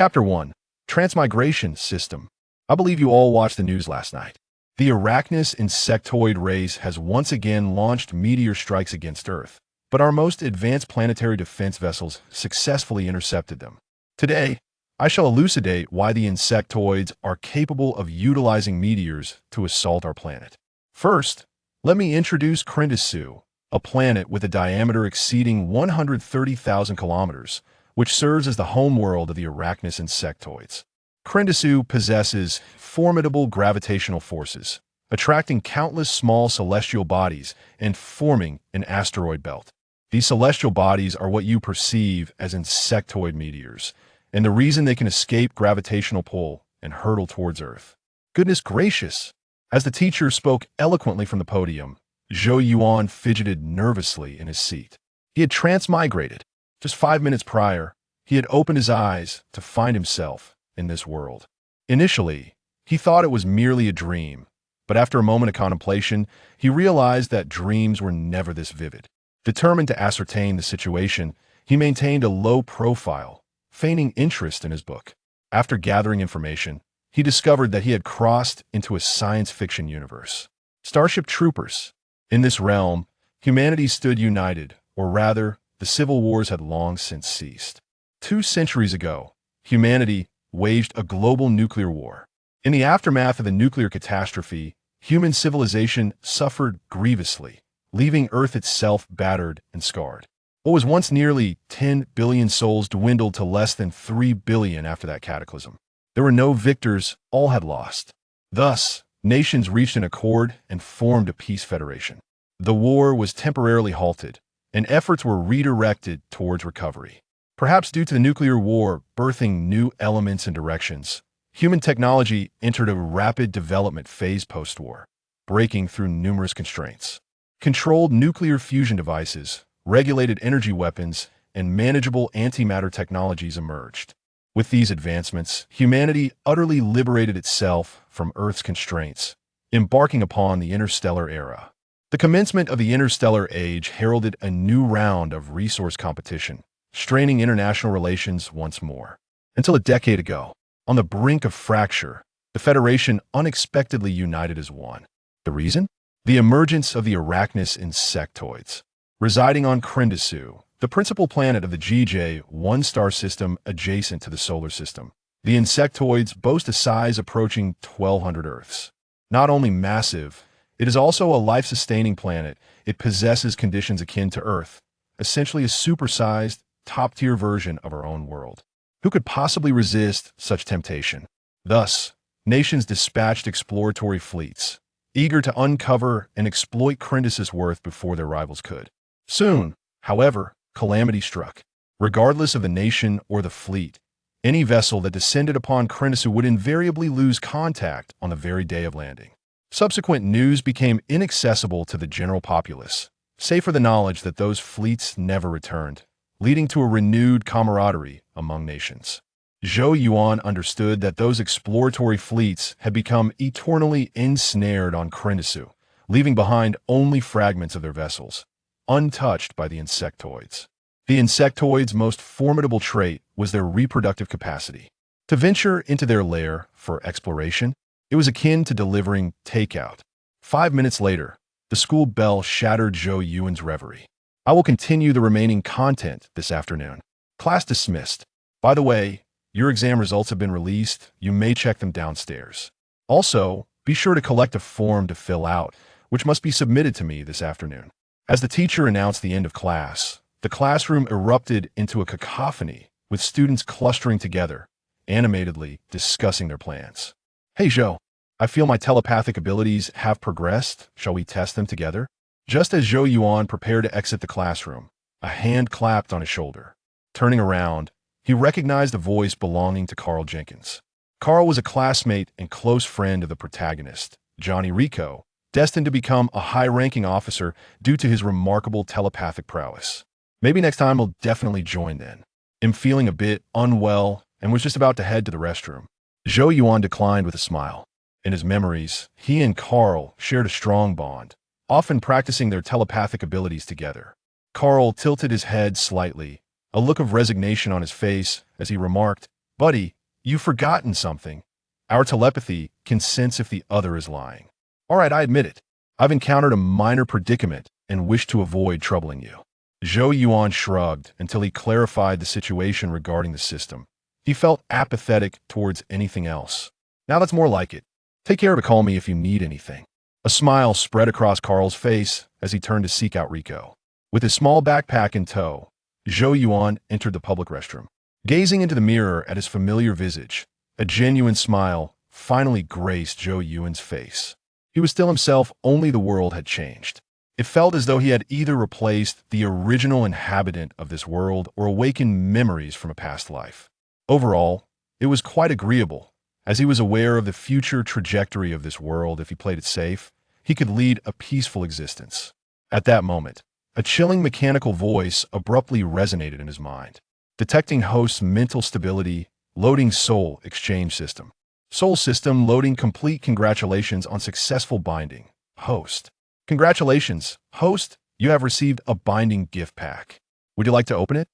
Chapter 1. Transmigration System. I believe you all watched the news last night. The Arachnus insectoid race has once again launched meteor strikes against Earth, but our most advanced planetary defense vessels successfully intercepted them. Today, I shall elucidate why the insectoids are capable of utilizing meteors to assault our planet. First, let me introduce Krindasu, a planet with a diameter exceeding 130,000 kilometers, which serves as the homeworld of the Arachnus insectoids. Krindasu possesses formidable gravitational forces, attracting countless small celestial bodies and forming an asteroid belt. These celestial bodies are what you perceive as insectoid meteors, and the reason they can escape gravitational pull and hurtle towards Earth. Goodness gracious! As the teacher spoke eloquently from the podium, Zhou Yuan fidgeted nervously in his seat. He had transmigrated. Just 5 minutes prior, he had opened his eyes to find himself in this world. Initially, he thought it was merely a dream, but after a moment of contemplation, he realized that dreams were never this vivid. Determined to ascertain the situation, he maintained a low profile, feigning interest in his book. After gathering information, he discovered that he had crossed into a science fiction universe. Starship Troopers. In this realm, humanity stood united, or rather, the civil wars had long since ceased. 2 centuries ago, humanity waged a global nuclear war. In the aftermath of the nuclear catastrophe, human civilization suffered grievously, leaving Earth itself battered and scarred. What was once nearly 10 billion souls dwindled to less than 3 billion after that cataclysm. There were no victors, all had lost. Thus, nations reached an accord and formed a peace federation. The war was temporarily halted, and efforts were redirected towards recovery. Perhaps due to the nuclear war birthing new elements and directions, human technology entered a rapid development phase post-war, breaking through numerous constraints. Controlled nuclear fusion devices, regulated energy weapons, and manageable antimatter technologies emerged. With these advancements, humanity utterly liberated itself from Earth's constraints, embarking upon the interstellar era. The commencement of the interstellar age heralded a new round of resource competition, straining international relations once more. Until a decade ago, on the brink of fracture, the Federation unexpectedly united as one. The reason? The emergence of the Arachnus insectoids. Residing on Krindasu, the principal planet of the GJ-1 star system adjacent to the solar system, the insectoids boast a size approaching 1,200 Earths. Not only massive, it is also a life-sustaining planet. It possesses conditions akin to Earth, essentially a supersized, top-tier version of our own world. Who could possibly resist such temptation? Thus, nations dispatched exploratory fleets, eager to uncover and exploit Krindasus' worth before their rivals could. Soon, however, calamity struck. Regardless of the nation or the fleet, any vessel that descended upon Krindasu would invariably lose contact on the very day of landing. Subsequent news became inaccessible to the general populace, save for the knowledge that those fleets never returned, leading to a renewed camaraderie among nations. Zhou Yuan understood that those exploratory fleets had become eternally ensnared on Krindasu, leaving behind only fragments of their vessels, untouched by the insectoids. The insectoids' most formidable trait was their reproductive capacity. To venture into their lair for exploration, it was akin to delivering takeout. 5 minutes later, the school bell shattered Zhou Yuan's reverie. I will continue the remaining content this afternoon. Class dismissed. By the way, your exam results have been released. You may check them downstairs. Also, be sure to collect a form to fill out, which must be submitted to me this afternoon. As the teacher announced the end of class, the classroom erupted into a cacophony, with students clustering together, animatedly discussing their plans. Hey Zhou, I feel my telepathic abilities have progressed. Shall we test them together? Just as Zhou Yuan prepared to exit the classroom, a hand clapped on his shoulder. Turning around, he recognized a voice belonging to Carl Jenkins. Carl was a classmate and close friend of the protagonist, Johnny Rico, destined to become a high-ranking officer due to his remarkable telepathic prowess. Maybe next time I'll definitely join then. I'm feeling a bit unwell and was just about to head to the restroom. Zhou Yuan declined with a smile. In his memories, he and Carl shared a strong bond, often practicing their telepathic abilities together. Carl tilted his head slightly, a look of resignation on his face as he remarked, Buddy, you've forgotten something. Our telepathy can sense if the other is lying. All right, I admit it. I've encountered a minor predicament and wish to avoid troubling you. Zhou Yuan shrugged until he clarified the situation regarding the system. He felt apathetic towards anything else. Now that's more like it. Take care to call me if you need anything. A smile spread across Carl's face as he turned to seek out Rico. With his small backpack in tow, Zhou Yuan entered the public restroom. Gazing into the mirror at his familiar visage, a genuine smile finally graced Zhou Yuan's face. He was still himself, only the world had changed. It felt as though he had either replaced the original inhabitant of this world or awakened memories from a past life. Overall, it was quite agreeable, as he was aware of the future trajectory of this world. If he played it safe, he could lead a peaceful existence. At that moment, a chilling mechanical voice abruptly resonated in his mind. Detecting host's mental stability, loading soul exchange system. Soul system loading complete. Congratulations on successful binding. Host. Congratulations, host, you have received a binding gift pack. Would you like to open it?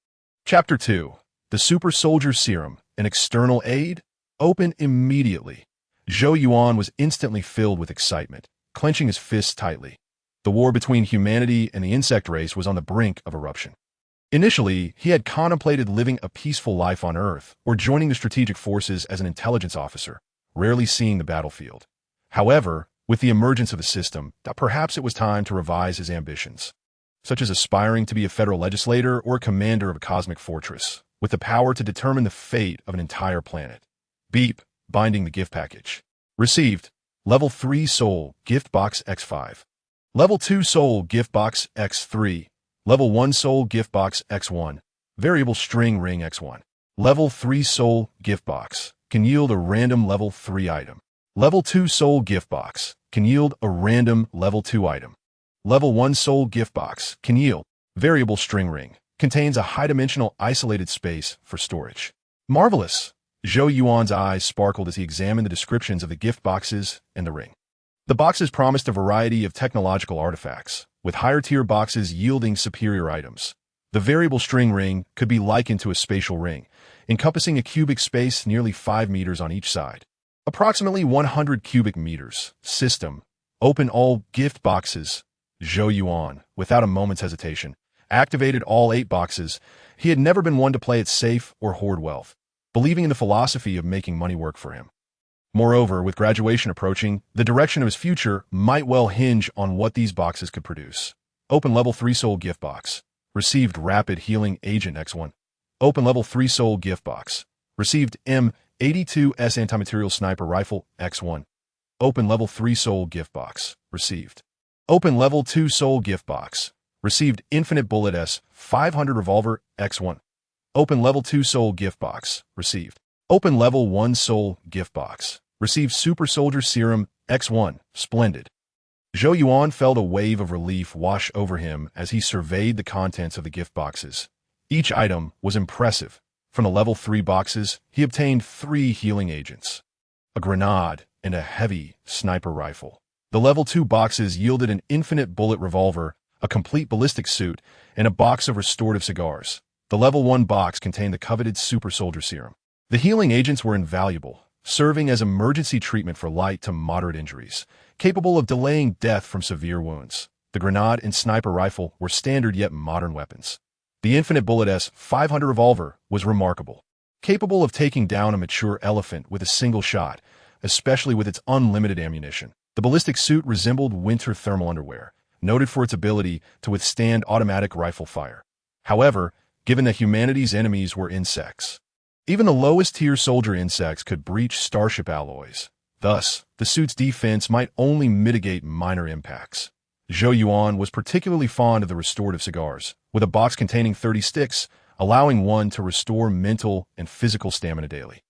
Chapter 2. The Super Soldier Serum, an external aid? Open immediately. Zhou Yuan was instantly filled with excitement, clenching his fists tightly. The war between humanity and the insect race was on the brink of eruption. Initially, he had contemplated living a peaceful life on Earth or joining the strategic forces as an intelligence officer, rarely seeing the battlefield. However, with the emergence of the system, perhaps it was time to revise his ambitions, such as aspiring to be a federal legislator or commander of a cosmic fortress, with the power to determine the fate of an entire planet. Beep, binding the gift package. Received, Level 3 Soul, Gift Box X5. Level 2 Soul, Gift Box X3. Level 1 Soul, Gift Box X1. Variable String Ring X1. Level 3 Soul, Gift Box, can yield a random Level 3 item. Level 2 Soul Gift Box can yield a random Level 2 item. Level 1 Soul Gift Box can yield Variable String Ring, contains a high-dimensional isolated space for storage. Marvelous! Zhou Yuan's eyes sparkled as he examined the descriptions of the gift boxes and the ring. The boxes promised a variety of technological artifacts, with higher-tier boxes yielding superior items. The Variable String Ring could be likened to a spatial ring, encompassing a cubic space nearly 5 meters on each side. Approximately 100 cubic meters. System. Open all gift boxes. Zhou Yuan, without a moment's hesitation, activated all 8 boxes. He had never been one to play it safe or hoard wealth, believing in the philosophy of making money work for him. Moreover, with graduation approaching, the direction of his future might well hinge on what these boxes could produce. Open Level 3 Soul Gift Box. Received Rapid Healing Agent X1. Open Level 3 Soul Gift Box. Received M82S Anti-Material Sniper Rifle X1. Open Level 3 Soul Gift Box. Received. Open Level 2 Soul Gift Box. Received Infinite Bullet S500 Revolver X1. Open Level 2 Soul Gift Box. Received. Open Level 1 Soul Gift Box. Received Super Soldier Serum X1. Splendid. Zhou Yuan felt a wave of relief wash over him as he surveyed the contents of the gift boxes. Each item was impressive. From the Level 3 boxes, he obtained 3 healing agents, a grenade, and a heavy sniper rifle. The Level 2 boxes yielded an infinite bullet revolver, a complete ballistic suit, and a box of restorative cigars. The Level 1 box contained the coveted Super Soldier Serum. The healing agents were invaluable, serving as emergency treatment for light to moderate injuries, capable of delaying death from severe wounds. The grenade and sniper rifle were standard yet modern weapons. The Infinite Bullet S500 revolver was remarkable, capable of taking down a mature elephant with a single shot, especially with its unlimited ammunition. The ballistic suit resembled winter thermal underwear, noted for its ability to withstand automatic rifle fire. However, given that humanity's enemies were insects, even the lowest-tier soldier insects could breach starship alloys. Thus, the suit's defense might only mitigate minor impacts. Zhou Yuan was particularly fond of the restorative cigars, with a box containing 30 sticks, allowing one to restore mental and physical stamina daily.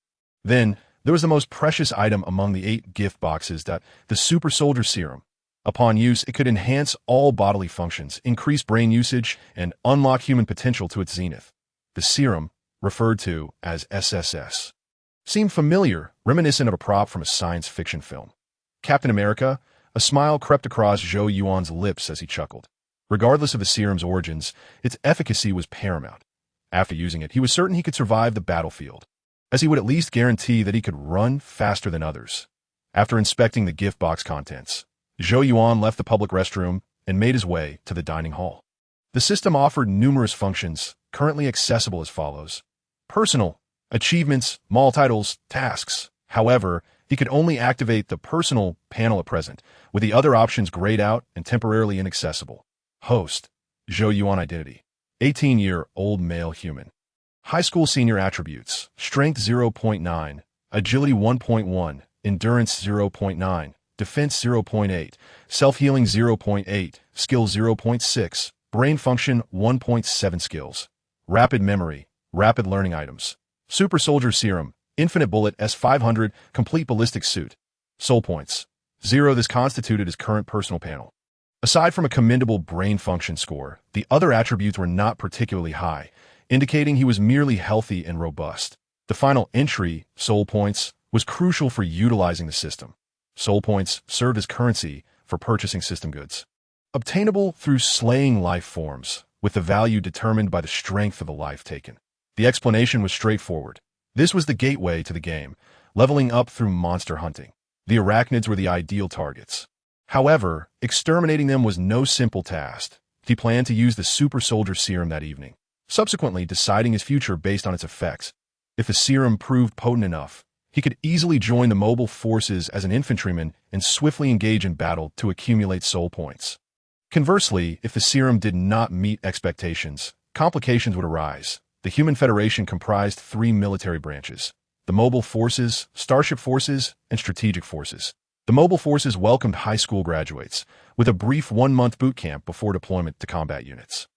Then, there was the most precious item among the 8 gift boxes, the Super Soldier Serum. Upon use, it could enhance all bodily functions, increase brain usage, and unlock human potential to its zenith. The serum, referred to as SSS, seemed familiar, reminiscent of a prop from a science fiction film. Captain America? A smile crept across Zhou Yuan's lips as he chuckled. Regardless of the serum's origins, its efficacy was paramount. After using it, he was certain he could survive the battlefield. as he would at least guarantee that he could run faster than others. After inspecting the gift box contents, Zhou Yuan left the public restroom and made his way to the dining hall. The system offered numerous functions, currently accessible as follows. Personal, achievements, mall titles, tasks. However, he could only activate the personal panel at present, with the other options grayed out and temporarily inaccessible. Host, Zhou Yuan identity, 18-year-old male human. High school senior attributes, strength 0.9, agility 1.1, endurance 0.9, defense 0.8, self-healing 0.8, skill 0.6, brain function 1.7 skills. Rapid memory, rapid learning items. Super Soldier Serum, infinite bullet S500, complete ballistic suit. Soul points, 0. This constituted his current personal panel. Aside from a commendable brain function score, the other attributes were not particularly high, indicating he was merely healthy and robust. The final entry, soul points, was crucial for utilizing the system. Soul points served as currency for purchasing system goods. Obtainable through slaying life forms, with the value determined by the strength of the life taken. The explanation was straightforward. This was the gateway to the game, leveling up through monster hunting. The arachnids were the ideal targets. However, exterminating them was no simple task. He planned to use the Super Soldier Serum that evening, subsequently deciding his future based on its effects. If the serum proved potent enough, he could easily join the mobile forces as an infantryman and swiftly engage in battle to accumulate soul points. Conversely, if the serum did not meet expectations, complications would arise. The Human Federation comprised 3 military branches: the Mobile Forces, Starship Forces, and Strategic Forces. The Mobile Forces welcomed high school graduates, with a brief 1-month boot camp before deployment to combat units.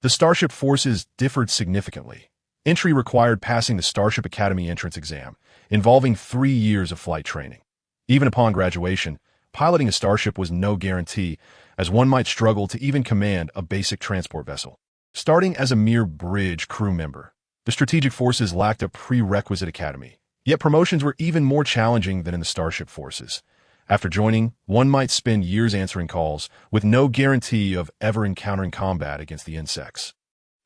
The Starship Forces differed significantly. Entry required passing the Starship Academy entrance exam, involving 3 years of flight training. Even upon graduation, piloting a starship was no guarantee, as one might struggle to even command a basic transport vessel. Starting as a mere bridge crew member, the Strategic Forces lacked a prerequisite academy, yet promotions were even more challenging than in the Starship Forces. After joining, one might spend years answering calls, with no guarantee of ever encountering combat against the insects,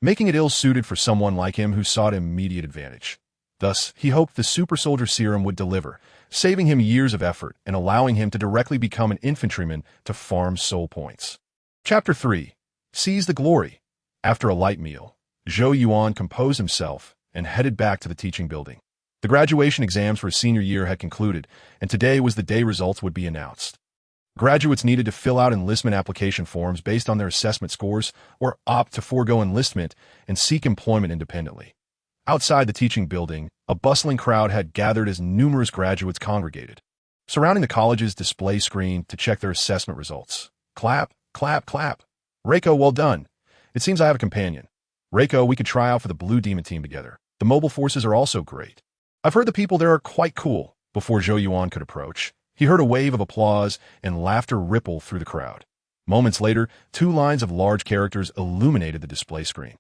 making it ill-suited for someone like him who sought immediate advantage. Thus, he hoped the Super Soldier Serum would deliver, saving him years of effort and allowing him to directly become an infantryman to farm soul points. Chapter 3. Seize the Glory. After a light meal, Zhou Yuan composed himself and headed back to the teaching building. The graduation exams for his senior year had concluded, and today was the day results would be announced. Graduates needed to fill out enlistment application forms based on their assessment scores or opt to forego enlistment and seek employment independently. Outside the teaching building, a bustling crowd had gathered as numerous graduates congregated, surrounding the college's display screen to check their assessment results. Clap, clap, clap. Reiko, well done. It seems I have a companion. Reiko, we could try out for the Blue Demon team together. The mobile forces are also great. I've heard the people there are quite cool. Before Zhou Yuan could approach, he heard a wave of applause and laughter ripple through the crowd. Moments later, 2 lines of large characters illuminated the display screen.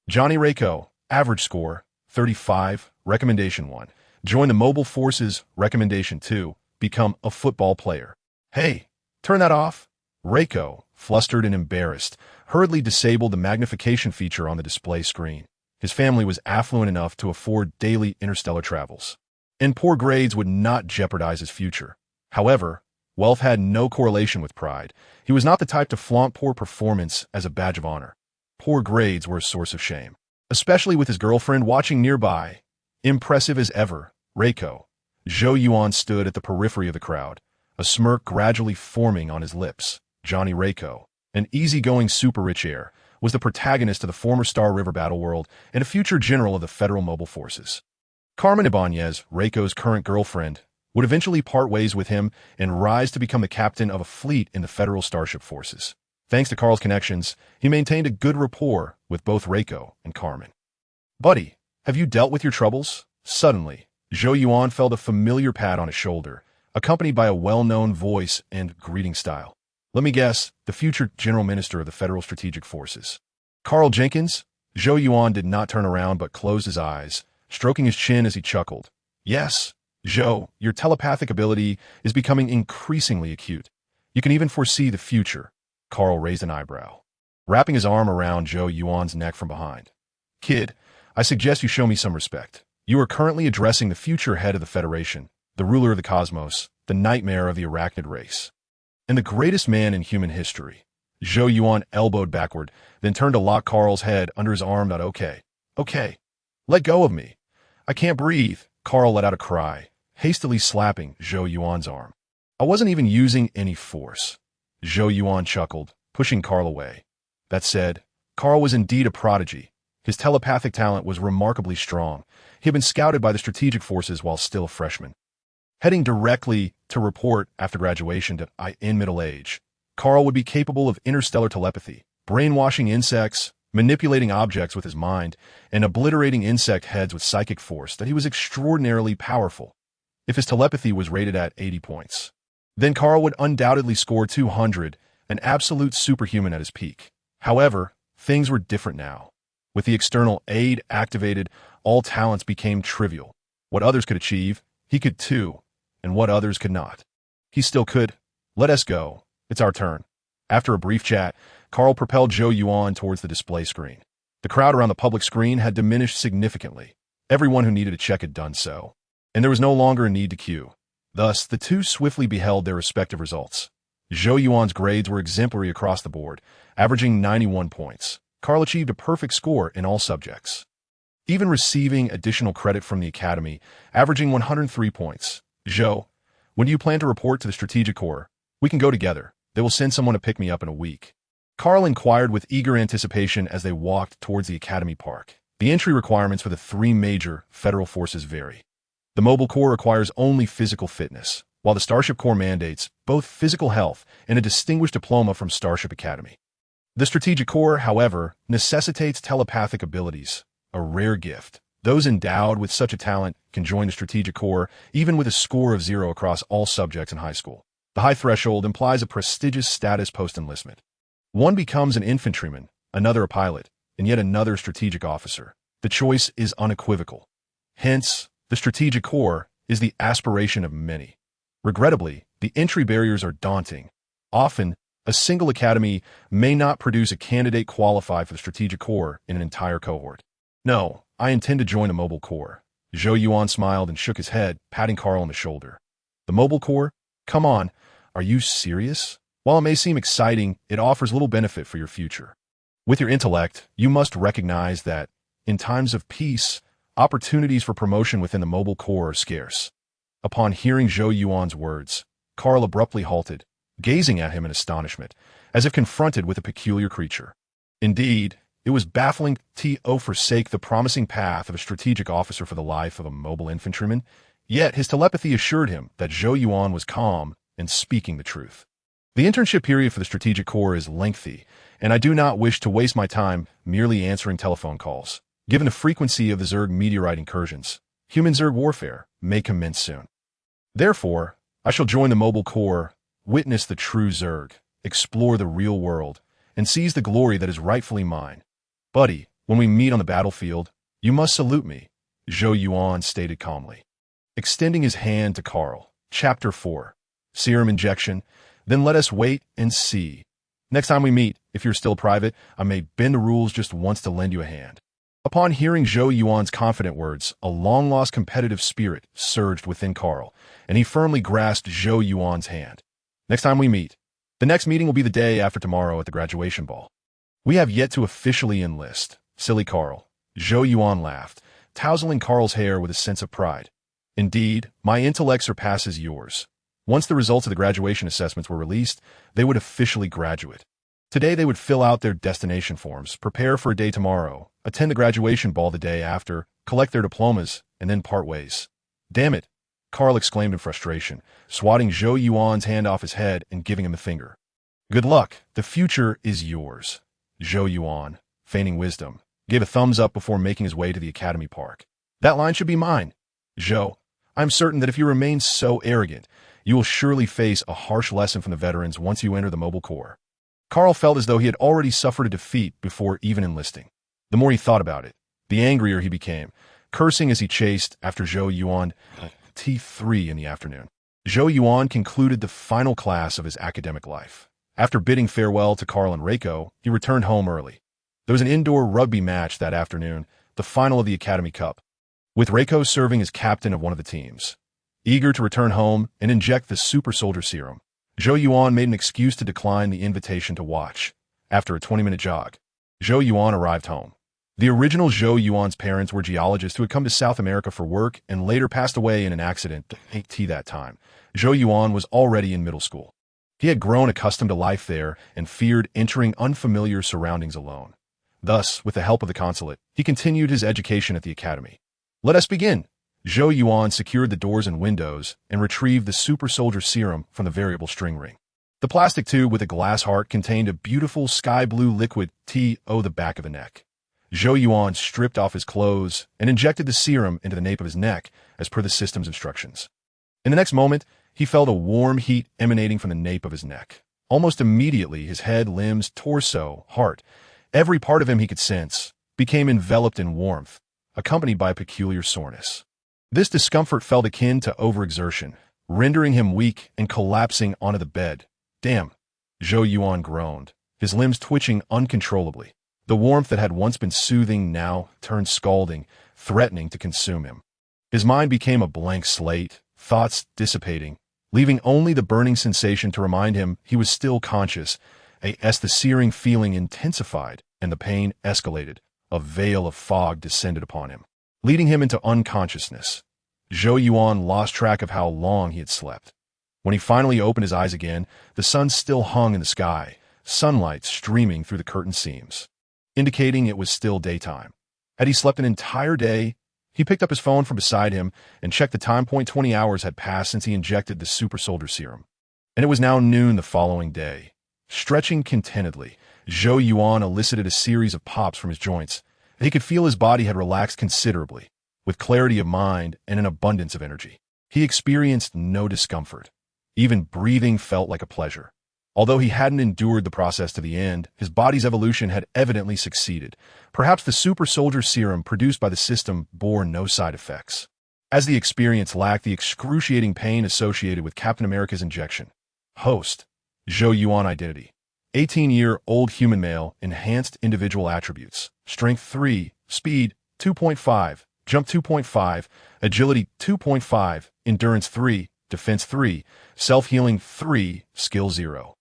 Johnny Reiko, average score, 35, recommendation 1. Join the mobile forces, recommendation 2. Become a football player. Hey, turn that off. Reiko, flustered and embarrassed, hurriedly disabled the magnification feature on the display screen. His family was affluent enough to afford daily interstellar travels, and poor grades would not jeopardize his future. However, wealth had no correlation with pride. He was not the type to flaunt poor performance as a badge of honor. Poor grades were a source of shame, especially with his girlfriend watching nearby. Impressive as ever, Reiko. Zhou Yuan stood at the periphery of the crowd, a smirk gradually forming on his lips. Johnny Reiko, an easygoing super-rich heir, was the protagonist of the former Star River battle world and a future general of the Federal Mobile Forces. Carmen Ibanez, Reiko's current girlfriend, would eventually part ways with him and rise to become the captain of a fleet in the Federal Starship Forces. Thanks to Carl's connections, he maintained a good rapport with both Reiko and Carmen. Buddy, have you dealt with your troubles? Suddenly, Zhou Yuan felt a familiar pat on his shoulder, accompanied by a well-known voice and greeting style. Let me guess, the future General Minister of the Federal Strategic Forces. Carl Jenkins? Zhou Yuan did not turn around but closed his eyes, stroking his chin as he chuckled. Yes, Zhou, your telepathic ability is becoming increasingly acute. You can even foresee the future. Carl raised an eyebrow, wrapping his arm around Zhou Yuan's neck from behind. Kid, I suggest you show me some respect. You are currently addressing the future head of the Federation, the ruler of the cosmos, the nightmare of the arachnid race, and the greatest man in human history. Zhou Yuan elbowed backward, then turned to lock Carl's head under his arm. Okay. Let go of me. I can't breathe. Carl let out a cry, hastily slapping Zhou Yuan's arm. I wasn't even using any force. Zhou Yuan chuckled, pushing Carl away. That said, Carl was indeed a prodigy. His telepathic talent was remarkably strong. He had been scouted by the strategic forces while still a freshman. Heading directly to report after graduation in middle age, Carl would be capable of interstellar telepathy, brainwashing insects, manipulating objects with his mind, and obliterating insect heads with psychic force. That he was extraordinarily powerful. If his telepathy was rated at 80 points, then Carl would undoubtedly score 200, an absolute superhuman at his peak. However, things were different now. With the external aid activated, all talents became trivial. What others could achieve, he could too, and what others could not, he still could. Let us go. It's our turn. After a brief chat, Carl propelled Zhou Yuan towards the display screen. The crowd around the public screen had diminished significantly. Everyone who needed a check had done so, and there was no longer a need to queue. Thus, the two swiftly beheld their respective results. Zhou Yuan's grades were exemplary across the board, averaging 91 points. Carl achieved a perfect score in all subjects, even receiving additional credit from the Academy, averaging 103 points. Zhou, when do you plan to report to the Strategic Corps? We can go together. They will send someone to pick me up in a week. Carl inquired with eager anticipation as they walked towards the Academy Park. The entry requirements for the three major federal forces vary. The Mobile Corps requires only physical fitness, while the Starship Corps mandates both physical health and a distinguished diploma from Starship Academy. The Strategic Corps, however, necessitates telepathic abilities, a rare gift. Those endowed with such a talent can join the Strategic Corps even with a score of 0 across all subjects in high school. The high threshold implies a prestigious status post-enlistment. One becomes an infantryman, another a pilot, and yet another strategic officer. The choice is unequivocal. Hence, the Strategic Corps is the aspiration of many. Regrettably, the entry barriers are daunting. Often, a single academy may not produce a candidate qualified for the Strategic Corps in an entire cohort. No, I intend to join the Mobile Corps. Zhou Yuan smiled and shook his head, patting Carl on the shoulder. The Mobile Corps? Come on, are you serious? While it may seem exciting, it offers little benefit for your future. With your intellect, you must recognize that, in times of peace, opportunities for promotion within the Mobile Corps are scarce. Upon hearing Zhou Yuan's words, Carl abruptly halted, gazing at him in astonishment, as if confronted with a peculiar creature. Indeed, it was baffling to forsake the promising path of a strategic officer for the life of a mobile infantryman, yet his telepathy assured him that Zhou Yuan was calm and speaking the truth. The internship period for the Strategic Corps is lengthy, and I do not wish to waste my time merely answering telephone calls. Given the frequency of the Zerg meteorite incursions, human-Zerg warfare may commence soon. Therefore, I shall join the Mobile Corps, witness the true Zerg, explore the real world, and seize the glory that is rightfully mine. Buddy, when we meet on the battlefield, you must salute me, Zhou Yuan stated calmly, extending his hand to Carl. Chapter 4. Serum injection. Then let us wait and see. Next time we meet, if you're still private, I may bend the rules just once to lend you a hand. Upon hearing Zhou Yuan's confident words, a long-lost competitive spirit surged within Carl, and he firmly grasped Zhou Yuan's hand. Next time we meet. The next meeting will be the day after tomorrow at the graduation ball. We have yet to officially enlist. Silly Carl. Zhou Yuan laughed, tousling Carl's hair with a sense of pride. Indeed, my intellect surpasses yours. Once the results of the graduation assessments were released, they would officially graduate. Today they would fill out their destination forms, prepare for a day tomorrow, attend the graduation ball the day after, collect their diplomas, and then part ways. Damn it, Carl exclaimed in frustration, swatting Zhou Yuan's hand off his head and giving him the finger. Good luck, the future is yours. Zhou Yuan, feigning wisdom, gave a thumbs up before making his way to the Academy Park. That line should be mine. Zhou, I'm certain that if you remain so arrogant, you will surely face a harsh lesson from the veterans once you enter the Mobile Corps. Carl felt as though he had already suffered a defeat before even enlisting. The more he thought about it, the angrier he became, cursing as he chased after Zhou Yuan T3 in the afternoon. Zhou Yuan concluded the final class of his academic life. After bidding farewell to Carl and Reiko, he returned home early. There was an indoor rugby match that afternoon, the final of the Academy Cup. with Reiko serving as captain of one of the teams. Eager to return home and inject the Super Soldier Serum, Zhou Yuan made an excuse to decline the invitation to watch. After a 20-minute jog, Zhou Yuan arrived home. The original Zhou Yuan's parents were geologists who had come to South America for work and later passed away in an accident at that time. Zhou Yuan was already in middle school. He had grown accustomed to life there and feared entering unfamiliar surroundings alone. Thus, with the help of the consulate, he continued his education at the academy. Let us begin. Zhou Yuan secured the doors and windows and retrieved the Super Soldier Serum from the variable string ring. The plastic tube with a glass heart contained a beautiful sky blue liquid to the back of the neck. Zhou Yuan stripped off his clothes and injected the serum into the nape of his neck as per the system's instructions. In the next moment, he felt a warm heat emanating from the nape of his neck. Almost immediately, his head, limbs, torso, heart, every part of him he could sense, became enveloped in warmth, accompanied by a peculiar soreness. This discomfort felt akin to overexertion, rendering him weak and collapsing onto the bed. Damn, Zhou Yuan groaned, his limbs twitching uncontrollably. The warmth that had once been soothing now turned scalding, threatening to consume him. His mind became a blank slate, thoughts dissipating, leaving only the burning sensation to remind him he was still conscious. As the searing feeling intensified and the pain escalated, a veil of fog descended upon him, leading him into unconsciousness. Zhou Yuan lost track of how long he had slept. When he finally opened his eyes again, the sun still hung in the sky, sunlight streaming through the curtain seams, indicating it was still daytime. Had he slept an entire day? He picked up his phone from beside him and checked the time. 20 hours had passed since he injected the Super Soldier Serum, and it was now noon the following day. Stretching contentedly, Zhou Yuan elicited a series of pops from his joints. He could feel his body had relaxed considerably, with clarity of mind and an abundance of energy. He experienced no discomfort. Even breathing felt like a pleasure. Although he hadn't endured the process to the end, his body's evolution had evidently succeeded. Perhaps the Super Soldier Serum produced by the system bore no side effects, as the experience lacked the excruciating pain associated with Captain America's injection. Host: Zhou Yuan identity: 18-year-old human male, enhanced individual attributes, strength 3, speed 2.5, jump 2.5, agility 2.5, endurance 3, defense 3, self-healing 3, skill 0.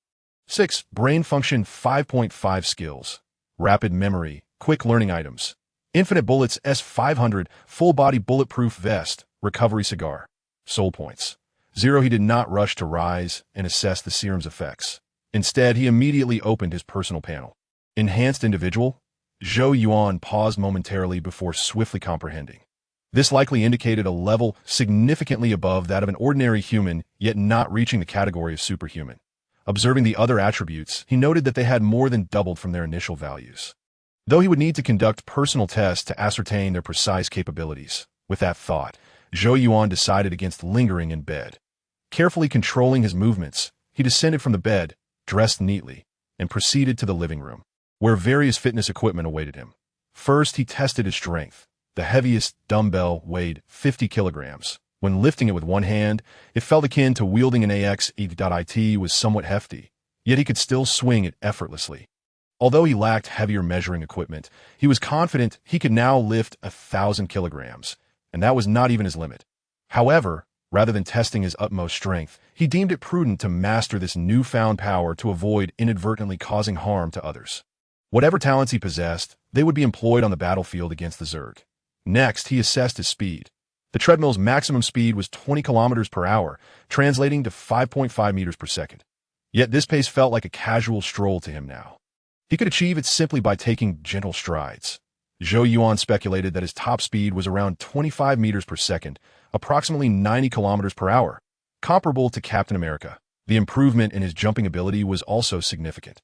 6. Brain function 5.5 skills, rapid memory, quick learning items, infinite bullets S500, full-body bulletproof vest, recovery cigar. Soul points 0. He did not rush to rise and assess the serum's effects. Instead, he immediately opened his personal panel. Enhanced individual? Zhou Yuan paused momentarily before swiftly comprehending. This likely indicated a level significantly above that of an ordinary human, yet not reaching the category of superhuman. Observing the other attributes, he noted that they had more than doubled from their initial values, though he would need to conduct personal tests to ascertain their precise capabilities. With that thought, Zhou Yuan decided against lingering in bed. Carefully controlling his movements, he descended from the bed, dressed neatly, and proceeded to the living room, where various fitness equipment awaited him. First, he tested his strength. The heaviest dumbbell weighed 50 kilograms. When lifting it with one hand, it felt akin to wielding an it was somewhat hefty, yet he could still swing it effortlessly. Although he lacked heavier measuring equipment, he was confident he could now lift 1,000 kilograms, and that was not even his limit. However, rather than testing his utmost strength, he deemed it prudent to master this newfound power to avoid inadvertently causing harm to others. Whatever talents he possessed, they would be employed on the battlefield against the Zerg. Next, he assessed his speed. The treadmill's maximum speed was 20 kilometers per hour, translating to 5.5 meters per second. Yet this pace felt like a casual stroll to him now. He could achieve it simply by taking gentle strides. Zhou Yuan speculated that his top speed was around 25 meters per second, approximately 90 kilometers per hour, comparable to Captain America. The improvement in his jumping ability was also significant.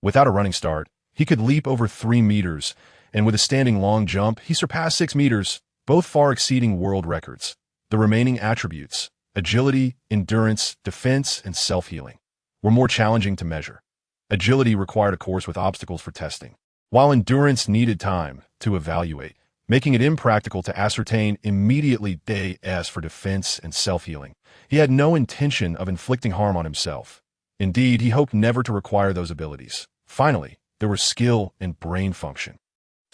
Without a running start, he could leap over 3 meters, and with a standing long jump, he surpassed 6 meters, both far exceeding world records. The remaining attributes, agility, endurance, defense, and self-healing, were more challenging to measure. Agility required a course with obstacles for testing, while endurance needed time to evaluate, making it impractical to ascertain immediately. As for defense and self-healing, he had no intention of inflicting harm on himself. Indeed, he hoped never to require those abilities. Finally, there were skill and brain function.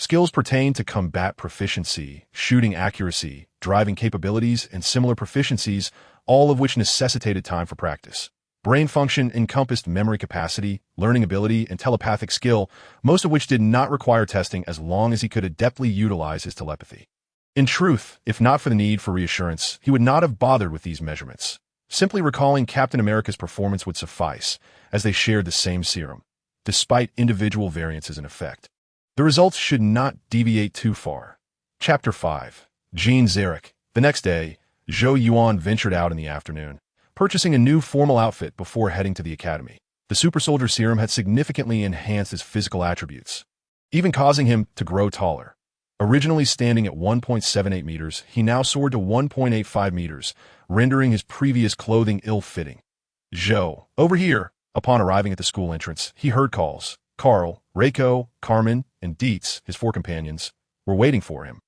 Skills pertain to combat proficiency, shooting accuracy, driving capabilities, and similar proficiencies, all of which necessitated time for practice. Brain function encompassed memory capacity, learning ability, and telepathic skill, most of which did not require testing as long as he could adeptly utilize his telepathy. In truth, if not for the need for reassurance, he would not have bothered with these measurements. Simply recalling Captain America's performance would suffice, as they shared the same serum, despite individual variances in effect. The results should not deviate too far. Chapter 5. Jean Zarek. The next day, Zhou Yuan ventured out in the afternoon, purchasing a new formal outfit before heading to the academy. The Super Soldier Serum had significantly enhanced his physical attributes, even causing him to grow taller. Originally standing at 1.78 meters, he now soared to 1.85 meters, rendering his previous clothing ill-fitting. Zhou, over here! Upon arriving at the school entrance, he heard calls. Carl, Reiko, Carmen, and Dietz, his four companions, were waiting for him.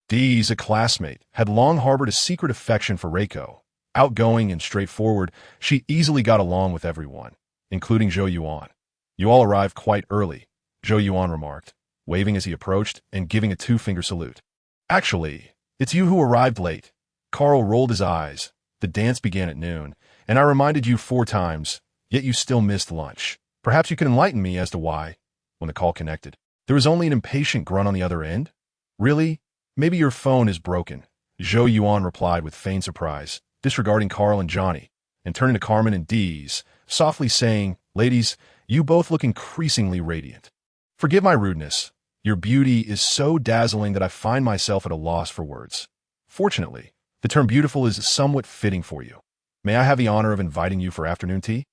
Dietz, a classmate, had long harbored a secret affection for Reiko. Outgoing and straightforward, she easily got along with everyone, including Zhou Yuan. You all arrived quite early, Zhou Yuan remarked, waving as he approached and giving a two-finger salute. Actually, it's you who arrived late. Carl rolled his eyes. The dance began at noon, and I reminded you 4 times, yet you still missed lunch. Perhaps you can enlighten me as to why. When the call connected, there was only an impatient grunt on the other end. Really? Maybe your phone is broken, Zhou Yuan replied with feigned surprise, disregarding Carl and Johnny, and turning to Carmen and Dees, softly saying, Ladies, you both look increasingly radiant. Forgive my rudeness. Your beauty is so dazzling that I find myself at a loss for words. Fortunately, the term beautiful is somewhat fitting for you. May I have the honor of inviting you for afternoon tea?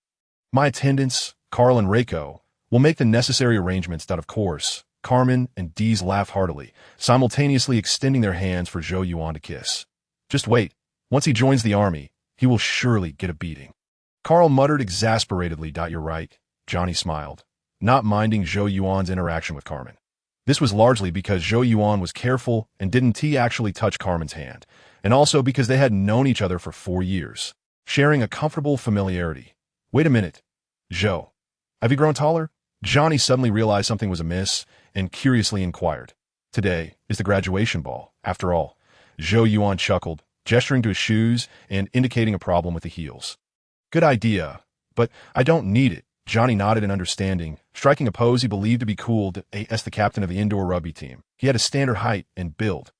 My attendants, Carl and Reiko, will make the necessary arrangements that, of course, Carmen and Dees laughed heartily, simultaneously extending their hands for Zhou Yuan to kiss. Just wait. Once he joins the army, he will surely get a beating. Carl muttered exasperatedly. You're right, Johnny smiled, not minding Zhou Yuan's interaction with Carmen. This was largely because Zhou Yuan was careful and didn't actually touch Carmen's hand, and also because they had known each other for 4 years, sharing a comfortable familiarity. Wait a minute, Zhou. Have you grown taller? Johnny suddenly realized something was amiss and curiously inquired. Today is the graduation ball, after all. Zhou Yuan chuckled, gesturing to his shoes and indicating a problem with the heels. Good idea, but I don't need it. Johnny nodded in understanding, striking a pose he believed to be cool as the captain of the indoor rugby team. He had a standard height and build.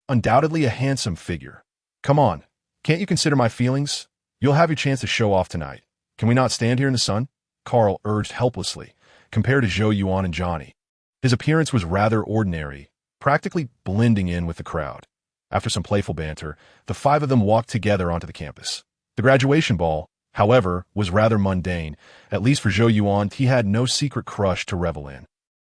Undoubtedly a handsome figure. Come on, can't you consider my feelings? You'll have your chance to show off tonight. Can we not stand here in the sun? Carl urged helplessly, compared to Zhou Yuan and Johnny. His appearance was rather ordinary, practically blending in with the crowd. After some playful banter, the 5 of them walked together onto the campus. The graduation ball, however, was rather mundane. At least for Zhou Yuan, he had no secret crush to revel in.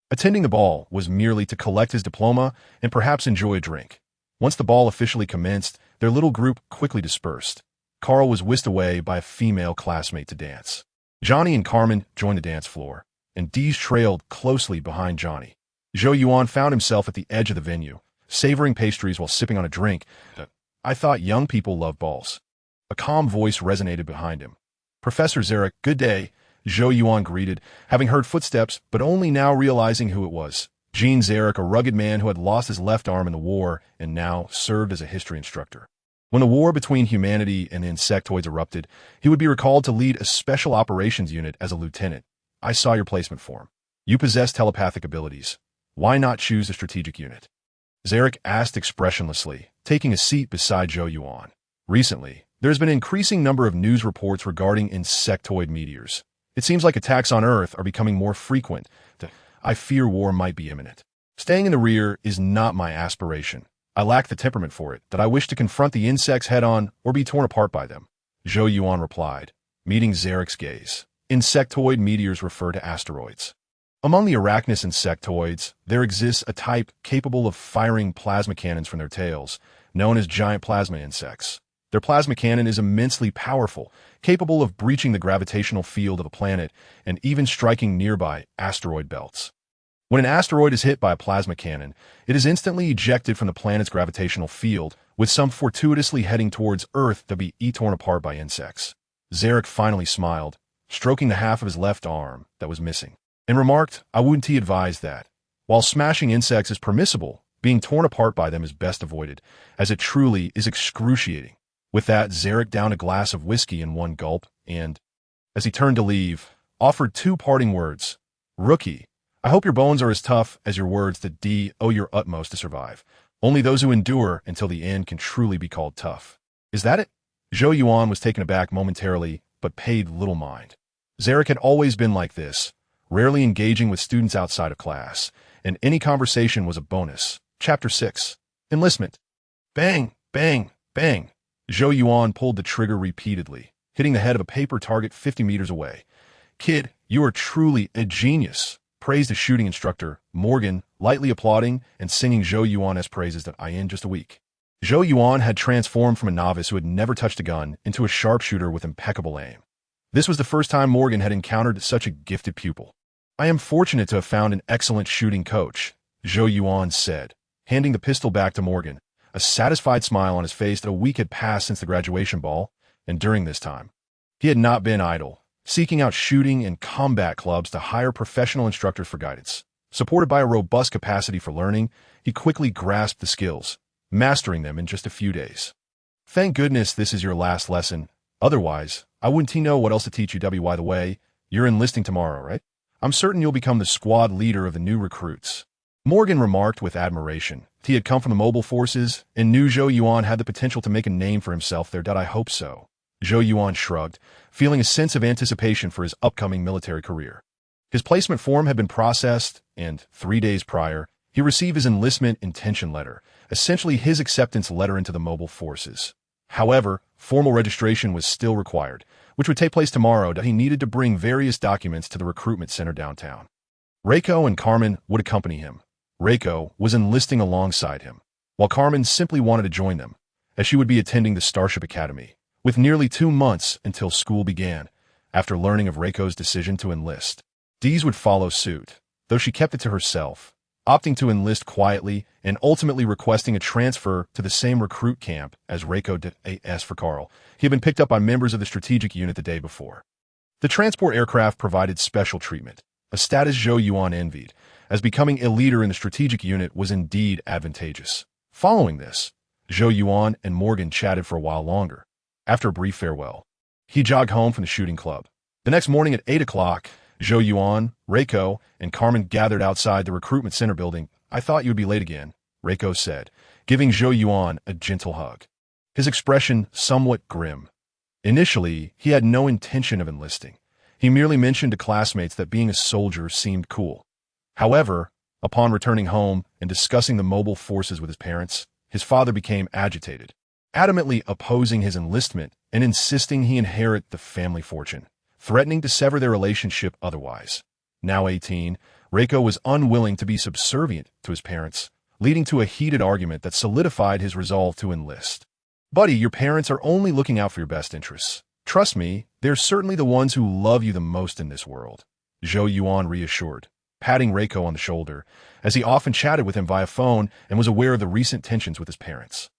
Attending the ball was merely to collect his diploma and perhaps enjoy a drink. Once the ball officially commenced, their little group quickly dispersed. Carl was whisked away by a female classmate to dance. Johnny and Carmen joined the dance floor, and Dees trailed closely behind Johnny. Zhou Yuan found himself at the edge of the venue, savoring pastries while sipping on a drink. I thought young people loved balls. A calm voice resonated behind him. Professor Zarek, good day, Zhou Yuan greeted, having heard footsteps, but only now realizing who it was. Jean Zarek, a rugged man who had lost his left arm in the war and now served as a history instructor. When the war between humanity and the insectoids erupted, he would be recalled to lead a special operations unit as a lieutenant. I saw your placement form. You possess telepathic abilities. Why not choose a strategic unit? Zarek asked expressionlessly, taking a seat beside Zhou Yuan. Recently, there has been an increasing number of news reports regarding insectoid meteors. It seems like attacks on Earth are becoming more frequent. I fear war might be imminent. Staying in the rear is not my aspiration. I lack the temperament for it, that I wish to confront the insects head-on or be torn apart by them, Zhou Yuan replied, meeting Zarek's gaze. Insectoid meteors refer to asteroids. Among the arachnous insectoids, there exists a type capable of firing plasma cannons from their tails, known as giant plasma insects. Their plasma cannon is immensely powerful, capable of breaching the gravitational field of a planet and even striking nearby asteroid belts. When an asteroid is hit by a plasma cannon, it is instantly ejected from the planet's gravitational field, with some fortuitously heading towards Earth to be torn apart by insects. Zarek finally smiled, stroking the half of his left arm that was missing, and remarked, I wouldn't advise that. While smashing insects is permissible, being torn apart by them is best avoided, as it truly is excruciating. With that, Zarek downed a glass of whiskey in one gulp, and, as he turned to leave, offered two parting words. Rookie, I hope your bones are as tough as your words that owe your utmost to survive. Only those who endure until the end can truly be called tough. Is that it? Zhou Yuan was taken aback momentarily, but paid little mind. Zarek had always been like this, rarely engaging with students outside of class, and any conversation was a bonus. Chapter 6. Enlistment. Bang, bang, bang. Zhou Yuan pulled the trigger repeatedly, hitting the head of a paper target 50 meters away. Kid, you are truly a genius, praised the shooting instructor, Morgan, lightly applauding and singing Zhou Yuan's praises that in just a week. Zhou Yuan had transformed from a novice who had never touched a gun into a sharpshooter with impeccable aim. This was the first time Morgan had encountered such a gifted pupil. I am fortunate to have found an excellent shooting coach, Zhou Yuan said, handing the pistol back to Morgan, a satisfied smile on his face that a week had passed since the graduation ball, and during this time, he had not been idle, seeking out shooting and combat clubs to hire professional instructors for guidance. Supported by a robust capacity for learning, he quickly grasped the skills, mastering them in just a few days. Thank goodness this is your last lesson. Otherwise, I wouldn't know what else to teach you. By the way, you're enlisting tomorrow, right? I'm certain you'll become the squad leader of the new recruits. Morgan remarked with admiration. He had come from the mobile forces and knew Zhou Yuan had the potential to make a name for himself there. I hope so. Zhou Yuan shrugged, feeling a sense of anticipation for his upcoming military career. His placement form had been processed, and 3 days prior, he received his enlistment intention letter, essentially his acceptance letter into the mobile forces. However, formal registration was still required, which would take place tomorrow. He needed to bring various documents to the recruitment center downtown. Reiko and Carmen would accompany him. Reiko was enlisting alongside him, while Carmen simply wanted to join them, as she would be attending the Starship Academy, with nearly 2 months until school began. After learning of Reiko's decision to enlist, Dees would follow suit, though she kept it to herself, opting to enlist quietly and ultimately requesting a transfer to the same recruit camp as Reiko did. As for Carl, he had been picked up by members of the strategic unit the day before. The transport aircraft provided special treatment, a status Zhou Yuan envied, as becoming a leader in the strategic unit was indeed advantageous. Following this, Zhou Yuan and Morgan chatted for a while longer. After a brief farewell, he jogged home from the shooting club. The next morning at 8 o'clock, Zhou Yuan, Reiko, and Carmen gathered outside the recruitment center building. I thought you would be late again, Reiko said, giving Zhou Yuan a gentle hug. His expression somewhat grim. Initially, he had no intention of enlisting. He merely mentioned to classmates that being a soldier seemed cool. However, upon returning home and discussing the mobile forces with his parents, his father became agitated, adamantly opposing his enlistment and insisting he inherit the family fortune, threatening to sever their relationship otherwise. Now 18, Reiko was unwilling to be subservient to his parents, leading to a heated argument that solidified his resolve to enlist. Buddy, your parents are only looking out for your best interests. Trust me, they're certainly the ones who love you the most in this world, Zhou Yuan reassured, patting Reiko on the shoulder, as he often chatted with him via phone and was aware of the recent tensions with his parents.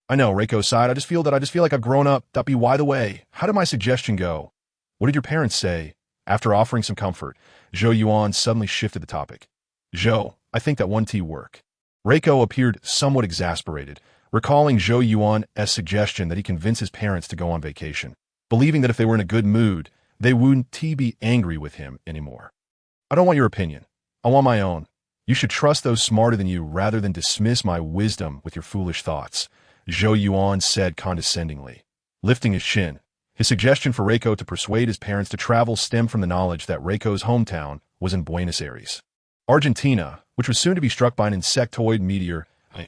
I know, Reiko sighed, I just feel like I've grown up. By the way, how did my suggestion go? What did your parents say? After offering some comfort, Zhou Yuan suddenly shifted the topic. Zhou, I think that 1T work. Reiko appeared somewhat exasperated, recalling Zhou Yuan's suggestion that he convince his parents to go on vacation, believing that if they were in a good mood, they wouldn't be angry with him anymore. I don't want your opinion. I want my own. You should trust those smarter than you rather than dismiss my wisdom with your foolish thoughts, Zhou Yuan said condescendingly, lifting his chin. His suggestion for Reiko to persuade his parents to travel stemmed from the knowledge that Reiko's hometown was in Buenos Aires, Argentina, which was soon to be struck by an insectoid meteor.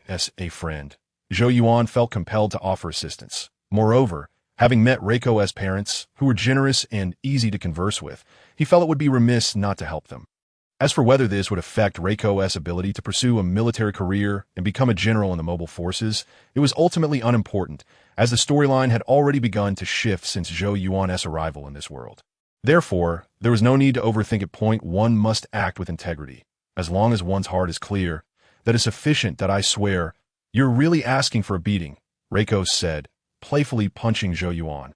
As a friend, Zhou Yuan felt compelled to offer assistance. Moreover, having met Reiko's parents, who were generous and easy to converse with, he felt it would be remiss not to help them. As for whether this would affect Reiko's ability to pursue a military career and become a general in the mobile forces, it was ultimately unimportant, as the storyline had already begun to shift since Zhou Yuan's arrival in this world. Therefore, there was no need to overthink it. Point one must act with integrity. As long as one's heart is clear, that is sufficient. That I swear, you're really asking for a beating, Reiko said, playfully punching Zhou Yuan.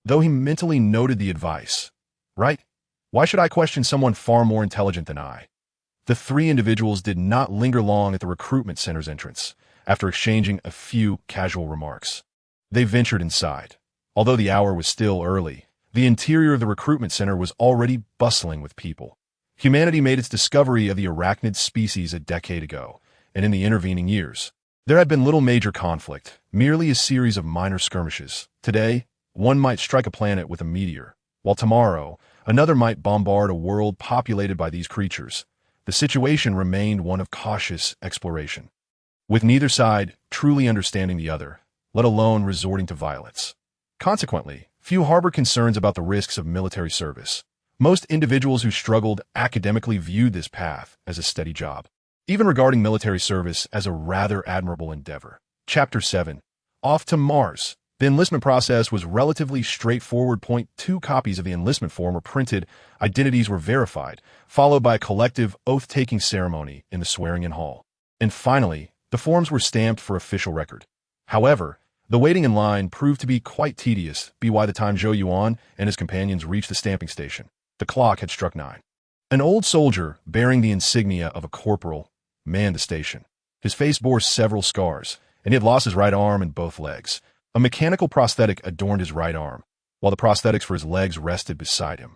Though he mentally noted the advice. Right? Why should I question someone far more intelligent than I? The three individuals did not linger long at the recruitment center's entrance, after exchanging a few casual remarks. They ventured inside. Although the hour was still early, the interior of the recruitment center was already bustling with people. Humanity made its discovery of the arachnid species a decade ago, and in the intervening years, there had been little major conflict, merely a series of minor skirmishes. Today, one might strike a planet with a meteor, while tomorrow, another might bombard a world populated by these creatures. The situation remained one of cautious exploration, with neither side truly understanding the other, let alone resorting to violence. Consequently, few harbored concerns about the risks of military service. Most individuals who struggled academically viewed this path as a steady job, even regarding military service as a rather admirable endeavor. Chapter 7. Off to Mars. The enlistment process was relatively straightforward. 2 copies of the enlistment form were printed, identities were verified, followed by a collective oath-taking ceremony in the swearing-in hall. And finally, the forms were stamped for official record. However, the waiting in line proved to be quite tedious by the time Zhou Yuan and his companions reached the stamping station. The clock had struck 9. An old soldier, bearing the insignia of a corporal, manned the station. His face bore several scars, and he had lost his right arm and both legs. A mechanical prosthetic adorned his right arm, while the prosthetics for his legs rested beside him.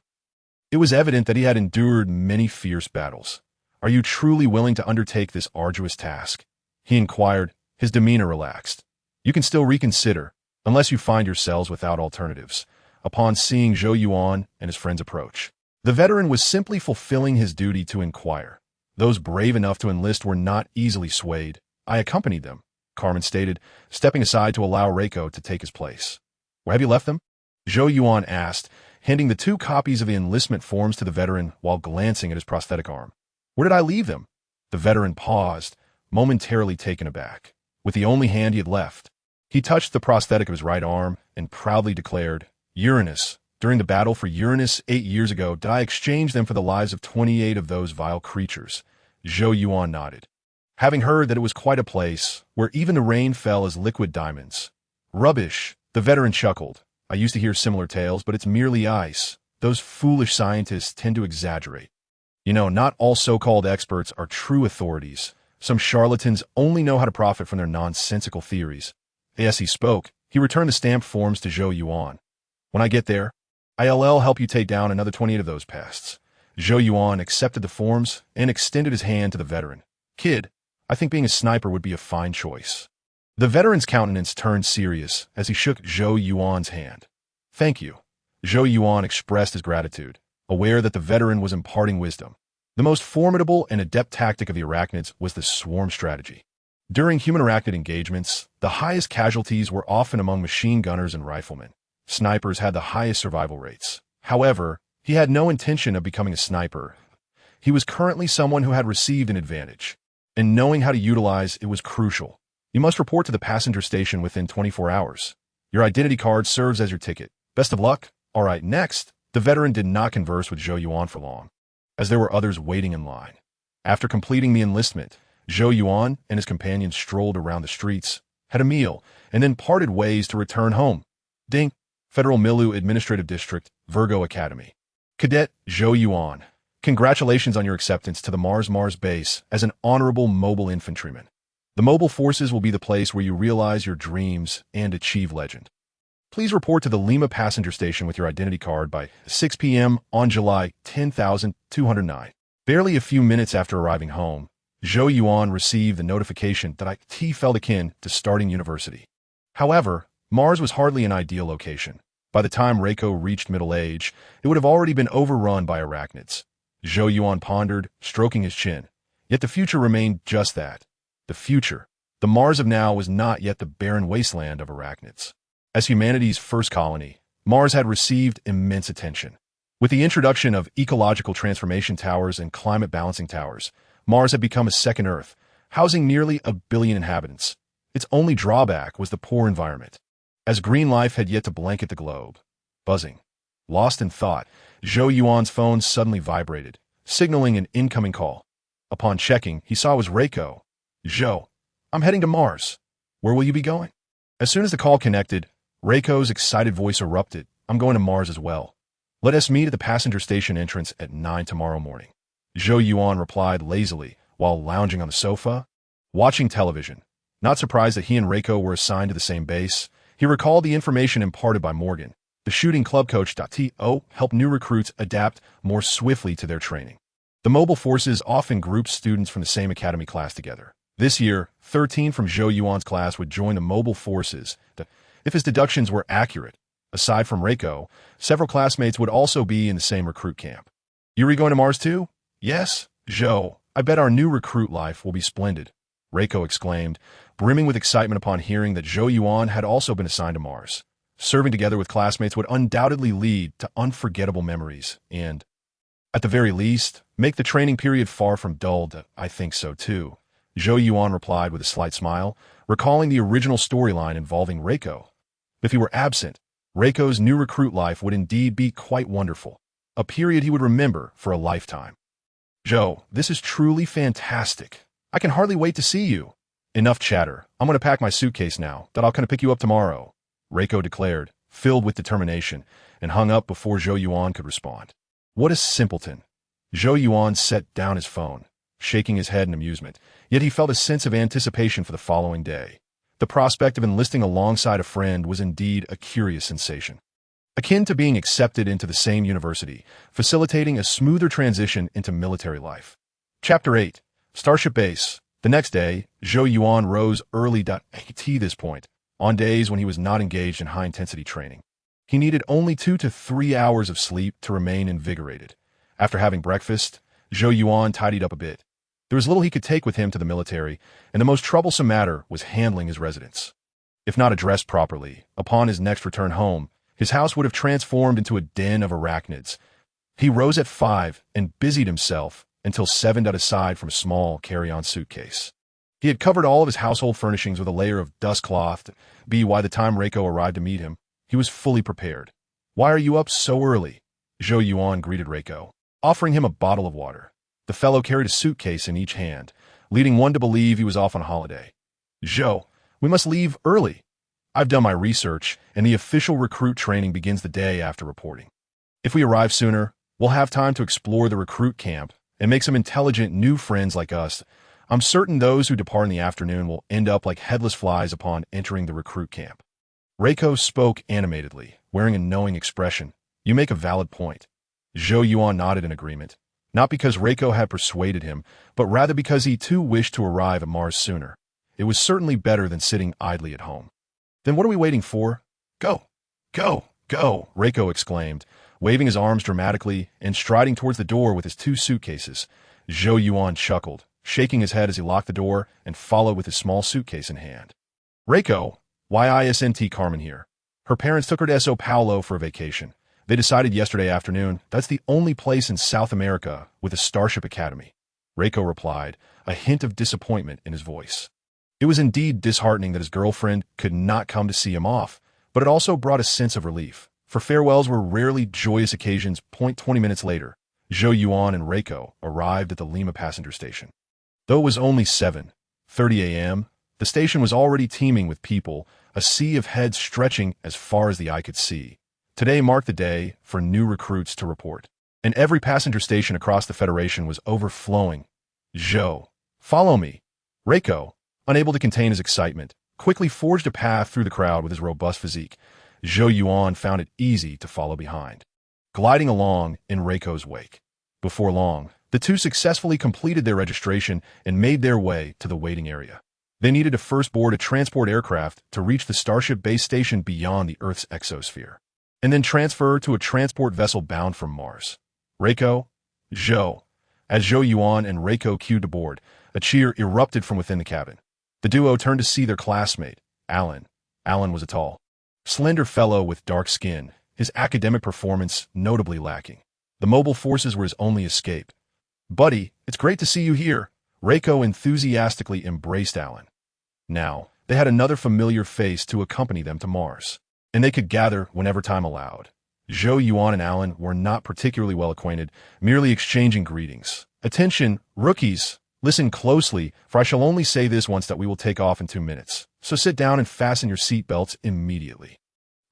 It was evident that he had endured many fierce battles. "Are you truly willing to undertake this arduous task?" he inquired, his demeanor relaxed. "You can still reconsider, unless you find yourselves without alternatives." Upon seeing Zhou Yuan and his friends approach, the veteran was simply fulfilling his duty to inquire. Those brave enough to enlist were not easily swayed. "I accompanied them," Carmen stated, stepping aside to allow Reiko to take his place. "Where have you left them?" Zhou Yuan asked, handing the 2 copies of the enlistment forms to the veteran while glancing at his prosthetic arm. "Where did I leave them?" The veteran paused, momentarily taken aback. With the only hand he had left, he touched the prosthetic of his right arm and proudly declared, "Uranus. During the battle for Uranus 8 years ago, did I exchange them for the lives of 28 of those vile creatures?" Zhou Yuan nodded, having heard that it was quite a place where even the rain fell as liquid diamonds. "Rubbish," the veteran chuckled. "I used to hear similar tales, but it's merely ice. Those foolish scientists tend to exaggerate. Not all so-called experts are true authorities. Some charlatans only know how to profit from their nonsensical theories." As he spoke, he returned the stamped forms to Zhou Yuan. "When I get there, I'll help you take down another 28 of those pests." Zhou Yuan accepted the forms and extended his hand to the veteran. "Kid, I think being a sniper would be a fine choice." The veteran's countenance turned serious as he shook Zhou Yuan's hand. "Thank you." Zhou Yuan expressed his gratitude, aware that the veteran was imparting wisdom. The most formidable and adept tactic of the arachnids was the swarm strategy. During human-arachnid engagements, the highest casualties were often among machine gunners and riflemen. Snipers had the highest survival rates. However, he had no intention of becoming a sniper. He was currently someone who had received an advantage, and knowing how to utilize it was crucial. "You must report to the passenger station within 24 hours. Your identity card serves as your ticket. Best of luck." "All right, next." The veteran did not converse with Zhou Yuan for long, as there were others waiting in line. After completing the enlistment, Zhou Yuan and his companions strolled around the streets, had a meal, and then parted ways to return home. Ding. Federal Milu Administrative District, Virgo Academy. Cadet Zhou Yuan, congratulations on your acceptance to the Mars base as an honorable mobile infantryman. The mobile forces will be the place where you realize your dreams and achieve legend. Please report to the Lima passenger station with your identity card by 6 p.m. on July 10,209. Barely a few minutes after arriving home, Zhou Yuan received the notification that IT felt akin to starting university. However, Mars was hardly an ideal location. By the time Reiko reached middle age, it would have already been overrun by arachnids. Zhou Yuan pondered, stroking his chin. Yet the future remained just that. The future. The Mars of now was not yet the barren wasteland of arachnids. As humanity's first colony, Mars had received immense attention. With the introduction of ecological transformation towers and climate balancing towers, Mars had become a second Earth, housing nearly 1 billion inhabitants. Its only drawback was the poor environment, as green life had yet to blanket the globe. Buzzing. Lost in thought, Zhou Yuan's phone suddenly vibrated, signaling an incoming call. Upon checking, he saw it was Reiko. "Zhou, I'm heading to Mars. Where will you be going?" As soon as the call connected, Reiko's excited voice erupted. "I'm going to Mars as well. Let us meet at the passenger station entrance at 9 tomorrow morning." Zhou Yuan replied lazily while lounging on the sofa, watching television. Not surprised that he and Reiko were assigned to the same base, he recalled the information imparted by Morgan. The shooting club coach .to helped new recruits adapt more swiftly to their training. The mobile forces often grouped students from the same academy class together. This year, 13 from Zhou Yuan's class would join the mobile forces. If his deductions were accurate, aside from Reiko, several classmates would also be in the same recruit camp. Yuri going to Mars too? Yes, Zhou. I bet our new recruit life will be splendid, Reiko exclaimed, brimming with excitement upon hearing that Zhou Yuan had also been assigned to Mars. Serving together with classmates would undoubtedly lead to unforgettable memories and, at the very least, make the training period far from dull. I think so too, Zhou Yuan replied with a slight smile, recalling the original storyline involving Reiko. If he were absent, Reiko's new recruit life would indeed be quite wonderful, a period he would remember for a lifetime. Zhou, this is truly fantastic. I can hardly wait to see you. Enough chatter. I'm going to pack my suitcase now, that I'll come to pick you up tomorrow, Reiko declared, filled with determination, and hung up before Zhou Yuan could respond. What a simpleton. Zhou Yuan set down his phone, shaking his head in amusement, yet he felt a sense of anticipation for the following day. The prospect of enlisting alongside a friend was indeed a curious sensation, akin to being accepted into the same university, facilitating a smoother transition into military life. Chapter 8. Starship Base. The next day, Zhou Yuan rose early. At this point, on days when he was not engaged in high-intensity training, he needed only 2 to 3 hours of sleep to remain invigorated. After having breakfast, Zhou Yuan tidied up a bit. There was little he could take with him to the military, and the most troublesome matter was handling his residence. If not addressed properly, upon his next return home, his house would have transformed into a den of arachnids. He rose at 5 and busied himself until 7 aside from a small carry-on suitcase. He had covered all of his household furnishings with a layer of dust cloth. By the time Reiko arrived to meet him, he was fully prepared. Why are you up so early? Zhou Yuan greeted Reiko, offering him a bottle of water. The fellow carried a suitcase in each hand, leading one to believe he was off on holiday. Zhou, we must leave early. I've done my research, and the official recruit training begins the day after reporting. If we arrive sooner, we'll have time to explore the recruit camp and make some intelligent new friends like us. I'm certain those who depart in the afternoon will end up like headless flies upon entering the recruit camp. Reiko spoke animatedly, wearing a knowing expression. You make a valid point. Zhou Yuan nodded in agreement, not because Reiko had persuaded him, but rather because he too wished to arrive at Mars sooner. It was certainly better than sitting idly at home. Then what are we waiting for? Go, go, go, Reiko exclaimed, waving his arms dramatically and striding towards the door with his 2 suitcases. Zhou Yuan chuckled, shaking his head as he locked the door and followed with his small suitcase in hand. Reiko, YISNT Carmen here. Her parents took her to Sao Paulo for a vacation. They decided yesterday afternoon that's the only place in South America with a Starship Academy. Reiko replied, a hint of disappointment in his voice. It was indeed disheartening that his girlfriend could not come to see him off, but it also brought a sense of relief, for farewells were rarely joyous occasions. 20 minutes later, Zhou Yuan and Reiko arrived at the Lima passenger station. Though it was only 7:30 a.m., the station was already teeming with people, a sea of heads stretching as far as the eye could see. Today marked the day for new recruits to report, and every passenger station across the Federation was overflowing. Zhou, follow me. Reiko, unable to contain his excitement, quickly forged a path through the crowd with his robust physique. Zhou Yuan found it easy to follow behind, gliding along in Reiko's wake. Before long, the two successfully completed their registration and made their way to the waiting area. They needed to first board a transport aircraft to reach the Starship base station beyond the Earth's exosphere, and then transfer to a transport vessel bound from Mars. Reiko, Zhou. As Zhou Yuan and Reiko queued to board, a cheer erupted from within the cabin. The duo turned to see their classmate, Alan. Alan was a tall, slender fellow with dark skin, his academic performance notably lacking. The mobile forces were his only escape. Buddy, it's great to see you here. Reiko enthusiastically embraced Alan. Now, they had another familiar face to accompany them to Mars, and they could gather whenever time allowed. Zhou Yuan and Alan were not particularly well acquainted, merely exchanging greetings. Attention, rookies! Listen closely, for I shall only say this once that we will take off in 2 minutes, so sit down and fasten your seatbelts immediately.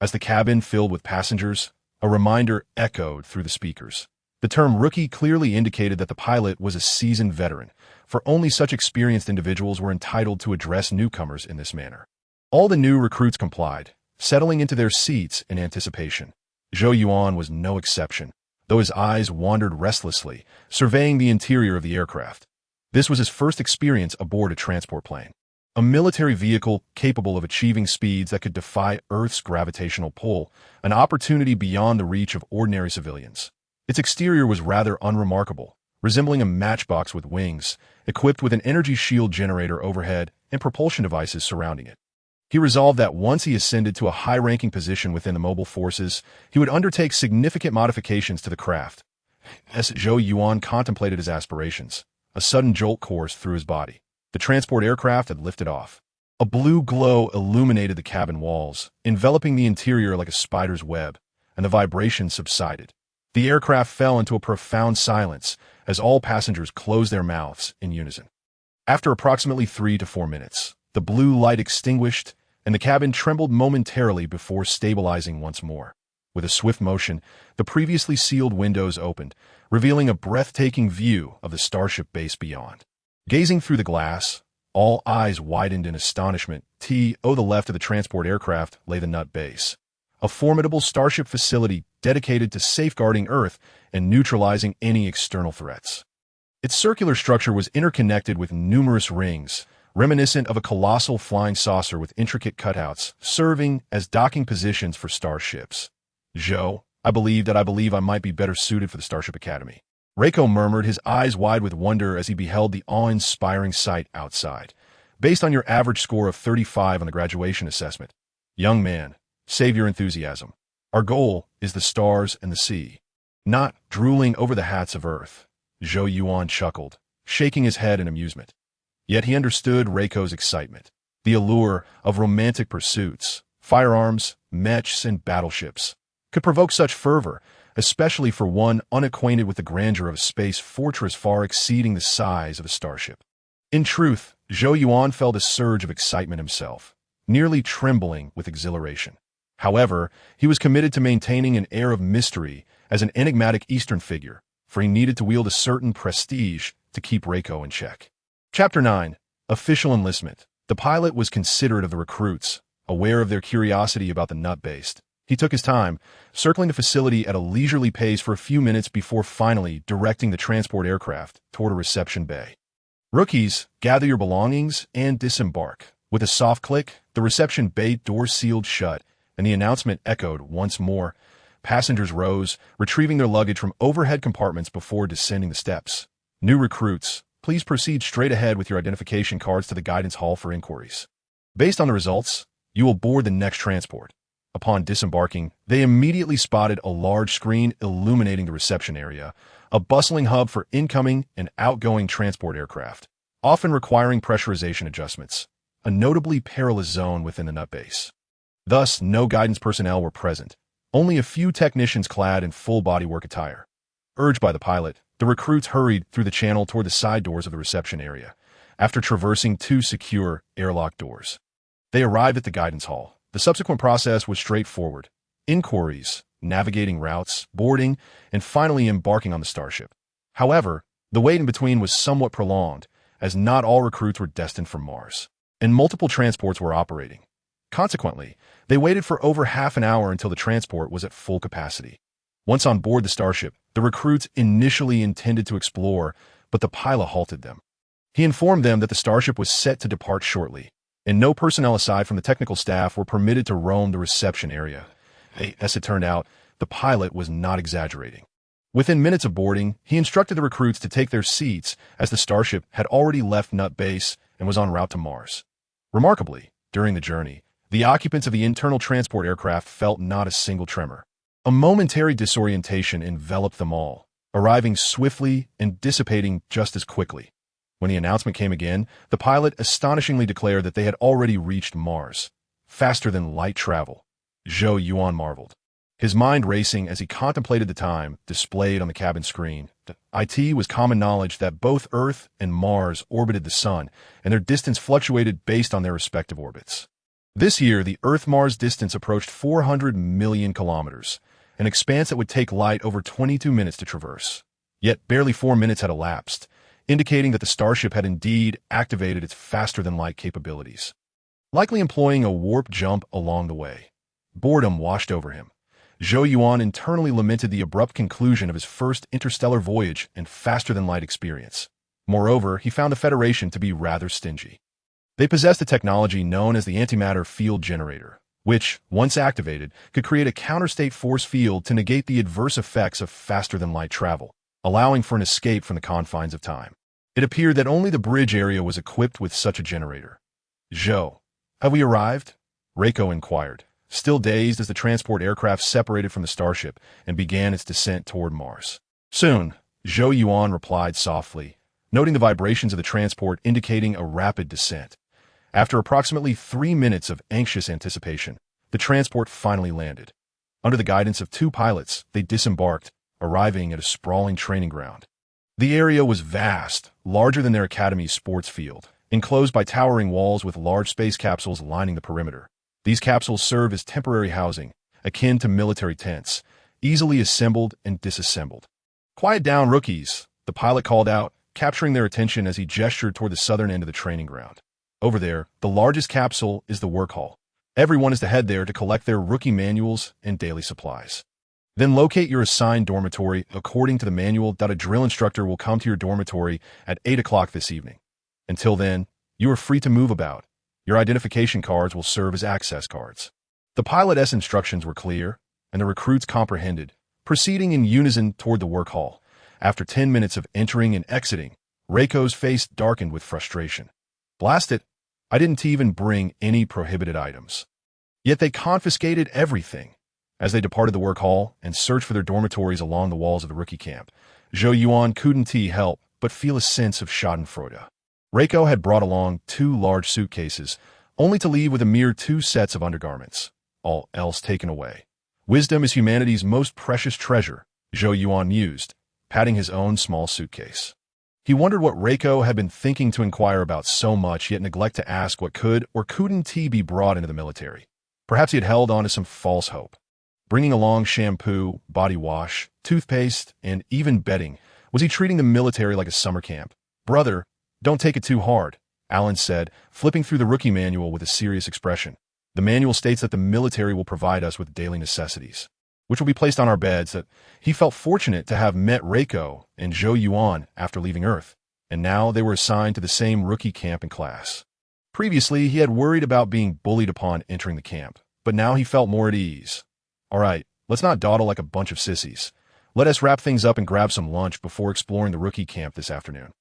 As the cabin filled with passengers, a reminder echoed through the speakers. The term rookie clearly indicated that the pilot was a seasoned veteran, for only such experienced individuals were entitled to address newcomers in this manner. All the new recruits complied, settling into their seats in anticipation. Zhou Yuan was no exception, though his eyes wandered restlessly, surveying the interior of the aircraft. This was his first experience aboard a transport plane, a military vehicle capable of achieving speeds that could defy Earth's gravitational pull, an opportunity beyond the reach of ordinary civilians. Its exterior was rather unremarkable, resembling a matchbox with wings, equipped with an energy shield generator overhead and propulsion devices surrounding it. He resolved that once he ascended to a high-ranking position within the mobile forces, he would undertake significant modifications to the craft. As Zhou Yuan contemplated his aspirations, a sudden jolt coursed through his body. The transport aircraft had lifted off. A blue glow illuminated the cabin walls, enveloping the interior like a spider's web, and the vibration subsided. The aircraft fell into a profound silence as all passengers closed their mouths in unison. After approximately 3 to 4 minutes, the blue light extinguished, and the cabin trembled momentarily before stabilizing once more. With a swift motion, the previously sealed windows opened, revealing a breathtaking view of the starship base beyond. Gazing through the glass, all eyes widened in astonishment. To the left of the transport aircraft lay the nut base, a formidable starship facility dedicated to safeguarding Earth and neutralizing any external threats. Its circular structure was interconnected with numerous rings, reminiscent of a colossal flying saucer with intricate cutouts, serving as docking positions for starships. Zhou, I believe I might be better suited for the Starship Academy. Reiko murmured, his eyes wide with wonder as he beheld the awe-inspiring sight outside. Based on your average score of 35 on the graduation assessment, young man, save your enthusiasm. Our goal is the stars and the sea, not drooling over the hats of Earth. Zhou Yuan chuckled, shaking his head in amusement. Yet he understood Reiko's excitement. The allure of romantic pursuits, firearms, mechs, and battleships could provoke such fervor, especially for one unacquainted with the grandeur of a space fortress far exceeding the size of a starship. In truth, Zhou Yuan felt a surge of excitement himself, nearly trembling with exhilaration. However, he was committed to maintaining an air of mystery as an enigmatic Eastern figure, for he needed to wield a certain prestige to keep Reiko in check. Chapter 9. Official Enlistment. The pilot was considerate of the recruits, aware of their curiosity about the nut-based. He took his time, circling the facility at a leisurely pace for a few minutes before finally directing the transport aircraft toward a reception bay. Rookies, gather your belongings and disembark. With a soft click, the reception bay door sealed shut, and the announcement echoed once more. Passengers rose, retrieving their luggage from overhead compartments before descending the steps. New recruits, please proceed straight ahead with your identification cards to the guidance hall for inquiries. Based on the results, you will board the next transport. Upon disembarking, they immediately spotted a large screen illuminating the reception area, a bustling hub for incoming and outgoing transport aircraft, often requiring pressurization adjustments, a notably perilous zone within the nut base. Thus, no guidance personnel were present, only a few technicians clad in full bodywork attire. Urged by the pilot, the recruits hurried through the channel toward the side doors of the reception area, after traversing 2 secure airlock doors. They arrived at the guidance hall. The subsequent process was straightforward. Inquiries, navigating routes, boarding, and finally embarking on the starship. However, the wait in between was somewhat prolonged, as not all recruits were destined for Mars, and multiple transports were operating. Consequently, they waited for over half an hour until the transport was at full capacity. Once on board the starship, the recruits initially intended to explore, but the pilot halted them. He informed them that the starship was set to depart shortly, and no personnel aside from the technical staff were permitted to roam the reception area. As it turned out, the pilot was not exaggerating. Within minutes of boarding, he instructed the recruits to take their seats as the starship had already left Nut Base and was en route to Mars. Remarkably, during the journey, the occupants of the internal transport aircraft felt not a single tremor. A momentary disorientation enveloped them all, arriving swiftly and dissipating just as quickly. When the announcement came again, the pilot astonishingly declared that they had already reached Mars, faster than light travel. Zhou Yuan marveled, his mind racing as he contemplated the time displayed on the cabin screen. It was common knowledge that both Earth and Mars orbited the Sun, and their distance fluctuated based on their respective orbits. This year, the Earth-Mars distance approached 400 million kilometers, an expanse that would take light over 22 minutes to traverse. Yet barely 4 minutes had elapsed, indicating that the starship had indeed activated its faster-than-light capabilities, likely employing a warp jump along the way. Boredom washed over him. Zhou Yuan internally lamented the abrupt conclusion of his first interstellar voyage and faster-than-light experience. Moreover, he found the Federation to be rather stingy. They possessed a technology known as the antimatter field generator, which, once activated, could create a counterstate force field to negate the adverse effects of faster-than-light travel, allowing for an escape from the confines of time. It appeared that only the bridge area was equipped with such a generator. "Zhou, have we arrived?" Reiko inquired, still dazed as the transport aircraft separated from the starship and began its descent toward Mars. "Soon," Zhou Yuan replied softly, noting the vibrations of the transport indicating a rapid descent. After approximately 3 minutes of anxious anticipation, the transport finally landed. Under the guidance of 2 pilots, they disembarked, arriving at a sprawling training ground. The area was vast, larger than their academy's sports field, enclosed by towering walls with large space capsules lining the perimeter. These capsules serve as temporary housing, akin to military tents, easily assembled and disassembled. "Quiet down, rookies," the pilot called out, capturing their attention as he gestured toward the southern end of the training ground. Over there, the largest capsule is the work hall. Everyone is to head there to collect their rookie manuals and daily supplies. Then locate your assigned dormitory according to the manual. A drill instructor will come to your dormitory at 8 o'clock this evening. Until then, you are free to move about. Your identification cards will serve as access cards. The pilot's instructions were clear, and the recruits comprehended, proceeding in unison toward the work hall. After 10 minutes of entering and exiting, Reiko's face darkened with frustration. "Blast it, I didn't even bring any prohibited items." Yet they confiscated everything. As they departed the work hall and searched for their dormitories along the walls of the rookie camp, Zhou Yuan couldn't help but feel a sense of schadenfreude. Reiko had brought along 2 large suitcases, only to leave with a mere 2 sets of undergarments, all else taken away. Wisdom is humanity's most precious treasure, Zhou Yuan mused, patting his own small suitcase. He wondered what Reiko had been thinking to inquire about so much, yet neglect to ask what could or couldn't be brought into the military. Perhaps he had held on to some false hope. Bringing along shampoo, body wash, toothpaste, and even bedding, was he treating the military like a summer camp? "Brother, don't take it too hard," Alan said, flipping through the rookie manual with a serious expression. "The manual states that the military will provide us with daily necessities, which will be placed on our beds." That he felt fortunate to have met Reiko and Zhou Yuan after leaving Earth, and now they were assigned to the same rookie camp and class. Previously, he had worried about being bullied upon entering the camp, but now he felt more at ease. "All right, let's not dawdle like a bunch of sissies. Let us wrap things up and grab some lunch before exploring the rookie camp this afternoon,"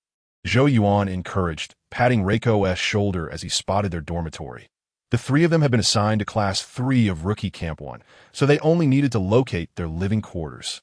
Zhou Yuan encouraged, patting Reiko's shoulder as he spotted their dormitory. The 3 of them had been assigned to Class 3 of Rookie Camp 1, so they only needed to locate their living quarters.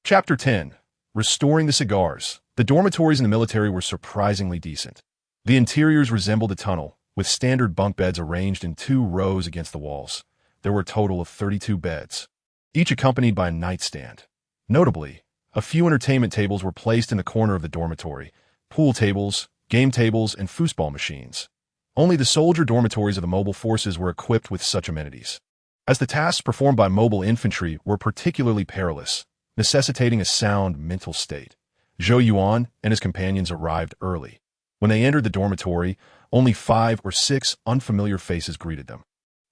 Chapter 10. Restoring the Cigars. The dormitories in the military were surprisingly decent. The interiors resembled a tunnel, with standard bunk beds arranged in 2 rows against the walls. There were a total of 32 beds, each accompanied by a nightstand. Notably, a few entertainment tables were placed in the corner of the dormitory, pool tables, game tables, and foosball machines. Only the soldier dormitories of the mobile forces were equipped with such amenities, as the tasks performed by mobile infantry were particularly perilous, necessitating a sound mental state. Zhou Yuan and his companions arrived early. When they entered the dormitory, only 5 or 6 unfamiliar faces greeted them.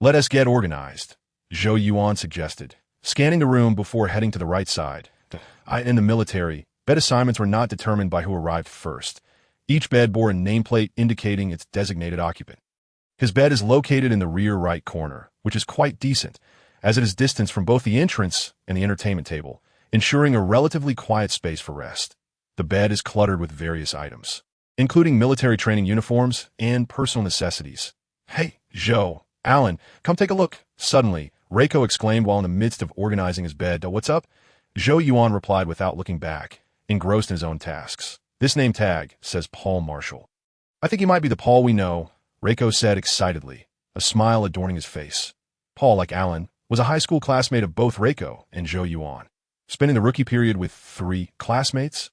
"Let us get organized," Zhou Yuan suggested, scanning the room before heading to the right side. In the military, bed assignments were not determined by who arrived first. Each bed bore a nameplate indicating its designated occupant. His bed is located in the rear right corner, which is quite decent, as it is distanced from both the entrance and the entertainment table, ensuring a relatively quiet space for rest. The bed is cluttered with various items, including military training uniforms and personal necessities. "Hey, Zhou, Alan, come take a look." Suddenly, Reiko exclaimed while in the midst of organizing his bed. "What's up?" Zhou Yuan replied without looking back, engrossed in his own tasks. "This name tag says Paul Marshall." "I think he might be the Paul we know," Reiko said excitedly, a smile adorning his face. Paul, like Alan, was a high school classmate of both Reiko and Zhou Yuan, spending the rookie period with 3 classmates.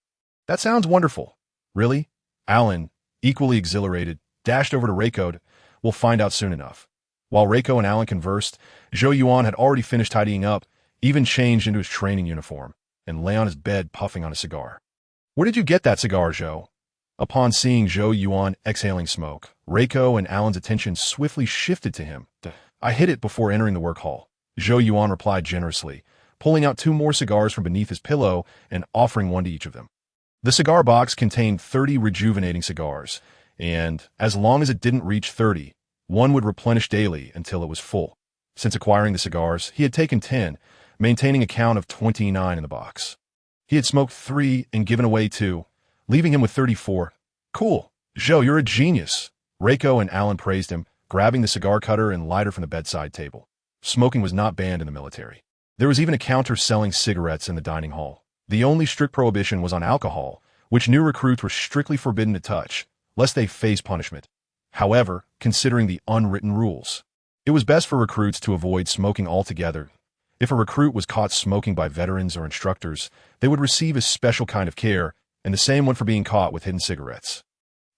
"That sounds wonderful." "Really?" Alan, equally exhilarated, dashed over to Reiko. "We'll find out soon enough." While Reiko and Alan conversed, Zhou Yuan had already finished tidying up, even changed into his training uniform, and lay on his bed puffing on a cigar. "Where did you get that cigar, Zhou?" Upon seeing Zhou Yuan exhaling smoke, Reiko and Alan's attention swiftly shifted to him. "I hid it before entering the work hall," Zhou Yuan replied generously, pulling out 2 more cigars from beneath his pillow and offering one to each of them. The cigar box contained 30 rejuvenating cigars, and as long as it didn't reach 30, one would replenish daily until it was full. Since acquiring the cigars, he had taken 10, maintaining a count of 29 in the box. He had smoked 3 and given away 2, leaving him with 34. "Cool. Zhou, you're a genius." Reiko and Alan praised him, grabbing the cigar cutter and lighter from the bedside table. Smoking was not banned in the military. There was even a counter selling cigarettes in the dining hall. The only strict prohibition was on alcohol, which new recruits were strictly forbidden to touch, lest they face punishment. However, considering the unwritten rules, it was best for recruits to avoid smoking altogether. If a recruit was caught smoking by veterans or instructors, they would receive a special kind of care, and the same went for being caught with hidden cigarettes.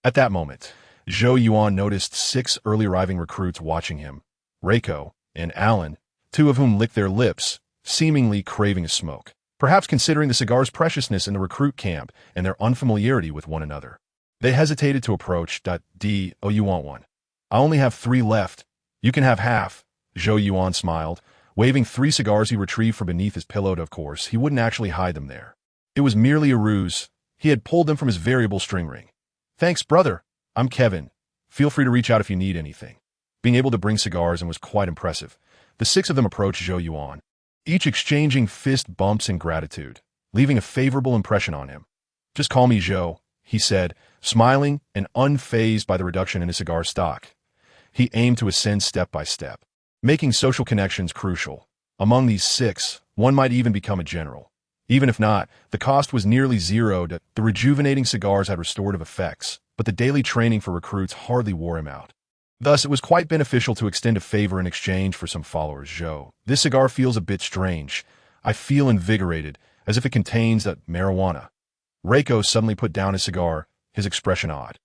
At that moment, Zhou Yuan noticed 6 early arriving recruits watching him, Reiko and Alan, 2 of whom licked their lips, seemingly craving a smoke, perhaps considering the cigar's preciousness in the recruit camp and their unfamiliarity with one another. They hesitated to approach. "Oh, you want one? I only have 3 left. You can have half." Zhou Yuan smiled, waving 3 cigars he retrieved from beneath his pillow. Of course, he wouldn't actually hide them there. It was merely a ruse. He had pulled them from his variable string ring. "Thanks, brother. I'm Kevin. Feel free to reach out if you need anything." Being able to bring cigars and was quite impressive. The 6 of them approached Zhou Yuan, each exchanging fist bumps in gratitude, leaving a favorable impression on him. "Just call me Zhou," he said, smiling and unfazed by the reduction in his cigar stock. He aimed to ascend step by step, making social connections crucial. Among these 6, one might even become a general. Even if not, the cost was nearly zero. The rejuvenating cigars had restorative effects, but the daily training for recruits hardly wore him out. Thus, it was quite beneficial to extend a favor in exchange for some followers. "Zhou, this cigar feels a bit strange. I feel invigorated, as if it contains marijuana." Reiko suddenly put down his cigar, his expression odd.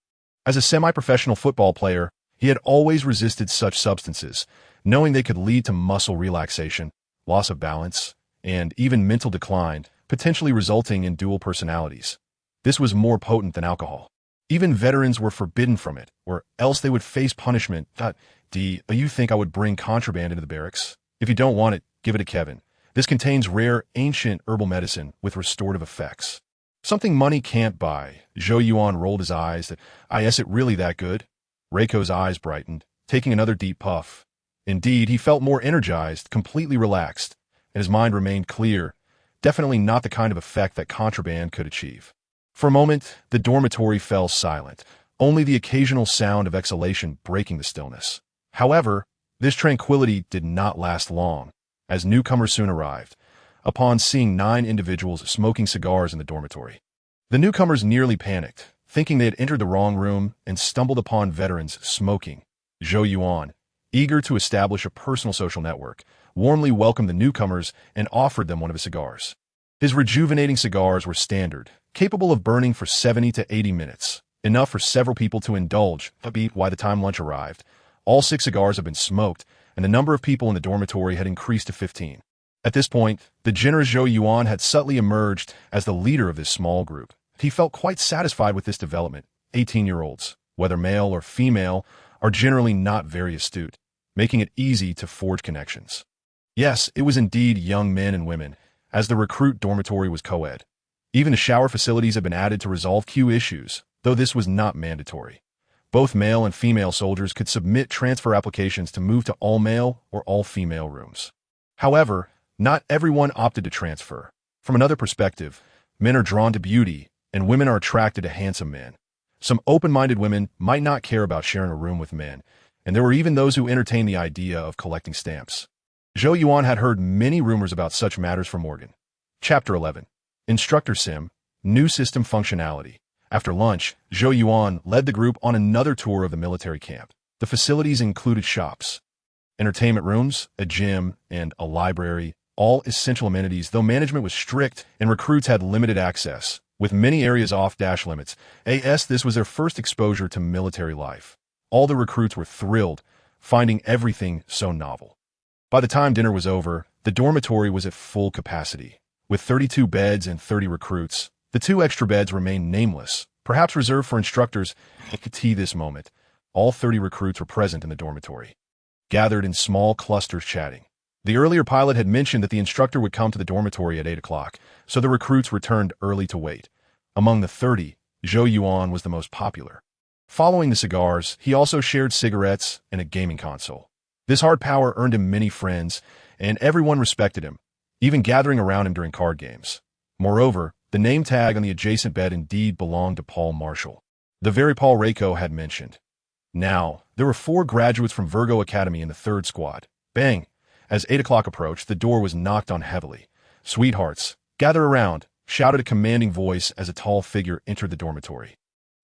As a semi-professional football player, he had always resisted such substances, knowing they could lead to muscle relaxation, loss of balance, and even mental decline, potentially resulting in dual personalities. This was more potent than alcohol. Even veterans were forbidden from it, or else they would face punishment. "You think I would bring contraband into the barracks? If you don't want it, give it to Kevin. This contains rare, ancient herbal medicine with restorative effects. Something money can't buy." Zhou Yuan rolled his eyes. Is it really that good?" Reiko's eyes brightened, taking another deep puff. Indeed, he felt more energized, completely relaxed, and his mind remained clear, definitely not the kind of effect that contraband could achieve. For a moment, the dormitory fell silent, only the occasional sound of exhalation breaking the stillness. However, this tranquility did not last long, as newcomers soon arrived, upon seeing 9 individuals smoking cigars in the dormitory. The newcomers nearly panicked, thinking they had entered the wrong room and stumbled upon veterans smoking. Zhou Yuan, eager to establish a personal social network, warmly welcomed the newcomers and offered them one of his cigars. His rejuvenating cigars were standard, capable of burning for 70 to 80 minutes, enough for several people to indulge. By the time lunch arrived, all 6 cigars had been smoked, and the number of people in the dormitory had increased to 15. At this point, the generous Zhou Yuan had subtly emerged as the leader of this small group. He felt quite satisfied with this development. 18-year-olds, whether male or female, are generally not very astute, making it easy to forge connections. Yes, it was indeed young men and women, as the recruit dormitory was co-ed. Even the shower facilities had been added to resolve queue issues, though this was not mandatory. Both male and female soldiers could submit transfer applications to move to all-male or all-female rooms. However, not everyone opted to transfer. From another perspective, men are drawn to beauty, and women are attracted to handsome men. Some open-minded women might not care about sharing a room with men, and there were even those who entertained the idea of collecting stamps. Zhou Yuan had heard many rumors about such matters from Morgan. Chapter 11. Instructor Sim, New System Functionality. After lunch, Zhou Yuan led the group on another tour of the military camp. The facilities included shops, entertainment rooms, a gym, and a library, all essential amenities, though management was strict and recruits had limited access, with many areas off-limits. This was their first exposure to military life. All the recruits were thrilled, finding everything so novel. By the time dinner was over, The dormitory was at full capacity. With 32 beds and 30 recruits, the 2 extra beds remained nameless, perhaps reserved for instructors. At this moment, all 30 recruits were present in the dormitory, gathered in small clusters chatting. The earlier pilot had mentioned that the instructor would come to the dormitory at 8 o'clock, so the recruits returned early to wait. Among the 30, Zhou Yuan was the most popular. Following the cigars, he also shared cigarettes and a gaming console. This hard power earned him many friends, and everyone respected him, even gathering around him during card games. Moreover, the name tag on the adjacent bed indeed belonged to Paul Marshall, the very Paul Rako had mentioned. Now, there were 4 graduates from Virgo Academy in the 3rd squad. Bang! As 8 o'clock approached, the door was knocked on heavily. "Sweethearts, gather around," shouted a commanding voice as a tall figure entered the dormitory.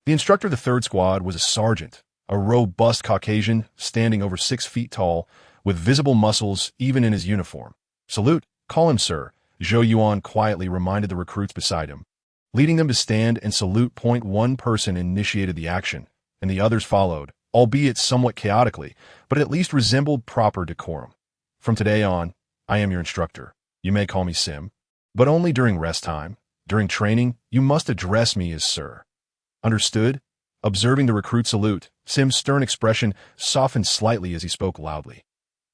The instructor of the 3rd squad was a sergeant, a robust Caucasian, standing over 6 feet tall, with visible muscles even in his uniform. "Salute, call him sir," Zhou Yuan quietly reminded the recruits beside him. Leading them to stand and salute. One person initiated the action, and the others followed, albeit somewhat chaotically, but at least resembled proper decorum. "From today on, I am your instructor. You may call me Sim, but only during rest time. During training, you must address me as sir. Understood?" Observing the recruit salute, Sim's stern expression softened slightly as he spoke loudly.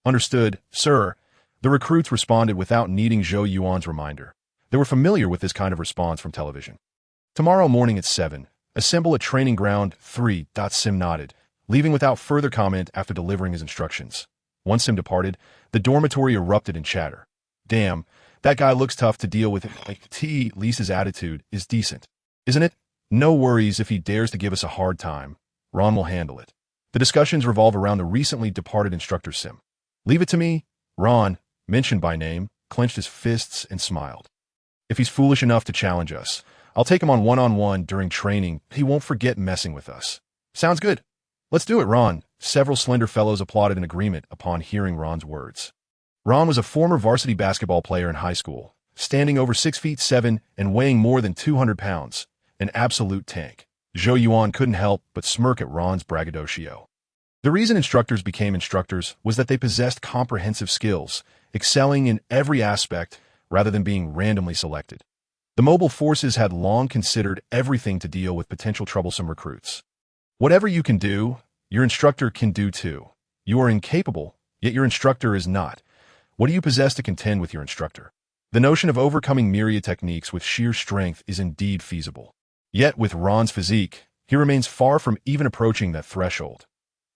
"Understood, sir." The recruits responded without needing Zhou Yuan's reminder. They were familiar with this kind of response from television. "Tomorrow morning at 7, assemble at training ground 3. Sim nodded, leaving without further comment after delivering his instructions. Once Sim departed, the dormitory erupted in chatter. "Damn, that guy looks tough to deal with. At least his attitude is decent, isn't it? No worries if he dares to give us a hard time. Ron will handle it." The discussions revolve around the recently departed instructor Sim. "Leave it to me." Ron, mentioned by name, clenched his fists and smiled. "If he's foolish enough to challenge us, I'll take him on one-on-one during training. He won't forget messing with us." "Sounds good. Let's do it, Ron." Several slender fellows applauded in agreement upon hearing Ron's words. Ron was a former varsity basketball player in high school, standing over 6 feet 7 and weighing more than 200 pounds, an absolute tank. Zhou Yuan couldn't help but smirk at Ron's braggadocio. The reason instructors became instructors was that they possessed comprehensive skills, excelling in every aspect rather than being randomly selected. The mobile forces had long considered everything to deal with potential troublesome recruits. Whatever you can do, your instructor can do too. You are incapable, yet your instructor is not. What do you possess to contend with your instructor? The notion of overcoming myriad techniques with sheer strength is indeed feasible. Yet with Ron's physique, he remains far from even approaching that threshold.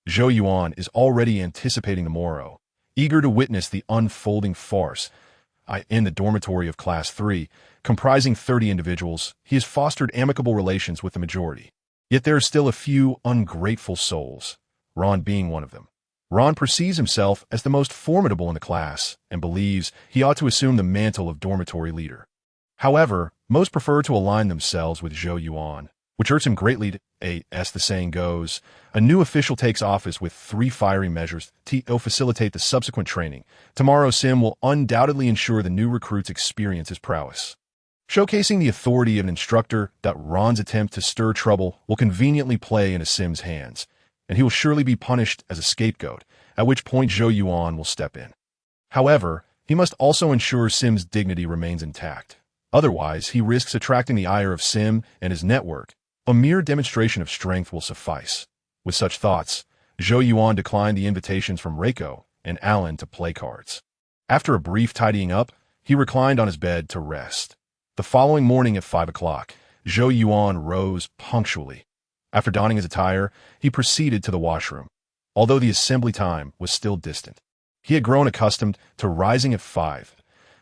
Zhou Yuan is already anticipating the morrow, eager to witness the unfolding farce. In the dormitory of Class 3, comprising 30 individuals, he has fostered amicable relations with the majority. Yet there are still a few ungrateful souls, Ron being one of them. Ron perceives himself as the most formidable in the class and believes he ought to assume the mantle of dormitory leader. However, most prefer to align themselves with Zhou Yuan, which hurts him greatly. As the saying goes, a new official takes office with 3 fiery measures to facilitate the subsequent training. Tomorrow Sim will undoubtedly ensure the new recruits experience his prowess. Showcasing the authority of an instructor, Ron's attempt to stir trouble will conveniently play into Sim's hands, and he will surely be punished as a scapegoat, at which point Zhou Yuan will step in. However, he must also ensure Sim's dignity remains intact. Otherwise, he risks attracting the ire of Sim and his network. A mere demonstration of strength will suffice. With such thoughts, Zhou Yuan declined the invitations from Reiko and Alan to play cards. After a brief tidying up, he reclined on his bed to rest. The following morning at 5 o'clock, Zhou Yuan rose punctually. After donning his attire, he proceeded to the washroom, although the assembly time was still distant. He had grown accustomed to rising at 5.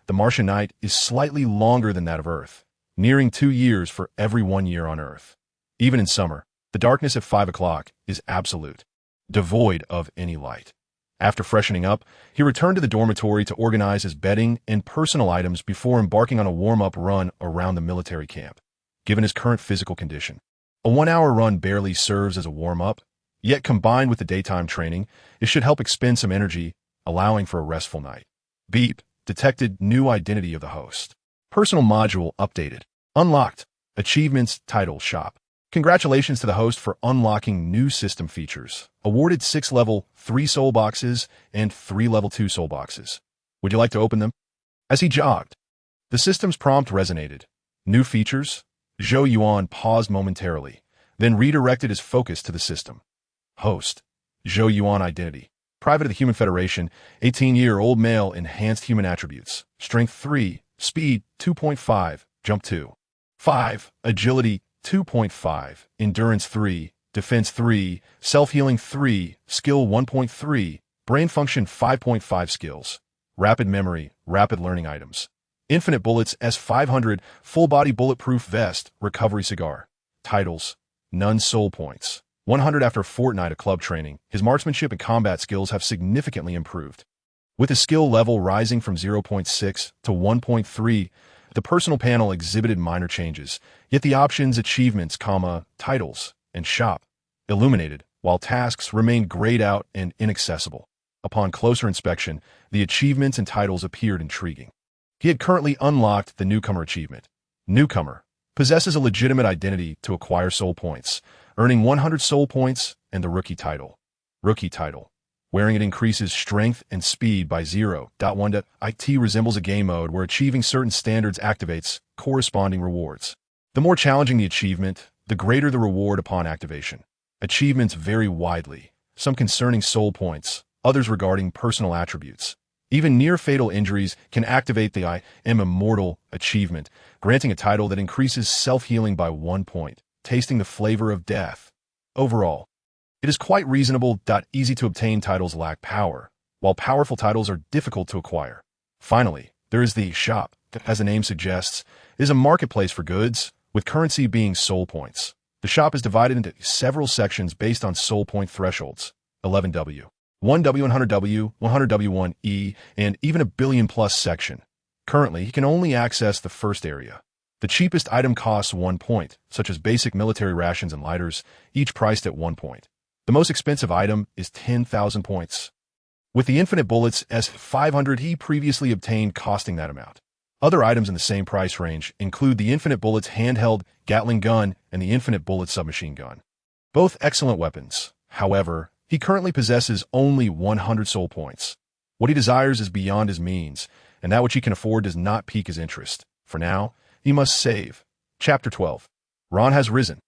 The Martian night is slightly longer than that of Earth, nearing 2 years for every 1 year on Earth. Even in summer, the darkness at 5 o'clock is absolute, devoid of any light. After freshening up, he returned to the dormitory to organize his bedding and personal items before embarking on a warm-up run around the military camp. Given his current physical condition, a 1-hour run barely serves as a warm-up, yet combined with the daytime training, it should help expend some energy, allowing for a restful night. Beep. Detected new identity of the host. Personal module updated. Unlocked. Achievements title shop. Congratulations to the host for unlocking new system features. Awarded 6 level 3 soul boxes and 3 level 2 soul boxes. Would you like to open them? As he jogged, the system's prompt resonated. New features? Zhou Yuan paused momentarily, then redirected his focus to the system. Host. Zhou Yuan identity. Private of the Human Federation, 18-year-old male, enhanced human attributes. Strength 3, speed 2.5, jump 2. 5, agility 2.5, endurance 3, defense 3, self-healing 3, skill 1.3, brain function 5.5 skills. Rapid memory, rapid learning items. Infinite bullets S500, full-body bulletproof vest, recovery cigar. Titles. None soul points. 100 after a fortnight of club training, his marksmanship and combat skills have significantly improved. With his skill level rising from 0.6 to 1.3, the personal panel exhibited minor changes, yet the options, achievements, titles, and shop illuminated, while tasks remained grayed out and inaccessible. Upon closer inspection, the achievements and titles appeared intriguing. He had currently unlocked the Newcomer achievement. Newcomer possesses a legitimate identity to acquire soul points, earning 100 soul points, and the Rookie title. Rookie title. Wearing it increases strength and speed by 0.1. It resembles a game mode where achieving certain standards activates corresponding rewards. The more challenging the achievement, the greater the reward upon activation. Achievements vary widely, some concerning soul points, others regarding personal attributes. Even near-fatal injuries can activate the I Am Immortal achievement, granting a title that increases self-healing by 1 point, tasting the flavor of death. Overall, it is quite reasonable. Easy-to-obtain titles lack power, while powerful titles are difficult to acquire. Finally, there is the shop, that, as the name suggests, is a marketplace for goods, with currency being soul points. The shop is divided into several sections based on soul point thresholds, 11W. 1W, 100W, 100W1E, and even a billion-plus section. Currently, he can only access the first area. The cheapest item costs 1 point, such as basic military rations and lighters, each priced at 1 point. The most expensive item is 10,000 points. With the infinite bullets S500 he previously obtained costing that amount. Other items in the same price range include the infinite bullets handheld Gatling gun and the infinite bullet submachine gun. Both excellent weapons. However, he currently possesses only 100 soul points. What he desires is beyond his means, and that which he can afford does not pique his interest. For now, he must save. Chapter 12. Ron has risen.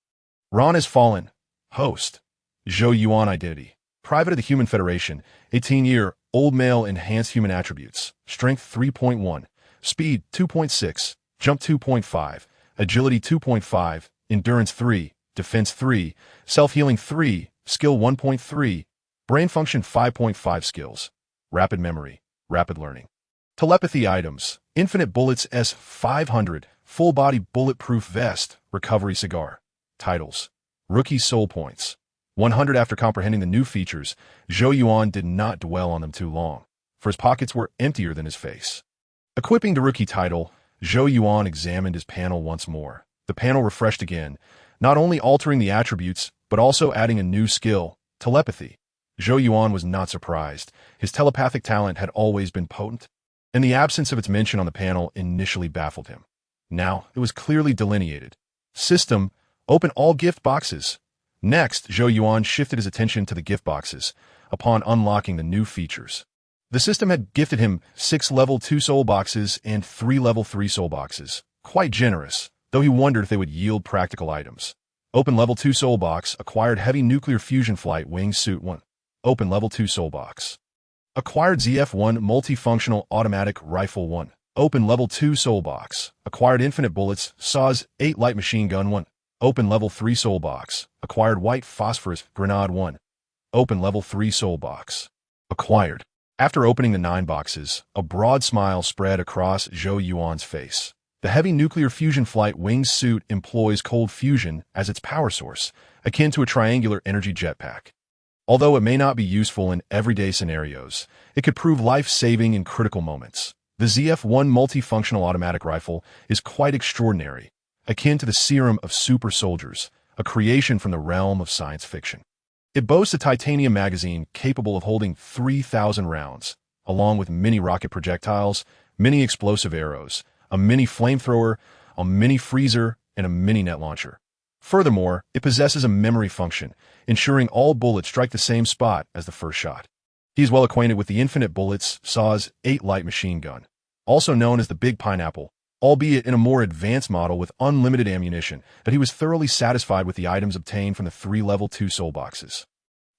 Ron has fallen. Host. Zhou Yuan identity. Private of the Human Federation, 18-year-old male, enhanced human attributes. Strength 3.1, speed 2.6, jump 2.5, agility 2.5, endurance 3, defense 3, self-healing 3, skill 1.3, brain function 5.5 skills, rapid memory, rapid learning. Telepathy items, infinite bullets S500, full-body bulletproof vest, recovery cigar. Titles, rookie soul points. 100 after comprehending the new features, Zhou Yuan did not dwell on them too long, for his pockets were emptier than his face. Equipping the rookie title, Zhou Yuan examined his panel once more. The panel refreshed again, not only altering the attributes, but also adding a new skill, telepathy. Zhou Yuan was not surprised. His telepathic talent had always been potent, and the absence of its mention on the panel initially baffled him. Now, it was clearly delineated. System, open all gift boxes. Next, Zhou Yuan shifted his attention to the gift boxes, upon unlocking the new features. The system had gifted him 6 level 2 soul boxes and 3 level 3 soul boxes. Quite generous, though he wondered if they would yield practical items. Open level 2 soul box, acquired heavy nuclear fusion flight wingsuit 1. Open level 2 soul box. Acquired ZF-1 multifunctional automatic rifle 1. Open level 2 soul box. Acquired infinite bullets, SAW 8 light machine gun 1. Open level 3 soul box. Acquired white phosphorus grenade 1. Open level 3 soul box. Acquired. After opening the 9 boxes, a broad smile spread across Zhou Yuan's face. The heavy nuclear fusion flight wingsuit employs cold fusion as its power source, akin to a triangular energy jetpack. Although it may not be useful in everyday scenarios, it could prove life-saving in critical moments. The ZF-1 multifunctional automatic rifle is quite extraordinary, akin to the serum of super soldiers, a creation from the realm of science fiction. It boasts a titanium magazine capable of holding 3,000 rounds, along with mini rocket projectiles, mini explosive arrows, a mini flamethrower, a mini freezer, and a mini net launcher. Furthermore, it possesses a memory function, ensuring all bullets strike the same spot as the first shot. He is well acquainted with the infinite bullets Saw's 8 light machine gun, also known as the Big Pineapple, albeit in a more advanced model with unlimited ammunition, but he was thoroughly satisfied with the items obtained from the 3 level 2 soul boxes.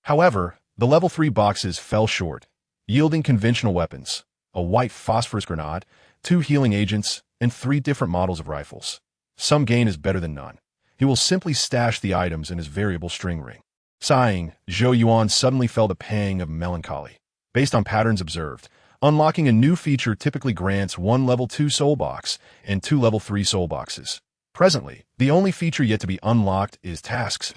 However, the level 3 boxes fell short, yielding conventional weapons, a white phosphorus grenade, 2 healing agents, and 3 different models of rifles. Some gain is better than none. He will simply stash the items in his variable string ring. Sighing, Zhou Yuan suddenly felt a pang of melancholy. Based on patterns observed, unlocking a new feature typically grants 1 level 2 soul box and 2 level 3 soul boxes. Presently, the only feature yet to be unlocked is tasks.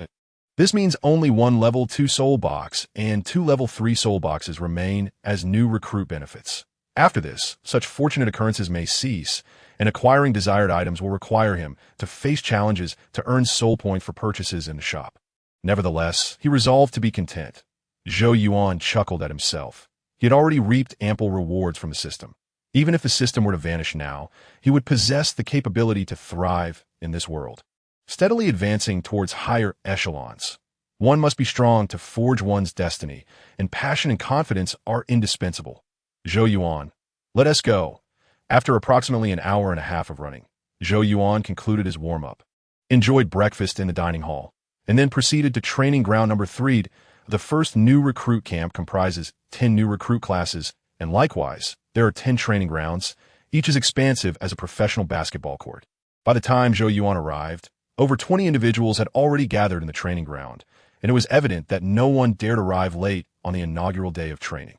This means only 1 level 2 soul box and 2 level 3 soul boxes remain as new recruit benefits. After this, such fortunate occurrences may cease, and acquiring desired items will require him to face challenges to earn soul points for purchases in the shop. Nevertheless, he resolved to be content. Zhou Yuan chuckled at himself. He had already reaped ample rewards from the system. Even if the system were to vanish now, he would possess the capability to thrive in this world. Steadily advancing towards higher echelons, one must be strong to forge one's destiny, and passion and confidence are indispensable. Zhou Yuan, let us go. After approximately an hour and a half of running, Zhou Yuan concluded his warm-up, enjoyed breakfast in the dining hall, and then proceeded to training ground number 3. The first new recruit camp comprises 10 new recruit classes, and likewise, there are 10 training grounds. Each is expansive as a professional basketball court. By the time Zhou Yuan arrived, over 20 individuals had already gathered in the training ground, and it was evident that no one dared arrive late on the inaugural day of training.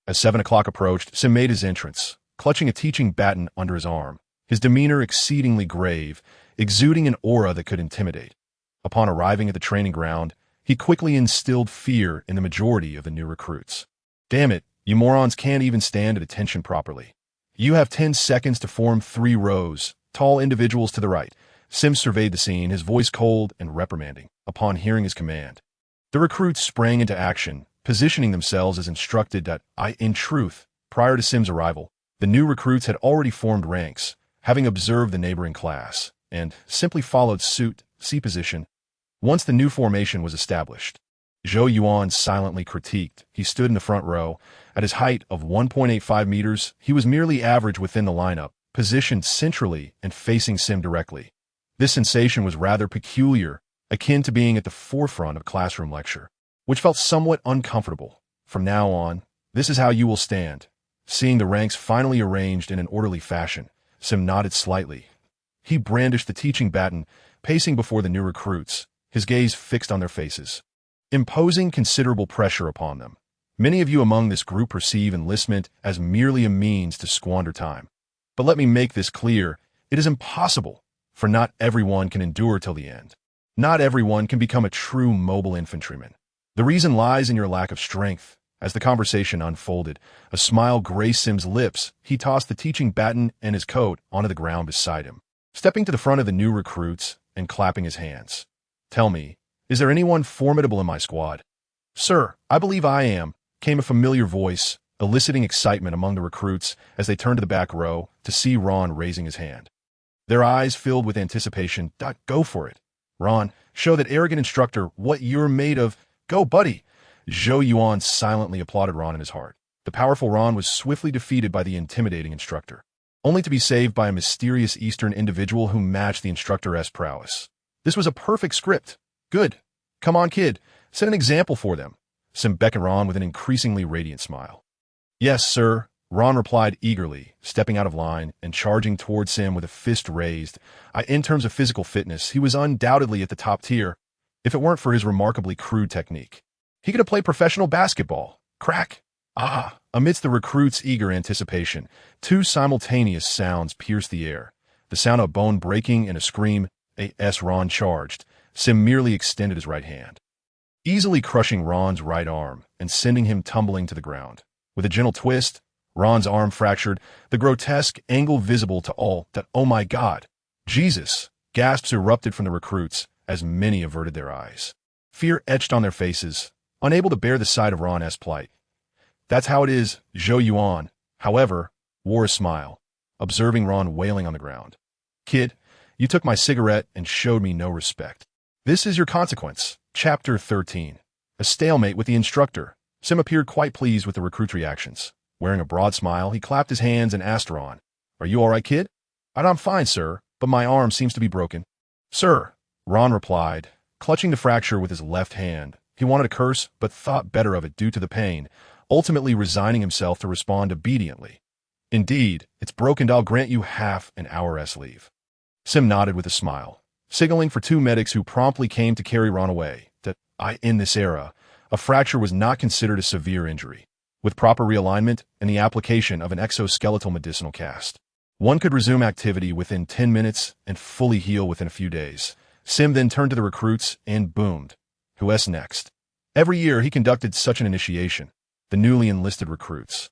As 7 o'clock approached, Sim made his entrance, clutching a teaching baton under his arm, his demeanor exceedingly grave, exuding an aura that could intimidate. Upon arriving at the training ground, he quickly instilled fear in the majority of the new recruits. Damn it, you morons can't even stand at attention properly. You have 10 seconds to form 3 rows, tall individuals to the right. Sim surveyed the scene, his voice cold and reprimanding, upon hearing his command. The recruits sprang into action, positioning themselves as instructed. In truth, prior to Sim's arrival, the new recruits had already formed ranks, having observed the neighboring class, and simply followed suit, C position. Once the new formation was established, Zhou Yuan silently critiqued. He stood in the front row. At his height of 1.85 meters, he was merely average within the lineup, positioned centrally and facing Sim directly. This sensation was rather peculiar, akin to being at the forefront of a classroom lecture, which felt somewhat uncomfortable. From now on, this is how you will stand. Seeing the ranks finally arranged in an orderly fashion, Sim nodded slightly. He brandished the teaching baton, pacing before the new recruits, his gaze fixed on their faces, imposing considerable pressure upon them. Many of you among this group perceive enlistment as merely a means to squander time. But let me make this clear, it is impossible, for not everyone can endure till the end. Not everyone can become a true mobile infantryman. The reason lies in your lack of strength. As the conversation unfolded, a smile graced Sim's lips. He tossed the teaching baton and his coat onto the ground beside him, stepping to the front of the new recruits and clapping his hands. Tell me, is there anyone formidable in my squad? Sir, I believe I am, came a familiar voice, eliciting excitement among the recruits as they turned to the back row to see Ron raising his hand. Their eyes filled with anticipation. Go for it. Ron, show that arrogant instructor what you're made of. Go, buddy. Zhou Yuan silently applauded Ron in his heart. The powerful Ron was swiftly defeated by the intimidating instructor, only to be saved by a mysterious Eastern individual who matched the instructor's prowess. This was a perfect script. Good. Come on, kid. Set an example for them. Sim beckoned Ron with an increasingly radiant smile. Yes, sir, Ron replied eagerly, stepping out of line and charging towards Sim with a fist raised. In terms of physical fitness, he was undoubtedly at the top tier, if it weren't for his remarkably crude technique. He could have played professional basketball. Crack. Amidst the recruits' eager anticipation, 2 simultaneous sounds pierced the air. The sound of bone breaking and a scream. Ron charged. Sim merely extended his right hand, easily crushing Ron's right arm and sending him tumbling to the ground. With a gentle twist, Ron's arm fractured, the grotesque angle visible to all. Oh my God! Jesus! Gasps erupted from the recruits as many averted their eyes. Fear etched on their faces, unable to bear the sight of Ron's plight. That's how it is, Zhou Yuan, however, wore a smile, observing Ron wailing on the ground. Kid, you took my cigarette and showed me no respect. This is your consequence. Chapter 13. A stalemate with the instructor. Sim appeared quite pleased with the recruit's reactions. Wearing a broad smile, he clapped his hands and asked Ron, "Are you all right, kid?" "I'm fine, sir, but my arm seems to be broken." "Sir," Ron replied, clutching the fracture with his left hand. He wanted to curse, but thought better of it due to the pain, ultimately resigning himself to respond obediently. "Indeed, it's broken. I'll grant you half an hour's leave." Sim nodded with a smile, signaling for two medics who promptly came to carry Ron away. In this era, a fracture was not considered a severe injury. With proper realignment and the application of an exoskeletal medicinal cast, one could resume activity within 10 minutes and fully heal within a few days. Sim then turned to the recruits and boomed, "Who's next?" Every year he conducted such an initiation. The newly enlisted recruits,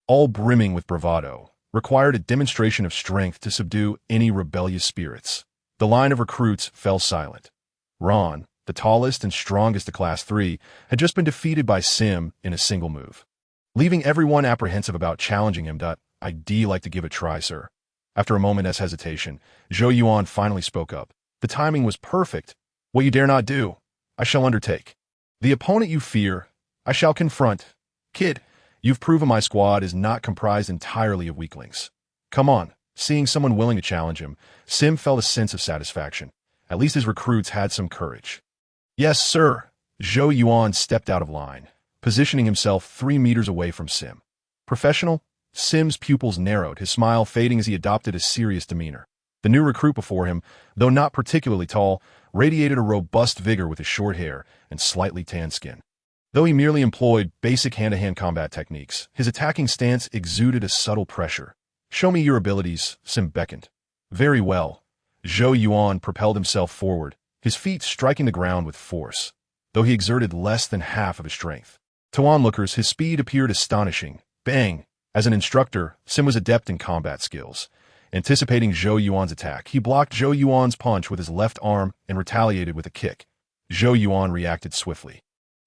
all brimming with bravado, required a demonstration of strength to subdue any rebellious spirits. The line of recruits fell silent. Ron, the tallest and strongest of Class 3, had just been defeated by Sim in a single move, leaving everyone apprehensive about challenging him. "I'd like to give it a try, sir." After a moment's hesitation, Zhou Yuan finally spoke up. "The timing was perfect. What you dare not do, I shall undertake. The opponent you fear, I shall confront. Kid, you've proven my squad is not comprised entirely of weaklings. Come on." Seeing someone willing to challenge him, Sim felt a sense of satisfaction. At least his recruits had some courage. "Yes, sir." Zhou Yuan stepped out of line, positioning himself 3 meters away from Sim. "Professional?" Sim's pupils narrowed, his smile fading as he adopted a serious demeanor. The new recruit before him, though not particularly tall, radiated a robust vigor with his short hair and slightly tanned skin. Though he merely employed basic hand-to-hand combat techniques, his attacking stance exuded a subtle pressure. "Show me your abilities," Sim beckoned. "Very well." Zhou Yuan propelled himself forward, his feet striking the ground with force, though he exerted less than half of his strength. To onlookers, his speed appeared astonishing. Bang! As an instructor, Sim was adept in combat skills. Anticipating Zhou Yuan's attack, he blocked Zhou Yuan's punch with his left arm and retaliated with a kick. Zhou Yuan reacted swiftly,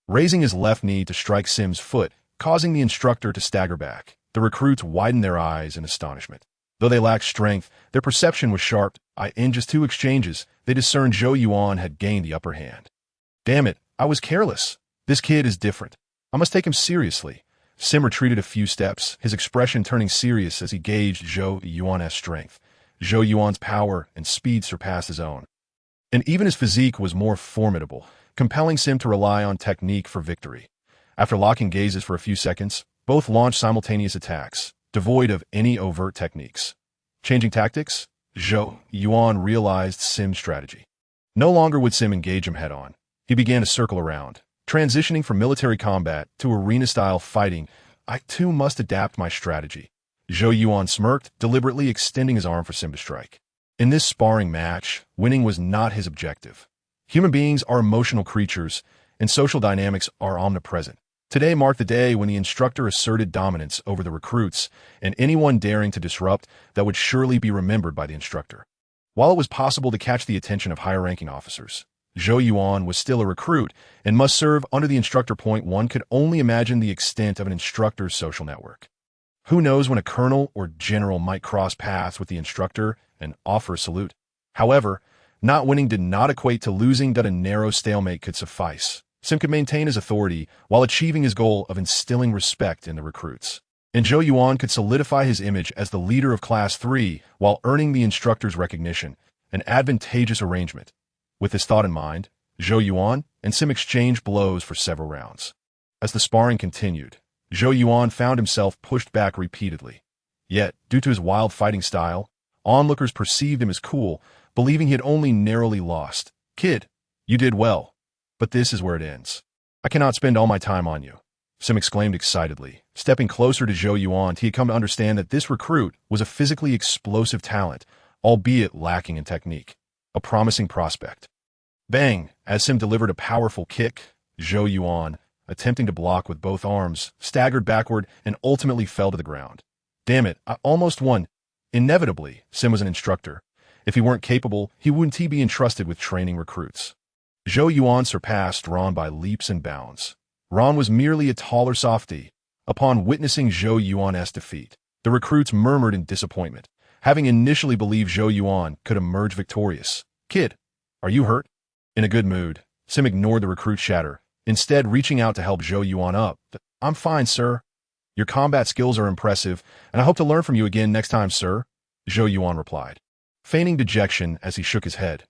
raising his left knee to strike Sim's foot, causing the instructor to stagger back. The recruits widened their eyes in astonishment. Though they lacked strength, their perception was sharp. In just 2 exchanges, they discerned Zhou Yuan had gained the upper hand. "Damn it, I was careless. This kid is different. I must take him seriously." Sim retreated a few steps, his expression turning serious as he gauged Zhou Yuan's strength. Zhou Yuan's power and speed surpassed his own, and even his physique was more formidable, compelling Sim to rely on technique for victory. After locking gazes for a few seconds, both launched simultaneous attacks, devoid of any overt techniques. Changing tactics, Zhou Yuan realized Sim's strategy. No longer would Sim engage him head-on. He began to circle around, transitioning from military combat to arena-style fighting. "I too must adapt my strategy." Zhou Yuan smirked, deliberately extending his arm for Sim to strike. In this sparring match, winning was not his objective. Human beings are emotional creatures, and social dynamics are omnipresent. Today marked the day when the instructor asserted dominance over the recruits, and anyone daring to disrupt that would surely be remembered by the instructor. While it was possible to catch the attention of higher-ranking officers, Zhou Yuan was still a recruit and must serve under the instructor. One could only imagine the extent of an instructor's social network. Who knows when a colonel or general might cross paths with the instructor and offer a salute. However, not winning did not equate to losing. A narrow stalemate could suffice. Sim could maintain his authority while achieving his goal of instilling respect in the recruits. And Zhou Yuan could solidify his image as the leader of Class 3 while earning the instructor's recognition, an advantageous arrangement. With this thought in mind, Zhou Yuan and Sim exchanged blows for several rounds. As the sparring continued, Zhou Yuan found himself pushed back repeatedly. Yet, due to his wild fighting style, onlookers perceived him as cool, believing he had only narrowly lost. "Kid, you did well. But this is where it ends. I cannot spend all my time on you," Sim exclaimed excitedly. Stepping closer to Zhou Yuan, he had come to understand that this recruit was a physically explosive talent, albeit lacking in technique. A promising prospect. Bang! As Sim delivered a powerful kick, Zhou Yuan, attempting to block with both arms, staggered backward and ultimately fell to the ground. "Damn it, I almost won." Inevitably, Sim was an instructor. If he weren't capable, he wouldn't be entrusted with training recruits. Zhou Yuan surpassed Ron by leaps and bounds. Ron was merely a taller softy. Upon witnessing Zhou Yuan's defeat, the recruits murmured in disappointment, having initially believed Zhou Yuan could emerge victorious. "Kid, are you hurt?" In a good mood, Sim ignored the recruit's chatter, instead reaching out to help Zhou Yuan up. I'm fine, sir. Your combat skills are impressive, and I hope to learn from you again next time, sir, Zhou Yuan replied, feigning dejection as he shook his head.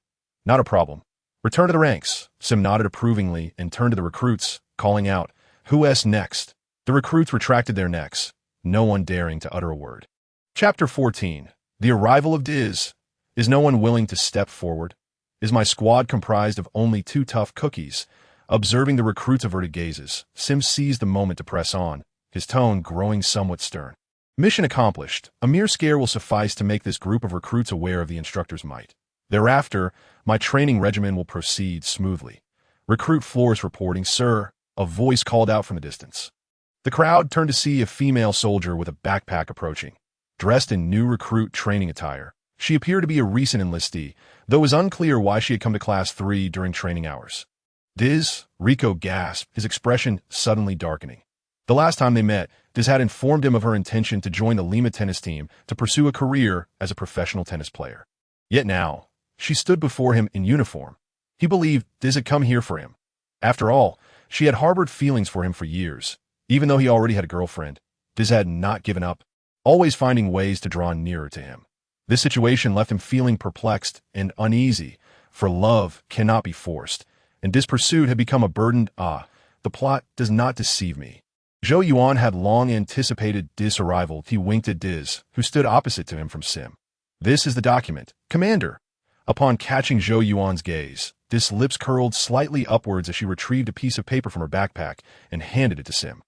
Not a problem. Return to the ranks. Sim nodded approvingly and turned to the recruits, calling out, Who's next? The recruits retracted their necks, no one daring to utter a word. Chapter 14. The Arrival of Diz. Is no one willing to step forward? Is my squad comprised of only two tough cookies? Observing the recruits' averted gazes, Sim seized the moment to press on, his tone growing somewhat stern. Mission accomplished. A mere scare will suffice to make this group of recruits aware of the instructor's might. Thereafter, my training regimen will proceed smoothly. Recruit Flores reporting, Sir, a voice called out from the distance. The crowd turned to see a female soldier with a backpack approaching. Dressed in new recruit training attire, she appeared to be a recent enlistee, though it was unclear why she had come to Class 3 during training hours. Diz, Rico gasped, his expression suddenly darkening. The last time they met, Diz had informed him of her intention to join the Lima tennis team to pursue a career as a professional tennis player. Yet now, she stood before him in uniform. He believed Diz had come here for him. After all, she had harbored feelings for him for years. Even though he already had a girlfriend, Diz had not given up, always finding ways to draw nearer to him. This situation left him feeling perplexed and uneasy, for love cannot be forced, and Diz's pursuit had become a burdened, the plot does not deceive me. Zhou Yuan had long anticipated Diz's arrival. He winked at Diz, who stood opposite to him from Sim. This is the document, Commander. Upon catching Zhou Yuan's gaze, Diz's lips curled slightly upwards as she retrieved a piece of paper from her backpack and handed it to Sim.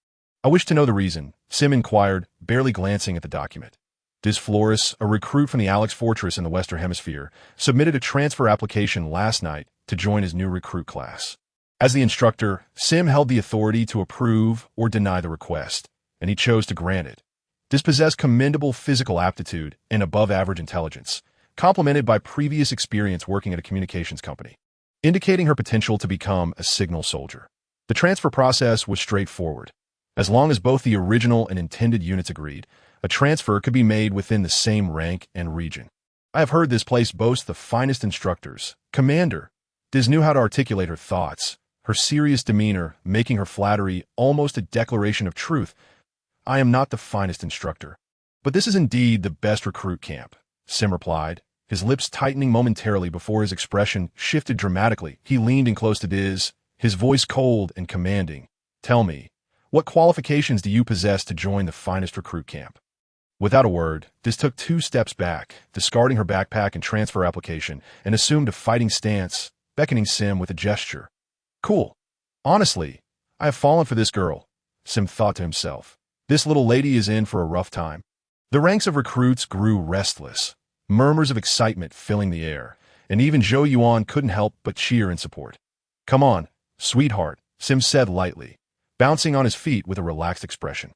I wish to know the reason, Sim inquired, barely glancing at the document. Diz Flores, a recruit from the Alex Fortress in the Western Hemisphere, submitted a transfer application last night to join his new recruit class. As the instructor, Sim held the authority to approve or deny the request, and he chose to grant it. Diz possessed commendable physical aptitude and above-average intelligence, complemented by previous experience working at a communications company, indicating her potential to become a signal soldier. The transfer process was straightforward. As long as both the original and intended units agreed, a transfer could be made within the same rank and region. I have heard this place boast the finest instructors. Commander, Diz knew how to articulate her thoughts, her serious demeanor making her flattery almost a declaration of truth. I am not the finest instructor, but this is indeed the best recruit camp, Sim replied, his lips tightening momentarily before his expression shifted dramatically. He leaned in close to Diz, his voice cold and commanding. Tell me, what qualifications do you possess to join the finest recruit camp? Without a word, Diz took 2 steps back, discarding her backpack and transfer application, and assumed a fighting stance, beckoning Sim with a gesture. Cool. Honestly, I have fallen for this girl, Sim thought to himself. This little lady is in for a rough time. The ranks of recruits grew restless, murmurs of excitement filling the air, and even Zhou Yuan couldn't help but cheer in support. Come on, sweetheart, Sim said lightly, bouncing on his feet with a relaxed expression.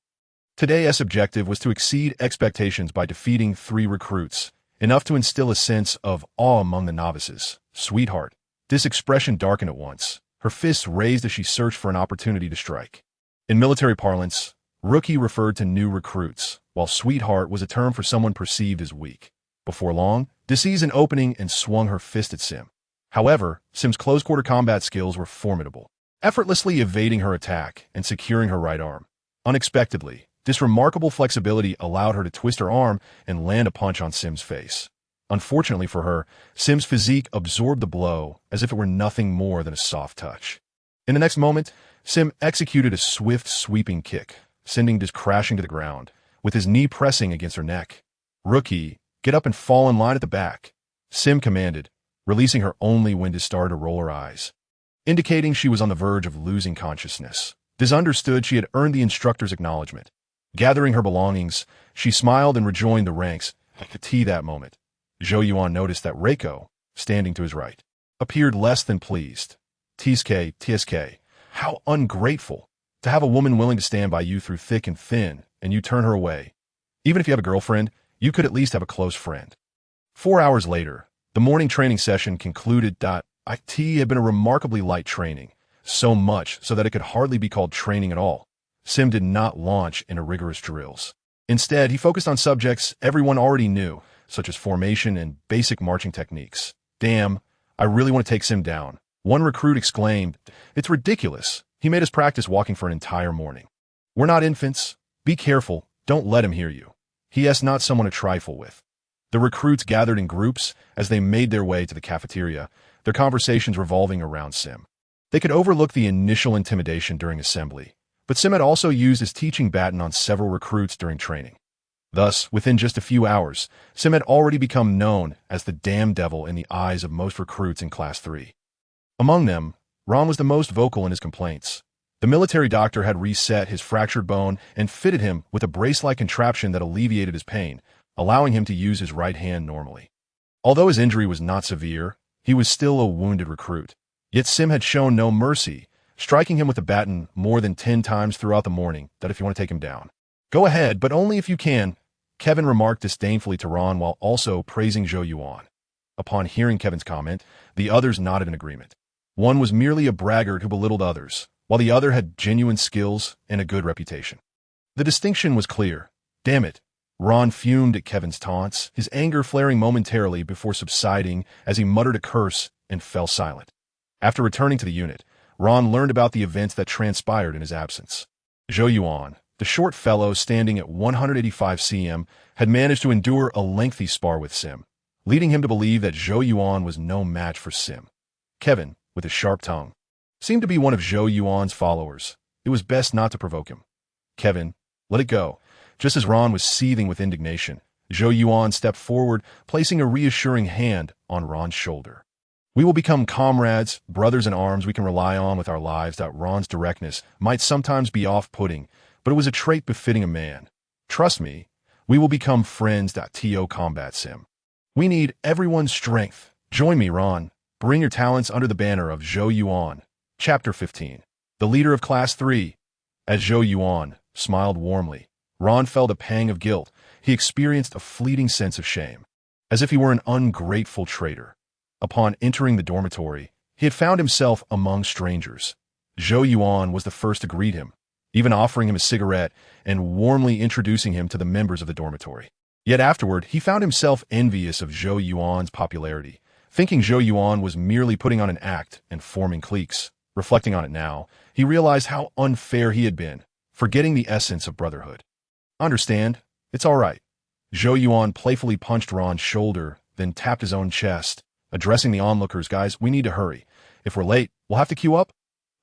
Today's objective was to exceed expectations by defeating 3 recruits, enough to instill a sense of awe among the novices. Sweetheart. This expression darkened at once, her fists raised as she searched for an opportunity to strike. In military parlance, rookie referred to new recruits, while sweetheart was a term for someone perceived as weak. Before long, Diz seized an opening and swung her fist at Sim. However, Sim's close-quarter combat skills were formidable, effortlessly evading her attack and securing her right arm. Unexpectedly, this remarkable flexibility allowed her to twist her arm and land a punch on Sim's face. Unfortunately for her, Sim's physique absorbed the blow as if it were nothing more than a soft touch. In the next moment, Sim executed a swift, sweeping kick, sending Diz crashing to the ground, with his knee pressing against her neck. Rookie, get up and fall in line at the back, Sim commanded, releasing her only when Diz started to roll her eyes, indicating she was on the verge of losing consciousness. Diz understood she had earned the instructor's acknowledgement. Gathering her belongings, she smiled and rejoined the ranks. At that moment, Zhou Yuan noticed that Reiko, standing to his right, appeared less than pleased. TSK, how ungrateful to have a woman willing to stand by you through thick and thin, and you turn her away. Even if you have a girlfriend, you could at least have a close friend. 4 hours later, the morning training session concluded. It had been a remarkably light training, so much so that it could hardly be called training at all. Sim did not launch into rigorous drills. Instead, he focused on subjects everyone already knew, such as formation and basic marching techniques. Damn, I really want to take Sim down, one recruit exclaimed. It's ridiculous. He made us practice walking for an entire morning. We're not infants. Be careful, don't let him hear you. He is not someone to trifle with. The recruits gathered in groups as they made their way to the cafeteria, their conversations revolving around Sim. They could overlook the initial intimidation during assembly, but Sim had also used his teaching baton on several recruits during training. Thus, within just a few hours, Sim had already become known as the damn devil in the eyes of most recruits in Class 3. Among them, Ron was the most vocal in his complaints. The military doctor had reset his fractured bone and fitted him with a brace-like contraption that alleviated his pain, allowing him to use his right hand normally. Although his injury was not severe, he was still a wounded recruit. Yet Sim had shown no mercy, striking him with the baton more than 10 times throughout the morning that if you want to take him down. Go ahead, but only if you can, Kevin remarked disdainfully to Ron while also praising Zhou Yuan. Upon hearing Kevin's comment, the others nodded in agreement. One was merely a braggart who belittled others, while the other had genuine skills and a good reputation. The distinction was clear. Damn it. Ron fumed at Kevin's taunts, his anger flaring momentarily before subsiding as he muttered a curse and fell silent. After returning to the unit, Ron learned about the events that transpired in his absence. Zhou Yuan, the short fellow standing at 185 cm, had managed to endure a lengthy spar with Sim, leading him to believe that Zhou Yuan was no match for Sim. Kevin, with his sharp tongue, seemed to be one of Zhou Yuan's followers. It was best not to provoke him. Kevin, let it go. Just as Ron was seething with indignation, Zhou Yuan stepped forward, placing a reassuring hand on Ron's shoulder. We will become comrades, brothers in arms we can rely on with our lives. Ron's directness might sometimes be off-putting, but it was a trait befitting a man. Trust me, we will become friends. To combat Sim. We need everyone's strength. Join me, Ron. Bring your talents under the banner of Zhou Yuan. Chapter 15. The leader of Class 3. As Zhou Yuan smiled warmly, Ron felt a pang of guilt. He experienced a fleeting sense of shame, as if he were an ungrateful traitor. Upon entering the dormitory, he had found himself among strangers. Zhou Yuan was the first to greet him, even offering him a cigarette and warmly introducing him to the members of the dormitory. Yet afterward, he found himself envious of Zhou Yuan's popularity, thinking Zhou Yuan was merely putting on an act and forming cliques. Reflecting on it now, he realized how unfair he had been, forgetting the essence of brotherhood. Understand, it's all right. Zhou Yuan playfully punched Ron's shoulder, then tapped his own chest, addressing the onlookers. Guys, we need to hurry. If we're late, we'll have to queue up.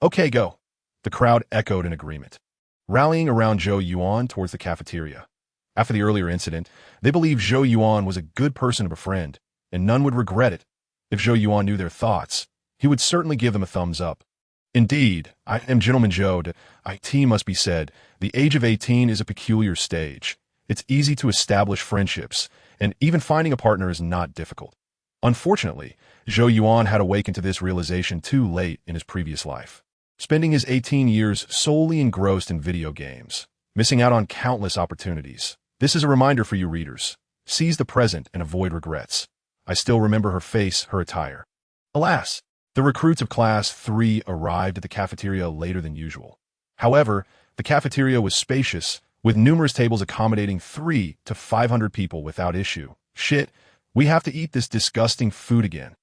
Okay, go. The crowd echoed in agreement, rallying around Zhou Yuan towards the cafeteria. After the earlier incident, they believed Zhou Yuan was a good person to befriend, and none would regret it. If Zhou Yuan knew their thoughts, he would certainly give them a thumbs up. Indeed, I am Gentleman Zhou. It must be said, the age of 18 is a peculiar stage. It's easy to establish friendships, and even finding a partner is not difficult. Unfortunately, Zhou Yuan had awakened to this realization too late in his previous life, spending his 18 years solely engrossed in video games, missing out on countless opportunities. This is a reminder for you readers. Seize the present and avoid regrets. I still remember her face, her attire. Alas, the recruits of Class 3 arrived at the cafeteria later than usual. However, the cafeteria was spacious, with numerous tables accommodating 300 to 500 people without issue. Shit, we have to eat this disgusting food again.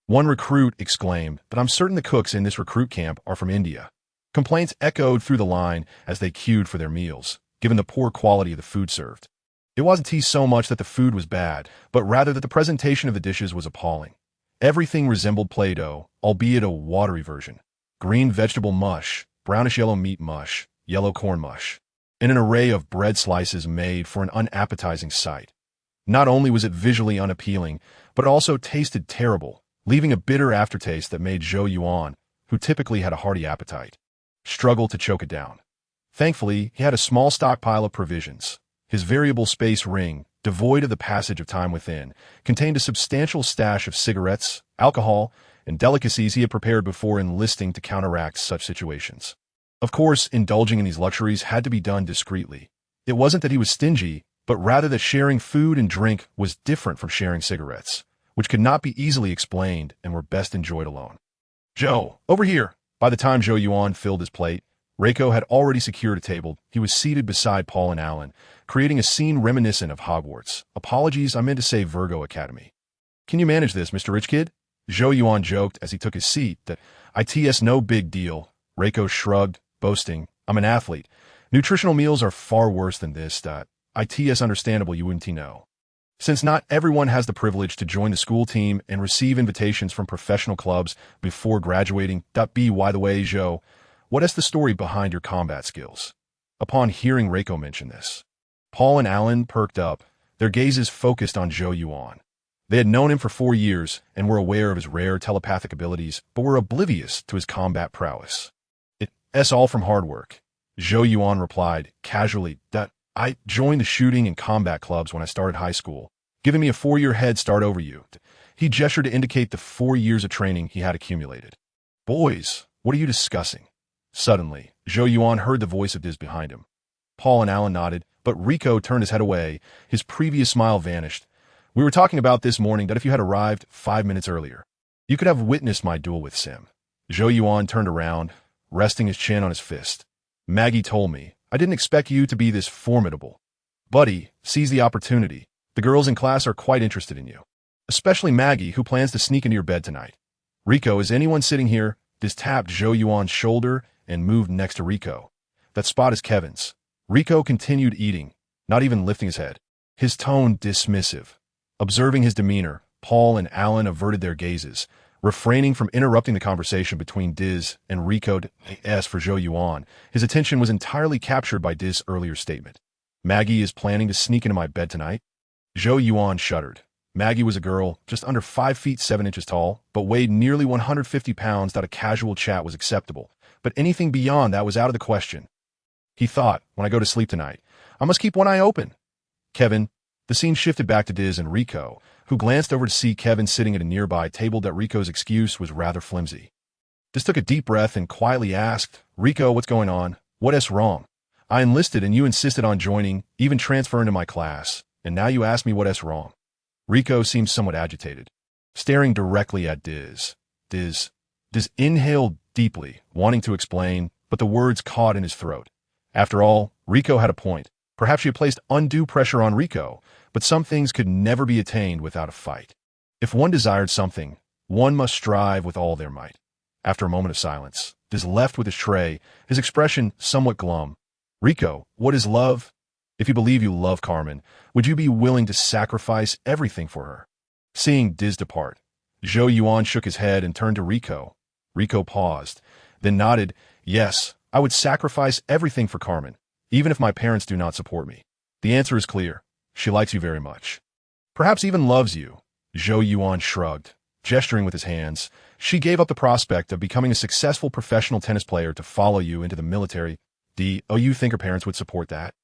One recruit exclaimed, but I'm certain the cooks in this recruit camp are from India. Complaints echoed through the line as they queued for their meals, given the poor quality of the food served. It wasn't so much that the food was bad, but rather that the presentation of the dishes was appalling. Everything resembled Play-Doh, albeit a watery version. Green vegetable mush, brownish-yellow meat mush, yellow corn mush, and an array of bread slices made for an unappetizing sight. Not only was it visually unappealing, but it also tasted terrible, leaving a bitter aftertaste that made Zhou Yuan, who typically had a hearty appetite, struggle to choke it down. Thankfully, he had a small stockpile of provisions. His variable space ring, devoid of the passage of time within, contained a substantial stash of cigarettes, alcohol, and delicacies he had prepared before enlisting to counteract such situations. Of course, indulging in these luxuries had to be done discreetly. It wasn't that he was stingy, but rather that sharing food and drink was different from sharing cigarettes, which could not be easily explained and were best enjoyed alone. Zhou, over here! By the time Zhou Yuan filled his plate, Reiko had already secured a table. He was seated beside Paul and Alan, creating a scene reminiscent of Hogwarts. Apologies, I meant to say Virgo Academy. Can you manage this, Mr. Rich Kid? Zhou Yuan joked as he took his seat that it's no big deal. Reiko shrugged, boasting, I'm an athlete. Nutritional meals are far worse than this. It's understandable you wouldn't know. Since not everyone has the privilege to join the school team and receive invitations from professional clubs before graduating. By the way, Zhou, what is the story behind your combat skills? Upon hearing Reiko mention this, Paul and Alan perked up, their gazes focused on Zhou Yuan. They had known him for 4 years and were aware of his rare telepathic abilities, but were oblivious to his combat prowess. It's all from hard work. Zhou Yuan replied, casually, I joined the shooting and combat clubs when I started high school, giving me a 4-year head start over you. He gestured to indicate the 4 years of training he had accumulated. Boys, what are you discussing? Suddenly, Zhou Yuan heard the voice of Diz behind him. Paul and Alan nodded, but Rico turned his head away. His previous smile vanished. We were talking about this morning that if you had arrived 5 minutes earlier, you could have witnessed my duel with Sim. Zhou Yuan turned around, resting his chin on his fist. Maggie told me, I didn't expect you to be this formidable. Buddy, seize the opportunity. The girls in class are quite interested in you. Especially Maggie, who plans to sneak into your bed tonight. Rico, is anyone sitting here? Diz tapped Zhou Yuan's shoulder and moved next to Rico. That spot is Kevin's. Rico continued eating, not even lifting his head. His tone dismissive. Observing his demeanor, Paul and Alan averted their gazes, refraining from interrupting the conversation between Diz and Rico. As for Zhou Yuan, his attention was entirely captured by Diz's earlier statement. Maggie is planning to sneak into my bed tonight? Zhou Yuan shuddered. Maggie was a girl, just under 5 feet 7 inches tall, but weighed nearly 150 pounds. A casual chat was acceptable, but anything beyond that was out of the question. He thought, when I go to sleep tonight, I must keep one eye open. Kevin. The scene shifted back to Diz and Rico, who glanced over to see Kevin sitting at a nearby table. Rico's excuse was rather flimsy. Diz took a deep breath and quietly asked, Rico, what's going on? What's wrong? I enlisted and you insisted on joining, even transferring to my class, and now you ask me what's wrong. Rico seemed somewhat agitated, staring directly at Diz. Diz inhaled deeply, wanting to explain, but the words caught in his throat. After all, Rico had a point. Perhaps she had placed undue pressure on Rico, but some things could never be attained without a fight. If one desired something, one must strive with all their might. After a moment of silence, Diz left with his tray, his expression somewhat glum. Rico, what is love? If you believe you love Carmen, would you be willing to sacrifice everything for her? Seeing Diz depart, Zhou Yuan shook his head and turned to Rico. Rico paused, then nodded, yes, I would sacrifice everything for Carmen, even if my parents do not support me. The answer is clear. She likes you very much. Perhaps even loves you. Zhou Yuan shrugged, gesturing with his hands. She gave up the prospect of becoming a successful professional tennis player to follow you into the military. You think her parents would support that?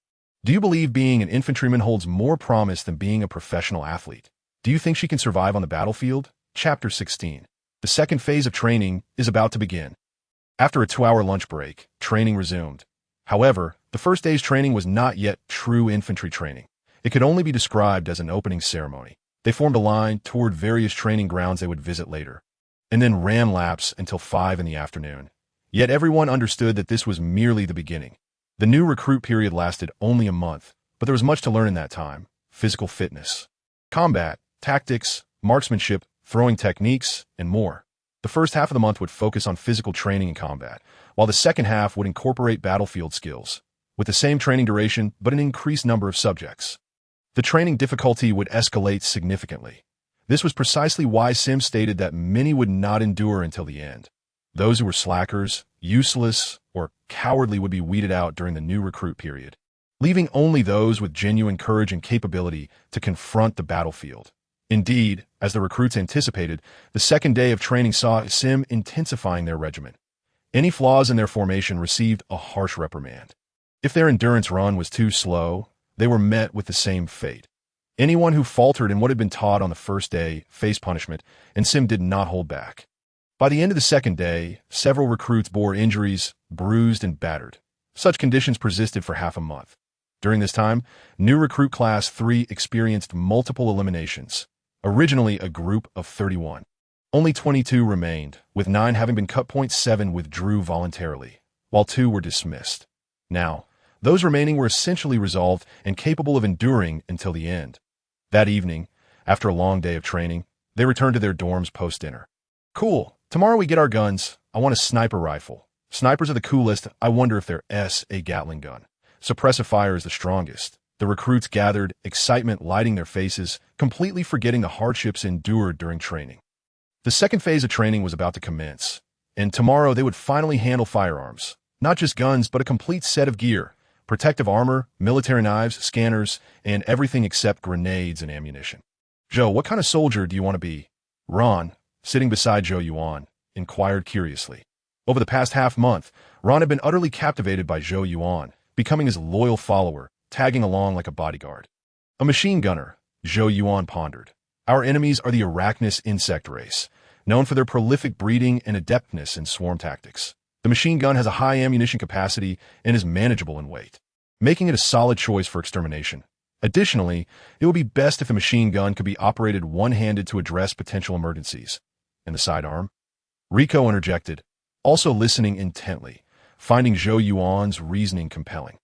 Do you believe being an infantryman holds more promise than being a professional athlete? Do you think she can survive on the battlefield? Chapter 16. The second phase of training is about to begin. After a 2-hour lunch break, training resumed. However, the first day's training was not yet true infantry training. It could only be described as an opening ceremony. They formed a line toward various training grounds they would visit later, and then ran laps until 5 in the afternoon. Yet everyone understood that this was merely the beginning. The new recruit period lasted only a month, but there was much to learn in that time. Physical fitness, combat, tactics, marksmanship, throwing techniques, and more. The first half of the month would focus on physical training and combat, while the second half would incorporate battlefield skills, with the same training duration but an increased number of subjects. The training difficulty would escalate significantly. This was precisely why Sim stated that many would not endure until the end. Those who were slackers, useless, or cowardly would be weeded out during the new recruit period, leaving only those with genuine courage and capability to confront the battlefield. Indeed, as the recruits anticipated, the second day of training saw Sim intensifying their regiment. Any flaws in their formation received a harsh reprimand. If their endurance run was too slow, they were met with the same fate. Anyone who faltered in what had been taught on the first day faced punishment, and Sim did not hold back. By the end of the second day, several recruits bore injuries, bruised and battered. Such conditions persisted for half a month. During this time, new recruit class 3 experienced multiple eliminations. Originally a group of 31. Only 22 remained, with 9 having been cut. 7 withdrew voluntarily, while 2 were dismissed. Now, those remaining were essentially resolved and capable of enduring until the end. That evening, after a long day of training, they returned to their dorms post-dinner. Cool. Tomorrow we get our guns. I want a sniper rifle. Snipers are the coolest. I wonder if they're a Gatling gun. suppressive fire is the strongest. The recruits gathered, excitement lighting their faces, completely forgetting the hardships endured during training. The second phase of training was about to commence, and tomorrow they would finally handle firearms. Not just guns, but a complete set of gear, protective armor, military knives, scanners, and everything except grenades and ammunition. Zhou, what kind of soldier do you want to be? Ron, sitting beside Zhou Yuan, inquired curiously. Over the past half-month, Ron had been utterly captivated by Zhou Yuan, becoming his loyal follower, tagging along like a bodyguard. A machine gunner, Zhou Yuan pondered. Our enemies are the Arachnus insect race, known for their prolific breeding and adeptness in swarm tactics. The machine gun has a high ammunition capacity and is manageable in weight, making it a solid choice for extermination. Additionally, it would be best if a machine gun could be operated one-handed to address potential emergencies. And the sidearm? Rico interjected, also listening intently, finding Zhou Yuan's reasoning compelling.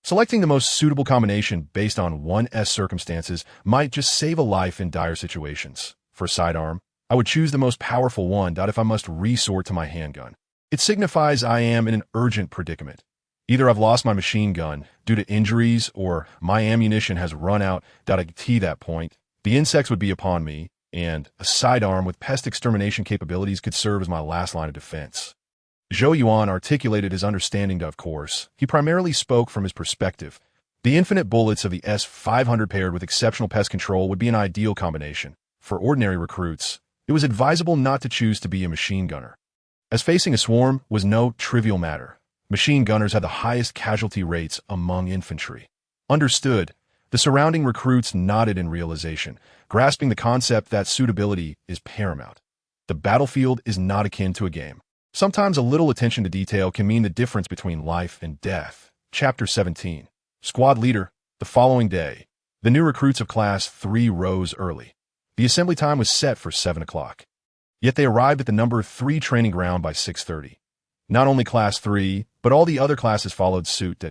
Selecting the most suitable combination based on one's circumstances might just save a life in dire situations. For a sidearm, I would choose the most powerful one. If I must resort to my handgun, it signifies I am in an urgent predicament. Either I've lost my machine gun due to injuries or my ammunition has run out. At that point, the insects would be upon me, and a sidearm with pest extermination capabilities could serve as my last line of defense. Zhou Yuan articulated his understanding. Of course, he primarily spoke from his perspective. The infinite bullets of the S-500 paired with exceptional pest control would be an ideal combination. For ordinary recruits, it was advisable not to choose to be a machine gunner, as facing a swarm was no trivial matter. Machine gunners had the highest casualty rates among infantry. Understood. The surrounding recruits nodded in realization, grasping the concept that suitability is paramount. The battlefield is not akin to a game. Sometimes a little attention to detail can mean the difference between life and death. Chapter 17. Squad Leader. The following day, the new recruits of Class 3 rose early. The assembly time was set for 7 o'clock. Yet they arrived at the number 3 training ground by 6:30. Not only Class 3, but all the other classes followed suit.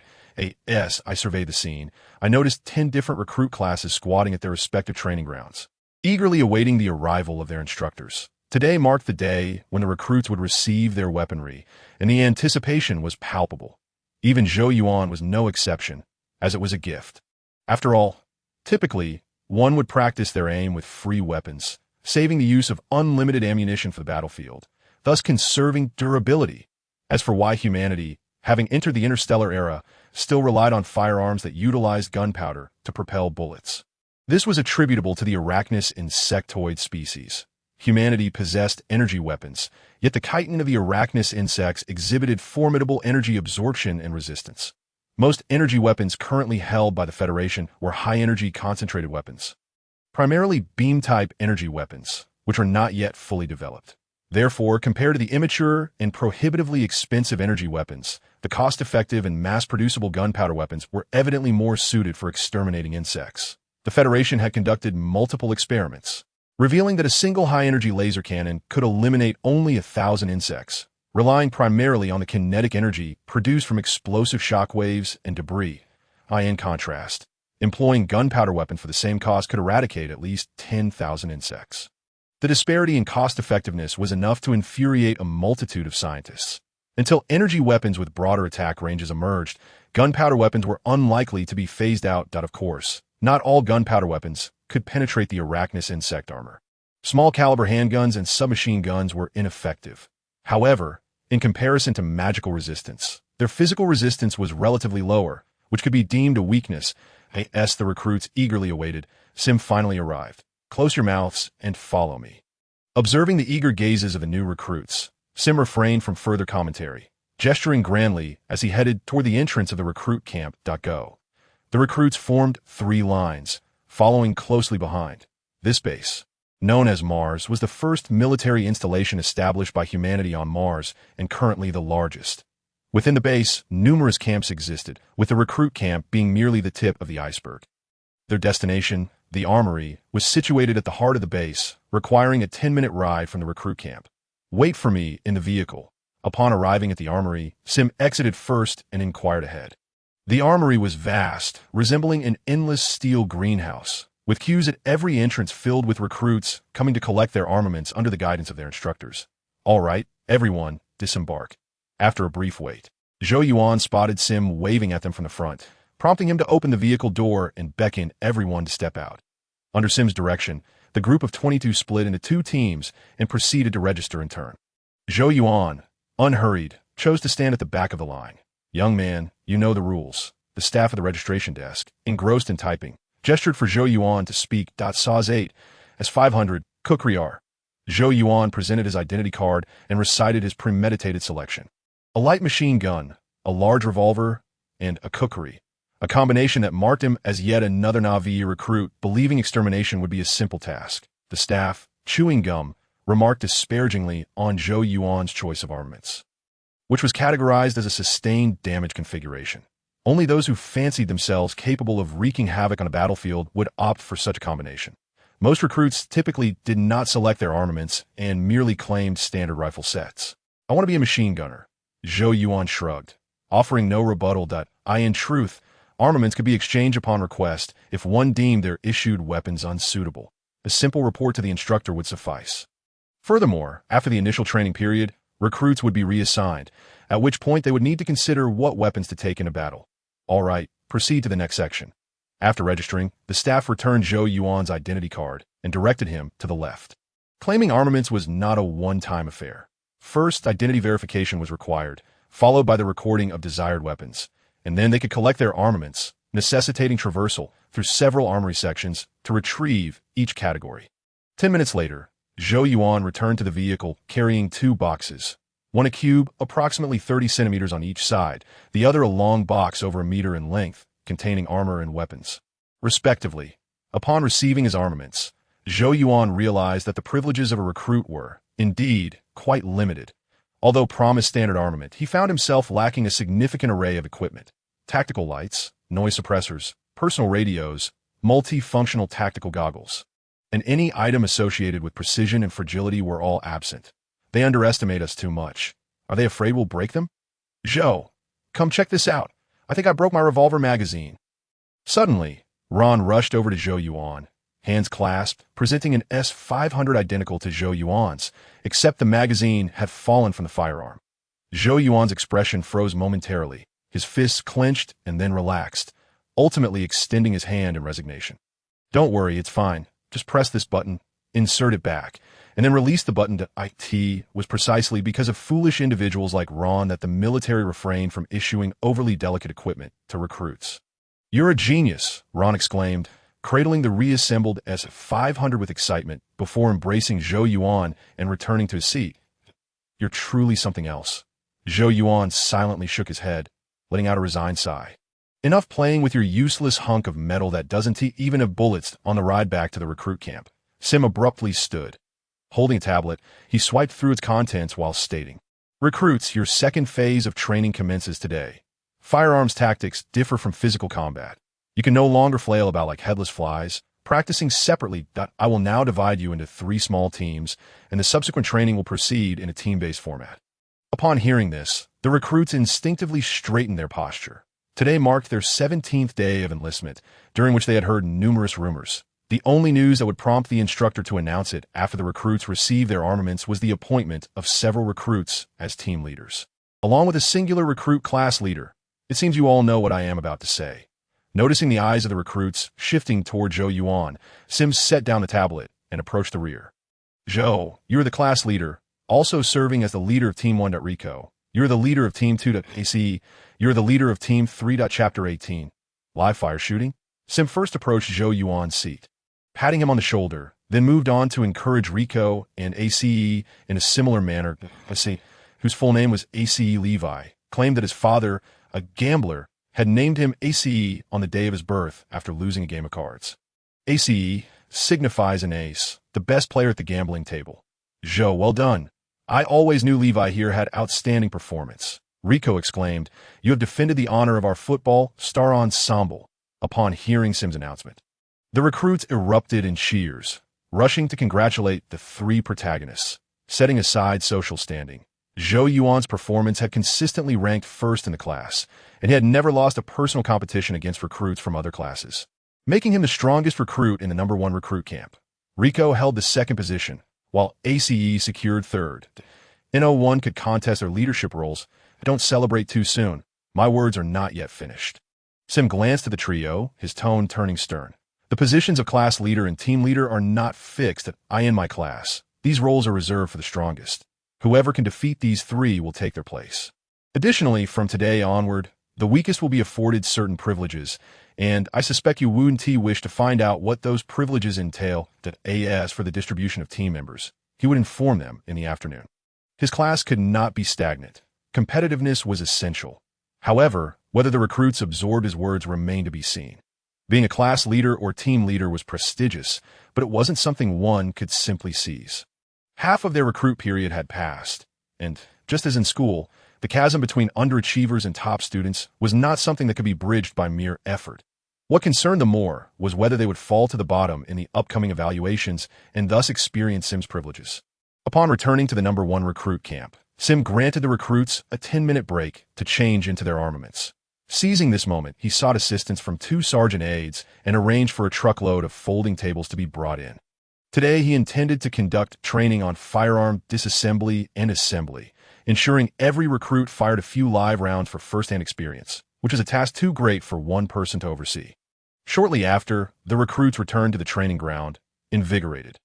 As I surveyed the scene, I noticed 10 different recruit classes squatting at their respective training grounds, eagerly awaiting the arrival of their instructors. Today marked the day when the recruits would receive their weaponry, and the anticipation was palpable. Even Zhou Yuan was no exception, as it was a gift. After all, typically, one would practice their aim with free weapons, saving the use of unlimited ammunition for the battlefield, thus conserving durability. As for why humanity, having entered the interstellar era, still relied on firearms that utilized gunpowder to propel bullets. This was attributable to the Arachnus insectoid species. Humanity possessed energy weapons, yet the chitin of the Arachnus insects exhibited formidable energy absorption and resistance. Most energy weapons currently held by the Federation were high-energy concentrated weapons, primarily beam-type energy weapons, which are not yet fully developed. Therefore, compared to the immature and prohibitively expensive energy weapons, the cost-effective and mass-producible gunpowder weapons were evidently more suited for exterminating insects. The Federation had conducted multiple experiments, revealing that a single high-energy laser cannon could eliminate only 1,000 insects, relying primarily on the kinetic energy produced from explosive shock waves and debris. In contrast, employing gunpowder weapon for the same cost could eradicate at least 10,000 insects. The disparity in cost-effectiveness was enough to infuriate a multitude of scientists. Until energy weapons with broader attack ranges emerged, gunpowder weapons were unlikely to be phased out. Of course, not all gunpowder weapons could penetrate the Arachnus insect armor. Small-caliber handguns and submachine guns were ineffective. However, in comparison to magical resistance, their physical resistance was relatively lower, which could be deemed a weakness. As the recruits eagerly awaited, Sim finally arrived. Close your mouths and follow me. Observing the eager gazes of the new recruits, Sim refrained from further commentary, gesturing grandly as he headed toward the entrance of the recruit camp. Go. The recruits formed 3 lines, following closely behind. This base, known as Mars, was the first military installation established by humanity on Mars and currently the largest. Within the base, numerous camps existed, with the recruit camp being merely the tip of the iceberg. Their destination, the armory, was situated at the heart of the base, requiring a 10-minute ride from the recruit camp. Wait for me in the vehicle. Upon arriving at the armory, Sim exited first and inquired ahead. The armory was vast, resembling an endless steel greenhouse, with queues at every entrance filled with recruits coming to collect their armaments under the guidance of their instructors. All right, everyone, disembark. After a brief wait, Zhou Yuan spotted Sim waving at them from the front, prompting him to open the vehicle door and beckon everyone to step out. Under Sim's direction, the group of 22 split into 2 teams and proceeded to register in turn. Zhou Yuan, unhurried, chose to stand at the back of the line. "Young man, you know the rules." The staff of the registration desk, engrossed in typing, gestured for Zhou Yuan to speak. Saz 8 as 500, Kukriar. Zhou Yuan presented his identity card and recited his premeditated selection. A light machine gun, a large revolver, and a kukri. A combination that marked him as yet another Na'vi recruit, believing extermination would be a simple task. The staff, chewing gum, remarked disparagingly on Zhou Yuan's choice of armaments, which was categorized as a sustained damage configuration. Only those who fancied themselves capable of wreaking havoc on a battlefield would opt for such a combination. Most recruits typically did not select their armaments and merely claimed standard rifle sets. "I want to be a machine gunner," Zhou Yuan shrugged, offering no rebuttal. In truth, armaments could be exchanged upon request if one deemed their issued weapons unsuitable. A simple report to the instructor would suffice. Furthermore, after the initial training period, recruits would be reassigned, at which point they would need to consider what weapons to take in a battle. "All right, proceed to the next section." After registering, the staff returned Zhou Yuan's identity card and directed him to the left. Claiming armaments was not a one-time affair. First, identity verification was required, followed by the recording of desired weapons, and then they could collect their armaments, necessitating traversal through several armory sections to retrieve each category. 10 minutes later, Zhou Yuan returned to the vehicle carrying 2 boxes. One a cube, approximately 30 centimeters on each side, the other a long box over a meter in length, containing armor and weapons, respectively. Upon receiving his armaments, Zhou Yuan realized that the privileges of a recruit were, indeed, quite limited. Although promised standard armament, he found himself lacking a significant array of equipment: tactical lights, noise suppressors, personal radios, multi-functional tactical goggles, and any item associated with precision and fragility were all absent. "They underestimate us too much. Are they afraid we'll break them?" "Zhou, come check this out. I think I broke my revolver magazine." Suddenly, Ron rushed over to Zhou Yuan, hands clasped, presenting an S-500 identical to Zhou Yuan's, except the magazine had fallen from the firearm. Zhou Yuan's expression froze momentarily, his fists clenched and then relaxed, ultimately extending his hand in resignation. "Don't worry, it's fine. Just press this button, insert it back, and then release the button to IT." Was precisely because of foolish individuals like Ron that the military refrained from issuing overly delicate equipment to recruits. "You're a genius," Ron exclaimed, cradling the reassembled S-500 with excitement before embracing Zhou Yuan and returning to his seat. "You're truly something else." Zhou Yuan silently shook his head, letting out a resigned sigh. "Enough playing with your useless hunk of metal that doesn't even have bullets." On the ride back to the recruit camp, Sim abruptly stood. Holding a tablet, he swiped through its contents while stating, "Recruits, your second phase of training commences today. Firearms tactics differ from physical combat. You can no longer flail about like headless flies, practicing separately. I will now divide you into 3 small teams, and the subsequent training will proceed in a team-based format." Upon hearing this, the recruits instinctively straightened their posture. Today marked their 17th day of enlistment, during which they had heard numerous rumors. The only news that would prompt the instructor to announce it after the recruits received their armaments was the appointment of several recruits as team leaders, along with a singular recruit class leader. It seems you all know what I am about to say. Noticing the eyes of the recruits shifting toward Zhou Yuan, Sim set down the tablet and approached the rear. "Zhou, you're the class leader, also serving as the leader of Team 1. Rico. You're the leader of Team 2. ACE. You're the leader of Team 3. Chapter 18. Live fire shooting." Sim first approached Zhou Yuan's seat, patting him on the shoulder, then moved on to encourage Rico and ACE in a similar manner. ACE, whose full name was ACE Levi, claimed that his father, a gambler, had named him ACE on the day of his birth after losing a game of cards. ACE signifies an ace, the best player at the gambling table. "Zhou, well done. I always knew Levi here had outstanding performance," Rico exclaimed. "You have defended the honor of our football star ensemble." Upon hearing Sim's announcement, the recruits erupted in cheers, rushing to congratulate the 3 protagonists. Setting aside social standing, Zhou Yuan's performance had consistently ranked first in the class, and he had never lost a personal competition against recruits from other classes, making him the strongest recruit in the number 1 recruit camp. Rico held the 2nd position, while ACE secured 3rd. NO1 could contest their leadership roles, Don't celebrate too soon. My words are not yet finished. Sim glanced at the trio, his tone turning stern. The positions of class leader and team leader are not fixed in my class. These roles are reserved for the strongest. Whoever can defeat these three will take their place. Additionally, from today onward, the weakest will be afforded certain privileges, and I suspect you wouldn't wish to find out what those privileges entail. As for the distribution of team members, he would inform them in the afternoon. His class could not be stagnant. Competitiveness was essential. However, whether the recruits absorbed his words remained to be seen. Being a class leader or team leader was prestigious, but it wasn't something one could simply seize. Half of their recruit period had passed, and, just as in school, the chasm between underachievers and top students was not something that could be bridged by mere effort. What concerned them more was whether they would fall to the bottom in the upcoming evaluations and thus experience Sim's privileges. Upon returning to the number 1 recruit camp, Sim granted the recruits a 10-minute break to change into their armaments. Seizing this moment, he sought assistance from 2 sergeant aides and arranged for a truckload of folding tables to be brought in. Today, he intended to conduct training on firearm disassembly and assembly, ensuring every recruit fired a few live rounds for first-hand experience, which is a task too great for one person to oversee. Shortly after, the recruits returned to the training ground, invigorated.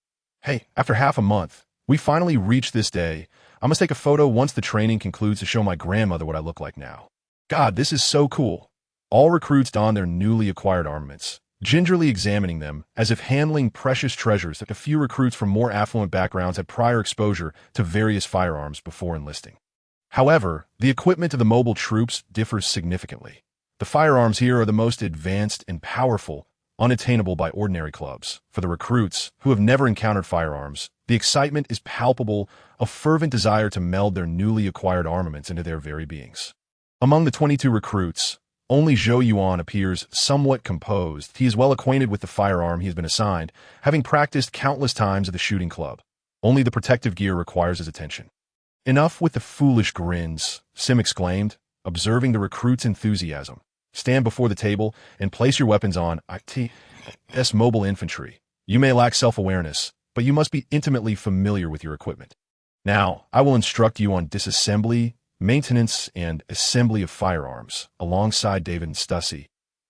Hey, after half a month, we finally reached this day. I must take a photo once the training concludes to show my grandmother what I look like now. God, this is so cool. All recruits donned their newly acquired armaments, gingerly examining them as if handling precious treasures that a few recruits from more affluent backgrounds had prior exposure to various firearms before enlisting. However, the equipment of the mobile troops differs significantly. The firearms here are the most advanced and powerful, unattainable by ordinary clubs. For the recruits, who have never encountered firearms, the excitement is palpable, a fervent desire to meld their newly acquired armaments into their very beings. Among the 22 recruits, only Zhou Yuan appears somewhat composed. He is well acquainted with the firearm he has been assigned, having practiced countless times at the shooting club. Only the protective gear requires his attention. Enough with the foolish grins, Sim exclaimed, observing the recruit's enthusiasm. Stand before the table and place your weapons on ITS mobile infantry. You may lack self-awareness, but you must be intimately familiar with your equipment. Now, I will instruct you on disassembly, maintenance, and assembly of firearms, alongside David and Stussy.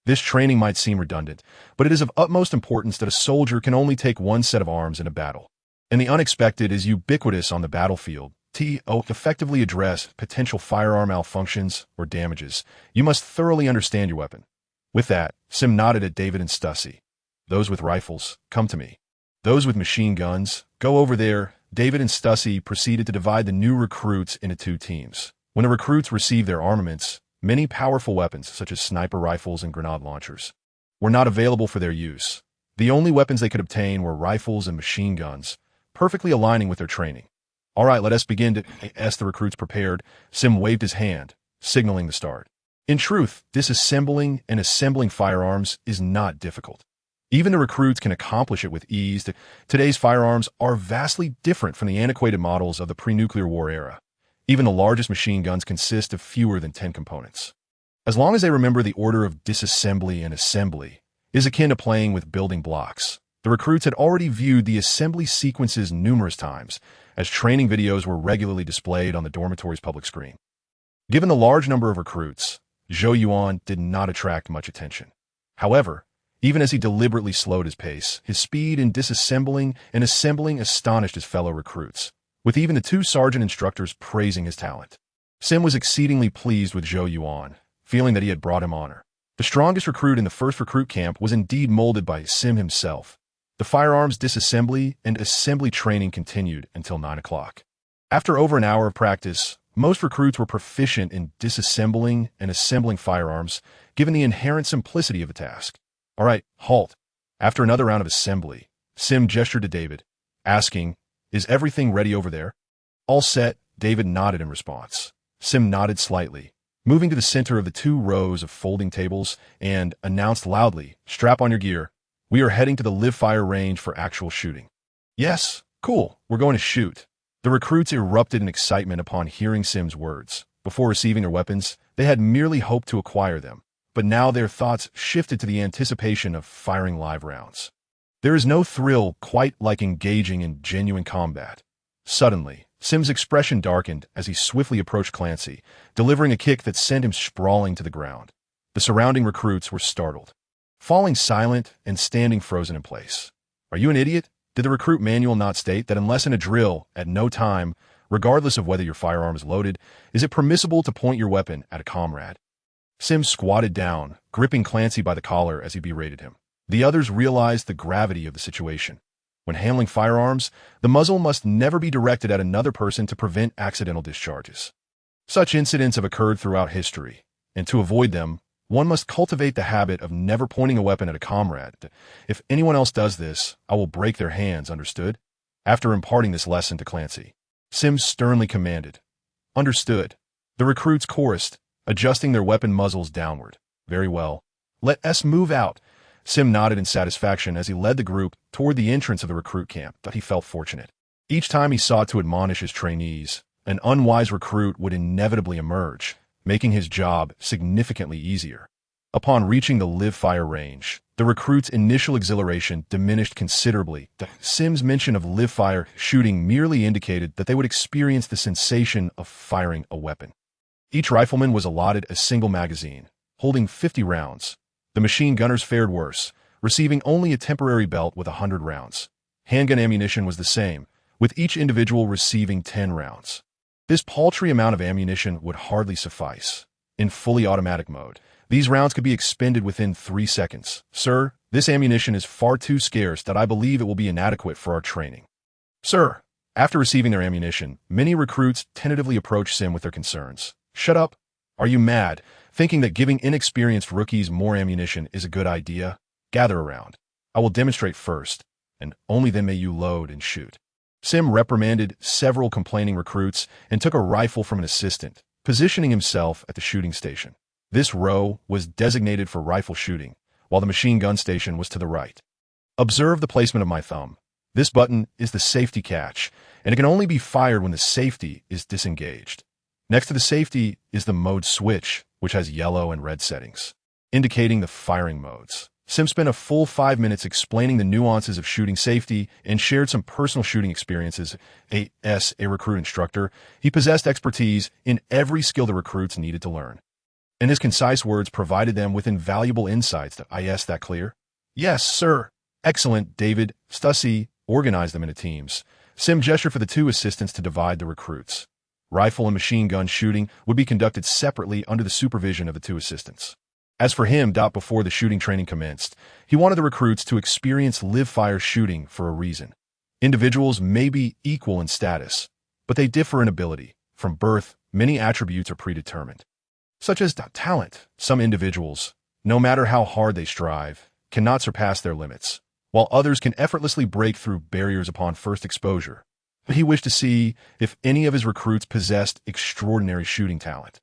This training might seem redundant, but it is of utmost importance that a soldier can only take one set of arms in a battle. And the unexpected is ubiquitous on the battlefield. To effectively address potential firearm malfunctions or damages, you must thoroughly understand your weapon. With that, Sim nodded at David and Stussy. Those with rifles, come to me. Those with machine guns, go over there. David and Stussy proceeded to divide the new recruits into 2 teams. When the recruits received their armaments, many powerful weapons, such as sniper rifles and grenade launchers, were not available for their use. The only weapons they could obtain were rifles and machine guns, perfectly aligning with their training. All right, let us begin. As the recruits prepared, Sim waved his hand, signaling the start. In truth, disassembling and assembling firearms is not difficult. Even the recruits can accomplish it with ease. Today's firearms are vastly different from the antiquated models of the pre-nuclear war era. Even the largest machine guns consist of fewer than 10 components. As long as they remember the order of disassembly and assembly, is akin to playing with building blocks. The recruits had already viewed the assembly sequences numerous times, as training videos were regularly displayed on the dormitory's public screen. Given the large number of recruits, Zhou Yuan did not attract much attention. However, even as he deliberately slowed his pace, his speed in disassembling and assembling astonished his fellow recruits, with even the 2 sergeant instructors praising his talent. Sim was exceedingly pleased with Zhou Yuan, feeling that he had brought him honor. The strongest recruit in the first recruit camp was indeed molded by Sim himself. The firearms disassembly and assembly training continued until 9 o'clock. After over an hour of practice, most recruits were proficient in disassembling and assembling firearms, given the inherent simplicity of the task. All right, halt. After another round of assembly, Sim gestured to David, asking, "Is everything ready over there?" "All set," David nodded in response. Sim nodded slightly, moving to the center of the 2 rows of folding tables, and announced loudly, "Strap on your gear. We are heading to the live-fire range for actual shooting." "Yes, cool, we're going to shoot." The recruits erupted in excitement upon hearing Sim's words. Before receiving their weapons, they had merely hoped to acquire them, but now their thoughts shifted to the anticipation of firing live rounds. There is no thrill quite like engaging in genuine combat. Suddenly, Sim's expression darkened as he swiftly approached Clancy, delivering a kick that sent him sprawling to the ground. The surrounding recruits were startled, falling silent and standing frozen in place. "Are you an idiot? Did the recruit manual not state that unless in a drill, at no time, regardless of whether your firearm is loaded, is it permissible to point your weapon at a comrade?" Sim squatted down, gripping Clancy by the collar as he berated him. The others realized the gravity of the situation. When handling firearms, the muzzle must never be directed at another person to prevent accidental discharges. Such incidents have occurred throughout history, and to avoid them, one must cultivate the habit of never pointing a weapon at a comrade. "If anyone else does this, I will break their hands, understood?" After imparting this lesson to Clancy, Sim sternly commanded, "Understood." The recruits chorused, adjusting their weapon muzzles downward. "Very well. Let us move out." Sim nodded in satisfaction as he led the group toward the entrance of the recruit camp. But he felt fortunate. Each time he sought to admonish his trainees, an unwise recruit would inevitably emerge, making his job significantly easier. Upon reaching the live-fire range, the recruit's initial exhilaration diminished considerably. Sim's mention of live-fire shooting merely indicated that they would experience the sensation of firing a weapon. Each rifleman was allotted a single magazine, holding 50 rounds. The machine gunners fared worse, receiving only a temporary belt with 100 rounds. Handgun ammunition was the same, with each individual receiving 10 rounds. This paltry amount of ammunition would hardly suffice. In fully automatic mode, these rounds could be expended within 3 seconds. "Sir, this ammunition is far too scarce that I believe it will be inadequate for our training." "Sir." After receiving their ammunition, many recruits tentatively approached Sim with their concerns. "Shut up. Are you mad, thinking that giving inexperienced rookies more ammunition is a good idea? Gather around. I will demonstrate first, and only then may you load and shoot." Sim reprimanded several complaining recruits and took a rifle from an assistant, positioning himself at the shooting station. This row was designated for rifle shooting, while the machine gun station was to the right. "Observe the placement of my thumb. This button is the safety catch, and it can only be fired when the safety is disengaged. Next to the safety is the mode switch, which has yellow and red settings, indicating the firing modes." Sim spent a full 5 minutes explaining the nuances of shooting safety and shared some personal shooting experiences. As a recruit instructor, he possessed expertise in every skill the recruits needed to learn, and his concise words provided them with invaluable insights. "Is that clear?" "Yes, sir." "Excellent." David, Stussy organized them into teams. Sim gestured for the 2 assistants to divide the recruits. Rifle and machine gun shooting would be conducted separately under the supervision of the 2 assistants. As for him, before the shooting training commenced, he wanted the recruits to experience live-fire shooting for a reason. Individuals may be equal in status, but they differ in ability. From birth, many attributes are predetermined, such as talent. Some individuals, no matter how hard they strive, cannot surpass their limits, while others can effortlessly break through barriers upon first exposure. But he wished to see if any of his recruits possessed extraordinary shooting talent.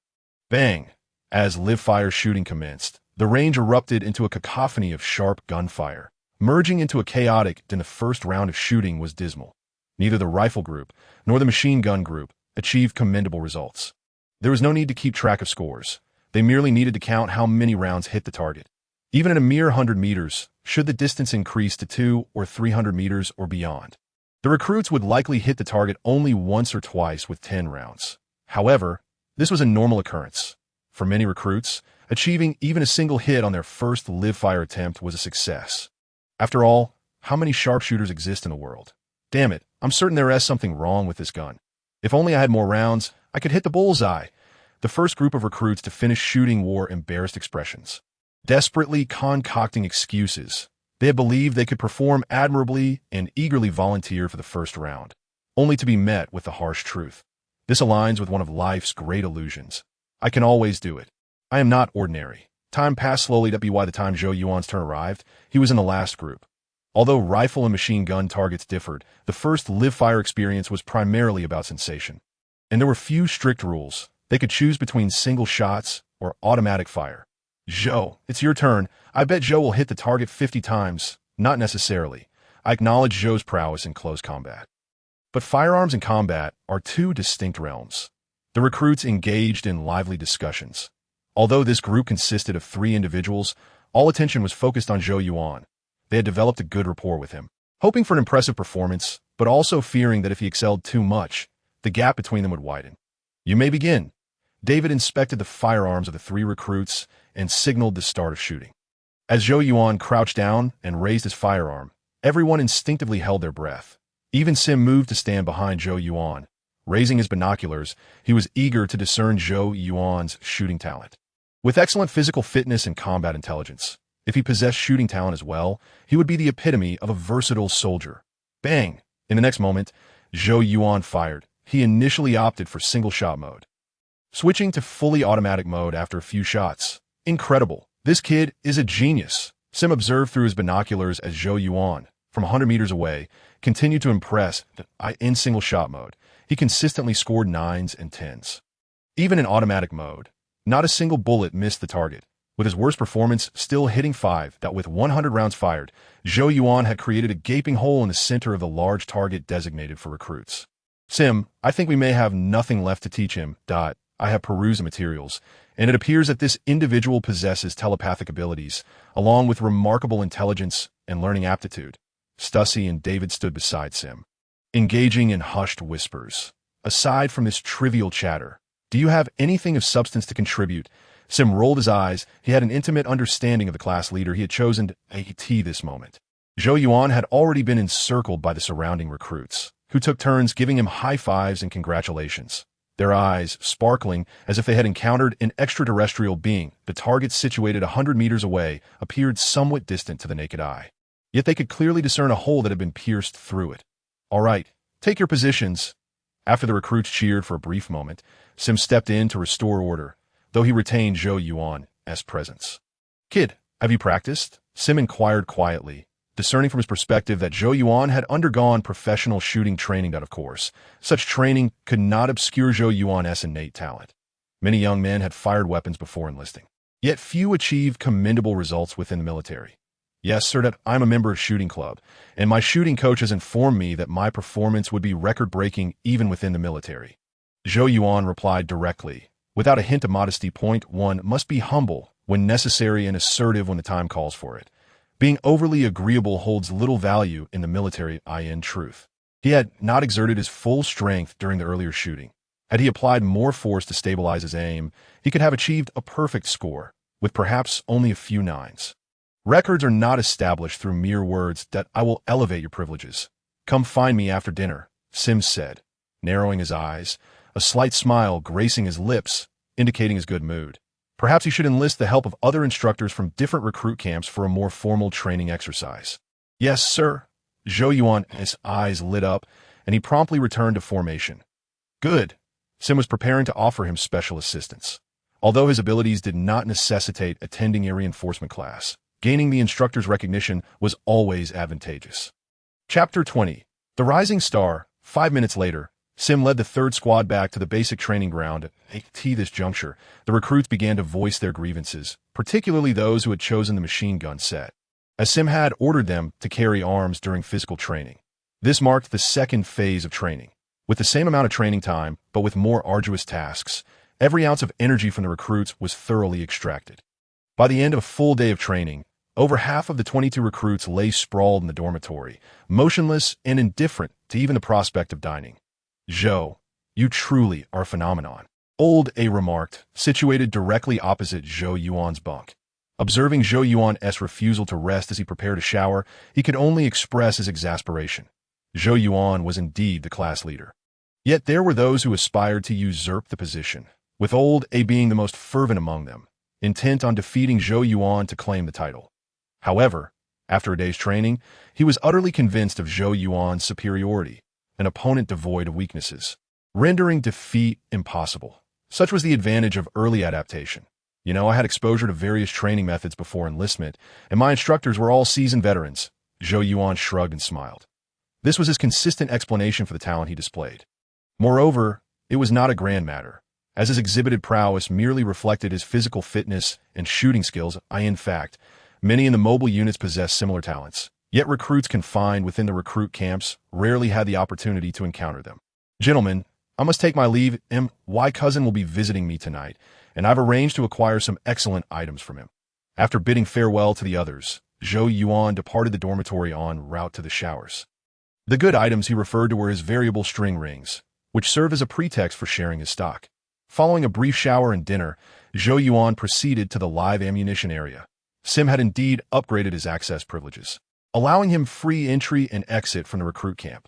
Bang! As live-fire shooting commenced, the range erupted into a cacophony of sharp gunfire, merging into a chaotic. The first round of shooting was dismal. Neither the rifle group nor the machine gun group achieved commendable results. There was no need to keep track of scores. They merely needed to count how many rounds hit the target. Even at a mere 100 meters, should the distance increase to 200 or 300 meters or beyond, the recruits would likely hit the target only once or twice with 10 rounds. However, this was a normal occurrence. For many recruits, achieving even a single hit on their first live-fire attempt was a success. After all, how many sharpshooters exist in the world? Damn it, I'm certain there is something wrong with this gun. If only I had more rounds, I could hit the bullseye. The first group of recruits to finish shooting wore embarrassed expressions, desperately concocting excuses. They had believed they could perform admirably and eagerly volunteered for the first round, only to be met with the harsh truth. This aligns with one of life's great illusions. I can always do it. I am not ordinary. Time passed slowly. By the time Zhou Yuan's turn arrived, he was in the last group. Although rifle and machine gun targets differed, the first live-fire experience was primarily about sensation. And there were few strict rules. They could choose between single shots or automatic fire. "Zhou, it's your turn. I bet Zhou will hit the target 50 times. Not necessarily. I acknowledge Zhou's prowess in close combat. But firearms and combat are 2 distinct realms." The recruits engaged in lively discussions. Although this group consisted of 3 individuals, all attention was focused on Zhou Yuan. They had developed a good rapport with him. Hoping for an impressive performance, but also fearing that if he excelled too much, the gap between them would widen. "You may begin." David inspected the firearms of the three recruits and signaled the start of shooting. As Zhou Yuan crouched down and raised his firearm, everyone instinctively held their breath. Even Sim moved to stand behind Zhou Yuan. Raising his binoculars, he was eager to discern Zhou Yuan's shooting talent. With excellent physical fitness and combat intelligence, if he possessed shooting talent as well, he would be the epitome of a versatile soldier. Bang! In the next moment, Zhou Yuan fired. He initially opted for single-shot mode, switching to fully automatic mode after a few shots. Incredible. This kid is a genius, Sim observed through his binoculars as Zhou Yuan, from 100 meters away, continued to impress. In single-shot mode, he consistently scored 9s and 10s. Even in automatic mode, not a single bullet missed the target, with his worst performance still hitting 5. That with 100 rounds fired, Zhou Yuan had created a gaping hole in the center of the large target designated for recruits. "Sim, I think we may have nothing left to teach him. I have perused the materials, and it appears that this individual possesses telepathic abilities, along with remarkable intelligence and learning aptitude." Stussy and David stood beside Sim, engaging in hushed whispers. "Aside from this trivial chatter, do you have anything of substance to contribute?" Sim rolled his eyes. He had an intimate understanding of the class leader he had chosen at this moment. Zhou Yuan had already been encircled by the surrounding recruits, who took turns giving him high fives and congratulations. Their eyes sparkling as if they had encountered an extraterrestrial being. The target, situated 100 meters away, appeared somewhat distant to the naked eye. Yet they could clearly discern a hole that had been pierced through it. "All right, take your positions." After the recruits cheered for a brief moment, Sim stepped in to restore order, though he retained Zhou Yuan's presence. "Kid, have you practiced?" Sim inquired quietly, discerning from his perspective that Zhou Yuan had undergone professional shooting training. That, of course, such training could not obscure Zhou Yuan's innate talent. Many young men had fired weapons before enlisting, yet few achieved commendable results within the military. "Yes, sir, that I'm a member of shooting club, and my shooting coach has informed me that my performance would be record-breaking even within the military." Zhou Yuan replied directly, without a hint of modesty. "One must be humble when necessary and assertive when the time calls for it. Being overly agreeable holds little value in the military. In truth, he had not exerted his full strength during the earlier shooting. Had he applied more force to stabilize his aim, he could have achieved a perfect score, with perhaps only a few 9s. Records are not established through mere words. That I will elevate your privileges. Come find me after dinner," Sim said, narrowing his eyes, a slight smile gracing his lips, indicating his good mood. Perhaps he should enlist the help of other instructors from different recruit camps for a more formal training exercise. "Yes, sir." Zhou Yuan's eyes lit up, and he promptly returned to formation. "Good." Sim was preparing to offer him special assistance. Although his abilities did not necessitate attending a reinforcement class, gaining the instructor's recognition was always advantageous. Chapter 20. The Rising Star. 5 minutes later, Sim led the third squad back to the basic training ground. At this juncture, the recruits began to voice their grievances, particularly those who had chosen the machine gun set, as Sim had ordered them to carry arms during physical training. This marked the second phase of training. With the same amount of training time, but with more arduous tasks, every ounce of energy from the recruits was thoroughly extracted. By the end of a full day of training, over half of the 22 recruits lay sprawled in the dormitory, motionless and indifferent to even the prospect of dining. "Zhou, you truly are a phenomenon," Old A remarked, situated directly opposite Zhou Yuan's bunk. Observing Zhou Yuan's refusal to rest as he prepared a shower, he could only express his exasperation. Zhou Yuan was indeed the class leader. Yet there were those who aspired to usurp the position, with Old A being the most fervent among them, intent on defeating Zhou Yuan to claim the title. However, after a day's training, he was utterly convinced of Zhou Yuan's superiority, an opponent devoid of weaknesses, rendering defeat impossible. Such was the advantage of early adaptation. I had exposure to various training methods before enlistment, and my instructors were all seasoned veterans. Zhou Yuan shrugged and smiled. This was his consistent explanation for the talent he displayed. Moreover, it was not a grand matter, as his exhibited prowess merely reflected his physical fitness and shooting skills. In fact, many in the mobile units possessed similar talents, yet recruits confined within the recruit camps rarely had the opportunity to encounter them. "Gentlemen, I must take my leave. My cousin will be visiting me tonight, and I've arranged to acquire some excellent items from him." After bidding farewell to the others, Zhou Yuan departed the dormitory en route to the showers. The good items he referred to were his variable string rings, which served as a pretext for sharing his stock. Following a brief shower and dinner, Zhou Yuan proceeded to the live ammunition area. Sim had indeed upgraded his access privileges, allowing him free entry and exit from the recruit camp.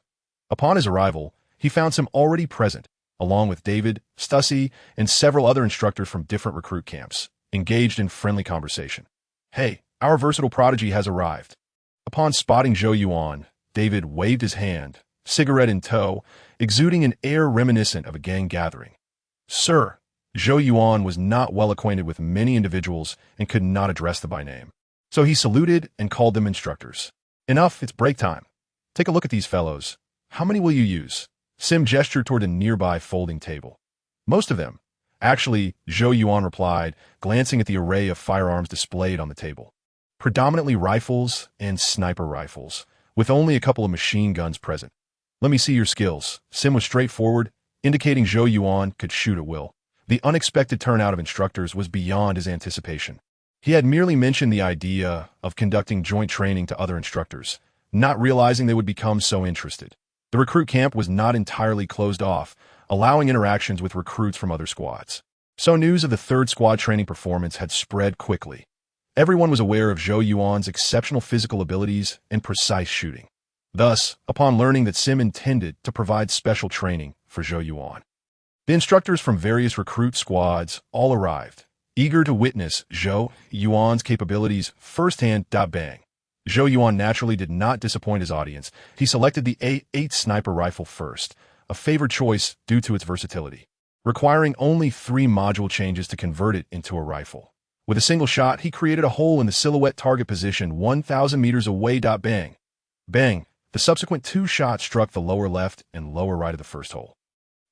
Upon his arrival, he found Sim already present, along with David, Stussy, and several other instructors from different recruit camps, engaged in friendly conversation. "Hey, our versatile prodigy has arrived." Upon spotting Zhou Yuan, David waved his hand, cigarette in tow, exuding an air reminiscent of a gang gathering. "Sir," Zhou Yuan was not well acquainted with many individuals and could not address them by name. So he saluted and called them instructors. "Enough, it's break time. Take a look at these fellows. How many will you use?" Sim gestured toward a nearby folding table. "Most of them." "Actually," Zhou Yuan replied, glancing at the array of firearms displayed on the table. "Predominantly rifles and sniper rifles, with only a couple of machine guns present." "Let me see your skills." Sim was straightforward, indicating Zhou Yuan could shoot at will. The unexpected turnout of instructors was beyond his anticipation. He had merely mentioned the idea of conducting joint training to other instructors, not realizing they would become so interested. The recruit camp was not entirely closed off, allowing interactions with recruits from other squads. So news of the third squad training performance had spread quickly. Everyone was aware of Zhou Yuan's exceptional physical abilities and precise shooting. Thus, upon learning that Sim intended to provide special training for Zhou Yuan, the instructors from various recruit squads all arrived, eager to witness Zhou Yuan's capabilities firsthand. Bang. Zhou Yuan naturally did not disappoint his audience. He selected the A8 sniper rifle first, a favored choice due to its versatility, requiring only 3 module changes to convert it into a rifle. With a single shot, he created a hole in the silhouette target position 1,000 meters away. Bang. Bang. The subsequent 2 shots struck the lower left and lower right of the first hole,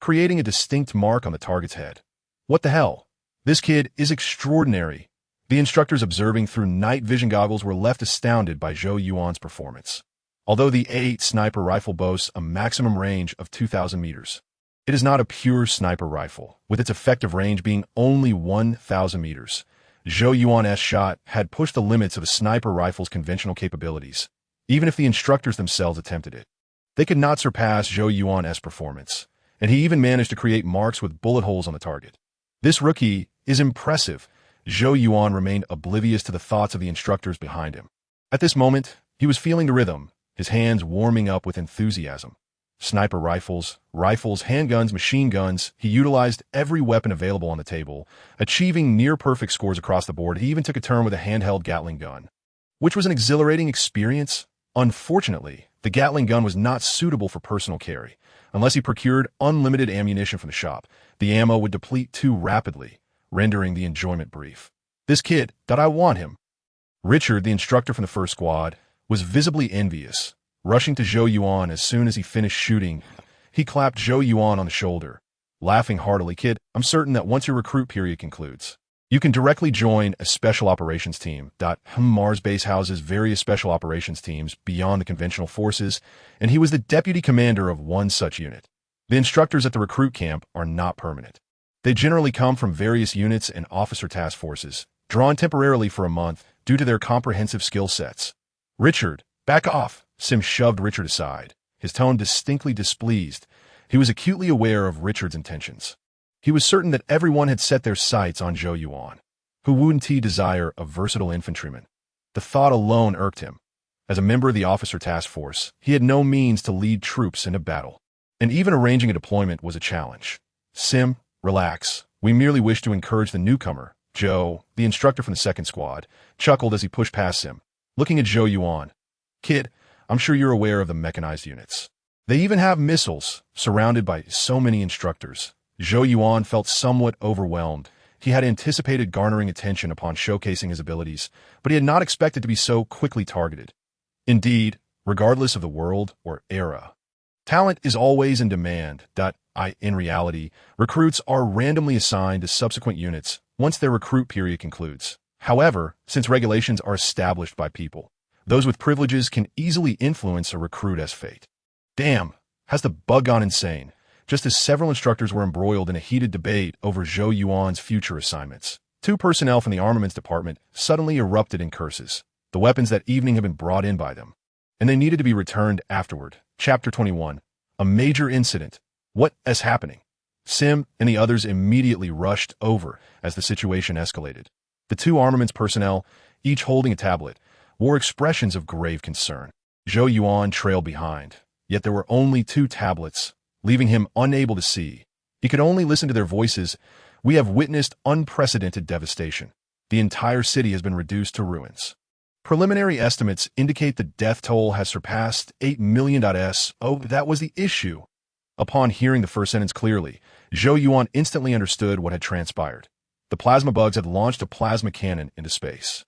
creating a distinct mark on the target's head. "What the hell? This kid is extraordinary." The instructors observing through night vision goggles were left astounded by Zhou Yuan's performance. Although the A8 sniper rifle boasts a maximum range of 2,000 meters, it is not a pure sniper rifle, with its effective range being only 1,000 meters. Zhou Yuan's shot had pushed the limits of a sniper rifle's conventional capabilities, even if the instructors themselves attempted it. They could not surpass Zhou Yuan's performance, and he even managed to create marks with bullet holes on the target. "This rookie is impressive." Zhou Yuan remained oblivious to the thoughts of the instructors behind him. At this moment, he was feeling the rhythm, his hands warming up with enthusiasm. Sniper rifles, handguns, machine guns, he utilized every weapon available on the table, achieving near-perfect scores across the board. He even took a turn with a handheld Gatling gun, which was an exhilarating experience. Unfortunately, the Gatling gun was not suitable for personal carry. Unless he procured unlimited ammunition from the shop, the ammo would deplete too rapidly, rendering the enjoyment brief. "This kid, I want him." Richard, the instructor from the first squad, was visibly envious. Rushing to Zhou Yuan as soon as he finished shooting, he clapped Zhou Yuan on the shoulder, laughing heartily. "Kid, I'm certain that once your recruit period concludes, you can directly join a special operations team. Mars base houses various special operations teams beyond the conventional forces, and he was the deputy commander of one such unit. The instructors at the recruit camp are not permanent. They generally come from various units and officer task forces, drawn temporarily for a month due to their comprehensive skill sets." "Richard, back off!" Sim shoved Richard aside, his tone distinctly displeased. He was acutely aware of Richard's intentions. He was certain that everyone had set their sights on Zhou Yuan, who wouldn't he desire a versatile infantryman. The thought alone irked him. As a member of the officer task force, he had no means to lead troops into battle, and even arranging a deployment was a challenge. "Sim, relax. We merely wish to encourage the newcomer." Zhou, the instructor from the second squad, chuckled as he pushed past Sim, looking at Zhou Yuan. "Kid, I'm sure you're aware of the mechanized units. They even have missiles." Surrounded by so many instructors, Zhou Yuan felt somewhat overwhelmed. He had anticipated garnering attention upon showcasing his abilities, but he had not expected to be so quickly targeted. Indeed, regardless of the world or era, talent is always in demand. In reality, recruits are randomly assigned to subsequent units once their recruit period concludes. However, since regulations are established by people, those with privileges can easily influence a recruit's fate. Damn, has the bug gone insane? Just as several instructors were embroiled in a heated debate over Zhou Yuan's future assignments, 2 personnel from the armaments department suddenly erupted in curses. The weapons that evening had been brought in by them, and they needed to be returned afterward. Chapter 21. A major incident. What is happening? Sim and the others immediately rushed over as the situation escalated. The two armaments personnel, each holding a tablet, wore expressions of grave concern. Zhou Yuan trailed behind, yet there were only 2 tablets, leaving him unable to see. He could only listen to their voices. We have witnessed unprecedented devastation. The entire city has been reduced to ruins. Preliminary estimates indicate the death toll has surpassed 8 million. Oh, that was the issue. Upon hearing the first sentence clearly, Zhou Yuan instantly understood what had transpired. The plasma bugs had launched a plasma cannon into space,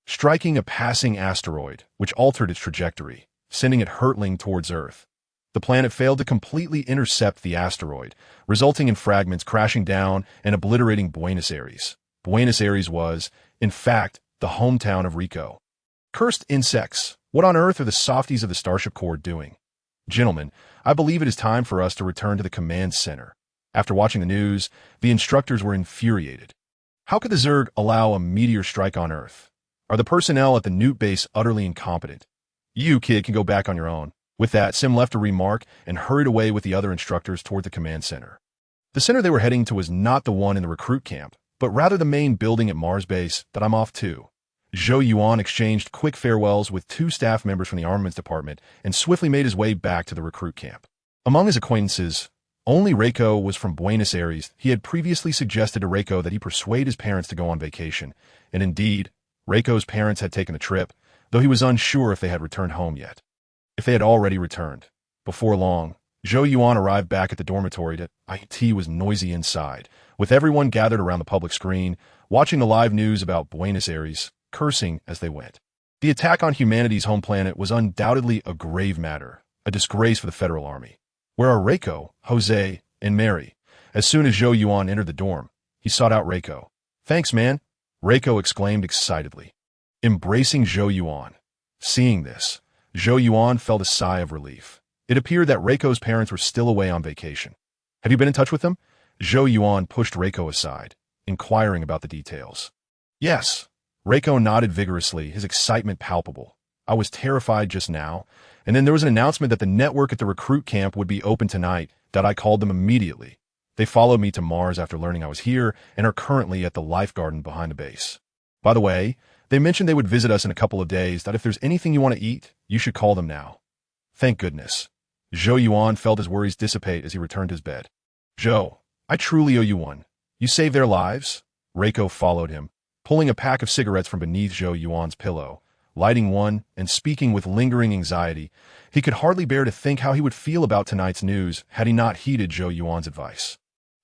striking a passing asteroid, which altered its trajectory, sending it hurtling towards Earth. The planet failed to completely intercept the asteroid, resulting in fragments crashing down and obliterating Buenos Aires. Buenos Aires was, in fact, the hometown of Rico. Cursed insects! What on earth are the softies of the Starship Corps doing? Gentlemen, I believe it is time for us to return to the command center. After watching the news, the instructors were infuriated. How could the Zerg allow a meteor strike on Earth? Are the personnel at the Newt base utterly incompetent? You, kid, can go back on your own. With that, Sim left a remark and hurried away with the other instructors toward the command center. The center they were heading to was not the one in the recruit camp, but rather the main building at Mars base that I'm off to. Zhou Yuan exchanged quick farewells with 2 staff members from the armaments department and swiftly made his way back to the recruit camp. Among his acquaintances, only Reiko was from Buenos Aires. He had previously suggested to Reiko that he persuade his parents to go on vacation, and indeed, Reiko's parents had taken a trip, though he was unsure if they had returned home yet. If they had already returned. Before long, Zhou Yuan arrived back at the dormitory. IT was noisy inside, with everyone gathered around the public screen, watching the live news about Buenos Aires, cursing as they went. The attack on humanity's home planet was undoubtedly a grave matter, a disgrace for the Federal Army. Where are Reiko, Jose, and Mary? As soon as Zhou Yuan entered the dorm, he sought out Reiko. Thanks, man, Reiko exclaimed excitedly, embracing Zhou Yuan. Seeing this, Zhou Yuan felt a sigh of relief. It appeared that Reiko's parents were still away on vacation. Have you been in touch with them? Zhou Yuan pushed Reiko aside, inquiring about the details. Yes. Reiko nodded vigorously, his excitement palpable. I was terrified just now, and then there was an announcement that the network at the recruit camp would be open tonight. I called them immediately. They followed me to Mars after learning I was here and are currently at the life garden behind the base. By the way, they mentioned they would visit us in a couple of days, that if there's anything you want to eat, you should call them now. Thank goodness. Zhou Yuan felt his worries dissipate as he returned to his bed. Zhou, I truly owe you one. You saved their lives? Reiko followed him, pulling a pack of cigarettes from beneath Zhou Yuan's pillow, lighting one and speaking with lingering anxiety. He could hardly bear to think how he would feel about tonight's news had he not heeded Zhou Yuan's advice.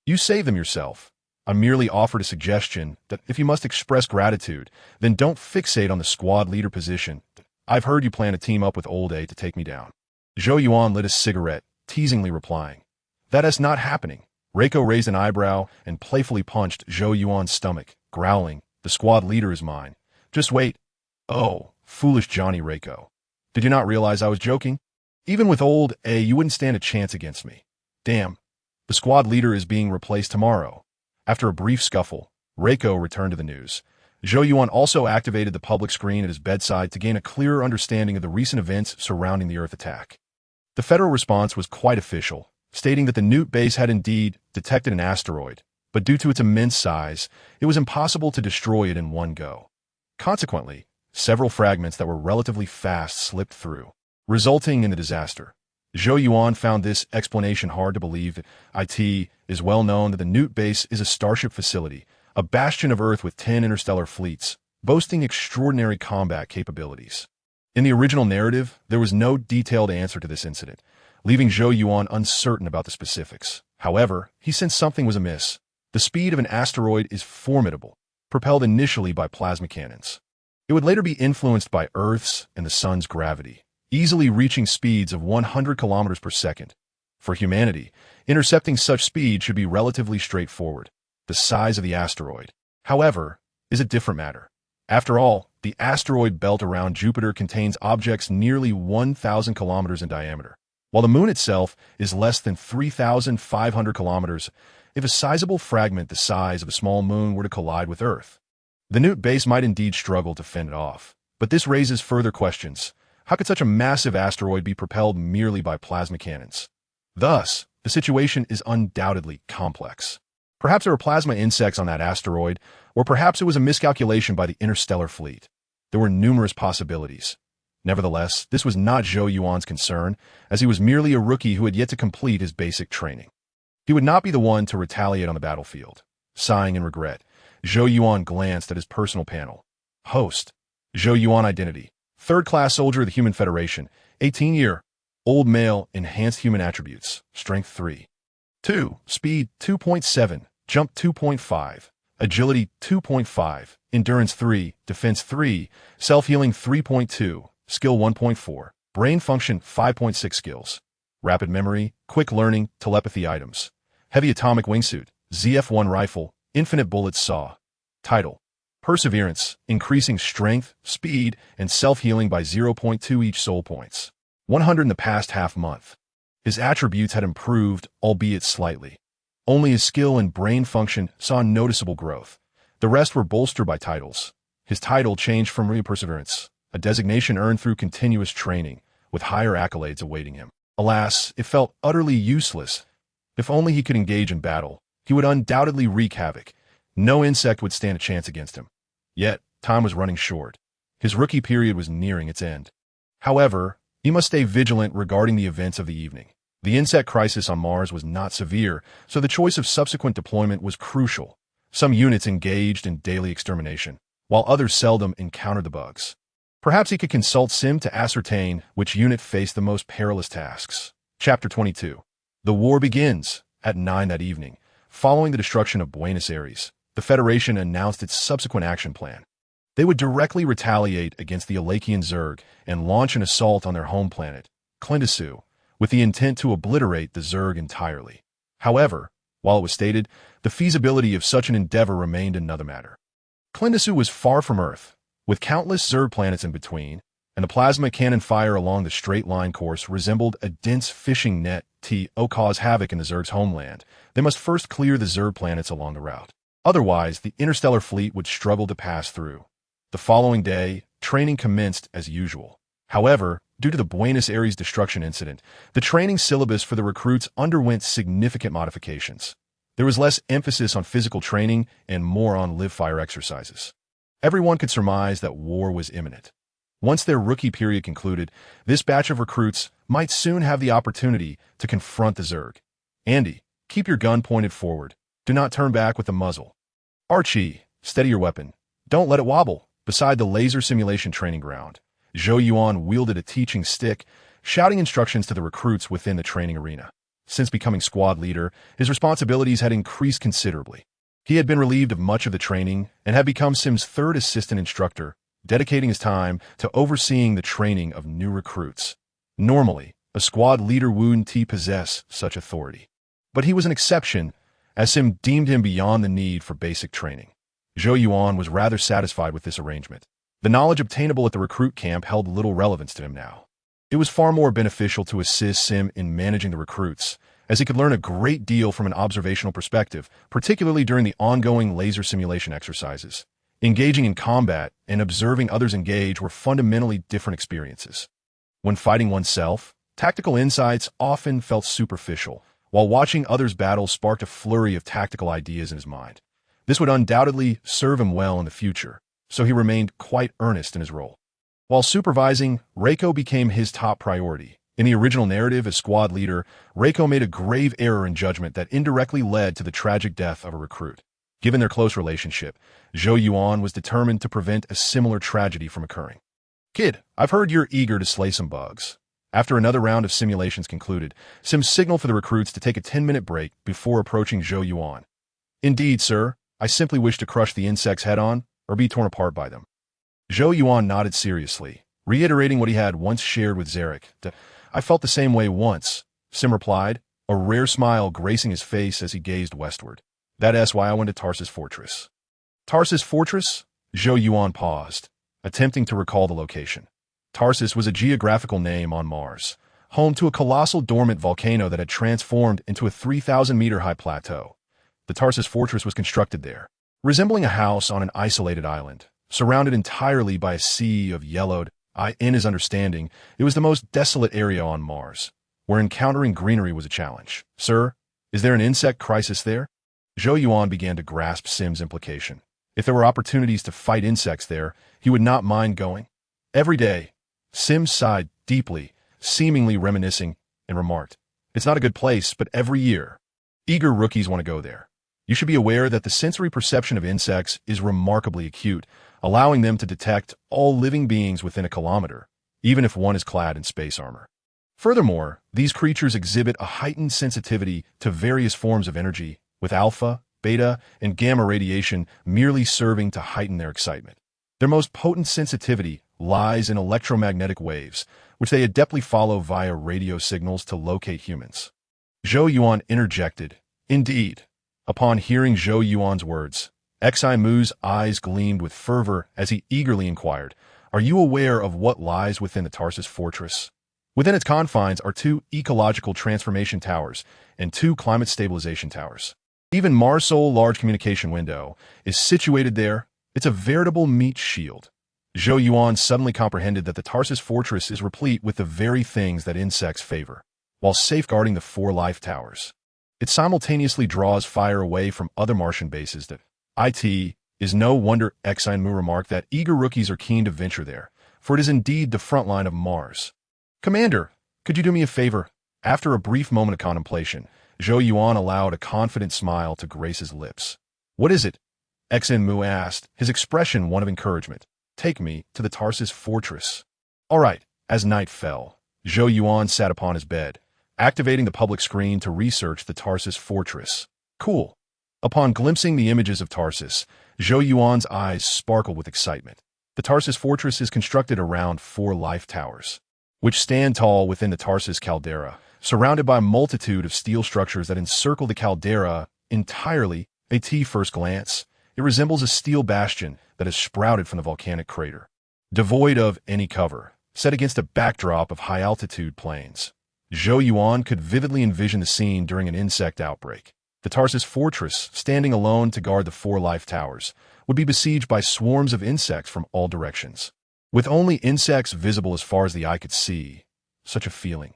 You saved them yourself. I merely offered a suggestion that if you must express gratitude, then don't fixate on the squad leader position. I've heard you plan to team up with Old A to take me down. Zhou Yuan lit a cigarette, teasingly replying. That is not happening. Reiko raised an eyebrow and playfully punched Zhou Yuan's stomach, growling, the squad leader is mine. Just wait. Oh, foolish Johnny Reiko. Did you not realize I was joking? Even with Old A, you wouldn't stand a chance against me. Damn. The squad leader is being replaced tomorrow. After a brief scuffle, Reiko returned to the news. Zhou Yuan also activated the public screen at his bedside to gain a clearer understanding of the recent events surrounding the Earth attack. The federal response was quite official, stating that the Newt base had indeed detected an asteroid, but due to its immense size, it was impossible to destroy it in one go. Consequently, several fragments that were relatively fast slipped through, resulting in the disaster. Zhou Yuan found this explanation hard to believe. It is well known that the Newt base is a starship facility, a bastion of Earth with 10 interstellar fleets, boasting extraordinary combat capabilities. In the original narrative, there was no detailed answer to this incident, leaving Zhou Yuan uncertain about the specifics. However, he sensed something was amiss. The speed of an asteroid is formidable, propelled initially by plasma cannons. It would later be influenced by Earth's and the Sun's gravity, easily reaching speeds of 100 kilometers per second. For humanity, intercepting such speed should be relatively straightforward. The size of the asteroid, however, is a different matter. After all, the asteroid belt around Jupiter contains objects nearly 1,000 kilometers in diameter, while the moon itself is less than 3,500 kilometers. If a sizable fragment the size of a small moon were to collide with Earth, the Newt base might indeed struggle to fend it off. But this raises further questions. How could such a massive asteroid be propelled merely by plasma cannons? Thus, the situation is undoubtedly complex. Perhaps there were plasma insects on that asteroid, or perhaps it was a miscalculation by the interstellar fleet. There were numerous possibilities. Nevertheless, this was not Zhou Yuan's concern, as he was merely a rookie who had yet to complete his basic training. He would not be the one to retaliate on the battlefield. Sighing in regret, Zhou Yuan glanced at his personal panel. Host: Zhou Yuan identity: third-class soldier of the Human Federation, 18-year, old male, enhanced human attributes, strength 3. 2. Speed 2.7, jump 2.5, agility 2.5, endurance 3, defense 3, self-healing 3.2, skill 1.4, brain function 5.6 skills, rapid memory, quick learning, telepathy items, heavy atomic wingsuit, ZF-1 rifle, infinite bullets saw. Title: Perseverance, increasing strength, speed, and self-healing by 0.2 each soul points. 100 in the past half-month. His attributes had improved, albeit slightly. Only his skill and brain function saw noticeable growth. The rest were bolstered by titles. His title changed from Perseverance, a designation earned through continuous training, with higher accolades awaiting him. Alas, it felt utterly useless. If only he could engage in battle, he would undoubtedly wreak havoc. No insect would stand a chance against him. Yet, time was running short. His rookie period was nearing its end. However, he must stay vigilant regarding the events of the evening. The insect crisis on Mars was not severe, so the choice of subsequent deployment was crucial. Some units engaged in daily extermination, while others seldom encountered the bugs. Perhaps he could consult Sim to ascertain which unit faced the most perilous tasks. Chapter 22. The war begins. At 9 that evening, following the destruction of Buenos Aires, the Federation announced its subsequent action plan. They would directly retaliate against the Alakian Zerg and launch an assault on their home planet, Clindasu, with the intent to obliterate the Zerg entirely. However, while it was stated, the feasibility of such an endeavor remained another matter. Clindasu was far from Earth, with countless Zerg planets in between, and the plasma cannon fire along the straight-line course resembled a dense fishing net to cause havoc in the Zerg's homeland. They must first clear the Zerg planets along the route. Otherwise, the interstellar fleet would struggle to pass through. The following day, training commenced as usual. However, due to the Buenos Aires destruction incident, the training syllabus for the recruits underwent significant modifications. There was less emphasis on physical training and more on live-fire exercises. Everyone could surmise that war was imminent. Once their rookie period concluded, this batch of recruits might soon have the opportunity to confront the Zerg. Andy, keep your gun pointed forward. Do not turn back with the muzzle. Archie, steady your weapon. Don't let it wobble. Beside the laser simulation training ground, Zhou Yuan wielded a teaching stick, shouting instructions to the recruits within the training arena. Since becoming squad leader, his responsibilities had increased considerably. He had been relieved of much of the training and had become Sim's third assistant instructor, dedicating his time to overseeing the training of new recruits. Normally, a squad leader wouldn't possess such authority. But he was an exception, as Sim deemed him beyond the need for basic training. Zhou Yuan was rather satisfied with this arrangement. The knowledge obtainable at the recruit camp held little relevance to him now. It was far more beneficial to assist Sim in managing the recruits, as he could learn a great deal from an observational perspective, particularly during the ongoing laser simulation exercises. Engaging in combat and observing others engage were fundamentally different experiences. When fighting oneself, tactical insights often felt superficial, while watching others battle sparked a flurry of tactical ideas in his mind. This would undoubtedly serve him well in the future, so he remained quite earnest in his role. While supervising, Reiko became his top priority. In the original narrative as squad leader, Reiko made a grave error in judgment that indirectly led to the tragic death of a recruit. Given their close relationship, Zhou Yuan was determined to prevent a similar tragedy from occurring. Kid, I've heard you're eager to slay some bugs. After another round of simulations concluded, Sim signaled for the recruits to take a 10-minute break before approaching Zhou Yuan. Indeed, sir. I simply wish to crush the insects head-on, or be torn apart by them. Zhou Yuan nodded seriously, reiterating what he had once shared with Zarek. I felt the same way once, Sim replied, a rare smile gracing his face as he gazed westward. That's why I went to Tarsus Fortress. Tarsus Fortress? Zhou Yuan paused, attempting to recall the location. Tarsus was a geographical name on Mars, home to a colossal dormant volcano that had transformed into a 3,000-meter-high plateau. The Tarsus Fortress was constructed there, resembling a house on an isolated island, surrounded entirely by a sea of yellowed, In his understanding, it was the most desolate area on Mars, where encountering greenery was a challenge. Sir, is there an insect crisis there? Zhou Yuan began to grasp Sim's implication. If there were opportunities to fight insects there, he would not mind going. Every day, Sim sighed deeply, seemingly reminiscing, and remarked, "It's not a good place, but every year, eager rookies want to go there. You should be aware that the sensory perception of insects is remarkably acute, allowing them to detect all living beings within a kilometer, even if one is clad in space armor. Furthermore, these creatures exhibit a heightened sensitivity to various forms of energy, with alpha, beta, and gamma radiation merely serving to heighten their excitement. Their most potent sensitivity lies in electromagnetic waves, which they adeptly follow via radio signals to locate humans." Zhou Yuan interjected, "Indeed." Upon hearing Zhou Yuan's words, Xi Mu's eyes gleamed with fervor as he eagerly inquired, "Are you aware of what lies within the Tarsus fortress?" Within its confines are 2 ecological transformation towers and 2 climate stabilization towers. Even Marsol Large Communication Window is situated there. It's a veritable meat shield. Zhou Yuan suddenly comprehended that the Tarsus fortress is replete with the very things that insects favor, while safeguarding the 4 life towers. It simultaneously draws fire away from other Martian bases that it is no wonder Xi Mu remarked that eager rookies are keen to venture there, for it is indeed the front line of Mars. "Commander, could you do me a favor?" After a brief moment of contemplation, Zhou Yuan allowed a confident smile to grace his lips. "What is it?" Xi Mu asked, his expression one of encouragement. "Take me to the Tarsus fortress." All right. As night fell, Zhou Yuan sat upon his bed, activating the public screen to research the Tarsus fortress. Cool. Upon glimpsing the images of Tarsus, Zhou Yuan's eyes sparkled with excitement. The Tarsus fortress is constructed around 4 life towers, which stand tall within the Tarsus caldera, surrounded by a multitude of steel structures that encircle the caldera entirely. At first glance, it resembles a steel bastion that has sprouted from the volcanic crater, devoid of any cover, set against a backdrop of high-altitude plains. Zhou Yuan could vividly envision the scene during an insect outbreak. The Tarsus fortress, standing alone to guard the 4 life towers, would be besieged by swarms of insects from all directions. With only insects visible as far as the eye could see, such a feeling.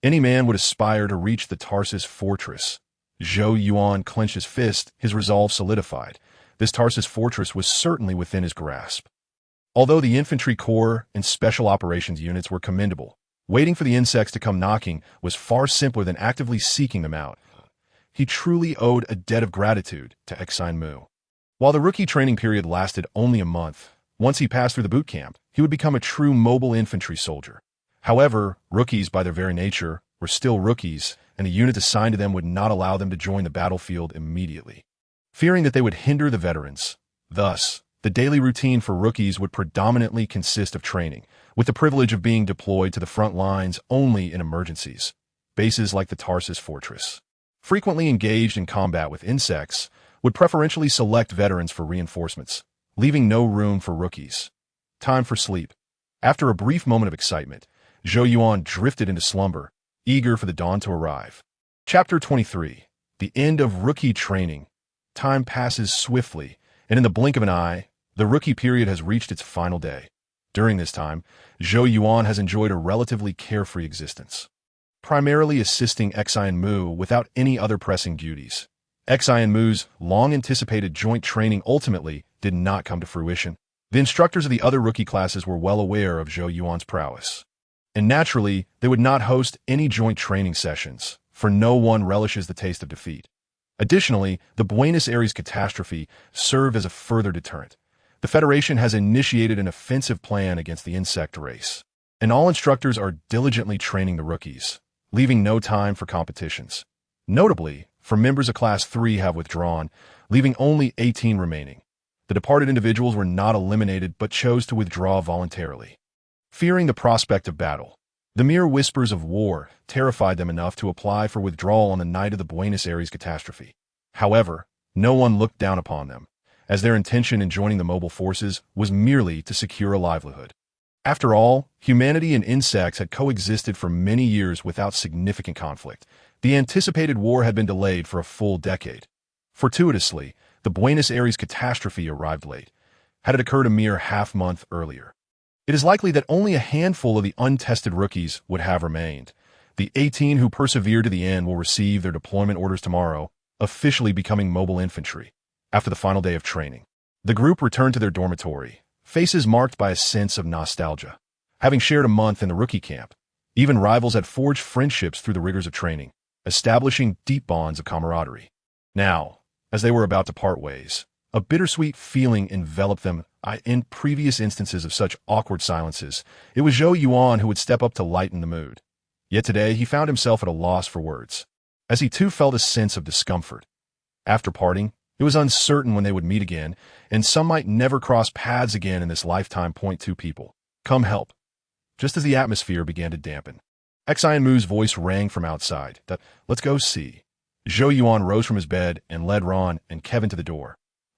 Any man would aspire to reach the Tarsus fortress. Zhou Yuan clenched his fist, his resolve solidified. This Tarsus fortress was certainly within his grasp. Although the infantry corps and special operations units were commendable, waiting for the insects to come knocking was far simpler than actively seeking them out. He truly owed a debt of gratitude to Xi Mu. While the rookie training period lasted only a month, once he passed through the boot camp, he would become a true mobile infantry soldier. However, rookies by their very nature were still rookies, and the unit assigned to them would not allow them to join the battlefield immediately, fearing that they would hinder the veterans. Thus, the daily routine for rookies would predominantly consist of training, with the privilege of being deployed to the front lines only in emergencies. Bases like the Tarsus fortress, frequently engaged in combat with insects, would preferentially select veterans for reinforcements, leaving no room for rookies. Time for sleep. After a brief moment of excitement, Zhou Yuan drifted into slumber, eager for the dawn to arrive. Chapter 23. The End of Rookie Training. Time passes swiftly, and in the blink of an eye, the rookie period has reached its final day. During this time, Zhou Yuan has enjoyed a relatively carefree existence, primarily assisting Xi Mu without any other pressing duties. Xi Mu's long-anticipated joint training ultimately did not come to fruition. The instructors of the other rookie classes were well aware of Zhou Yuan's prowess, and naturally, they would not host any joint training sessions, for no one relishes the taste of defeat. Additionally, the Buenos Aires catastrophe served as a further deterrent. The Federation has initiated an offensive plan against the insect race, and all instructors are diligently training the rookies, leaving no time for competitions. Notably, for members of Class 3 have withdrawn, leaving only 18 remaining. The departed individuals were not eliminated but chose to withdraw voluntarily, fearing the prospect of battle. The mere whispers of war terrified them enough to apply for withdrawal on the night of the Buenos Aires catastrophe. However, no one looked down upon them, as their intention in joining the mobile forces was merely to secure a livelihood. After all, humanity and insects had coexisted for many years without significant conflict. The anticipated war had been delayed for a full decade. Fortuitously, the Buenos Aires catastrophe arrived late. Had it occurred a mere half-month earlier, It is likely that only a handful of the untested rookies would have remained. The 18 who persevered to the end will receive their deployment orders tomorrow, officially becoming mobile infantry. After the final day of training, the group returned to their dormitory, faces marked by a sense of nostalgia. Having shared a month in the rookie camp, even rivals had forged friendships through the rigors of training, establishing deep bonds of camaraderie. Now, as they were about to part ways, a bittersweet feeling enveloped them. In previous instances of such awkward silences, it was Zhou Yuan who would step up to lighten the mood. Yet today he found himself at a loss for words, as he too felt a sense of discomfort. After parting, it was uncertain when they would meet again, and some might never cross paths again in this lifetime. Two people. Come help. Just as the atmosphere began to dampen, Xian Mu's voice rang from outside. Let's go see. Zhou Yuan rose from his bed and led Ron and Kevin to the door.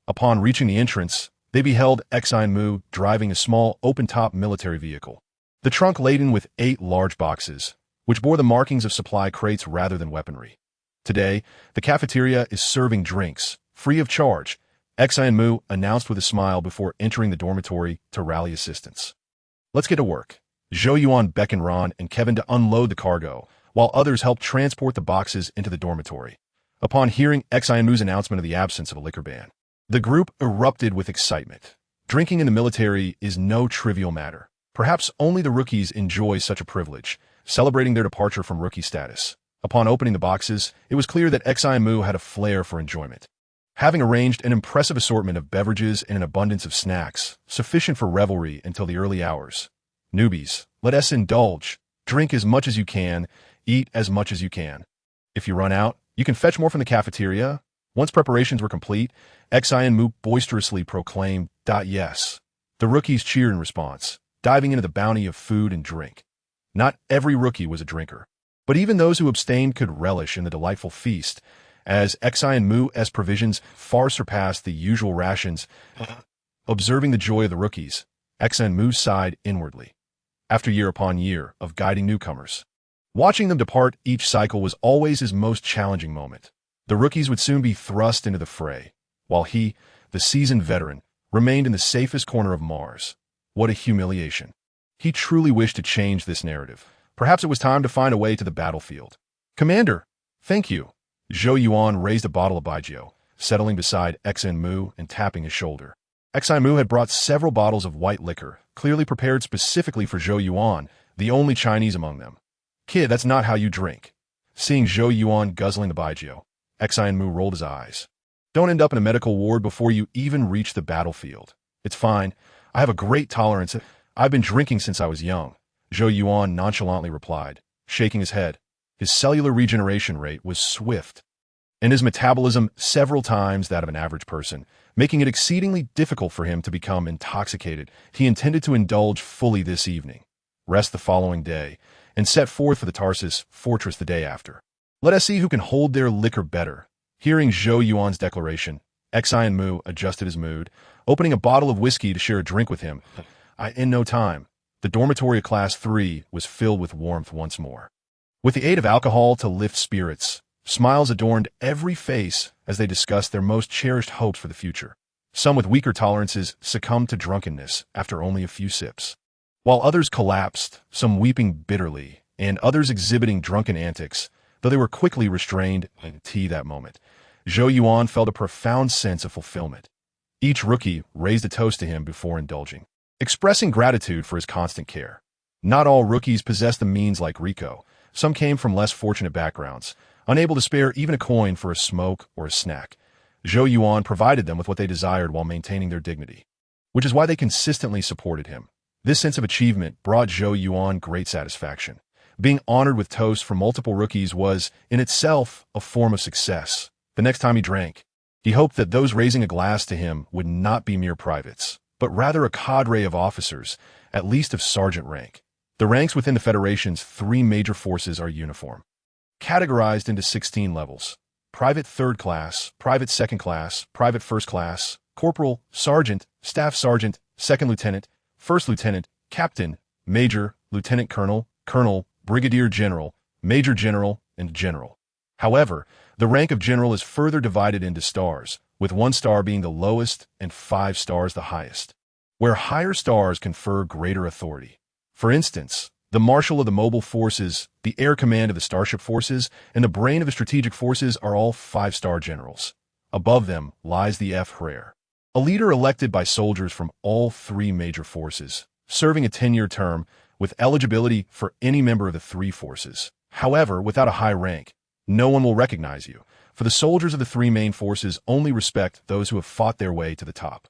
Upon reaching the entrance, they beheld Xian Mu driving a small, open-top military vehicle, the trunk laden with 8 large boxes, which bore the markings of supply crates rather than weaponry. Today, the cafeteria is serving drinks, free of charge, Xian Mu announced with a smile before entering the dormitory to rally assistance. Let's get to work. Zhou Yuan beckoned Ron and Kevin to unload the cargo, while others helped transport the boxes into the dormitory. Upon hearing Xian Mu's announcement of the absence of a liquor ban, the group erupted with excitement. Drinking in the military is no trivial matter. Perhaps only the rookies enjoy such a privilege, celebrating their departure from rookie status. Upon opening the boxes, it was clear that Xian Mu had a flair for enjoyment. Having arranged an impressive assortment of beverages and an abundance of snacks, sufficient for revelry until the early hours. Newbies, let us indulge. Drink as much as you can, eat as much as you can. If you run out, you can fetch more from the cafeteria. Once preparations were complete, Xian Mu boisterously proclaimed, Yes. The rookies cheered in response, diving into the bounty of food and drink. Not every rookie was a drinker, but even those who abstained could relish in the delightful feast, as Xian Mu's provisions far surpassed the usual rations. Observing the joy of the rookies, Xian Mu sighed inwardly. After year upon year of guiding newcomers, watching them depart each cycle was always his most challenging moment. The rookies would soon be thrust into the fray, while he, the seasoned veteran, remained in the safest corner of Mars. What a humiliation. He truly wished to change this narrative. Perhaps it was time to find a way to the battlefield. Commander, thank you. Zhou Yuan raised a bottle of baijiu, settling beside Xian Mu and tapping his shoulder. Xian Mu had brought several bottles of white liquor, clearly prepared specifically for Zhou Yuan, the only Chinese among them. Kid, that's not how you drink. Seeing Zhou Yuan guzzling the baijiu, Xian Mu rolled his eyes. Don't end up in a medical ward before you even reach the battlefield. It's fine. I have a great tolerance. I've been drinking since I was young, Zhou Yuan nonchalantly replied, shaking his head. His cellular regeneration rate was swift, and his metabolism several times that of an average person, making it exceedingly difficult for him to become intoxicated. He intended to indulge fully this evening, rest the following day, and set forth for the Tarsus fortress the day after. Let us see who can hold their liquor better. Hearing Zhou Yuan's declaration, Xian Mu adjusted his mood, opening a bottle of whiskey to share a drink with him. In no time, the dormitory of Class 3 was filled with warmth once more. With the aid of alcohol to lift spirits, smiles adorned every face as they discussed their most cherished hopes for the future. Some with weaker tolerances succumbed to drunkenness after only a few sips, while others collapsed, some weeping bitterly, and others exhibiting drunken antics, though they were quickly restrained in tea that moment. Zhou Yuan felt a profound sense of fulfillment. Each rookie raised a toast to him before indulging, expressing gratitude for his constant care. Not all rookies possessed the means like Rico. Some came from less fortunate backgrounds, unable to spare even a coin for a smoke or a snack. Zhou Yuan provided them with what they desired while maintaining their dignity, which is why they consistently supported him. This sense of achievement brought Zhou Yuan great satisfaction. Being honored with toasts from multiple rookies was, in itself, a form of success. The next time he drank, he hoped that those raising a glass to him would not be mere privates, but rather a cadre of officers, at least of sergeant rank. The ranks within the Federation's 3 major forces are uniform, categorized into 16 levels: Private 3rd Class, Private 2nd Class, Private 1st Class, Corporal, Sergeant, Staff Sergeant, 2nd Lieutenant, 1st Lieutenant, Captain, Major, Lieutenant Colonel, Colonel, Brigadier General, Major General, and General. However, the rank of General is further divided into stars, with 1 star being the lowest and 5 stars the highest. where higher stars confer greater authority. For instance, the Marshal of the Mobile Forces, the Air Command of the Starship Forces, and the Brain of the Strategic Forces are all 5-star generals. Above them lies the F-Hrer, a leader elected by soldiers from all 3 major forces, serving a 10-year term with eligibility for any member of the 3 forces. However, without a high rank, no one will recognize you, for the soldiers of the 3 main forces only respect those who have fought their way to the top.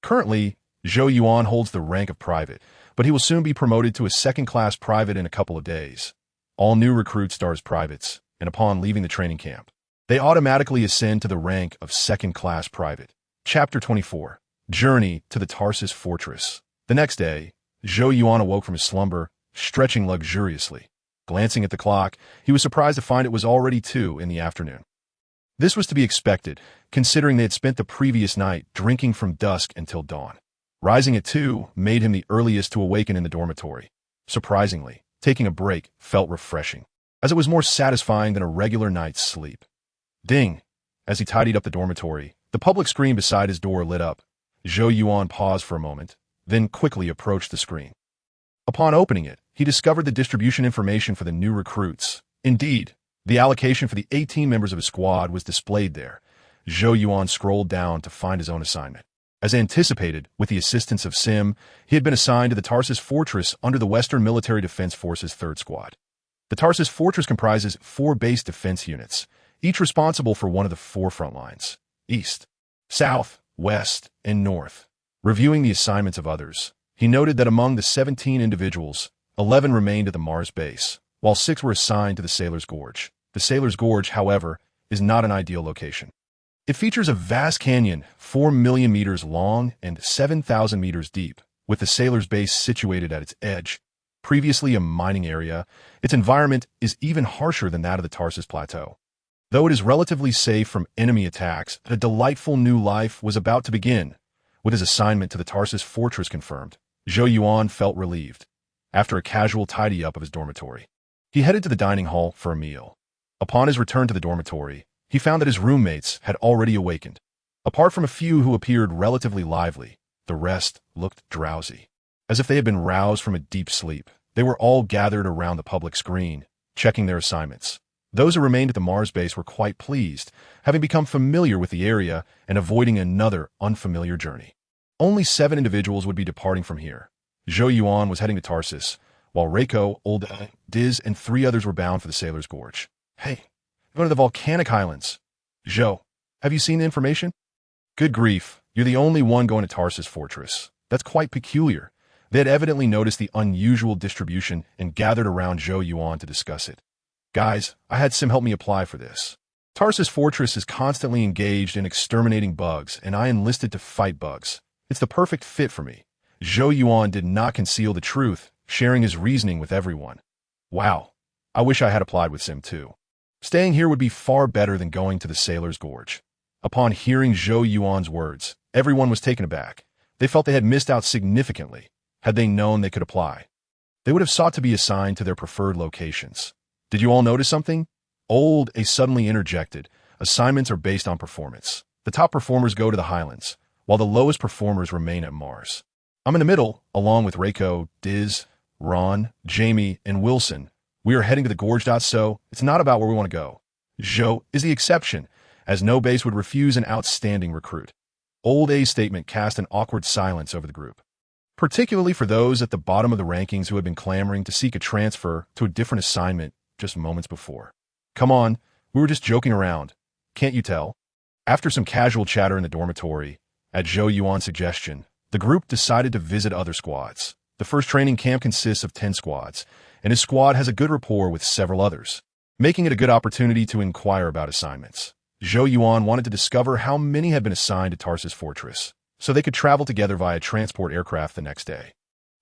Currently, Zhou Yuan holds the rank of private, but he will soon be promoted to a second-class private in a couple of days. All new recruits start as privates, and upon leaving the training camp, they automatically ascend to the rank of second-class private. Chapter 24. Journey to the Tarsus Fortress. The next day, Zhou Yuan awoke from his slumber, stretching luxuriously. Glancing at the clock, he was surprised to find it was already 2 in the afternoon. This was to be expected, considering they had spent the previous night drinking from dusk until dawn. Rising at 2 made him the earliest to awaken in the dormitory. Surprisingly, taking a break felt refreshing, as it was more satisfying than a regular night's sleep. Ding! As he tidied up the dormitory, the public screen beside his door lit up. Zhou Yuan paused for a moment, then quickly approached the screen. Upon opening it, he discovered the distribution information for the new recruits. Indeed, the allocation for the 18 members of his squad was displayed there. Zhou Yuan scrolled down to find his own assignment. As anticipated, with the assistance of Sim, he had been assigned to the Tarsus Fortress under the Western Military Defense Forces 3rd Squad. The Tarsus Fortress comprises 4 base defense units, each responsible for one of the 4 front lines: East, South, West, and North. Reviewing the assignments of others, he noted that among the 17 individuals, 11 remained at the Mars base, while 6 were assigned to the Sailor's Gorge. The Sailor's Gorge, however, is not an ideal location. It features a vast canyon, 4 million meters long and 7,000 meters deep, with the Sailor's Base situated at its edge. Previously a mining area, its environment is even harsher than that of the Tarsus Plateau. Though it is relatively safe from enemy attacks, a delightful new life was about to begin. With his assignment to the Tarsus Fortress confirmed, Zhou Yuan felt relieved. After a casual tidy-up of his dormitory, he headed to the dining hall for a meal. Upon his return to the dormitory, he found that his roommates had already awakened. Apart from a few who appeared relatively lively, the rest looked drowsy. As if they had been roused from a deep sleep, they were all gathered around the public screen, checking their assignments. Those who remained at the Mars base were quite pleased, having become familiar with the area and avoiding another unfamiliar journey. Only 7 individuals would be departing from here. Zhou Yuan was heading to Tarsus, while Reiko, Old Diz, and 3 others were bound for the Sailor's Gorge. Hey, going to the volcanic highlands. Zhou, have you seen the information? Good grief, you're the only one going to Tarsus Fortress. That's quite peculiar. They had evidently noticed the unusual distribution and gathered around Zhou Yuan to discuss it. Guys, I had Sim help me apply for this. Tarsus Fortress is constantly engaged in exterminating bugs, and I enlisted to fight bugs. It's the perfect fit for me. Zhou Yuan did not conceal the truth, sharing his reasoning with everyone. Wow, I wish I had applied with Sim too. Staying here would be far better than going to the Sailor's Gorge. Upon hearing Zhou Yuan's words, everyone was taken aback. They felt they had missed out significantly. Had they known they could apply, they would have sought to be assigned to their preferred locations. Did you all notice something? Old A suddenly interjected. Assignments are based on performance. The top performers go to the Highlands, while the lowest performers remain at Mars. I'm in the middle, along with Reiko, Diz, Ron, Jamie, and Wilson. We are heading to the Gorge. So it's not about where we want to go. Zhou is the exception, as no base would refuse an outstanding recruit. Old A's statement cast an awkward silence over the group, particularly for those at the bottom of the rankings who had been clamoring to seek a transfer to a different assignment just moments before. Come on, we were just joking around. Can't you tell? After some casual chatter in the dormitory, at Zhou Yuan's suggestion, the group decided to visit other squads. The first training camp consists of 10 squads, and his squad has a good rapport with several others, making it a good opportunity to inquire about assignments. Zhou Yuan wanted to discover how many had been assigned to Tarsus Fortress, so they could travel together via transport aircraft the next day.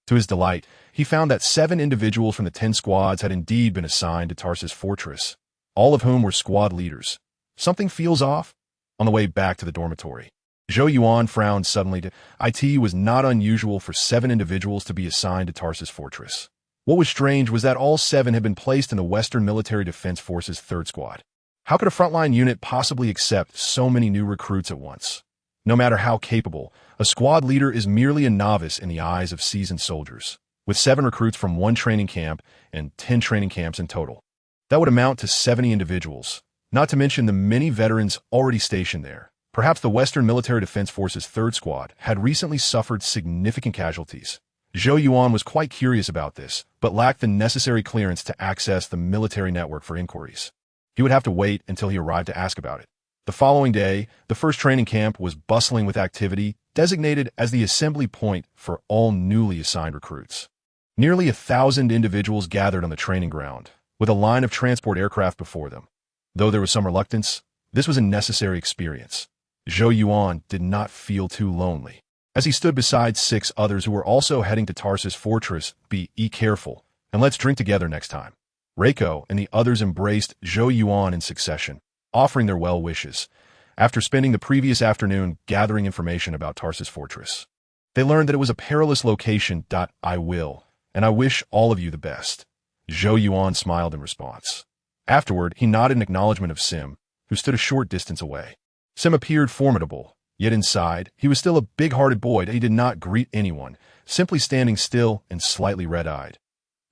To his delight, he found that 7 individuals from the 10 squads had indeed been assigned to Tarsus Fortress, all of whom were squad leaders. Something feels off? On the way back to the dormitory, Zhou Yuan frowned suddenly. It was not unusual for 7 individuals to be assigned to Tarsus Fortress. What was strange was that all 7 had been placed in the Western Military Defense Forces 3rd Squad. How could a frontline unit possibly accept so many new recruits at once? No matter how capable, a squad leader is merely a novice in the eyes of seasoned soldiers. With 7 recruits from 1 training camp and 10 training camps in total, that would amount to 70 individuals, not to mention the many veterans already stationed there. Perhaps the Western Military Defense Force's 3rd Squad had recently suffered significant casualties. Zhou Yuan was quite curious about this, but lacked the necessary clearance to access the military network for inquiries. He would have to wait until he arrived to ask about it. The following day, the first training camp was bustling with activity, designated as the assembly point for all newly assigned recruits. Nearly 1,000 individuals gathered on the training ground, with a line of transport aircraft before them. Though there was some reluctance, this was a necessary experience. Zhou Yuan did not feel too lonely. As he stood beside 6 others who were also heading to Tarsus Fortress, be careful, and let's drink together next time. Reiko and the others embraced Zhou Yuan in succession, offering their well wishes, after spending the previous afternoon gathering information about Tarsus Fortress. They learned that it was a perilous location. I will, and I wish all of you the best. Zhou Yuan smiled in response. Afterward, he nodded in acknowledgement of Sim, who stood a short distance away. Sim appeared formidable, yet inside, he was still a big-hearted boy that he did not greet anyone, simply standing still and slightly red-eyed.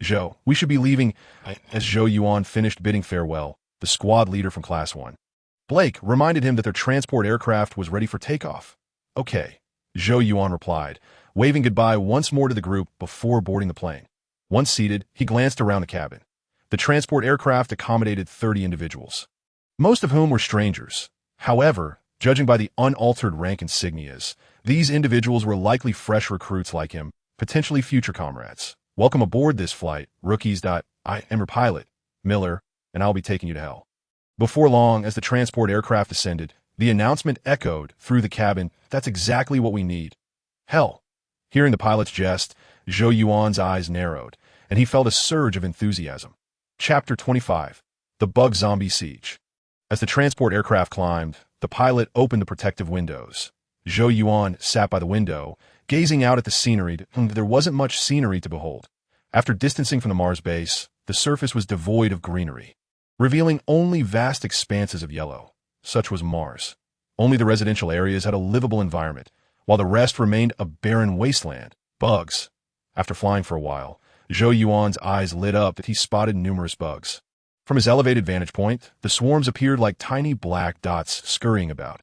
Zhou, we should be leaving. As Zhou Yuan finished bidding farewell, the squad leader from Class 1, Blake, reminded him that their transport aircraft was ready for takeoff. Okay, Zhou Yuan replied, waving goodbye once more to the group before boarding the plane. Once seated, he glanced around the cabin. The transport aircraft accommodated 30 individuals, most of whom were strangers. However, judging by the unaltered rank insignias, these individuals were likely fresh recruits like him, potentially future comrades. Welcome aboard this flight, rookies. I am your pilot, Miller, and I'll be taking you to hell. Before long, as the transport aircraft descended, the announcement echoed through the cabin, that's exactly what we need. Hell. Hearing the pilot's jest, Zhou Yuan's eyes narrowed, and he felt a surge of enthusiasm. Chapter 25. The Bug Zombie Siege. As the transport aircraft climbed, the pilot opened the protective windows. Zhou Yuan sat by the window, gazing out at the scenery. There wasn't much scenery to behold. After distancing from the Mars base, the surface was devoid of greenery, revealing only vast expanses of yellow. Such was Mars. Only the residential areas had a livable environment, while the rest remained a barren wasteland. Bugs. After flying for a while, Zhou Yuan's eyes lit up that he spotted numerous bugs. From his elevated vantage point, the swarms appeared like tiny black dots scurrying about.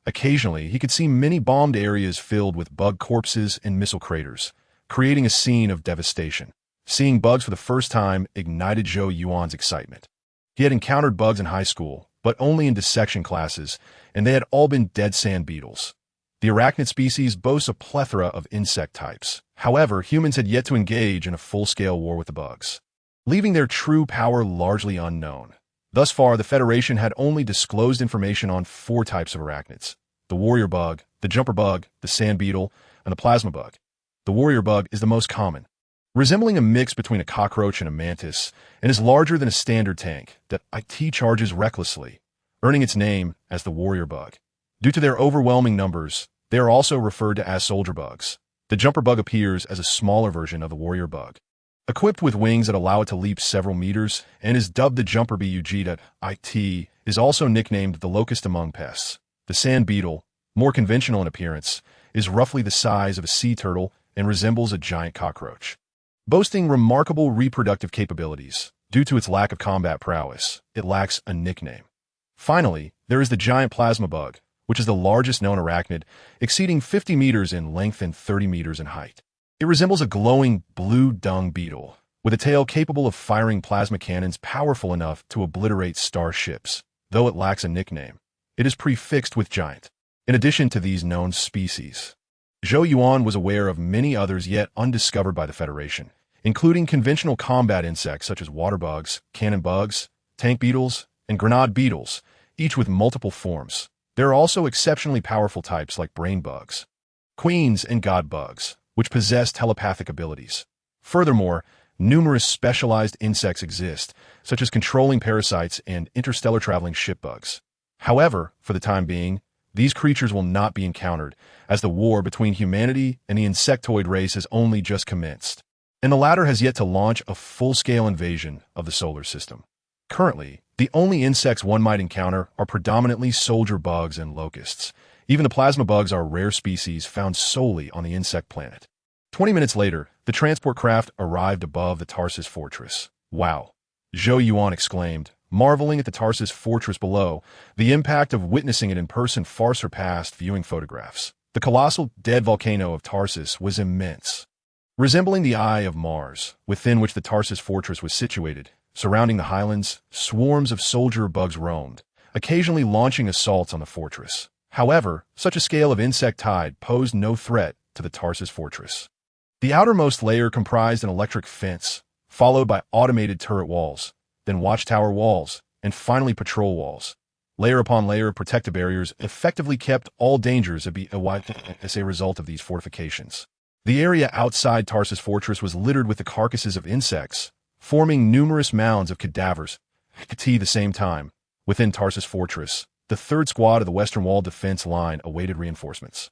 Occasionally, he could see many bombed areas filled with bug corpses and missile craters, creating a scene of devastation. Seeing bugs for the first time ignited Zhou Yuan's excitement. He had encountered bugs in high school, but only in dissection classes, and they had all been dead sand beetles. The arachnid species boasts a plethora of insect types. However, humans had yet to engage in a full-scale war with the bugs, leaving their true power largely unknown. Thus far, the Federation had only disclosed information on 4 types of arachnids: the warrior bug, the jumper bug, the sand beetle, and the plasma bug. The warrior bug is the most common, resembling a mix between a cockroach and a mantis, and is larger than a standard tank that IT charges recklessly, earning its name as the warrior bug. Due to their overwhelming numbers, they are also referred to as soldier bugs. The jumper bug appears as a smaller version of the warrior bug, equipped with wings that allow it to leap several meters, and is dubbed the jumper bug. It is also nicknamed the locust among pests. The sand beetle, more conventional in appearance, is roughly the size of a sea turtle and resembles a giant cockroach. Boasting remarkable reproductive capabilities, due to its lack of combat prowess, it lacks a nickname. Finally, there is the giant plasma bug, which is the largest known arachnid, exceeding 50 meters in length and 30 meters in height. It resembles a glowing blue dung beetle, with a tail capable of firing plasma cannons powerful enough to obliterate starships. Though it lacks a nickname, it is prefixed with giant. In addition to these known species, Zhou Yuan was aware of many others yet undiscovered by the Federation, including conventional combat insects such as water bugs, cannon bugs, tank beetles, and grenade beetles, each with multiple forms. There are also exceptionally powerful types like brain bugs, queens, and god bugs, which possess telepathic abilities. Furthermore, numerous specialized insects exist, such as controlling parasites and interstellar traveling ship bugs. However, for the time being, these creatures will not be encountered, as the war between humanity and the insectoid race has only just commenced, and the latter has yet to launch a full-scale invasion of the solar system. Currently, the only insects one might encounter are predominantly soldier bugs and locusts, Even the plasma bugs are a rare species found solely on the insect planet. 20 minutes later, the transport craft arrived above the Tarsus fortress. Wow! Zhou Yuan exclaimed, marveling at the Tarsus fortress below. The impact of witnessing it in person far surpassed viewing photographs. The colossal dead volcano of Tarsus was immense. Resembling the Eye of Mars, within which the Tarsus fortress was situated, surrounding the highlands, swarms of soldier bugs roamed, occasionally launching assaults on the fortress. However, such a scale of insect tide posed no threat to the Tarsus fortress. The outermost layer comprised an electric fence, followed by automated turret walls, then watchtower walls, and finally patrol walls. Layer upon layer of protective barriers effectively kept all dangers as a result of these fortifications. The area outside Tarsus fortress was littered with the carcasses of insects, forming numerous mounds of cadavers. At the same time, within Tarsus fortress, the 3rd Squad of the Western Wall defense line awaited reinforcements.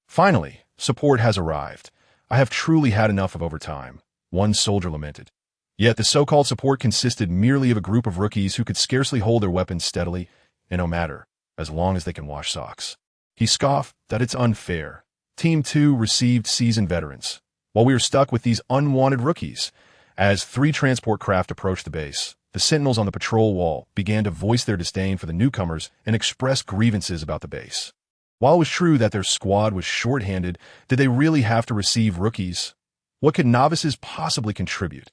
Finally, support has arrived. I have truly had enough of overtime, one soldier lamented. Yet the so-called support consisted merely of a group of rookies who could scarcely hold their weapons steadily, and no matter, as long as they can wash socks. He scoffed that it's unfair. Team 2 received seasoned veterans, while we are stuck with these unwanted rookies. As 3 transport craft approached the base, the sentinels on the patrol wall began to voice their disdain for the newcomers and express grievances about the base. While it was true that their squad was short-handed, did they really have to receive rookies? What could novices possibly contribute?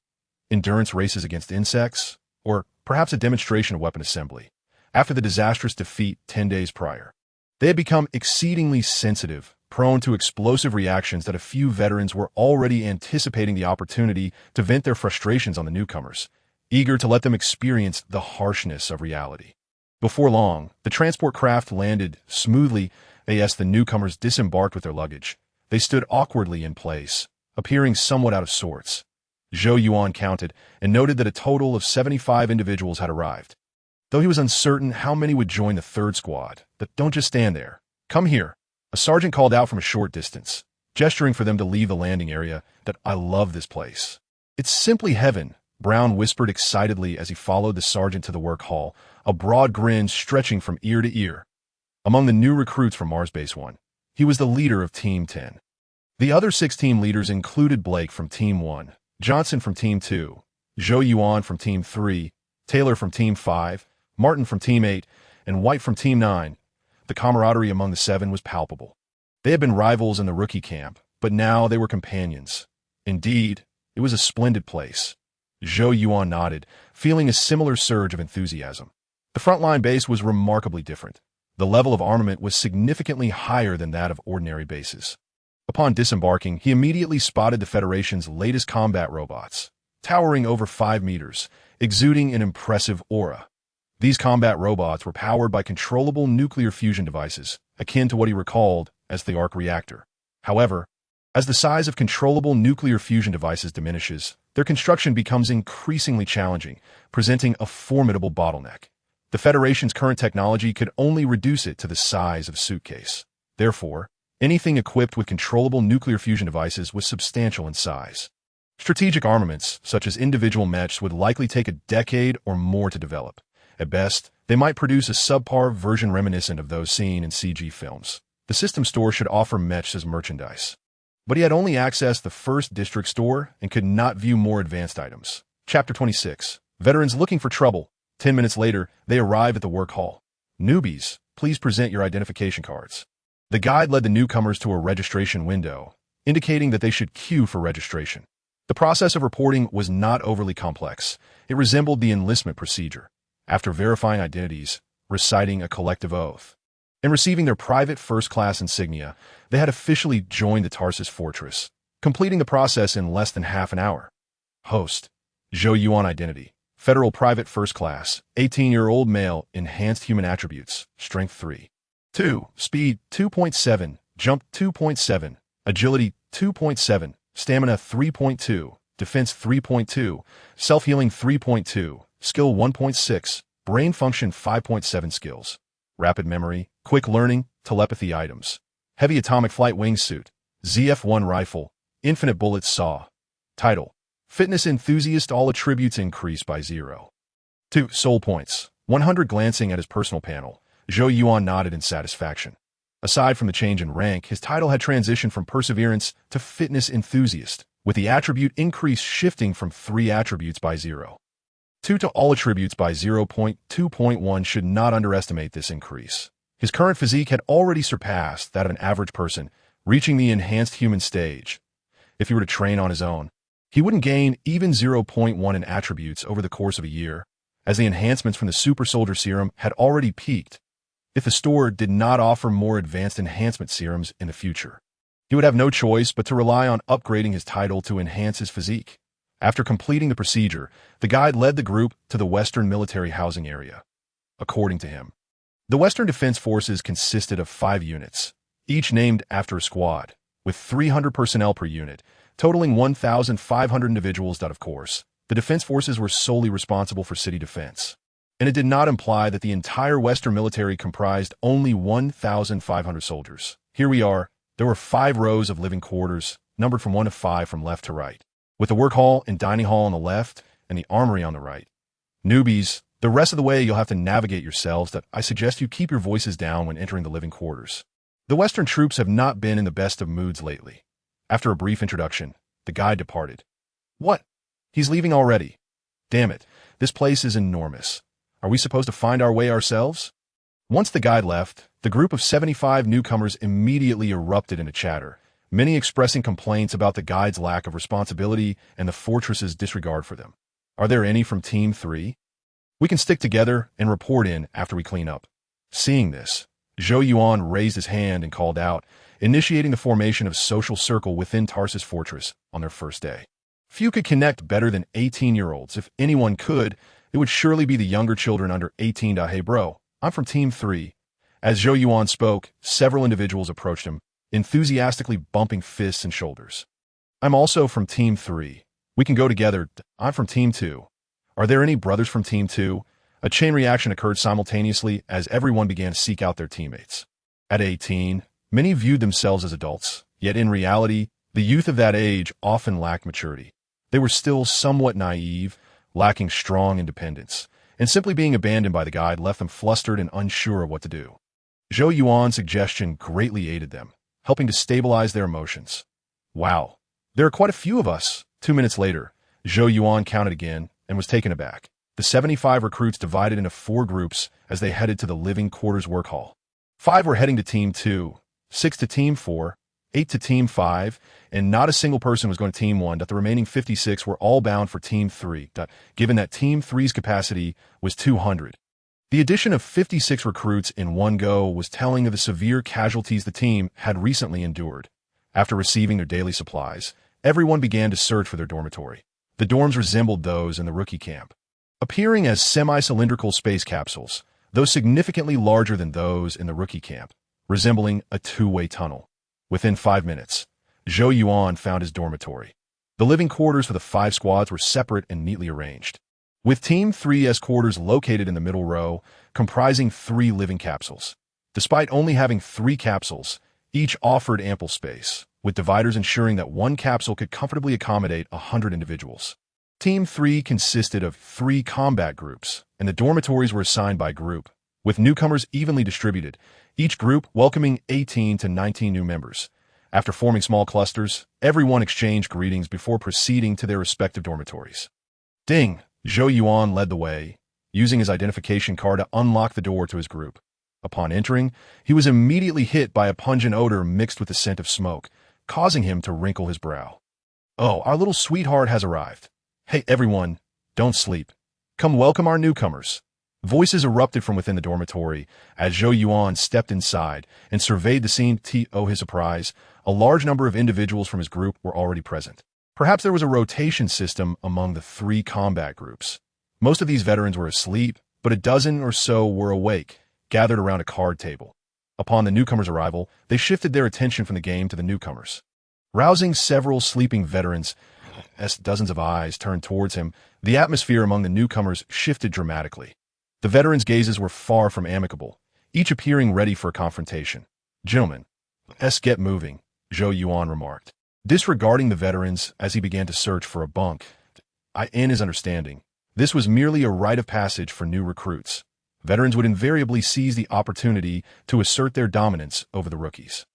Endurance races against insects? Or perhaps a demonstration of weapon assembly? After the disastrous defeat 10 days prior, they had become exceedingly sensitive, prone to explosive reactions that a few veterans were already anticipating the opportunity to vent their frustrations on the newcomers, eager to let them experience the harshness of reality. Before long, the transport craft landed smoothly as the newcomers disembarked with their luggage. They stood awkwardly in place, appearing somewhat out of sorts. Zhou Yuan counted and noted that a total of 75 individuals had arrived. Though he was uncertain how many would join the 3rd Squad, but don't just stand there. Come here. A sergeant called out from a short distance, gesturing for them to leave the landing area. That I love this place. It's simply heaven, Brown whispered excitedly as he followed the sergeant to the work hall, a broad grin stretching from ear to ear. Among the new recruits from Mars Base 1, he was the leader of Team 10. The other 6 team leaders included Blake from Team 1, Johnson from Team 2, Zhou Yuan from Team 3, Taylor from Team 5, Martin from Team 8, and White from Team 9. The camaraderie among the 7 was palpable. They had been rivals in the rookie camp, but now they were companions. Indeed, it was a splendid place. Zhou Yuan nodded, feeling a similar surge of enthusiasm. The frontline base was remarkably different. The level of armament was significantly higher than that of ordinary bases. Upon disembarking, he immediately spotted the Federation's latest combat robots, towering over 5 meters, exuding an impressive aura. These combat robots were powered by controllable nuclear fusion devices, akin to what he recalled as the arc reactor. However, as the size of controllable nuclear fusion devices diminishes, their construction becomes increasingly challenging, presenting a formidable bottleneck. The Federation's current technology could only reduce it to the size of a suitcase. Therefore, anything equipped with controllable nuclear fusion devices was substantial in size. Strategic armaments, such as individual mechs, would likely take a decade or more to develop. At best, they might produce a subpar version reminiscent of those seen in CG films. The system store should offer mechs as merchandise. But he had only accessed the 1st District store and could not view more advanced items. Chapter 26. Veterans looking for trouble. 10 minutes later, they arrived at the work hall. Newbies, please present your identification cards. The guide led the newcomers to a registration window, indicating that they should queue for registration. The process of reporting was not overly complex. It resembled the enlistment procedure. After verifying identities, reciting a collective oath, and receiving their private first-class insignia, they had officially joined the Tarsus fortress, completing the process in less than half an hour. Host: Zhou Yuan identity. Federal private first class, 18-year-old male, enhanced human attributes, strength 3. 2. Speed 2.7, jump 2.7, agility 2.7, stamina 3.2, defense 3.2, self-healing 3.2, skill 1.6, brain function 5.7 skills, rapid memory, quick learning, telepathy items, heavy atomic flight wingsuit, ZF-1 rifle, infinite bullets saw. Title: Fitness enthusiast, all attributes increased by 0. 2. Soul points, 100. Glancing at his personal panel, Zhou Yuan nodded in satisfaction. Aside from the change in rank, his title had transitioned from perseverance to fitness enthusiast, with the attribute increase shifting from 3 attributes by 0.2 to all attributes by 0.2.1. Should not underestimate this increase. His current physique had already surpassed that of an average person, reaching the enhanced human stage. If he were to train on his own, he wouldn't gain even 0.1 in attributes over the course of a year, as the enhancements from the Super Soldier Serum had already peaked. If the store did not offer more advanced enhancement serums in the future, he would have no choice but to rely on upgrading his title to enhance his physique. After completing the procedure, the guide led the group to the Western military housing area. According to him, the Western Defense Forces consisted of 5 units, each named after a squad, with 300 personnel per unit, totaling 1,500 individuals. Of course, the Defense Forces were solely responsible for city defense, and it did not imply that the entire Western military comprised only 1,500 soldiers. Here we are. There were 5 rows of living quarters, numbered from 1 to 5 from left to right, with the work hall and dining hall on the left and the armory on the right. Newbies, the rest of the way you'll have to navigate yourselves. I suggest you keep your voices down when entering the living quarters. The Western troops have not been in the best of moods lately. After a brief introduction, the guide departed. What? He's leaving already. Damn it, this place is enormous. Are we supposed to find our way ourselves? Once the guide left, the group of 75 newcomers immediately erupted into chatter, many expressing complaints about the guide's lack of responsibility and the fortress's disregard for them. Are there any from Team 3? We can stick together and report in after we clean up. Seeing this, Zhou Yuan raised his hand and called out, initiating the formation of social circle within Tarsus Fortress on their first day. Few could connect better than 18-year-olds. If anyone could, it would surely be the younger children under 18. Hey bro, I'm from Team 3. As Zhou Yuan spoke, several individuals approached him, enthusiastically bumping fists and shoulders. I'm also from Team 3. We can go together. I'm from Team 2. Are there any brothers from Team 2? A chain reaction occurred simultaneously as everyone began to seek out their teammates. At 18, many viewed themselves as adults, yet in reality, the youth of that age often lacked maturity. They were still somewhat naive, lacking strong independence, and simply being abandoned by the guide left them flustered and unsure of what to do. Zhou Yuan's suggestion greatly aided them, helping to stabilize their emotions. Wow, there are quite a few of us. 2 minutes later, Zhou Yuan counted again and was taken aback. The 75 recruits divided into 4 groups as they headed to the living quarters work hall. 5 were heading to Team 2, 6 to Team 4, 8 to Team 5, and not a single person was going to Team 1. The remaining 56 were all bound for Team 3, given that Team 3's capacity was 200. The addition of 56 recruits in one go was telling of the severe casualties the team had recently endured. After receiving their daily supplies, everyone began to search for their dormitory. The dorms resembled those in the rookie camp, appearing as semi-cylindrical space capsules, though significantly larger than those in the rookie camp, resembling a 2-way tunnel. Within 5 minutes, Zhou Yuan found his dormitory. The living quarters for the 5 squads were separate and neatly arranged, with Team 3's quarters located in the middle row, comprising 3 living capsules. Despite only having 3 capsules, each offered ample space, with dividers ensuring that one capsule could comfortably accommodate 100 individuals. Team 3 consisted of 3 combat groups, and the dormitories were assigned by group, with newcomers evenly distributed, each group welcoming 18 to 19 new members. After forming small clusters, everyone exchanged greetings before proceeding to their respective dormitories. Ding! Zhou Yuan led the way, using his identification card to unlock the door to his group. Upon entering, he was immediately hit by a pungent odor mixed with the scent of smoke, causing him to wrinkle his brow. Oh, our little sweetheart has arrived. Hey everyone, don't sleep. Come welcome our newcomers. Voices erupted from within the dormitory as Zhou Yuan stepped inside and surveyed the scene. To his surprise, a large number of individuals from his group were already present. Perhaps there was a rotation system among the 3 combat groups. Most of these veterans were asleep, but a dozen or so were awake, gathered around a card table. Upon the newcomers' arrival, they shifted their attention from the game to the newcomers. Rousing several sleeping veterans, as dozens of eyes turned towards him, the atmosphere among the newcomers shifted dramatically. The veterans' gazes were far from amicable, each appearing ready for a confrontation. Gentlemen, let's get moving, Zhou Yuan remarked, disregarding the veterans as he began to search for a bunk. In his understanding, this was merely a rite of passage for new recruits. Veterans would invariably seize the opportunity to assert their dominance over the rookies.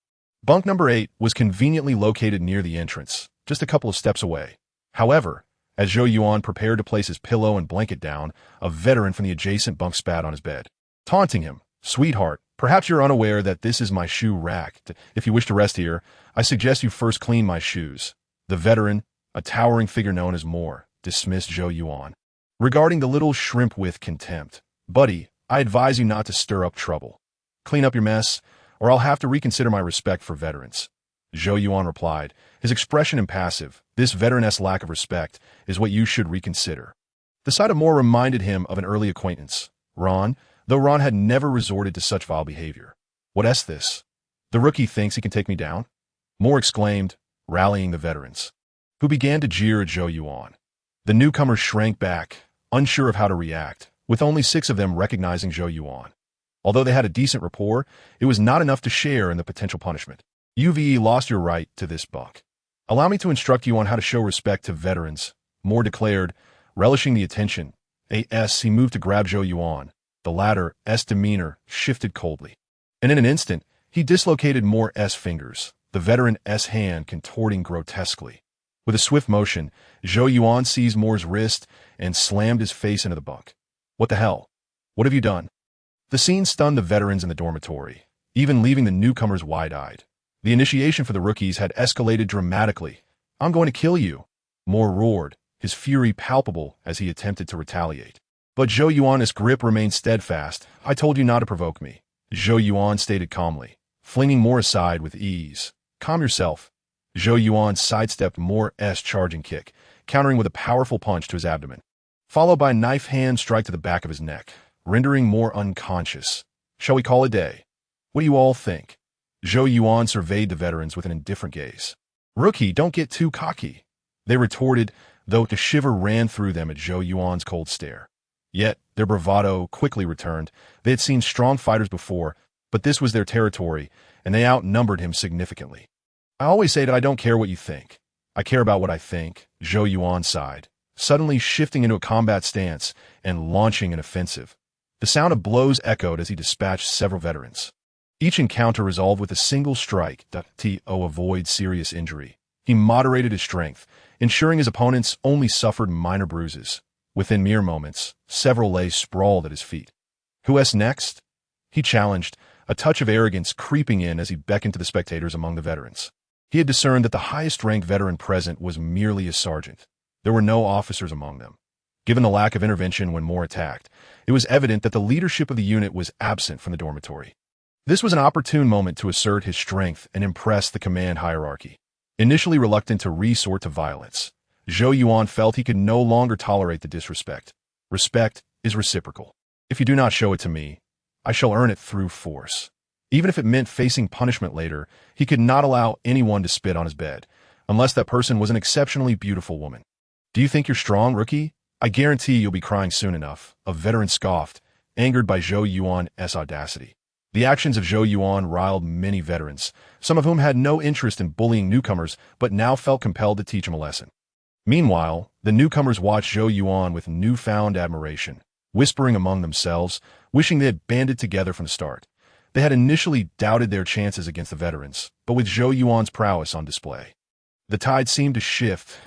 Bunk number 8 was conveniently located near the entrance, just a couple of steps away. However, as Zhou Yuan prepared to place his pillow and blanket down, a veteran from the adjacent bunk spat on his bed, taunting him. "Sweetheart, perhaps you're unaware that this is my shoe rack. If you wish to rest here, I suggest you first clean my shoes." The veteran, a towering figure known as Moore, dismissed Zhou Yuan, regarding the little shrimp with contempt. "Buddy, I advise you not to stir up trouble. Clean up your mess, or I'll have to reconsider my respect for veterans." Zhou Yuan replied, his expression impassive. "This veteran-esque lack of respect is what you should reconsider." The sight of Moore reminded him of an early acquaintance, Ron, though Ron had never resorted to such vile behavior. "What's this? The rookie thinks he can take me down?" Moore exclaimed, rallying the veterans, who began to jeer at Zhou Yuan. The newcomers shrank back, unsure of how to react, with only 6 of them recognizing Zhou Yuan. Although they had a decent rapport, it was not enough to share in the potential punishment. "You've lost your right to this bunk. Allow me to instruct you on how to show respect to veterans," Moore declared, relishing the attention. He moved to grab Zhou Yuan. The latter's demeanor shifted coldly, and in an instant, he dislocated Moore's fingers, the veteran's hand contorting grotesquely. With a swift motion, Zhou Yuan seized Moore's wrist and slammed his face into the bunk. "What the hell? What have you done?" The scene stunned the veterans in the dormitory, even leaving the newcomers wide-eyed. The initiation for the rookies had escalated dramatically. "I'm going to kill you," Moore roared, his fury palpable as he attempted to retaliate. But Zhou Yuan's grip remained steadfast. "I told you not to provoke me," Zhou Yuan stated calmly, flinging Moore aside with ease. "Calm yourself." Zhou Yuan sidestepped Moore's charging kick, countering with a powerful punch to his abdomen, followed by a knife hand strike to the back of his neck, rendering Moore unconscious. "Shall we call it a day? What do you all think?" Zhou Yuan surveyed the veterans with an indifferent gaze. "Rookie, don't get too cocky," they retorted, though a shiver ran through them at Zhou Yuan's cold stare. Yet, their bravado quickly returned. They had seen strong fighters before, but this was their territory, and they outnumbered him significantly. "I always say that I don't care what you think. I care about what I think," Zhou Yuan sighed, suddenly shifting into a combat stance and launching an offensive. The sound of blows echoed as he dispatched several veterans. Each encounter resolved with a single strike to avoid serious injury. He moderated his strength, ensuring his opponents only suffered minor bruises. Within mere moments, several lay sprawled at his feet. "Who's next?" he challenged, a touch of arrogance creeping in as he beckoned to the spectators among the veterans. He had discerned that the highest-ranked veteran present was merely a sergeant. There were no officers among them. Given the lack of intervention when Moore attacked, it was evident that the leadership of the unit was absent from the dormitory. This was an opportune moment to assert his strength and impress the command hierarchy. Initially reluctant to resort to violence, Zhou Yuan felt he could no longer tolerate the disrespect. Respect is reciprocal. If you do not show it to me, I shall earn it through force. Even if it meant facing punishment later, he could not allow anyone to spit on his bed, unless that person was an exceptionally beautiful woman. "Do you think you're strong, rookie? I guarantee you'll be crying soon enough," a veteran scoffed, angered by Zhou Yuan's audacity. The actions of Zhou Yuan riled many veterans, some of whom had no interest in bullying newcomers but now felt compelled to teach him a lesson. Meanwhile, the newcomers watched Zhou Yuan with newfound admiration, whispering among themselves, wishing they had banded together from the start. They had initially doubted their chances against the veterans, but with Zhou Yuan's prowess on display, the tide seemed to shift.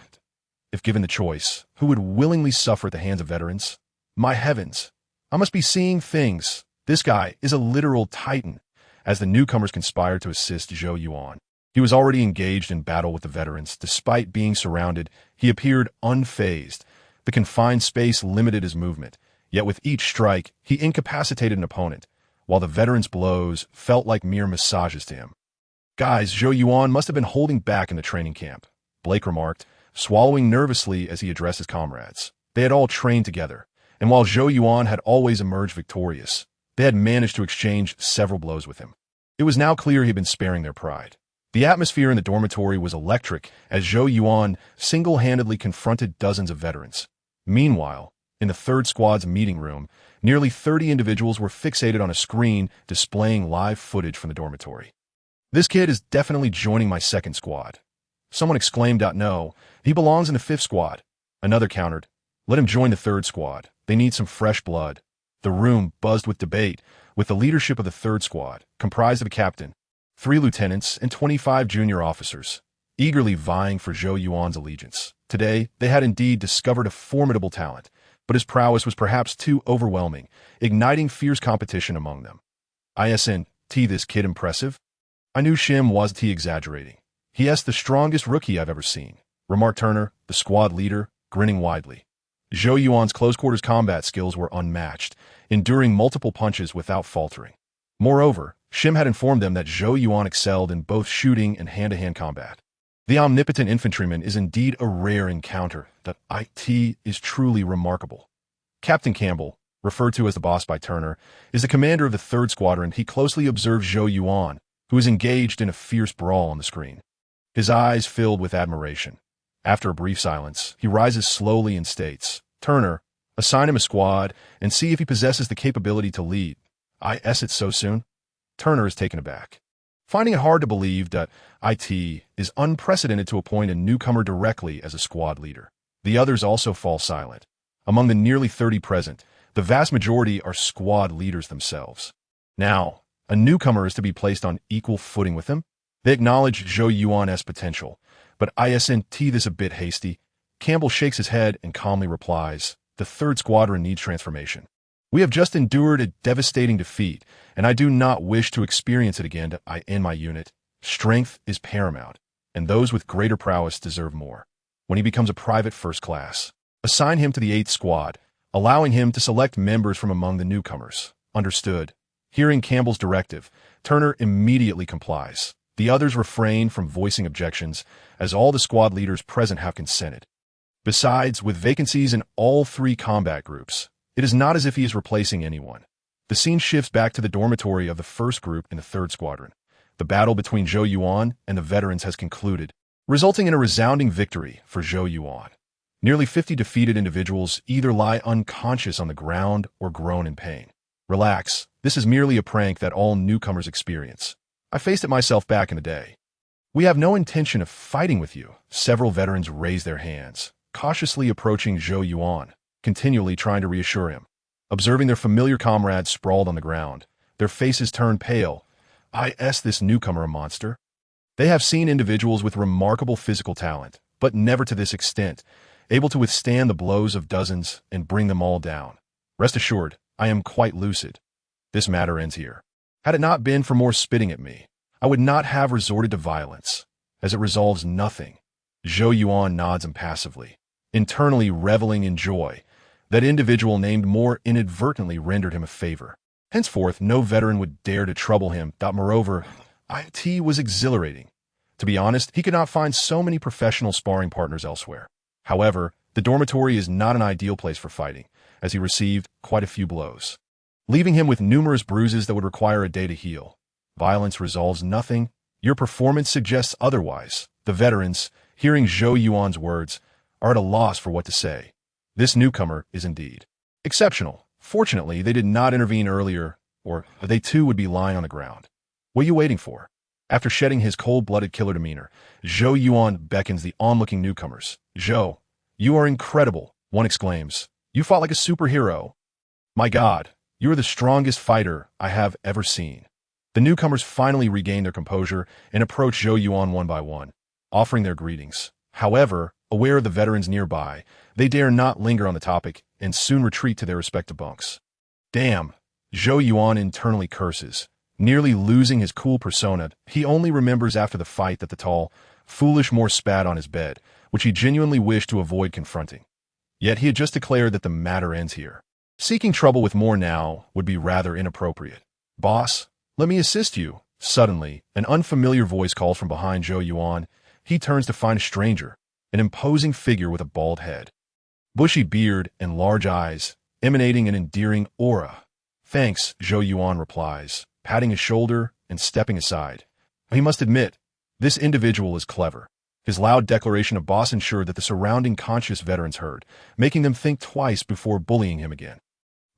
If given the choice, who would willingly suffer at the hands of veterans? My heavens, I must be seeing things. This guy is a literal titan. As the newcomers conspired to assist Zhou Yuan, he was already engaged in battle with the veterans. Despite being surrounded, he appeared unfazed. The confined space limited his movement, yet with each strike, he incapacitated an opponent, while the veterans' blows felt like mere massages to him. "Guys, Zhou Yuan must have been holding back in the training camp," Blake remarked, swallowing nervously as he addressed his comrades. They had all trained together, and while Zhou Yuan had always emerged victorious, they had managed to exchange several blows with him. It was now clear he had been sparing their pride. The atmosphere in the dormitory was electric as Zhou Yuan single-handedly confronted dozens of veterans. Meanwhile, in the third squad's meeting room, nearly 30 individuals were fixated on a screen displaying live footage from the dormitory. "This kid is definitely joining my second squad," someone exclaimed. "No, he belongs in the fifth squad." Another countered, "Let him join the third squad. They need some fresh blood." The room buzzed with debate, with the leadership of the third squad, comprised of a captain, 3 lieutenants, and 25 junior officers, eagerly vying for Zhou Yuan's allegiance. Today, they had indeed discovered a formidable talent, but his prowess was perhaps too overwhelming, igniting fierce competition among them. Isn't this kid impressive? I knew Shim wasn't exaggerating. He's the strongest rookie I've ever seen, remarked Turner, the squad leader, grinning widely. Zhou Yuan's close-quarters combat skills were unmatched, enduring multiple punches without faltering. Moreover, Shim had informed them that Zhou Yuan excelled in both shooting and hand-to-hand combat. The omnipotent infantryman is indeed a rare encounter. That is truly remarkable. Captain Campbell, referred to as the boss by Turner, is the commander of the 3rd Squadron. He closely observes Zhou Yuan, who is engaged in a fierce brawl on the screen. His eyes filled with admiration. After a brief silence, he rises slowly and states, "Turner, assign him a squad and see if he possesses the capability to lead." It so soon? Turner is taken aback. Finding it hard to believe that it is unprecedented to appoint a newcomer directly as a squad leader. The others also fall silent. Among the nearly 30 present, the vast majority are squad leaders themselves. Now, a newcomer is to be placed on equal footing with him? They acknowledge Zhou Yuan's potential, but isn't this a bit hasty? Campbell shakes his head and calmly replies, "The 3rd Squadron needs transformation. We have just endured a devastating defeat, and I do not wish to experience it again in my unit. Strength is paramount, and those with greater prowess deserve more. When he becomes a private first class, assign him to the 8th Squad, allowing him to select members from among the newcomers." Understood. Hearing Campbell's directive, Turner immediately complies. The others refrain from voicing objections, as all the squad leaders present have consented. Besides, with vacancies in all 3 combat groups, it is not as if he is replacing anyone. The scene shifts back to the dormitory of the 1st group in the 3rd Squadron. The battle between Zhou Yuan and the veterans has concluded, resulting in a resounding victory for Zhou Yuan. Nearly 50 defeated individuals either lie unconscious on the ground or groan in pain. Relax, this is merely a prank that all newcomers experience. I faced it myself back in the day. We have no intention of fighting with you. Several veterans raise their hands, cautiously approaching Zhou Yuan, continually trying to reassure him. Observing their familiar comrades sprawled on the ground, their faces turn pale. This newcomer a monster? They have seen individuals with remarkable physical talent, but never to this extent, able to withstand the blows of dozens and bring them all down. Rest assured, I am quite lucid. This matter ends here. Had it not been for more spitting at me, I would not have resorted to violence, as it resolves nothing. Zhou Yuan nods impassively, internally reveling in joy. That individual named more inadvertently rendered him a favor. Henceforth, no veteran would dare to trouble him. Moreover, it was exhilarating. To be honest, he could not find so many professional sparring partners elsewhere. However, the dormitory is not an ideal place for fighting, as he received quite a few blows, leaving him with numerous bruises that would require a day to heal. Violence resolves nothing. Your performance suggests otherwise. The veterans, hearing Zhou Yuan's words, are at a loss for what to say. This newcomer is indeed exceptional. Fortunately, they did not intervene earlier, or they too would be lying on the ground. What are you waiting for? After shedding his cold-blooded killer demeanor, Zhou Yuan beckons the onlooking newcomers. "Zhou, you are incredible," one exclaims. "You fought like a superhero. My God, you are the strongest fighter I have ever seen." The newcomers finally regain their composure and approach Zhou Yuan one by one, offering their greetings. However, aware of the veterans nearby, they dare not linger on the topic and soon retreat to their respective bunks. Damn, Zhou Yuan internally curses, nearly losing his cool persona. He only remembers after the fight that the tall, foolish Moor spat on his bed, which he genuinely wished to avoid confronting. Yet he had just declared that the matter ends here. Seeking trouble with Moor now would be rather inappropriate. "Boss, let me assist you." Suddenly, an unfamiliar voice calls from behind Zhou Yuan. He turns to find a stranger, an imposing figure with a bald head, bushy beard, and large eyes, emanating an endearing aura. "Thanks," Zhou Yuan replies, patting his shoulder and stepping aside. He must admit, this individual is clever. His loud declaration of boss ensured that the surrounding conscious veterans heard, making them think twice before bullying him again.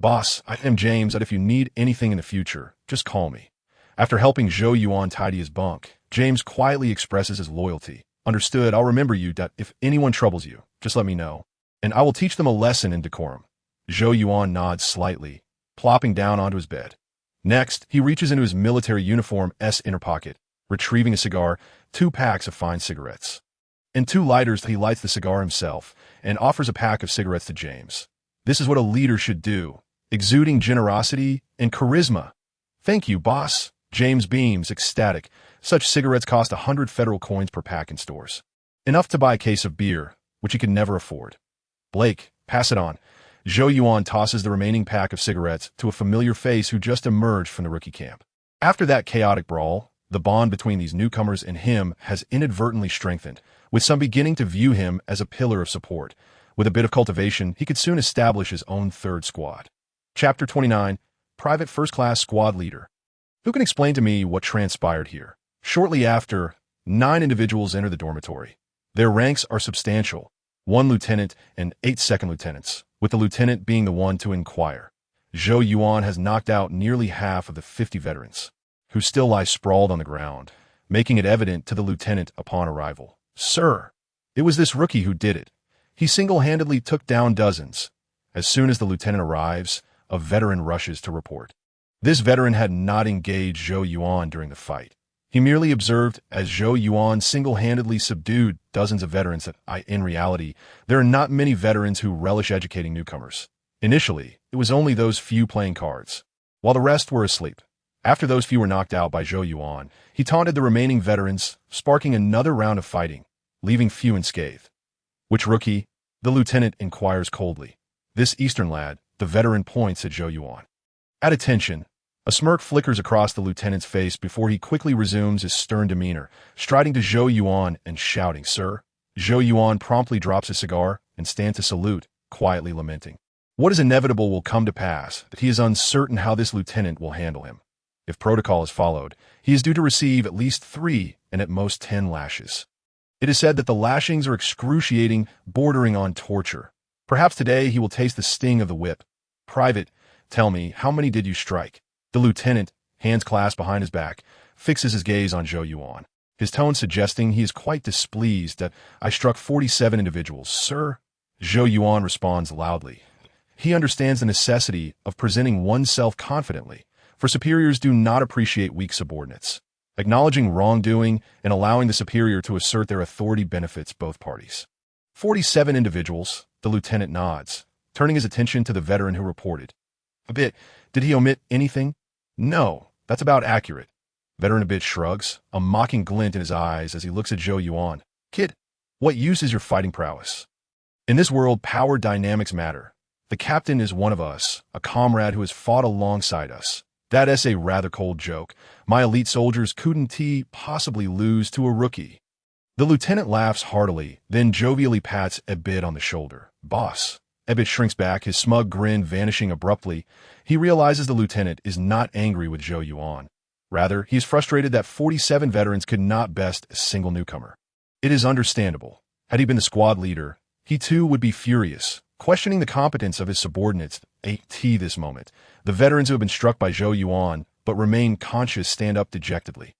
"Boss, I am James, and if you need anything in the future, just call me." After helping Zhou Yuan tidy his bunk, James quietly expresses his loyalty. "Understood, I'll remember you. If anyone troubles you, just let me know, and I will teach them a lesson in decorum." Zhou Yuan nods slightly. plopping down onto his bed. Next, he reaches into his military uniform's inner pocket, retrieving a cigar, 2 packs of fine cigarettes. And 2 lighters. He lights the cigar himself and offers a pack of cigarettes to James. This is what a leader should do, exuding generosity and charisma. "Thank you, boss." James beams, ecstatic. Such cigarettes cost 100 federal coins per pack in stores. Enough to buy a case of beer, which he could never afford. "Blake, pass it on." Zhou Yuan tosses the remaining pack of cigarettes to a familiar face who just emerged from the rookie camp. After that chaotic brawl, the bond between these newcomers and him has inadvertently strengthened, with some beginning to view him as a pillar of support. With a bit of cultivation, he could soon establish his own third squad. Chapter 29, Private First Class Squad Leader. Who can explain to me what transpired here? Shortly after, 9 individuals enter the dormitory. Their ranks are substantial, 1 lieutenant and 8 second lieutenants, with the lieutenant being the one to inquire. Zhou Yuan has knocked out nearly half of the 50 veterans, who still lie sprawled on the ground, making it evident to the lieutenant upon arrival. "Sir, it was this rookie who did it. He single-handedly took down dozens." As soon as the lieutenant arrives, a veteran rushes to report. This veteran had not engaged Zhou Yuan during the fight. He merely observed as Zhou Yuan single-handedly subdued dozens of veterans that, in reality, there are not many veterans who relish educating newcomers. Initially, it was only those few playing cards, while the rest were asleep. After those few were knocked out by Zhou Yuan, he taunted the remaining veterans, sparking another round of fighting, leaving few unscathed. "Which rookie?" the lieutenant inquires coldly. "This Eastern lad," the veteran points at Zhou Yuan. At attention, a smirk flickers across the lieutenant's face before he quickly resumes his stern demeanor, striding to Zhou Yuan and shouting, "Sir." Zhou Yuan promptly drops his cigar and stands to salute, quietly lamenting. What is inevitable will come to pass, that he is uncertain how this lieutenant will handle him. If protocol is followed, he is due to receive at least 3 and at most 10 lashes. It is said that the lashings are excruciating, bordering on torture. Perhaps today he will taste the sting of the whip. "Private, tell me, how many did you strike?" The lieutenant, hands clasped behind his back, fixes his gaze on Zhou Yuan, his tone suggesting he is quite displeased that "I struck 47 individuals, sir." Zhou Yuan responds loudly. He understands the necessity of presenting oneself confidently, for superiors do not appreciate weak subordinates. Acknowledging wrongdoing and allowing the superior to assert their authority benefits both parties. 47 individuals, the lieutenant nods, turning his attention to the veteran who reported. "A bit. Did he omit anything?" "No, that's about accurate." Veteran a bit shrugs, a mocking glint in his eyes as he looks at Zhou Yuan. "Kid, what use is your fighting prowess? In this world, power dynamics matter. The captain is one of us, a comrade who has fought alongside us. That's a rather cold joke. My elite soldiers couldn't possibly lose to a rookie." The lieutenant laughs heartily, then jovially pats Ebit on the shoulder. "Boss." Ebit shrinks back, his smug grin vanishing abruptly. He realizes the lieutenant is not angry with Zhou Yuan. Rather, he is frustrated that 47 veterans could not best a single newcomer. It is understandable. Had he been the squad leader, he too would be furious, questioning the competence of his subordinates. At this moment, the veterans who have been struck by Zhou Yuan but remain conscious stand up dejectedly.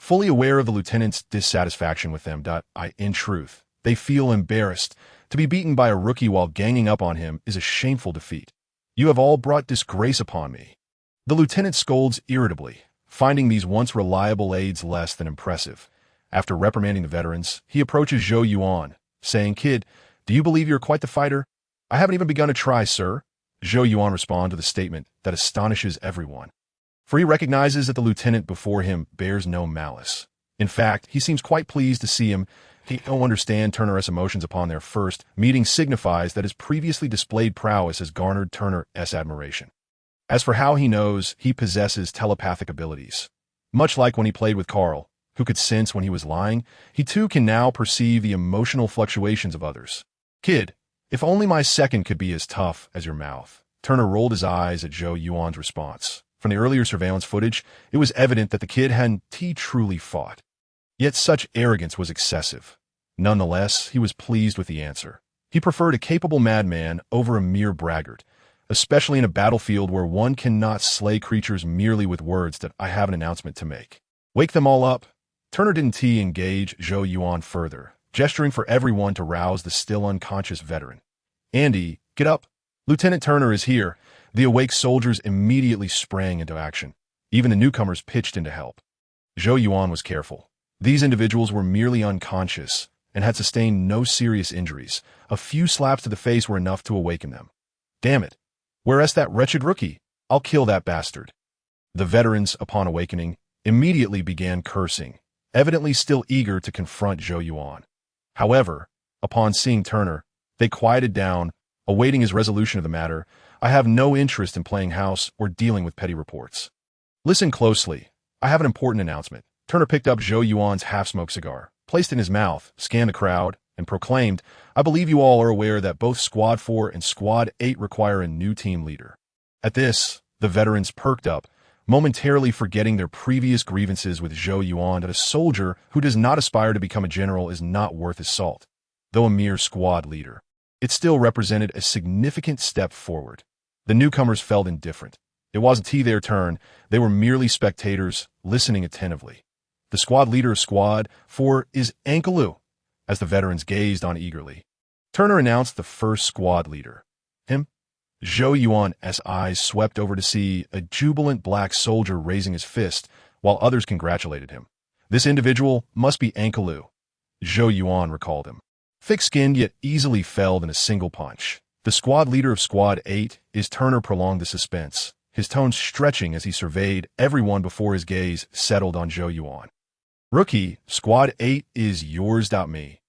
Fully aware of the lieutenant's dissatisfaction with them, in truth, they feel embarrassed. To be beaten by a rookie while ganging up on him is a shameful defeat. "You have all brought disgrace upon me." The lieutenant scolds irritably, finding these once reliable aides less than impressive. After reprimanding the veterans, he approaches Zhou Yuan, saying, "Kid, do you believe you're quite the fighter?" "I haven't even begun to try, sir." Zhou Yuan responds with a statement that astonishes everyone, for he recognizes that the lieutenant before him bears no malice. In fact, he seems quite pleased to see him. He don't understand Turner's emotions upon their first meeting signifies that his previously displayed prowess has garnered Turner's admiration. As for how he knows, he possesses telepathic abilities. Much like when he played with Carl, who could sense when he was lying, he too can now perceive the emotional fluctuations of others. "Kid, if only my second could be as tough as your mouth." Turner rolled his eyes at Zhou Yuan's response. From the earlier surveillance footage, it was evident that the kid hadn't truly fought. Yet such arrogance was excessive. Nonetheless, he was pleased with the answer. He preferred a capable madman over a mere braggart, especially in a battlefield where one cannot slay creatures merely with words. "That I have an announcement to make." "Wake them all up." Turner didn't engage Zhou Yuan further, gesturing for everyone to rouse the still unconscious veteran. "Andy, get up. Lieutenant Turner is here." The awake soldiers immediately sprang into action. Even the newcomers pitched in to help. Zhou Yuan was careful. These individuals were merely unconscious and had sustained no serious injuries. A few slaps to the face were enough to awaken them. Damn it! Where's that wretched rookie? I'll kill that bastard. The veterans, upon awakening, immediately began cursing, evidently still eager to confront Zhou Yuan. However, upon seeing Turner, they quieted down, awaiting his resolution of the matter. I have no interest in playing house or dealing with petty reports. Listen closely. I have an important announcement. Turner picked up Zhou Yuan's half-smoked cigar, placed it in his mouth, scanned the crowd, and proclaimed, I believe you all are aware that both Squad 4 and Squad 8 require a new team leader. At this, the veterans perked up, momentarily forgetting their previous grievances with Zhou Yuan that a soldier who does not aspire to become a general is not worth his salt. Though a mere squad leader, it still represented a significant step forward. The newcomers felt indifferent. It wasn't their turn, they were merely spectators, listening attentively. The squad leader of Squad 4 is Ankalu, as the veterans gazed on eagerly. Turner announced the first squad leader. Him? Zhou Yuan's eyes swept over to see a jubilant black soldier raising his fist, while others congratulated him. This individual must be Ankalu. Zhou Yuan recalled him. Thick-skinned yet easily felled in a single punch. The squad leader of Squad 8 is Turner prolonged the suspense, his tone stretching as he surveyed everyone before his gaze settled on Zhou Yuan. Rookie, Squad 8 is yours. Me.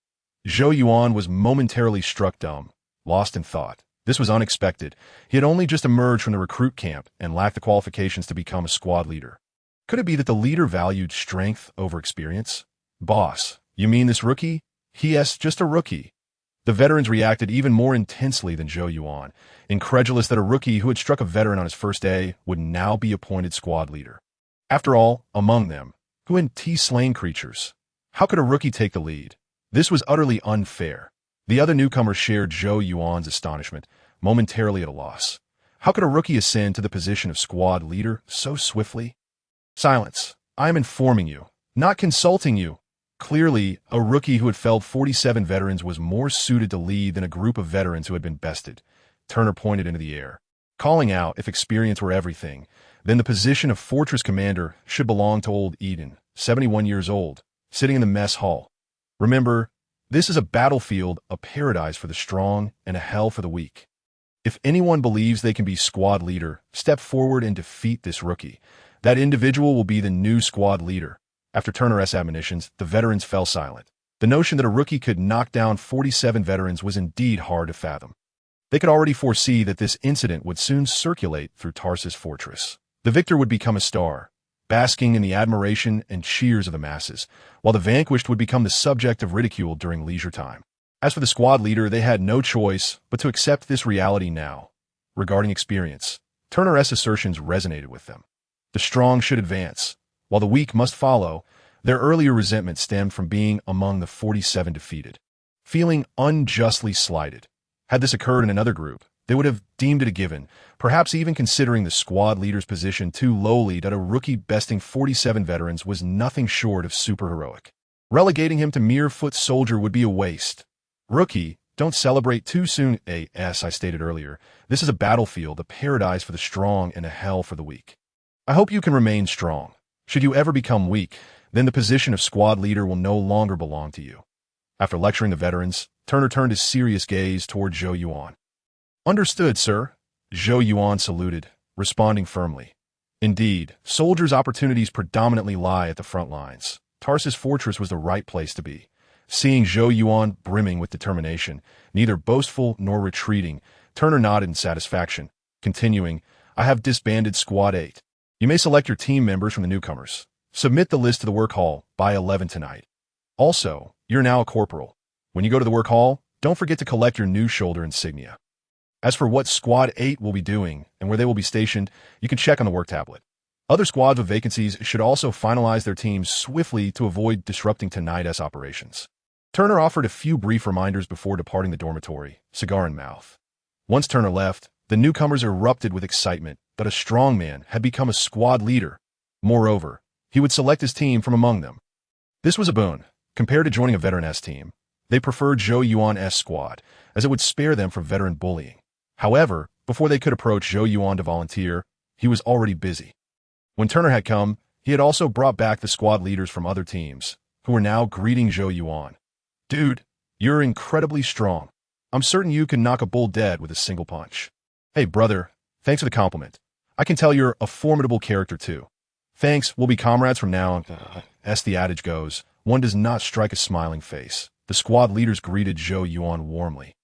Zhou Yuan was momentarily struck dumb, lost in thought. This was unexpected. He had only just emerged from the recruit camp and lacked the qualifications to become a squad leader. Could it be that the leader valued strength over experience? Boss, you mean this rookie? Yes, just a rookie. The veterans reacted even more intensely than Zhou Yuan, incredulous that a rookie who had struck a veteran on his first day would now be appointed squad leader. After all, among them, who had slain creatures? How could a rookie take the lead? This was utterly unfair. The other newcomers shared Zhou Yuan's astonishment, momentarily at a loss. How could a rookie ascend to the position of squad leader so swiftly? Silence. I am informing you, not consulting you. Clearly, a rookie who had felled 47 veterans was more suited to lead than a group of veterans who had been bested. Turner pointed into the air, calling out if experience were everything, then the position of fortress commander should belong to old Eden, 71 years old, sitting in the mess hall. Remember, this is a battlefield, a paradise for the strong and a hell for the weak. If anyone believes they can be squad leader, step forward and defeat this rookie. That individual will be the new squad leader. After Turner's admonitions, the veterans fell silent. The notion that a rookie could knock down 47 veterans was indeed hard to fathom. They could already foresee that this incident would soon circulate through Tarsus Fortress. The victor would become a star, basking in the admiration and cheers of the masses, while the vanquished would become the subject of ridicule during leisure time. As for the squad leader, they had no choice but to accept this reality now. Regarding experience, Turner's assertions resonated with them. The strong should advance, while the weak must follow. Their earlier resentment stemmed from being among the 47 defeated, feeling unjustly slighted. Had this occurred in another group, they would have deemed it a given, perhaps even considering the squad leader's position too lowly that a rookie besting 47 veterans was nothing short of superheroic. Relegating him to mere foot soldier would be a waste. Rookie, don't celebrate too soon. As I stated earlier, this is a battlefield, a paradise for the strong and a hell for the weak. I hope you can remain strong. Should you ever become weak, then the position of squad leader will no longer belong to you. After lecturing the veterans, Turner turned his serious gaze toward Zhou Yuan. Understood, sir. Zhou Yuan saluted, responding firmly. Indeed, soldiers' opportunities predominantly lie at the front lines. Tarsus Fortress was the right place to be. Seeing Zhou Yuan brimming with determination, neither boastful nor retreating, Turner nodded in satisfaction, continuing, I have disbanded Squad 8. You may select your team members from the newcomers. Submit the list to the work hall by 11 tonight. Also, you're now a corporal. When you go to the work hall, don't forget to collect your new shoulder insignia. As for what Squad 8 will be doing and where they will be stationed, you can check on the work tablet. Other squads with vacancies should also finalize their teams swiftly to avoid disrupting tonight's operations. Turner offered a few brief reminders before departing the dormitory, cigar in mouth. Once Turner left, the newcomers erupted with excitement that a strong man had become a squad leader. Moreover, he would select his team from among them. This was a boon. Compared to joining a veteran-S team, they preferred Zhou Yuan's squad, as it would spare them from veteran bullying. However, Before they could approach Zhou Yuan to volunteer, he was already busy. When Turner had come, he had also brought back the squad leaders from other teams, who were now greeting Zhou Yuan. Dude, you're incredibly strong. I'm certain you can knock a bull dead with a single punch. Hey, brother, thanks for the compliment. I can tell you're a formidable character, too. Thanks, we'll be comrades from now on. As the adage goes, one does not strike a smiling face. The squad leaders greeted Zhou Yuan warmly,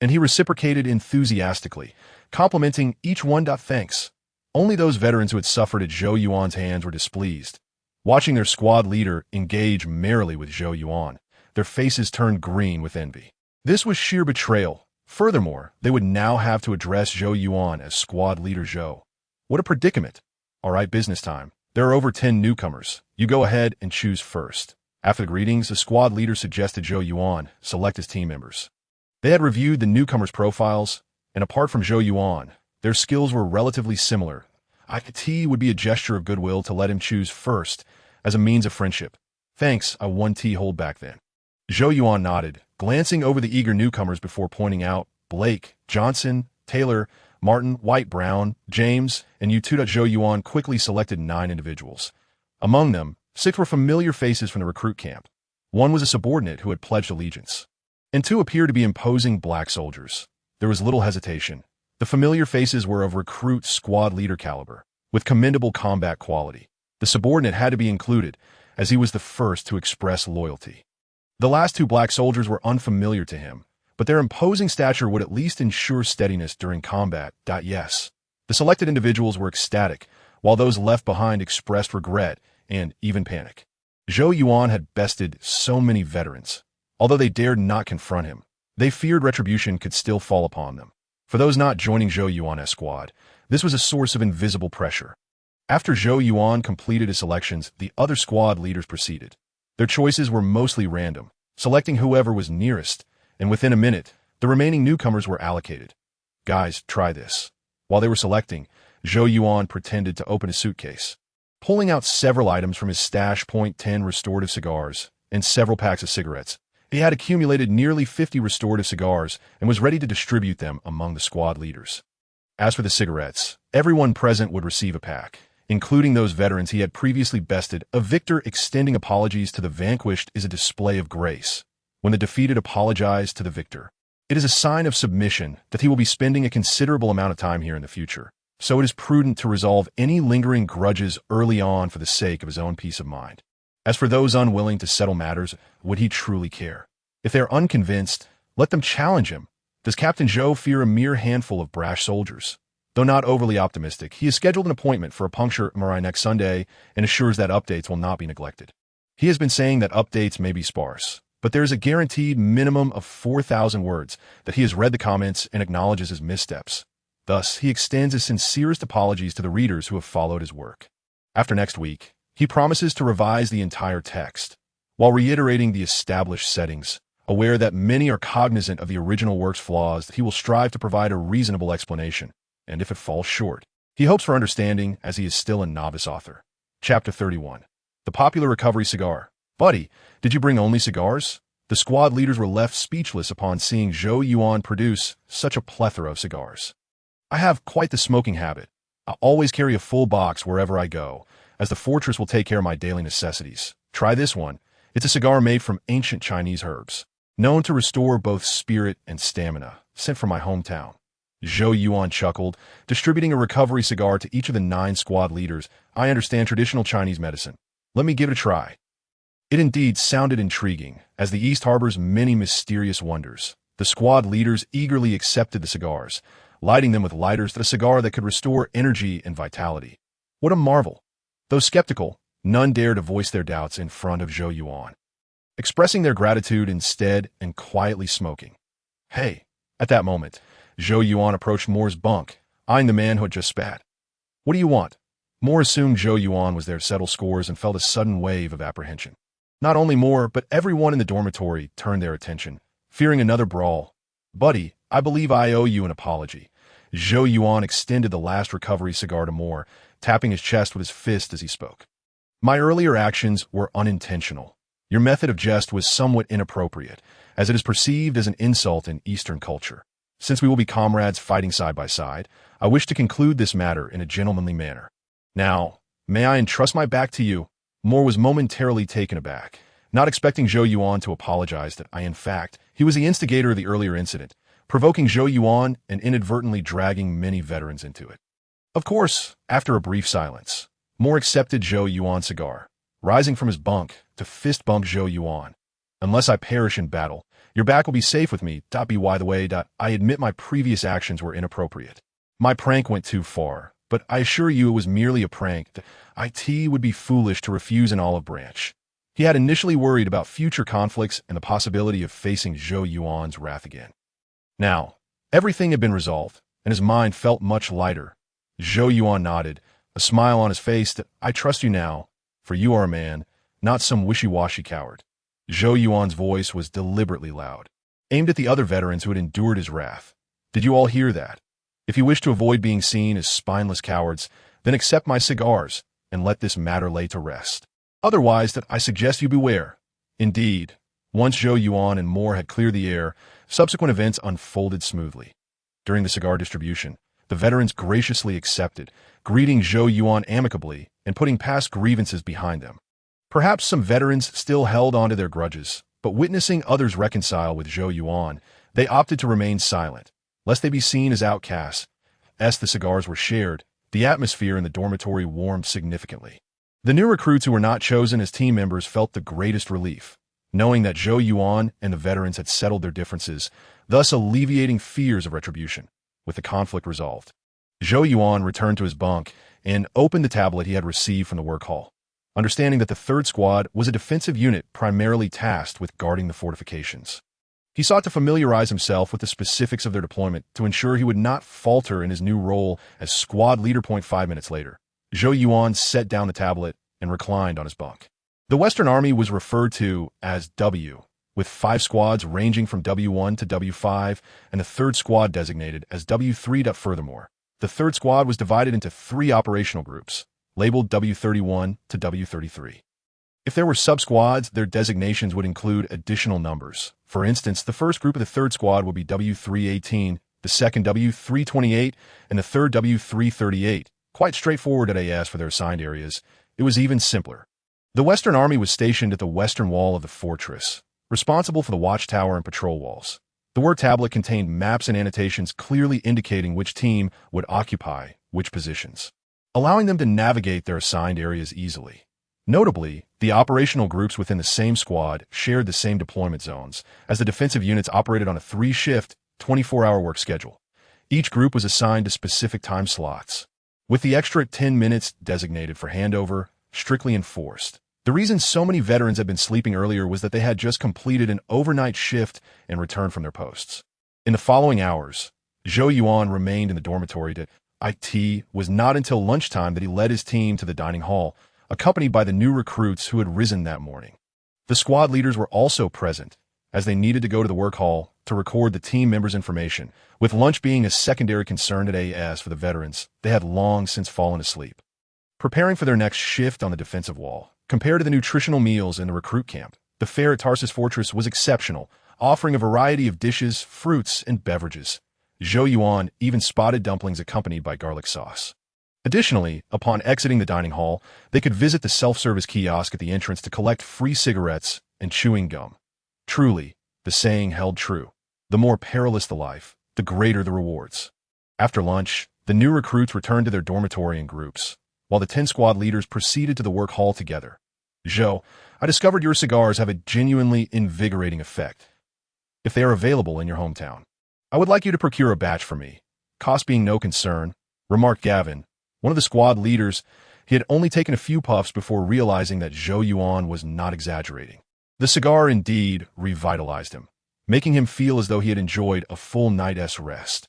and he reciprocated enthusiastically, complimenting each one. Thanks. Only those veterans who had suffered at Zhou Yuan's hands were displeased. Watching their squad leader engage merrily with Zhou Yuan, their faces turned green with envy. This was sheer betrayal. Furthermore, they would now have to address Zhou Yuan as squad leader Zhou. What a predicament. All right, business time. There are over 10 newcomers. You go ahead and choose first. After the greetings, the squad leader suggested Zhou Yuan select his team members. They had reviewed the newcomers' profiles, and apart from Zhou Yuan, their skills were relatively similar. IT would be a gesture of goodwill to let him choose first as a means of friendship. Thanks, I 1T hold back then. Zhou Yuan nodded, glancing over the eager newcomers before pointing out Blake, Johnson, Taylor, Martin, White, Brown, James, and Yutuda. Zhou Yuan quickly selected 9 individuals. Among them, 6 were familiar faces from the recruit camp. 1 was a subordinate who had pledged allegiance, and 2 appeared to be imposing black soldiers. There was little hesitation. The familiar faces were of recruit squad leader caliber, with commendable combat quality. The subordinate had to be included, as he was the first to express loyalty. The last 2 black soldiers were unfamiliar to him, but their imposing stature would at least ensure steadiness during combat. Yes. The selected individuals were ecstatic, while those left behind expressed regret and even panic. Zhou Yuan had bested so many veterans. Although they dared not confront him, they feared retribution could still fall upon them. For those not joining Zhou Yuan's squad, this was a source of invisible pressure. After Zhou Yuan completed his selections, the other squad leaders proceeded. Their choices were mostly random, selecting whoever was nearest, and within a minute, the remaining newcomers were allocated. Guys, try this. While they were selecting, Zhou Yuan pretended to open a suitcase, pulling out several items from his stash. 10 restorative cigars and several packs of cigarettes. He had accumulated nearly 50 restorative cigars and was ready to distribute them among the squad leaders. As for the cigarettes, everyone present would receive a pack, including those veterans he had previously bested. A victor extending apologies to the vanquished is a display of grace. When the defeated apologize to the victor, it is a sign of submission that he will be spending a considerable amount of time here in the future. So it is prudent to resolve any lingering grudges early on for the sake of his own peace of mind. As for those unwilling to settle matters, would he truly care? If they are unconvinced, let them challenge him. Does Captain Zhou fear a mere handful of brash soldiers? Though not overly optimistic, he has scheduled an appointment for a puncture MRI next Sunday and assures that updates will not be neglected. He has been saying that updates may be sparse, but there is a guaranteed minimum of 4,000 words that he has read the comments and acknowledges his missteps. Thus, he extends his sincerest apologies to the readers who have followed his work. After next week, he promises to revise the entire text, while reiterating the established settings. Aware that many are cognizant of the original work's flaws, he will strive to provide a reasonable explanation, and if it falls short, he hopes for understanding as he is still a novice author. Chapter 31. The Popular Recovery Cigar. Buddy, did you bring only cigars? The squad leaders were left speechless upon seeing Zhou Yuan produce such a plethora of cigars. I have quite the smoking habit. I always carry a full box wherever I go, as the fortress will take care of my daily necessities. Try this one. It's a cigar made from ancient Chinese herbs, known to restore both spirit and stamina, sent from my hometown. Zhou Yuan chuckled, distributing a recovery cigar to each of the 9 squad leaders. I understand traditional Chinese medicine. Let me give it a try. It indeed sounded intriguing, as the East harbors many mysterious wonders. The squad leaders eagerly accepted the cigars, lighting them with lighters to a cigar that could restore energy and vitality. What a marvel! Though skeptical, none dared to voice their doubts in front of Zhou Yuan, expressing their gratitude instead and quietly smoking. Hey! At that moment, Zhou Yuan approached Moore's bunk, eyeing the man who had just spat. What do you want? Moore assumed Zhou Yuan was there to settle scores and felt a sudden wave of apprehension. Not only Moore, but everyone in the dormitory turned their attention, fearing another brawl. Buddy, I believe I owe you an apology. Zhou Yuan extended the last recovery cigar to Moore, tapping his chest with his fist as he spoke. My earlier actions were unintentional. Your method of jest was somewhat inappropriate, as it is perceived as an insult in Eastern culture. Since we will be comrades fighting side by side, I wish to conclude this matter in a gentlemanly manner. Now, may I entrust my back to you?" Moore was momentarily taken aback, not expecting Zhou Yuan to apologize that in fact, he was the instigator of the earlier incident, provoking Zhou Yuan and inadvertently dragging many veterans into it. Of course, after a brief silence, Moore accepted Zhou Yuan's cigar, rising from his bunk to fist bump Zhou Yuan. "Unless I perish in battle, your back will be safe with me. By the way, I admit my previous actions were inappropriate. My prank went too far, but I assure you it was merely a prank. It would be foolish to refuse an olive branch." He had initially worried about future conflicts and the possibility of facing Zhou Yuan's wrath again. Now, everything had been resolved, and his mind felt much lighter. Zhou Yuan nodded, a smile on his face. "I trust you now, for you are a man, not some wishy-washy coward." Zhou Yuan's voice was deliberately loud, aimed at the other veterans who had endured his wrath. "Did you all hear that? If you wish to avoid being seen as spineless cowards, then accept my cigars and let this matter lay to rest. Otherwise, I suggest you beware." Indeed, once Zhou Yuan and Moore had cleared the air, subsequent events unfolded smoothly. During the cigar distribution, the veterans graciously accepted, greeting Zhou Yuan amicably and putting past grievances behind them. Perhaps some veterans still held onto their grudges, but witnessing others reconcile with Zhou Yuan, they opted to remain silent, lest they be seen as outcasts. As the cigars were shared, the atmosphere in the dormitory warmed significantly. The new recruits who were not chosen as team members felt the greatest relief, knowing that Zhou Yuan and the veterans had settled their differences, thus alleviating fears of retribution. With the conflict resolved, Zhou Yuan returned to his bunk and opened the tablet he had received from the work hall, understanding that the 3rd Squad was a defensive unit primarily tasked with guarding the fortifications. He sought to familiarize himself with the specifics of their deployment to ensure he would not falter in his new role as squad leader. 5 minutes later, Zhou Yuan set down the tablet and reclined on his bunk. The Western Army was referred to as W, with 5 squads ranging from W1 to W5, and the 3rd Squad designated as W3. Furthermore, the 3rd Squad was divided into 3 operational groups, labeled W31 to W33. If there were sub-squads, their designations would include additional numbers. For instance, the first group of the 3rd Squad would be W318, the second W328, and the third W338. Quite straightforward at AS for their assigned areas. It was even simpler. The Western Army was stationed at the western wall of the fortress, responsible for the watchtower and patrol walls. The word tablet contained maps and annotations clearly indicating which team would occupy which positions, allowing them to navigate their assigned areas easily. Notably, the operational groups within the same squad shared the same deployment zones, as the defensive units operated on a 3-shift, 24-hour work schedule. Each group was assigned to specific time slots, with the extra 10 minutes designated for handover strictly enforced. The reason so many veterans had been sleeping earlier was that they had just completed an overnight shift and returned from their posts. In the following hours, Zhou Yuan remained in the dormitory. It was not until lunchtime that he led his team to the dining hall, accompanied by the new recruits who had risen that morning. The squad leaders were also present, as they needed to go to the work hall to record the team members' information. With lunch being a secondary concern at AS for the veterans, they had long since fallen asleep, preparing for their next shift on the defensive wall. Compared to the nutritional meals in the recruit camp, the fare at Tarsus Fortress was exceptional, offering a variety of dishes, fruits, and beverages. Zhou Yuan even spotted dumplings accompanied by garlic sauce. Additionally, upon exiting the dining hall, they could visit the self-service kiosk at the entrance to collect free cigarettes and chewing gum. Truly, the saying held true. The more perilous the life, the greater the rewards. After lunch, the new recruits returned to their dormitory in groups, while the 10 squad leaders proceeded to the work hall together. "Zhou, I discovered your cigars have a genuinely invigorating effect. If they are available in your hometown, I would like you to procure a batch for me. Cost being no concern," remarked Gavin, one of the squad leaders. He had only taken a few puffs before realizing that Zhou Yuan was not exaggerating. The cigar indeed revitalized him, making him feel as though he had enjoyed a full night's rest.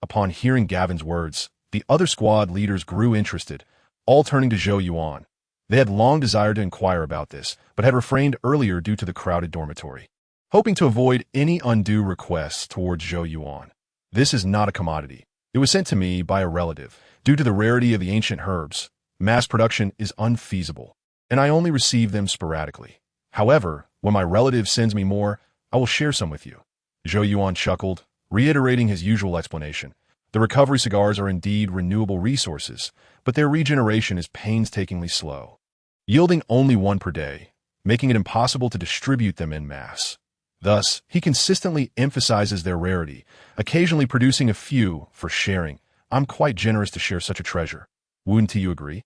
Upon hearing Gavin's words, the other squad leaders grew interested, all turning to Zhou Yuan. They had long desired to inquire about this, but had refrained earlier due to the crowded dormitory, hoping to avoid any undue requests towards Zhou Yuan. "This is not a commodity. It was sent to me by a relative. Due to the rarity of the ancient herbs, mass production is unfeasible, and I only receive them sporadically. However, when my relative sends me more, I will share some with you." Zhou Yuan chuckled, reiterating his usual explanation. The recovery cigars are indeed renewable resources, but their regeneration is painstakingly slow, yielding only one per day, making it impossible to distribute them en masse. Thus, he consistently emphasizes their rarity, occasionally producing a few for sharing. I'm quite generous to share such a treasure. Wouldn't you agree?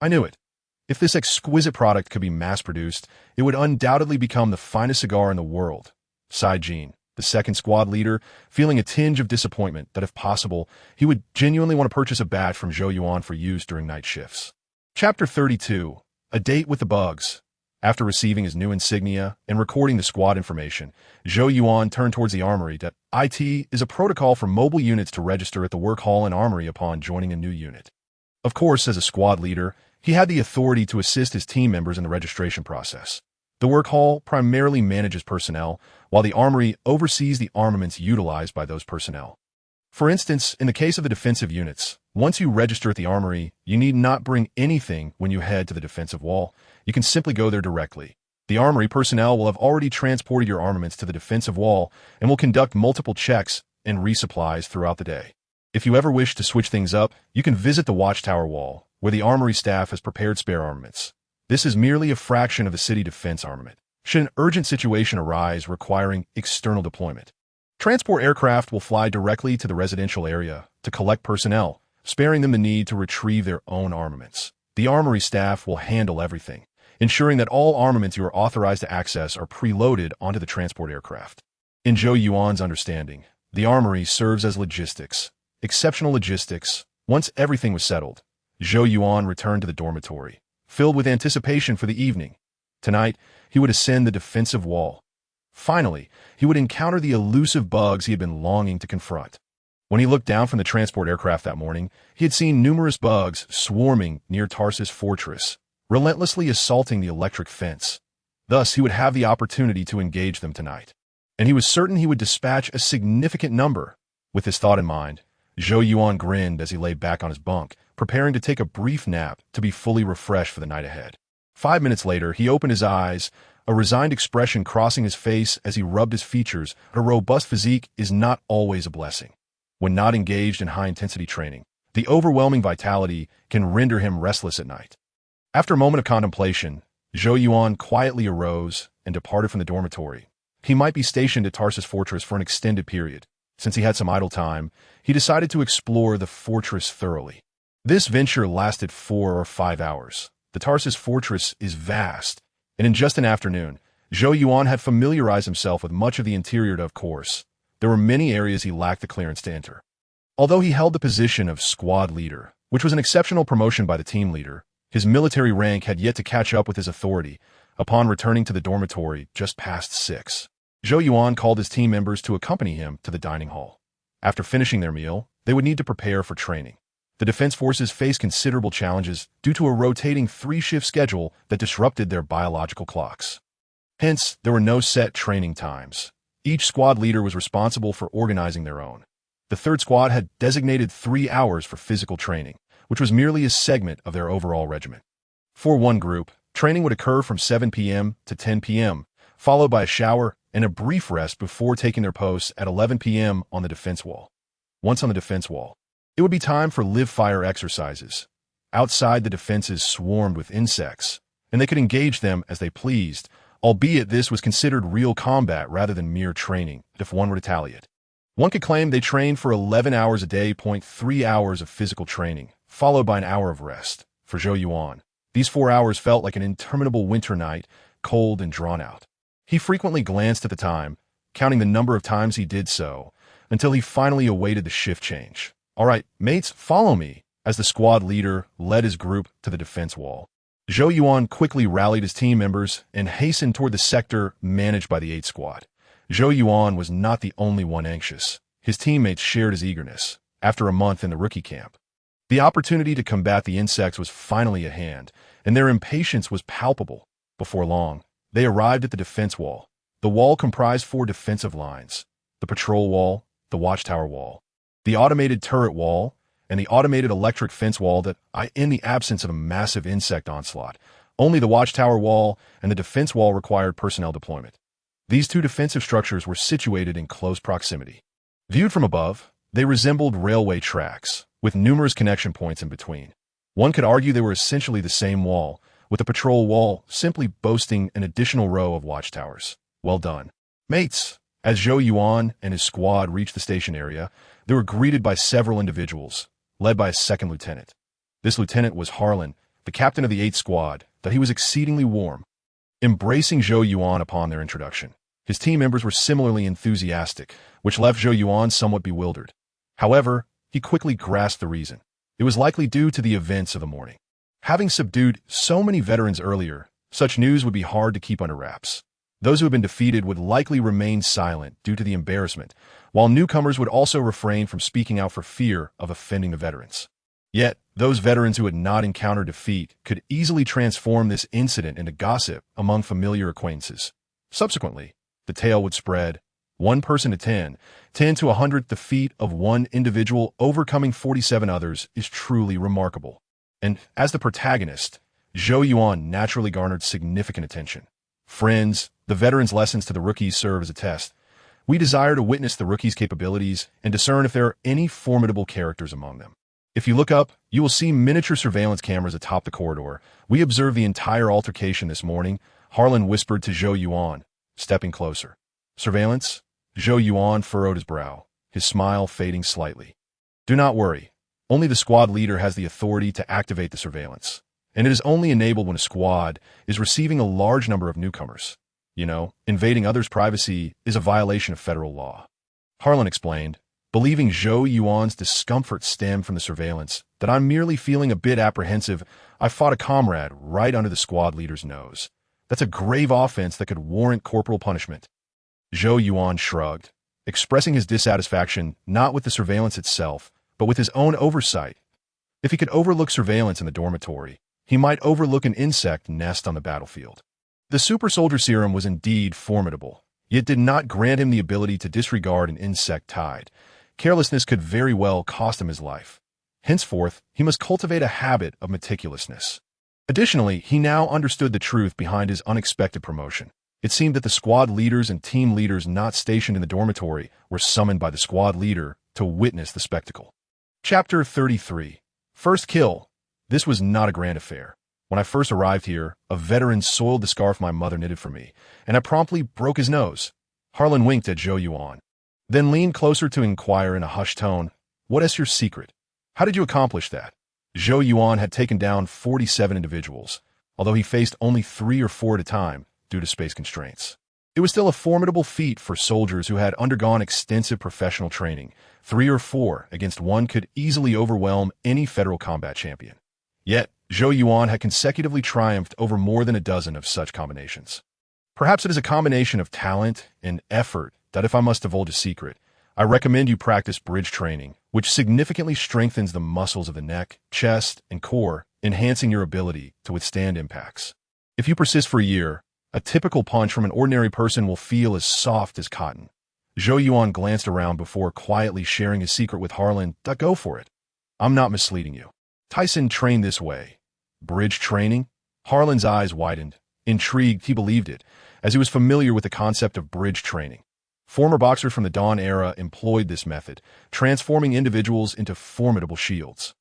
I knew it. If this exquisite product could be mass-produced, it would undoubtedly become the finest cigar in the world, sighed Jean, the second squad leader, feeling a tinge of disappointment that if possible, he would genuinely want to purchase a batch from Zhou Yuan for use during night shifts. Chapter 32. A Date with the Bugs. After receiving his new insignia and recording the squad information, Zhou Yuan turned towards the armory. IT is a protocol for mobile units to register at the work hall and armory upon joining a new unit. Of course, as a squad leader, he had the authority to assist his team members in the registration process. The work hall primarily manages personnel, while the armory oversees the armaments utilized by those personnel. For instance, in the case of the defensive units, once you register at the armory, you need not bring anything when you head to the defensive wall. You can simply go there directly. The armory personnel will have already transported your armaments to the defensive wall and will conduct multiple checks and resupplies throughout the day. If you ever wish to switch things up, you can visit the watchtower wall, where the armory staff has prepared spare armaments. This is merely a fraction of the city defense armament, should an urgent situation arise requiring external deployment. Transport aircraft will fly directly to the residential area to collect personnel, sparing them the need to retrieve their own armaments. The armory staff will handle everything, ensuring that all armaments you are authorized to access are preloaded onto the transport aircraft. In Zhou Yuan's understanding, the armory serves as logistics, exceptional logistics. Once everything was settled, Zhou Yuan returned to the dormitory, filled with anticipation for the evening. Tonight, he would ascend the defensive wall. Finally, he would encounter the elusive bugs he had been longing to confront. When he looked down from the transport aircraft that morning, he had seen numerous bugs swarming near Tarsus Fortress, relentlessly assaulting the electric fence. Thus, he would have the opportunity to engage them tonight. And he was certain he would dispatch a significant number. With this thought in mind, Zhou Yuan grinned as he lay back on his bunk, preparing to take a brief nap to be fully refreshed for the night ahead. 5 minutes later, he opened his eyes, a resigned expression crossing his face as he rubbed his features. A robust physique is not always a blessing. When not engaged in high-intensity training, the overwhelming vitality can render him restless at night. After a moment of contemplation, Zhou Yuan quietly arose and departed from the dormitory. He might be stationed at Tarsus Fortress for an extended period. Since he had some idle time, he decided to explore the fortress thoroughly. This venture lasted 4 or 5 hours. The Tarsus Fortress is vast, and in just an afternoon, Zhou Yuan had familiarized himself with much of the interior. Of course, there were many areas he lacked the clearance to enter. Although he held the position of squad leader, which was an exceptional promotion by the team leader, his military rank had yet to catch up with his authority. Upon returning to the dormitory just past 6, Zhou Yuan called his team members to accompany him to the dining hall. After finishing their meal, they would need to prepare for training. The defense forces faced considerable challenges due to a rotating 3-shift schedule that disrupted their biological clocks. Hence, there were no set training times. Each squad leader was responsible for organizing their own. The third squad had designated 3 hours for physical training, which was merely a segment of their overall regimen. For one group, training would occur from 7 p.m. to 10 p.m., followed by a shower and a brief rest before taking their posts at 11 p.m. on the defense wall. Once on the defense wall, it would be time for live-fire exercises. Outside, the defenses swarmed with insects, and they could engage them as they pleased, albeit this was considered real combat rather than mere training, if one were to tally it. One could claim they trained for 11 hours a day, 3 hours of physical training, followed by an hour of rest. For Zhou Yuan, these 4 hours felt like an interminable winter night, cold and drawn out. He frequently glanced at the time, counting the number of times he did so, until he finally awaited the shift change. "All right, mates, follow me," as the squad leader led his group to the defense wall. Zhou Yuan quickly rallied his team members and hastened toward the sector managed by the 8th Squad. Zhou Yuan was not the only one anxious. His teammates shared his eagerness. After a month in the rookie camp, the opportunity to combat the insects was finally at hand, and their impatience was palpable. Before long, they arrived at the defense wall. The wall comprised 4 defensive lines: the patrol wall, the watchtower wall, the automated turret wall, and the automated electric fence wall that, in the absence of a massive insect onslaught, only the watchtower wall and the defense wall required personnel deployment. These 2 defensive structures were situated in close proximity. Viewed from above, they resembled railway tracks, with numerous connection points in between. One could argue they were essentially the same wall, with the patrol wall simply boasting an additional row of watchtowers. Well done, mates! As Zhou Yuan and his squad reached the station area, they were greeted by several individuals, led by a second lieutenant. This lieutenant was Harlan, the captain of the 8th Squad, that he was exceedingly warm, embracing Zhou Yuan upon their introduction. His team members were similarly enthusiastic, which left Zhou Yuan somewhat bewildered. However, he quickly grasped the reason. It was likely due to the events of the morning. Having subdued so many veterans earlier, such news would be hard to keep under wraps. Those who had been defeated would likely remain silent due to the embarrassment, while newcomers would also refrain from speaking out for fear of offending the veterans. Yet, those veterans who had not encountered defeat could easily transform this incident into gossip among familiar acquaintances. Subsequently, the tale would spread, 1 person to 10, 10 to 100. The feat of one individual overcoming 47 others is truly remarkable. And as the protagonist, Zhou Yuan naturally garnered significant attention. Friends, the veterans' lessons to the rookies serve as a test. We desire to witness the rookies' capabilities and discern if there are any formidable characters among them. If you look up, you will see miniature surveillance cameras atop the corridor. We observed the entire altercation this morning, Harlan whispered to Zhou Yuan, stepping closer. Surveillance? Zhou Yuan furrowed his brow, his smile fading slightly. Do not worry. Only the squad leader has the authority to activate the surveillance. And it is only enabled when a squad is receiving a large number of newcomers. You know, invading others' privacy is a violation of federal law. Harlan explained, believing Zhou Yuan's discomfort stemmed from the surveillance, that I'm merely feeling a bit apprehensive. I fought a comrade right under the squad leader's nose. That's a grave offense that could warrant corporal punishment. Zhou Yuan shrugged, expressing his dissatisfaction not with the surveillance itself, but with his own oversight. If he could overlook surveillance in the dormitory, he might overlook an insect nest on the battlefield. The Super Soldier Serum was indeed formidable, yet did not grant him the ability to disregard an insect tide. Carelessness could very well cost him his life. Henceforth, he must cultivate a habit of meticulousness. Additionally, he now understood the truth behind his unexpected promotion. It seemed that the squad leaders and team leaders not stationed in the dormitory were summoned by the squad leader to witness the spectacle. Chapter 33. First Kill. This was not a grand affair. When I first arrived here, a veteran soiled the scarf my mother knitted for me, and I promptly broke his nose. Harlan winked at Zhou Yuan, then leaned closer to inquire in a hushed tone, what is your secret? How did you accomplish that? Zhou Yuan had taken down 47 individuals, although he faced only 3 or 4 at a time due to space constraints. It was still a formidable feat for soldiers who had undergone extensive professional training. 3 or 4 against 1 could easily overwhelm any federal combat champion. Yet, Zhou Yuan had consecutively triumphed over more than a dozen of such combinations. Perhaps it is a combination of talent and effort that, if I must divulge a secret, I recommend you practice bridge training, which significantly strengthens the muscles of the neck, chest, and core, enhancing your ability to withstand impacts. If you persist for a year, a typical punch from an ordinary person will feel as soft as cotton. Zhou Yuan glanced around before quietly sharing his secret with Harlan. Go for it. I'm not misleading you. Tyson trained this way. Bridge training? Harlan's eyes widened. Intrigued, he believed it, as he was familiar with the concept of bridge training. Former boxers from the Dawn era employed this method, transforming individuals into formidable shields.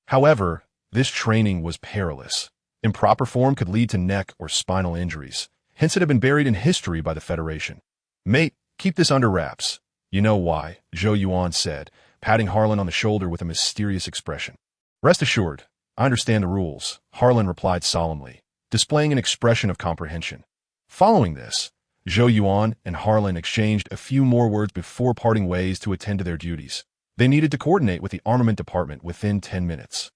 However, this training was perilous. Improper form could lead to neck or spinal injuries. Hence it had been buried in history by the Federation. Mate, keep this under wraps. You know why, Zhou Yuan said, patting Harlan on the shoulder with a mysterious expression. Rest assured, I understand the rules, Harlan replied solemnly, displaying an expression of comprehension. Following this, Zhou Yuan and Harlan exchanged a few more words before parting ways to attend to their duties. They needed to coordinate with the armament department within 10 minutes.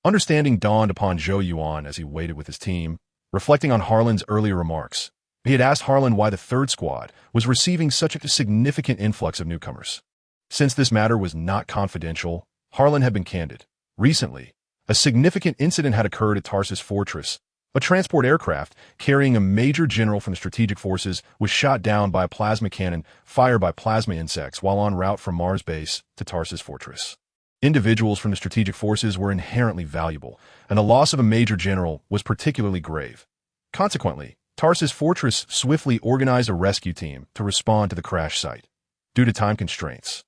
Understanding dawned upon Zhou Yuan as he waited with his team, reflecting on Harlan's earlier remarks. He had asked Harlan why the 3rd Squad was receiving such a significant influx of newcomers. Since this matter was not confidential, Harlan had been candid. Recently, a significant incident had occurred at Tarsus Fortress. A transport aircraft carrying a major general from the strategic forces was shot down by a plasma cannon fired by plasma insects while en route from Mars base to Tarsus Fortress. Individuals from the strategic forces were inherently valuable, and the loss of a major general was particularly grave. Consequently, Tarsus Fortress swiftly organized a rescue team to respond to the crash site. Due to time constraints,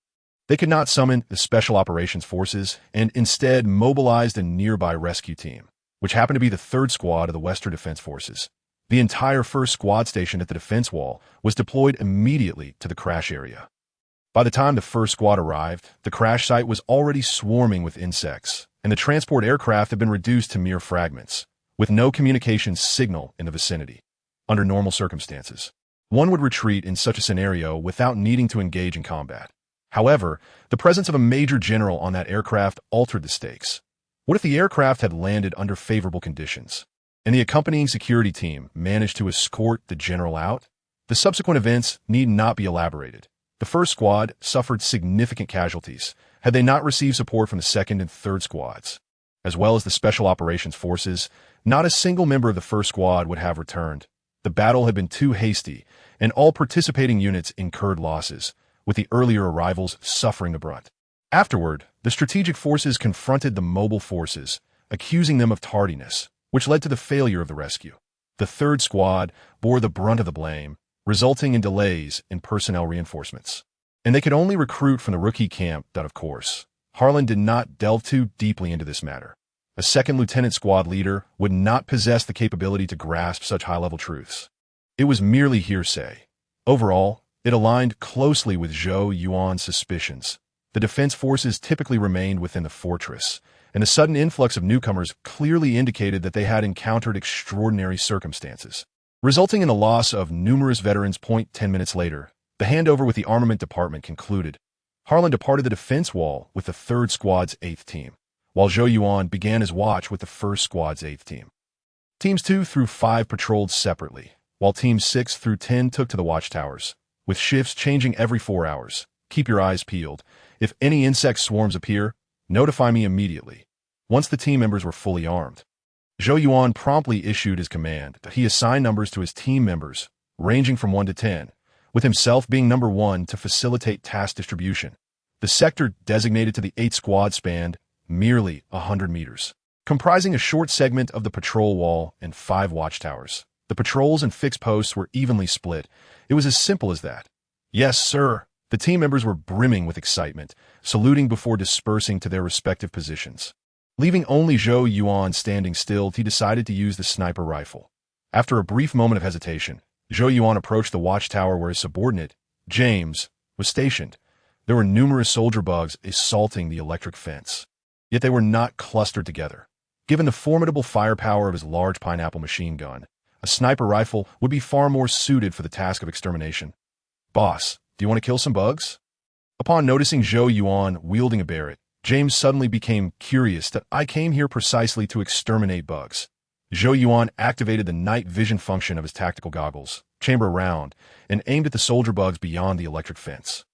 They could not summon the Special Operations Forces and instead mobilized a nearby rescue team, which happened to be the 3rd Squad of the Western Defense Forces. The entire 1st Squad station at the defense wall was deployed immediately to the crash area. By the time the 1st Squad arrived, the crash site was already swarming with insects, and the transport aircraft had been reduced to mere fragments, with no communications signal in the vicinity. Under normal circumstances, one would retreat in such a scenario without needing to engage in combat. However, the presence of a major general on that aircraft altered the stakes. What if the aircraft had landed under favorable conditions, and the accompanying security team managed to escort the general out? The subsequent events need not be elaborated. The 1st Squad suffered significant casualties had they not received support from the 2nd and 3rd Squads. As well as the Special Operations Forces, not a single member of the 1st Squad would have returned. The battle had been too hasty, and all participating units incurred losses, with the earlier arrivals suffering the brunt. Afterward, the strategic forces confronted the mobile forces, accusing them of tardiness, which led to the failure of the rescue. The 3rd Squad bore the brunt of the blame, resulting in delays in personnel reinforcements. And they could only recruit from the rookie camp that, of course, Harlan did not delve too deeply into this matter. A 2nd Lieutenant Squad leader would not possess the capability to grasp such high-level truths. It was merely hearsay. Overall, it aligned closely with Zhou Yuan's suspicions. The defense forces typically remained within the fortress, and the sudden influx of newcomers clearly indicated that they had encountered extraordinary circumstances, resulting in the loss of numerous veterans. 10 minutes later, the handover with the armament department concluded. Harlan departed the defense wall with the 3rd Squad's 8th team, while Zhou Yuan began his watch with the 1st Squad's 8th team. Teams 2 through 5 patrolled separately, while Teams 6 through 10 took to the watchtowers, with shifts changing every 4 hours. Keep your eyes peeled. If any insect swarms appear, notify me immediately. Once the team members were fully armed, Zhou Yuan promptly issued his command. He assigned numbers to his team members, ranging from 1 to 10, with himself being number 1 to facilitate task distribution. The sector designated to the 8th Squad spanned merely 100 meters, comprising a short segment of the patrol wall and 5 watchtowers. The patrols and fixed posts were evenly split. It was as simple as that. Yes, sir. The team members were brimming with excitement, saluting before dispersing to their respective positions. Leaving only Zhou Yuan standing still, he decided to use the sniper rifle. After a brief moment of hesitation, Zhou Yuan approached the watchtower where his subordinate, James, was stationed. There were numerous soldier bugs assaulting the electric fence, yet they were not clustered together. Given the formidable firepower of his large pineapple machine gun, a sniper rifle would be far more suited for the task of extermination. Boss, do you want to kill some bugs? Upon noticing Zhou Yuan wielding a Barrett, James suddenly became curious. That I came here precisely to exterminate bugs. Zhou Yuan activated the night vision function of his tactical goggles, chamber round, and aimed at the soldier bugs beyond the electric fence.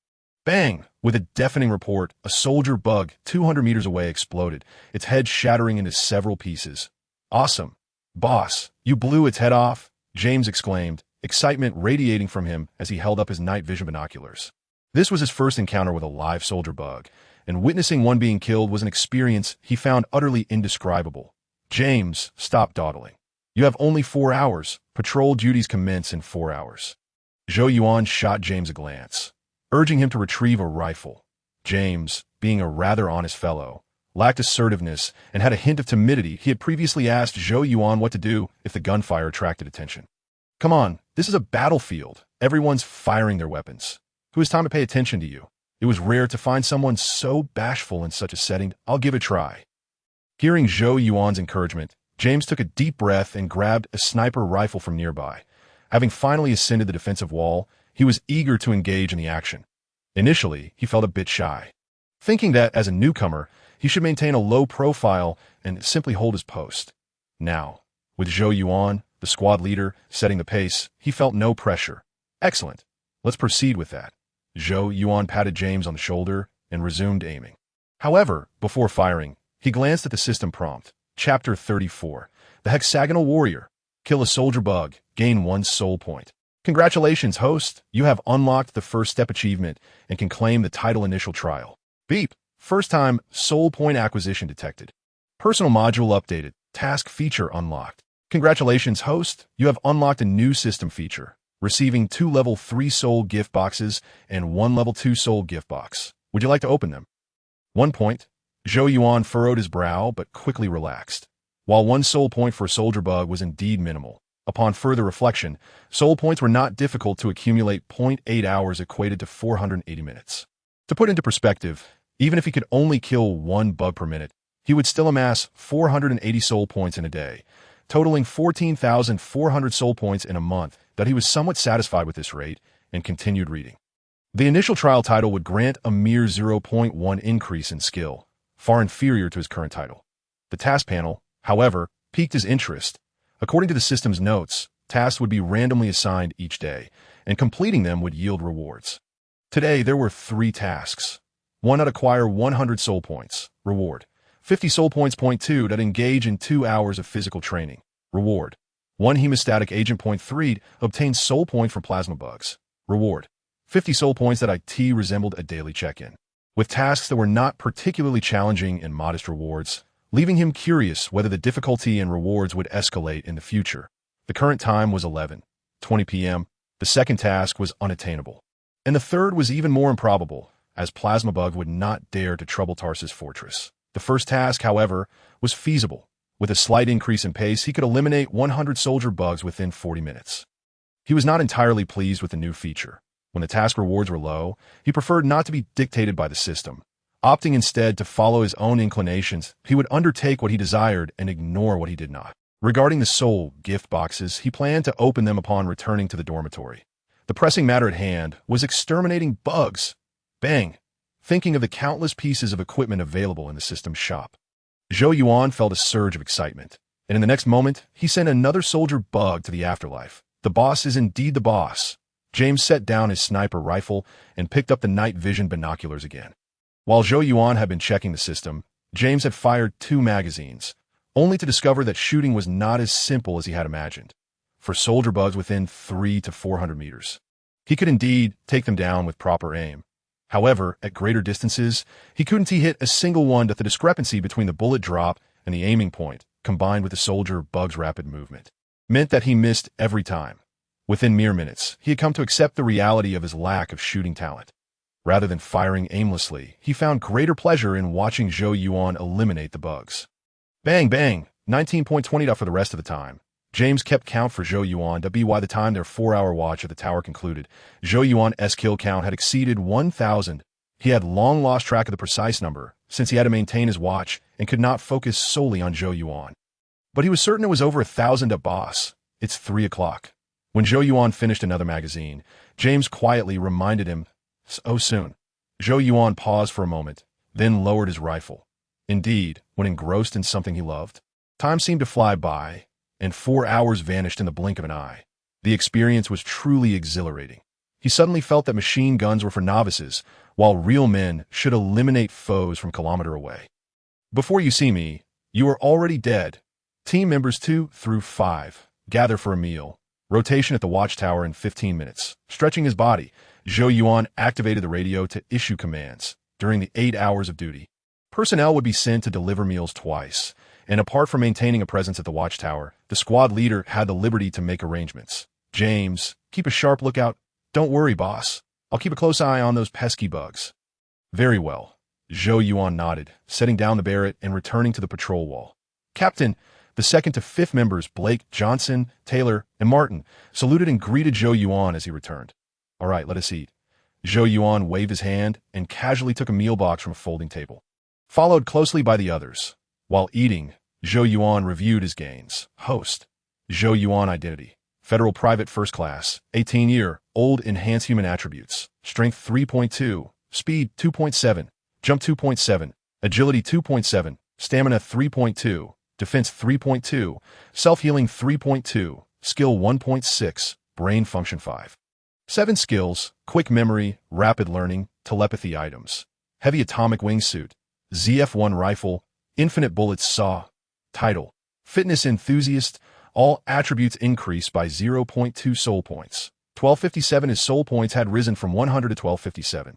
Bang! With a deafening report, a soldier bug 200 meters away exploded, its head shattering into several pieces. Awesome! Boss, you blew its head off, James exclaimed, excitement radiating from him as he held up his night vision binoculars. This was his first encounter with a live soldier bug, and witnessing one being killed was an experience he found utterly indescribable. James, stop dawdling. You have only 4 hours. Patrol duties commence in 4 hours. Zhou Yuan shot James a glance, urging him to retrieve a rifle. James, being a rather honest fellow, lacked assertiveness and had a hint of timidity. He had previously asked Zhou Yuan what to do if the gunfire attracted attention. Come on, this is a battlefield. Everyone's firing their weapons. Who has time to pay attention to you? It was rare to find someone so bashful in such a setting. I'll give it a try. Hearing Zhou Yuan's encouragement, James took a deep breath and grabbed a sniper rifle from nearby. Having finally ascended the defensive wall, he was eager to engage in the action. Initially, he felt a bit shy, thinking that, as a newcomer, he should maintain a low profile and simply hold his post. Now, with Zhou Yuan, the squad leader, setting the pace, he felt no pressure. Excellent. Let's proceed with that. Zhou Yuan patted James on the shoulder and resumed aiming. However, before firing, he glanced at the system prompt. Chapter 34. The Hexagonal Warrior. Kill a soldier bug. Gain 1 soul point. Congratulations, host. You have unlocked the first step achievement and can claim the title initial trial. Beep. First time soul point acquisition detected. Personal module updated. Task feature unlocked. Congratulations, host. You have unlocked a new system feature, receiving 2 level 3 soul gift boxes and 1 level 2 soul gift box. Would you like to open them? 1 point. Zhou Yuan furrowed his brow, but quickly relaxed. While 1 soul point for a soldier bug was indeed minimal, upon further reflection, soul points were not difficult to accumulate. 0.8 hours equated to 480 minutes. To put into perspective, even if he could only kill 1 bug per minute, he would still amass 480 soul points in a day, totaling 14,400 soul points in a month. That he was somewhat satisfied with this rate and continued reading. The initial trial title would grant a mere 0.1 increase in skill, far inferior to his current title. The task panel, however, piqued his interest. According to the system's notes, tasks would be randomly assigned each day, and completing them would yield rewards. Today, there were 3 tasks. 1 that acquire 100 soul points, reward. 50 soul points. 2 that engage in 2 hours of physical training, reward. 1 hemostatic agent. 3 obtain soul point from plasma bugs, reward. 50 soul points. That IT resembled a daily check-in, with tasks that were not particularly challenging and modest rewards, leaving him curious whether the difficulty and rewards would escalate in the future. The current time was 11:20 p.m. The second task was unattainable, and the third was even more improbable, as Plasma Bug would not dare to trouble Tarsus' fortress. The first task, however, was feasible. With a slight increase in pace, he could eliminate 100 soldier bugs within 40 minutes. He was not entirely pleased with the new feature. When the task rewards were low, he preferred not to be dictated by the system. Opting instead to follow his own inclinations, he would undertake what he desired and ignore what he did not. Regarding the soul gift boxes, he planned to open them upon returning to the dormitory. The pressing matter at hand was exterminating bugs. Bang! Thinking of the countless pieces of equipment available in the system's shop. Zhou Yuan felt a surge of excitement, and in the next moment, he sent another soldier bug to the afterlife. The boss is indeed the boss. James set down his sniper rifle and picked up the night vision binoculars again. While Zhou Yuan had been checking the system, James had fired 2 magazines, only to discover that shooting was not as simple as he had imagined. For soldier bugs within 300 to 400 meters, he could indeed take them down with proper aim. However, at greater distances, he couldn't hit a single one. That the discrepancy between the bullet drop and the aiming point, combined with the soldier bug's rapid movement, meant that he missed every time. Within mere minutes, he had come to accept the reality of his lack of shooting talent. Rather than firing aimlessly, he found greater pleasure in watching Zhou Yuan eliminate the bugs. Bang, bang, 19.20 for the rest of the time. James kept count for Zhou Yuan. By the time their 4-hour watch at the tower concluded, Zhou Yuan's kill count had exceeded 1,000. He had long lost track of the precise number, since he had to maintain his watch and could not focus solely on Zhou Yuan. But he was certain it was over 1,000. Boss, it's 3 o'clock. When Zhou Yuan finished another magazine, James quietly reminded him, "So soon." Zhou Yuan paused for a moment, then lowered his rifle. Indeed, when engrossed in something he loved, time seemed to fly by, and 4 hours vanished in the blink of an eye. The experience was truly exhilarating. He suddenly felt that machine guns were for novices, while real men should eliminate foes from kilometer away. Before you see me, you are already dead. Team members 2 through 5 gather for a meal. Rotation at the watchtower in 15 minutes. Stretching his body, Zhou Yuan activated the radio to issue commands. During the 8 hours of duty, personnel would be sent to deliver meals twice, and apart from maintaining a presence at the watchtower, the squad leader had the liberty to make arrangements. James, keep a sharp lookout. Don't worry, boss. I'll keep a close eye on those pesky bugs. Very well. Zhou Yuan nodded, setting down the Barrett and returning to the patrol wall. Captain, the 2nd to 5th members, Blake, Johnson, Taylor, and Martin, saluted and greeted Zhou Yuan as he returned. All right, let us eat. Zhou Yuan waved his hand and casually took a meal box from a folding table, followed closely by the others. While eating, Zhou Yuan reviewed his gains. Host. Zhou Yuan identity. Federal Private First Class, 18-year-old, enhanced human attributes. Strength 3.2, Speed 2.7, Jump 2.7, Agility 2.7, Stamina 3.2, Defense 3.2, Self-Healing 3.2, Skill 1.6, Brain Function 5. 7 skills: Quick Memory, Rapid Learning, Telepathy items. Heavy Atomic Wingsuit, ZF-1 Rifle, Infinite Bullets Saw. Title: Fitness Enthusiast. All attributes increased by 0.2 soul points. 1257. His soul points had risen from 100 to 1257,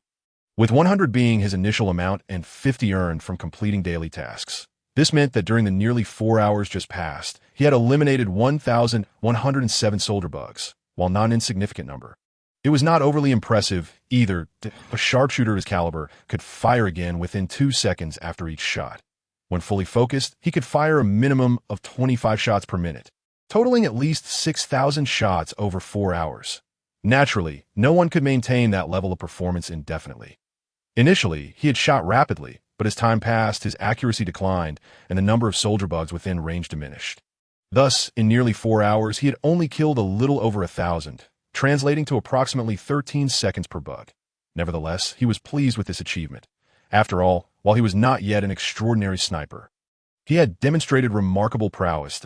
with 100 being his initial amount and 50 earned from completing daily tasks. This meant that during the nearly 4 hours just passed, he had eliminated 1,107 soldier bugs, while not an insignificant number. It was not overly impressive either. A sharpshooter of his caliber could fire again within 2 seconds after each shot. When fully focused, he could fire a minimum of 25 shots per minute, totaling at least 6,000 shots over 4 hours. Naturally, no one could maintain that level of performance indefinitely. Initially, he had shot rapidly, but as time passed, his accuracy declined and the number of soldier bugs within range diminished. Thus, in nearly 4 hours, he had only killed a little over 1,000, translating to approximately 13 seconds per bug. Nevertheless, he was pleased with this achievement. After all, while he was not yet an extraordinary sniper, he had demonstrated remarkable prowess.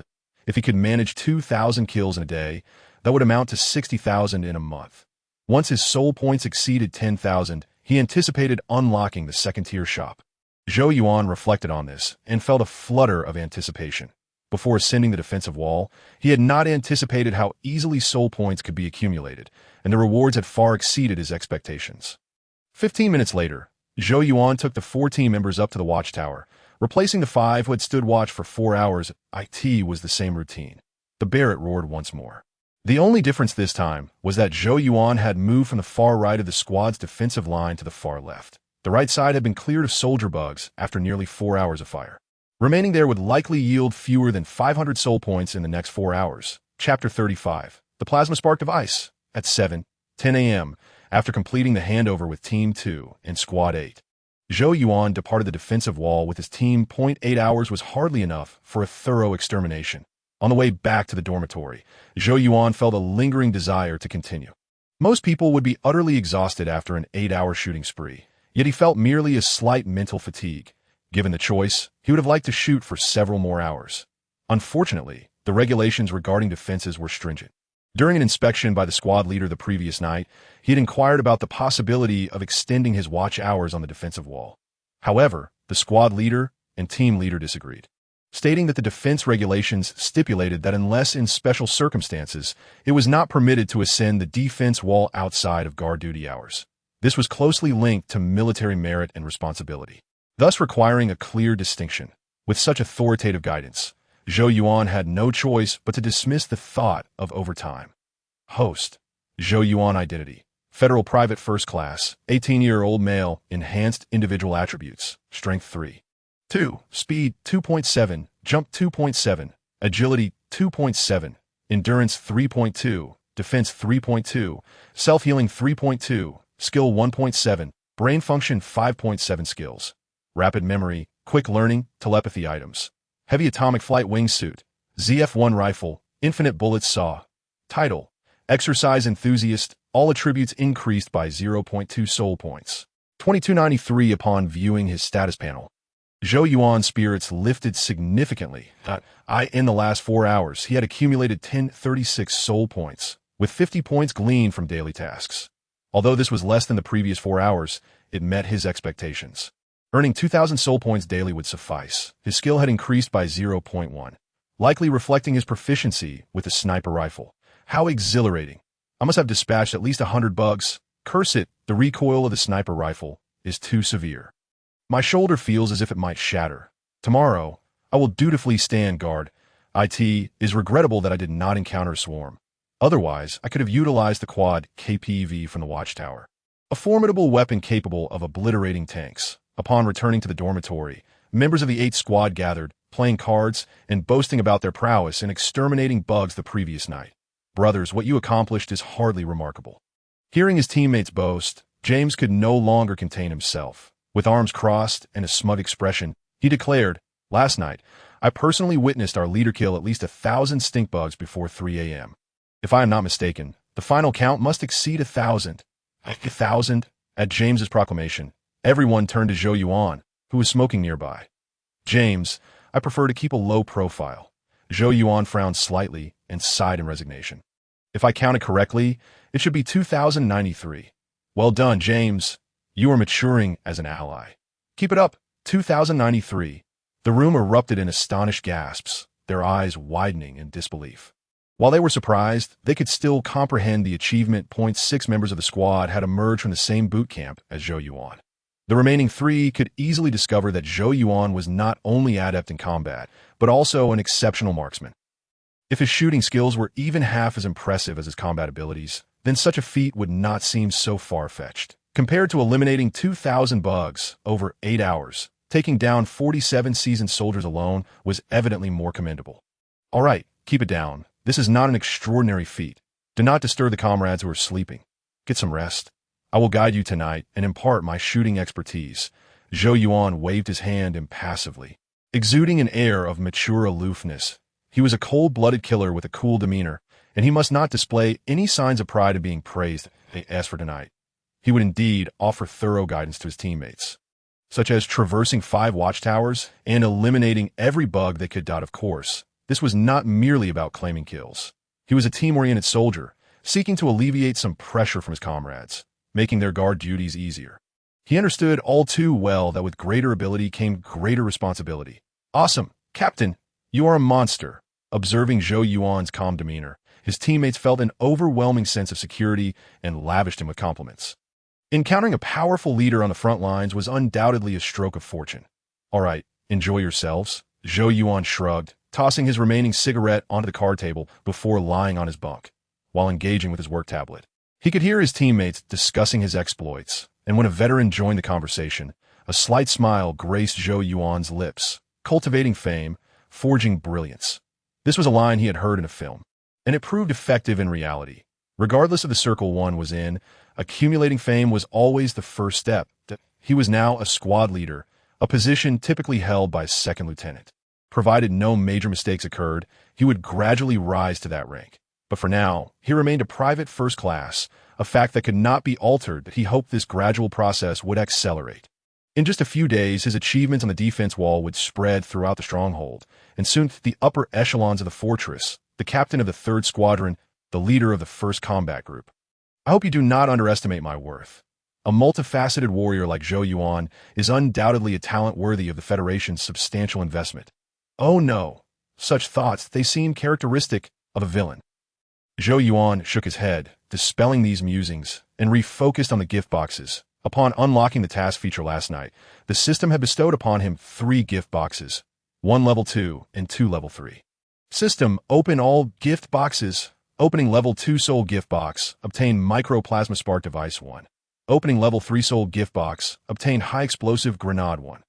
If he could manage 2,000 kills in a day, that would amount to 60,000 in a month. Once his soul points exceeded 10,000, he anticipated unlocking the second-tier shop. Zhou Yuan reflected on this and felt a flutter of anticipation. Before ascending the defensive wall, he had not anticipated how easily soul points could be accumulated, and the rewards had far exceeded his expectations. 15 minutes later, Zhou Yuan took the 4 team members up to the watchtower, replacing the 5 who had stood watch for 4 hours. It was the same routine. The Barrett roared once more. The only difference this time was that Zhou Yuan had moved from the far right of the squad's defensive line to the far left. The right side had been cleared of soldier bugs after nearly 4 hours of fire. Remaining there would likely yield fewer than 500 soul points in the next 4 hours. Chapter 35. The Plasma Spark Device. At 7:10 a.m., after completing the handover with Team 2 and Squad 8, Zhou Yuan departed the defensive wall with his team. 8 hours was hardly enough for a thorough extermination. On the way back to the dormitory, Zhou Yuan felt a lingering desire to continue. Most people would be utterly exhausted after an 8-hour shooting spree, yet he felt merely a slight mental fatigue. Given the choice, he would have liked to shoot for several more hours. Unfortunately, the regulations regarding defenses were stringent. During an inspection by the squad leader the previous night, he had inquired about the possibility of extending his watch hours on the defensive wall. However, the squad leader and team leader disagreed, stating that the defense regulations stipulated that unless in special circumstances, it was not permitted to ascend the defense wall outside of guard duty hours. This was closely linked to military merit and responsibility, thus requiring a clear distinction. With such authoritative guidance, Zhou Yuan had no choice but to dismiss the thought of overtime. Host. Zhou Yuan identity. Federal Private First Class, 18-year-old male, enhanced individual attributes, strength 3. 2. Speed 2.7, jump 2.7, agility 2.7, endurance 3.2, defense 3.2, self-healing 3.2, skill 1.7, brain function 5.7 skills, rapid memory, quick learning, telepathy items, heavy atomic flight wingsuit, ZF-1 rifle, infinite bullets saw. Title: Exercise enthusiast, all attributes increased by 0.2 soul points. 2293 upon viewing his status panel. Zhou Yuan's spirits lifted significantly. In the last 4 hours, he had accumulated 1036 soul points, with 50 points gleaned from daily tasks. Although this was less than the previous 4 hours, it met his expectations. Earning 2,000 soul points daily would suffice. His skill had increased by 0.1, likely reflecting his proficiency with the sniper rifle. How exhilarating. I must have dispatched at least 100 bugs. Curse it, the recoil of the sniper rifle is too severe. My shoulder feels as if it might shatter. Tomorrow, I will dutifully stand guard. It is regrettable that I did not encounter a swarm. Otherwise, I could have utilized the quad KPV from the watchtower, a formidable weapon capable of obliterating tanks. Upon returning to the dormitory, members of the 8th Squad gathered, playing cards and boasting about their prowess in exterminating bugs the previous night. Brothers, what you accomplished is hardly remarkable. Hearing his teammates boast, James could no longer contain himself. With arms crossed and a smug expression, he declared, "Last night, I personally witnessed our leader kill at least 1,000 stink bugs before 3 a.m. If I am not mistaken, the final count must exceed 1,000. 1,000? At James's proclamation, everyone turned to Zhou Yuan, who was smoking nearby. James, I prefer to keep a low profile. Zhou Yuan frowned slightly and sighed in resignation. If I counted correctly, it should be 2,093. Well done, James. You are maturing as an ally. Keep it up. 2,093. The room erupted in astonished gasps, their eyes widening in disbelief. While they were surprised, they could still comprehend the achievement. 6 members of the squad had emerged from the same boot camp as Zhou Yuan. The remaining 3 could easily discover that Zhou Yuan was not only adept in combat, but also an exceptional marksman. If his shooting skills were even half as impressive as his combat abilities, then such a feat would not seem so far-fetched. Compared to eliminating 2,000 bugs over 8 hours, taking down 47 seasoned soldiers alone was evidently more commendable. All right, keep it down. This is not an extraordinary feat. Do not disturb the comrades who are sleeping. Get some rest. I will guide you tonight and impart my shooting expertise. Zhou Yuan waved his hand impassively, exuding an air of mature aloofness. He was a cold-blooded killer with a cool demeanor, and he must not display any signs of pride in being praised. As for tonight, he would indeed offer thorough guidance to his teammates, such as traversing 5 watchtowers and eliminating every bug they could dot. Of course, this was not merely about claiming kills. He was a team-oriented soldier, seeking to alleviate some pressure from his comrades, making their guard duties easier. He understood all too well that with greater ability came greater responsibility. Awesome, Captain, you are a monster. Observing Zhou Yuan's calm demeanor, his teammates felt an overwhelming sense of security and lavished him with compliments. Encountering a powerful leader on the front lines was undoubtedly a stroke of fortune. All right, enjoy yourselves. Zhou Yuan shrugged, tossing his remaining cigarette onto the card table before lying on his bunk, while engaging with his work tablet. He could hear his teammates discussing his exploits, and when a veteran joined the conversation, a slight smile graced Zhou Yuan's lips. Cultivating fame, forging brilliance. This was a line he had heard in a film, and it proved effective in reality. Regardless of the circle one was in, accumulating fame was always the first step. He was now a squad leader, a position typically held by a second lieutenant. Provided no major mistakes occurred, he would gradually rise to that rank. But for now, he remained a private first class, a fact that could not be altered. He hoped this gradual process would accelerate. In just a few days, his achievements on the defense wall would spread throughout the stronghold, and soon the upper echelons of the fortress, the captain of the 3rd Squadron, the leader of the 1st Combat Group. I hope you do not underestimate my worth. A multifaceted warrior like Zhou Yuan is undoubtedly a talent worthy of the Federation's substantial investment. Oh no, such thoughts, they seem characteristic of a villain. Zhou Yuan shook his head, dispelling these musings, and refocused on the gift boxes. Upon unlocking the task feature last night, the system had bestowed upon him 3 gift boxes, 1 level 2 and 2 level 3. System, open all gift boxes. Opening level 2 soul gift box, obtain microplasma spark device 1. Opening level 3 soul gift box, obtain high explosive grenade 1.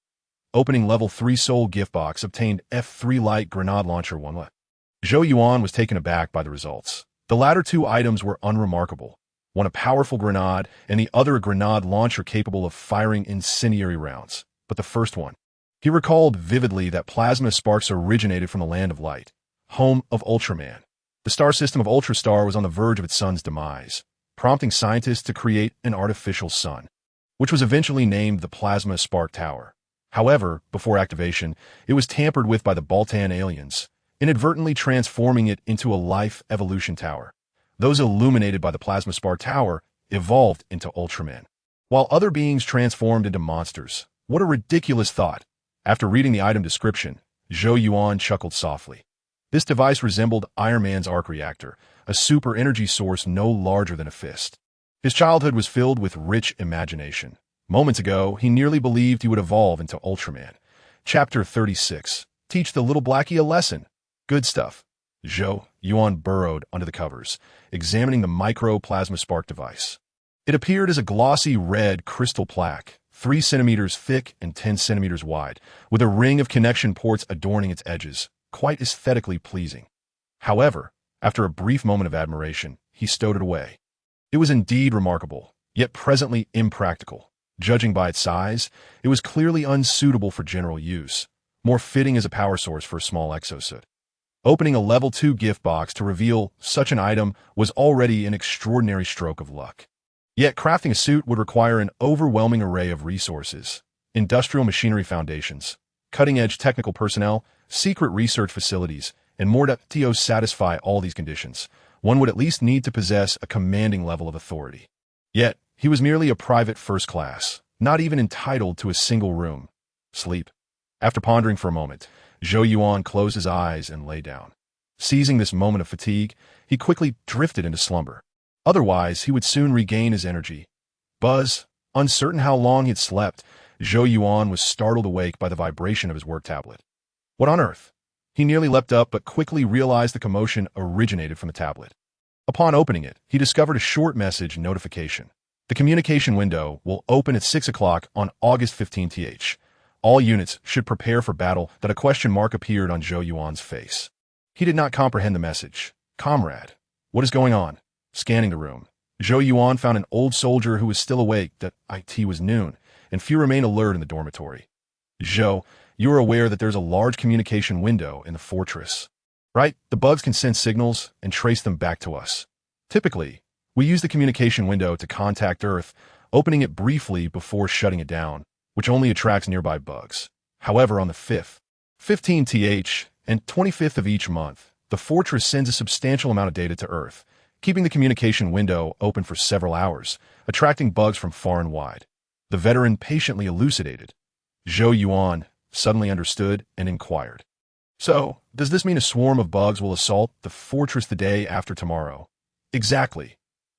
Opening level 3 soul gift box, obtained F3 light grenade launcher 1. Zhou Yuan was taken aback by the results. The latter 2 items were unremarkable. One a powerful grenade, and the other a grenade launcher capable of firing incendiary rounds. But the first one. He recalled vividly that plasma sparks originated from the land of light, home of Ultraman. The star system of Ultrastar was on the verge of its sun's demise, prompting scientists to create an artificial sun, which was eventually named the Plasma Spark Tower. However, before activation, it was tampered with by the Baltan aliens, inadvertently transforming it into a life evolution tower. Those illuminated by the Plasma Spark Tower evolved into Ultraman, while other beings transformed into monsters. What a ridiculous thought! After reading the item description, Zhou Yuan chuckled softly. This device resembled Iron Man's arc reactor, a super energy source no larger than a fist. His childhood was filled with rich imagination. Moments ago, he nearly believed he would evolve into Ultraman. Chapter 36. Teach the little blackie a lesson. Good stuff. Zhou Yuan burrowed under the covers, examining the microplasma spark device. It appeared as a glossy red crystal plaque, 3 centimeters thick and 10 centimeters wide, with a ring of connection ports adorning its edges, quite aesthetically pleasing. However, after a brief moment of admiration, he stowed it away. It was indeed remarkable, yet presently impractical. Judging by its size, it was clearly unsuitable for general use, more fitting as a power source for a small exosuit. Opening a level 2 gift box to reveal such an item was already an extraordinary stroke of luck. Yet crafting a suit would require an overwhelming array of resources: industrial machinery foundations, cutting-edge technical personnel, secret research facilities, and more. To satisfy all these conditions, one would at least need to possess a commanding level of authority. Yet, he was merely a private first class, not even entitled to a single room. Sleep. After pondering for a moment, Zhou Yuan closed his eyes and lay down. Seizing this moment of fatigue, he quickly drifted into slumber. Otherwise, he would soon regain his energy. Buzz, uncertain how long he had slept, Zhou Yuan was startled awake by the vibration of his work tablet. What on earth? He nearly leapt up but quickly realized the commotion originated from the tablet. Upon opening it, he discovered a short message notification. The communication window will open at 6 o'clock on August 15th. All units should prepare for battle. That a question mark appeared on Zhou Yuan's face. He did not comprehend the message. Comrade, what is going on? Scanning the room, Zhou Yuan found an old soldier who was still awake. That it was noon, and few remain alert in the dormitory. Zhou, you are aware that there's a large communication window in the fortress, right? The bugs can send signals and trace them back to us. Typically, we use the communication window to contact Earth, opening it briefly before shutting it down, which only attracts nearby bugs. However, on the 5th, 15th, and 25th of each month, the fortress sends a substantial amount of data to Earth, keeping the communication window open for several hours, attracting bugs from far and wide. The veteran patiently elucidated. Zhou Yuan suddenly understood and inquired. So, does this mean a swarm of bugs will assault the fortress the day after tomorrow? Exactly.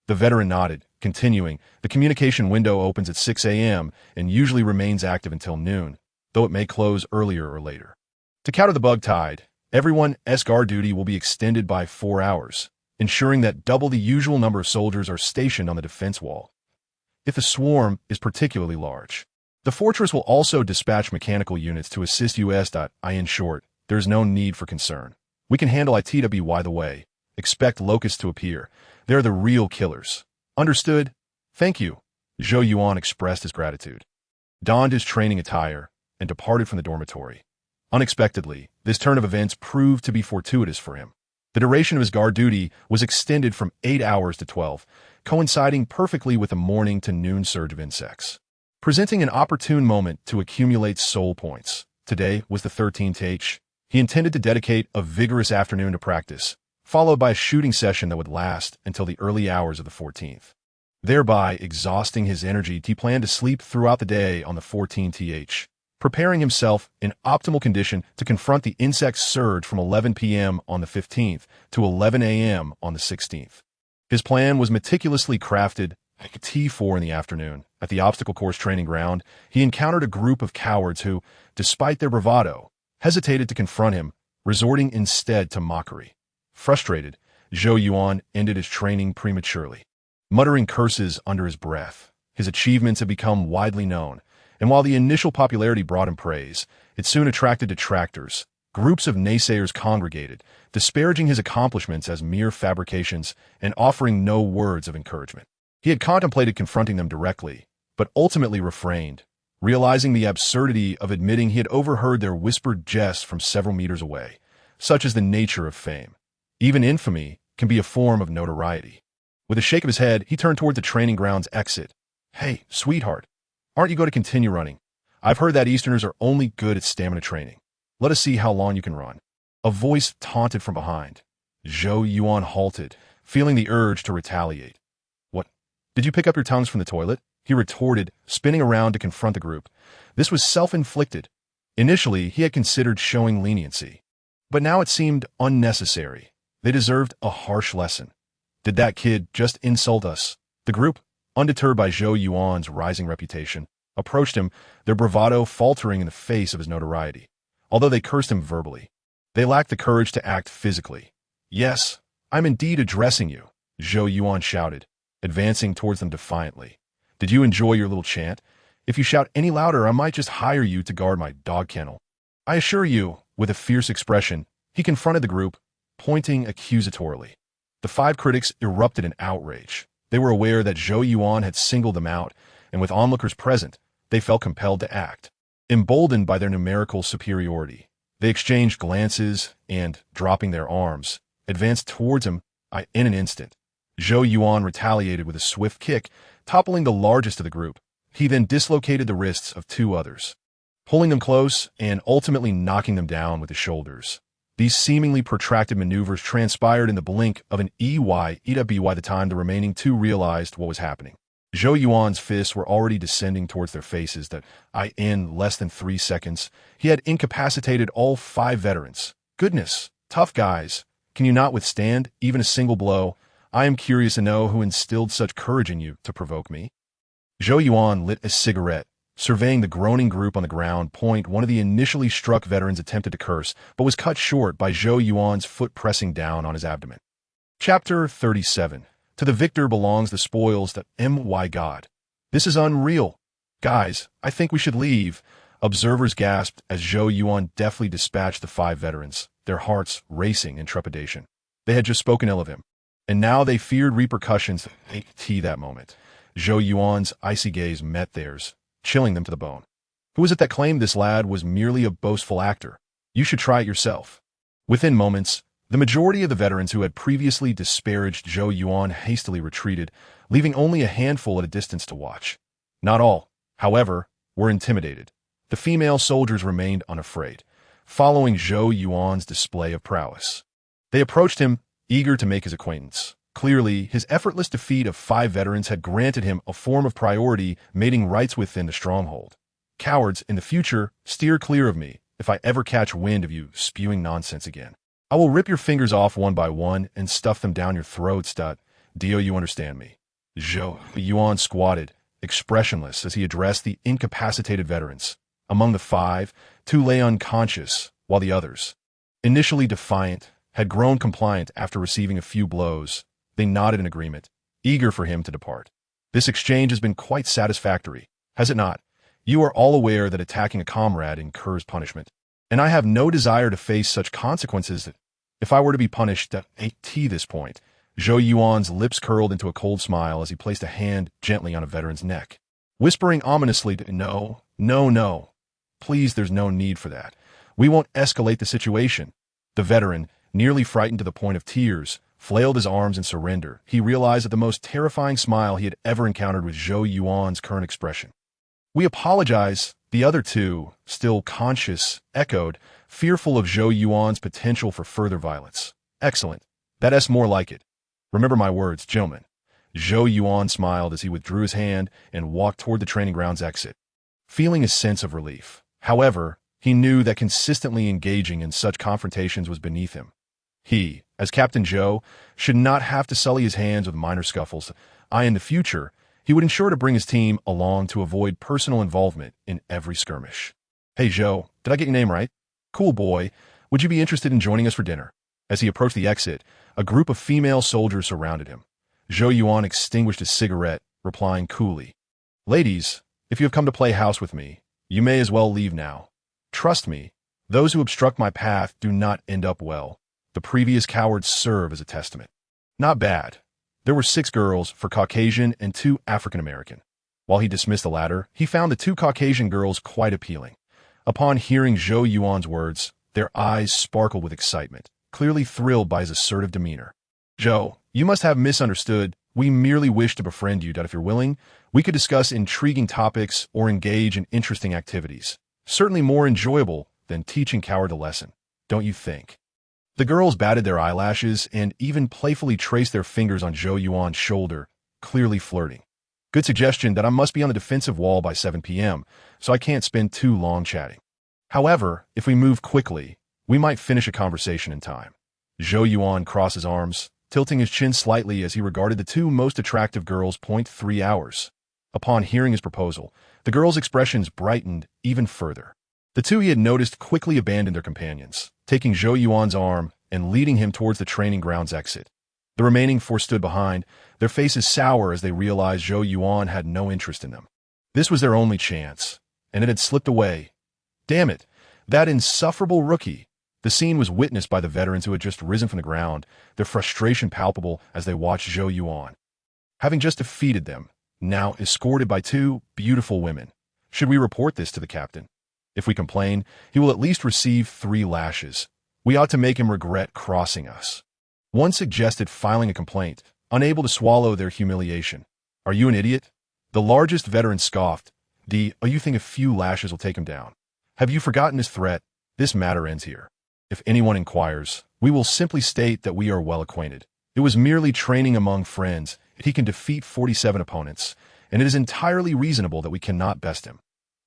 The veteran nodded, continuing, the communication window opens at 6 a.m. and usually remains active until noon, though it may close earlier or later. To counter the bug tide, everyone's guard duty will be extended by 4 hours, ensuring that double the usual number of soldiers are stationed on the defense wall. If the swarm is particularly large, the fortress will also dispatch mechanical units to assist us. In short, there is no need for concern. We can handle itwy the way. Expect locusts to appear. They're the real killers. Understood? Thank you. Zhou Yuan expressed his gratitude, donned his training attire, and departed from the dormitory. Unexpectedly, this turn of events proved to be fortuitous for him. The duration of his guard duty was extended from 8 hours to 12, coinciding perfectly with the morning to noon surge of insects, presenting an opportune moment to accumulate soul points. Today was the 13th. He intended to dedicate a vigorous afternoon to practice, followed by a shooting session that would last until the early hours of the 14th. Thereby exhausting his energy, he planned to sleep throughout the day on the 14th, preparing himself in optimal condition to confront the insect surge from 11 p.m. on the 15th to 11 a.m. on the 16th. His plan was meticulously crafted. At T4 in the afternoon, at the obstacle course training ground, he encountered a group of cowards who, despite their bravado, hesitated to confront him, resorting instead to mockery. Frustrated, Zhou Yuan ended his training prematurely, muttering curses under his breath. His achievements had become widely known, and while the initial popularity brought him praise, it soon attracted detractors. Groups of naysayers congregated, disparaging his accomplishments as mere fabrications and offering no words of encouragement. He had contemplated confronting them directly, but ultimately refrained, realizing the absurdity of admitting he had overheard their whispered jests from several meters away. Such is the nature of fame. Even infamy can be a form of notoriety. With a shake of his head, he turned toward the training ground's exit. Hey, sweetheart, aren't you going to continue running? I've heard that Easterners are only good at stamina training. Let us see how long you can run. A voice taunted from behind. Zhou Yuan halted, feeling the urge to retaliate. What? Did you pick up your tongues from the toilet? He retorted, spinning around to confront the group. This was self-inflicted. Initially, he had considered showing leniency, but now it seemed unnecessary. They deserved a harsh lesson. Did that kid just insult us? The group, undeterred by Zhou Yuan's rising reputation, approached him, their bravado faltering in the face of his notoriety. Although they cursed him verbally, they lacked the courage to act physically. Yes, I'm indeed addressing you, Zhou Yuan shouted, advancing towards them defiantly. Did you enjoy your little chant? If you shout any louder, I might just hire you to guard my dog kennel. I assure you, with a fierce expression, he confronted the group, pointing accusatorily. The 5 critics erupted in outrage. They were aware that Zhou Yuan had singled them out, and with onlookers present, they felt compelled to act. Emboldened by their numerical superiority, they exchanged glances and, dropping their arms, advanced towards him. In an instant, Zhou Yuan retaliated with a swift kick, toppling the largest of the group. He then dislocated the wrists of 2 others, pulling them close and ultimately knocking them down with his shoulders. These seemingly protracted maneuvers transpired in the blink of an ey the time the remaining 2 realized what was happening. Zhou Yuan's fists were already descending towards their faces that, in less than 3 seconds, he had incapacitated all 5 veterans. Goodness, tough guys. Can you not withstand even a single blow? I am curious to know who instilled such courage in you to provoke me. Zhou Yuan lit a cigarette, surveying the groaning group on the ground. One of the initially struck veterans attempted to curse, but was cut short by Zhou Yuan's foot pressing down on his abdomen. Chapter 37. To the victor belongs the spoils that my God. This is unreal. Guys, I think we should leave. Observers gasped as Zhou Yuan deftly dispatched the 5 veterans, their hearts racing in trepidation. They had just spoken ill of him, and now they feared repercussions that moment. Zhou Yuan's icy gaze met theirs, chilling them to the bone. Who was it that claimed this lad was merely a boastful actor? You should try it yourself. Within moments, the majority of the veterans who had previously disparaged Zhou Yuan hastily retreated, leaving only a handful at a distance to watch. Not all, however, were intimidated. The female soldiers remained unafraid, following Zhou Yuan's display of prowess. They approached him, eager to make his acquaintance. Clearly, his effortless defeat of 5 veterans had granted him a form of priority, mating rights within the stronghold. Cowards, in the future, steer clear of me if I ever catch wind of you spewing nonsense again. I will rip your fingers off one by one and stuff them down your throats. Do you understand me? Zhou Yuan squatted, expressionless as he addressed the incapacitated veterans. Among the 5, 2 lay unconscious, while the others, initially defiant, had grown compliant after receiving a few blows. They nodded in agreement, eager for him to depart. This exchange has been quite satisfactory, has it not? You are all aware that attacking a comrade incurs punishment, and I have no desire to face such consequences that, if I were to be punished at this point. Zhou Yuan's lips curled into a cold smile as he placed a hand gently on a veteran's neck, whispering ominously, No. Please, there's no need for that. We won't escalate the situation. The veteran, nearly frightened to the point of tears, flailed his arms in surrender. He realized that the most terrifying smile he had ever encountered was Zhou Yuan's current expression. We apologize, the other 2, still conscious, echoed, fearful of Zhou Yuan's potential for further violence. Excellent. That's more like it. Remember my words, gentlemen. Zhou Yuan smiled as he withdrew his hand and walked toward the training ground's exit, feeling a sense of relief. However, he knew that consistently engaging in such confrontations was beneath him. He, as Captain Zhou, should not have to sully his hands with minor scuffles. In the future, he would ensure to bring his team along to avoid personal involvement in every skirmish. Hey Zhou, did I get your name right? Cool boy, would you be interested in joining us for dinner? As he approached the exit, a group of female soldiers surrounded him. Zhou Yuan extinguished his cigarette, replying coolly, Ladies, if you have come to play house with me, you may as well leave now. Trust me, those who obstruct my path do not end up well. The previous cowards serve as a testament. Not bad. There were 6 girls, 4 Caucasian and 2 African American. While he dismissed the latter, he found the 2 Caucasian girls quite appealing. Upon hearing Zhou Yuan's words, their eyes sparkled with excitement, clearly thrilled by his assertive demeanor. Zhou, you must have misunderstood. We merely wish to befriend you. If you're willing, we could discuss intriguing topics or engage in interesting activities. Certainly more enjoyable than teaching coward a lesson, don't you think? The girls batted their eyelashes and even playfully traced their fingers on Zhou Yuan's shoulder, clearly flirting. Good suggestion. That I must be on the defensive wall by 7 p.m., so I can't spend too long chatting. However, if we move quickly, we might finish a conversation in time. Zhou Yuan crossed his arms, tilting his chin slightly as he regarded the 2 most attractive girls. 3 hours. Upon hearing his proposal, the girls' expressions brightened even further. The 2 he had noticed quickly abandoned their companions, taking Zhou Yuan's arm and leading him towards the training ground's exit. The remaining 4 stood behind, their faces sour as they realized Zhou Yuan had no interest in them. This was their only chance, and it had slipped away. Damn it, that insufferable rookie. The scene was witnessed by the veterans who had just risen from the ground, their frustration palpable as they watched Zhou Yuan, having just defeated them, now escorted by 2 beautiful women. Should we report this to the captain? If we complain, he will at least receive 3 lashes. We ought to make him regret crossing us. One suggested filing a complaint, unable to swallow their humiliation. Are you an idiot? The largest veteran scoffed. You think a few lashes will take him down? Have you forgotten his threat? This matter ends here. If anyone inquires, we will simply state that we are well acquainted. It was merely training among friends. He can defeat 47 opponents, and it is entirely reasonable that we cannot best him.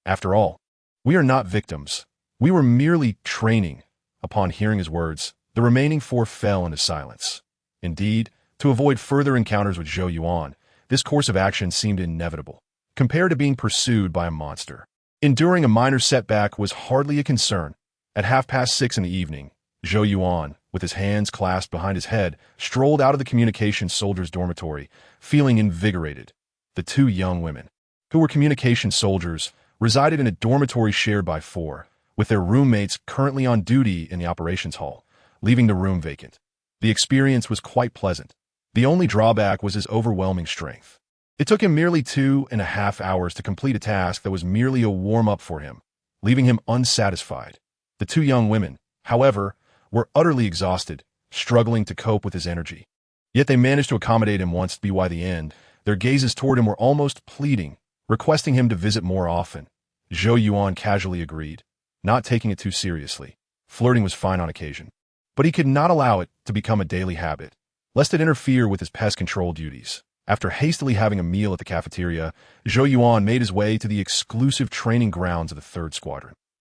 After all, we are not victims. We were merely training. Upon hearing his words, the remaining 4 fell into silence. Indeed, to avoid further encounters with Zhou Yuan, this course of action seemed inevitable, compared to being pursued by a monster. Enduring a minor setback was hardly a concern. At 6:30 in the evening, Zhou Yuan, with his hands clasped behind his head, strolled out of the communication soldier's dormitory, feeling invigorated. The two young women, who were communication soldiers, resided in a dormitory shared by four, with their roommates currently on duty in the operations hall, leaving the room vacant. The experience was quite pleasant. The only drawback was his overwhelming strength. It took him merely 2.5 hours to complete a task that was merely a warm-up for him, leaving him unsatisfied. The two young women, however, were utterly exhausted, struggling to cope with his energy. Yet they managed to accommodate him once by the end. Their gazes toward him were almost pleading, requesting him to visit more often. Zhou Yuan casually agreed, not taking it too seriously. Flirting was fine on occasion, but he could not allow it to become a daily habit, lest it interfere with his pest control duties. After hastily having a meal at the cafeteria, Zhou Yuan made his way to the exclusive training grounds of the 3rd Squadron.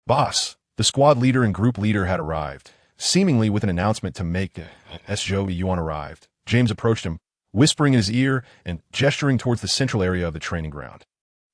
Boss, the squad leader and group leader had arrived, seemingly with an announcement to make. As Zhou Yuan arrived, James approached him, whispering in his ear and gesturing towards the central area of the training ground.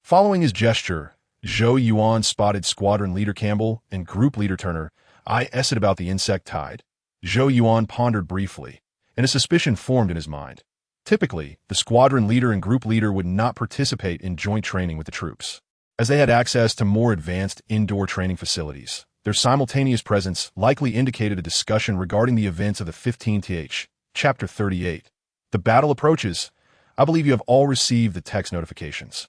Following his gesture, Zhou Yuan spotted Squadron Leader Campbell and Group Leader Turner. I asked about the insect tide. Zhou Yuan pondered briefly, and a suspicion formed in his mind. Typically, the squadron leader and group leader would not participate in joint training with the troops, as they had access to more advanced indoor training facilities. Their simultaneous presence likely indicated a discussion regarding the events of the 15th. Chapter 38. The battle approaches. I believe you have all received the text notifications.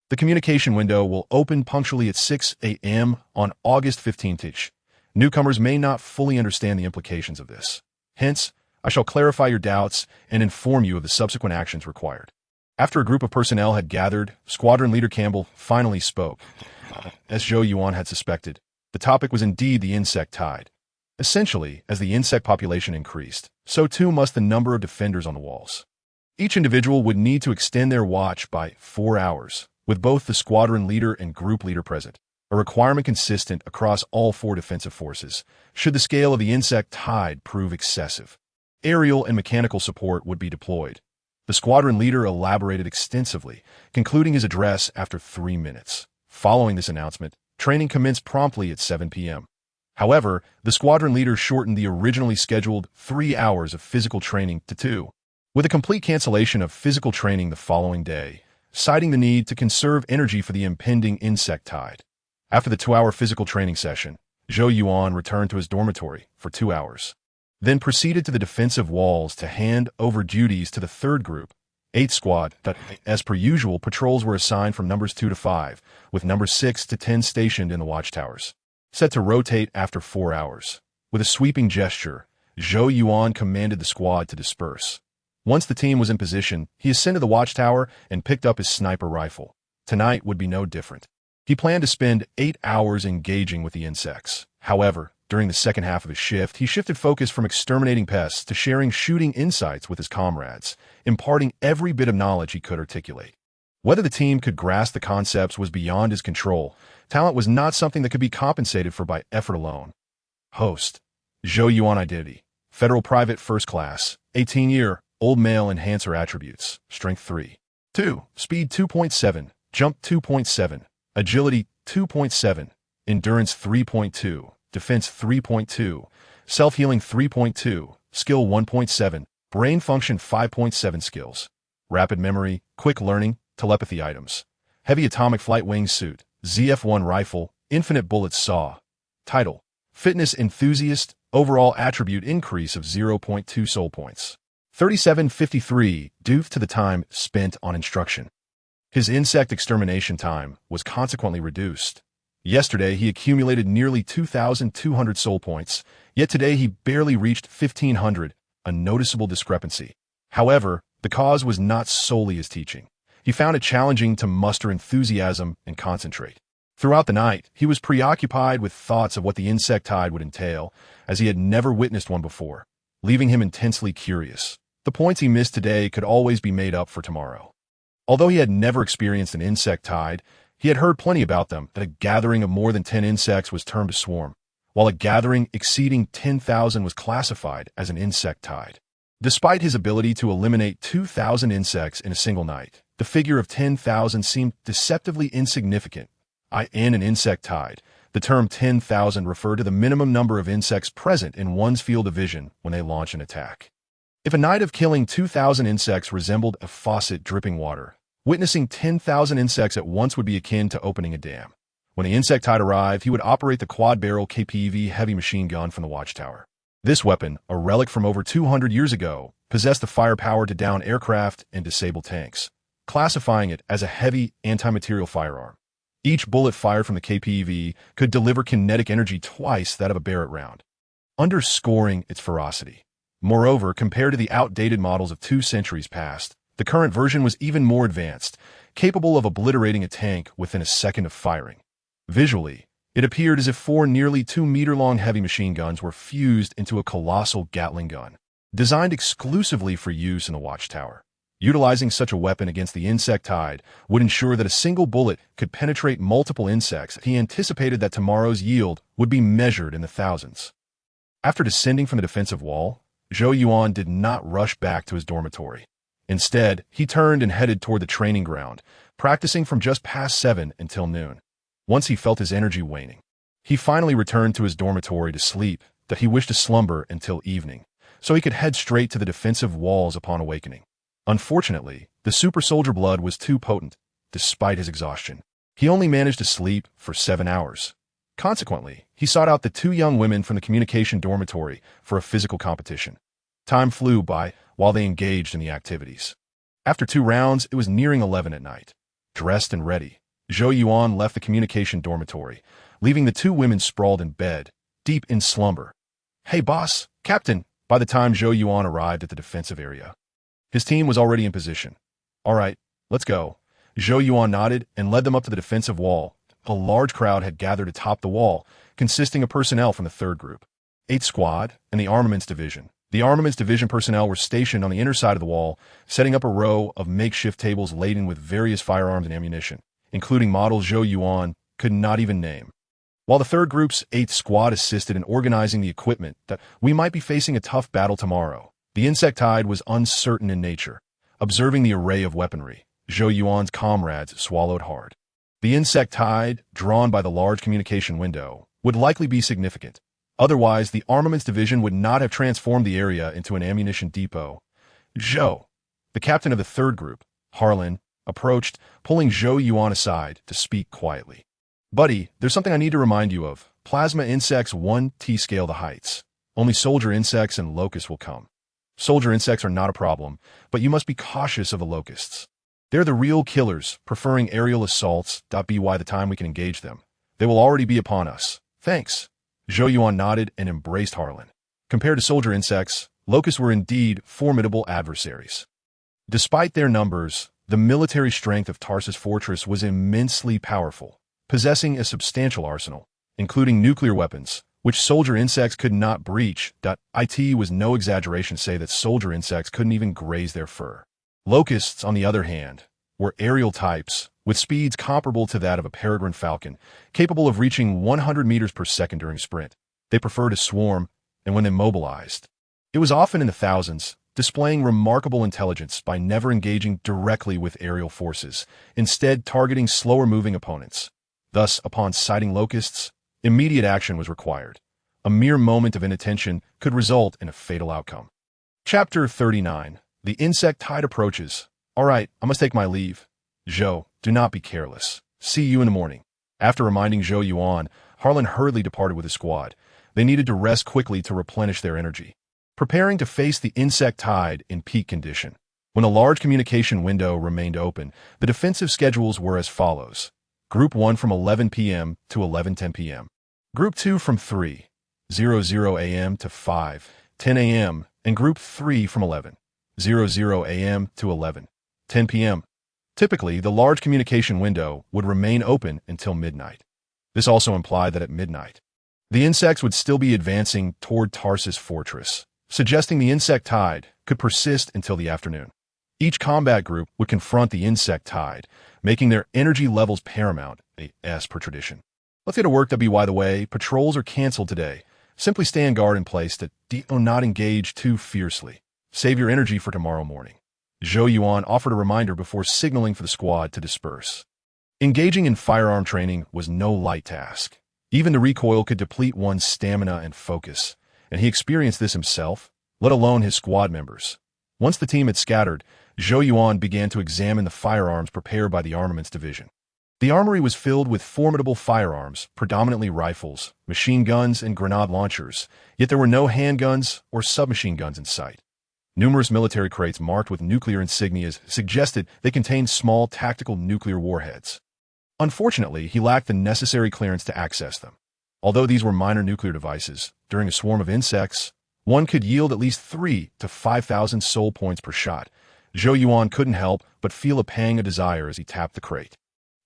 The communication window will open punctually at 6 a.m. on August 15th. Newcomers may not fully understand the implications of this. Hence, I shall clarify your doubts and inform you of the subsequent actions required. After a group of personnel had gathered, Squadron Leader Campbell finally spoke. As Zhou Yuan had suspected, the topic was indeed the insect tide. Essentially, as the insect population increased, so too must the number of defenders on the walls. Each individual would need to extend their watch by 4 hours, with both the squadron leader and group leader present, a requirement consistent across all 4 defensive forces, should the scale of the insect tide prove excessive. Aerial and mechanical support would be deployed. The squadron leader elaborated extensively, concluding his address after 3 minutes. Following this announcement, training commenced promptly at 7 p.m. However, the squadron leader shortened the originally scheduled 3 hours of physical training to 2, with a complete cancellation of physical training the following day, citing the need to conserve energy for the impending insect tide. After the 2-hour physical training session, Zhou Yuan returned to his dormitory for 2 hours, then proceeded to the defensive walls to hand over duties to the 3rd Group, 8th Squad. As per usual, patrols were assigned from numbers 2 to 5, with numbers 6 to 10 stationed in the watchtowers, set to rotate after 4 hours. With a sweeping gesture, Zhou Yuan commanded the squad to disperse. Once the team was in position, he ascended the watchtower and picked up his sniper rifle. Tonight would be no different. He planned to spend 8 hours engaging with the insects. However, during the second half of his shift, he shifted focus from exterminating pests to sharing shooting insights with his comrades, imparting every bit of knowledge he could articulate. Whether the team could grasp the concepts was beyond his control. Talent was not something that could be compensated for by effort alone. Host. Zhou Yuan identity. Federal Private First Class. 18-year, old male. Enhancer attributes. Strength 3. 2. Speed 2.7. Jump 2.7. Agility 2.7. Endurance 3.2. Defense 3.2, Self-Healing 3.2, Skill 1.7, Brain Function 5.7 skills, Rapid Memory, Quick Learning, Telepathy items, Heavy Atomic Flight Wingsuit, ZF-1 Rifle, Infinite Bullets Saw. Title: Fitness Enthusiast, Overall Attribute Increase of 0.2 soul points. 3753 due to the time spent on instruction. His insect extermination time was consequently reduced. Yesterday, he accumulated nearly 2,200 soul points, yet today he barely reached 1,500, a noticeable discrepancy. However, the cause was not solely his teaching. He found it challenging to muster enthusiasm and concentrate. Throughout the night, he was preoccupied with thoughts of what the insect tide would entail, as he had never witnessed one before, leaving him intensely curious. The points he missed today could always be made up for tomorrow. Although he had never experienced an insect tide, he had heard plenty about them, that a gathering of more than 10 insects was termed a swarm, while a gathering exceeding 10,000 was classified as an insect tide. Despite his ability to eliminate 2,000 insects in a single night, the figure of 10,000 seemed deceptively insignificant. In an insect tide, The term 10,000 referred to the minimum number of insects present in one's field of vision when they launch an attack. If a night of killing 2,000 insects resembled a faucet dripping water, witnessing 10,000 insects at once would be akin to opening a dam. When the insectoid arrived, he would operate the quad-barrel KPV heavy machine gun from the watchtower. This weapon, a relic from over 200 years ago, possessed the firepower to down aircraft and disable tanks, classifying it as a heavy anti-material firearm. Each bullet fired from the KPV could deliver kinetic energy twice that of a Barrett round, underscoring its ferocity. Moreover, compared to the outdated models of 2 centuries past, the current version was even more advanced, capable of obliterating a tank within a second of firing. Visually, it appeared as if 4 nearly 2-meter-long heavy machine guns were fused into a colossal Gatling gun, designed exclusively for use in the watchtower. Utilizing such a weapon against the insectoid would ensure that a single bullet could penetrate multiple insects. He anticipated that tomorrow's yield would be measured in the thousands. After descending from the defensive wall, Zhou Yuan did not rush back to his dormitory. Instead, he turned and headed toward the training ground, practicing from just past 7 until noon. Once he felt his energy waning, he finally returned to his dormitory to sleep, that he wished to slumber until evening, so he could head straight to the defensive walls upon awakening. Unfortunately, the super soldier blood was too potent. Despite his exhaustion, he only managed to sleep for 7 hours. Consequently, he sought out the 2 young women from the communication dormitory for a physical competition. Time flew by while they engaged in the activities. After 2 rounds, it was nearing 11 at night. Dressed and ready, Zhou Yuan left the communication dormitory, leaving the 2 women sprawled in bed, deep in slumber. "Hey boss, Captain!" By the time Zhou Yuan arrived at the defensive area, his team was already in position. "All right, let's go." Zhou Yuan nodded and led them up to the defensive wall. A large crowd had gathered atop the wall, consisting of personnel from the 3rd Group, 8th Squad, and the Armaments Division. The Armaments Division personnel were stationed on the inner side of the wall, setting up a row of makeshift tables laden with various firearms and ammunition, including models Zhou Yuan could not even name. While the 3rd Group's 8th Squad assisted in organizing the equipment, that we might be facing a tough battle tomorrow. The insectoid was uncertain in nature. Observing the array of weaponry, Zhou Yuan's comrades swallowed hard. The insectoid, drawn by the large communication window, would likely be significant. Otherwise, the Armaments Division would not have transformed the area into an ammunition depot. Zhou, the captain of the 3rd Group, Harlan, approached, pulling Zhou Yuan aside to speak quietly. "Buddy, there's something I need to remind you of. Plasma insects 1T scale the heights. Only soldier insects and locusts will come. Soldier insects are not a problem, but you must be cautious of the locusts. They're the real killers, preferring aerial assaults. By the time we can engage them, they will already be upon us." "Thanks." Zhou Yuan nodded and embraced Harlan. Compared to soldier insects, locusts were indeed formidable adversaries. Despite their numbers, the military strength of Tarsus Fortress was immensely powerful, possessing a substantial arsenal, including nuclear weapons, which soldier insects could not breach. It was no exaggeration to say that soldier insects couldn't even graze their fur. Locusts, on the other hand, were aerial types, with speeds comparable to that of a peregrine falcon, capable of reaching 100 meters per second during sprint. They prefer to swarm, and when immobilized, it was often in the thousands, displaying remarkable intelligence by never engaging directly with aerial forces, instead targeting slower-moving opponents. Thus, upon sighting locusts, immediate action was required. A mere moment of inattention could result in a fatal outcome. Chapter 39. The insectoid approaches. "All right, I must take my leave. Zhou, do not be careless. See you in the morning." After reminding Zhou Yuan, Harlan hurriedly departed with his squad. They needed to rest quickly to replenish their energy, preparing to face the insectoid in peak condition. When a large communication window remained open, the defensive schedules were as follows. Group 1 from 11 p.m. to 11:10 p.m. Group 2 from 3:00 a.m. to 5:10 a.m. and Group 3 from 11:00 a.m. to 11:10 p.m. Typically, the large communication window would remain open until midnight. This also implied that at midnight, the insects would still be advancing toward Tarsus Fortress, suggesting the insectoid could persist until the afternoon. Each combat group would confront the insectoid, making their energy levels paramount, as per tradition. "Let's get to work, by the way. Patrols are canceled today. Simply stay on guard in place to not engage too fiercely. Save your energy for tomorrow morning." Zhou Yuan offered a reminder before signaling for the squad to disperse. Engaging in firearm training was no light task. Even the recoil could deplete one's stamina and focus, and he experienced this himself, let alone his squad members. Once the team had scattered, Zhou Yuan began to examine the firearms prepared by the armaments division. The armory was filled with formidable firearms, predominantly rifles, machine guns, and grenade launchers, yet there were no handguns or submachine guns in sight. Numerous military crates marked with nuclear insignias suggested they contained small tactical nuclear warheads. Unfortunately, he lacked the necessary clearance to access them. Although these were minor nuclear devices, during a swarm of insects, one could yield at least 3,000 to 5,000 soul points per shot. Zhou Yuan couldn't help but feel a pang of desire as he tapped the crate.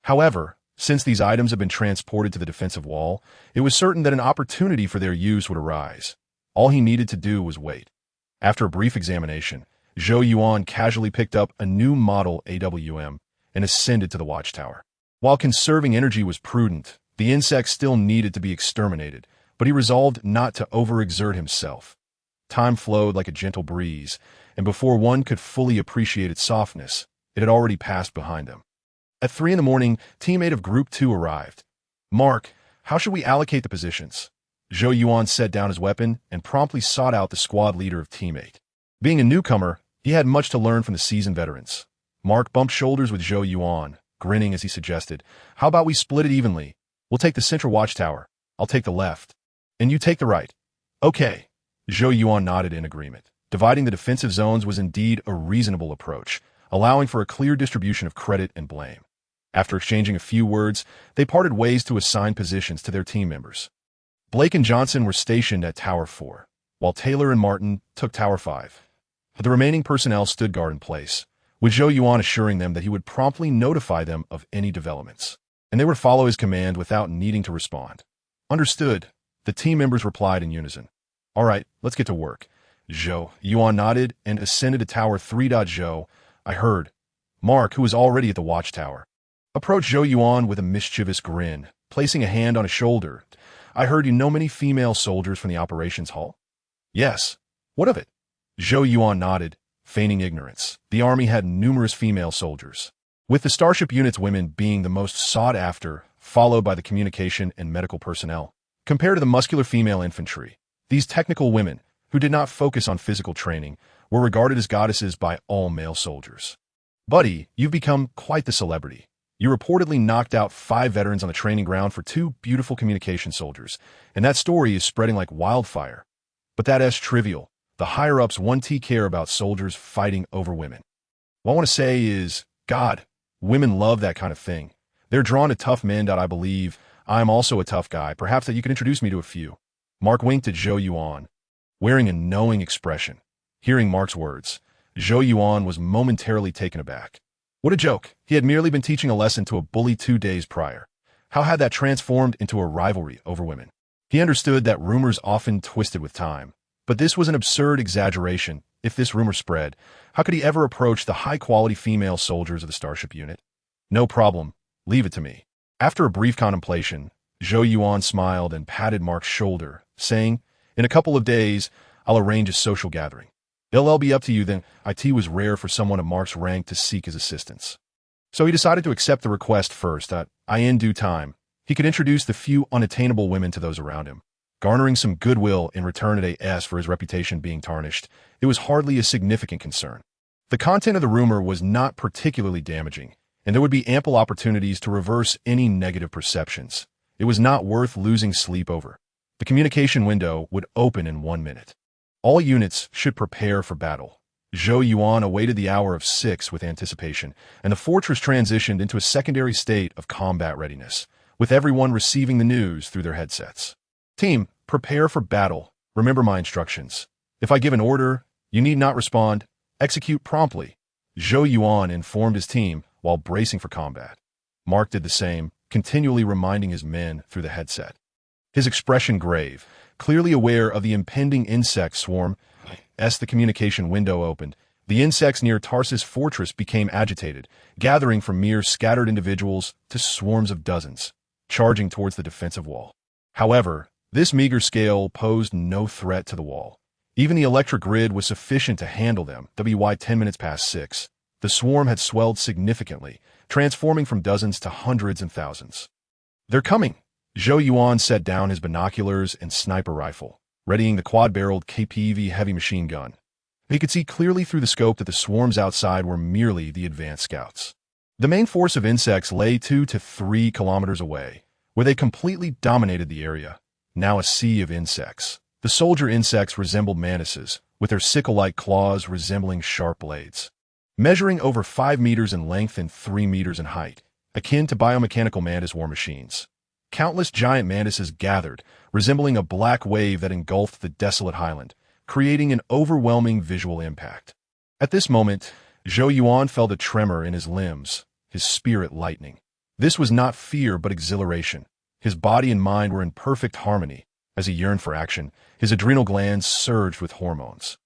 However, since these items had been transported to the defensive wall, it was certain that an opportunity for their use would arise. All he needed to do was wait. After a brief examination, Zhou Yuan casually picked up a new model AWM and ascended to the watchtower. While conserving energy was prudent, the insects still needed to be exterminated, but he resolved not to overexert himself. Time flowed like a gentle breeze, and before one could fully appreciate its softness, it had already passed behind them. At 3 a.m, teammate of Group 2 arrived. "Mark, how should we allocate the positions?" Zhou Yuan set down his weapon and promptly sought out the squad leader of teammate. Being a newcomer, he had much to learn from the seasoned veterans. Mark bumped shoulders with Zhou Yuan, grinning as he suggested, "How about we split it evenly? We'll take the central watchtower. I'll take the left. And you take the right." "Okay." Zhou Yuan nodded in agreement. Dividing the defensive zones was indeed a reasonable approach, allowing for a clear distribution of credit and blame. After exchanging a few words, they parted ways to assign positions to their team members. Blake and Johnson were stationed at Tower 4, while Taylor and Martin took Tower 5. The remaining personnel stood guard in place, with Zhou Yuan assuring them that he would promptly notify them of any developments, and they would follow his command without needing to respond. "Understood," the team members replied in unison. "All right, let's get to work." Zhou Yuan nodded and ascended to Tower 3. "Zhou, I heard." Mark, who was already at the watchtower, approached Zhou Yuan with a mischievous grin, placing a hand on his shoulder. "I heard you know many female soldiers from the operations hall?" "Yes. What of it?" Zhou Yuan nodded, feigning ignorance. The army had numerous female soldiers, with the starship unit's women being the most sought after, followed by the communication and medical personnel. Compared to the muscular female infantry, these technical women, who did not focus on physical training, were regarded as goddesses by all male soldiers. "Buddy, you've become quite the celebrity. You reportedly knocked out 5 veterans on the training ground for 2 beautiful communication soldiers, and that story is spreading like wildfire. But that's trivial. The higher-ups 1T care about soldiers fighting over women. What I want to say is, God, women love that kind of thing. They're drawn to tough men. I believe I'm also a tough guy. Perhaps that you could introduce me to a few." Mark winked at Zhou Yuan, wearing a knowing expression. Hearing Mark's words, Zhou Yuan was momentarily taken aback. What a joke. He had merely been teaching a lesson to a bully 2 days prior. How had that transformed into a rivalry over women? He understood that rumors often twisted with time, but this was an absurd exaggeration. If this rumor spread, how could he ever approach the high-quality female soldiers of the Starship unit? "No problem. Leave it to me." After a brief contemplation, Zhou Yuan smiled and patted Mark's shoulder, saying, "In a couple of days, I'll arrange a social gathering. It'll all be up to you then." It was rare for someone of Mark's rank to seek his assistance, so he decided to accept the request first. In due time, he could introduce the few unattainable women to those around him. Garnering some goodwill in return at AS for his reputation being tarnished, it was hardly a significant concern. The content of the rumor was not particularly damaging, and there would be ample opportunities to reverse any negative perceptions. It was not worth losing sleep over. The communication window would open in 1 minute. All units should prepare for battle. Zhou Yuan awaited the hour of 6 with anticipation, and the fortress transitioned into a secondary state of combat readiness, with everyone receiving the news through their headsets. "Team, prepare for battle. Remember my instructions. If I give an order, you need not respond. Execute promptly." Zhou Yuan informed his team while bracing for combat. Mark did the same, continually reminding his men through the headset. His expression grave, clearly aware of the impending insect swarm. As the communication window opened, the insects near Tarsus Fortress became agitated, gathering from mere scattered individuals to swarms of dozens, charging towards the defensive wall. However, this meager scale posed no threat to the wall. Even the electric grid was sufficient to handle them. 10 minutes past 6. The swarm had swelled significantly, transforming from dozens to hundreds and thousands. "They're coming!" Zhou Yuan set down his binoculars and sniper rifle, readying the quad-barreled KPV heavy machine gun. He could see clearly through the scope that the swarms outside were merely the advanced scouts. The main force of insects lay 2 to 3 kilometers away, where they completely dominated the area. Now a sea of insects. The soldier insects resembled mantises, with their sickle-like claws resembling sharp blades. Measuring over 5 meters in length and 3 meters in height, akin to biomechanical mantis war machines. Countless giant mantises gathered, resembling a black wave that engulfed the desolate highland, creating an overwhelming visual impact. At this moment, Zhou Yuan felt a tremor in his limbs, his spirit lightening. This was not fear but exhilaration. His body and mind were in perfect harmony. As he yearned for action, his adrenal glands surged with hormones.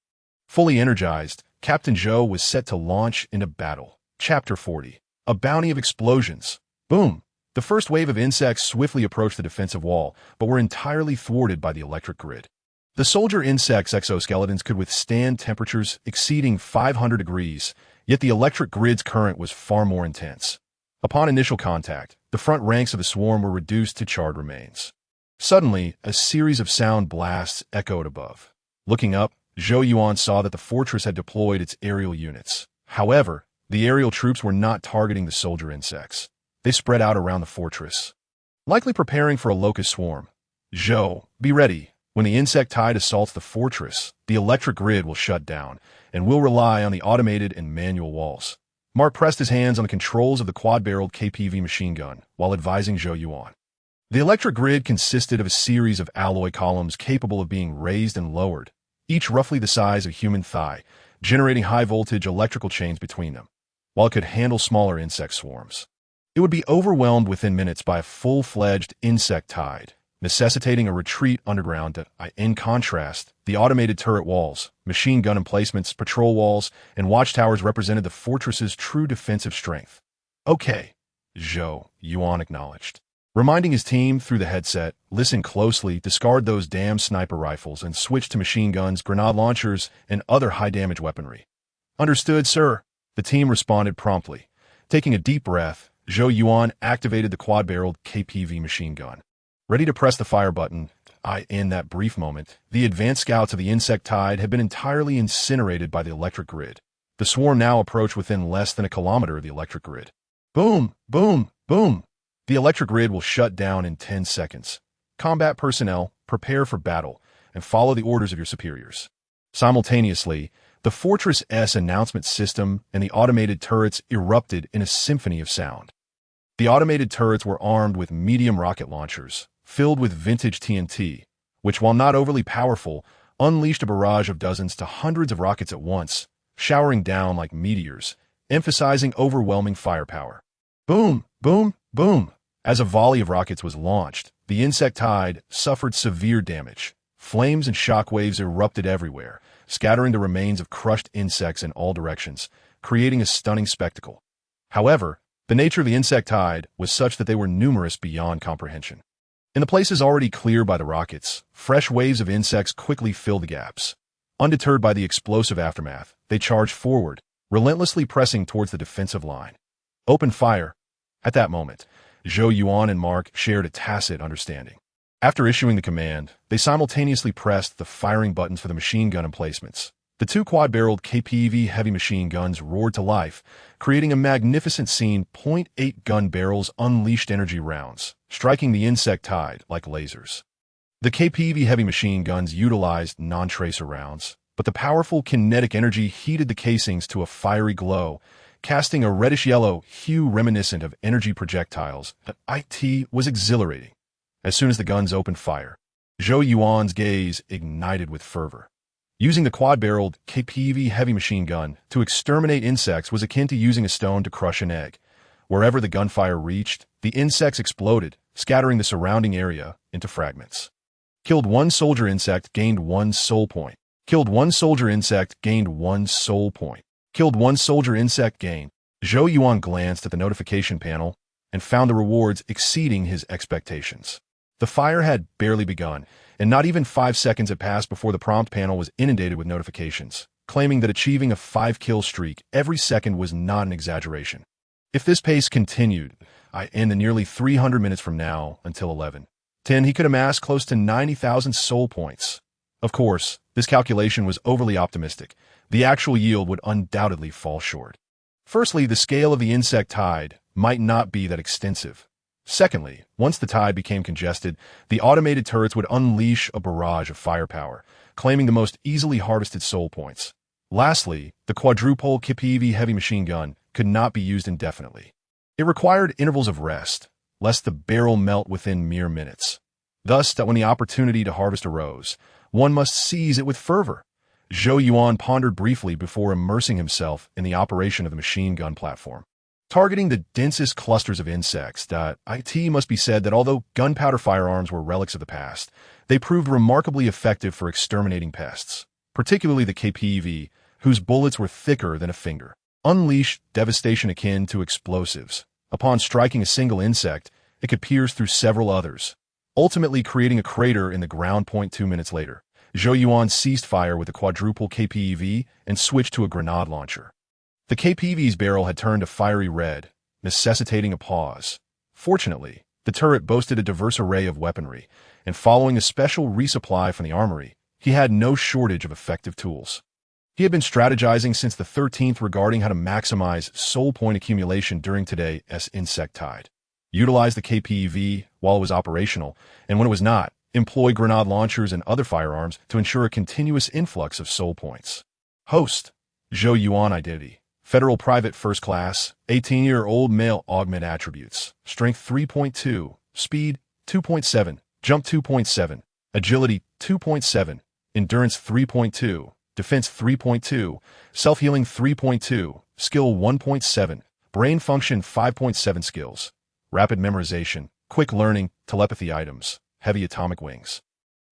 Fully energized, Captain Zhou was set to launch into battle. Chapter 40. A bounty of explosions. Boom! The first wave of insects swiftly approached the defensive wall, but were entirely thwarted by the electric grid. The soldier insects' exoskeletons could withstand temperatures exceeding 500 degrees, yet the electric grid's current was far more intense. Upon initial contact, the front ranks of the swarm were reduced to charred remains. Suddenly, a series of sound blasts echoed above. Looking up, Zhou Yuan saw that the fortress had deployed its aerial units. However, the aerial troops were not targeting the soldier insects. They spread out around the fortress, likely preparing for a locust swarm. Zhou, be ready. When the insect tide assaults the fortress, the electric grid will shut down, and will rely on the automated and manual walls. Mark pressed his hands on the controls of the quad-barreled KPV machine gun while advising Zhou Yuan. The electric grid consisted of a series of alloy columns capable of being raised and lowered, each roughly the size of a human thigh, generating high-voltage electrical chains between them. While it could handle smaller insect swarms, it would be overwhelmed within minutes by a full-fledged insect tide, necessitating a retreat underground. In contrast, the automated turret walls, machine gun emplacements, patrol walls, and watchtowers represented the fortress's true defensive strength. Okay, Zhou Yuan acknowledged. Reminding his team through the headset, listen closely, discard those damn sniper rifles, and switch to machine guns, grenade launchers, and other high-damage weaponry. Understood, sir. The team responded promptly. Taking a deep breath, Zhou Yuan activated the quad-barreled KPV machine gun. Ready to press the fire button, in that brief moment, the advanced scouts of the insect tide had been entirely incinerated by the electric grid. The swarm now approached within less than a kilometer of the electric grid. Boom! Boom! Boom! The electric grid will shut down in 10 seconds. Combat personnel, prepare for battle, and follow the orders of your superiors. Simultaneously, the Fortress-S announcement system and the automated turrets erupted in a symphony of sound. The automated turrets were armed with medium rocket launchers, filled with vintage TNT, which, while not overly powerful, unleashed a barrage of dozens to hundreds of rockets at once, showering down like meteors, emphasizing overwhelming firepower. Boom! Boom! Boom! As a volley of rockets was launched, the insect tide suffered severe damage. Flames and shockwaves erupted everywhere, scattering the remains of crushed insects in all directions, creating a stunning spectacle. However, the nature of the insect tide was such that they were numerous beyond comprehension. In the places already cleared by the rockets, fresh waves of insects quickly filled the gaps. Undeterred by the explosive aftermath, they charged forward, relentlessly pressing towards the defensive line. Open fire. At that moment, Zhou Yuan and Mark shared a tacit understanding. After issuing the command, they simultaneously pressed the firing buttons for the machine gun emplacements. The two quad-barreled KPV heavy machine guns roared to life, creating a magnificent scene. .8 gun barrels unleashed energy rounds, striking the insect tide like lasers. The KPV heavy machine guns utilized non-tracer rounds, but the powerful kinetic energy heated the casings to a fiery glow, casting a reddish-yellow hue reminiscent of energy projectiles. It was exhilarating. As soon as the guns opened fire, Zhou Yuan's gaze ignited with fervor. Using the quad-barreled KPV heavy machine gun to exterminate insects was akin to using a stone to crush an egg. Wherever the gunfire reached, the insects exploded, scattering the surrounding area into fragments. Killed one soldier insect, gained 1 soul point. Killed one soldier insect, gained 1 soul point. Killed one soldier insect, gained. Zhou Yuan glanced at the notification panel and found the rewards exceeding his expectations. The fire had barely begun, and not even 5 seconds had passed before the prompt panel was inundated with notifications, claiming that achieving a 5-kill streak every second was not an exaggeration. If this pace continued, in the nearly 300 minutes from now until 11 10. He could amass close to 90,000 soul points. Of course, this calculation was overly optimistic. The actual yield would undoubtedly fall short. Firstly, the scale of the insect tide might not be that extensive. Secondly, once the tide became congested, the automated turrets would unleash a barrage of firepower, claiming the most easily harvested soul points. Lastly, the quadruple KPV heavy machine gun could not be used indefinitely. It required intervals of rest, lest the barrel melt within mere minutes. Thus, that when the opportunity to harvest arose, one must seize it with fervor. Zhou Yuan pondered briefly before immersing himself in the operation of the machine gun platform. Targeting the densest clusters of insects, it must be said that although gunpowder firearms were relics of the past, they proved remarkably effective for exterminating pests, particularly the KPV, whose bullets were thicker than a finger. Unleashed devastation akin to explosives. Upon striking a single insect, it could pierce through several others, ultimately creating a crater in the ground. 2 minutes later, Zhou Yuan ceased fire with the quadruple KPV and switched to a grenade launcher. The KPV's barrel had turned a fiery red, necessitating a pause. Fortunately, the turret boasted a diverse array of weaponry, and following a special resupply from the armory, he had no shortage of effective tools. He had been strategizing since the 13th regarding how to maximize soul point accumulation during today's insect tide. Utilize the KPV while it was operational, and when it was not, employ grenade launchers and other firearms to ensure a continuous influx of soul points. Host: Zhou Yuan identity. Federal Private First Class, 18-year-old male. Augment attributes: Strength 3.2, Speed 2.7, Jump 2.7, Agility 2.7, Endurance 3.2, Defense 3.2, Self-Healing 3.2, Skill 1.7, Brain Function 5.7 Skills: Rapid Memorization, Quick Learning, Telepathy items, Heavy Atomic Wings.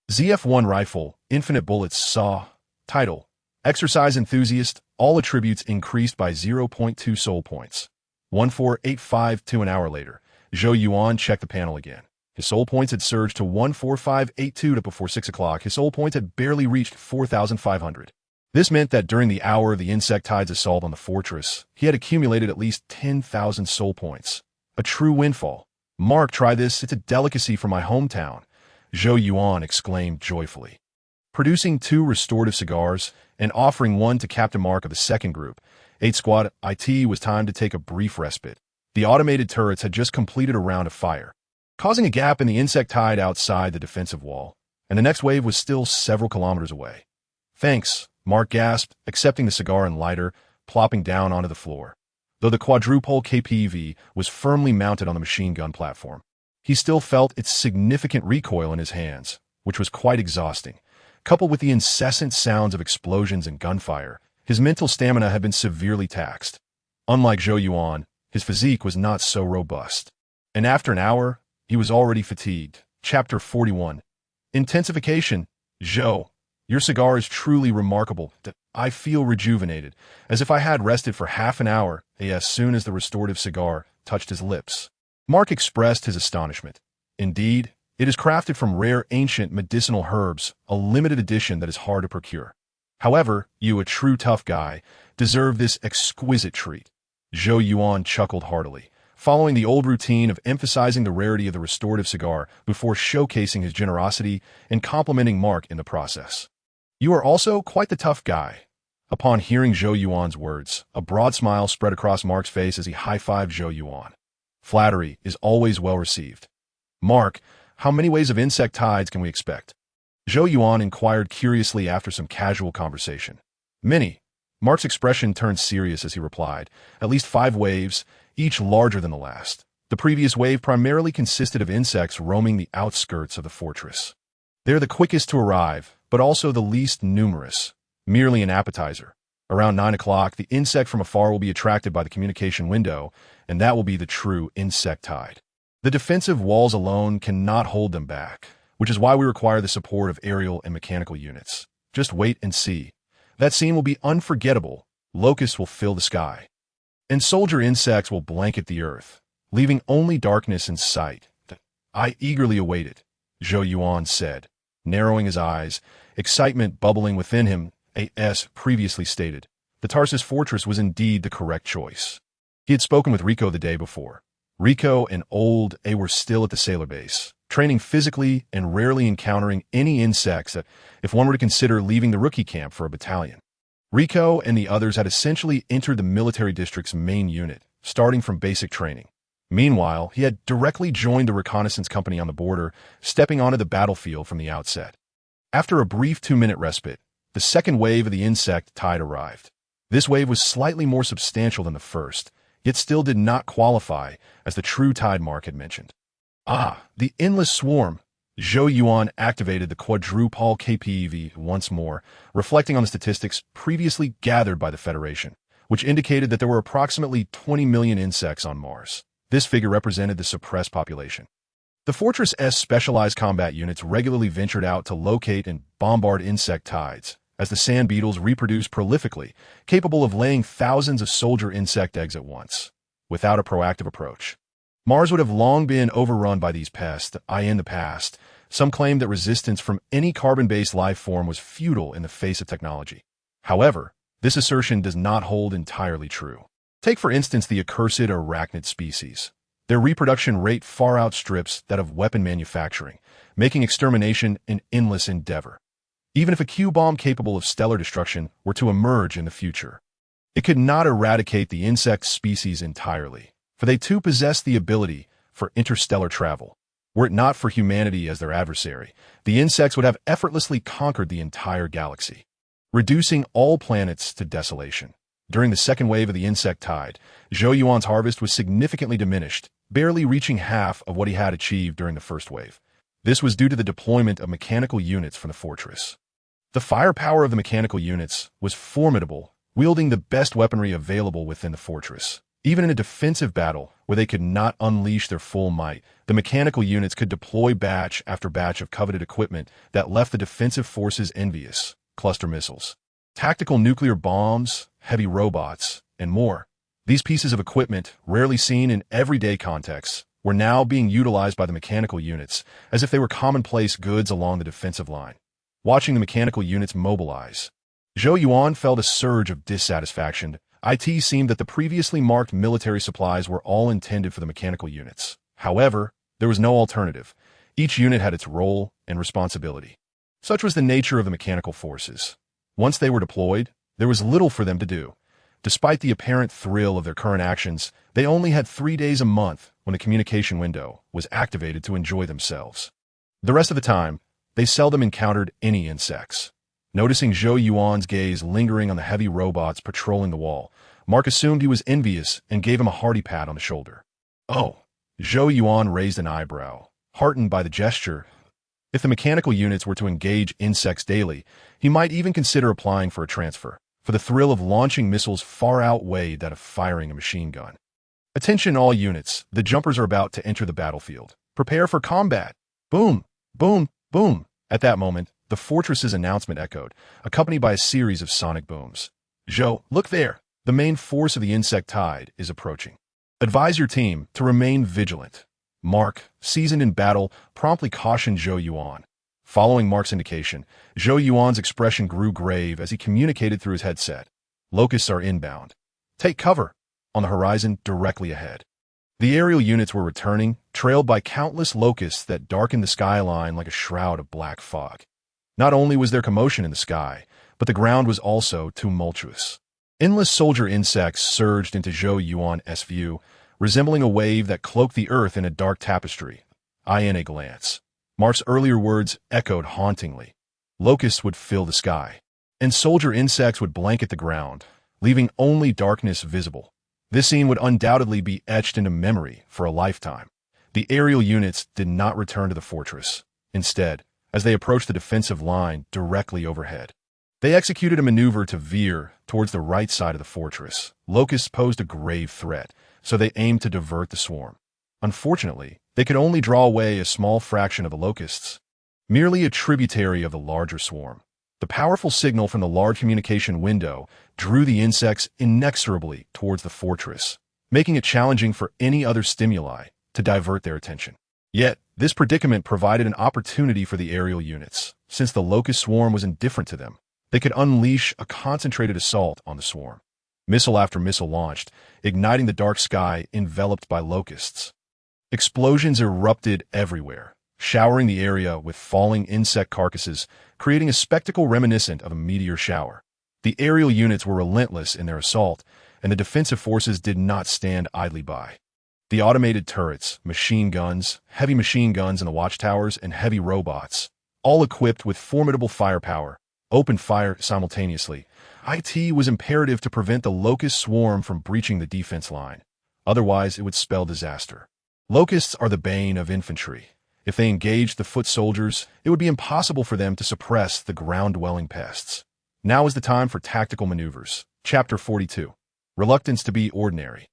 ZF-1 Rifle, Infinite Bullets. SAW. Title: Exercise Enthusiast. All attributes increased by 0.2 soul points. 14852. An hour later, Zhou Yuan checked the panel again. His soul points had surged to 14582. Before 6 o'clock, his soul points had barely reached 4,500. This meant that during the hour of the insect tide's assault on the fortress, he had accumulated at least 10,000 soul points. A true windfall. Mark, try this. It's a delicacy from my hometown, Zhou Yuan exclaimed joyfully. Producing 2 restorative cigars and offering one to Captain Mark of the second group, 8 Squad, it was time to take a brief respite. The automated turrets had just completed a round of fire, causing a gap in the insect tide outside the defensive wall, and the next wave was still several kilometers away. Thanks, Mark gasped, accepting the cigar and lighter, plopping down onto the floor. Though the quadruple KPV was firmly mounted on the machine gun platform, he still felt its significant recoil in his hands, which was quite exhausting. Coupled with the incessant sounds of explosions and gunfire, his mental stamina had been severely taxed. Unlike Zhou Yuan, his physique was not so robust. And after an hour, he was already fatigued. Chapter 41. Intensification. Zhou, your cigar is truly remarkable. I feel rejuvenated, as if I had rested for half an hour, as soon as the restorative cigar touched his lips. Mark expressed his astonishment. Indeed, it is crafted from rare ancient medicinal herbs, a limited edition that is hard to procure. However, you, a true tough guy, deserve this exquisite treat. Zhou Yuan chuckled heartily, following the old routine of emphasizing the rarity of the restorative cigar before showcasing his generosity and complimenting Mark in the process. You are also quite the tough guy. Upon hearing Zhou Yuan's words, a broad smile spread across Mark's face as he high-fived Zhou Yuan. Flattery is always well received. Mark, how many waves of insect tides can we expect? Zhou Yuan inquired curiously after some casual conversation. Many. Mark's expression turned serious as he replied. At least 5 waves, each larger than the last. The previous wave primarily consisted of insects roaming the outskirts of the fortress. They're the quickest to arrive, but also the least numerous. Merely an appetizer. Around 9 o'clock, the insect from afar will be attracted by the communication window, and that will be the true insect tide. The defensive walls alone cannot hold them back, which is why we require the support of aerial and mechanical units. Just wait and see. That scene will be unforgettable. Locusts will fill the sky, and soldier insects will blanket the earth, leaving only darkness in sight. I eagerly await it, Zhou Yuan said, narrowing his eyes, excitement bubbling within him. As previously stated, the Tarsus fortress was indeed the correct choice. He had spoken with Rico the day before. Rico and old A were still at the sailor base, training physically and rarely encountering any insects if one were to consider leaving the rookie camp for a battalion. Rico and the others had essentially entered the military district's main unit, starting from basic training. Meanwhile, he had directly joined the reconnaissance company on the border, stepping onto the battlefield from the outset. After a brief 2-minute respite, the second wave of the insect tide arrived. This wave was slightly more substantial than the first, yet still did not qualify as the true tide mark had mentioned. The endless swarm. Zhou Yuan activated the quadruple KPEV once more, reflecting on the statistics previously gathered by the Federation, which indicated that there were approximately 20 million insects on Mars. This figure represented the suppressed population. The Fortress' specialized combat units regularly ventured out to locate and bombard insect tides, as the sand beetles reproduce prolifically, capable of laying thousands of soldier insect eggs at once, without a proactive approach. Mars would have long been overrun by these pests. In the past, some claimed that resistance from any carbon-based life form was futile in the face of technology. However, this assertion does not hold entirely true. Take, for instance, the accursed arachnid species. Their reproduction rate far outstrips that of weapon manufacturing, making extermination an endless endeavor. Even if a Q-bomb capable of stellar destruction were to emerge in the future, it could not eradicate the insect species entirely, for they too possess the ability for interstellar travel. Were it not for humanity as their adversary, the insects would have effortlessly conquered the entire galaxy, reducing all planets to desolation. During the second wave of the insect tide, Zhou Yuan's harvest was significantly diminished, barely reaching half of what he had achieved during the first wave. This was due to the deployment of mechanical units from the fortress. The firepower of the mechanical units was formidable, wielding the best weaponry available within the fortress. Even in a defensive battle where they could not unleash their full might, the mechanical units could deploy batch after batch of coveted equipment that left the defensive forces envious: cluster missiles, tactical nuclear bombs, heavy robots, and more. These pieces of equipment, rarely seen in everyday contexts, were now being utilized by the mechanical units as if they were commonplace goods along the defensive line. Watching the mechanical units mobilize, Zhou Yuan felt a surge of dissatisfaction. It seemed that the previously marked military supplies were all intended for the mechanical units. However, there was no alternative. Each unit had its role and responsibility. Such was the nature of the mechanical forces. Once they were deployed, there was little for them to do. Despite the apparent thrill of their current actions, they only had 3 days a month when the communication window was activated to enjoy themselves. The rest of the time, they seldom encountered any insects. Noticing Zhou Yuan's gaze lingering on the heavy robots patrolling the wall, Mark assumed he was envious and gave him a hearty pat on the shoulder. Oh, Zhou Yuan raised an eyebrow, heartened by the gesture. If the mechanical units were to engage insects daily, he might even consider applying for a transfer, for the thrill of launching missiles far outweighed that of firing a machine gun. Attention all units, the jumpers are about to enter the battlefield. Prepare for combat. Boom, boom, boom. At that moment, the fortress's announcement echoed, accompanied by a series of sonic booms. Zhou, look there. The main force of the insect tide is approaching. Advise your team to remain vigilant. Mark, seasoned in battle, promptly cautioned Zhou Yuan. Following Mark's indication, Zhou Yuan's expression grew grave as he communicated through his headset. Locusts are inbound. Take cover. On the horizon, directly ahead. The aerial units were returning, trailed by countless locusts that darkened the skyline like a shroud of black fog. Not only was there commotion in the sky, but the ground was also tumultuous. Endless soldier insects surged into Zhou Yuan's view, resembling a wave that cloaked the earth in a dark tapestry. In a glance, Mark's earlier words echoed hauntingly. Locusts would fill the sky, and soldier insects would blanket the ground, leaving only darkness visible. This scene would undoubtedly be etched into memory for a lifetime. The aerial units did not return to the fortress. Instead, as they approached the defensive line directly overhead, they executed a maneuver to veer towards the right side of the fortress. Locusts posed a grave threat, so they aimed to divert the swarm. Unfortunately, they could only draw away a small fraction of the locusts, merely a tributary of the larger swarm. The powerful signal from the large communication window drew the insects inexorably towards the fortress, making it challenging for any other stimuli to divert their attention. Yet, this predicament provided an opportunity for the aerial units. Since the locust swarm was indifferent to them, they could unleash a concentrated assault on the swarm. Missile after missile launched, igniting the dark sky enveloped by locusts. Explosions erupted everywhere, showering the area with falling insect carcasses, creating a spectacle reminiscent of a meteor shower. The aerial units were relentless in their assault, and the defensive forces did not stand idly by. The automated turrets, machine guns, heavy machine guns in the watchtowers, and heavy robots, all equipped with formidable firepower, opened fire simultaneously. It was imperative to prevent the locust swarm from breaching the defense line. Otherwise, it would spell disaster. Locusts are the bane of infantry. If they engaged the foot soldiers, it would be impossible for them to suppress the ground-dwelling pests. Now is the time for tactical maneuvers. Chapter 42. Reluctance to be ordinary.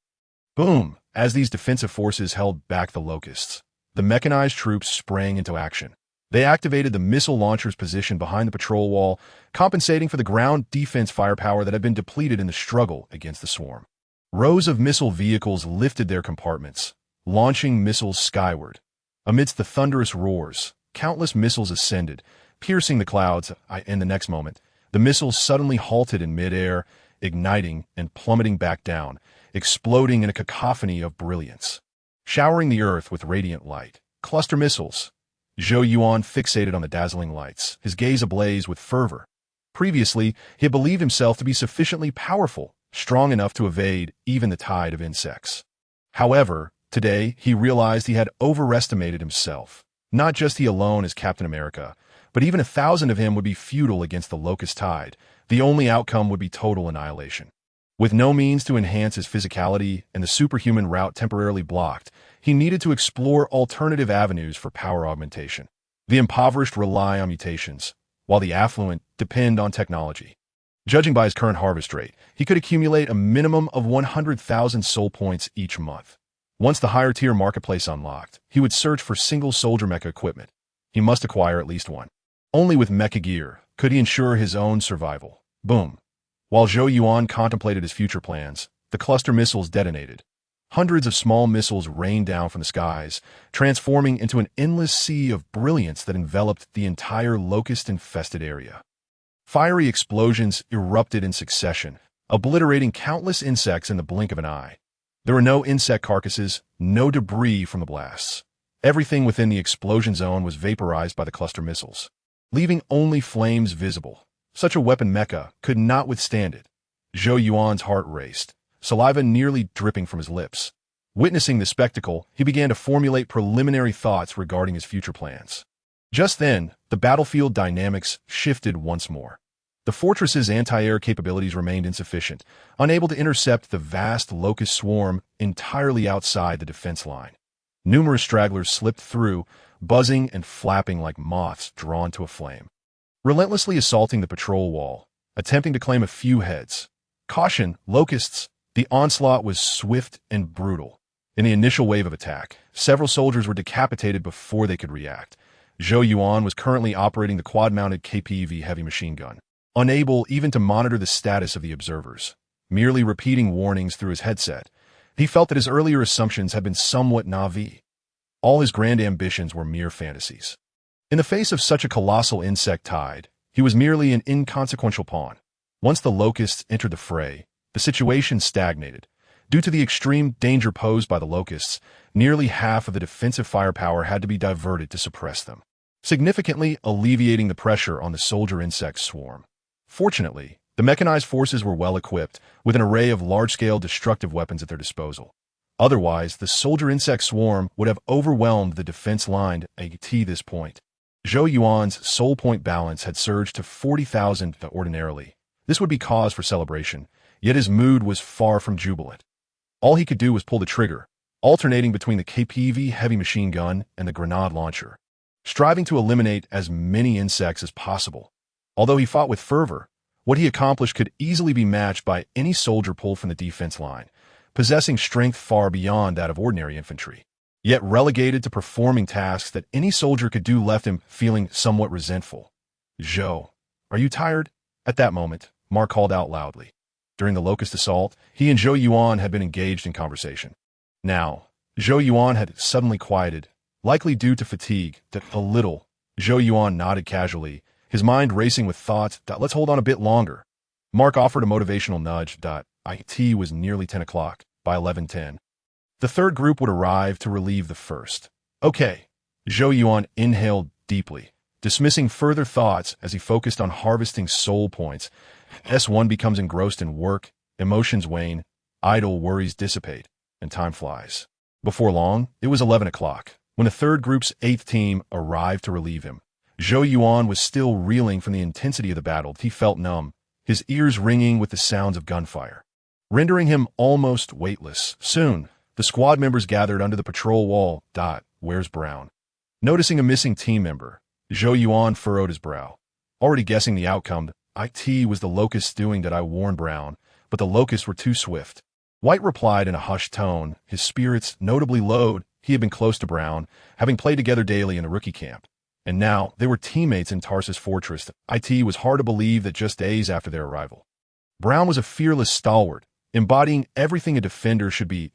Boom! As these defensive forces held back the locusts, the mechanized troops sprang into action. They activated the missile launchers positioned behind the patrol wall, compensating for the ground defense firepower that had been depleted in the struggle against the swarm. Rows of missile vehicles lifted their compartments, launching missiles skyward. Amidst the thunderous roars, countless missiles ascended, piercing the clouds. In the next moment, the missiles suddenly halted in midair, igniting and plummeting back down, exploding in a cacophony of brilliance. Showering the earth with radiant light. Cluster missiles. Zhou Yuan fixated on the dazzling lights, his gaze ablaze with fervor. Previously, he had believed himself to be sufficiently powerful, strong enough to evade even the tide of insects. However, today he realized he had overestimated himself. Not just he alone as Captain America, but even 1,000 of him would be futile against the locust tide. The only outcome would be total annihilation. With no means to enhance his physicality and the superhuman route temporarily blocked, he needed to explore alternative avenues for power augmentation. The impoverished rely on mutations, while the affluent depend on technology. Judging by his current harvest rate, he could accumulate a minimum of 100,000 soul points each month. Once the higher-tier marketplace unlocked, he would search for single soldier mecha equipment. He must acquire at least one. Only with mecha gear could he ensure his own survival. Boom. While Zhou Yuan contemplated his future plans, the cluster missiles detonated. Hundreds of small missiles rained down from the skies, transforming into an endless sea of brilliance that enveloped the entire locust-infested area. Fiery explosions erupted in succession, obliterating countless insects in the blink of an eye. There were no insect carcasses, no debris from the blasts. Everything within the explosion zone was vaporized by the cluster missiles, leaving only flames visible. Such a weapon mecha could not withstand it. Zhou Yuan's heart raced, saliva nearly dripping from his lips. Witnessing the spectacle, he began to formulate preliminary thoughts regarding his future plans. Just then, the battlefield dynamics shifted once more. The fortress's anti-air capabilities remained insufficient, unable to intercept the vast locust swarm entirely outside the defense line. Numerous stragglers slipped through, buzzing and flapping like moths drawn to a flame. Relentlessly assaulting the patrol wall, attempting to claim a few heads. Caution, locusts! The onslaught was swift and brutal. In the initial wave of attack, several soldiers were decapitated before they could react. Zhou Yuan was currently operating the quad-mounted KPV heavy machine gun, unable even to monitor the status of the observers. Merely repeating warnings through his headset, he felt that his earlier assumptions had been somewhat naive. All his grand ambitions were mere fantasies. In the face of such a colossal insect tide, he was merely an inconsequential pawn. Once the locusts entered the fray, the situation stagnated. Due to the extreme danger posed by the locusts, nearly half of the defensive firepower had to be diverted to suppress them, significantly alleviating the pressure on the soldier insect swarm. Fortunately, the mechanized forces were well equipped, with an array of large-scale destructive weapons at their disposal. Otherwise, the soldier insect swarm would have overwhelmed the defense line at this point. Zhou Yuan's soul point balance had surged to 40,000 ordinarily. This would be cause for celebration, yet his mood was far from jubilant. All he could do was pull the trigger, alternating between the KPV heavy machine gun and the grenade launcher, striving to eliminate as many insects as possible. Although he fought with fervor, what he accomplished could easily be matched by any soldier pulled from the defense line, possessing strength far beyond that of ordinary infantry. Yet relegated to performing tasks that any soldier could do left him feeling somewhat resentful. "Zhou, are you tired?" At that moment, Mark called out loudly. During the locust assault, he and Zhou Yuan had been engaged in conversation. Now, Zhou Yuan had suddenly quieted, likely due to fatigue. A little. Zhou Yuan nodded casually, his mind racing with thoughts. Let's hold on a bit longer. Mark offered a motivational nudge. It was nearly 10 o'clock, by 11:10. The third group would arrive to relieve the first. Okay. Zhou Yuan inhaled deeply, dismissing further thoughts as he focused on harvesting soul points. S1 becomes engrossed in work, emotions wane, idle worries dissipate, and time flies. Before long, it was 11 o'clock, when the third group's 8th team arrived to relieve him. Zhou Yuan was still reeling from the intensity of the battle. He felt numb, his ears ringing with the sounds of gunfire, rendering him almost weightless. Soon, the squad members gathered under the patrol wall. Where's Brown? Noticing a missing team member, Zhou Yuan furrowed his brow. Already guessing the outcome, it was the locusts doing that. I warned Brown, but the locusts were too swift. White replied in a hushed tone, his spirits notably low. He had been close to Brown, having played together daily in the rookie camp. And now, they were teammates in Tarsus Fortress. It was hard to believe that just days after their arrival. Brown was a fearless stalwart, embodying everything a defender should be.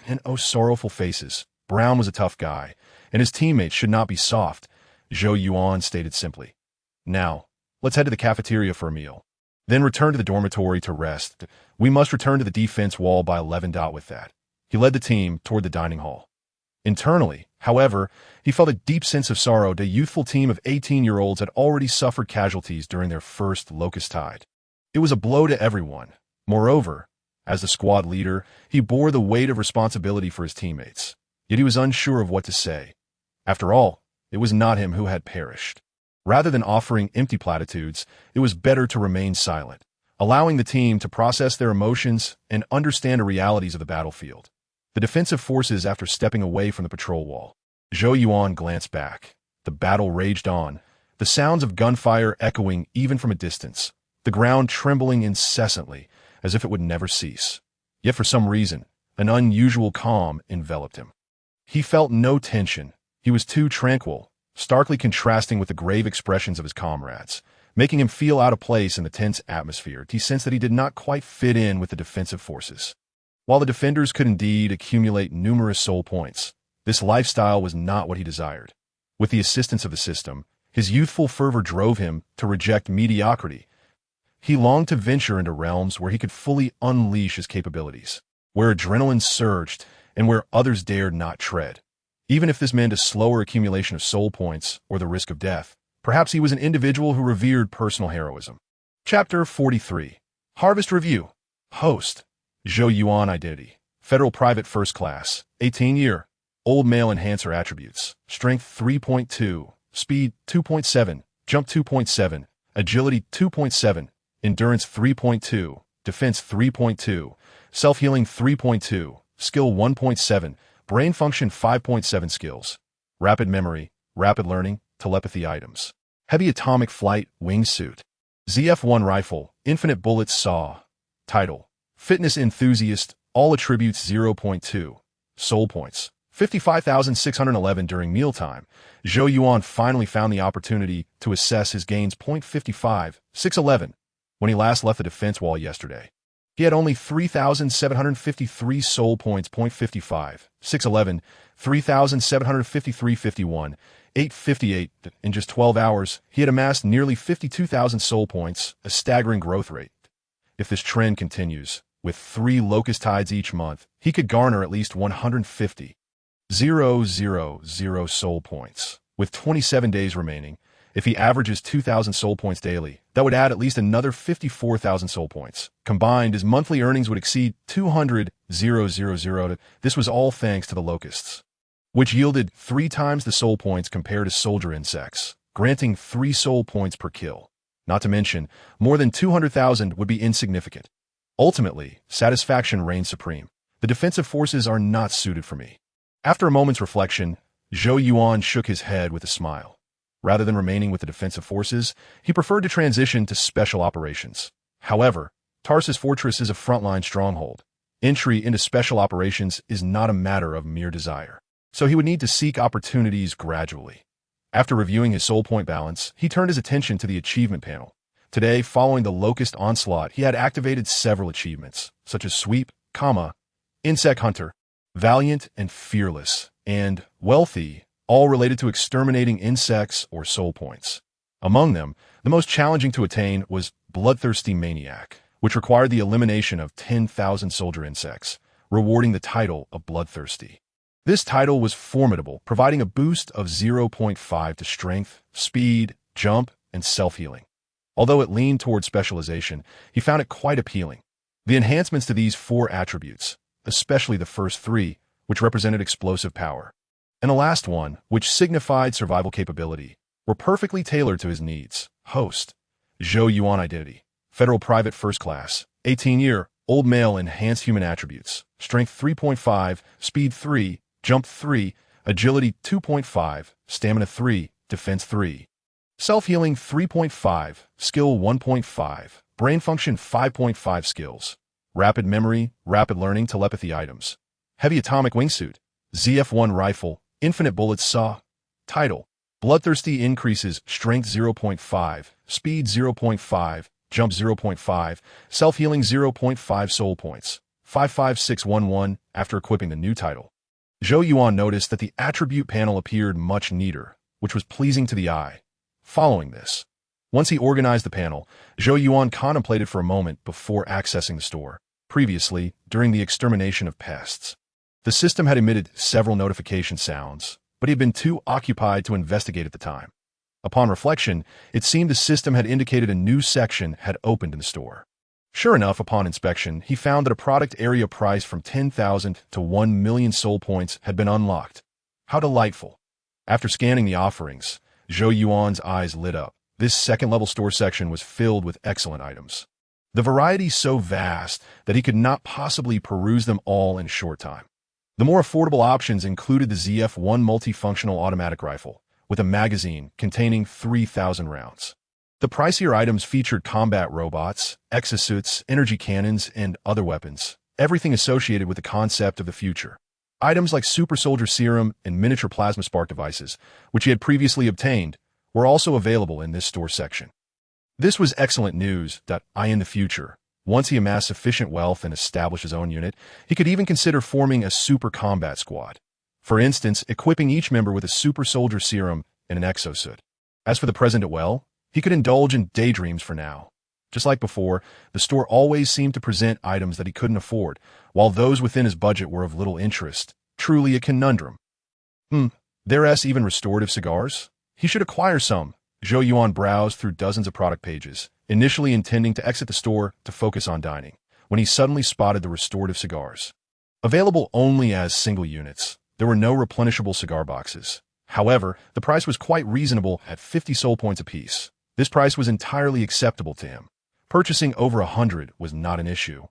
And oh, sorrowful faces. Brown was a tough guy, and his teammates should not be soft, Zhou Yuan stated simply. Now, let's head to the cafeteria for a meal. Then return to the dormitory to rest. We must return to the defense wall by 11. With that, he led the team toward the dining hall. Internally, however, he felt a deep sense of sorrow. The youthful team of 18-year-olds had already suffered casualties during their first locust tide. It was a blow to everyone. Moreover, as the squad leader, he bore the weight of responsibility for his teammates. Yet he was unsure of what to say. After all, it was not him who had perished. Rather than offering empty platitudes, it was better to remain silent, allowing the team to process their emotions and understand the realities of the battlefield. The defensive forces, after stepping away from the patrol wall, Zhou Yuan glanced back. The battle raged on, the sounds of gunfire echoing even from a distance, the ground trembling incessantly, as if it would never cease. Yet for some reason, an unusual calm enveloped him. He felt no tension. He was too tranquil, starkly contrasting with the grave expressions of his comrades, making him feel out of place in the tense atmosphere. He sensed that he did not quite fit in with the defensive forces. While the defenders could indeed accumulate numerous soul points, this lifestyle was not what he desired. With the assistance of the system, his youthful fervor drove him to reject mediocrity. He longed to venture into realms where he could fully unleash his capabilities, where adrenaline surged and where others dared not tread. Even if this meant a slower accumulation of soul points or the risk of death, perhaps he was an individual who revered personal heroism. Chapter 43. Harvest Review. Host. Zhou Yuan Identity. Federal Private First Class. 18-year. Old male enhancer attributes. Strength 3.2. Speed 2.7. Jump 2.7. Agility 2.7. Endurance 3.2. Defense 3.2. Self-healing 3.2. Skill 1.7. Brain function 5.7 skills. Rapid memory, rapid learning, telepathy items. Heavy atomic flight, wingsuit. ZF-1 rifle, infinite bullets saw. Title. Fitness enthusiast, all attributes 0.2. Soul points. 55,611 during mealtime. Zhou Yuan finally found the opportunity to assess his gains. 55,611. When he last left the defense wall yesterday, he had only 3,753 soul points. 55, 611, 3,753, 51, 858. In just 12 hours, he had amassed nearly 52,000 soul points, a staggering growth rate. If this trend continues, with 3 locust tides each month, he could garner at least 150,000 soul points. With 27 days remaining, if he averages 2,000 soul points daily, that would add at least another 54,000 soul points. Combined, his monthly earnings would exceed 200,000. This was all thanks to the locusts, which yielded 3 times the soul points compared to soldier insects, granting 3 soul points per kill. Not to mention, more than 200,000 would be insignificant. Ultimately, satisfaction reigned supreme. The defensive forces are not suited for me. After a moment's reflection, Zhou Yuan shook his head with a smile. Rather than remaining with the defensive forces, he preferred to transition to special operations. However, Tarsus Fortress is a frontline stronghold. Entry into special operations is not a matter of mere desire, so he would need to seek opportunities gradually. After reviewing his soul point balance, he turned his attention to the achievement panel. Today, following the locust onslaught, he had activated several achievements, such as Sweep, Insect Hunter, Valiant and Fearless, and Wealthy, all related to exterminating insects or soul points. Among them, the most challenging to attain was Bloodthirsty Maniac, which required the elimination of 10,000 soldier insects, rewarding the title of Bloodthirsty. This title was formidable, providing a boost of 0.5 to strength, speed, jump, and self-healing. Although it leaned toward specialization, he found it quite appealing. The enhancements to these 4 attributes, especially the first 3, which represented explosive power, and the last one, which signified survival capability, were perfectly tailored to his needs. Host, Zhou Yuan identity, Federal Private First Class, 18-year, old male, enhanced human attributes, strength 3.5, speed 3, jump 3, agility 2.5, stamina 3, defense 3. Self-healing 3.5, skill 1.5, brain function 5.5 skills, rapid memory, rapid learning, telepathy items, heavy atomic wingsuit, ZF-1 rifle, infinite bullets saw. Title, bloodthirsty increases strength 0.5, speed 0.5, jump 0.5, self-healing 0.5 soul points, 55611 after equipping the new title. Zhou Yuan noticed that the attribute panel appeared much neater, which was pleasing to the eye. Following this, once he organized the panel, Zhou Yuan contemplated for a moment before accessing the store. Previously, during the extermination of pests, the system had emitted several notification sounds, but he had been too occupied to investigate at the time. Upon reflection, it seemed the system had indicated a new section had opened in the store. Sure enough, upon inspection, he found that a product area priced from 10,000 to 1 million soul points had been unlocked. How delightful! After scanning the offerings, Zhou Yuan's eyes lit up. This second-level store section was filled with excellent items. The variety so vast that he could not possibly peruse them all in a short time. The more affordable options included the ZF-1 multifunctional automatic rifle, with a magazine containing 3,000 rounds. The pricier items featured combat robots, exosuits, energy cannons, and other weapons, everything associated with the concept of the future. Items like Super Soldier Serum and miniature plasma spark devices, which he had previously obtained, were also available in this store section. This was excellent news that in the future, once he amassed sufficient wealth and established his own unit, he could even consider forming a super combat squad. For instance, equipping each member with a Super Soldier Serum and an exosuit. As for the present, he could indulge in daydreams for now. Just like before, the store always seemed to present items that he couldn't afford, while those within his budget were of little interest. Truly a conundrum. There's even restorative cigars? He should acquire some. Zhou Yuan browsed through dozens of product pages, initially intending to exit the store to focus on dining, when he suddenly spotted the restorative cigars. Available only as single units, there were no replenishable cigar boxes. However, the price was quite reasonable at 50 soul points apiece. This price was entirely acceptable to him. Purchasing over 100 was not an issue,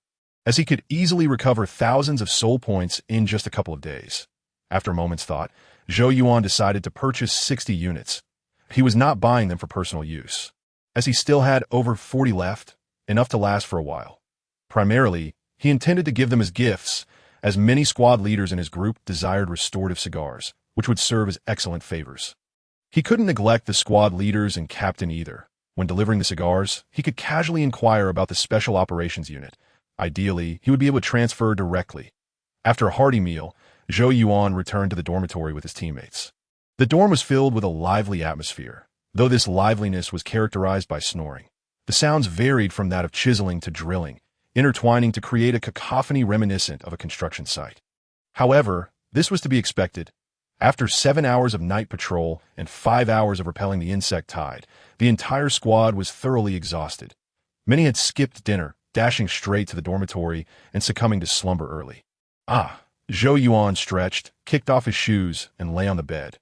as he could easily recover thousands of soul points in just a couple of days. After a moment's thought, Zhou Yuan decided to purchase 60 units. He was not buying them for personal use, as he still had over 40 left, enough to last for a while. Primarily, he intended to give them as gifts, as many squad leaders in his group desired restorative cigars, which would serve as excellent favors. He couldn't neglect the squad leaders and captain either. When delivering the cigars, he could casually inquire about the Special Operations Unit. Ideally, he would be able to transfer directly. After a hearty meal, Zhou Yuan returned to the dormitory with his teammates. The dorm was filled with a lively atmosphere, though this liveliness was characterized by snoring. The sounds varied from that of chiseling to drilling, intertwining to create a cacophony reminiscent of a construction site. However, this was to be expected. After 7 hours of night patrol and 5 hours of repelling the insectoid, the entire squad was thoroughly exhausted. Many had skipped dinner, dashing straight to the dormitory and succumbing to slumber early. Zhou Yuan stretched, kicked off his shoes, and lay on the bed.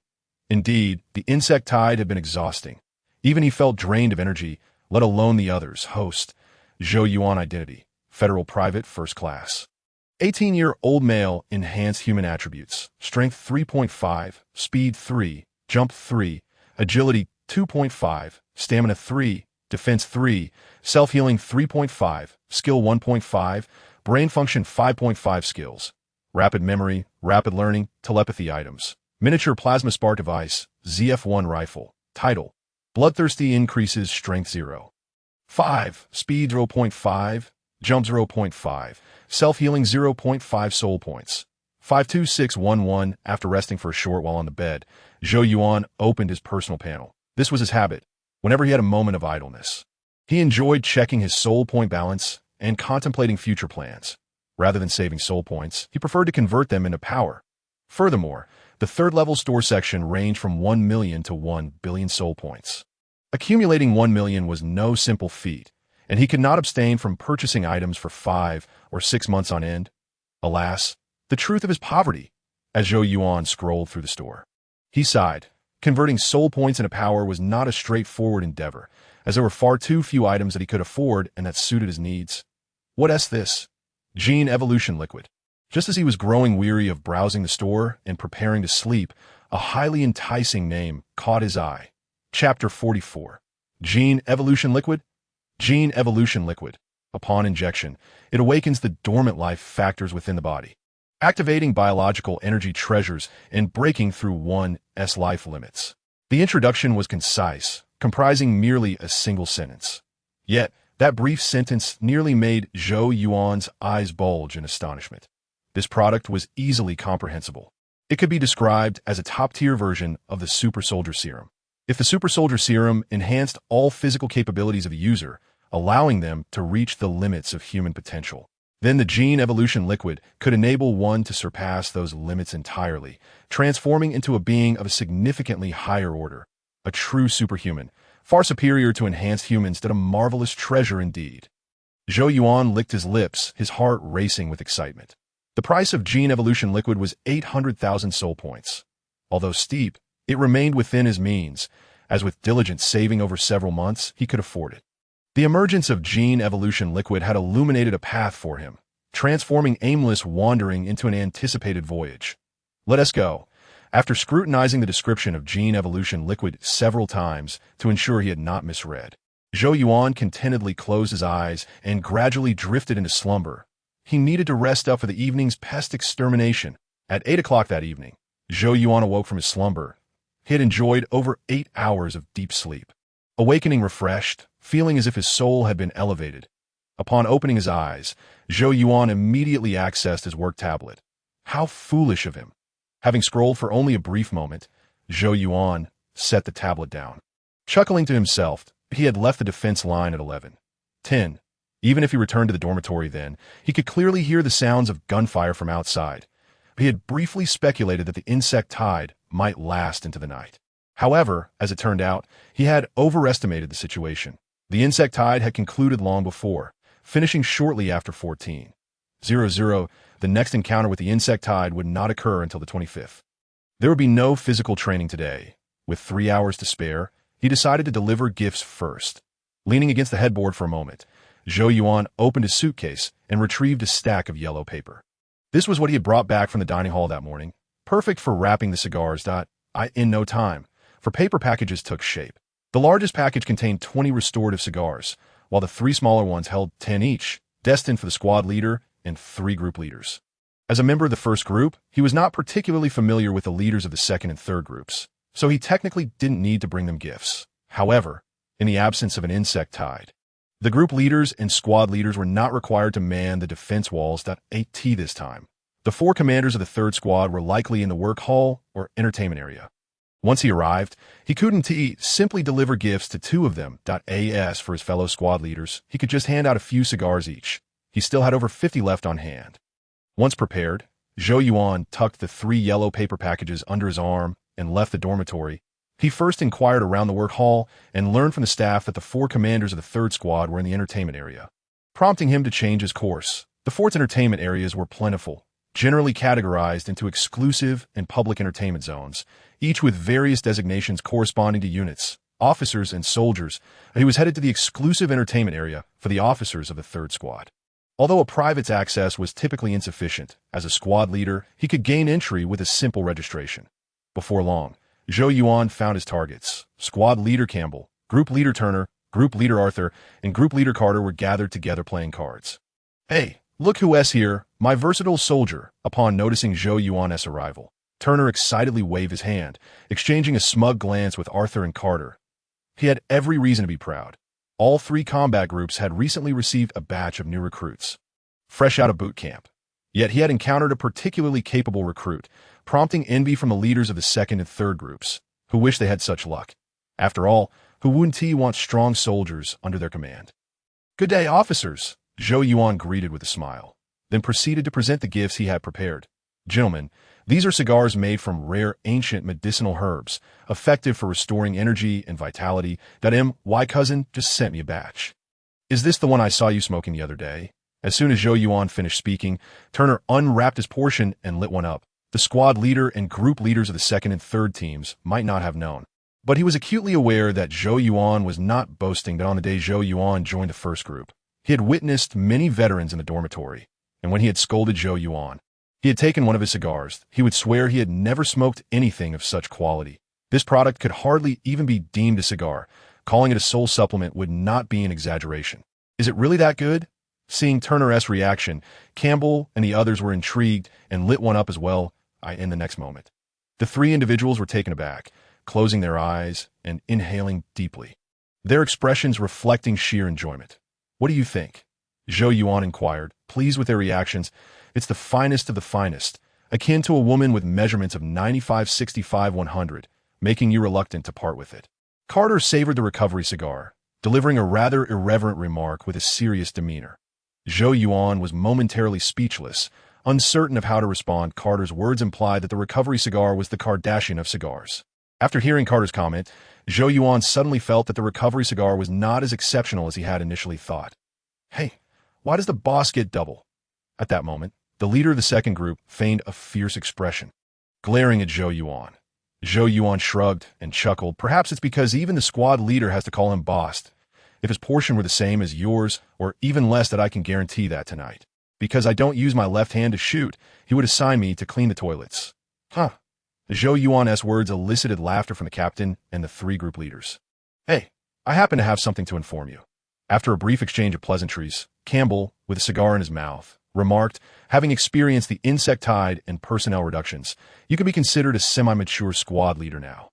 Indeed, the insectoid had been exhausting. Even he felt drained of energy, let alone the others. Host, Zhou Yuan identity, Federal Private First Class. 18-year-old male, enhanced human attributes, strength 3.5, speed 3, jump 3, agility 2.5, stamina 3, defense 3, self-healing 3.5, skill 1.5, brain function 5.5 skills, rapid memory, rapid learning, telepathy items, miniature plasma spark device, ZF-1 rifle, title, bloodthirsty increases strength 0.5, speed 0.5, jump 0.5, self-healing 0.5 soul points. 52611. After resting for a short while on the bed, Zhou Yuan opened his personal panel. This was his habit, whenever he had a moment of idleness. He enjoyed checking his soul point balance and contemplating future plans. Rather than saving soul points, he preferred to convert them into power. Furthermore, the third-level store section ranged from 1 million to 1 billion soul points. Accumulating 1 million was no simple feat, and he could not abstain from purchasing items for 5 or 6 months on end. Alas, the truth of his poverty, as Zhou Yuan scrolled through the store. He sighed. Converting soul points into power was not a straightforward endeavor, as there were far too few items that he could afford and that suited his needs. What's this? Gene Evolution Liquid. Just as he was growing weary of browsing the store and preparing to sleep, a highly enticing name caught his eye. Chapter 44. Gene Evolution Liquid? Gene Evolution Liquid. Upon injection, it awakens the dormant life factors within the body, activating biological energy treasures and breaking through one's life limits. The introduction was concise, comprising merely a single sentence. Yet, that brief sentence nearly made Zhou Yuan's eyes bulge in astonishment. This product was easily comprehensible. It could be described as a top-tier version of the Super Soldier Serum. If the Super Soldier Serum enhanced all physical capabilities of a user, allowing them to reach the limits of human potential, then the Gene Evolution Liquid could enable one to surpass those limits entirely, transforming into a being of a significantly higher order, a true superhuman, far superior to enhanced humans that a marvelous treasure indeed. Zhou Yuan licked his lips, his heart racing with excitement. The price of Gene Evolution Liquid was 800,000 soul points. Although steep, it remained within his means, as with diligent saving over several months, he could afford it. The emergence of Gene Evolution Liquid had illuminated a path for him, transforming aimless wandering into an anticipated voyage. Let us go. After scrutinizing the description of Gene Evolution Liquid several times to ensure he had not misread, Zhou Yuan contentedly closed his eyes and gradually drifted into slumber. He needed to rest up for the evening's pest extermination. At 8 o'clock that evening, Zhou Yuan awoke from his slumber. He had enjoyed over 8 hours of deep sleep. Awakening refreshed, feeling as if his soul had been elevated. Upon opening his eyes, Zhou Yuan immediately accessed his work tablet. How foolish of him. Having scrolled for only a brief moment, Zhou Yuan set the tablet down. Chuckling to himself, he had left the defense line at 11:10. Even if he returned to the dormitory then, he could clearly hear the sounds of gunfire from outside. He had briefly speculated that the insectoid might last into the night. However, as it turned out, he had overestimated the situation. The insectoid had concluded long before, finishing shortly after 14:00. The next encounter with the insectoid would not occur until the 25th. There would be no physical training today. With 3 hours to spare, he decided to deliver gifts first. Leaning against the headboard for a moment, Zhou Yuan opened his suitcase and retrieved a stack of yellow paper. This was what he had brought back from the dining hall that morning, perfect for wrapping the cigars. In no time, for paper packages took shape. The largest package contained 20 restorative cigars, while the 3 smaller ones held 10 each, destined for the squad leader and 3 group leaders. As a member of the first group, he was not particularly familiar with the leaders of the second and third groups, so he technically didn't need to bring them gifts. However, in the absence of an insectoid, the group leaders and squad leaders were not required to man the defense walls. This time, the 4 commanders of the third squad were likely in the work hall or entertainment area. Once he arrived, he couldn't simply deliver gifts to 2 of them. As for his fellow squad leaders, he could just hand out a few cigars each. He still had over 50 left on hand. Once prepared, Zhou Yuan tucked the 3 yellow paper packages under his arm and left the dormitory. He first inquired around the work hall and learned from the staff that the 4 commanders of the third squad were in the entertainment area, prompting him to change his course. The fort's entertainment areas were plentiful, generally categorized into exclusive and public entertainment zones, each with various designations corresponding to units, officers, and soldiers. He was headed to the exclusive entertainment area for the officers of the third squad. Although a private's access was typically insufficient, as a squad leader, he could gain entry with a simple registration. Before long, Zhou Yuan found his targets. Squad leader Campbell, group leader Turner, group leader Arthur, and group leader Carter were gathered together playing cards. "Hey, look who's here, my versatile soldier." Upon noticing Zhou Yuan's arrival, Turner excitedly waved his hand, exchanging a smug glance with Arthur and Carter. He had every reason to be proud. All 3 combat groups had recently received a batch of new recruits, fresh out of boot camp. Yet he had encountered a particularly capable recruit, prompting envy from the leaders of the second and third groups, who wished they had such luck. After all, who wouldn't want strong soldiers under their command? "Good day, officers," Zhou Yuan greeted with a smile, then proceeded to present the gifts he had prepared. Gentlemen, these are cigars made from rare ancient medicinal herbs, effective for restoring energy and vitality. My cousin just sent me a batch. Is this the one I saw you smoking the other day? As soon as Zhou Yuan finished speaking, Turner unwrapped his portion and lit one up. The squad leader and group leaders of the second and third teams might not have known. But he was acutely aware that Zhou Yuan was not boasting that on the day Zhou Yuan joined the first group, he had witnessed many veterans in the dormitory, and when he had scolded Zhou Yuan, he had taken one of his cigars. He would swear he had never smoked anything of such quality. This product could hardly even be deemed a cigar. Calling it a soul supplement would not be an exaggeration. Is it really that good? Seeing Turner's reaction, Campbell and the others were intrigued and lit one up as well in the next moment. The three individuals were taken aback, closing their eyes and inhaling deeply, their expressions reflecting sheer enjoyment. What do you think? Zhou Yuan inquired, pleased with their reactions. It's the finest of the finest, akin to a woman with measurements of 95, 65, 100, making you reluctant to part with it. Carter savored the recovery cigar, delivering a rather irreverent remark with a serious demeanor. Zhou Yuan was momentarily speechless, uncertain of how to respond. Carter's words implied that the recovery cigar was the Kardashian of cigars. After hearing Carter's comment, Zhou Yuan suddenly felt that the recovery cigar was not as exceptional as he had initially thought. Hey, why does the boss get double? At that moment, the leader of the second group feigned a fierce expression, glaring at Zhou Yuan. Zhou Yuan shrugged and chuckled. Perhaps it's because even the squad leader has to call him boss. If his portion were the same as yours, or even less, that I can guarantee that tonight. Because I don't use my left hand to shoot, he would assign me to clean the toilets. Huh. Zhou Yuan's words elicited laughter from the captain and the three group leaders. Hey, I happen to have something to inform you. After a brief exchange of pleasantries, Campbell, with a cigar in his mouth, remarked, having experienced the insectoid and personnel reductions, you can be considered a semi-mature squad leader now.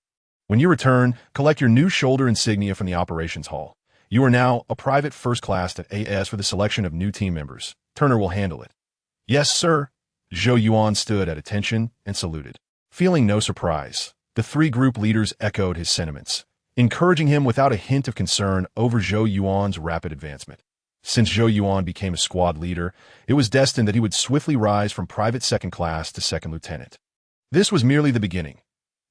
When you return, collect your new shoulder insignia from the operations hall. You are now a private first class at AS for the selection of new team members. Turner will handle it. Yes, sir. Zhou Yuan stood at attention and saluted. Feeling no surprise, the three group leaders echoed his sentiments, encouraging him without a hint of concern over Zhou Yuan's rapid advancement. Since Zhou Yuan became a squad leader, it was destined that he would swiftly rise from private second class to second lieutenant. This was merely the beginning.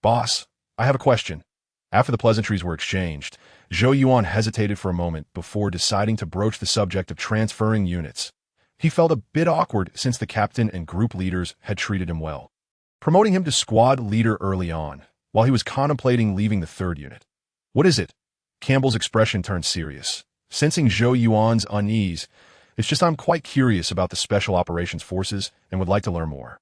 Boss, I have a question. After the pleasantries were exchanged, Zhou Yuan hesitated for a moment before deciding to broach the subject of transferring units. He felt a bit awkward since the captain and group leaders had treated him well, promoting him to squad leader early on, while he was contemplating leaving the third unit. What is it? Campbell's expression turned serious. Sensing Zhou Yuan's unease, it's just I'm quite curious about the Special Operations Forces and would like to learn more.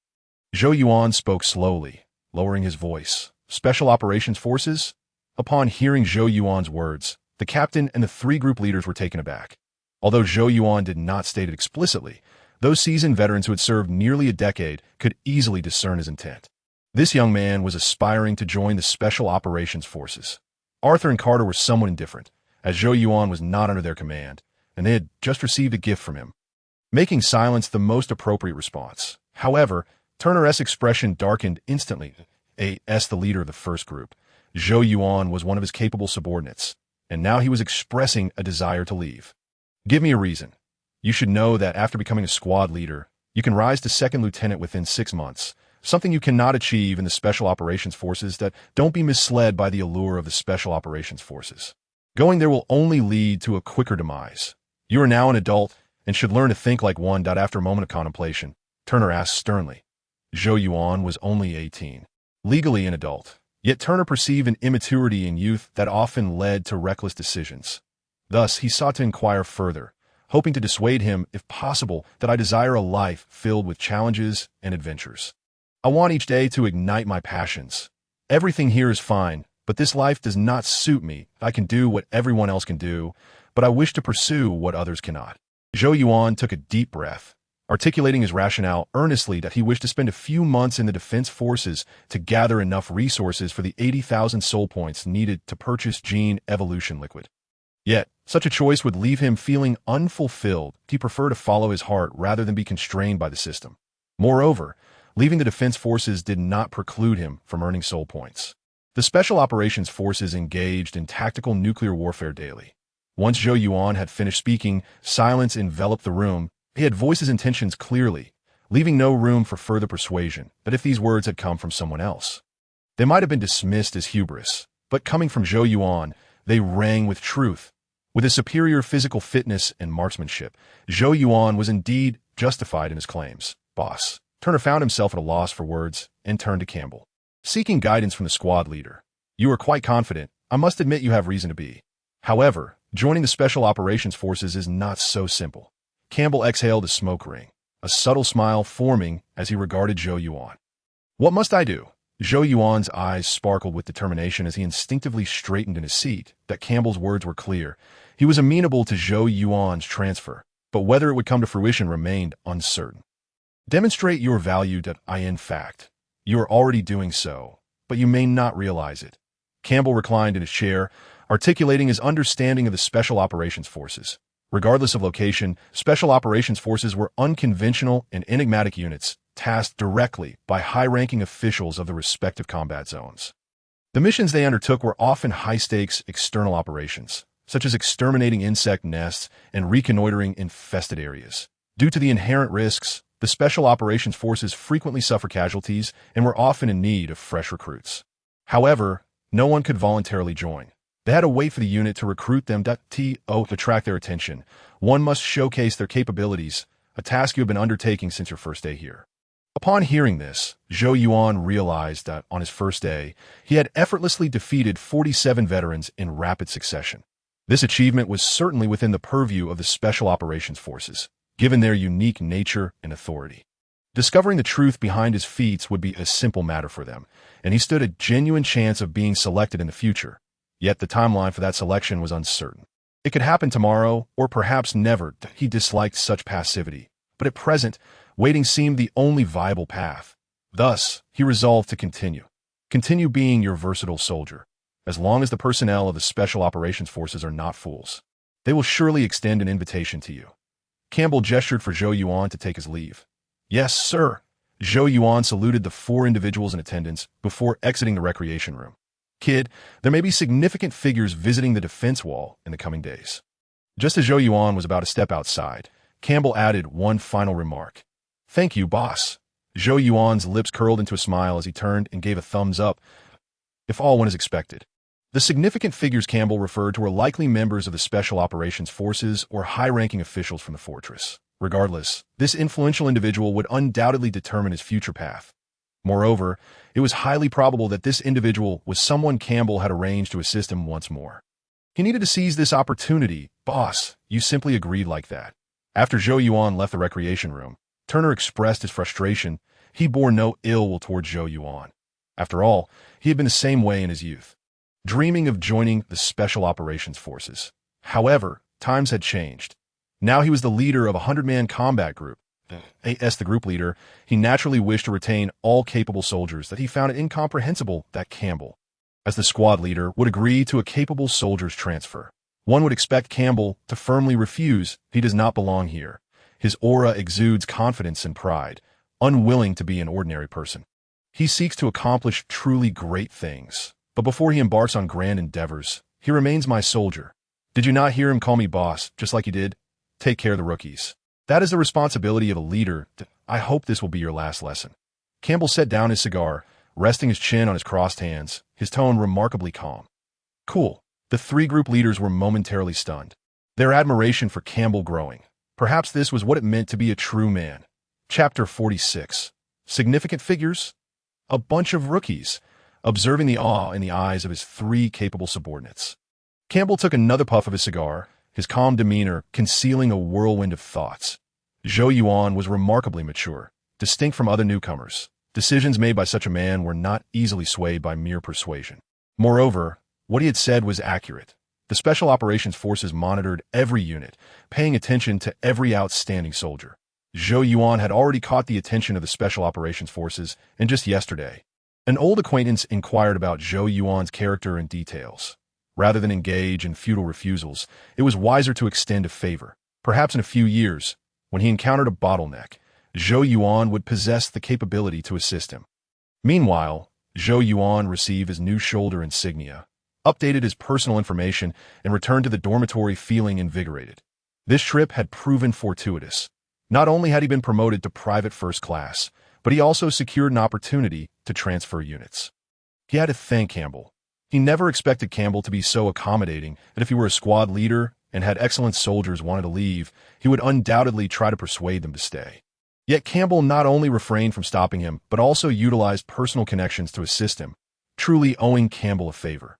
Zhou Yuan spoke slowly, lowering his voice. Special Operations Forces? Upon hearing Zhou Yuan's words, the captain and the three group leaders were taken aback. Although Zhou Yuan did not state it explicitly, those seasoned veterans who had served nearly a decade could easily discern his intent. This young man was aspiring to join the Special Operations Forces. Arthur and Carter were somewhat indifferent, as Zhou Yuan was not under their command, and they had just received a gift from him, making silence the most appropriate response. However, Turner's expression darkened instantly. As the leader of the first group, Zhou Yuan was one of his capable subordinates, and now he was expressing a desire to leave. Give me a reason. You should know that after becoming a squad leader, you can rise to second lieutenant within 6 months, something you cannot achieve in the Special Operations Forces. That don't be misled by the allure of the Special Operations Forces. Going there will only lead to a quicker demise. You are now an adult and should learn to think like one. After a moment of contemplation, Turner asked sternly. Zhou Yuan was only 18, legally an adult, yet Turner perceived an immaturity in youth that often led to reckless decisions. Thus, he sought to inquire further, hoping to dissuade him, if possible, that I desire a life filled with challenges and adventures. I want each day to ignite my passions. Everything here is fine, but this life does not suit me. I can do what everyone else can do, but I wish to pursue what others cannot. Zhou Yuan took a deep breath, articulating his rationale earnestly that he wished to spend a few months in the defense forces to gather enough resources for the 80,000 soul points needed to purchase gene evolution liquid. Yet, such a choice would leave him feeling unfulfilled. He preferred to follow his heart rather than be constrained by the system. Moreover, leaving the defense forces did not preclude him from earning soul points. The Special Operations Forces engaged in tactical nuclear warfare daily. Once Zhou Yuan had finished speaking, silence enveloped the room. He had voiced his intentions clearly, leaving no room for further persuasion that if these words had come from someone else, they might have been dismissed as hubris. But coming from Zhou Yuan, they rang with truth. With his superior physical fitness and marksmanship, Zhou Yuan was indeed justified in his claims. Boss. Turner found himself at a loss for words and turned to Campbell, seeking guidance from the squad leader. You are quite confident. I must admit you have reason to be. However, joining the Special Operations Forces is not so simple. Campbell exhaled a smoke ring, a subtle smile forming as he regarded Zhou Yuan. What must I do? Zhou Yuan's eyes sparkled with determination as he instinctively straightened in his seat. That Campbell's words were clear. He was amenable to Zhou Yuan's transfer, but whether it would come to fruition remained uncertain. Demonstrate your value that in fact, you are already doing so, but you may not realize it. Campbell reclined in his chair, articulating his understanding of the Special Operations Forces. Regardless of location, Special Operations Forces were unconventional and enigmatic units, tasked directly by high-ranking officials of the respective combat zones. The missions they undertook were often high-stakes external operations, such as exterminating insect nests and reconnoitering infested areas. Due to the inherent risks, the Special Operations Forces frequently suffer casualties and were often in need of fresh recruits. However, no one could voluntarily join. They had to wait for the unit to recruit them to attract their attention. One must showcase their capabilities, a task you have been undertaking since your first day here. Upon hearing this, Zhou Yuan realized that on his first day, he had effortlessly defeated 47 veterans in rapid succession. This achievement was certainly within the purview of the Special Operations Forces, given their unique nature and authority. Discovering the truth behind his feats would be a simple matter for them, and he stood a genuine chance of being selected in the future. Yet the timeline for that selection was uncertain. It could happen tomorrow, or perhaps never. He disliked such passivity, but at present, waiting seemed the only viable path. Thus, he resolved to continue. Continue being your versatile soldier. As long as the personnel of the Special Operations Forces are not fools, they will surely extend an invitation to you. Campbell gestured for Zhou Yuan to take his leave. Yes, sir. Zhou Yuan saluted the 4 individuals in attendance before exiting the recreation room. Kid, there may be significant figures visiting the defense wall in the coming days. Just as Zhou Yuan was about to step outside, Campbell added one final remark. Thank you, boss. Zhou Yuan's lips curled into a smile as he turned and gave a thumbs up, if all went as expected. The significant figures Campbell referred to were likely members of the Special Operations Forces or high-ranking officials from the fortress. Regardless, this influential individual would undoubtedly determine his future path. Moreover, it was highly probable that this individual was someone Campbell had arranged to assist him once more. He needed to seize this opportunity. Boss, you simply agreed like that. After Zhou Yuan left the recreation room, Turner expressed his frustration. He bore no ill will towards Zhou Yuan. After all, he had been the same way in his youth, dreaming of joining the Special Operations Forces. However, times had changed. Now he was the leader of a 100-man combat group. As the group leader, he naturally wished to retain all capable soldiers that he found it incomprehensible that Campbell, as the squad leader, would agree to a capable soldier's transfer. One would expect Campbell to firmly refuse. He does not belong here. His aura exudes confidence and pride, unwilling to be an ordinary person. He seeks to accomplish truly great things, but before he embarks on grand endeavors, he remains my soldier. Did you not hear him call me boss, just like he did? Take care of the rookies. That is the responsibility of a leader. I hope this will be your last lesson. Campbell set down his cigar, resting his chin on his crossed hands, his tone remarkably calm. Cool. The 3 group leaders were momentarily stunned, their admiration for Campbell growing. Perhaps this was what it meant to be a true man. Chapter 46. Significant figures? A bunch of rookies, observing the awe in the eyes of his 3 capable subordinates. Campbell took another puff of his cigar, his calm demeanor concealing a whirlwind of thoughts. Zhou Yuan was remarkably mature, distinct from other newcomers. Decisions made by such a man were not easily swayed by mere persuasion. Moreover, what he had said was accurate. The Special Operations Forces monitored every unit, paying attention to every outstanding soldier. Zhou Yuan had already caught the attention of the Special Operations Forces, and just yesterday, an old acquaintance inquired about Zhou Yuan's character and details. Rather than engage in futile refusals, it was wiser to extend a favor. Perhaps in a few years, when he encountered a bottleneck, Zhou Yuan would possess the capability to assist him. Meanwhile, Zhou Yuan received his new shoulder insignia, updated his personal information, and returned to the dormitory feeling invigorated. This trip had proven fortuitous. Not only had he been promoted to private first class, but he also secured an opportunity to transfer units. He had to thank Campbell. He never expected Campbell to be so accommodating that if he were a squad leader and had excellent soldiers wanted to leave, he would undoubtedly try to persuade them to stay. Yet Campbell not only refrained from stopping him, but also utilized personal connections to assist him, truly owing Campbell a favor.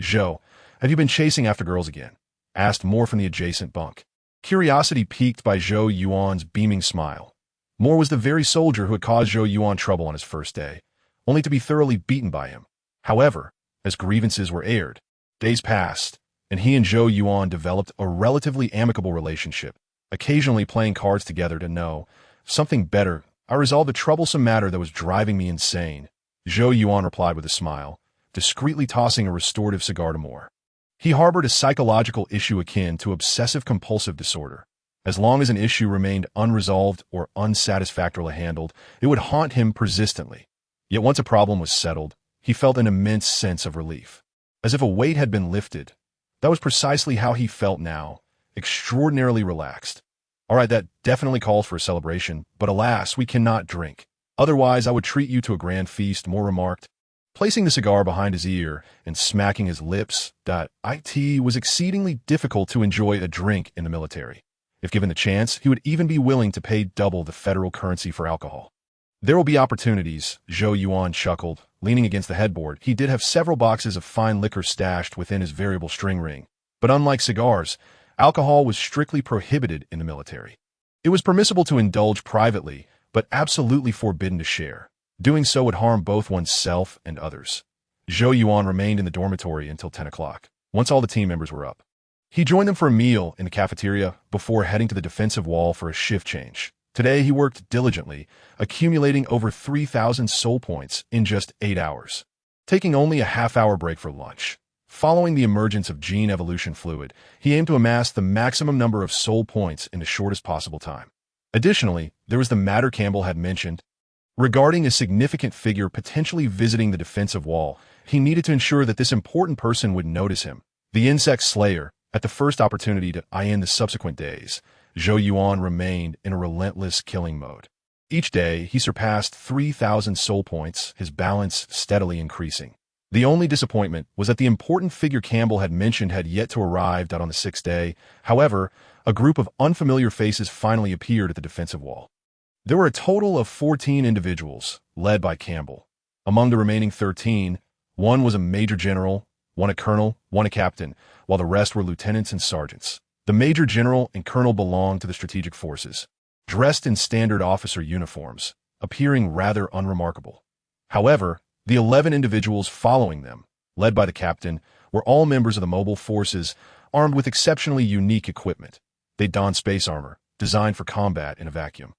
"Zhou, have you been chasing after girls again?" asked Moore from the adjacent bunk. Curiosity piqued by Zhou Yuan's beaming smile. Moore was the very soldier who had caused Zhou Yuan trouble on his first day, only to be thoroughly beaten by him. However, as grievances were aired, days passed, and he and Zhou Yuan developed a relatively amicable relationship, occasionally playing cards together to know something better. "I resolved a troublesome matter that was driving me insane," Zhou Yuan replied with a smile, discreetly tossing a restorative cigar to Moore. He harbored a psychological issue akin to obsessive-compulsive disorder. As long as an issue remained unresolved or unsatisfactorily handled, it would haunt him persistently. Yet once a problem was settled, he felt an immense sense of relief. As if a weight had been lifted. That was precisely how he felt now, extraordinarily relaxed. "All right, that definitely calls for a celebration, but alas, we cannot drink. Otherwise, I would treat you to a grand feast," Moore remarked, placing the cigar behind his ear and smacking his lips. It was exceedingly difficult to enjoy a drink in the military. If given the chance, he would even be willing to pay double the federal currency for alcohol. "There will be opportunities," Zhou Yuan chuckled, leaning against the headboard. He did have several boxes of fine liquor stashed within his variable string ring, but unlike cigars, alcohol was strictly prohibited in the military. It was permissible to indulge privately, but absolutely forbidden to share. Doing so would harm both oneself and others. Zhou Yuan remained in the dormitory until 10 o'clock, once all the team members were up. He joined them for a meal in the cafeteria before heading to the defensive wall for a shift change. Today he worked diligently, accumulating over 3,000 soul points in just 8 hours, taking only a half-hour break for lunch. Following the emergence of gene evolution fluid, he aimed to amass the maximum number of soul points in the shortest possible time. Additionally, there was the matter Campbell had mentioned. Regarding a significant figure potentially visiting the defensive wall, he needed to ensure that this important person would notice him. The insect slayer, at the first opportunity to in the subsequent days, Zhou Yuan remained in a relentless killing mode. Each day, he surpassed 3,000 soul points, his balance steadily increasing. The only disappointment was that the important figure Campbell had mentioned had yet to arrive on the 6th day. However, a group of unfamiliar faces finally appeared at the defensive wall. There were a total of 14 individuals, led by Campbell. Among the remaining 13, one was a major general, one a colonel, one a captain, while the rest were lieutenants and sergeants. The major general and colonel belonged to the strategic forces, dressed in standard officer uniforms, appearing rather unremarkable. However, the 11 individuals following them, led by the captain, were all members of the mobile forces, armed with exceptionally unique equipment. They donned space armor, designed for combat in a vacuum,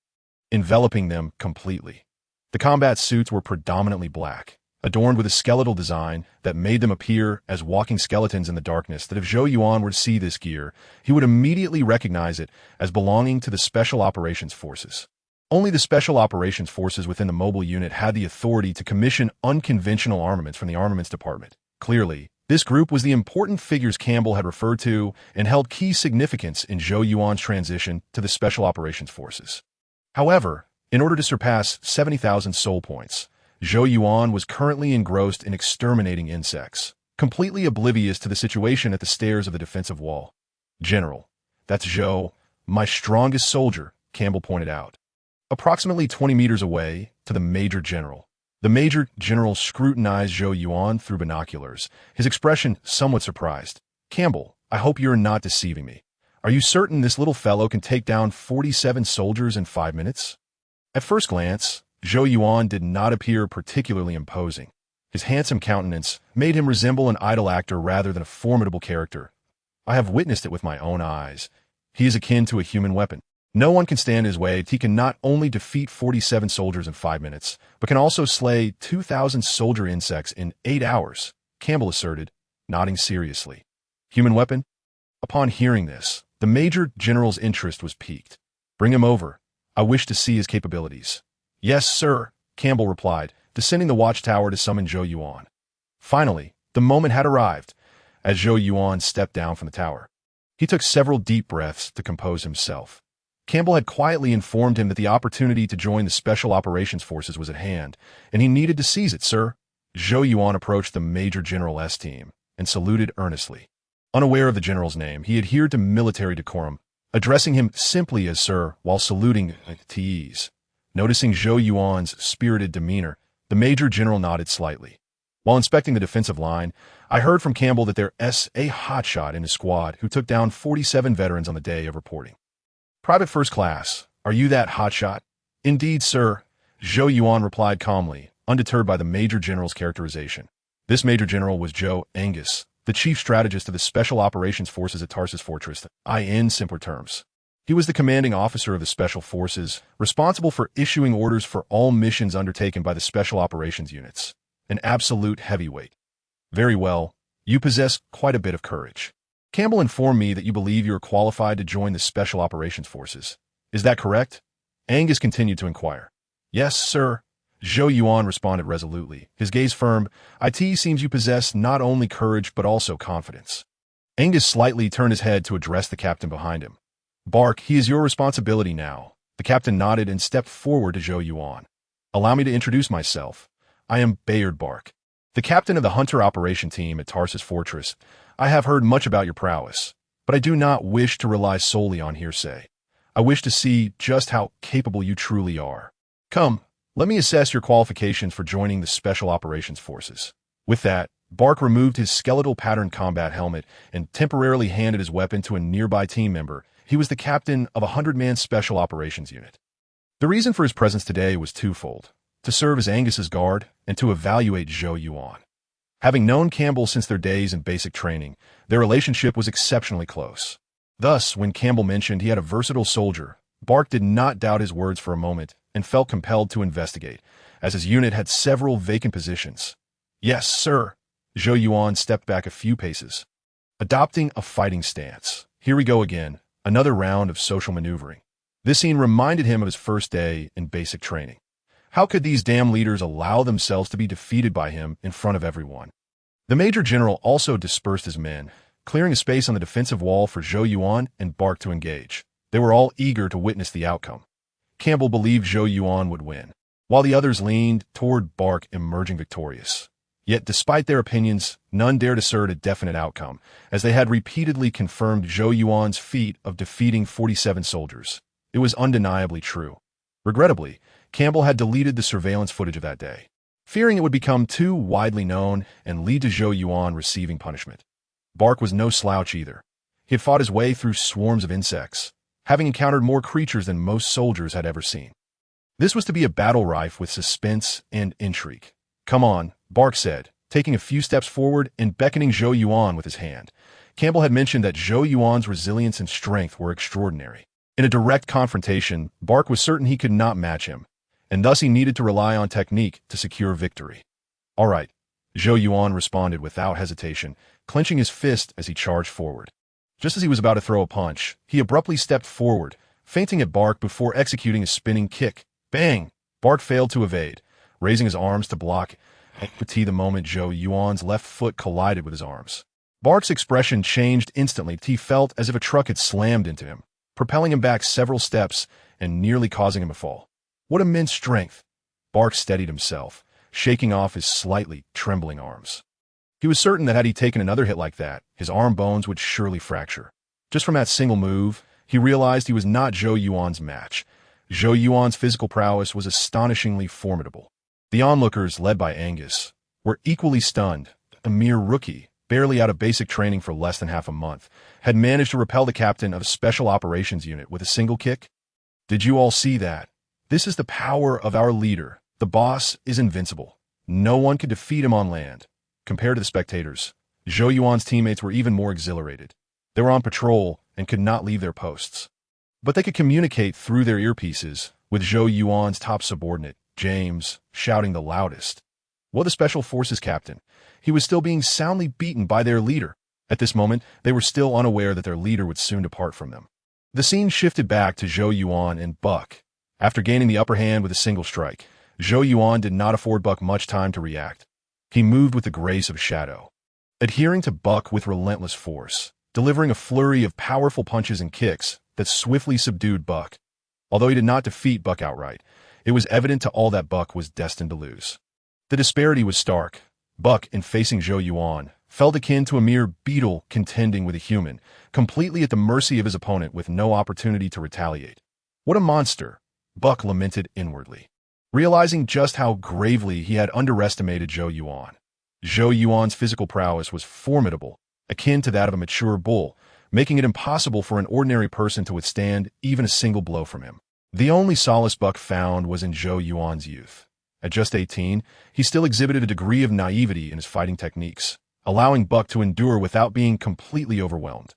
enveloping them completely. The combat suits were predominantly black, adorned with a skeletal design that made them appear as walking skeletons in the darkness. That if Zhou Yuan were to see this gear, he would immediately recognize it as belonging to the Special Operations Forces. Only the Special Operations Forces within the mobile unit had the authority to commission unconventional armaments from the Armaments Department. Clearly, this group was the important figures Campbell had referred to and held key significance in Zhou Yuan's transition to the Special Operations Forces. However, in order to surpass 70,000 soul points, Zhou Yuan was currently engrossed in exterminating insects, completely oblivious to the situation at the stairs of the defensive wall. "General, that's Zhou, my strongest soldier," Campbell pointed out. Approximately 20 meters away, to the Major General. The Major General scrutinized Zhou Yuan through binoculars, his expression somewhat surprised. "Campbell, I hope you're not deceiving me. Are you certain this little fellow can take down 47 soldiers in 5 minutes?" At first glance, Zhou Yuan did not appear particularly imposing. His handsome countenance made him resemble an idle actor rather than a formidable character. "I have witnessed it with my own eyes. He is akin to a human weapon. No one can stand in his way. He can not only defeat 47 soldiers in 5 minutes, but can also slay 2,000 soldier insects in 8 hours, Campbell asserted, nodding seriously. "Human weapon?" Upon hearing this, the Major General's interest was piqued. "Bring him over. I wish to see his capabilities." "Yes, sir," Campbell replied, descending the watchtower to summon Zhou Yuan. Finally, the moment had arrived, as Zhou Yuan stepped down from the tower. He took several deep breaths to compose himself. Campbell had quietly informed him that the opportunity to join the Special Operations Forces was at hand, and he needed to seize it, sir. Zhou Yuan approached the Major General's team and saluted earnestly. Unaware of the general's name, he adhered to military decorum, addressing him simply as sir while saluting at ease. Noticing Zhou Yuan's spirited demeanor, the Major General nodded slightly. While inspecting the defensive line, I heard from Campbell that there's a hotshot in his squad who took down 47 veterans on the day of reporting. Private First Class, are you that hotshot? Indeed, sir, Zhou Yuan replied calmly, undeterred by the Major General's characterization. This Major General was Joe Angus, the chief strategist of the Special Operations Forces at Tarsus Fortress, in simpler terms. He was the commanding officer of the Special Forces, responsible for issuing orders for all missions undertaken by the Special Operations units. An absolute heavyweight. Very well, you possess quite a bit of courage. Campbell informed me that you believe you are qualified to join the Special Operations Forces. Is that correct? Angus continued to inquire. Yes, sir. Zhou Yuan responded resolutely, his gaze firm. It seems you possess not only courage but also confidence. Angus slightly turned his head to address the captain behind him. Bark, he is your responsibility now. The captain nodded and stepped forward to Zhou Yuan. Allow me to introduce myself. I am Bayard Bark, the captain of the Hunter Operation Team at Tarsus Fortress. I have heard much about your prowess, but I do not wish to rely solely on hearsay. I wish to see just how capable you truly are. Come, let me assess your qualifications for joining the Special Operations Forces. With that, Bark removed his skeletal pattern combat helmet and temporarily handed his weapon to a nearby team member. He was the captain of a 100-man Special Operations unit. The reason for his presence today was twofold: to serve as Angus's guard and to evaluate Zhou Yuan. Having known Campbell since their days in basic training, their relationship was exceptionally close. Thus, when Campbell mentioned he had a versatile soldier, Bark did not doubt his words for a moment and felt compelled to investigate, as his unit had several vacant positions. Yes, sir. Zhou Yuan stepped back a few paces. Adopting a fighting stance. Here we go again, another round of social maneuvering. This scene reminded him of his first day in basic training. How could these damn leaders allow themselves to be defeated by him in front of everyone? The Major General also dispersed his men, clearing a space on the defensive wall for Zhou Yuan and Bark to engage. They were all eager to witness the outcome. Campbell believed Zhou Yuan would win, while the others leaned toward Bark emerging victorious. Yet despite their opinions, none dared assert a definite outcome, as they had repeatedly confirmed Zhou Yuan's feat of defeating 47 soldiers. It was undeniably true. Regrettably, Campbell had deleted the surveillance footage of that day, fearing it would become too widely known and lead to Zhou Yuan receiving punishment. Bark was no slouch either. He had fought his way through swarms of insects, having encountered more creatures than most soldiers had ever seen. This was to be a battle rife with suspense and intrigue. Come on, Bark said, taking a few steps forward and beckoning Zhou Yuan with his hand. Campbell had mentioned that Zhou Yuan's resilience and strength were extraordinary. In a direct confrontation, Bark was certain he could not match him, and thus he needed to rely on technique to secure victory. All right, Zhou Yuan responded without hesitation, clenching his fist as he charged forward. Just as he was about to throw a punch, he abruptly stepped forward, feinting at Bark before executing a spinning kick. Bang! Bark failed to evade, raising his arms to block. The moment Zhou Yuan's left foot collided with his arms. Bark's expression changed instantly. He felt as if a truck had slammed into him, propelling him back several steps and nearly causing him to fall. What immense strength! Bark steadied himself, shaking off his slightly trembling arms. He was certain that had he taken another hit like that, his arm bones would surely fracture. Just from that single move, he realized he was not Zhou Yuan's match. Zhou Yuan's physical prowess was astonishingly formidable. The onlookers, led by Angus, were equally stunned. A mere rookie, barely out of basic training for less than half a month, had managed to repel the captain of a special operations unit with a single kick. Did you all see that? This is the power of our leader. The boss is invincible. No one could defeat him on land. Compared to the spectators, Zhou Yuan's teammates were even more exhilarated. They were on patrol and could not leave their posts. But they could communicate through their earpieces, with Zhou Yuan's top subordinate, James, shouting the loudest. What a special forces captain. He was still being soundly beaten by their leader. At this moment, they were still unaware that their leader would soon depart from them. The scene shifted back to Zhou Yuan and Buck. After gaining the upper hand with a single strike, Zhou Yuan did not afford Buck much time to react. He moved with the grace of shadow, adhering to Buck with relentless force, delivering a flurry of powerful punches and kicks that swiftly subdued Buck. Although he did not defeat Buck outright, it was evident to all that Buck was destined to lose. The disparity was stark. Buck, in facing Zhou Yuan, felt akin to a mere beetle contending with a human, completely at the mercy of his opponent with no opportunity to retaliate. What a monster, Buck lamented inwardly, realizing just how gravely he had underestimated Zhou Yuan. Zhou Yuan's physical prowess was formidable, akin to that of a mature bull, making it impossible for an ordinary person to withstand even a single blow from him. The only solace Buck found was in Zhou Yuan's youth. At just 18, he still exhibited a degree of naivety in his fighting techniques, allowing Buck to endure without being completely overwhelmed.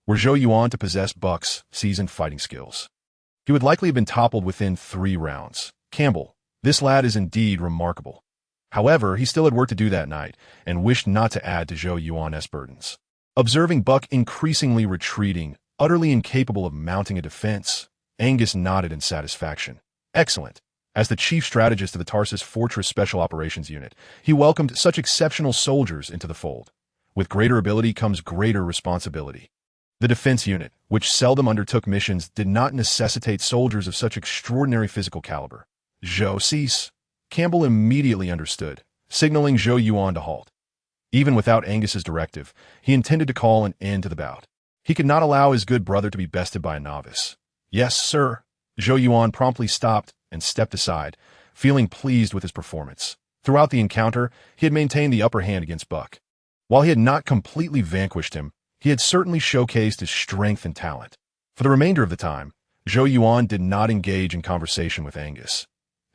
Were Zhou Yuan to possess Buck's seasoned fighting skills, he would likely have been toppled within 3 rounds. Campbell, this lad is indeed remarkable. However, he still had work to do that night, and wished not to add to Zhou Yuan's burdens. Observing Buck increasingly retreating, utterly incapable of mounting a defense, Angus nodded in satisfaction. Excellent. As the chief strategist of the Tarsus Fortress Special Operations Unit, he welcomed such exceptional soldiers into the fold. With greater ability comes greater responsibility. The defense unit, which seldom undertook missions, did not necessitate soldiers of such extraordinary physical caliber. Zhou, cease. Campbell immediately understood, signaling Zhou Yuan to halt. Even without Angus's directive, he intended to call an end to the bout. He could not allow his good brother to be bested by a novice. Yes, sir. Zhou Yuan promptly stopped and stepped aside, feeling pleased with his performance. Throughout the encounter, he had maintained the upper hand against Buck. While he had not completely vanquished him, he had certainly showcased his strength and talent. For the remainder of the time, Zhou Yuan did not engage in conversation with Angus.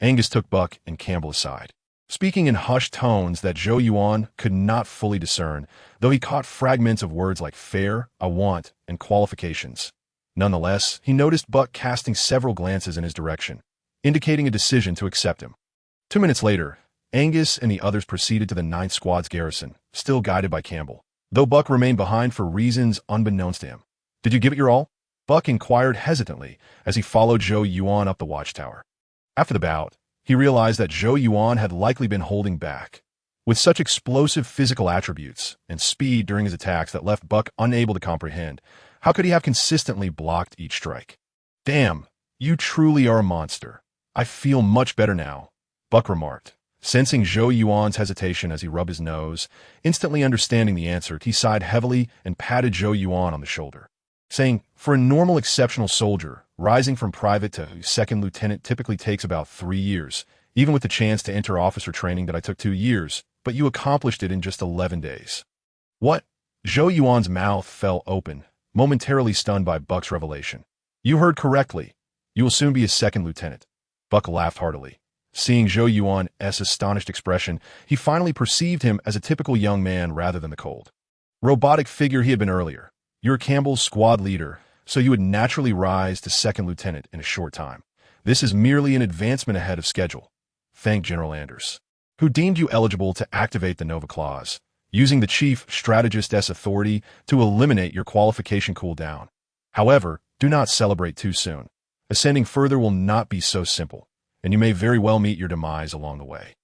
Angus took Buck and Campbell aside, speaking in hushed tones that Zhou Yuan could not fully discern, though he caught fragments of words like fair, I want, and qualifications. Nonetheless, he noticed Buck casting several glances in his direction, indicating a decision to accept him. 2 minutes later, Angus and the others proceeded to the 9th Squad's garrison, still guided by Campbell, though Buck remained behind for reasons unbeknownst to him. Did you give it your all? Buck inquired hesitantly as he followed Zhou Yuan up the watchtower. After the bout, he realized that Zhou Yuan had likely been holding back. With such explosive physical attributes and speed during his attacks that left Buck unable to comprehend, how could he have consistently blocked each strike? Damn, you truly are a monster. I feel much better now, Buck remarked, sensing Zhou Yuan's hesitation as he rubbed his nose. Instantly understanding the answer, he sighed heavily and patted Zhou Yuan on the shoulder, saying, for a normal exceptional soldier, rising from private to second lieutenant typically takes about 3 years, even with the chance to enter officer training that I took 2 years, but you accomplished it in just 11 days. What? Zhou Yuan's mouth fell open, momentarily stunned by Buck's revelation. You heard correctly. You will soon be a second lieutenant. Buck laughed heartily. Seeing Zhou Yuan's astonished expression, he finally perceived him as a typical young man rather than the cold, robotic figure he had been earlier. You're Campbell's squad leader, so you would naturally rise to second lieutenant in a short time. This is merely an advancement ahead of schedule. Thank General Anders, who deemed you eligible to activate the Nova Clause, using the chief strategist's authority to eliminate your qualification cooldown. However, do not celebrate too soon. Ascending further will not be so simple, and you may very well meet your demise along the way.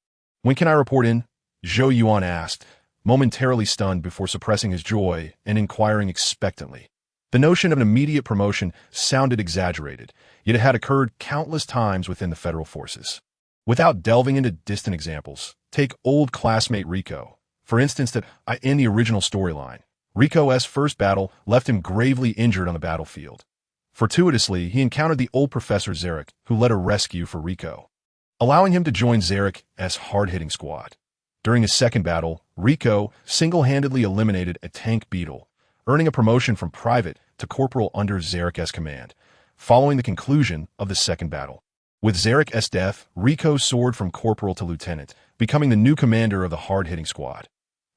When can I report in? Zhou Yuan asked, momentarily stunned before suppressing his joy and inquiring expectantly. The notion of an immediate promotion sounded exaggerated, yet it had occurred countless times within the federal forces. Without delving into distant examples, take old classmate Rico. For instance, in the original storyline, Rico's first battle left him gravely injured on the battlefield. Fortuitously, he encountered the old Professor Zarek, who led a rescue for Rico, allowing him to join Zarek's hard-hitting squad. During his second battle, Rico single-handedly eliminated a tank beetle, earning a promotion from private to corporal under Zarek's command, following the conclusion of the second battle. With Zarek's death, Rico soared from corporal to lieutenant, becoming the new commander of the hard-hitting squad.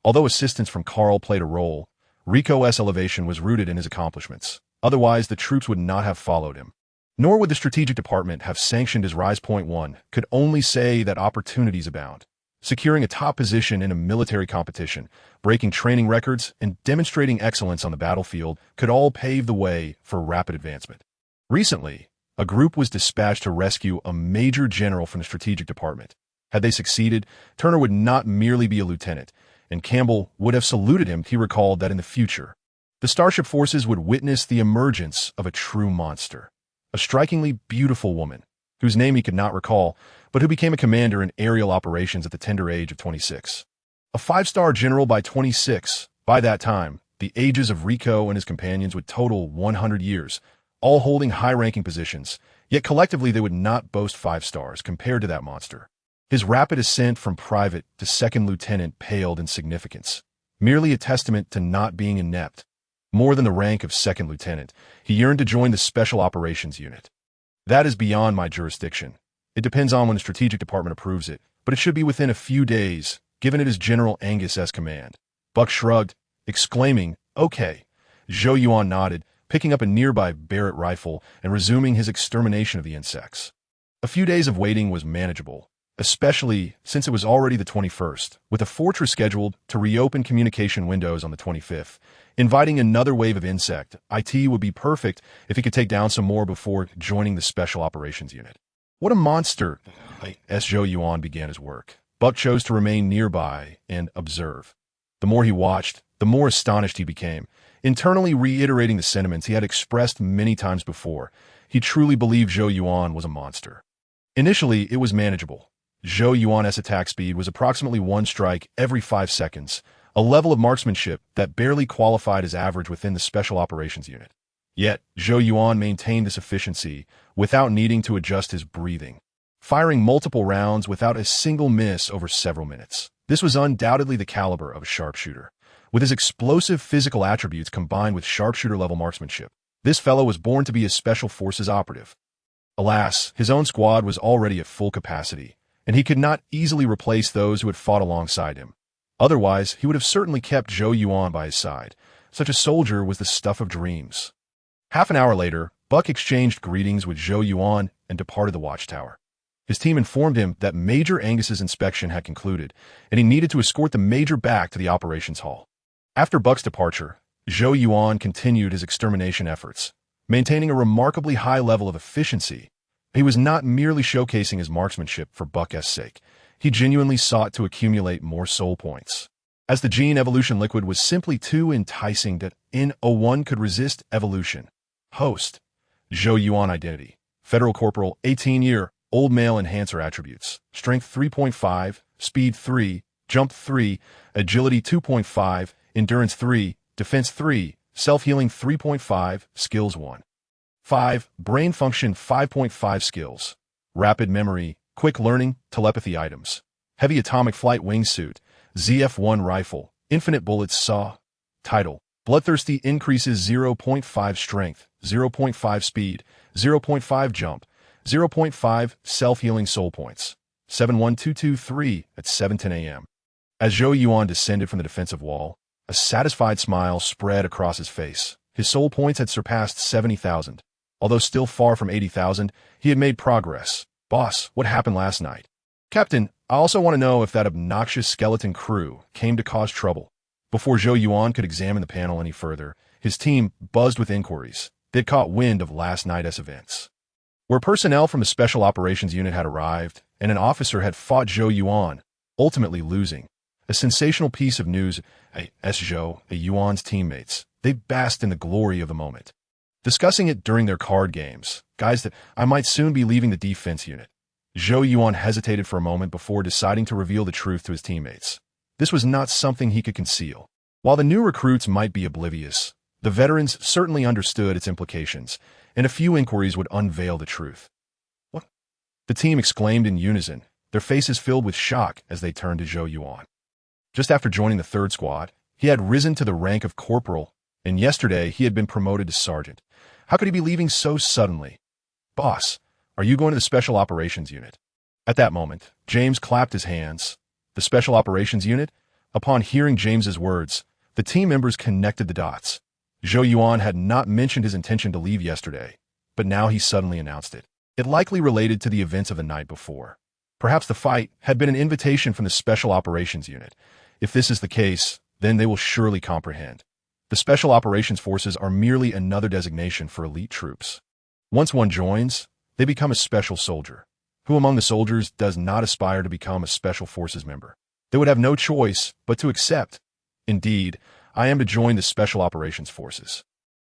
Although assistance from Carl played a role, Rico's elevation was rooted in his accomplishments. Otherwise, the troops would not have followed him. Nor would the strategic department have sanctioned his rise. One could only say that opportunities abound. Securing a top position in a military competition, breaking training records, and demonstrating excellence on the battlefield could all pave the way for rapid advancement. Recently, a group was dispatched to rescue a major general from the strategic department. Had they succeeded, Turner would not merely be a lieutenant, and Campbell would have saluted him. He recalled that in the future, the Starship forces would witness the emergence of a true monster. a strikingly beautiful woman, whose name he could not recall, but who became a commander in aerial operations at the tender age of 26. A five-star general by 26. By that time, the ages of Rico and his companions would total 100 years, all holding high-ranking positions, yet collectively they would not boast 5 stars compared to that monster. His rapid ascent from private to second lieutenant paled in significance, merely a testament to not being inept. More than the rank of second lieutenant, he yearned to join the Special Operations Unit. That is beyond my jurisdiction. It depends on when the Strategic Department approves it, but it should be within a few days, given it is General Angus S. command. Buck shrugged, exclaiming, "Okay." Zhou Yuan nodded, picking up a nearby Barrett rifle and resuming his extermination of the insects. A few days of waiting was manageable, especially since it was already the 21st, with the fortress scheduled to reopen communication windows on the 25th. Inviting another wave of insect, IT would be perfect if he could take down some more before joining the Special Operations Unit. What a monster! As Zhou Yuan began his work, Buck chose to remain nearby and observe. The more he watched, the more astonished he became, internally reiterating the sentiments he had expressed many times before. He truly believed Zhou Yuan was a monster. Initially, it was manageable. Zhou Yuan's attack speed was approximately 1 strike every 5 seconds, a level of marksmanship that barely qualified as average within the Special Operations Unit. Yet, Zhou Yuan maintained this efficiency without needing to adjust his breathing, firing multiple rounds without a single miss over several minutes. This was undoubtedly the caliber of a sharpshooter. With his explosive physical attributes combined with sharpshooter-level marksmanship, this fellow was born to be a Special Forces operative. Alas, his own squad was already at full capacity, and he could not easily replace those who had fought alongside him. Otherwise, he would have certainly kept Zhou Yuan by his side. Such a soldier was the stuff of dreams. Half an hour later, Buck exchanged greetings with Zhou Yuan and departed the watchtower. His team informed him that Major Angus's inspection had concluded, and he needed to escort the Major back to the operations hall. After Buck's departure, Zhou Yuan continued his extermination efforts, maintaining a remarkably high level of efficiency. He was not merely showcasing his marksmanship for Buck's sake. He genuinely sought to accumulate more soul points. As the gene evolution liquid was simply too enticing that N01 could resist evolution. Host: Zhou Yuan identity. Federal Corporal, 18-year, old male enhancer attributes. Strength 3.5, Speed 3, Jump 3, Agility 2.5, Endurance 3, Defense 3, Self-Healing 3.5, Skills 1. 5. Brain Function 5.5 Skills. Rapid Memory, Quick Learning, Telepathy Items. Heavy Atomic Flight Wingsuit, ZF-1 Rifle, Infinite Bullets Saw. Title: Bloodthirsty increases 0.5 Strength, 0.5 Speed, 0.5 Jump, 0.5 Self-Healing Soul Points. 71223 at 7:10 a.m. As Zhou Yuan descended from the defensive wall, a satisfied smile spread across his face. His soul points had surpassed 70,000. Although still far from 80,000, he had made progress. "Boss, what happened last night?" "Captain, I also want to know if that obnoxious skeleton crew came to cause trouble." Before Zhou Yuan could examine the panel any further, his team buzzed with inquiries. They'd caught wind of last night's events, where personnel from the Special Operations Unit had arrived, and an officer had fought Zhou Yuan, ultimately losing. A sensational piece of news. Zhou Yuan's teammates, they basked in the glory of the moment, discussing it during their card games. "Guys, that I might soon be leaving the defense unit." Zhou Yuan hesitated for a moment before deciding to reveal the truth to his teammates. This was not something he could conceal. While the new recruits might be oblivious, the veterans certainly understood its implications, and a few inquiries would unveil the truth. "What?" the team exclaimed in unison, their faces filled with shock as they turned to Zhou Yuan. Just after joining the 3rd Squad, he had risen to the rank of corporal, and yesterday he had been promoted to sergeant. How could he be leaving so suddenly? "Boss, are you going to the Special Operations Unit?" At that moment, James clapped his hands. The Special Operations Unit? Upon hearing James's words, the team members connected the dots. Zhou Yuan had not mentioned his intention to leave yesterday, but now he suddenly announced it. It likely related to the events of the night before. Perhaps the fight had been an invitation from the Special Operations Unit. If this is the case, then they will surely comprehend. The Special Operations Forces are merely another designation for elite troops. Once one joins, they become a special soldier. Who among the soldiers does not aspire to become a Special Forces member? They would have no choice but to accept. Indeed, I am to join the Special Operations Forces.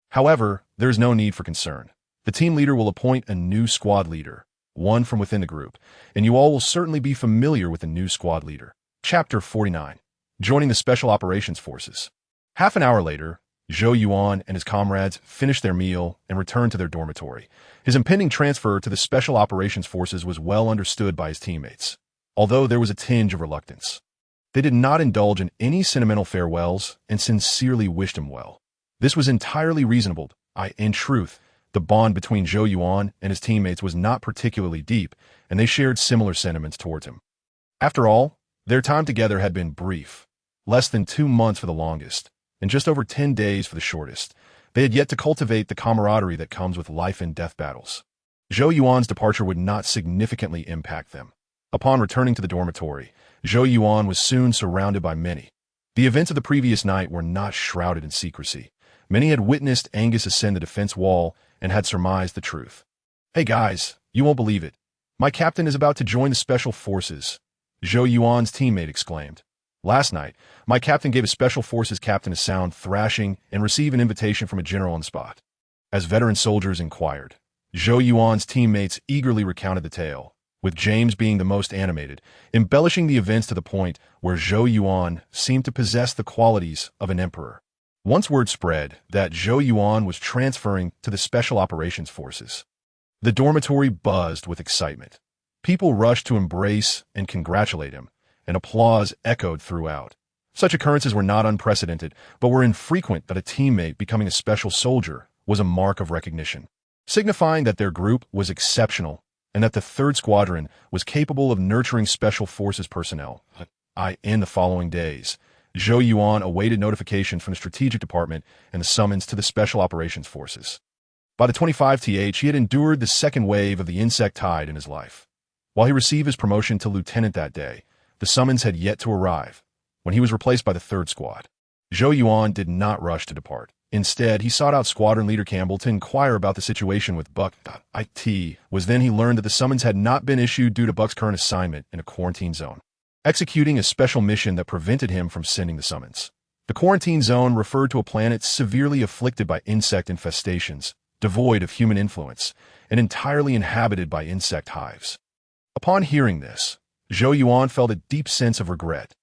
However, there is no need for concern. The team leader will appoint a new squad leader, one from within the group, and you all will certainly be familiar with the new squad leader. Chapter 49. Joining the Special Operations Forces. Half an hour later, Zhou Yuan and his comrades finished their meal and returned to their dormitory. His impending transfer to the Special Operations Forces was well understood by his teammates, although there was a tinge of reluctance. They did not indulge in any sentimental farewells and sincerely wished him well. This was entirely reasonable. In truth, the bond between Zhou Yuan and his teammates was not particularly deep, and they shared similar sentiments towards him. After all, their time together had been brief, less than 2 months for the longest, and just over 10 days for the shortest. They had yet to cultivate the camaraderie that comes with life and death battles. Zhou Yuan's departure would not significantly impact them. Upon returning to the dormitory, Zhou Yuan was soon surrounded by many. The events of the previous night were not shrouded in secrecy. Many had witnessed Angus ascend the defense wall and had surmised the truth. "Hey guys, you won't believe it. My captain is about to join the Special Forces," Zhou Yuan's teammate exclaimed. "Last night, my captain gave a Special Forces captain a sound thrashing and received an invitation from a general on the spot." As veteran soldiers inquired, Zhou Yuan's teammates eagerly recounted the tale, with James being the most animated, embellishing the events to the point where Zhou Yuan seemed to possess the qualities of an emperor. Once word spread that Zhou Yuan was transferring to the Special Operations Forces, the dormitory buzzed with excitement. People rushed to embrace and congratulate him, and applause echoed throughout. Such occurrences were not unprecedented, but were infrequent. That a teammate becoming a special soldier was a mark of recognition, signifying that their group was exceptional and that the 3rd Squadron was capable of nurturing Special Forces personnel. In the following days, Zhou Yuan awaited notification from the Strategic Department and the summons to the Special Operations Forces. By the 25th, he had endured the second wave of the insectoid in his life. While he received his promotion to lieutenant that day, the summons had yet to arrive, when he was replaced by the 3rd Squad. Zhou Yuan did not rush to depart. Instead, he sought out Squadron Leader Campbell to inquire about the situation with Buck. It was then he learned that the summons had not been issued due to Buck's current assignment in a quarantine zone, executing a special mission that prevented him from sending the summons. The quarantine zone referred to a planet severely afflicted by insect infestations, devoid of human influence, and entirely inhabited by insect hives. Upon hearing this, Zhou Yuan felt a deep sense of regret.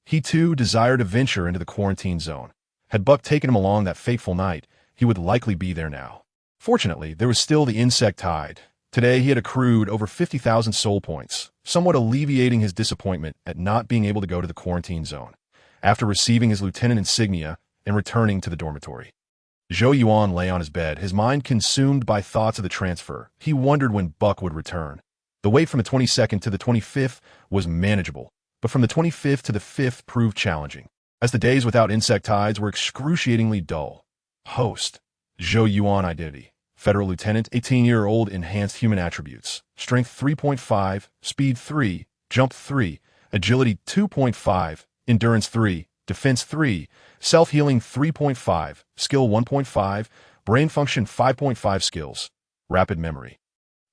He too desired to venture into the quarantine zone. Had Buck taken him along that fateful night, he would likely be there now. Fortunately, there was still the insectoid. Today he had accrued over 50,000 soul points, somewhat alleviating his disappointment at not being able to go to the quarantine zone, after receiving his lieutenant insignia and returning to the dormitory. Zhou Yuan lay on his bed, his mind consumed by thoughts of the transfer. He wondered when Buck would return. The wait from the 22nd to the 25th was manageable, but from the 25th to the 5th proved challenging, as the days without insectoids were excruciatingly dull. Host. Zhou Yuan identity. Federal Lieutenant, 18-year-old, enhanced human attributes. Strength 3.5, Speed 3, Jump 3, Agility 2.5, Endurance 3, Defense 3, Self-Healing 3.5, Skill 1.5, Brain Function 5.5 Skills. Rapid Memory.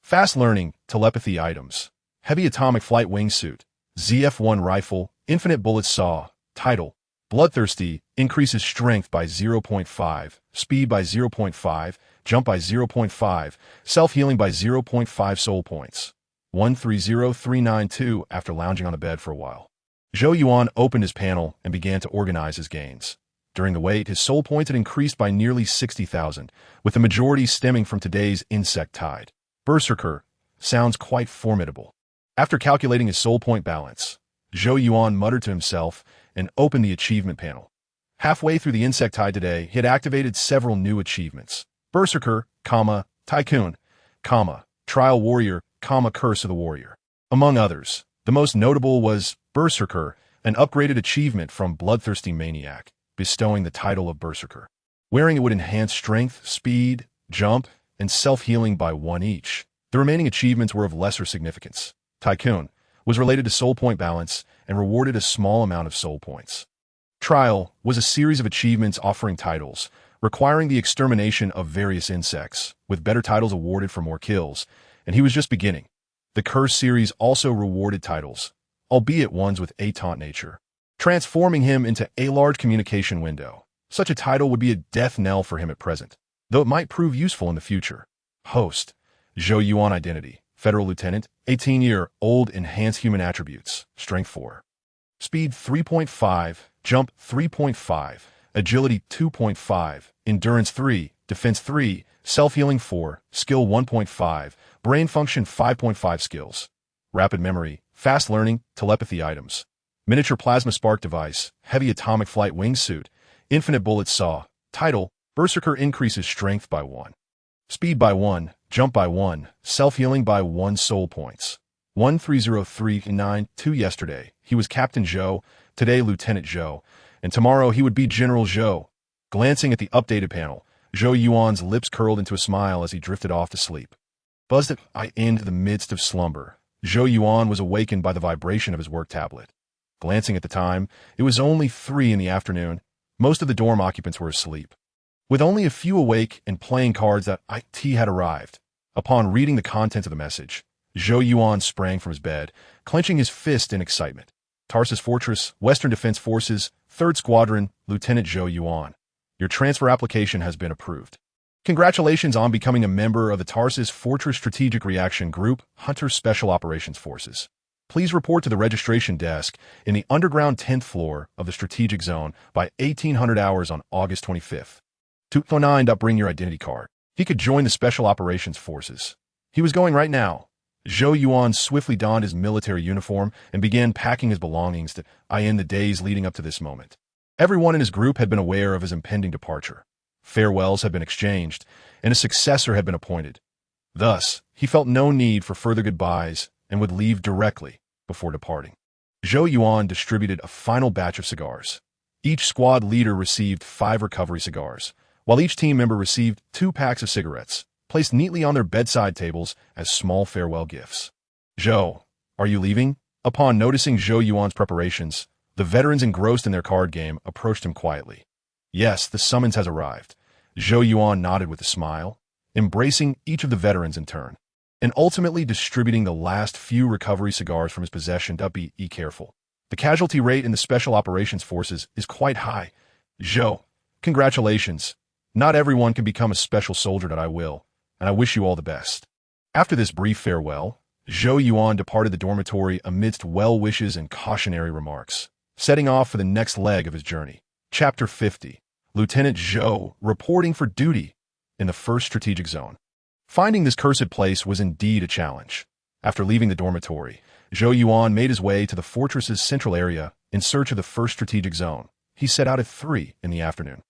Fast Learning, Telepathy items. Heavy Atomic Flight Wingsuit, ZF-1 Rifle, Infinite Bullet Saw. Title. Bloodthirsty, increases strength by 0.5, speed by 0.5, jump by 0.5, self-healing by 0.5 soul points. 130392 after lounging on the bed for a while. Zhou Yuan opened his panel and began to organize his gains. During the wait, his soul points had increased by nearly 60,000, with the majority stemming from today's insectoid. Berserker sounds quite formidable. After calculating his soul point balance, Zhou Yuan muttered to himself and opened the achievement panel. Halfway through the insectoid today, he had activated several new achievements. Berserker, Tycoon, Trial Warrior, Curse of the Warrior. Among others, the most notable was Berserker, an upgraded achievement from Bloodthirsty Maniac, bestowing the title of Berserker. Wearing it would enhance strength, speed, jump, and self-healing by 1 each. The remaining achievements were of lesser significance. Tycoon was related to soul point balance and rewarded a small amount of soul points. Trial was a series of achievements offering titles, requiring the extermination of various insects, with better titles awarded for more kills, and he was just beginning. The Curse series also rewarded titles, albeit ones with a taunt nature, transforming him into a large communication window. Such a title would be a death knell for him at present, though it might prove useful in the future. Host, Zhou Yuan identity, Federal Lieutenant, 18-year-old, enhanced human attributes, Strength 4. Speed 3.5, Jump 3.5, Agility 2.5, Endurance 3, Defense 3, Self-Healing 4, Skill 1.5, Brain Function 5.5 skills. Rapid Memory, Fast Learning, Telepathy items. Miniature Plasma Spark Device, Heavy Atomic Flight Wingsuit, Infinite Bullet Saw. Title, Berserker increases Strength by 1. Speed by 1, Jump by 1, Self-Healing by 1 Soul Points. 130392. Yesterday, he was Captain Zhou, today Lieutenant Zhou, and tomorrow he would be General Zhou. Glancing at the updated panel, Zhou Yuan's lips curled into a smile as he drifted off to sleep. Buzzed into the midst of slumber, Zhou Yuan was awakened by the vibration of his work tablet. Glancing at the time, it was only 3 in the afternoon. Most of the dorm occupants were asleep, with only a few awake and playing cards that IT had arrived. Upon reading the contents of the message, Zhou Yuan sprang from his bed, clenching his fist in excitement. Tarsus Fortress, Western Defense Forces, 3rd Squadron, Lieutenant Zhou Yuan. Your transfer application has been approved. Congratulations on becoming a member of the Tarsus Fortress Strategic Reaction Group, Hunter Special Operations Forces. Please report to the registration desk in the underground 10th floor of the Strategic Zone by 1800 hours on August 25th. 209. Bring your identity card. He could join the Special Operations Forces. He was going right now. Zhou Yuan swiftly donned his military uniform and began packing his belongings to end the days leading up to this moment. Everyone in his group had been aware of his impending departure. Farewells had been exchanged, and a successor had been appointed. Thus, he felt no need for further goodbyes and would leave directly before departing. Zhou Yuan distributed a final batch of cigars. Each squad leader received 5 recovery cigars, while each team member received 2 packs of cigarettes, placed neatly on their bedside tables as small farewell gifts. Zhou, are you leaving? Upon noticing Zhou Yuan's preparations, the veterans engrossed in their card game approached him quietly. Yes, the summons has arrived. Zhou Yuan nodded with a smile, embracing each of the veterans in turn, and ultimately distributing the last few recovery cigars from his possession. Be careful. The casualty rate in the Special Operations Forces is quite high. Zhou, congratulations. Not everyone can become a special soldier that I will, and I wish you all the best. After this brief farewell, Zhou Yuan departed the dormitory amidst well wishes and cautionary remarks, setting off for the next leg of his journey. Chapter 50. Lieutenant Zhou reporting for duty in the 1st Strategic Zone. Finding this cursed place was indeed a challenge. After leaving the dormitory, Zhou Yuan made his way to the fortress's central area in search of the 1st Strategic Zone. He set out at 3 in the afternoon,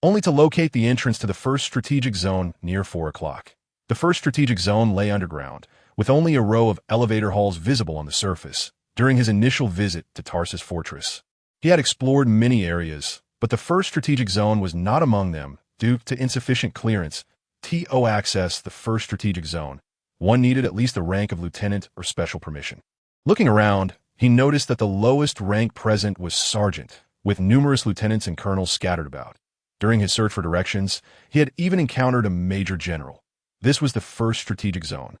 only to locate the entrance to the 1st Strategic Zone near 4 o'clock. The 1st Strategic Zone lay underground, with only a row of elevator halls visible on the surface. During his initial visit to Tarsus Fortress, he had explored many areas, but the 1st Strategic Zone was not among them due to insufficient clearance to access the 1st Strategic Zone. One needed at least the rank of lieutenant or special permission. Looking around, he noticed that the lowest rank present was sergeant, with numerous lieutenants and colonels scattered about. During his search for directions, he had even encountered a major general. This was the 1st Strategic Zone,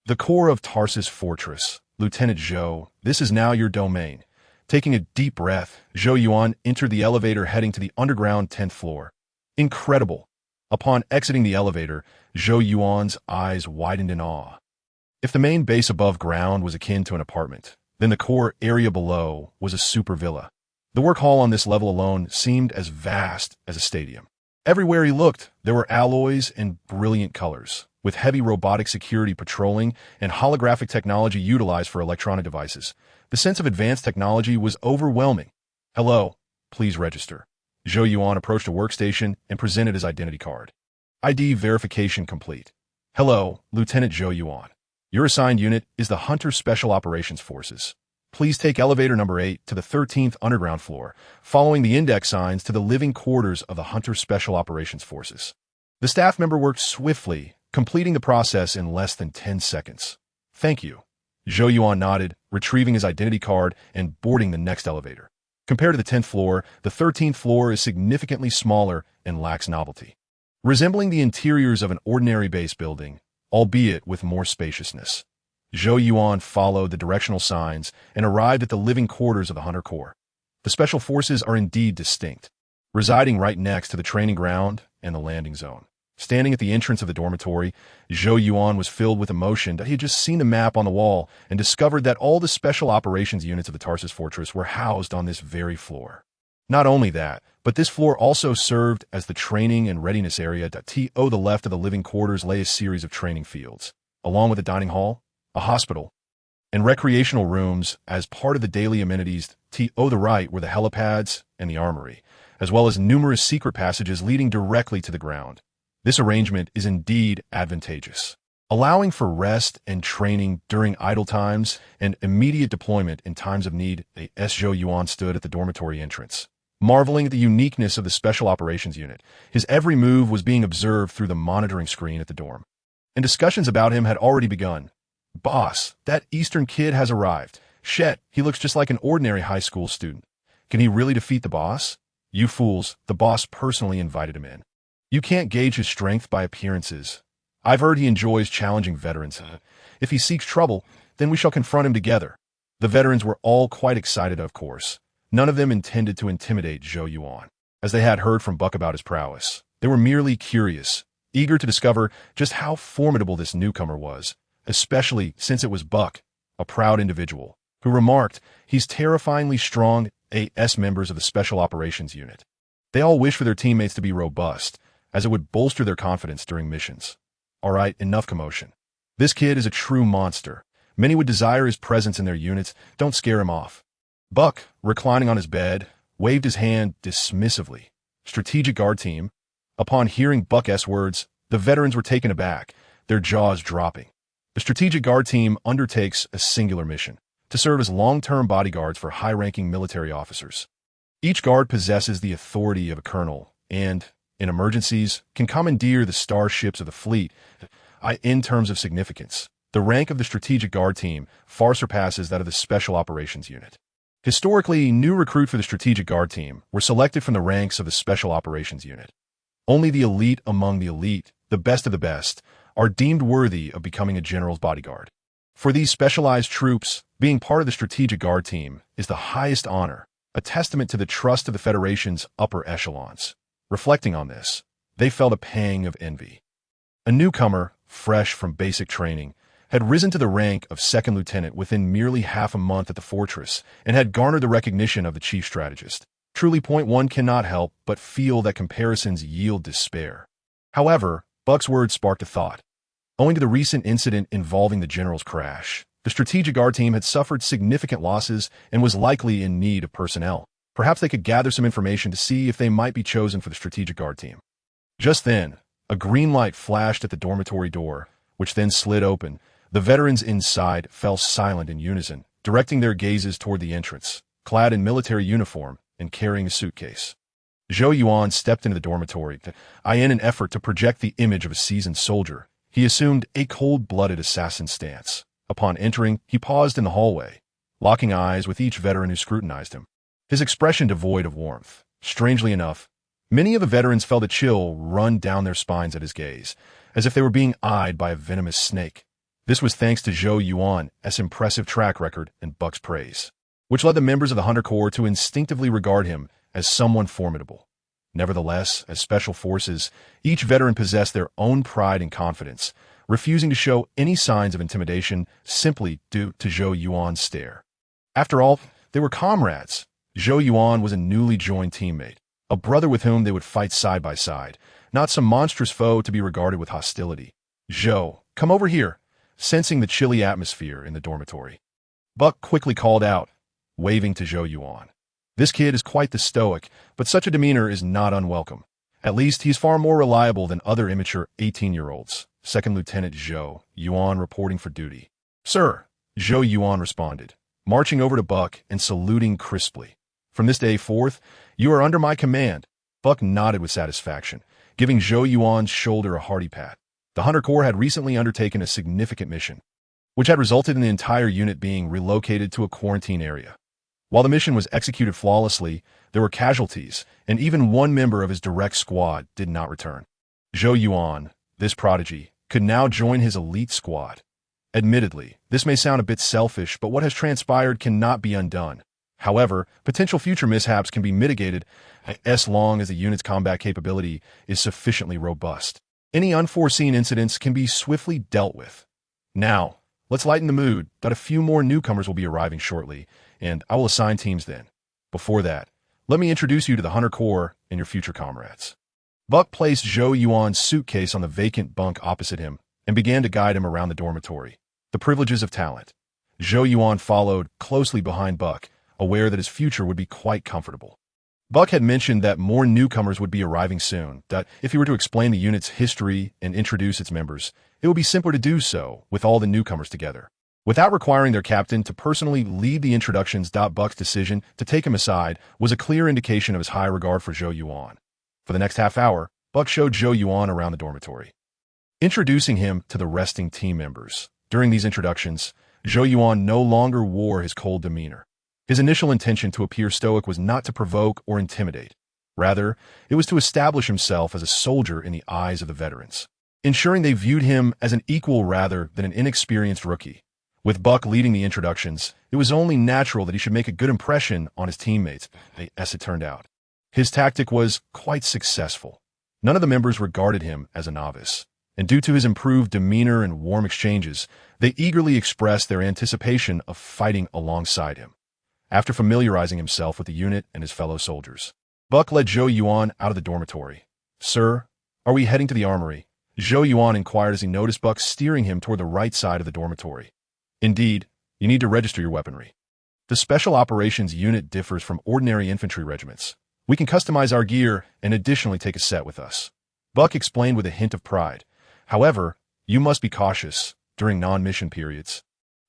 the core of Tarsus Fortress. Lieutenant Zhou, this is now your domain. Taking a deep breath, Zhou Yuan entered the elevator heading to the underground 10th floor. Incredible! Upon exiting the elevator, Zhou Yuan's eyes widened in awe. If the main base above ground was akin to an apartment, then the core area below was a super villa. The work hall on this level alone seemed as vast as a stadium. Everywhere he looked, there were alloys and brilliant colors, with heavy robotic security patrolling and holographic technology utilized for electronic devices. The sense of advanced technology was overwhelming. Hello, please register. Zhou Yuan approached a workstation and presented his identity card. ID verification complete. Hello, Lieutenant Zhou Yuan. Your assigned unit is the Hunter Special Operations Forces. Please take elevator number 8 to the 13th underground floor, following the index signs to the living quarters of the Hunter Special Operations Forces. The staff member worked swiftly, completing the process in less than 10 seconds. Thank you. Zhou Yuan nodded, retrieving his identity card and boarding the next elevator. Compared to the 10th floor, the 13th floor is significantly smaller and lacks novelty, resembling the interiors of an ordinary base building, albeit with more spaciousness. Zhou Yuan followed the directional signs and arrived at the living quarters of the Hunter Corps. The Special Forces are indeed distinct, residing right next to the training ground and the landing zone. Standing at the entrance of the dormitory, Zhou Yuan was filled with emotion that he had just seen a map on the wall and discovered that all the special operations units of the Tarsus Fortress were housed on this very floor. Not only that, but this floor also served as the training and readiness area. To the left of the living quarters lay a series of training fields, along with a dining hall, a hospital, and recreational rooms as part of the daily amenities. To the right were the helipads and the armory, as well as numerous secret passages leading directly to the ground. This arrangement is indeed advantageous, allowing for rest and training during idle times and immediate deployment in times of need. Zhou Yuan stood at the dormitory entrance, marveling at the uniqueness of the Special Operations Unit. His every move was being observed through the monitoring screen at the dorm, and discussions about him had already begun. "Boss, that Eastern kid has arrived. Shit, he looks just like an ordinary high school student. Can he really defeat the boss? You fools, the boss personally invited him in. You can't gauge his strength by appearances. I've heard he enjoys challenging veterans. If he seeks trouble, then we shall confront him together." The veterans were all quite excited, of course. None of them intended to intimidate Zhou Yuan, as they had heard from Buck about his prowess. They were merely curious, eager to discover just how formidable this newcomer was, especially since it was Buck, a proud individual, who remarked, "He's terrifyingly strong." AS members of the Special Operations Unit. They all wish for their teammates to be robust, as it would bolster their confidence during missions. All right, enough commotion. This kid is a true monster. Many would desire his presence in their units. Don't scare him off. Buck, reclining on his bed, waved his hand dismissively. Strategic Guard Team. Upon hearing Buck's words, the veterans were taken aback, their jaws dropping. The Strategic Guard Team undertakes a singular mission: to serve as long-term bodyguards for high-ranking military officers. Each guard possesses the authority of a colonel and, in emergencies, can commandeer the starships of the fleet. In terms of significance, the rank of the Strategic Guard Team far surpasses that of the Special Operations Unit. Historically, new recruits for the Strategic Guard Team were selected from the ranks of the Special Operations Unit. Only the elite among the elite, the best of the best, are deemed worthy of becoming a general's bodyguard. For these specialized troops, being part of the Strategic Guard Team is the highest honor, a testament to the trust of the Federation's upper echelons. Reflecting on this, they felt a pang of envy. A newcomer, fresh from basic training, had risen to the rank of second lieutenant within merely half a month at the fortress and had garnered the recognition of the chief strategist. Truly, one cannot help but feel that comparisons yield despair. However, Buck's words sparked a thought. Owing to the recent incident involving the general's crash, the Strategic Guard Team had suffered significant losses and was likely in need of personnel. Perhaps they could gather some information to see if they might be chosen for the Strategic Guard Team. Just then, a green light flashed at the dormitory door, which then slid open. The veterans inside fell silent in unison, directing their gazes toward the entrance, clad in military uniform and carrying a suitcase. Zhou Yuan stepped into the dormitory. In an effort to project the image of a seasoned soldier, he assumed a cold-blooded assassin stance. Upon entering, he paused in the hallway, locking eyes with each veteran who scrutinized him, his expression devoid of warmth. Strangely enough, many of the veterans felt a chill run down their spines at his gaze, as if they were being eyed by a venomous snake. This was thanks to Zhou Yuan's impressive track record and Buck's praise, which led the members of the Hunter Corps to instinctively regard him as someone formidable. Nevertheless, as special forces, each veteran possessed their own pride and confidence, refusing to show any signs of intimidation simply due to Zhou Yuan's stare. After all, they were comrades. Zhou Yuan was a newly joined teammate, a brother with whom they would fight side by side, not some monstrous foe to be regarded with hostility. "Zhou, come over here," sensing the chilly atmosphere in the dormitory. Buck quickly called out, waving to Zhou Yuan. This kid is quite the stoic, but such a demeanor is not unwelcome. At least he's far more reliable than other immature 18-year-olds. Second Lieutenant Zhou Yuan reporting for duty. "Sir," Zhou Yuan responded, marching over to Buck and saluting crisply. "From this day forth, you are under my command." Buck nodded with satisfaction, giving Zhou Yuan's shoulder a hearty pat. The Hunter Corps had recently undertaken a significant mission, which had resulted in the entire unit being relocated to a quarantine area. While the mission was executed flawlessly, there were casualties, and even one member of his direct squad did not return. Zhou Yuan, this prodigy, could now join his elite squad. Admittedly, this may sound a bit selfish, but what has transpired cannot be undone. However, potential future mishaps can be mitigated as long as the unit's combat capability is sufficiently robust. Any unforeseen incidents can be swiftly dealt with. Now, let's lighten the mood that a few more newcomers will be arriving shortly, and I will assign teams then. Before that, let me introduce you to the Hunter Corps and your future comrades. Buck placed Zhou Yuan's suitcase on the vacant bunk opposite him and began to guide him around the dormitory. The privileges of talent. Zhou Yuan followed closely behind Buck, aware that his future would be quite comfortable. Buck had mentioned that more newcomers would be arriving soon, that if he were to explain the unit's history and introduce its members, it would be simpler to do so with all the newcomers together. Without requiring their captain to personally lead the introductions, Buck's decision to take him aside was a clear indication of his high regard for Zhou Yuan. For the next half hour, Buck showed Zhou Yuan around the dormitory, introducing him to the resting team members. During these introductions, Zhou Yuan no longer wore his cold demeanor. His initial intention to appear stoic was not to provoke or intimidate. Rather, it was to establish himself as a soldier in the eyes of the veterans, ensuring they viewed him as an equal rather than an inexperienced rookie. With Buck leading the introductions, it was only natural that he should make a good impression on his teammates, as it turned out. His tactic was quite successful. None of the members regarded him as a novice, and due to his improved demeanor and warm exchanges, they eagerly expressed their anticipation of fighting alongside him. After familiarizing himself with the unit and his fellow soldiers, Buck led Zhou Yuan out of the dormitory. "Sir, are we heading to the armory?" Zhou Yuan inquired as he noticed Buck steering him toward the right side of the dormitory. "Indeed, you need to register your weaponry. The Special Operations Unit differs from ordinary infantry regiments. We can customize our gear and additionally take a set with us," Buck explained with a hint of pride. "However, you must be cautious during non-mission periods.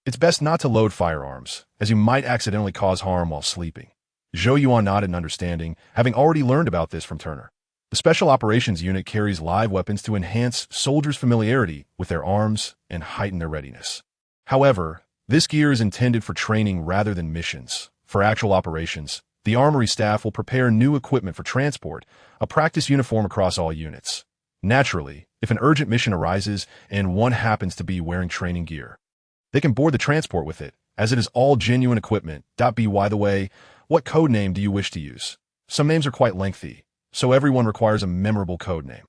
It's best not to load firearms, as you might accidentally cause harm while sleeping." Zhou Yuan nodded in understanding, having already learned about this from Turner. The Special Operations Unit carries live weapons to enhance soldiers' familiarity with their arms and heighten their readiness. However, this gear is intended for training rather than missions. For actual operations, the armory staff will prepare new equipment for transport, a practice uniform across all units. Naturally, if an urgent mission arises and one happens to be wearing training gear, they can board the transport with it, as it is all genuine equipment. By the way, what code name do you wish to use? Some names are quite lengthy, so everyone requires a memorable code name.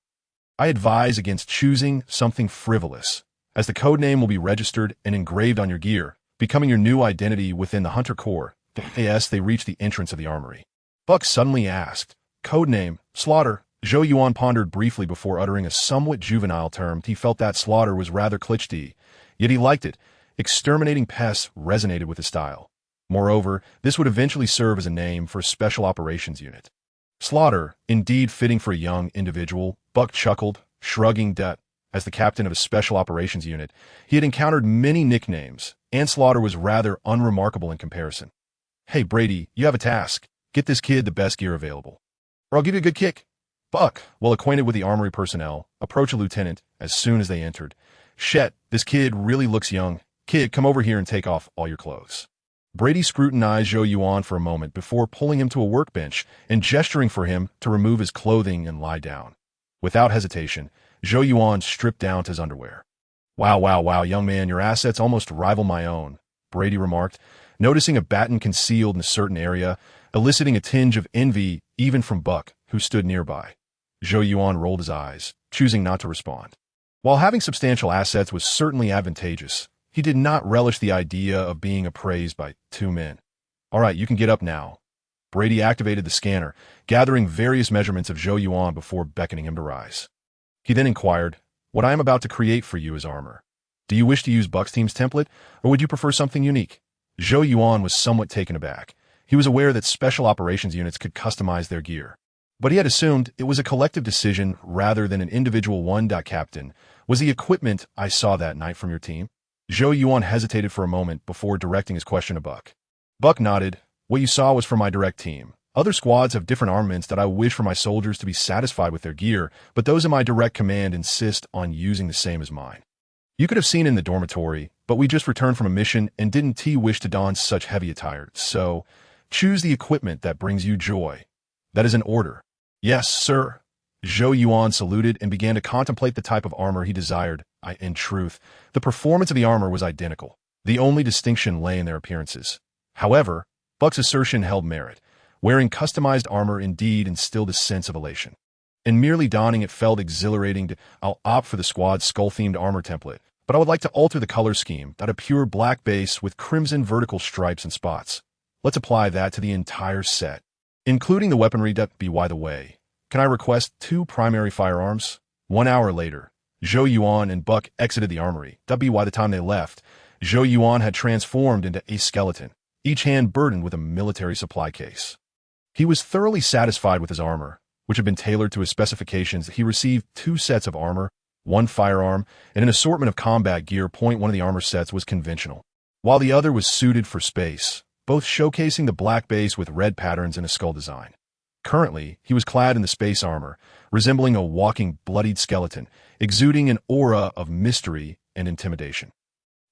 I advise against choosing something frivolous, as the code name will be registered and engraved on your gear, becoming your new identity within the Hunter Corps. As they reached the entrance of the armory, Buck suddenly asked, "Code name, Slaughter." Zhou Yuan pondered briefly before uttering a somewhat juvenile term. He felt that Slaughter was rather cliché, yet he liked it. Exterminating pests resonated with his style. Moreover, this would eventually serve as a name for a special operations unit. Slaughter, indeed fitting for a young individual, Buck chuckled, shrugging that, as the captain of a special operations unit, he had encountered many nicknames, and Slaughter was rather unremarkable in comparison. "Hey Brady, you have a task. Get this kid the best gear available, or I'll give you a good kick." Buck, well acquainted with the armory personnel, approached a lieutenant as soon as they entered. "Shet, this kid really looks young. Kid, come over here and take off all your clothes." Brady scrutinized Zhou Yuan for a moment before pulling him to a workbench and gesturing for him to remove his clothing and lie down. Without hesitation, Zhou Yuan stripped down to his underwear. Wow, young man, your assets almost rival my own," Brady remarked, noticing a baton concealed in a certain area, eliciting a tinge of envy even from Buck, who stood nearby. Zhou Yuan rolled his eyes, choosing not to respond. While having substantial assets was certainly advantageous, he did not relish the idea of being appraised by two men. "All right, you can get up now." Brady activated the scanner, gathering various measurements of Zhou Yuan before beckoning him to rise. He then inquired, "What I am about to create for you is armor. Do you wish to use Buck's team's template, or would you prefer something unique?" Zhou Yuan was somewhat taken aback. He was aware that special operations units could customize their gear, but he had assumed it was a collective decision rather than an individual one. "Captain, was the equipment I saw that night from your team?" Zhou Yuan hesitated for a moment before directing his question to Buck. Buck nodded. "What you saw was from my direct team. Other squads have different armaments that I wish for my soldiers to be satisfied with their gear, but those in my direct command insist on using the same as mine. You could have seen in the dormitory, but we just returned from a mission and didn't wish to don such heavy attire, so choose the equipment that brings you joy. That is an order." "Yes, sir." Zhou Yuan saluted and began to contemplate the type of armor he desired. In truth, the performance of the armor was identical. The only distinction lay in their appearances. However, Buck's assertion held merit. Wearing customized armor indeed instilled a sense of elation. and merely donning it felt exhilarating. I'll opt for the squad's skull-themed armor template, but I would like to alter the color scheme, that a pure black base with crimson vertical stripes and spots. Let's apply that to the entire set, including the weaponry. By the way, can I request 2 primary firearms? 1 hour later, Zhou Yuan and Buck exited the armory. By the time they left, Zhou Yuan had transformed into a skeleton, each hand burdened with a military supply case. He was thoroughly satisfied with his armor, which had been tailored to his specifications. He received 2 sets of armor, 1 firearm, and an assortment of combat gear. One of the armor sets was conventional, while the other was suited for space, both showcasing the black base with red patterns and a skull design. Currently, he was clad in the space armor, resembling a walking, bloodied skeleton, exuding an aura of mystery and intimidation.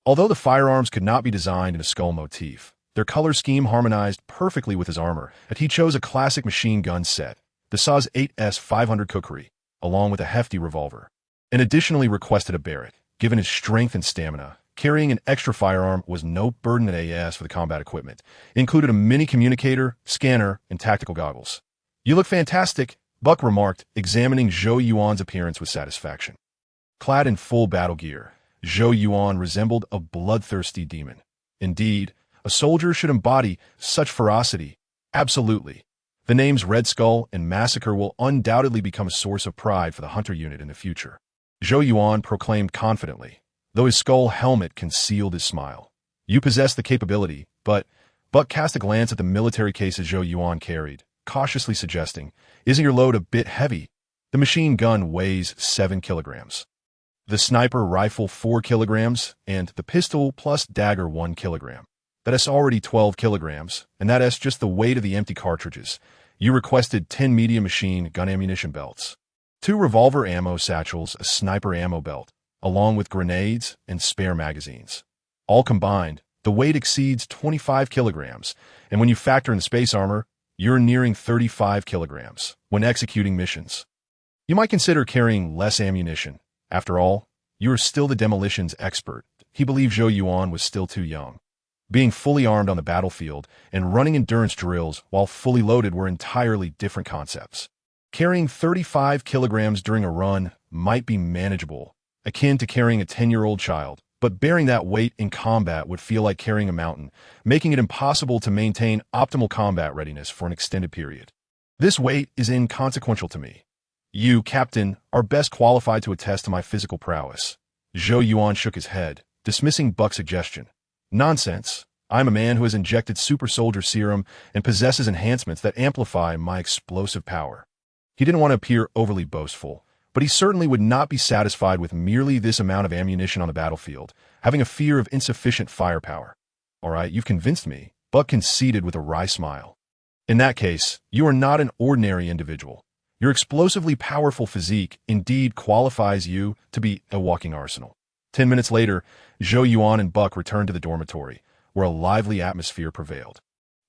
Although the firearms could not be designed in a skull motif, their color scheme harmonized perfectly with his armor, and he chose a classic machine gun set, the SAS 8S 500 Kukri, along with a hefty revolver, and additionally requested a Barrett. Given his strength and stamina, carrying an extra firearm was no burden at AS for the combat equipment. It included a mini communicator, scanner, and tactical goggles. "You look fantastic," Buck remarked, examining Zhou Yuan's appearance with satisfaction. Clad in full battle gear, Zhou Yuan resembled a bloodthirsty demon. Indeed, a soldier should embody such ferocity. Absolutely. The names Red Skull and Massacre will undoubtedly become a source of pride for the Hunter unit in the future, Zhou Yuan proclaimed confidently, though his skull helmet concealed his smile. "You possess the capability, but..." Buck cast a glance at the military cases Zhou Yuan carried, cautiously suggesting, "Isn't your load a bit heavy? The machine gun weighs 7 kilograms. The sniper rifle 4 kilograms, and the pistol plus dagger 1 kilogram. That's already 12 kilograms, and that's just the weight of the empty cartridges. You requested 10 medium machine gun ammunition belts, 2 revolver ammo satchels, a sniper ammo belt, along with grenades and spare magazines. All combined, the weight exceeds 25 kilograms, and when you factor in the space armor, you're nearing 35 kilograms when executing missions. You might consider carrying less ammunition. After all, you are still the demolitions expert." He believed Zhou Yuan was still too young. Being fully armed on the battlefield and running endurance drills while fully loaded were entirely different concepts. Carrying 35 kilograms during a run might be manageable, akin to carrying a 10-year-old child, but bearing that weight in combat would feel like carrying a mountain, making it impossible to maintain optimal combat readiness for an extended period. "This weight is inconsequential to me. You, Captain, are best qualified to attest to my physical prowess." Zhou Yuan shook his head, dismissing Buck's suggestion. "Nonsense. I'm a man who has injected Super Soldier Serum and possesses enhancements that amplify my explosive power." He didn't want to appear overly boastful, but he certainly would not be satisfied with merely this amount of ammunition on the battlefield, having a fear of insufficient firepower. "All right, you've convinced me," Buck conceded with a wry smile. "In that case, you are not an ordinary individual. Your explosively powerful physique indeed qualifies you to be a walking arsenal." 10 minutes later, Zhou Yuan and Buck returned to the dormitory, where a lively atmosphere prevailed.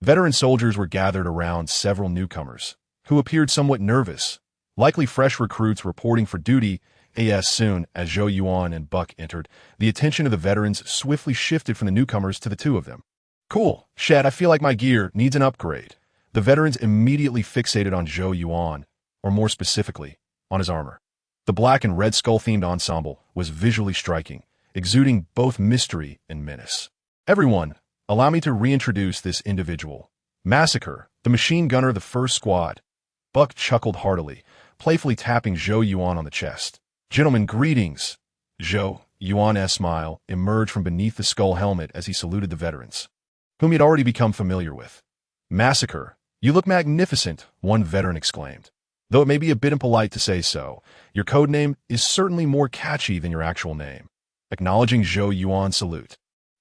Veteran soldiers were gathered around several newcomers, who appeared somewhat nervous, likely fresh recruits reporting for duty. As soon as Zhou Yuan and Buck entered, the attention of the veterans swiftly shifted from the newcomers to the two of them. "Cool, Shad, I feel like my gear needs an upgrade." The veterans immediately fixated on Zhou Yuan, or more specifically, on his armor. The black and red skull-themed ensemble was visually striking, exuding both mystery and menace. "Everyone, allow me to reintroduce this individual. Massacre, the machine gunner of the first squad." Buck chuckled heartily, playfully tapping Zhou Yuan on the chest. "Gentlemen, greetings." Zhou Yuan's smile emerged from beneath the skull helmet as he saluted the veterans, whom he had already become familiar with. "Massacre, you look magnificent," one veteran exclaimed. "Though it may be a bit impolite to say so, your code name is certainly more catchy than your actual name." Acknowledging Zhou Yuan's salute,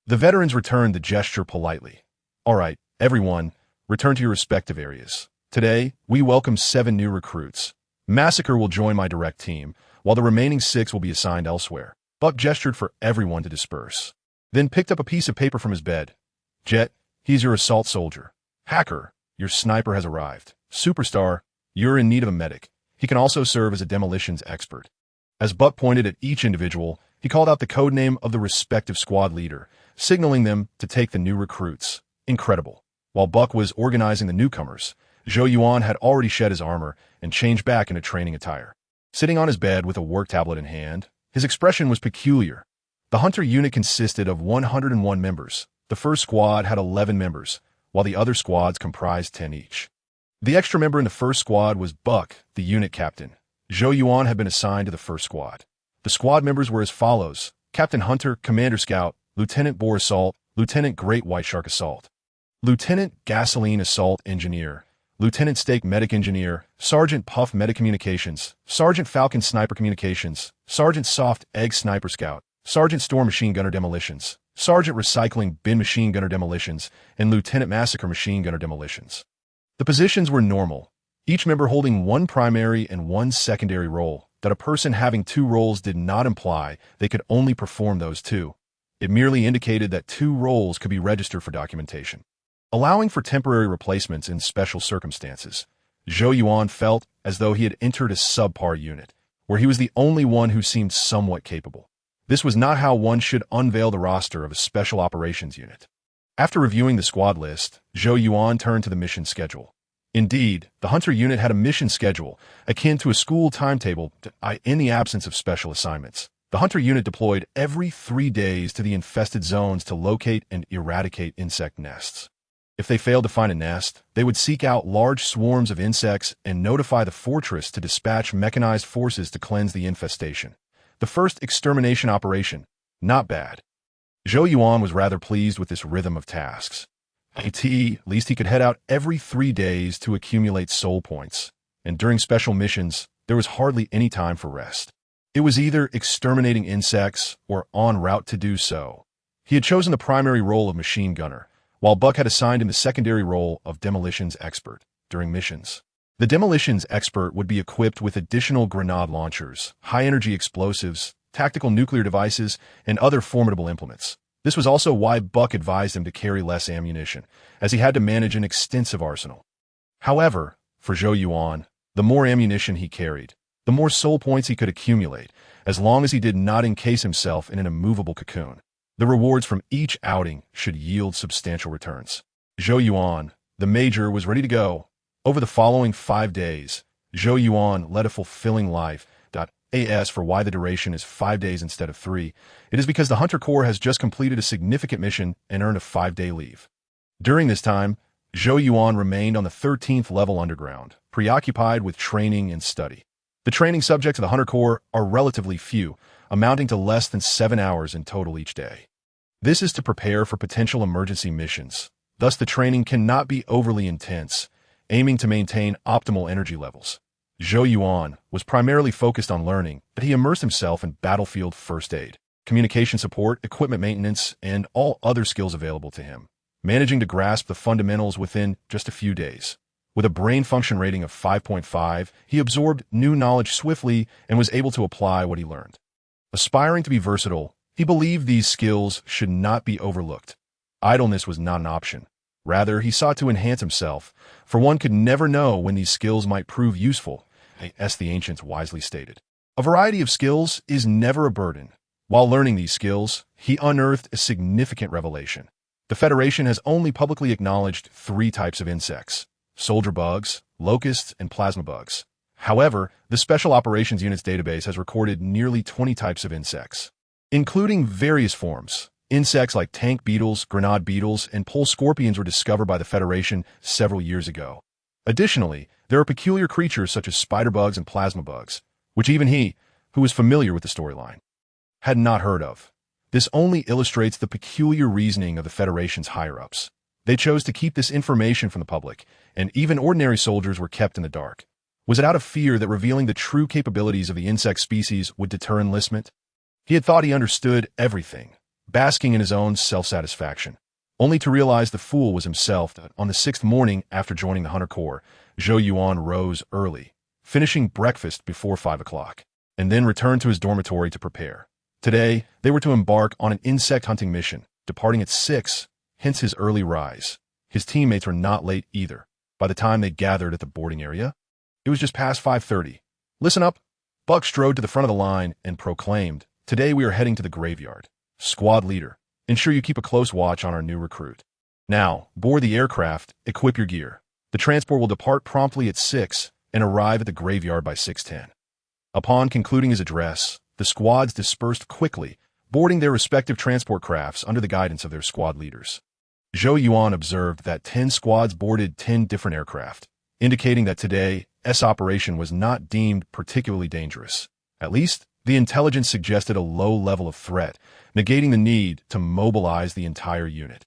the veterans returned the gesture politely. "All right, everyone, return to your respective areas. Today, we welcome 7 new recruits. Massacre will join my direct team, while the remaining 6 will be assigned elsewhere." Buck gestured for everyone to disperse, then picked up a piece of paper from his bed. "Jet, he's your assault soldier. Hacker, your sniper has arrived. Superstar, you're in need of a medic. He can also serve as a demolitions expert." As Buck pointed at each individual, he called out the code name of the respective squad leader, signaling them to take the new recruits. Incredible. While Buck was organizing the newcomers, Zhou Yuan had already shed his armor and changed back into training attire. Sitting on his bed with a work tablet in hand, his expression was peculiar. The hunter unit consisted of 101 members. The first squad had 11 members, while the other squads comprised 10 each. The extra member in the first squad was Buck, the unit captain. Zhou Yuan had been assigned to the first squad. The squad members were as follows: Captain Hunter, Commander Scout, Lieutenant Boar Assault, Lieutenant Great White Shark Assault, Lieutenant Gasoline Assault Engineer, Lieutenant Steak Medic Engineer, Sergeant Puff Medic Communications, Sergeant Falcon Sniper Communications, Sergeant Soft Egg Sniper Scout, Sergeant Storm Machine Gunner Demolitions, Sergeant Recycling Bin Machine Gunner Demolitions, and Lieutenant Massacre Machine Gunner Demolitions. The positions were normal, each member holding one primary and one secondary role. That a person having two roles did not imply they could only perform those two. It merely indicated that two roles could be registered for documentation, allowing for temporary replacements in special circumstances. Zhou Yuan felt as though he had entered a subpar unit, where he was the only one who seemed somewhat capable. This was not how one should unveil the roster of a special operations unit. After reviewing the squad list, Zhou Yuan turned to the mission schedule. Indeed, the hunter unit had a mission schedule akin to a school timetable in the absence of special assignments. The hunter unit deployed every 3 days to the infested zones to locate and eradicate insect nests. If they failed to find a nest, they would seek out large swarms of insects and notify the fortress to dispatch mechanized forces to cleanse the infestation. The first extermination operation. Not bad. Zhou Yuan was rather pleased with this rhythm of tasks. At least he could head out every 3 days to accumulate soul points, and during special missions, there was hardly any time for rest. It was either exterminating insects or en route to do so. He had chosen the primary role of machine gunner, while Buck had assigned him the secondary role of demolitions expert during missions. The demolitions expert would be equipped with additional grenade launchers, high-energy explosives, tactical nuclear devices, and other formidable implements. This was also why Buck advised him to carry less ammunition, as he had to manage an extensive arsenal. However, for Zhou Yuan, the more ammunition he carried, the more soul points he could accumulate, as long as he did not encase himself in an immovable cocoon. The rewards from each outing should yield substantial returns. Zhou Yuan, the major, was ready to go. Over the following 5 days, Zhou Yuan led a fulfilling life. As for why the duration is 5 days instead of 3, it is because the Hunter Corps has just completed a significant mission and earned a 5-day leave. During this time, Zhou Yuan remained on the 13th level underground, preoccupied with training and study. The training subjects of the Hunter Corps are relatively few, amounting to less than 7 hours in total each day. This is to prepare for potential emergency missions. Thus, the training cannot be overly intense, aiming to maintain optimal energy levels. Zhou Yuan was primarily focused on learning, but he immersed himself in battlefield first aid, communication support, equipment maintenance, and all other skills available to him, managing to grasp the fundamentals within just a few days. With a brain function rating of 5.5, he absorbed new knowledge swiftly and was able to apply what he learned. Aspiring to be versatile, he believed these skills should not be overlooked. Idleness was not an option. Rather, he sought to enhance himself, for one could never know when these skills might prove useful, as the ancients wisely stated. A variety of skills is never a burden. While learning these skills, he unearthed a significant revelation. The Federation has only publicly acknowledged 3 types of insects: soldier bugs, locusts, and plasma bugs. However, the Special Operations Unit's database has recorded nearly 20 types of insects, including various forms. Insects like tank beetles, grenade beetles, and pole scorpions were discovered by the Federation several years ago. Additionally, there are peculiar creatures such as spider bugs and plasma bugs, which even he, who was familiar with the storyline, had not heard of. This only illustrates the peculiar reasoning of the Federation's higher-ups. They chose to keep this information from the public, and even ordinary soldiers were kept in the dark. Was it out of fear that revealing the true capabilities of the insect species would deter enlistment? He had thought he understood everything, basking in his own self-satisfaction, only to realize the fool was himself. On the 6th morning after joining the Hunter Corps, Zhou Yuan rose early, finishing breakfast before 5 o'clock, and then returned to his dormitory to prepare. Today, they were to embark on an insect hunting mission, departing at 6, hence his early rise. His teammates were not late either. By the time they gathered at the boarding area, it was just past 5:30. "Listen up." Buck strode to the front of the line and proclaimed, "Today we are heading to the graveyard. Squad leader, ensure you keep a close watch on our new recruit. Now, board the aircraft, equip your gear. The transport will depart promptly at 6 and arrive at the graveyard by 6:10. Upon concluding his address, the squads dispersed quickly, boarding their respective transport crafts under the guidance of their squad leaders. Zhou Yuan observed that 10 squads boarded 10 different aircraft, indicating that today's operation was not deemed particularly dangerous. At least, the intelligence suggested a low level of threat, negating the need to mobilize the entire unit.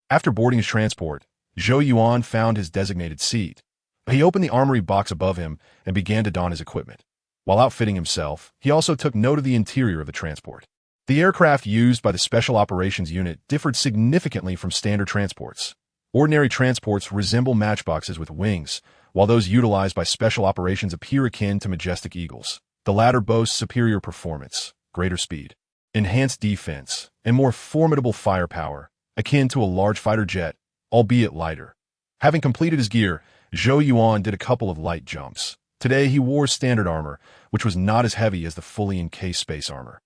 After boarding his transport, Zhou Yuan found his designated seat. He opened the armory box above him and began to don his equipment. While outfitting himself, he also took note of the interior of the transport. The aircraft used by the Special Operations Unit differed significantly from standard transports. Ordinary transports resemble matchboxes with wings, while those utilized by Special Operations appear akin to majestic eagles. The latter boasts superior performance, greater speed, enhanced defense, and more formidable firepower, akin to a large fighter jet, albeit lighter. Having completed his gear, Zhou Yuan did a couple of light jumps. Today he wore standard armor, which was not as heavy as the fully encased space armor.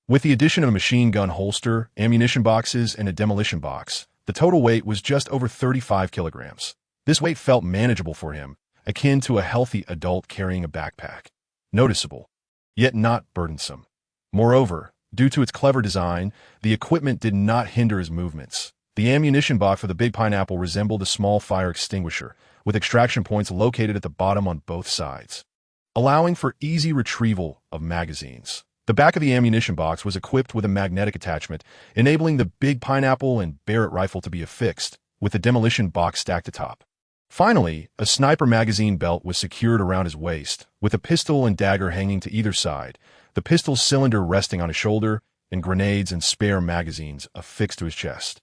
With the addition of a machine gun holster, ammunition boxes, and a demolition box, the total weight was just over 35 kilograms. This weight felt manageable for him, akin to a healthy adult carrying a backpack. Noticeable, yet not burdensome. Moreover, due to its clever design, the equipment did not hinder his movements. The ammunition box for the Big Pineapple resembled a small fire extinguisher, with extraction points located at the bottom on both sides, allowing for easy retrieval of magazines. The back of the ammunition box was equipped with a magnetic attachment, enabling the Big Pineapple and Barrett rifle to be affixed, with the demolition box stacked atop. Finally, a sniper magazine belt was secured around his waist, with a pistol and dagger hanging to either side, the pistol cylinder resting on his shoulder, and grenades and spare magazines affixed to his chest.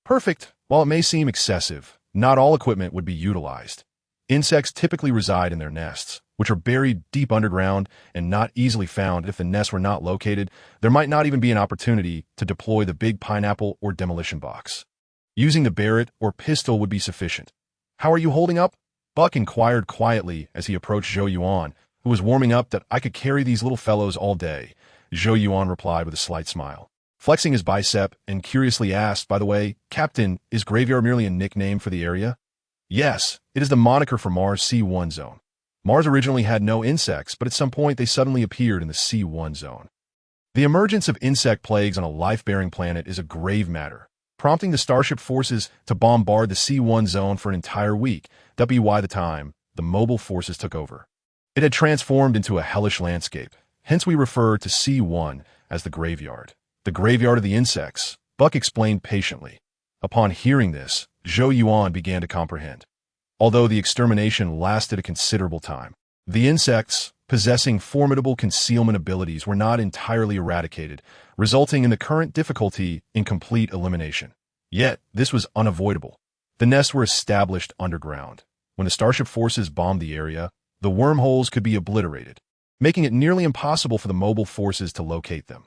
Perfect. While it may seem excessive, not all equipment would be utilized. Insects typically reside in their nests, which are buried deep underground and not easily found. If the nests were not located, there might not even be an opportunity to deploy the Big Pineapple or demolition box. Using the Barrett or pistol would be sufficient. "How are you holding up?" Buck inquired quietly as he approached Zhou Yuan, who was warming up. "That I could carry these little fellows all day," Zhou Yuan replied with a slight smile, flexing his bicep, and curiously asked, "By the way, Captain, is Graveyard merely a nickname for the area?" "Yes, it is the moniker for Mars' C1 zone. Mars originally had no insects, but at some point they suddenly appeared in the C1 zone. The emergence of insect plagues on a life-bearing planet is a grave matter, prompting the Starship forces to bombard the C1 zone for an entire week. By the time the mobile forces took over, it had transformed into a hellish landscape. Hence we refer to C1 as the graveyard. The graveyard of the insects," Buck explained patiently. Upon hearing this, Zhou Yuan began to comprehend. Although the extermination lasted a considerable time, the insects, possessing formidable concealment abilities, were not entirely eradicated, resulting in the current difficulty in complete elimination. Yet, this was unavoidable. The nests were established underground. When the Starship forces bombed the area, the wormholes could be obliterated, making it nearly impossible for the mobile forces to locate them.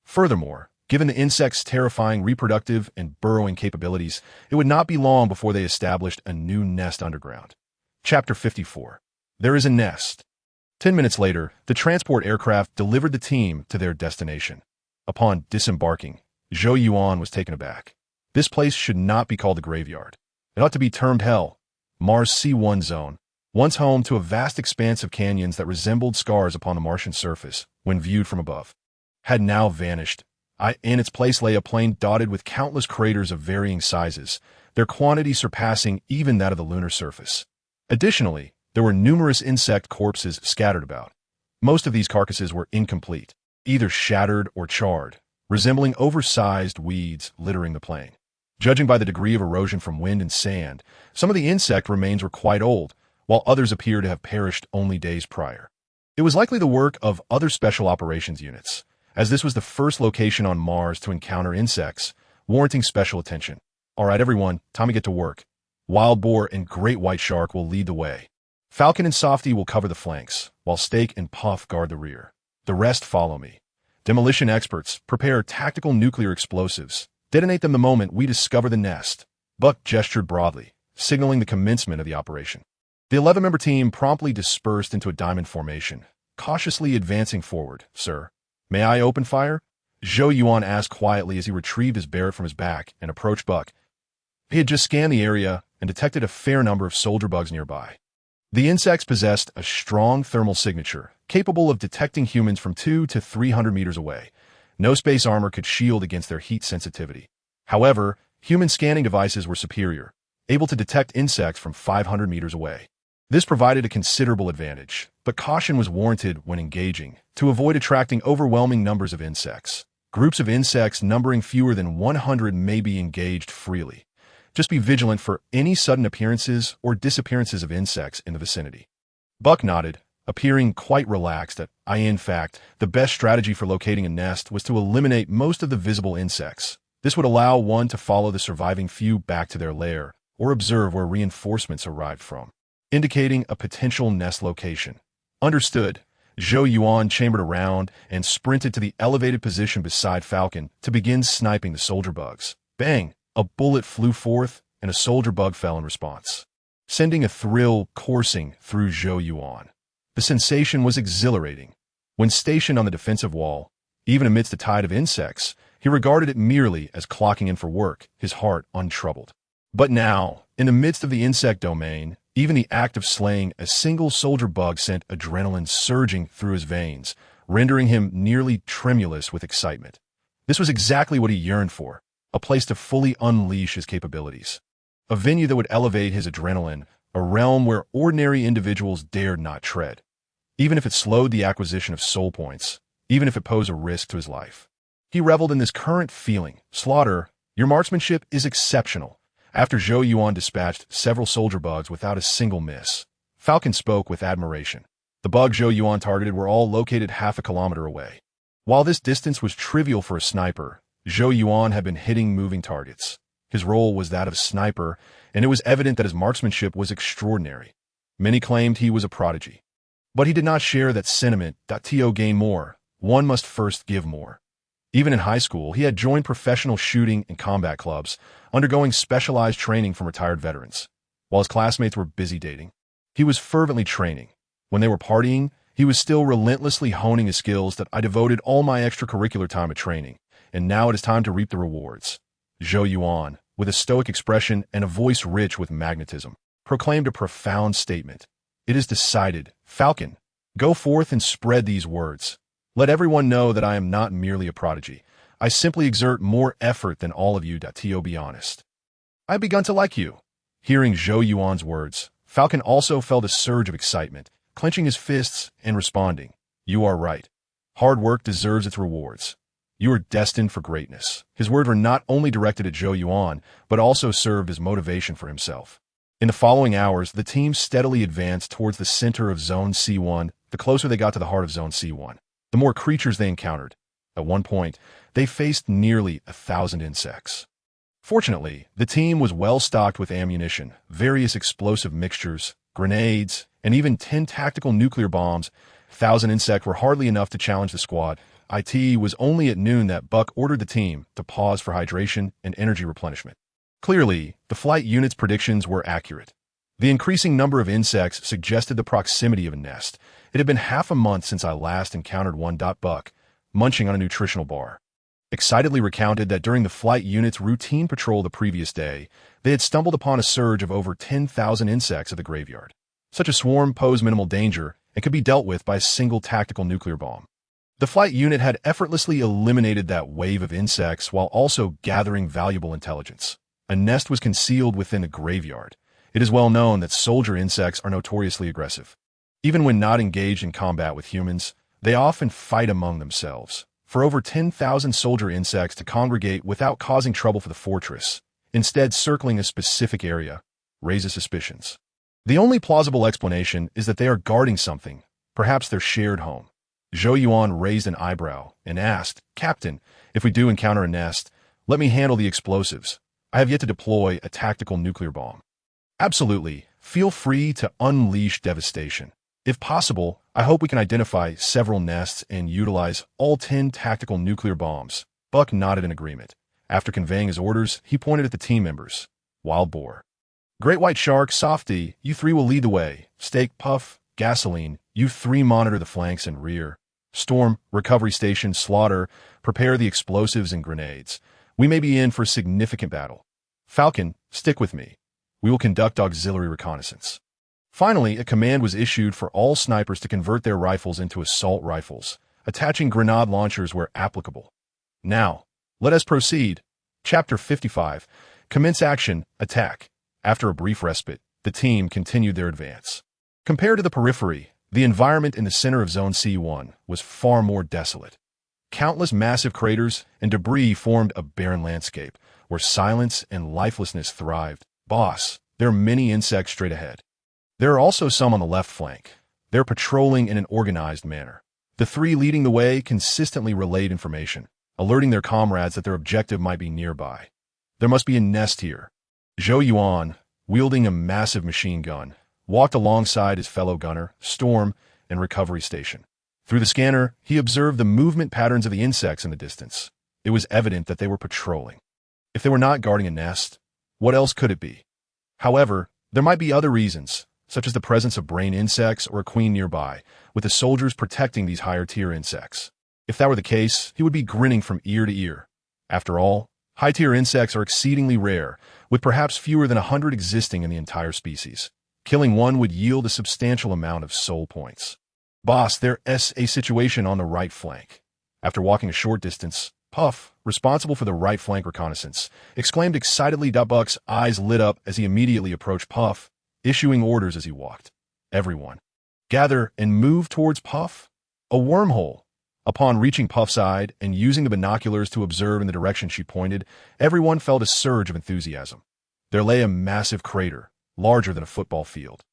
Furthermore, given the insects' terrifying reproductive and burrowing capabilities, it would not be long before they established a new nest underground. Chapter 54. There is a nest. 10 minutes later, the transport aircraft delivered the team to their destination. Upon disembarking, Zhou Yuan was taken aback. This place should not be called the graveyard. It ought to be termed hell. Mars' C1 zone, once home to a vast expanse of canyons that resembled scars upon the Martian surface when viewed from above, had now vanished. In its place lay a plain dotted with countless craters of varying sizes, their quantity surpassing even that of the lunar surface. Additionally, there were numerous insect corpses scattered about. Most of these carcasses were incomplete, either shattered or charred, resembling oversized weeds littering the plain. Judging by the degree of erosion from wind and sand, some of the insect remains were quite old, while others appear to have perished only days prior. It was likely the work of other special operations units, as this was the first location on Mars to encounter insects, warranting special attention. "All right, everyone, time to get to work. Wild boar and great white shark will lead the way. Falcon and Softy will cover the flanks, while Steak and Puff guard the rear. The rest follow me. Demolition experts, prepare tactical nuclear explosives. Detonate them the moment we discover the nest." Buck gestured broadly, signaling the commencement of the operation. The 11-member team promptly dispersed into a diamond formation, cautiously advancing forward. "Sir, may I open fire?" Zhou Yuan asked quietly as he retrieved his Barrett from his back and approached Buck. He had just scanned the area, and detected a fair number of soldier bugs nearby. The insects possessed a strong thermal signature, capable of detecting humans from 200 to 300 meters away. No space armor could shield against their heat sensitivity. However, human scanning devices were superior, able to detect insects from 500 meters away. This provided a considerable advantage, but caution was warranted when engaging, to avoid attracting overwhelming numbers of insects. Groups of insects numbering fewer than 100 may be engaged freely. Just be vigilant for any sudden appearances or disappearances of insects in the vicinity. Buck nodded, appearing quite relaxed that in fact, the best strategy for locating a nest was to eliminate most of the visible insects. This would allow one to follow the surviving few back to their lair or observe where reinforcements arrived from, indicating a potential nest location. Understood. Zhou Yuan chambered around and sprinted to the elevated position beside Falcon to begin sniping the soldier bugs. Bang! A bullet flew forth, and a soldier bug fell in response, sending a thrill coursing through Zhou Yuan. The sensation was exhilarating. When stationed on the defensive wall, even amidst a tide of insects, he regarded it merely as clocking in for work, his heart untroubled. But now, in the midst of the insect domain, even the act of slaying a single soldier bug sent adrenaline surging through his veins, rendering him nearly tremulous with excitement. This was exactly what he yearned for, a place to fully unleash his capabilities. A venue that would elevate his adrenaline, a realm where ordinary individuals dared not tread, even if it slowed the acquisition of soul points, even if it posed a risk to his life. He reveled in this current feeling. Slaughter, your marksmanship is exceptional. After Zhou Yuan dispatched several soldier bugs without a single miss, Falcon spoke with admiration. The bugs Zhou Yuan targeted were all located half a kilometer away. While this distance was trivial for a sniper, Zhou Yuan had been hitting moving targets. His role was that of sniper, and it was evident that his marksmanship was extraordinary. Many claimed he was a prodigy. But he did not share that sentiment. To gain more, one must first give more. Even in high school, he had joined professional shooting and combat clubs, undergoing specialized training from retired veterans. While his classmates were busy dating, he was fervently training. When they were partying, he was still relentlessly honing his skills that I devoted all my extracurricular time to training, and now it is time to reap the rewards. Zhou Yuan, with a stoic expression and a voice rich with magnetism, proclaimed a profound statement. It is decided. Falcon, go forth and spread these words. Let everyone know that I am not merely a prodigy. I simply exert more effort than all of you. To be honest, I've begun to like you. Hearing Zhou Yuan's words, Falcon also felt a surge of excitement, clenching his fists and responding. You are right. Hard work deserves its rewards. You are destined for greatness. His words were not only directed at Zhou Yuan, but also served as motivation for himself. In the following hours, the team steadily advanced towards the center of Zone C1. The closer they got to the heart of Zone C1, the more creatures they encountered. At one point, they faced nearly 1,000 insects. Fortunately, the team was well stocked with ammunition, various explosive mixtures, grenades, and even 10 tactical nuclear bombs. 1,000 insects were hardly enough to challenge the squad. It was only at noon that Buck ordered the team to pause for hydration and energy replenishment. Clearly, the flight unit's predictions were accurate. The increasing number of insects suggested the proximity of a nest. It had been half a month since I last encountered one. Buck, munching on a nutritional bar, excitedly recounted that during the flight unit's routine patrol the previous day, they had stumbled upon a surge of over 10,000 insects at the graveyard. Such a swarm posed minimal danger and could be dealt with by a single tactical nuclear bomb. The flight unit had effortlessly eliminated that wave of insects while also gathering valuable intelligence. A nest was concealed within a graveyard. It is well known that soldier insects are notoriously aggressive. Even when not engaged in combat with humans, they often fight among themselves. For over 10,000 soldier insects to congregate without causing trouble for the fortress, instead circling a specific area, raises suspicions. The only plausible explanation is that they are guarding something, perhaps their shared home. Zhou Yuan raised an eyebrow and asked, Captain, if we do encounter a nest, let me handle the explosives. I have yet to deploy a tactical nuclear bomb. Absolutely. Feel free to unleash devastation. If possible, I hope we can identify several nests and utilize all 10 tactical nuclear bombs. Buck nodded in agreement. After conveying his orders, he pointed at the team members. Wild Boar, Great White Shark, Softy, you three will lead the way. Steak, Puff, Gasoline, you three monitor the flanks and rear. Storm, Recovery Station, Slaughter, prepare the explosives and grenades. We may be in for a significant battle. Falcon, stick with me. We will conduct auxiliary reconnaissance. Finally, a command was issued for all snipers to convert their rifles into assault rifles, attaching grenade launchers where applicable. Now, let us proceed. Chapter 55. Commence action, attack. After a brief respite, the team continued their advance. Compared to the periphery, the environment in the center of Zone C1 was far more desolate. Countless massive craters and debris formed a barren landscape, where silence and lifelessness thrived. Boss, there are many insects straight ahead. There are also some on the left flank. They're patrolling in an organized manner. The three leading the way consistently relayed information, alerting their comrades that their objective might be nearby. There must be a nest here. Zhou Yuan, wielding a massive machine gun, walked alongside his fellow gunner, Storm, and Recovery Station. Through the scanner, he observed the movement patterns of the insects in the distance. It was evident that they were patrolling. If they were not guarding a nest, what else could it be? However, there might be other reasons, such as the presence of brain insects or a queen nearby, with the soldiers protecting these higher-tier insects. If that were the case, he would be grinning from ear to ear. After all, high-tier insects are exceedingly rare, with perhaps fewer than 100 existing in the entire species. Killing one would yield a substantial amount of soul points. Boss, there's a situation on the right flank. After walking a short distance, Puff, responsible for the right flank reconnaissance, exclaimed excitedly. Buck's eyes lit up as he immediately approached Puff, issuing orders as he walked. Everyone, gather and move towards Puff. A wormhole. Upon reaching Puff's side and using the binoculars to observe in the direction she pointed, everyone felt a surge of enthusiasm. There lay a massive crater, larger than a football field.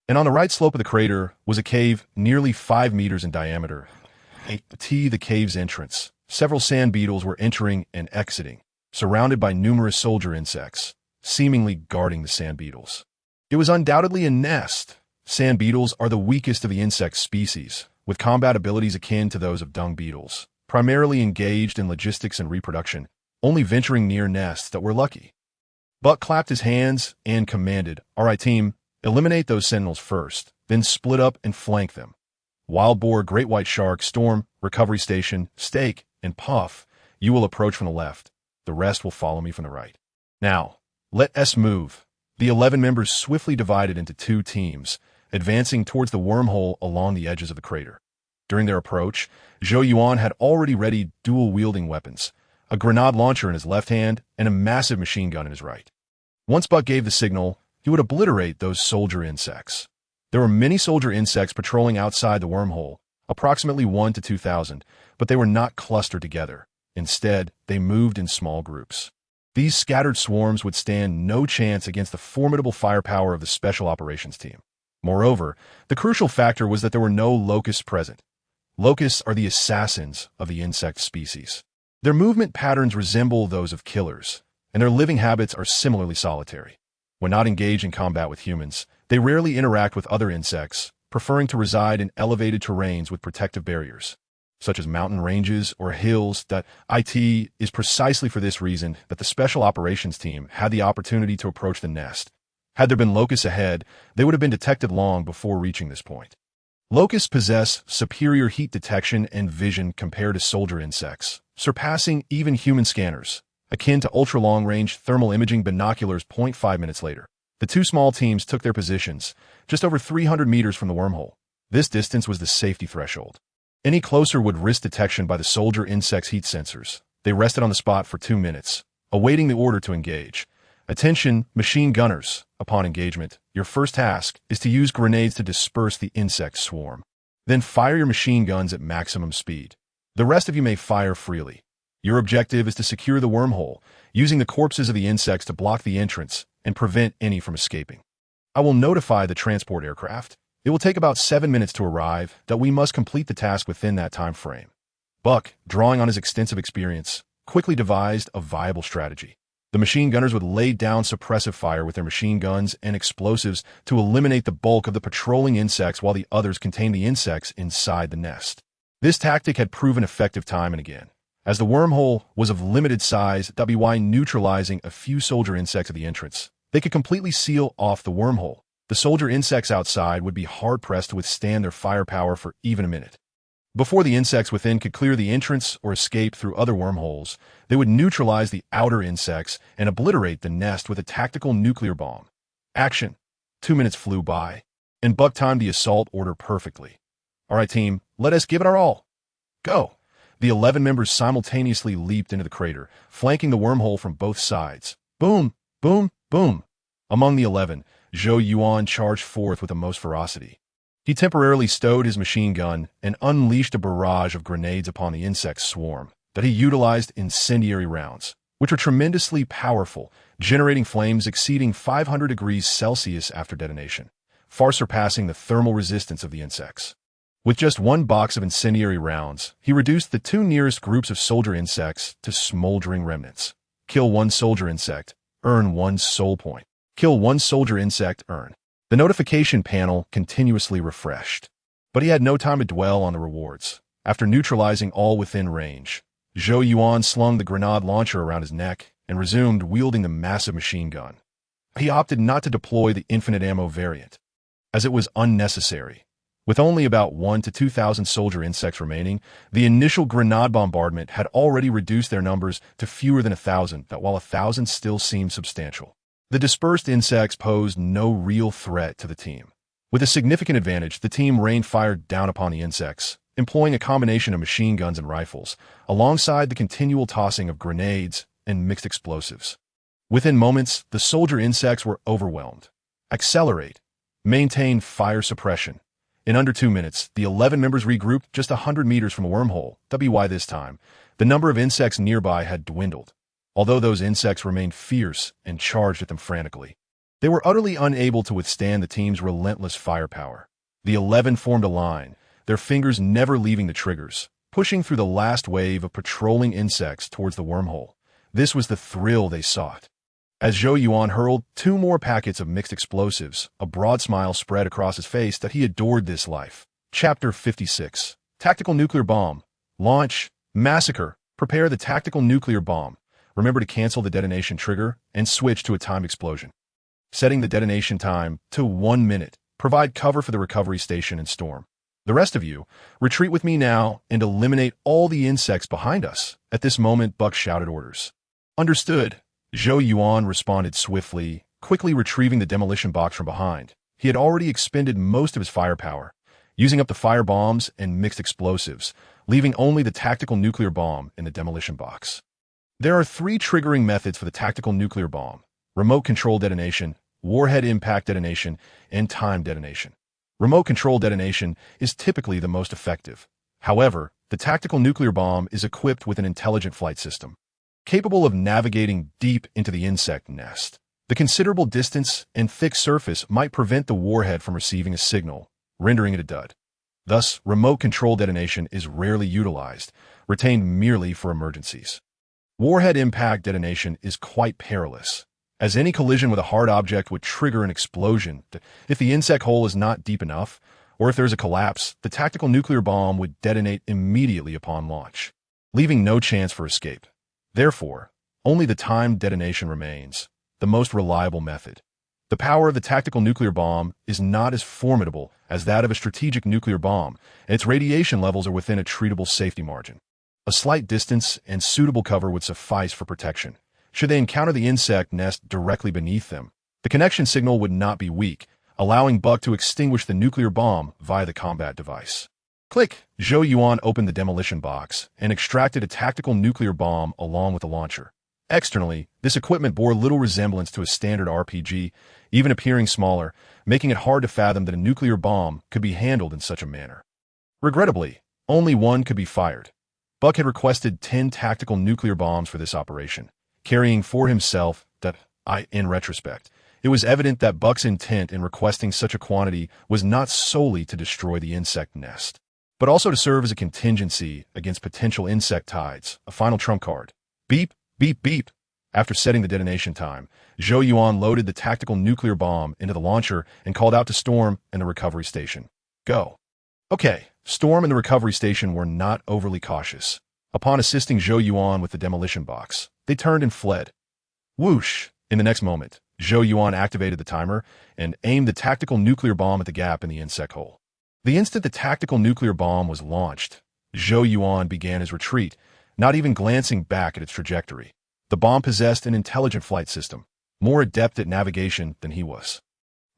And on the right slope of the crater was a cave nearly 5 meters in diameter. The cave's entrance. Several sand beetles were entering and exiting, surrounded by numerous soldier insects, seemingly guarding the sand beetles. It was undoubtedly a nest. Sand beetles are the weakest of the insect species, with combat abilities akin to those of dung beetles, primarily engaged in logistics and reproduction, only venturing near nests that were lucky. Buck clapped his hands and commanded, "All right, team, eliminate those sentinels first, then split up and flank them. Wild boar, great white shark, Storm, Recovery Station, Steak, and Puff, you will approach from the left. The rest will follow me from the right. Now, let us move." The 11 members swiftly divided into 2 teams, advancing towards the wormhole along the edges of the crater. During their approach, Zhou Yuan had already readied dual-wielding weapons, a grenade launcher in his left hand and a massive machine gun in his right. Once Buck gave the signal, he would obliterate those soldier insects. There were many soldier insects patrolling outside the wormhole, approximately 1 to 2,000, but they were not clustered together. Instead, they moved in small groups. These scattered swarms would stand no chance against the formidable firepower of the Special Operations Team. Moreover, the crucial factor was that there were no locusts present. Locusts are the assassins of the insect species. Their movement patterns resemble those of killers, and their living habits are similarly solitary. When not engaged in combat with humans, they rarely interact with other insects, preferring to reside in elevated terrains with protective barriers, such as mountain ranges or hills. It is precisely for this reason that the Special Operations Team had the opportunity to approach the nest. Had there been locusts ahead, they would have been detected long before reaching this point. Locusts possess superior heat detection and vision compared to soldier insects, surpassing even human scanners, akin to ultra-long-range thermal imaging binoculars. 0.5 minutes later, the 2 small teams took their positions, just over 300 meters from the wormhole. This distance was the safety threshold. Any closer would risk detection by the soldier insect's heat sensors. They rested on the spot for 2 minutes, awaiting the order to engage. Attention, machine gunners. Upon engagement, your first task is to use grenades to disperse the insect swarm. Then fire your machine guns at maximum speed. The rest of you may fire freely. Your objective is to secure the wormhole, using the corpses of the insects to block the entrance and prevent any from escaping. I will notify the transport aircraft. It will take about 7 minutes to arrive, that we must complete the task within that time frame. Buck, drawing on his extensive experience, quickly devised a viable strategy. The machine gunners would lay down suppressive fire with their machine guns and explosives to eliminate the bulk of the patrolling insects while the others contained the insects inside the nest. This tactic had proven effective time and again. As the wormhole was of limited size, by neutralizing a few soldier insects at the entrance, they could completely seal off the wormhole. The soldier insects outside would be hard-pressed to withstand their firepower for even a minute. Before the insects within could clear the entrance or escape through other wormholes, they would neutralize the outer insects and obliterate the nest with a tactical nuclear bomb. Action. 2 minutes flew by, and Buck timed the assault order perfectly. All right, team, let us give it our all. Go. The 11 members simultaneously leaped into the crater, flanking the wormhole from both sides. Boom, boom, boom. Among the 11, Zhou Yuan charged forth with the most ferocity. He temporarily stowed his machine gun and unleashed a barrage of grenades upon the insect swarm that he utilized incendiary rounds, which were tremendously powerful, generating flames exceeding 500 degrees Celsius after detonation, far surpassing the thermal resistance of the insects. With just one box of incendiary rounds, he reduced the two nearest groups of soldier insects to smoldering remnants. Kill one soldier insect, earn 1 soul point. Kill one soldier insect, earn. The notification panel continuously refreshed. But he had no time to dwell on the rewards. After neutralizing all within range, Zhou Yuan slung the grenade launcher around his neck and resumed wielding the massive machine gun. He opted not to deploy the infinite ammo variant, as it was unnecessary. With only about 1,000 to 2,000 soldier insects remaining, the initial grenade bombardment had already reduced their numbers to fewer than 1,000, while 1,000 still seemed substantial. The dispersed insects posed no real threat to the team. With a significant advantage, the team rained fire down upon the insects, employing a combination of machine guns and rifles, alongside the continual tossing of grenades and mixed explosives. Within moments, the soldier insects were overwhelmed. Accelerate. Maintain fire suppression. In under 2 minutes, the 11 members regrouped just 100 meters from a wormhole. By this time, the number of insects nearby had dwindled, although those insects remained fierce and charged at them frantically. They were utterly unable to withstand the team's relentless firepower. The 11 formed a line, their fingers never leaving the triggers, pushing through the last wave of patrolling insects towards the wormhole. This was the thrill they sought. As Zhou Yuan hurled 2 more packets of mixed explosives, a broad smile spread across his face that he adored this life. Chapter 56. Tactical Nuclear Bomb. Launch. Massacre. Prepare the tactical nuclear bomb. Remember to cancel the detonation trigger and switch to a timed explosion. Setting the detonation time to 1 minute. Provide cover for the recovery station and storm. The rest of you, retreat with me now and eliminate all the insects behind us. At this moment, Buck shouted orders. Understood. Zhou Yuan responded swiftly, quickly retrieving the demolition box from behind. He had already expended most of his firepower, using up the fire bombs and mixed explosives, leaving only the tactical nuclear bomb in the demolition box. There are 3 triggering methods for the tactical nuclear bomb: remote control detonation, warhead impact detonation, and time detonation. Remote control detonation is typically the most effective. However, the tactical nuclear bomb is equipped with an intelligent flight system, capable of navigating deep into the insect nest. The considerable distance and thick surface might prevent the warhead from receiving a signal, rendering it a dud. Thus, remote control detonation is rarely utilized, retained merely for emergencies. Warhead impact detonation is quite perilous, as any collision with a hard object would trigger an explosion. If the insect hole is not deep enough, or if there's a collapse, the tactical nuclear bomb would detonate immediately upon launch, leaving no chance for escape. Therefore, only the timed detonation remains, the most reliable method. The power of the tactical nuclear bomb is not as formidable as that of a strategic nuclear bomb, and its radiation levels are within a treatable safety margin. A slight distance and suitable cover would suffice for protection. Should they encounter the insect nest directly beneath them, the connection signal would not be weak, allowing Buck to extinguish the nuclear bomb via the combat device. Click! Zhou Yuan opened the demolition box and extracted a tactical nuclear bomb along with the launcher. Externally, this equipment bore little resemblance to a standard RPG, even appearing smaller, making it hard to fathom that a nuclear bomb could be handled in such a manner. Regrettably, only one could be fired. Buck had requested 10 tactical nuclear bombs for this operation, carrying for himself in retrospect, it was evident that Buck's intent in requesting such a quantity was not solely to destroy the insect nest, but also to serve as a contingency against potential insect tides, a final trump card. Beep, beep, beep. After setting the detonation time, Zhou Yuan loaded the tactical nuclear bomb into the launcher and called out to Storm and the recovery station. Go. Okay, Storm and the recovery station were not overly cautious. Upon assisting Zhou Yuan with the demolition box, they turned and fled. Whoosh! In the next moment, Zhou Yuan activated the timer and aimed the tactical nuclear bomb at the gap in the insect hole. The instant the tactical nuclear bomb was launched, Zhou Yuan began his retreat, not even glancing back at its trajectory. The bomb possessed an intelligent flight system, more adept at navigation than he was.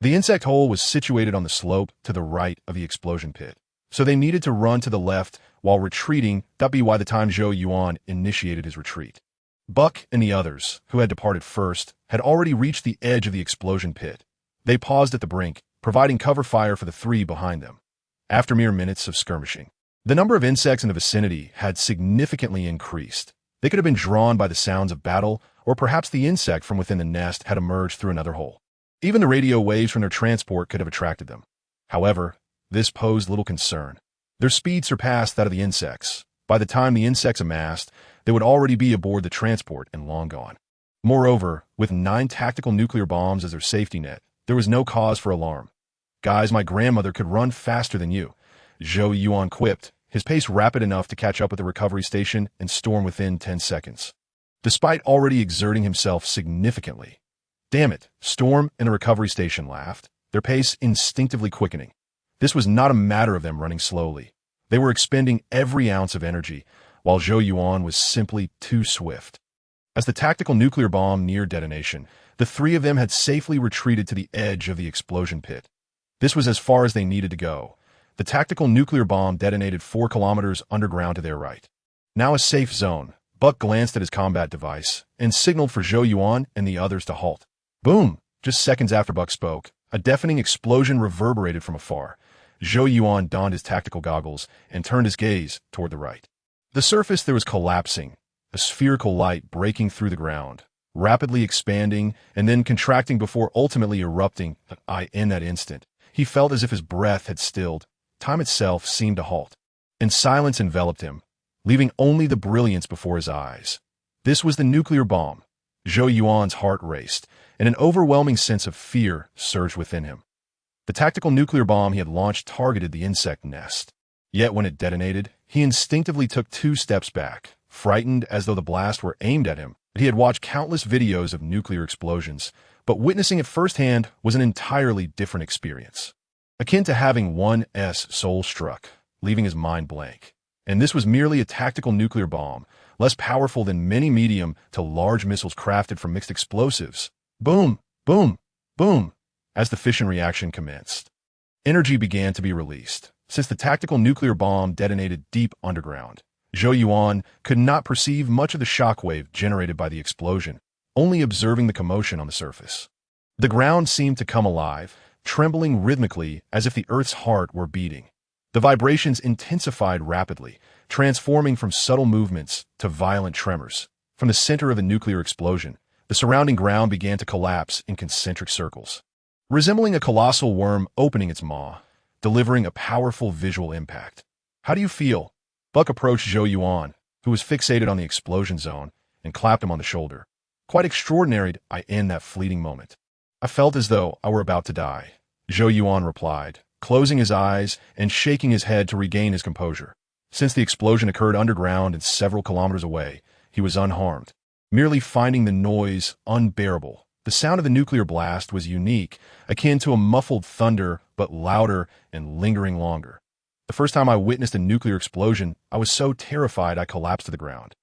The insect hole was situated on the slope to the right of the explosion pit, so they needed to run to the left while retreating. That be why the time Zhou Yuan initiated his retreat. Buck and the others, who had departed first, had already reached the edge of the explosion pit. They paused at the brink, providing cover fire for the three behind them. After mere minutes of skirmishing, the number of insects in the vicinity had significantly increased. They could have been drawn by the sounds of battle, or perhaps the insect from within the nest had emerged through another hole. Even the radio waves from their transport could have attracted them. However, this posed little concern. Their speed surpassed that of the insects. By the time the insects amassed, they would already be aboard the transport and long gone. Moreover, with 9 tactical nuclear bombs as their safety net, there was no cause for alarm. "Guys, my grandmother could run faster than you," Zhou Yuan quipped, his pace rapid enough to catch up with the recovery station and storm within 10 seconds. Despite already exerting himself significantly. "Damn it," Storm and the recovery station laughed, their pace instinctively quickening. This was not a matter of them running slowly. They were expending every ounce of energy, while Zhou Yuan was simply too swift. As the tactical nuclear bomb neared detonation, the three of them had safely retreated to the edge of the explosion pit. This was as far as they needed to go. The tactical nuclear bomb detonated 4 kilometers underground to their right. Now a safe zone. Buck glanced at his combat device and signaled for Zhou Yuan and the others to halt. Boom! Just seconds after Buck spoke, a deafening explosion reverberated from afar. Zhou Yuan donned his tactical goggles and turned his gaze toward the right. The surface there was collapsing, a spherical light breaking through the ground, rapidly expanding and then contracting before ultimately erupting. In that instant, he felt as if his breath had stilled. Time itself seemed to halt, and silence enveloped him, leaving only the brilliance before his eyes. This was the nuclear bomb. Zhou Yuan's heart raced, and an overwhelming sense of fear surged within him. The tactical nuclear bomb he had launched targeted the insect nest. Yet when it detonated, he instinctively took 2 steps back, frightened as though the blast were aimed at him. He had watched countless videos of nuclear explosions, but witnessing it firsthand was an entirely different experience. Akin to having one's soul struck, leaving his mind blank. And this was merely a tactical nuclear bomb, less powerful than many medium to large missiles crafted from mixed explosives. Boom, boom, boom. As the fission reaction commenced, energy began to be released. Since the tactical nuclear bomb detonated deep underground, Zhou Yuan could not perceive much of the shockwave generated by the explosion, only observing the commotion on the surface. The ground seemed to come alive, trembling rhythmically as if the Earth's heart were beating. The vibrations intensified rapidly, transforming from subtle movements to violent tremors. From the center of the nuclear explosion, the surrounding ground began to collapse in concentric circles, resembling a colossal worm opening its maw, delivering a powerful visual impact. "How do you feel?" Buck approached Zhou Yuan, who was fixated on the explosion zone, and clapped him on the shoulder. "Quite extraordinary in that fleeting moment. I felt as though I were about to die," Zhou Yuan replied, closing his eyes and shaking his head to regain his composure. Since the explosion occurred underground and several kilometers away, he was unharmed, merely finding the noise unbearable. The sound of the nuclear blast was unique, akin to a muffled thunder, but louder and lingering longer. The first time I witnessed a nuclear explosion, I was so terrified I collapsed to the ground.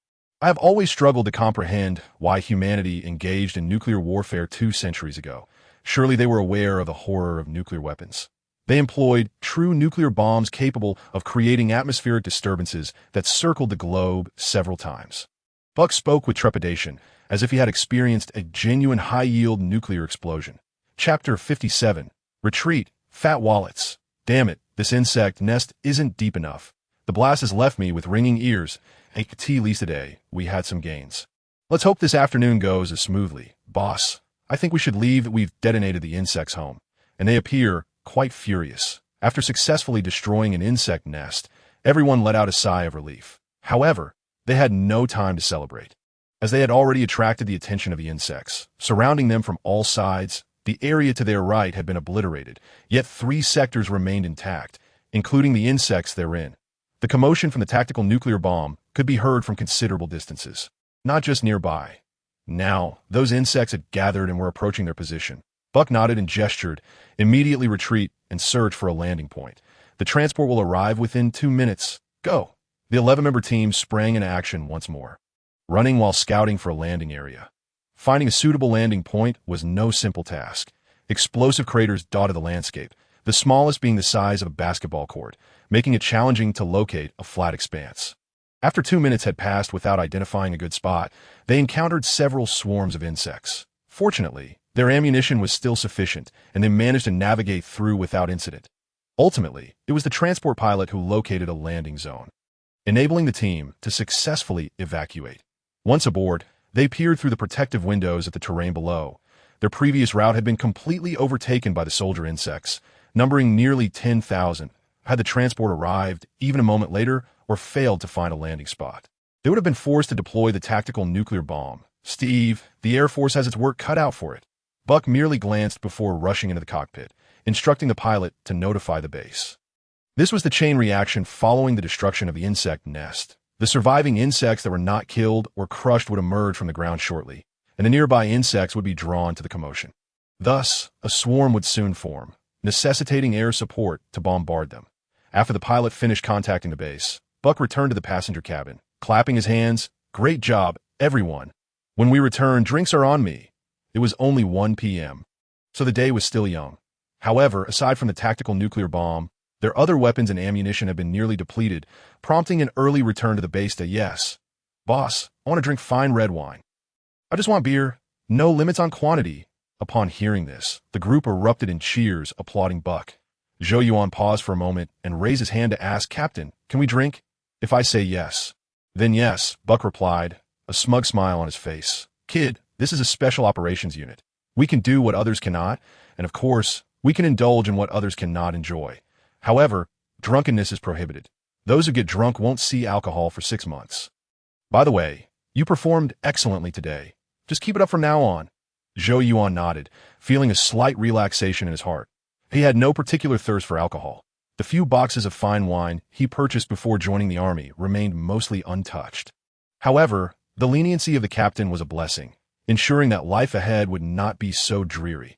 I have always struggled to comprehend why humanity engaged in nuclear warfare 2 centuries ago. Surely they were aware of the horror of nuclear weapons. They employed true nuclear bombs capable of creating atmospheric disturbances that circled the globe several times. Buck spoke with trepidation, as if he had experienced a genuine high-yield nuclear explosion. Chapter 57. Retreat. Fat wallets. Damn it, this insect nest isn't deep enough. The blast has left me with ringing ears. At least today, we had some gains. Let's hope this afternoon goes as smoothly. Boss, I think we should leave that we've detonated the insect's home. And they appear quite furious. After successfully destroying an insect nest, everyone let out a sigh of relief. However, they had no time to celebrate, as they had already attracted the attention of the insects. Surrounding them from all sides, the area to their right had been obliterated, yet 3 sectors remained intact, including the insects therein. The commotion from the tactical nuclear bomb could be heard from considerable distances, not just nearby. Now, those insects had gathered and were approaching their position. Buck nodded and gestured, "Immediately retreat and search for a landing point. The transport will arrive within 2 minutes. Go." The 11-member team sprang into action once more, running while scouting for a landing area. Finding a suitable landing point was no simple task. Explosive craters dotted the landscape, the smallest being the size of a basketball court, making it challenging to locate a flat expanse. After 2 minutes had passed without identifying a good spot, they encountered several swarms of insects. Fortunately, their ammunition was still sufficient, and they managed to navigate through without incident. Ultimately, it was the transport pilot who located a landing zone, enabling the team to successfully evacuate. Once aboard, they peered through the protective windows at the terrain below. Their previous route had been completely overtaken by the soldier insects, numbering nearly 10,000. Had the transport arrived even a moment later or failed to find a landing spot, they would have been forced to deploy the tactical nuclear bomb. Steve, the Air Force has its work cut out for it. Buck merely glanced before rushing into the cockpit, instructing the pilot to notify the base. This was the chain reaction following the destruction of the insect nest. The surviving insects that were not killed or crushed would emerge from the ground shortly, and the nearby insects would be drawn to the commotion. Thus, a swarm would soon form, necessitating air support to bombard them. After the pilot finished contacting the base, Buck returned to the passenger cabin, clapping his hands. "Great job, everyone. When we return, drinks are on me." It was only 1 p.m., so the day was still young. However, aside from the tactical nuclear bomb, their other weapons and ammunition had been nearly depleted, prompting an early return to the base to "Yes, boss, I want to drink fine red wine. I just want beer. No limits on quantity." Upon hearing this, the group erupted in cheers, applauding Buck. Zhou Yuan paused for a moment and raised his hand to ask, "Captain, can we drink?" "If I say yes, then yes," Buck replied, a smug smile on his face. "Kid, this is a special operations unit. We can do what others cannot, and of course, we can indulge in what others cannot enjoy. However, drunkenness is prohibited. Those who get drunk won't see alcohol for 6 months. By the way, you performed excellently today. Just keep it up from now on." Zhou Yuan nodded, feeling a slight relaxation in his heart. He had no particular thirst for alcohol. The few boxes of fine wine he purchased before joining the army remained mostly untouched. However, the leniency of the captain was a blessing, ensuring that life ahead would not be so dreary.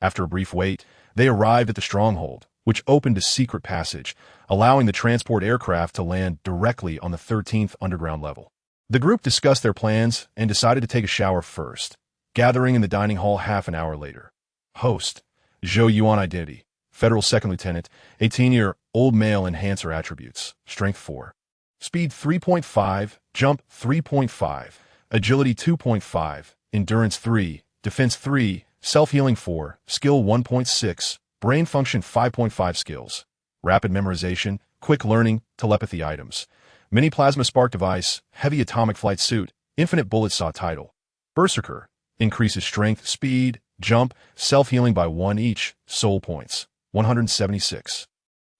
After a brief wait, they arrived at the stronghold, which opened a secret passage, allowing the transport aircraft to land directly on the 13th underground level. The group discussed their plans and decided to take a shower first, gathering in the dining hall half an hour later. Host, Zhou Yuan identity, Federal Second Lieutenant, 18-year-old male. Enhancer attributes, Strength 4. Speed 3.5, Jump 3.5, Agility 2.5, Endurance 3, Defense 3, Self-Healing 4, Skill 1.6, Brain Function 5.5 skills, Rapid Memorization, Quick Learning, Telepathy items, Mini Plasma Spark Device, Heavy Atomic Flight Suit, Infinite Bullet Saw Title. Berserker, increases strength, speed, jump, self-healing by 1 each, soul points, 176.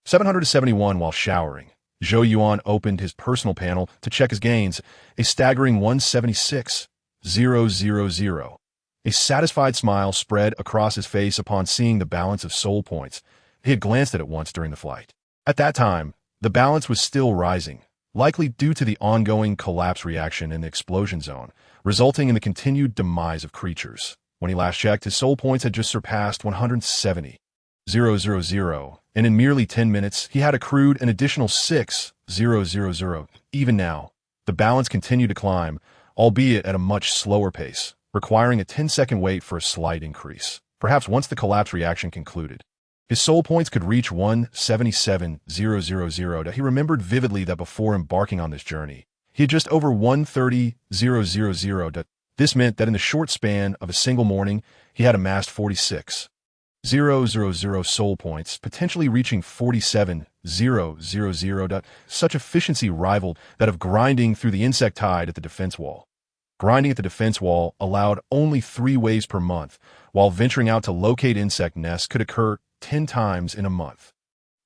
771 while showering. Zhou Yuan opened his personal panel to check his gains, a staggering 176,000. A satisfied smile spread across his face upon seeing the balance of soul points. He had glanced at it once during the flight. At that time, the balance was still rising, likely due to the ongoing collapse reaction in the explosion zone, resulting in the continued demise of creatures. When he last checked, his soul points had just surpassed 170,000, and in merely 10 minutes, he had accrued an additional 6,000. Even now, the balance continued to climb, albeit at a much slower pace, requiring a 10-second wait for a slight increase. Perhaps once the collapse reaction concluded, his soul points could reach 177,000. He remembered vividly that before embarking on this journey, he had just over 130,000. This meant that in the short span of a single morning, he had amassed 46,000 soul points, potentially reaching 47,000. Such efficiency rivaled that of grinding through the insectoid at the defense wall. Grinding at the defense wall allowed only 3 waves per month, while venturing out to locate insect nests could occur 10 times in a month.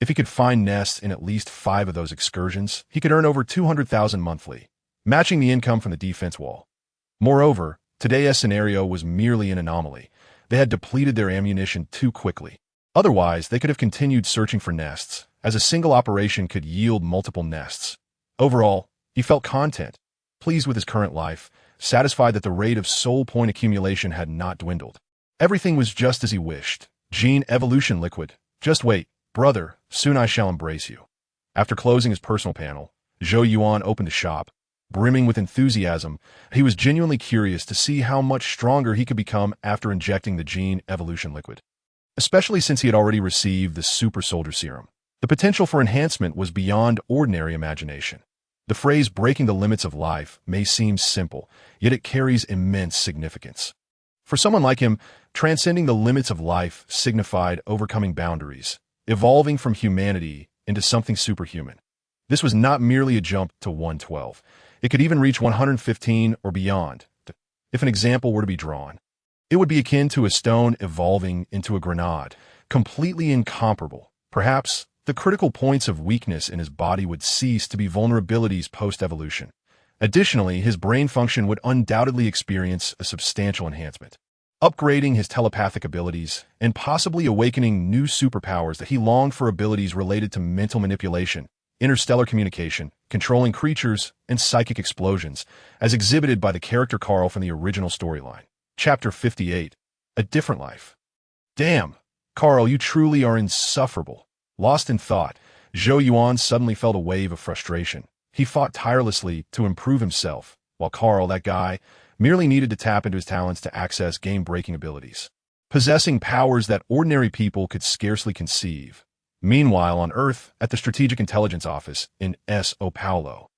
If he could find nests in at least 5 of those excursions, he could earn over 200,000 monthly, matching the income from the defense wall. Moreover, today's scenario was merely an anomaly. They had depleted their ammunition too quickly. Otherwise, they could have continued searching for nests, as a single operation could yield multiple nests. Overall, he felt content, pleased with his current life, satisfied that the rate of soul point accumulation had not dwindled. Everything was just as he wished. Gene evolution liquid. Just wait, brother, soon I shall embrace you. After closing his personal panel, Zhou Yuan opened the shop. Brimming with enthusiasm, he was genuinely curious to see how much stronger he could become after injecting the gene evolution liquid. especially since he had already received the Super Soldier Serum. The potential for enhancement was beyond ordinary imagination. The phrase breaking the limits of life may seem simple, yet it carries immense significance. For someone like him, transcending the limits of life signified overcoming boundaries, evolving from humanity into something superhuman. This was not merely a jump to 112. It could even reach 115 or beyond. If an example were to be drawn, it would be akin to a stone evolving into a grenade, completely incomparable. Perhaps the critical points of weakness in his body would cease to be vulnerabilities post-evolution. Additionally, his brain function would undoubtedly experience a substantial enhancement, upgrading his telepathic abilities and possibly awakening new superpowers that he longed for, abilities related to mental manipulation, interstellar communication, controlling creatures, and psychic explosions, as exhibited by the character Carl from the original storyline. Chapter 58. A Different Life. Damn, Carl, you truly are insufferable. Lost in thought, Zhou Yuan suddenly felt a wave of frustration. He fought tirelessly to improve himself, while Carl, that guy, merely needed to tap into his talents to access game-breaking abilities, possessing powers that ordinary people could scarcely conceive. Meanwhile, on Earth, at the Strategic Intelligence Office in São Paulo.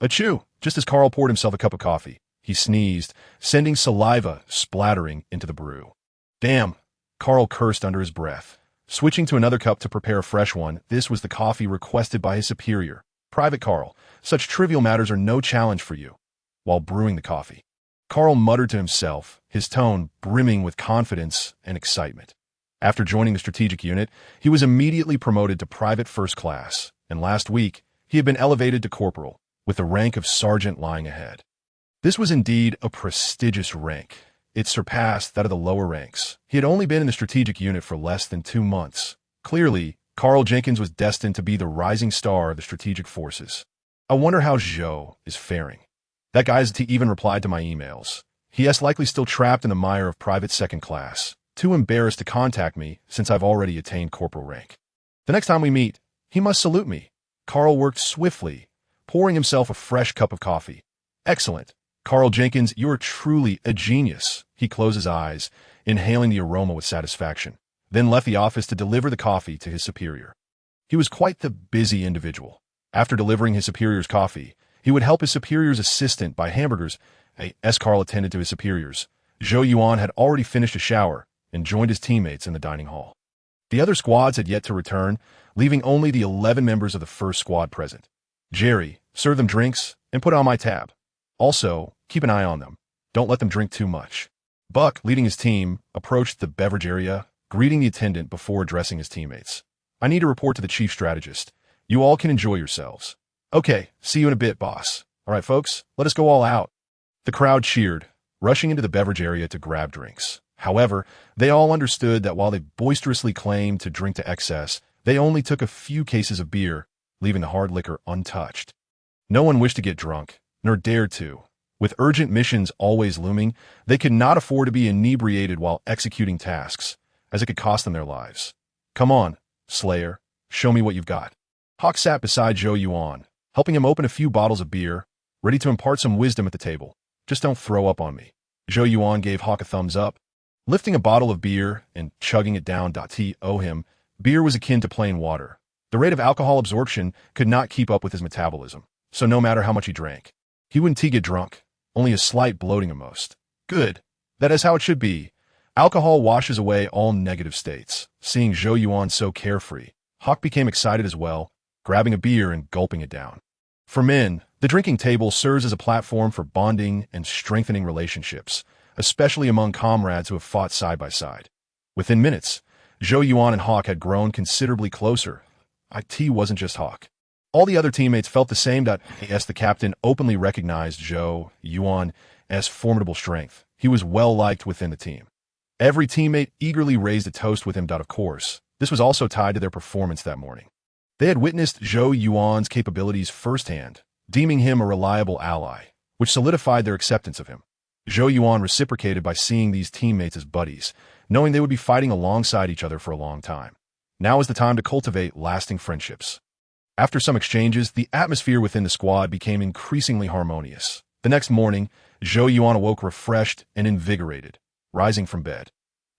Achoo! Just as Carl poured himself a cup of coffee, he sneezed, sending saliva splattering into the brew. Damn! Carl cursed under his breath. Switching to another cup to prepare a fresh one, this was the coffee requested by his superior. Private Carl, such trivial matters are no challenge for you. While brewing the coffee, Carl muttered to himself, his tone brimming with confidence and excitement. After joining the strategic unit, he was immediately promoted to private first class, and last week, he had been elevated to corporal, with the rank of sergeant lying ahead. This was indeed a prestigious rank. It surpassed that of the lower ranks. He had only been in the strategic unit for less than 2 months. Clearly, Carl Jenkins was destined to be the rising star of the strategic forces. I wonder how Zhou is faring. That guy's even replied to my emails. He is likely still trapped in the mire of private second class, too embarrassed to contact me since I've already attained corporal rank. The next time we meet, he must salute me. Carl worked swiftly, pouring himself a fresh cup of coffee. Excellent. Carl Jenkins, you are truly a genius. He closed his eyes, inhaling the aroma with satisfaction, then left the office to deliver the coffee to his superior. He was quite the busy individual. After delivering his superior's coffee, he would help his superior's assistant buy hamburgers. As Carl attended to his superiors, Zhou Yuan had already finished a shower and joined his teammates in the dining hall. The other squads had yet to return, leaving only the 11 members of the first squad present. Jerry, serve them drinks and put on my tab. Also, keep an eye on them. Don't let them drink too much. Buck, leading his team, approached the beverage area, greeting the attendant before addressing his teammates. I need to report to the chief strategist. You all can enjoy yourselves. Okay, see you in a bit, boss. All right, folks, let us go all out. The crowd cheered, rushing into the beverage area to grab drinks. However, they all understood that while they boisterously claimed to drink to excess, they only took a few cases of beer, leaving the hard liquor untouched. No one wished to get drunk, nor dared to. With urgent missions always looming, they could not afford to be inebriated while executing tasks, as it could cost them their lives. Come on, Slayer, show me what you've got. Hawk sat beside Zhou Yuan, helping him open a few bottles of beer, ready to impart some wisdom at the table. Just don't throw up on me. Zhou Yuan gave Hawk a thumbs up, lifting a bottle of beer and chugging it down. Him, beer was akin to plain water. The rate of alcohol absorption could not keep up with his metabolism, so no matter how much he drank, he wouldn't get drunk, only a slight bloating at most. Good. That is how it should be. Alcohol washes away all negative states. Seeing Zhou Yuan so carefree, Hawk became excited as well, grabbing a beer and gulping it down. For men, the drinking table serves as a platform for bonding and strengthening relationships, especially among comrades who have fought side by side. Within minutes, Zhou Yuan and Hawk had grown considerably closer. It wasn't just Hawk. All the other teammates felt the same. As the captain openly recognized Zhou Yuan's formidable strength, he was well-liked within the team. Every teammate eagerly raised a toast with him. Of course, this was also tied to their performance that morning. They had witnessed Zhou Yuan's capabilities firsthand, deeming him a reliable ally, which solidified their acceptance of him. Zhou Yuan reciprocated by seeing these teammates as buddies, knowing they would be fighting alongside each other for a long time. Now is the time to cultivate lasting friendships. After some exchanges, the atmosphere within the squad became increasingly harmonious. The next morning, Zhou Yuan awoke refreshed and invigorated, rising from bed.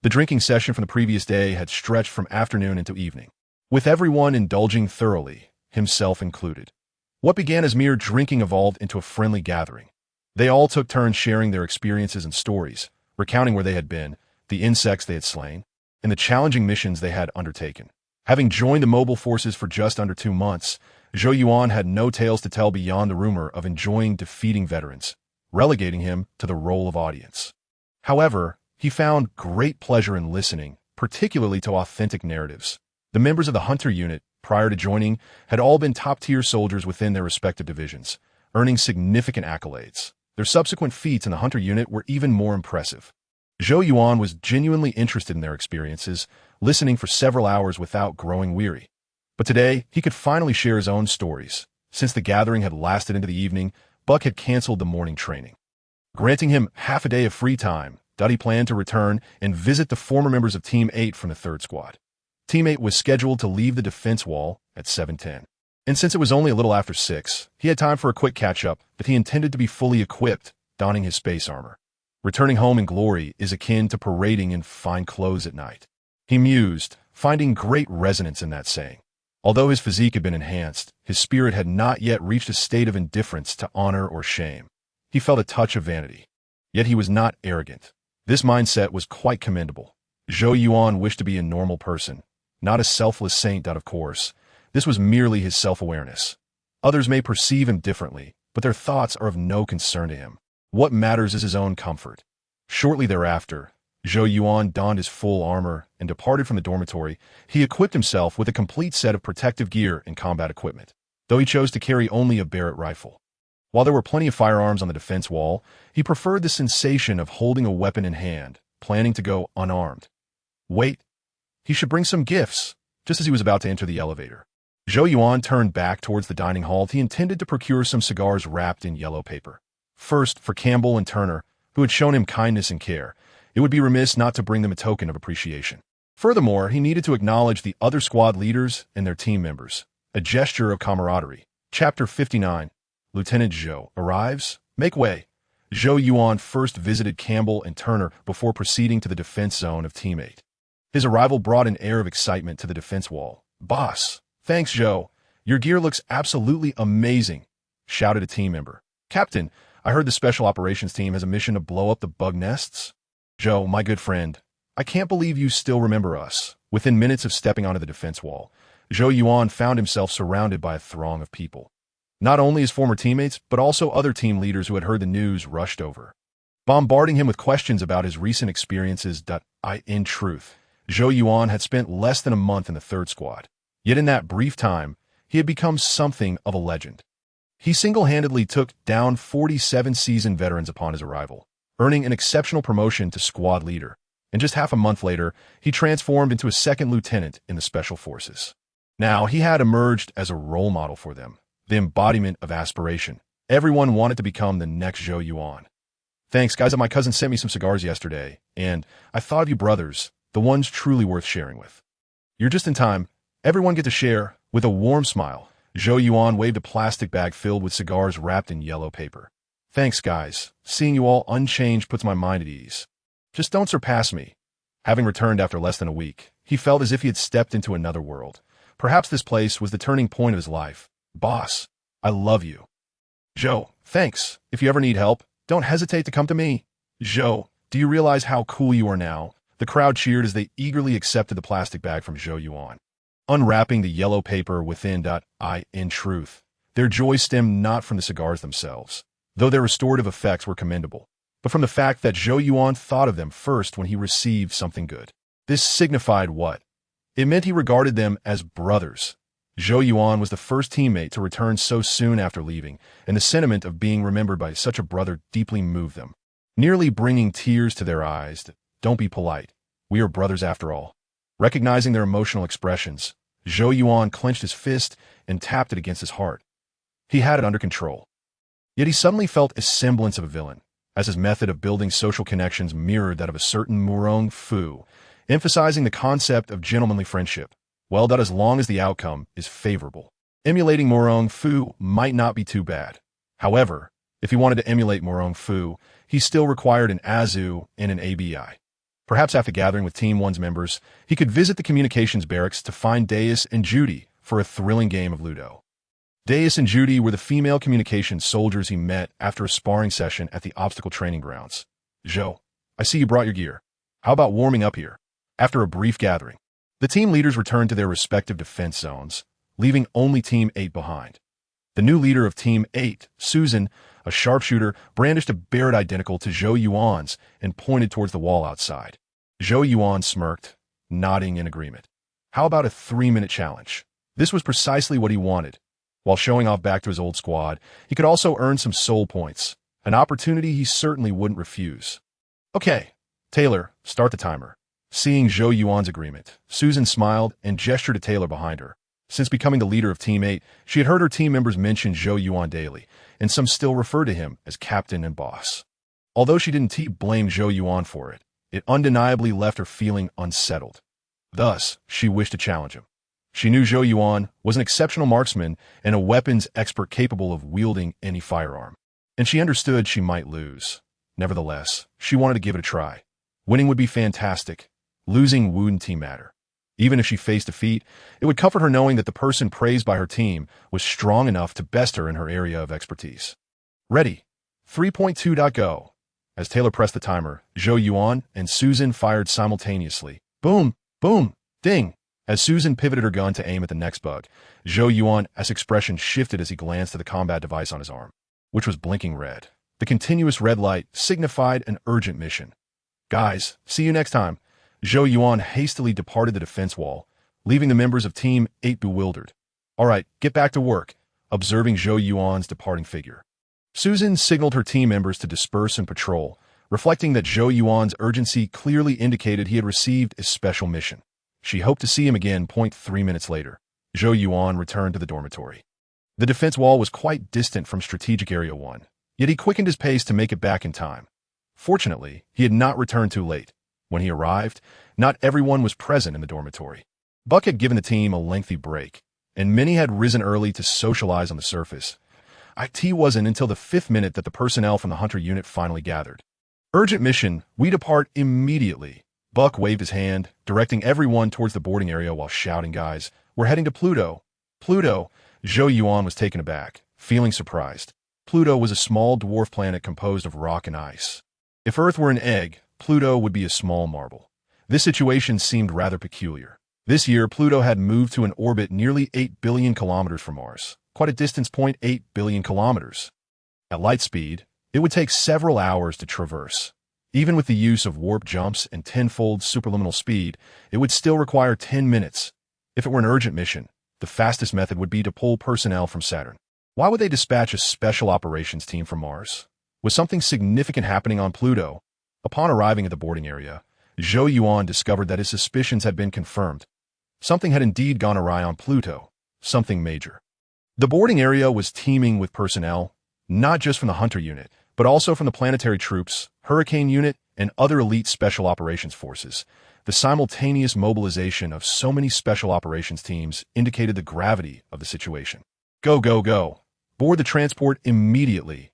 The drinking session from the previous day had stretched from afternoon into evening, with everyone indulging thoroughly, himself included. What began as mere drinking evolved into a friendly gathering. They all took turns sharing their experiences and stories, recounting where they had been, the insects they had slain, and the challenging missions they had undertaken. Having joined the mobile forces for just under 2 months, Zhou Yuan had no tales to tell beyond the rumor of enjoying defeating veterans, relegating him to the role of audience. However, he found great pleasure in listening, particularly to authentic narratives. The members of the Hunter unit, prior to joining, had all been top-tier soldiers within their respective divisions, earning significant accolades. Their subsequent feats in the Hunter unit were even more impressive. Zhou Yuan was genuinely interested in their experiences, listening for several hours without growing weary. But today, he could finally share his own stories. Since the gathering had lasted into the evening, Buck had canceled the morning training, granting him half a day of free time. He planned to return and visit the former members of Team 8 from the 3rd Squad. Team 8 was scheduled to leave the defense wall at 7:10. And since it was only a little after 6, he had time for a quick catch-up, but he intended to be fully equipped, donning his space armor. Returning home in glory is akin to parading in fine clothes at night. He mused, finding great resonance in that saying. Although his physique had been enhanced, his spirit had not yet reached a state of indifference to honor or shame. He felt a touch of vanity. Yet he was not arrogant. This mindset was quite commendable. Zhou Yuan wished to be a normal person, not a selfless saint. Of course, this was merely his self-awareness. Others may perceive him differently, but their thoughts are of no concern to him. What matters is his own comfort. Shortly thereafter, Zhou Yuan donned his full armor and departed from the dormitory. He equipped himself with a complete set of protective gear and combat equipment, though he chose to carry only a Barrett rifle. While there were plenty of firearms on the defense wall, he preferred the sensation of holding a weapon in hand, planning to go unarmed. Wait, he should bring some gifts. Just as he was about to enter the elevator, Zhou Yuan turned back towards the dining hall. He intended to procure some cigars wrapped in yellow paper. First, for Campbell and Turner, who had shown him kindness and care, it would be remiss not to bring them a token of appreciation. Furthermore, he needed to acknowledge the other squad leaders and their team members, a gesture of camaraderie. Chapter 59. Lieutenant Zhou arrives. Make way. Zhou Yuan first visited Campbell and Turner before proceeding to the defense zone of Team 8. His arrival brought an air of excitement to the defense wall. Boss, thanks Zhou. Your gear looks absolutely amazing, shouted a team member. Captain, I heard the Special Operations Team has a mission to blow up the bug nests. Zhou, my good friend, I can't believe you still remember us. Within minutes of stepping onto the defense wall, Zhou Yuan found himself surrounded by a throng of people. Not only his former teammates, but also other team leaders who had heard the news rushed over, bombarding him with questions about his recent experiences. In truth, Zhou Yuan had spent less than a month in the 3rd Squad. Yet in that brief time, he had become something of a legend. He single-handedly took down 47 seasoned veterans upon his arrival, earning an exceptional promotion to squad leader. And just half a month later, he transformed into a 2nd lieutenant in the Special Forces. Now, he had emerged as a role model for them, the embodiment of aspiration. Everyone wanted to become the next Zhou Yuan. Thanks, guys. My cousin sent me some cigars yesterday, and I thought of you brothers, the ones truly worth sharing with. You're just in time. Everyone get to share. With a warm smile, Zhou Yuan waved a plastic bag filled with cigars wrapped in yellow paper. Thanks, guys. Seeing you all unchanged puts my mind at ease. Just don't surpass me. Having returned after less than a week, he felt as if he had stepped into another world. Perhaps this place was the turning point of his life. Boss, I love you. Zhou, thanks. If you ever need help, don't hesitate to come to me. Zhou, do you realize how cool you are now? The crowd cheered as they eagerly accepted the plastic bag from Zhou Yuan. Unwrapping the yellow paper within. In truth, their joy stemmed not from the cigars themselves, though their restorative effects were commendable, but from the fact that Zhou Yuan thought of them first when he received something good. This signified what? It meant he regarded them as brothers. Zhou Yuan was the first teammate to return so soon after leaving, and the sentiment of being remembered by such a brother deeply moved them, nearly bringing tears to their eyes. Don't be polite. We are brothers after all. Recognizing their emotional expressions, Zhou Yuan clenched his fist and tapped it against his heart. He had it under control. Yet he suddenly felt a semblance of a villain, as his method of building social connections mirrored that of a certain Murong Fu, emphasizing the concept of gentlemanly friendship. Well, that as long as the outcome is favorable. Emulating Murong Fu might not be too bad. However, if he wanted to emulate Murong Fu, he still required an Azu and an ABI. Perhaps after gathering with Team 1's members, he could visit the communications barracks to find Deus and Judy for a thrilling game of Ludo. Deus and Judy were the female communications soldiers he met after a sparring session at the obstacle training grounds. Zhou, I see you brought your gear. How about warming up here? After a brief gathering, the team leaders returned to their respective defense zones, leaving only Team 8 behind. The new leader of Team 8, Susan, a sharpshooter, brandished a barret identical to Zhou Yuan's and pointed towards the wall outside. Zhou Yuan smirked, nodding in agreement. How about a 3-minute challenge? This was precisely what he wanted. While showing off back to his old squad, he could also earn some soul points, an opportunity he certainly wouldn't refuse. Okay, Taylor, start the timer. Seeing Zhou Yuan's agreement, Susan smiled and gestured to Taylor behind her. Since becoming the leader of Team 8, she had heard her team members mention Zhou Yuan daily, and some still referred to him as captain and boss. Although she didn't blame Zhou Yuan for it, it undeniably left her feeling unsettled. Thus, she wished to challenge him. She knew Zhou Yuan was an exceptional marksman and a weapons expert capable of wielding any firearm, and she understood she might lose. Nevertheless, she wanted to give it a try. Winning would be fantastic. Losing wouldn't matter. Even if she faced defeat, it would comfort her knowing that the person praised by her team was strong enough to best her in her area of expertise. Ready. 3.2.go. As Taylor pressed the timer, Zhou Yuan and Susan fired simultaneously. Boom, boom, ding. As Susan pivoted her gun to aim at the next bug, Zhou Yuan's expression shifted as he glanced at the combat device on his arm, which was blinking red. The continuous red light signified an urgent mission. Guys, see you next time. Zhou Yuan hastily departed the defense wall, leaving the members of Team 8 bewildered. All right, get back to work, observing Zhou Yuan's departing figure. Susan signaled her team members to disperse and patrol, reflecting that Zhou Yuan's urgency clearly indicated he had received a special mission. She hoped to see him again 3 minutes later. Zhou Yuan returned to the dormitory. The defense wall was quite distant from Strategic Area 1, yet he quickened his pace to make it back in time. Fortunately, he had not returned too late. When he arrived, not everyone was present in the dormitory. Buck had given the team a lengthy break, and many had risen early to socialize on the surface. It wasn't until the 5th minute that the personnel from the Hunter unit finally gathered. Urgent mission, we depart immediately. Buck waved his hand, directing everyone towards the boarding area while shouting, guys, we're heading to Pluto. Pluto? Zhou Yuan was taken aback, feeling surprised. Pluto was a small dwarf planet composed of rock and ice. If Earth were an egg, Pluto would be a small marble. This situation seemed rather peculiar. This year, Pluto had moved to an orbit nearly 8 billion kilometers from Mars, quite a distance, 0.8 billion kilometers. At light speed, it would take several hours to traverse. Even with the use of warp jumps and tenfold superluminal speed, it would still require 10 minutes. If it were an urgent mission, the fastest method would be to pull personnel from Saturn. Why would they dispatch a special operations team from Mars? Was something significant happening on Pluto? Upon arriving at the boarding area, Zhou Yuan discovered that his suspicions had been confirmed. Something had indeed gone awry on Pluto, something major. The boarding area was teeming with personnel, not just from the Hunter unit, but also from the planetary troops, Hurricane unit, and other elite special operations forces. The simultaneous mobilization of so many special operations teams indicated the gravity of the situation. Go, go, go. Board the transport immediately.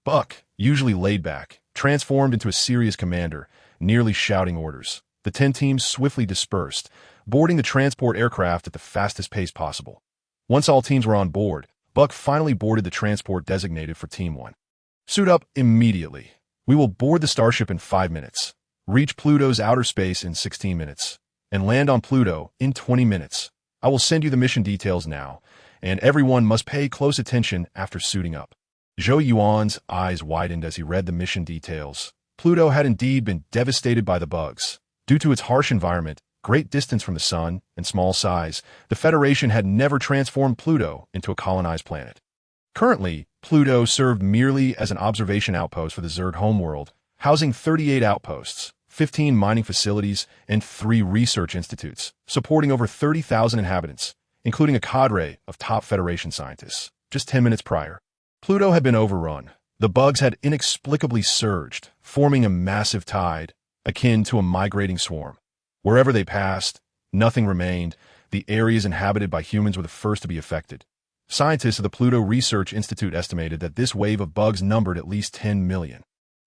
Buck, usually laid back, transformed into a serious commander, nearly shouting orders. The 10 teams swiftly dispersed, boarding the transport aircraft at the fastest pace possible. Once all teams were on board, Buck finally boarded the transport designated for Team 1. Suit up immediately. We will board the starship in 5 minutes, reach Pluto's outer space in 16 minutes, and land on Pluto in 20 minutes. I will send you the mission details now, and everyone must pay close attention after suiting up. Zhou Yuan's eyes widened as he read the mission details. Pluto had indeed been devastated by the bugs. Due to its harsh environment, great distance from the sun, and small size, the Federation had never transformed Pluto into a colonized planet. Currently, Pluto served merely as an observation outpost for the Zerg homeworld, housing 38 outposts, 15 mining facilities, and 3 research institutes, supporting over 30,000 inhabitants, including a cadre of top Federation scientists. Just 10 minutes prior, Pluto had been overrun. The bugs had inexplicably surged, forming a massive tide, akin to a migrating swarm. Wherever they passed, nothing remained. The areas inhabited by humans were the first to be affected. Scientists of the Pluto Research Institute estimated that this wave of bugs numbered at least 10 million.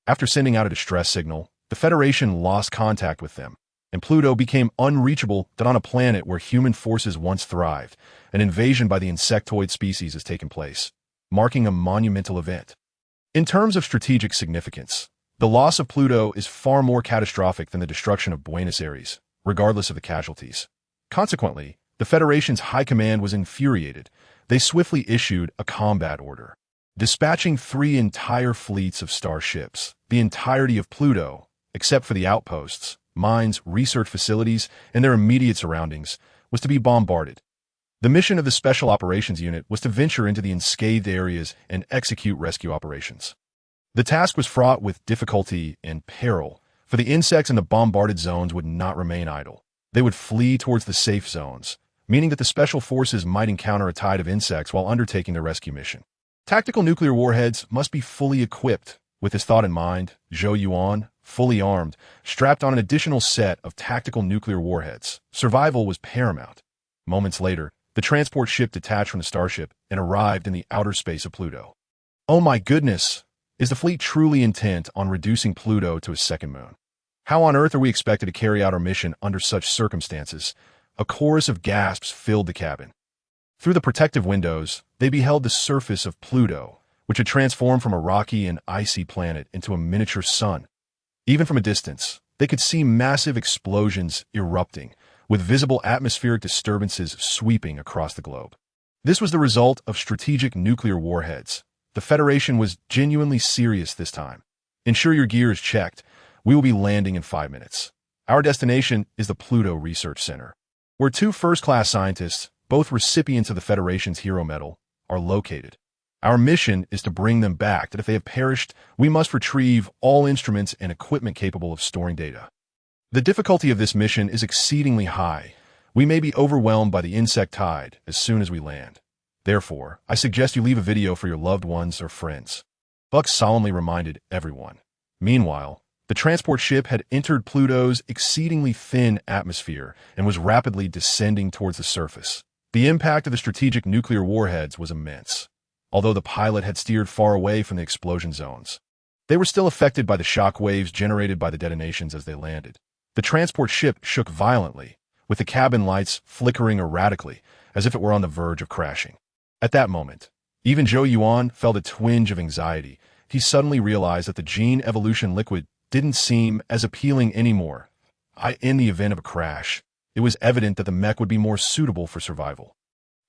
After sending out a distress signal, the Federation lost contact with them, and Pluto became unreachable. That on a planet where human forces once thrived, an invasion by the insectoid species has taken place, marking a monumental event. In terms of strategic significance, the loss of Pluto is far more catastrophic than the destruction of Buenos Aires, regardless of the casualties. Consequently, the Federation's high command was infuriated. They swiftly issued a combat order, dispatching 3 entire fleets of starships. The entirety of Pluto, except for the outposts, mines, research facilities, and their immediate surroundings, was to be bombarded. The mission of the Special Operations Unit was to venture into the unscathed areas and execute rescue operations. The task was fraught with difficulty and peril, for the insects in the bombarded zones would not remain idle. They would flee towards the safe zones, meaning that the special forces might encounter a tide of insects while undertaking their rescue mission. Tactical nuclear warheads must be fully equipped. With this thought in mind, Zhou Yuan, fully armed, strapped on an additional set of tactical nuclear warheads. Survival was paramount. Moments later, the transport ship detached from the starship and arrived in the outer space of Pluto. Oh my goodness! Is the fleet truly intent on reducing Pluto to a second moon? How on earth are we expected to carry out our mission under such circumstances? A chorus of gasps filled the cabin. Through the protective windows, they beheld the surface of Pluto, which had transformed from a rocky and icy planet into a miniature sun. Even from a distance, they could see massive explosions erupting, with visible atmospheric disturbances sweeping across the globe. This was the result of strategic nuclear warheads. The Federation was genuinely serious this time. Ensure your gear is checked. We will be landing in 5 minutes. Our destination is the Pluto Research Center, where 2 first-class scientists, both recipients of the Federation's Hero Medal, are located. Our mission is to bring them back, that if they have perished, we must retrieve all instruments and equipment capable of storing data. The difficulty of this mission is exceedingly high. We may be overwhelmed by the insect tide as soon as we land. Therefore, I suggest you leave a video for your loved ones or friends. Buck solemnly reminded everyone. Meanwhile, the transport ship had entered Pluto's exceedingly thin atmosphere and was rapidly descending towards the surface. The impact of the strategic nuclear warheads was immense. Although the pilot had steered far away from the explosion zones, they were still affected by the shock waves generated by the detonations as they landed. The transport ship shook violently, with the cabin lights flickering erratically, as if it were on the verge of crashing. At that moment, even Zhou Yuan felt a twinge of anxiety. He suddenly realized that the gene evolution liquid didn't seem as appealing anymore. In the event of a crash, it was evident that the mech would be more suitable for survival.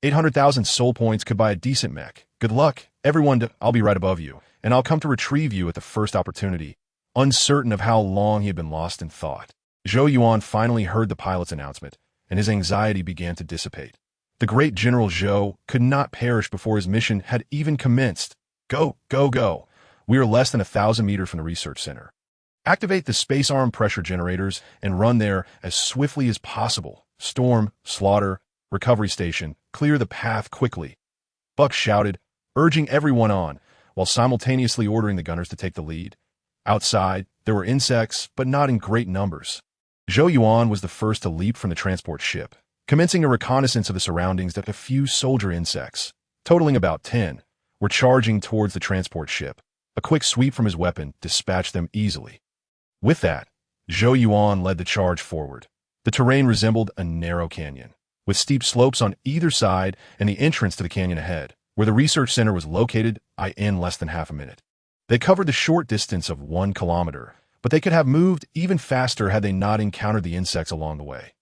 800,000 soul points could buy a decent mech. Good luck, everyone. I'll be right above you, and I'll come to retrieve you at the first opportunity. Uncertain of how long he had been lost in thought, Zhou Yuan finally heard the pilot's announcement, and his anxiety began to dissipate. The great General Zhou could not perish before his mission had even commenced. Go, go, go. We are less than 1,000 meters from the research center. Activate the space arm pressure generators and run there as swiftly as possible. Storm, slaughter, recovery station, clear the path quickly. Buck shouted, urging everyone on, while simultaneously ordering the gunners to take the lead. Outside, there were insects, but not in great numbers. Zhou Yuan was the first to leap from the transport ship, commencing a reconnaissance of the surroundings. That a few soldier insects, totaling about 10, were charging towards the transport ship. A quick sweep from his weapon dispatched them easily. With that, Zhou Yuan led the charge forward. The terrain resembled a narrow canyon, with steep slopes on either side and the entrance to the canyon ahead, where the research center was located, in less than half a minute. They covered the short distance of 1 kilometer, but they could have moved even faster had they not encountered the insects along the way.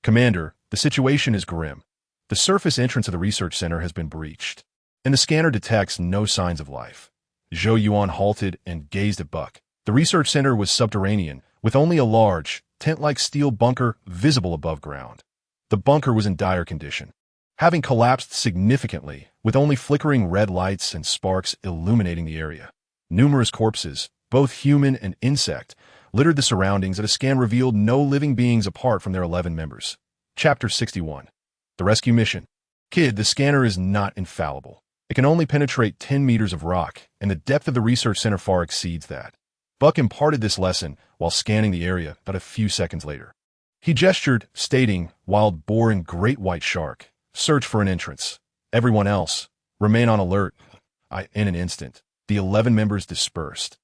Commander, the situation is grim. The surface entrance of the research center has been breached, and the scanner detects no signs of life. Zhou Yuan halted and gazed at Buck. The research center was subterranean, with only a large, tent-like steel bunker visible above ground. The bunker was in dire condition, having collapsed significantly, with only flickering red lights and sparks illuminating the area. Numerous corpses, both human and insect, littered the surroundings, and a scan revealed no living beings apart from their 11 members. Chapter 61. The Rescue Mission. Kid, the scanner is not infallible. It can only penetrate 10 meters of rock, and the depth of the research center far exceeds that. Buck imparted this lesson while scanning the area but a few seconds later. He gestured, stating, wild boar and great white shark, search for an entrance. Everyone else, remain on alert. In an instant, the 11 members dispersed.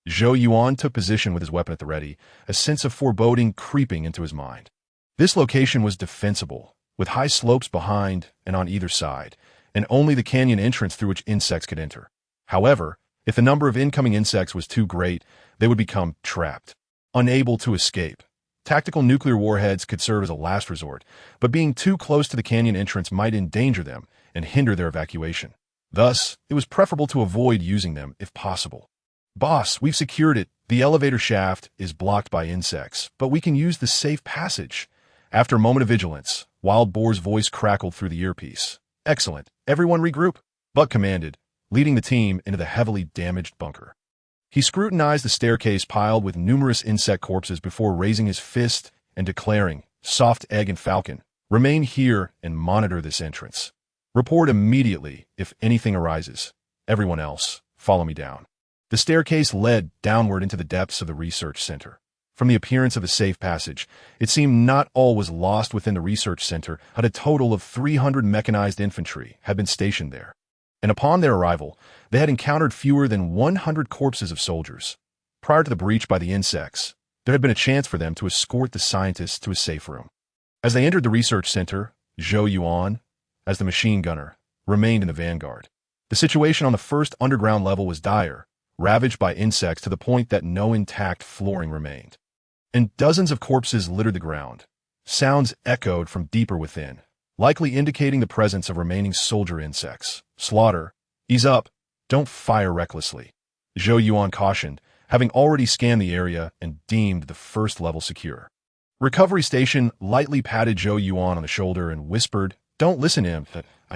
Zhou Yuan took position with his weapon at the ready, a sense of foreboding creeping into his mind. This location was defensible, with high slopes behind and on either side, and only the canyon entrance through which insects could enter. However, if the number of incoming insects was too great, they would become trapped, unable to escape. Tactical nuclear warheads could serve as a last resort, but being too close to the canyon entrance might endanger them and hinder their evacuation. Thus, it was preferable to avoid using them if possible. "Boss, we've secured it. The elevator shaft is blocked by insects, but we can use the safe passage." After a moment of vigilance, Wild Boar's voice crackled through the earpiece. "Excellent. Everyone regroup," Buck commanded, leading the team into the heavily damaged bunker. He scrutinized the staircase piled with numerous insect corpses before raising his fist and declaring, "Soft Egg and Falcon, remain here and monitor this entrance. Report immediately if anything arises. Everyone else, follow me down." The staircase led downward into the depths of the research center. From the appearance of the safe passage, it seemed not all was lost within the research center, but a total of 300 mechanized infantry had been stationed there. And upon their arrival, they had encountered fewer than 100 corpses of soldiers. Prior to the breach by the insects, there had been a chance for them to escort the scientists to a safe room. As they entered the research center, Zhou Yuan, as the machine gunner, remained in the vanguard. The situation on the first underground level was dire, ravaged by insects to the point that no intact flooring remained. And dozens of corpses littered the ground. Sounds echoed from deeper within, likely indicating the presence of remaining soldier insects. "Slaughter, ease up, don't fire recklessly," Zhou Yuan cautioned, having already scanned the area and deemed the first level secure. Recovery Station lightly patted Zhou Yuan on the shoulder and whispered, "Don't listen to him."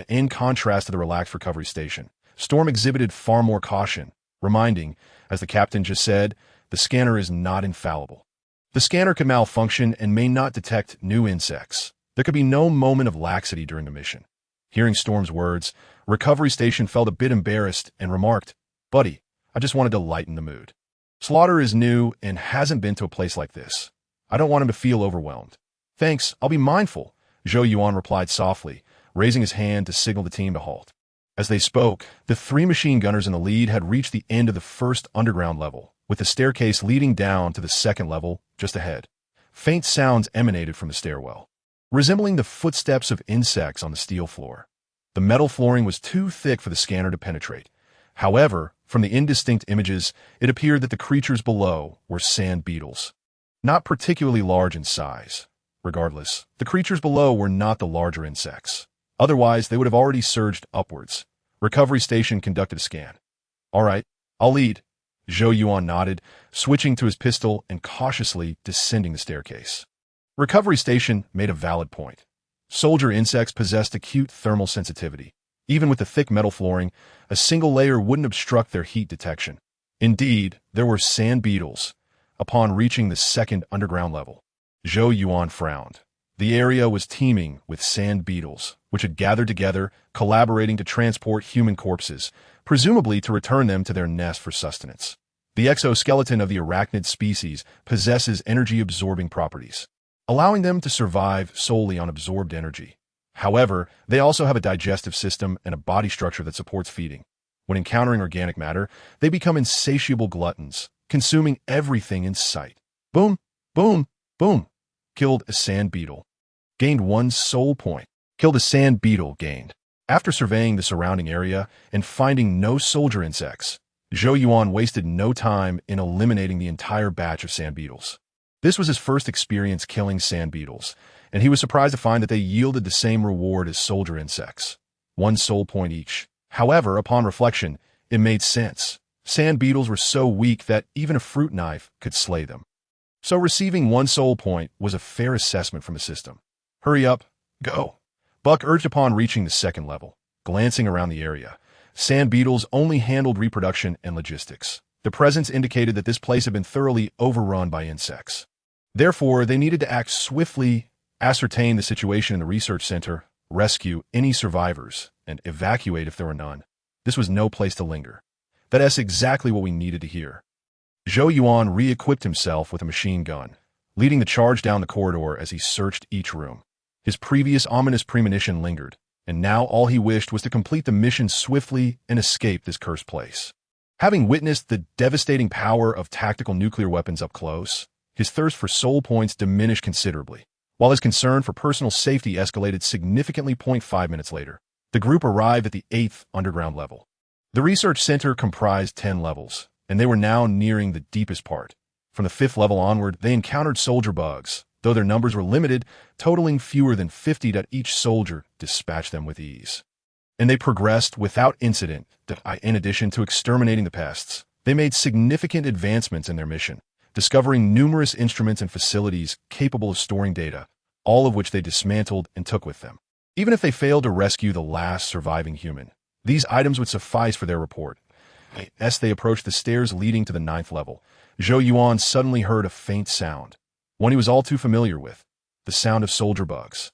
In contrast to the relaxed Recovery Station, Storm exhibited far more caution, reminding, as the captain just said, the scanner is not infallible. The scanner could malfunction and may not detect new insects. There could be no moment of laxity during the mission. Hearing Storm's words, Recovery Station felt a bit embarrassed and remarked, "Buddy, I just wanted to lighten the mood. Slaughter is new and hasn't been to a place like this. I don't want him to feel overwhelmed." "Thanks, I'll be mindful," Zhou Yuan replied softly, raising his hand to signal the team to halt. As they spoke, the three machine gunners in the lead had reached the end of the first underground level, with the staircase leading down to the second level just ahead. Faint sounds emanated from the stairwell, resembling the footsteps of insects on the steel floor. The metal flooring was too thick for the scanner to penetrate. However, from the indistinct images, it appeared that the creatures below were sand beetles, not particularly large in size. Regardless, the creatures below were not the larger insects. Otherwise, they would have already surged upwards. Recovery Station conducted a scan. "All right, I'll lead." Zhou Yuan nodded, switching to his pistol and cautiously descending the staircase. Recovery Station made a valid point. Soldier insects possessed acute thermal sensitivity. Even with the thick metal flooring, a single layer wouldn't obstruct their heat detection. Indeed, there were sand beetles. Upon reaching the second underground level, Zhou Yuan frowned. The area was teeming with sand beetles, which had gathered together, collaborating to transport human corpses, presumably to return them to their nest for sustenance. The exoskeleton of the arachnid species possesses energy-absorbing properties, allowing them to survive solely on absorbed energy. However, they also have a digestive system and a body structure that supports feeding. When encountering organic matter, they become insatiable gluttons, consuming everything in sight. Boom, boom, boom. Killed a sand beetle. Gained 1 soul point. Killed a sand beetle gained. After surveying the surrounding area and finding no soldier insects, Zhou Yuan wasted no time in eliminating the entire batch of sand beetles. This was his first experience killing sand beetles, and he was surprised to find that they yielded the same reward as soldier insects. 1 soul point each. However, upon reflection, it made sense. Sand beetles were so weak that even a fruit knife could slay them. So receiving 1 soul point was a fair assessment from the system. "Hurry up, go," Buck urged upon reaching the second level. Glancing around the area, sand beetles only handled reproduction and logistics. The presence indicated that this place had been thoroughly overrun by insects. Therefore, they needed to act swiftly, ascertain the situation in the research center, rescue any survivors, and evacuate if there were none. This was no place to linger. That's exactly what we needed to hear. Zhou Yuan re-equipped himself with a machine gun, leading the charge down the corridor as he searched each room. His previous ominous premonition lingered, and now all he wished was to complete the mission swiftly and escape this cursed place. Having witnessed the devastating power of tactical nuclear weapons up close, his thirst for soul points diminished considerably, while his concern for personal safety escalated significantly. 5 minutes later, the group arrived at the 8th underground level. The research center comprised 10 levels, and they were now nearing the deepest part. From the 5th level onward, they encountered soldier bugs, though their numbers were limited, totaling fewer than 50. Each soldier dispatched them with ease. And they progressed without incident. In addition to exterminating the pests, they made significant advancements in their mission, discovering numerous instruments and facilities capable of storing data, all of which they dismantled and took with them. Even if they failed to rescue the last surviving human, these items would suffice for their report. As they approached the stairs leading to the 9th level, Zhou Yuan suddenly heard a faint sound, one he was all too familiar with, the sound of soldier bugs.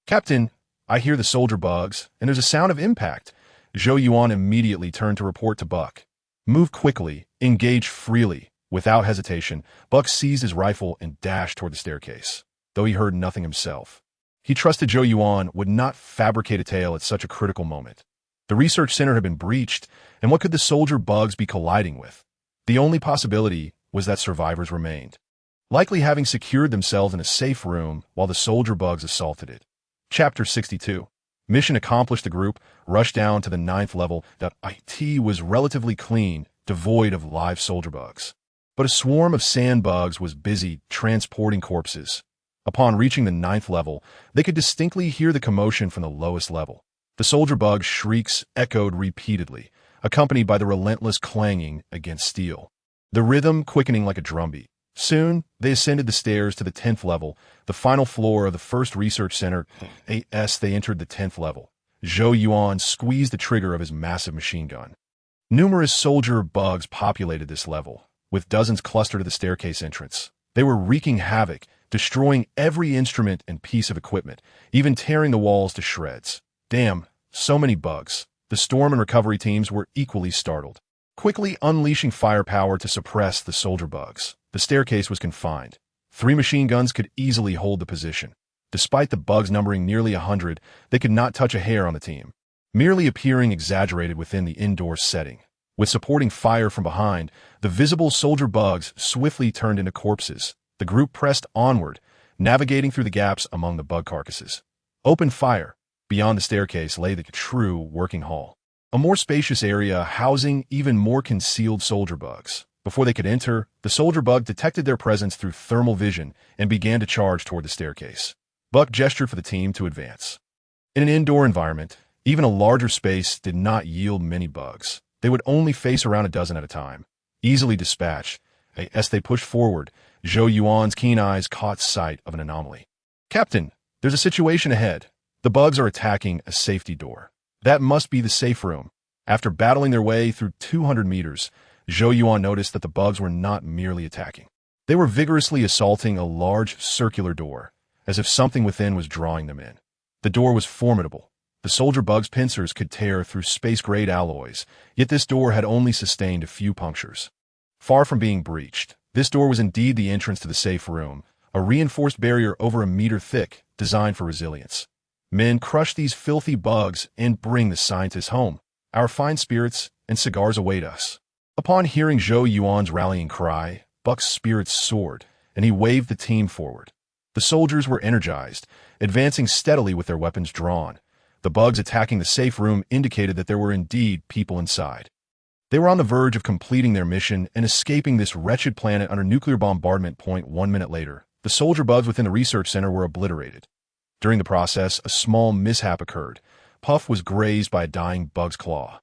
"Captain, I hear the soldier bugs, and there's a sound of impact." Zhou Yuan immediately turned to report to Buck. "Move quickly, engage freely." Without hesitation, Buck seized his rifle and dashed toward the staircase, though he heard nothing himself. He trusted Zhou Yuan would not fabricate a tale at such a critical moment. The research center had been breached, and what could the soldier bugs be colliding with? The only possibility was that survivors remained, likely having secured themselves in a safe room while the soldier bugs assaulted it. Chapter 62. Mission accomplished. The group rushed down to the 9th level. It was relatively clean, devoid of live soldier bugs. But a swarm of sand bugs was busy transporting corpses. Upon reaching the 9th level, they could distinctly hear the commotion from the lowest level. The soldier bug's shrieks echoed repeatedly, accompanied by the relentless clanging against steel, the rhythm quickening like a drumbeat. Soon, they ascended the stairs to the 10th level, the final floor of the first research center. As they entered the 10th level, Zhou Yuan squeezed the trigger of his massive machine gun. Numerous soldier bugs populated this level, with dozens clustered at the staircase entrance. They were wreaking havoc, destroying every instrument and piece of equipment, even tearing the walls to shreds. Damn, so many bugs. The storm and recovery teams were equally startled, quickly unleashing firepower to suppress the soldier bugs. The staircase was confined. 3 machine guns could easily hold the position. Despite the bugs numbering nearly 100, they could not touch a hair on the team, merely appearing exaggerated within the indoor setting. With supporting fire from behind, the visible soldier bugs swiftly turned into corpses. The group pressed onward, navigating through the gaps among the bug carcasses. Open fire. Beyond the staircase lay the true working hall, a more spacious area housing even more concealed soldier bugs. Before they could enter, the soldier bug detected their presence through thermal vision and began to charge toward the staircase. Buck gestured for the team to advance. In an indoor environment, even a larger space did not yield many bugs. They would only face around a dozen at a time, easily dispatched. As they pushed forward, Zhou Yuan's keen eyes caught sight of an anomaly. "Captain, there's a situation ahead. The bugs are attacking a safety door. That must be the safe room." After battling their way through 200 meters, Zhou Yuan noticed that the bugs were not merely attacking. They were vigorously assaulting a large circular door, as if something within was drawing them in. The door was formidable. The soldier bug's pincers could tear through space-grade alloys, yet this door had only sustained a few punctures. Far from being breached, this door was indeed the entrance to the safe room, a reinforced barrier over a meter thick, designed for resilience. "Men, crush these filthy bugs and bring the scientists home. Our fine spirits and cigars await us." Upon hearing Zhou Yuan's rallying cry, Buck's spirits soared, and he waved the team forward. The soldiers were energized, advancing steadily with their weapons drawn. The bugs attacking the safe room indicated that there were indeed people inside. They were on the verge of completing their mission and escaping this wretched planet under nuclear bombardment. 1 minute later, the soldier bugs within the research center were obliterated. During the process, a small mishap occurred. Puff was grazed by a dying bug's claw.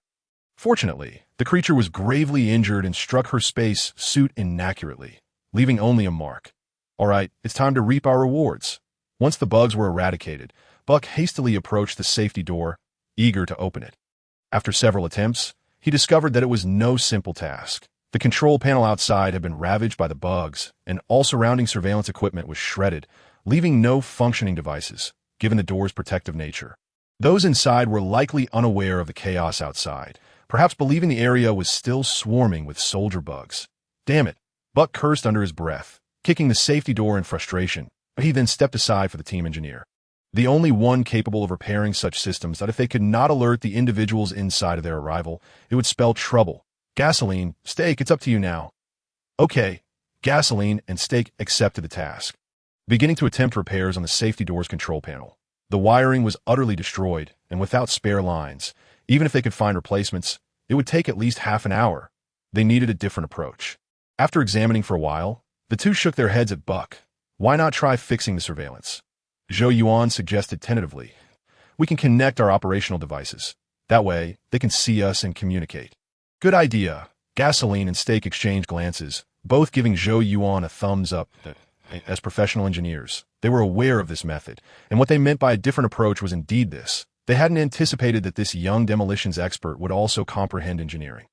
Fortunately, the creature was gravely injured and struck her space suit inaccurately, leaving only a mark. "All right, it's time to reap our rewards." Once the bugs were eradicated, Buck hastily approached the safety door, eager to open it. After several attempts, he discovered that it was no simple task. The control panel outside had been ravaged by the bugs, and all surrounding surveillance equipment was shredded, leaving no functioning devices, given the door's protective nature. Those inside were likely unaware of the chaos outside, perhaps believing the area was still swarming with soldier bugs. "Damn it," Buck cursed under his breath, kicking the safety door in frustration, but he then stepped aside for the team engineer, the only one capable of repairing such systems. That if they could not alert the individuals inside of their arrival, it would spell trouble. Gasoline, Steak, it's up to you now. Okay. Gasoline and Steak accepted the task, beginning to attempt repairs on the safety door's control panel. The wiring was utterly destroyed, and without spare lines, even if they could find replacements, it would take at least half an hour. They needed a different approach. After examining for a while, the two shook their heads at Buck. Why not try fixing the surveillance? Zhou Yuan suggested tentatively. We can connect our operational devices. That way, they can see us and communicate. Good idea. Gasoline and Steak exchanged glances, both giving Zhou Yuan a thumbs up. As professional engineers, they were aware of this method, and what they meant by a different approach was indeed this. They hadn't anticipated that this young demolitions expert would also comprehend engineering.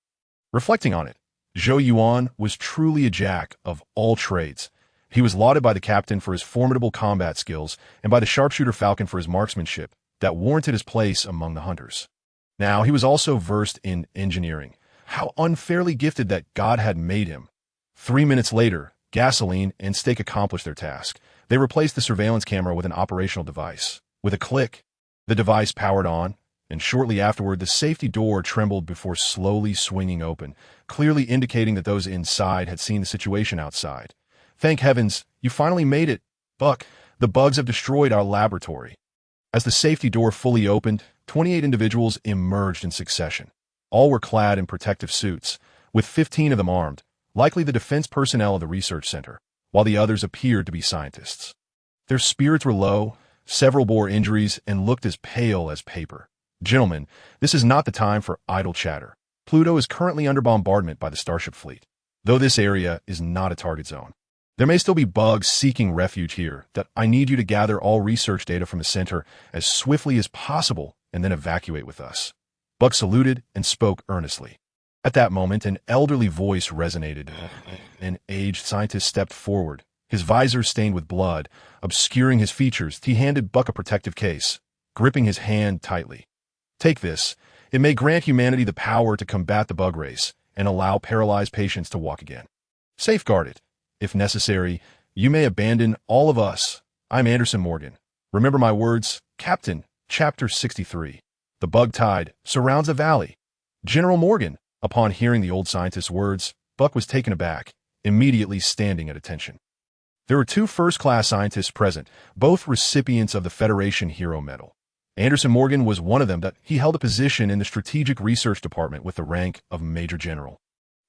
Reflecting on it, Zhou Yuan was truly a jack of all trades. He was lauded by the captain for his formidable combat skills and by the sharpshooter Falcon for his marksmanship that warranted his place among the hunters. Now, he was also versed in engineering. How unfairly gifted that God had made him. 3 minutes later, Gasoline and Steak accomplished their task. They replaced the surveillance camera with an operational device. With a click, the device powered on, and shortly afterward, the safety door trembled before slowly swinging open, clearly indicating that those inside had seen the situation outside. Thank heavens, you finally made it, Buck. The bugs have destroyed our laboratory. As the safety door fully opened, 28 individuals emerged in succession. All were clad in protective suits, with 15 of them armed, likely the defense personnel of the research center, while the others appeared to be scientists. Their spirits were low, several bore injuries, and looked as pale as paper. Gentlemen, this is not the time for idle chatter. Pluto is currently under bombardment by the Starship fleet, though this area is not a target zone. There may still be bugs seeking refuge here. That I need you to gather all research data from the center as swiftly as possible and then evacuate with us. Buck saluted and spoke earnestly. At that moment, an elderly voice resonated. An aged scientist stepped forward, his visor stained with blood, obscuring his features. He handed Buck a protective case, gripping his hand tightly. Take this. It may grant humanity the power to combat the bug race and allow paralyzed patients to walk again. Safeguard it. If necessary, you may abandon all of us. I'm Anderson Morgan. Remember my words, Captain. Chapter 63. The bug tide surrounds the valley. General Morgan. Upon hearing the old scientist's words, Buck was taken aback, immediately standing at attention. There were 2 first-class scientists present, both recipients of the Federation Hero Medal. Anderson Morgan was one of them. That he held a position in the Strategic Research Department with the rank of Major General.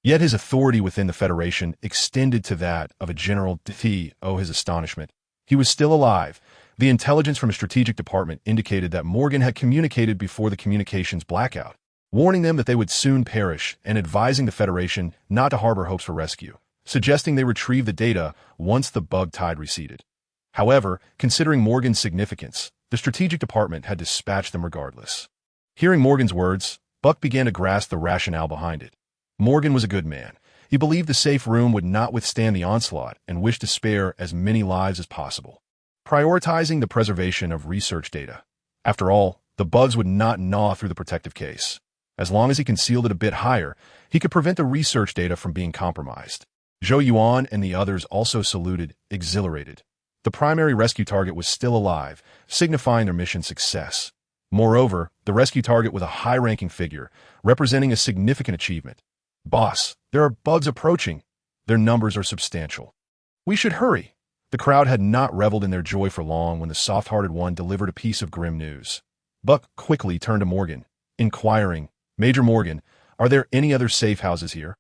Yet his authority within the Federation extended to that of a general. His astonishment. He was still alive. The intelligence from the Strategic Department indicated that Morgan had communicated before the communications blackout, warning them that they would soon perish and advising the Federation not to harbor hopes for rescue, suggesting they retrieve the data once the bug tide receded. However, considering Morgan's significance, the Strategic Department had dispatched them regardless. Hearing Morgan's words, Buck began to grasp the rationale behind it. Morgan was a good man. He believed the safe room would not withstand the onslaught and wished to spare as many lives as possible, prioritizing the preservation of research data. After all, the bugs would not gnaw through the protective case. As long as he concealed it a bit higher, he could prevent the research data from being compromised. Zhou Yuan and the others also saluted, exhilarated. The primary rescue target was still alive, signifying their mission's success. Moreover, the rescue target was a high-ranking figure, representing a significant achievement. Boss, there are bugs approaching. Their numbers are substantial. We should hurry. The crowd had not reveled in their joy for long when the soft-hearted one delivered a piece of grim news. Buck quickly turned to Morgan, inquiring, Major Morgan, are there any other safe houses here?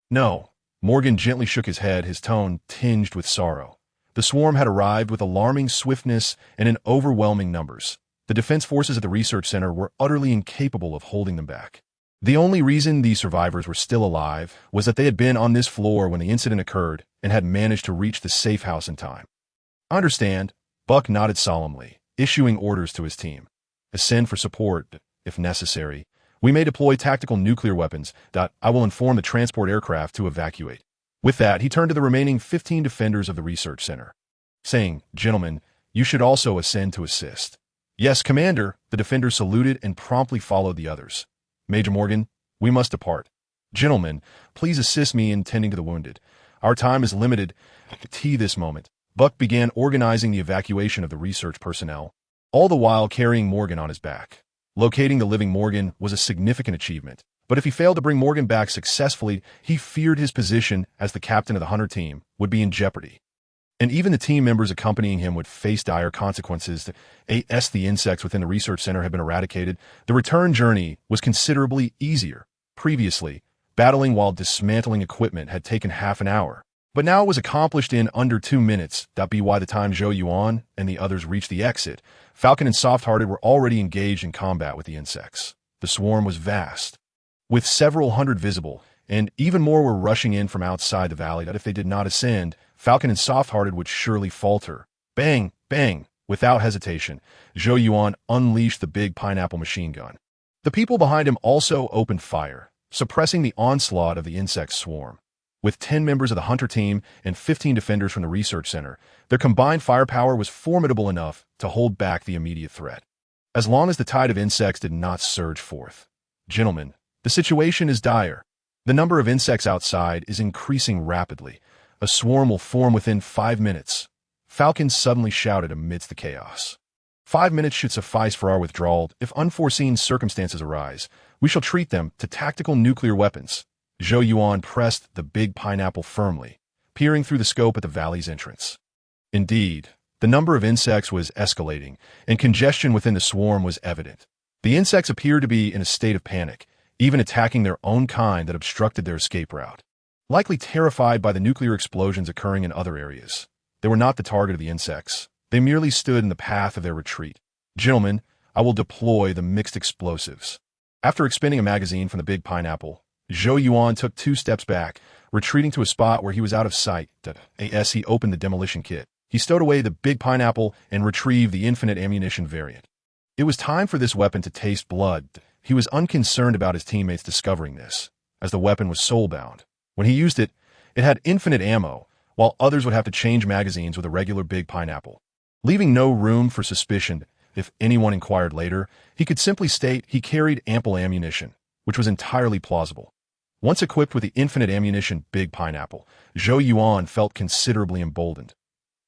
No. Morgan gently shook his head, his tone tinged with sorrow. The swarm had arrived with alarming swiftness and in overwhelming numbers. The defense forces at the research center were utterly incapable of holding them back. The only reason these survivors were still alive was that they had been on this floor when the incident occurred and had managed to reach the safe house in time. I understand. Buck nodded solemnly, issuing orders to his team. Ascend for support, if necessary. We may deploy tactical nuclear weapons. I will inform the transport aircraft to evacuate. With that, he turned to the remaining 15 defenders of the research center, saying, Gentlemen, you should also ascend to assist. Yes, Commander. The defenders saluted and promptly followed the others. Major Morgan, we must depart. Gentlemen, please assist me in tending to the wounded. Our time is limited. This moment, Buck began organizing the evacuation of the research personnel, all the while carrying Morgan on his back. Locating the living Morgan was a significant achievement, But if he failed to bring Morgan back successfully, he feared his position as the captain of the hunter team would be in jeopardy. And even the team members accompanying him would face dire consequences. As the insects within the research center had been eradicated, the return journey was considerably easier. Previously, battling while dismantling equipment had taken half an hour, but now it was accomplished in under 2 minutes. By the time Zhou Yuan and the others reached the exit, Falcon and Soft-Hearted were already engaged in combat with the insects. The swarm was vast, with several hundred visible, and even more were rushing in from outside the valley that if they did not ascend, Falcon and Soft-Hearted would surely falter. Bang, bang, without hesitation, Zhou Yuan unleashed the big pineapple machine gun. The people behind him also opened fire, suppressing the onslaught of the insect swarm. With 10 members of the hunter team and 15 defenders from the research center, their combined firepower was formidable enough to hold back the immediate threat. As long as the tide of insects did not surge forth. Gentlemen, the situation is dire. The number of insects outside is increasing rapidly. A swarm will form within 5 minutes. Falcon suddenly shouted amidst the chaos. 5 minutes should suffice for our withdrawal. If unforeseen circumstances arise, we shall treat them to tactical nuclear weapons. Zhou Yuan pressed the big pineapple firmly, peering through the scope at the valley's entrance. Indeed, the number of insects was escalating, and congestion within the swarm was evident. The insects appeared to be in a state of panic, even attacking their own kind that obstructed their escape route. Likely terrified by the nuclear explosions occurring in other areas, they were not the target of the insects. They merely stood in the path of their retreat. Gentlemen, I will deploy the mixed explosives. After expending a magazine from the big pineapple, Zhou Yuan took 2 steps back, retreating to a spot where he was out of sight. As he opened the demolition kit, he stowed away the big pineapple and retrieved the infinite ammunition variant. It was time for this weapon to taste blood. He was unconcerned about his teammates discovering this, as the weapon was soul-bound. When he used it, it had infinite ammo, while others would have to change magazines with a regular big pineapple. Leaving no room for suspicion, if anyone inquired later, he could simply state he carried ample ammunition, which was entirely plausible. Once equipped with the infinite ammunition big pineapple, Zhou Yuan felt considerably emboldened.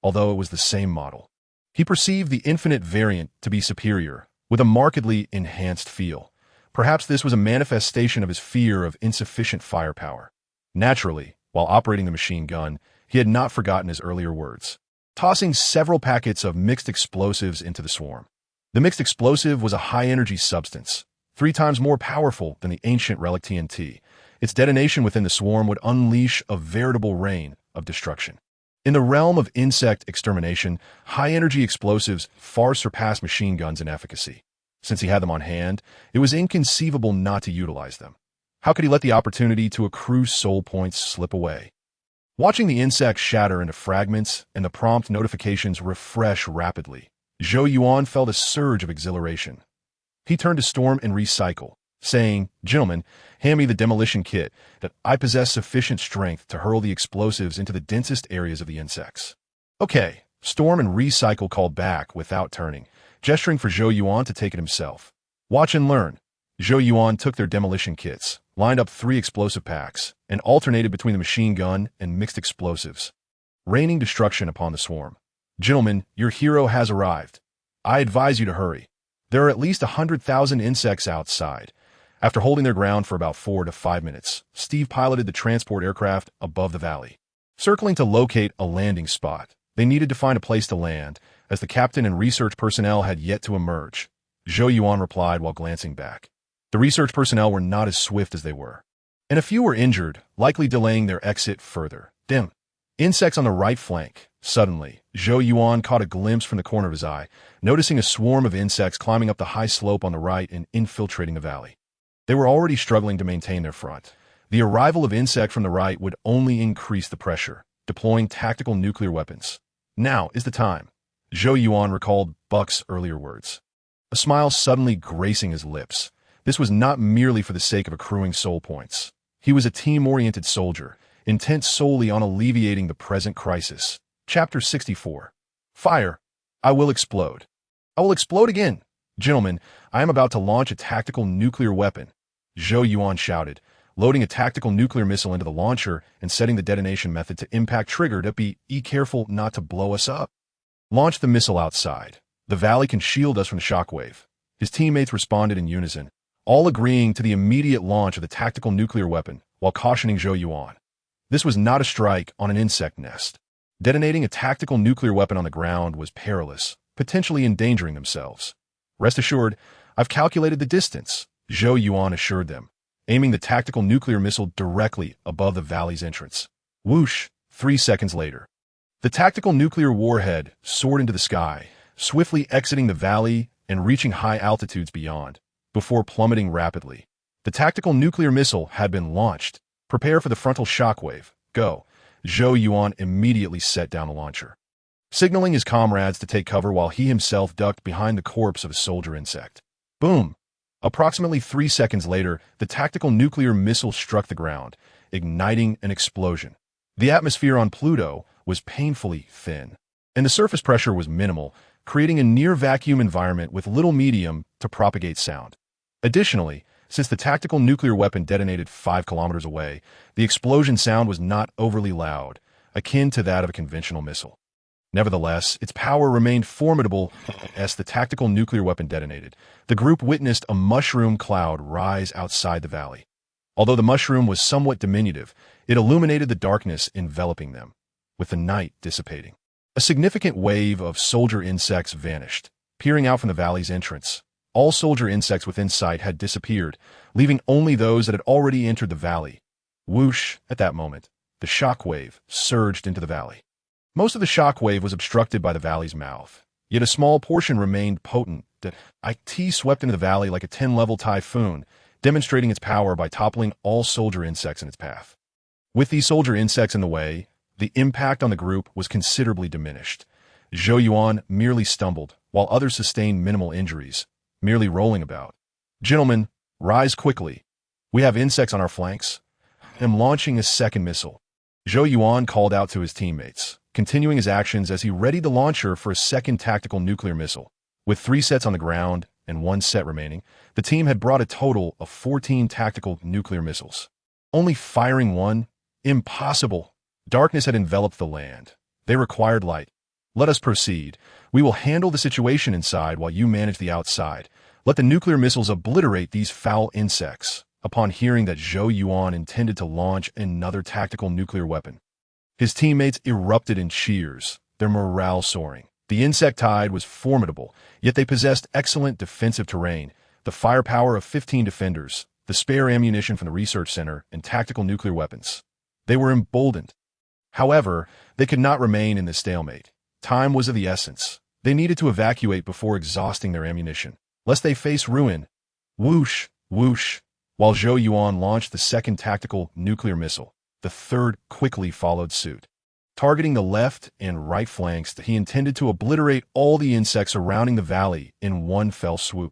Although it was the same model, he perceived the infinite variant to be superior, with a markedly enhanced feel. Perhaps this was a manifestation of his fear of insufficient firepower. Naturally, while operating the machine gun, he had not forgotten his earlier words, tossing several packets of mixed explosives into the swarm. The mixed explosive was a high-energy substance, 3 times more powerful than the ancient relic TNT. Its detonation within the swarm would unleash a veritable rain of destruction. In the realm of insect extermination, high-energy explosives far surpassed machine guns in efficacy. Since he had them on hand, it was inconceivable not to utilize them. How could he let the opportunity to accrue soul points slip away? Watching the insects shatter into fragments and the prompt notifications refresh rapidly, Zhou Yuan felt a surge of exhilaration. He turned to Storm and Recycle, saying, "Gentlemen, hand me the demolition kit, that I possess sufficient strength to hurl the explosives into the densest areas of the insects." "Okay," Storm and Recycle called back without turning, gesturing for Zhou Yuan to take it himself. "Watch and learn." Zhou Yuan took their demolition kits, lined up 3 explosive packs, and alternated between the machine gun and mixed explosives, raining destruction upon the swarm. "Gentlemen, your hero has arrived. I advise you to hurry. There are at least 100,000 insects outside." After holding their ground for about 4 to 5 minutes, Steve piloted the transport aircraft above the valley. Circling to locate a landing spot, they needed to find a place to land, as the captain and research personnel had yet to emerge. Zhou Yuan replied while glancing back. The research personnel were not as swift as they were, and a few were injured, likely delaying their exit further. Dim. Insects on the right flank. Suddenly, Zhou Yuan caught a glimpse from the corner of his eye, noticing a swarm of insects climbing up the high slope on the right and infiltrating the valley. They were already struggling to maintain their front. The arrival of insects from the right would only increase the pressure, deploying tactical nuclear weapons. Now is the time. Zhou Yuan recalled Buck's earlier words, a smile suddenly gracing his lips. This was not merely for the sake of accruing soul points. He was a team-oriented soldier, intent solely on alleviating the present crisis. Chapter 64. Fire. I will explode. I will explode again. Gentlemen, I am about to launch a tactical nuclear weapon. Zhou Yuan shouted, loading a tactical nuclear missile into the launcher and setting the detonation method to impact trigger to be careful not to blow us up. Launch the missile outside. The valley can shield us from the shockwave. His teammates responded in unison. all agreeing to the immediate launch of the tactical nuclear weapon while cautioning Zhou Yuan. This was not a strike on an insect nest. Detonating a tactical nuclear weapon on the ground was perilous, potentially endangering themselves. Rest assured, I've calculated the distance, Zhou Yuan assured them, aiming the tactical nuclear missile directly above the valley's entrance. Whoosh! 3 seconds later. The tactical nuclear warhead soared into the sky, swiftly exiting the valley and reaching high altitudes beyond, before plummeting rapidly. The tactical nuclear missile had been launched. Prepare for the frontal shockwave. Go. Zhou Yuan immediately set down the launcher, signaling his comrades to take cover while he himself ducked behind the corpse of a soldier insect. Boom! Approximately 3 seconds later, the tactical nuclear missile struck the ground, igniting an explosion. The atmosphere on Pluto was painfully thin, and the surface pressure was minimal, creating a near-vacuum environment with little medium to propagate sound. Additionally, since the tactical nuclear weapon detonated 5 kilometers away, the explosion sound was not overly loud, akin to that of a conventional missile. Nevertheless, its power remained formidable as the tactical nuclear weapon detonated. The group witnessed a mushroom cloud rise outside the valley. Although the mushroom was somewhat diminutive, it illuminated the darkness enveloping them, with the night dissipating. A significant wave of soldier insects vanished, peering out from the valley's entrance. All soldier insects within sight had disappeared, leaving only those that had already entered the valley. Whoosh! At that moment, the shock wave surged into the valley. Most of the shock wave was obstructed by the valley's mouth, yet a small portion remained potent. It swept into the valley like a 10-level typhoon, demonstrating its power by toppling all soldier insects in its path. With these soldier insects in the way, the impact on the group was considerably diminished. Zhou Yuan merely stumbled, while others sustained minimal injuries, merely rolling about. Gentlemen, rise quickly. We have insects on our flanks. I am launching a second missile. Zhou Yuan called out to his teammates, continuing his actions as he readied the launcher for a second tactical nuclear missile. With 3 sets on the ground and 1 set remaining, the team had brought a total of 14 tactical nuclear missiles. Only firing 1? Impossible. Darkness had enveloped the land. They required light. Let us proceed. We will handle the situation inside while you manage the outside. Let the nuclear missiles obliterate these foul insects. Upon hearing that Zhou Yuan intended to launch another tactical nuclear weapon, his teammates erupted in cheers, their morale soaring. The insect tide was formidable, yet they possessed excellent defensive terrain, the firepower of 15 defenders, the spare ammunition from the research center, and tactical nuclear weapons. They were emboldened. However, they could not remain in this stalemate. Time was of the essence. They needed to evacuate before exhausting their ammunition, lest they face ruin. Whoosh, whoosh. While Zhou Yuan launched the second tactical nuclear missile, the third quickly followed suit. Targeting the left and right flanks, he intended to obliterate all the insects surrounding the valley in one fell swoop.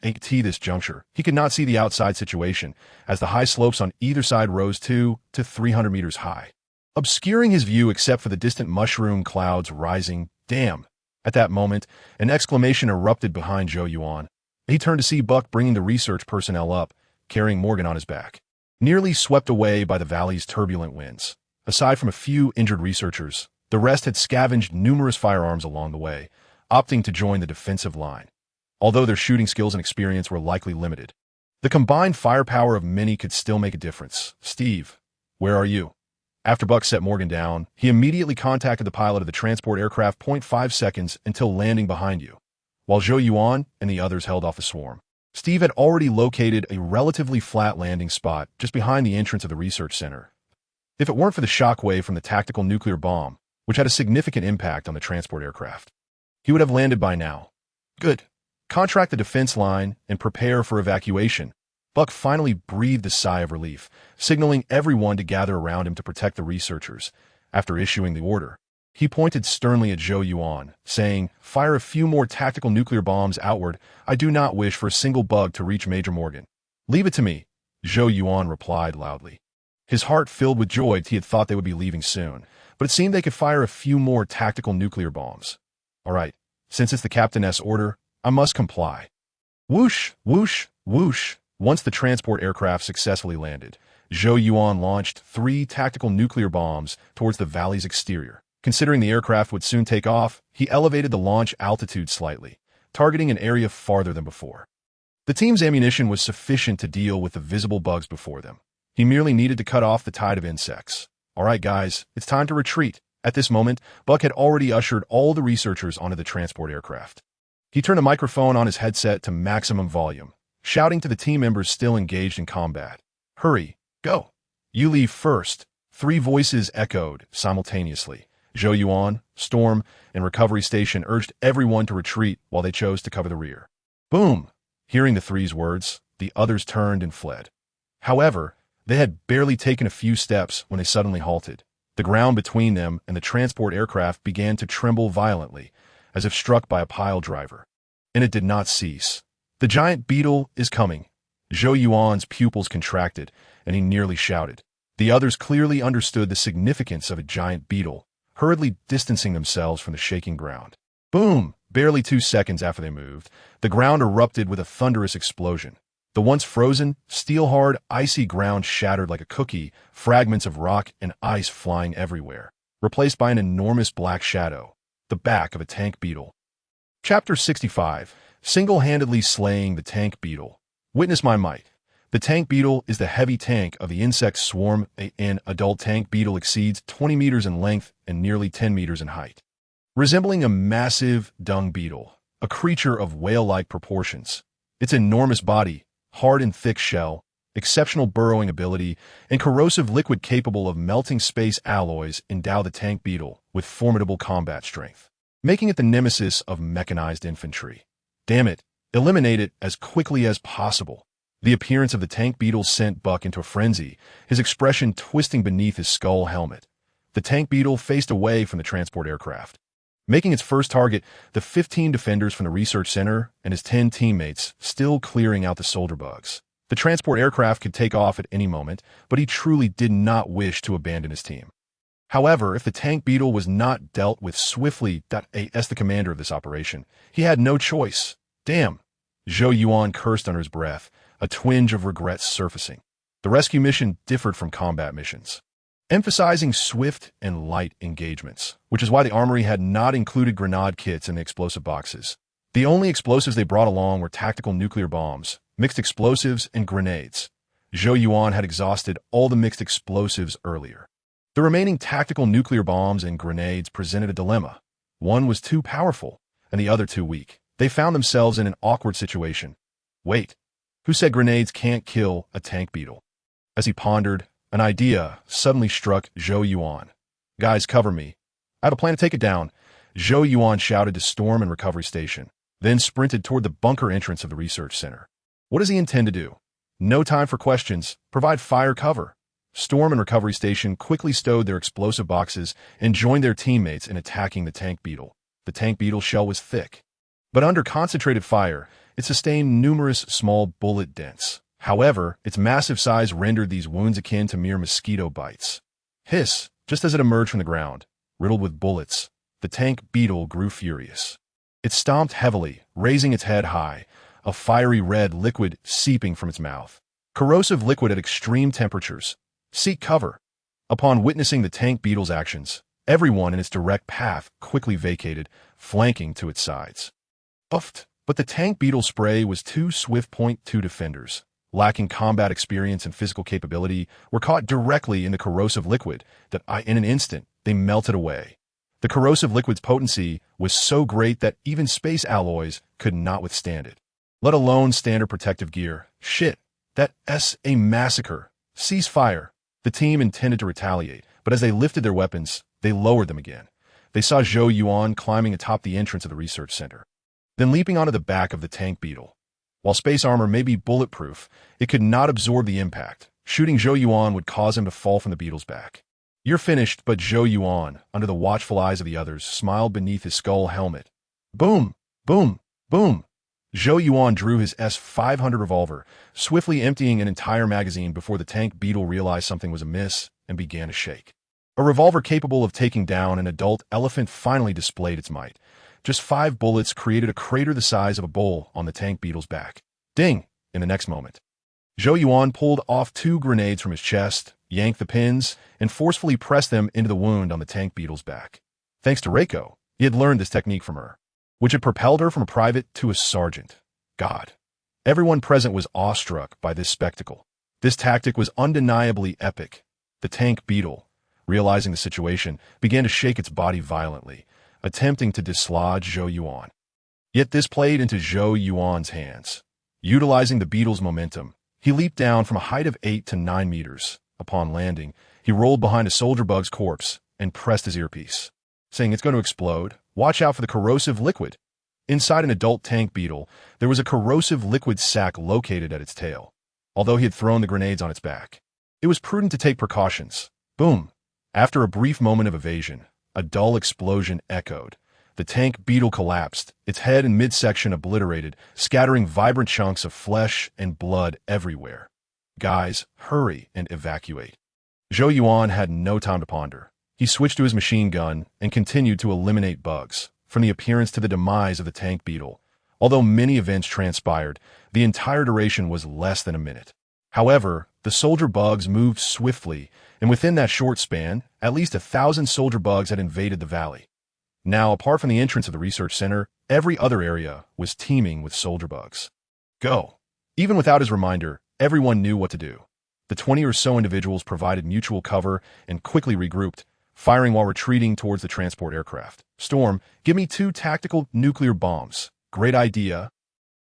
At this juncture, he could not see the outside situation, as the high slopes on either side rose 200 to 300 meters high, obscuring his view except for the distant mushroom clouds rising. Damn! At that moment, an exclamation erupted behind Zhou Yuan. He turned to see Buck bringing the research personnel up, carrying Morgan on his back, nearly swept away by the valley's turbulent winds. Aside from a few injured researchers, the rest had scavenged numerous firearms along the way, opting to join the defensive line, although their shooting skills and experience were likely limited. The combined firepower of many could still make a difference. Steve, where are you? After Buck set Morgan down, he immediately contacted the pilot of the transport aircraft. 0.5 seconds until landing behind you. While Zhou Yuan and the others held off the swarm, Steve had already located a relatively flat landing spot just behind the entrance of the research center. If it weren't for the shockwave from the tactical nuclear bomb, which had a significant impact on the transport aircraft, he would have landed by now. Good. Contract the defense line and prepare for evacuation. Buck finally breathed a sigh of relief, signaling everyone to gather around him to protect the researchers. After issuing the order, he pointed sternly at Zhou Yuan, saying, "Fire a few more tactical nuclear bombs outward. I do not wish for a single bug to reach Major Morgan." "Leave it to me," Zhou Yuan replied loudly. His heart filled with joy. He had thought they would be leaving soon, but it seemed they could fire a few more tactical nuclear bombs. "All right, since it's the captain's order, I must comply." Whoosh, whoosh, whoosh. Once the transport aircraft successfully landed, Zhou Yuan launched 3 tactical nuclear bombs towards the valley's exterior. Considering the aircraft would soon take off, he elevated the launch altitude slightly, targeting an area farther than before. The team's ammunition was sufficient to deal with the visible bugs before them. He merely needed to cut off the tide of insects. All right, guys, it's time to retreat. At this moment, Buck had already ushered all the researchers onto the transport aircraft. He turned the microphone on his headset to maximum volume, shouting to the team members still engaged in combat. Hurry, go. You leave first. 3 voices echoed simultaneously. Zhou Yuan, Storm, and Recovery Station urged everyone to retreat while they chose to cover the rear. Boom! Hearing the 3's words, the others turned and fled. However, they had barely taken a few steps when they suddenly halted. The ground between them and the transport aircraft began to tremble violently, as if struck by a pile driver. And it did not cease. The giant beetle is coming. Zhou Yuan's pupils contracted, and he nearly shouted. The others clearly understood the significance of a giant beetle, hurriedly distancing themselves from the shaking ground. Boom! Barely 2 seconds after they moved, the ground erupted with a thunderous explosion. The once frozen, steel-hard, icy ground shattered like a cookie, fragments of rock and ice flying everywhere, replaced by an enormous black shadow, the back of a tank beetle. Chapter 65. Single-handedly slaying the tank beetle. Witness my might. The tank beetle is the heavy tank of the insect swarm. An adult tank beetle exceeds 20 meters in length and nearly 10 meters in height. Resembling a massive dung beetle, a creature of whale-like proportions. Its enormous body, hard and thick shell, exceptional burrowing ability, and corrosive liquid capable of melting space alloys endow the tank beetle with formidable combat strength, making it the nemesis of mechanized infantry. Damn it, eliminate it as quickly as possible. The appearance of the tank beetle sent Buck into a frenzy, his expression twisting beneath his skull helmet. The tank beetle faced away from the transport aircraft, making its first target the 15 defenders from the research center and his 10 teammates still clearing out the soldier bugs. The transport aircraft could take off at any moment, but he truly did not wish to abandon his team. However, if the tank beetle was not dealt with swiftly, as the commander of this operation, he had no choice. Damn! Zhou Yuan cursed under his breath, a twinge of regret surfacing. The rescue mission differed from combat missions, emphasizing swift and light engagements, which is why the armory had not included grenade kits in the explosive boxes. The only explosives they brought along were tactical nuclear bombs, mixed explosives, and grenades. Zhou Yuan had exhausted all the mixed explosives earlier. The remaining tactical nuclear bombs and grenades presented a dilemma. One was too powerful, and the other too weak. They found themselves in an awkward situation. Wait, who said grenades can't kill a tank beetle? As he pondered, an idea suddenly struck Zhou Yuan. Guys, cover me. I have a plan to take it down. Zhou Yuan shouted to Storm and Recovery Station, then sprinted toward the bunker entrance of the research center. What does he intend to do? No time for questions. Provide fire cover. Storm and Recovery Station quickly stowed their explosive boxes and joined their teammates in attacking the tank beetle. The tank beetle's shell was thick, but under concentrated fire, it sustained numerous small bullet dents. However, its massive size rendered these wounds akin to mere mosquito bites. Hiss! Just as it emerged from the ground, riddled with bullets, the tank beetle grew furious. It stomped heavily, raising its head high, a fiery red liquid seeping from its mouth. Corrosive liquid at extreme temperatures. Seek cover. Upon witnessing the tank beetle's actions, everyone in its direct path quickly vacated, flanking to its sides. Uffed! But the tank beetle spray was too swift. Two defenders, lacking combat experience and physical capability, were caught directly in the corrosive liquid that in an instant, they melted away. The corrosive liquid's potency was so great that even space alloys could not withstand it, let alone standard protective gear. Shit, that's a massacre. Cease fire. The team intended to retaliate, but as they lifted their weapons, they lowered them again. They saw Zhou Yuan climbing atop the entrance of the research center, then leaping onto the back of the tank beetle. While space armor may be bulletproof, it could not absorb the impact. Shooting Zhou Yuan would cause him to fall from the beetle's back. You're finished, but Zhou Yuan, under the watchful eyes of the others, smiled beneath his skull helmet. Boom! Boom! Boom! Zhou Yuan drew his S-500 revolver, swiftly emptying an entire magazine before the tank beetle realized something was amiss and began to shake. A revolver capable of taking down an adult elephant finally displayed its might. Just 5 bullets created a crater the size of a bowl on the tank beetle's back. Ding! In the next moment, Zhou Yuan pulled off 2 grenades from his chest, yanked the pins, and forcefully pressed them into the wound on the tank beetle's back. Thanks to Reiko, he had learned this technique from her, which had propelled her from a private to a sergeant. God, Everyone present was awestruck by this spectacle. This tactic was undeniably epic. The tank beetle, realizing the situation, began to shake its body violently, attempting to dislodge Zhou Yuan. Yet this played into Zhou Yuan's hands. Utilizing the beetle's momentum, he leaped down from a height of 8 to 9 meters. Upon landing, he rolled behind a soldier bug's corpse and pressed his earpiece, saying, "It's going to explode. Watch out for the corrosive liquid." Inside an adult tank beetle, there was a corrosive liquid sac located at its tail. Although he had thrown the grenades on its back, it was prudent to take precautions. Boom! After a brief moment of evasion, a dull explosion echoed. The tank beetle collapsed, its head and midsection obliterated, scattering vibrant chunks of flesh and blood everywhere. "Guys, hurry and evacuate." Zhou Yuan had no time to ponder. He switched to his machine gun and continued to eliminate bugs. From the appearance to the demise of the tank beetle, although many events transpired, the entire duration was less than a minute. However, the soldier bugs moved swiftly, and within that short span, at least 1,000 soldier bugs had invaded the valley. Now, apart from the entrance of the research center, every other area was teeming with soldier bugs. Go! Even without his reminder, everyone knew what to do. The 20 or so individuals provided mutual cover and quickly regrouped, firing while retreating towards the transport aircraft. "Storm, give me 2 tactical nuclear bombs." "Great idea."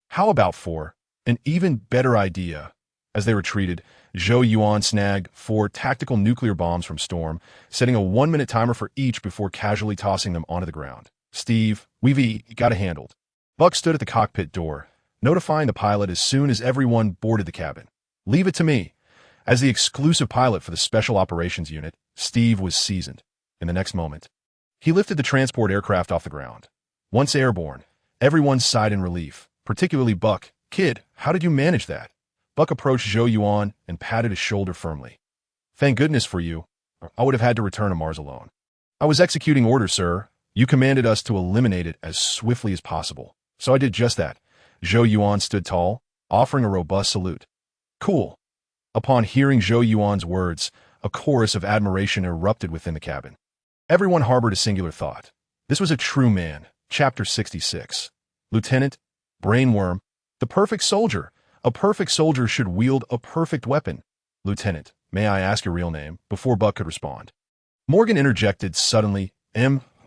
"How about 4? "An even better idea." As they retreated, Zhou Yuan snagged 4 tactical nuclear bombs from Storm, setting a 1-minute timer for each before casually tossing them onto the ground. "Steve, we've got it handled." Buck stood at the cockpit door, notifying the pilot as soon as everyone boarded the cabin. "Leave it to me." As the exclusive pilot for the Special Operations Unit, Steve was seasoned. In the next moment, he lifted the transport aircraft off the ground. Once airborne, everyone sighed in relief, particularly Buck. "Kid, how did you manage that?" Buck approached Zhou Yuan and patted his shoulder firmly. "Thank goodness for you, or I would have had to return to Mars alone." "I was executing orders, sir. You commanded us to eliminate it as swiftly as possible, so I did just that." Zhou Yuan stood tall, offering a robust salute. "Cool." Upon hearing Zhou Yuan's words, a chorus of admiration erupted within the cabin. Everyone harbored a singular thought. This was a true man. Chapter 66. Lieutenant, Brainworm, the perfect soldier. A perfect soldier should wield a perfect weapon. "Lieutenant, may I ask your real name?" Before Buck could respond, Morgan interjected suddenly.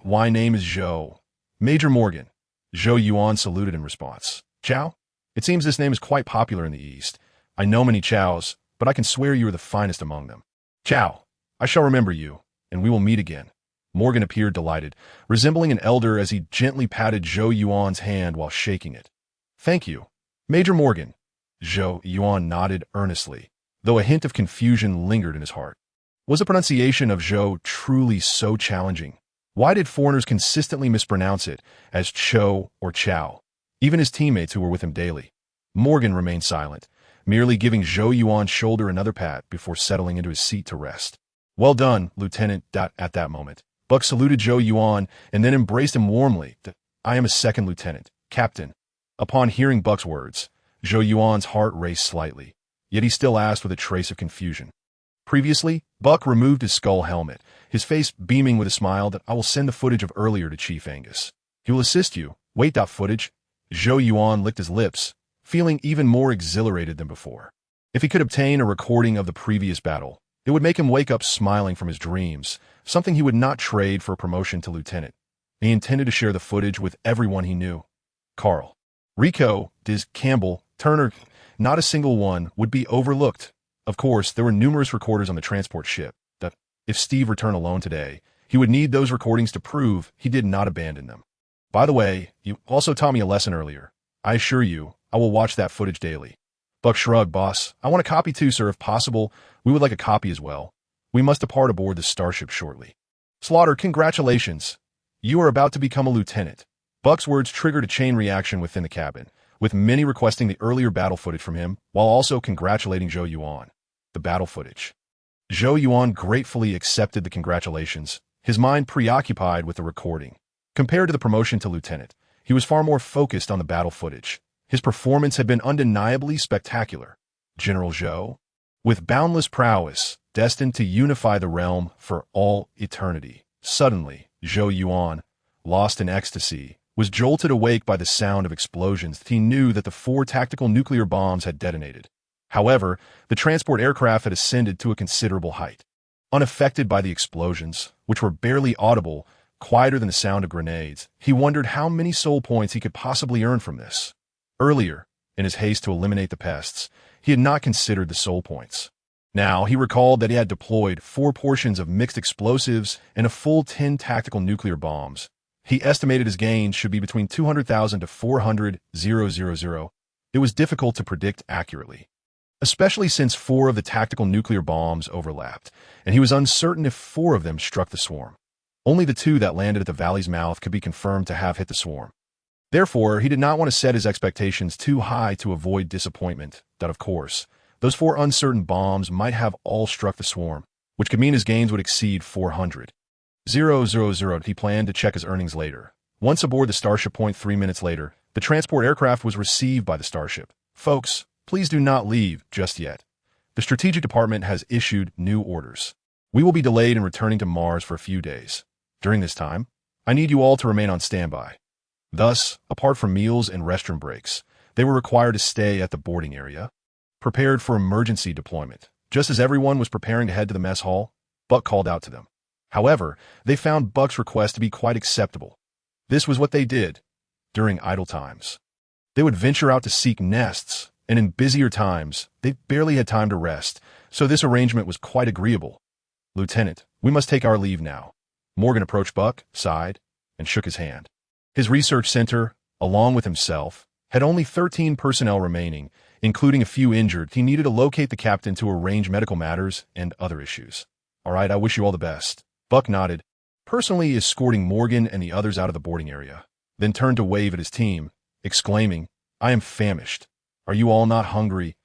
"My name is Zhou. Major Morgan." Zhou Yuan saluted in response. "Chow? It seems this name is quite popular in the East. I know many Chows, but I can swear you are the finest among them." "Chow, I shall remember you, and we will meet again." Morgan appeared delighted, resembling an elder as he gently patted Zhou Yuan's hand while shaking it. "Thank you, Major Morgan." Zhou Yuan nodded earnestly, though a hint of confusion lingered in his heart. Was the pronunciation of Zhou truly so challenging? Why did foreigners consistently mispronounce it as Cho or Chow, even his teammates who were with him daily? Morgan remained silent, merely giving Zhou Yuan's shoulder another pat before settling into his seat to rest. "Well done, Lieutenant." At that moment, Buck saluted Zhou Yuan and then embraced him warmly. "I am a second lieutenant, Captain." Upon hearing Buck's words, Zhou Yuan's heart raced slightly, yet he still asked with a trace of confusion. Previously, Buck removed his skull helmet, his face beaming with a smile. "I will send the footage of earlier to Chief Angus. He will assist you." "Wait, footage?" Zhou Yuan licked his lips, feeling even more exhilarated than before. If he could obtain a recording of the previous battle, it would make him wake up smiling from his dreams, something he would not trade for a promotion to lieutenant. He intended to share the footage with everyone he knew. Carl, Rico, Diz, Campbell, Turner, not a single one would be overlooked. Of course, there were numerous recorders on the transport ship. If Steve returned alone today, he would need those recordings to prove he did not abandon them. "By the way, you also taught me a lesson earlier. I assure you, I will watch that footage daily." Buck shrugged. "Boss, I want a copy too, sir. If possible, we would like a copy as well. We must depart aboard the starship shortly." "Slaughter, congratulations. You are about to become a lieutenant." Buck's words triggered a chain reaction within the cabin, with many requesting the earlier battle footage from him, while also congratulating Zhou Yuan. The battle footage. Zhou Yuan gratefully accepted the congratulations, his mind preoccupied with the recording. Compared to the promotion to lieutenant, he was far more focused on the battle footage. His performance had been undeniably spectacular. General Zhou, with boundless prowess, destined to unify the realm for all eternity. Suddenly, Zhou Yuan, lost in ecstasy, was jolted awake by the sound of explosions. He knew that the 4 tactical nuclear bombs had detonated. However, the transport aircraft had ascended to a considerable height. Unaffected by the explosions, which were barely audible, quieter than the sound of grenades, he wondered how many soul points he could possibly earn from this. Earlier, in his haste to eliminate the pests, he had not considered the soul points. Now, he recalled that he had deployed 4 portions of mixed explosives and a full 10 tactical nuclear bombs. He estimated his gains should be between 200,000 to 400,000. It was difficult to predict accurately, especially since 4 of the tactical nuclear bombs overlapped, and he was uncertain if 4 of them struck the swarm. Only the 2 that landed at the valley's mouth could be confirmed to have hit the swarm. Therefore, he did not want to set his expectations too high to avoid disappointment. That, of course, those 4 uncertain bombs might have all struck the swarm, which could mean his gains would exceed 400,000. He planned to check his earnings later. Once aboard the Starship, 3 minutes later, the transport aircraft was received by the Starship. Folks, please do not leave just yet. The Strategic Department has issued new orders. We will be delayed in returning to Mars for a few days. During this time, I need you all to remain on standby. Thus, apart from meals and restroom breaks, they were required to stay at the boarding area, prepared for emergency deployment. Just as everyone was preparing to head to the mess hall, Buck called out to them. However, they found Buck's request to be quite acceptable. This was what they did during idle times. They would venture out to seek nests, and in busier times, they barely had time to rest, so this arrangement was quite agreeable. Lieutenant, we must take our leave now. Morgan approached Buck, sighed, and shook his hand. His research center, along with himself, had only 13 personnel remaining, including a few injured. He needed to locate the captain to arrange medical matters and other issues. All right, I wish you all the best. Buck nodded, personally escorting Morgan and the others out of the boarding area, then turned to wave at his team, exclaiming, I am famished. Are you all not hungry?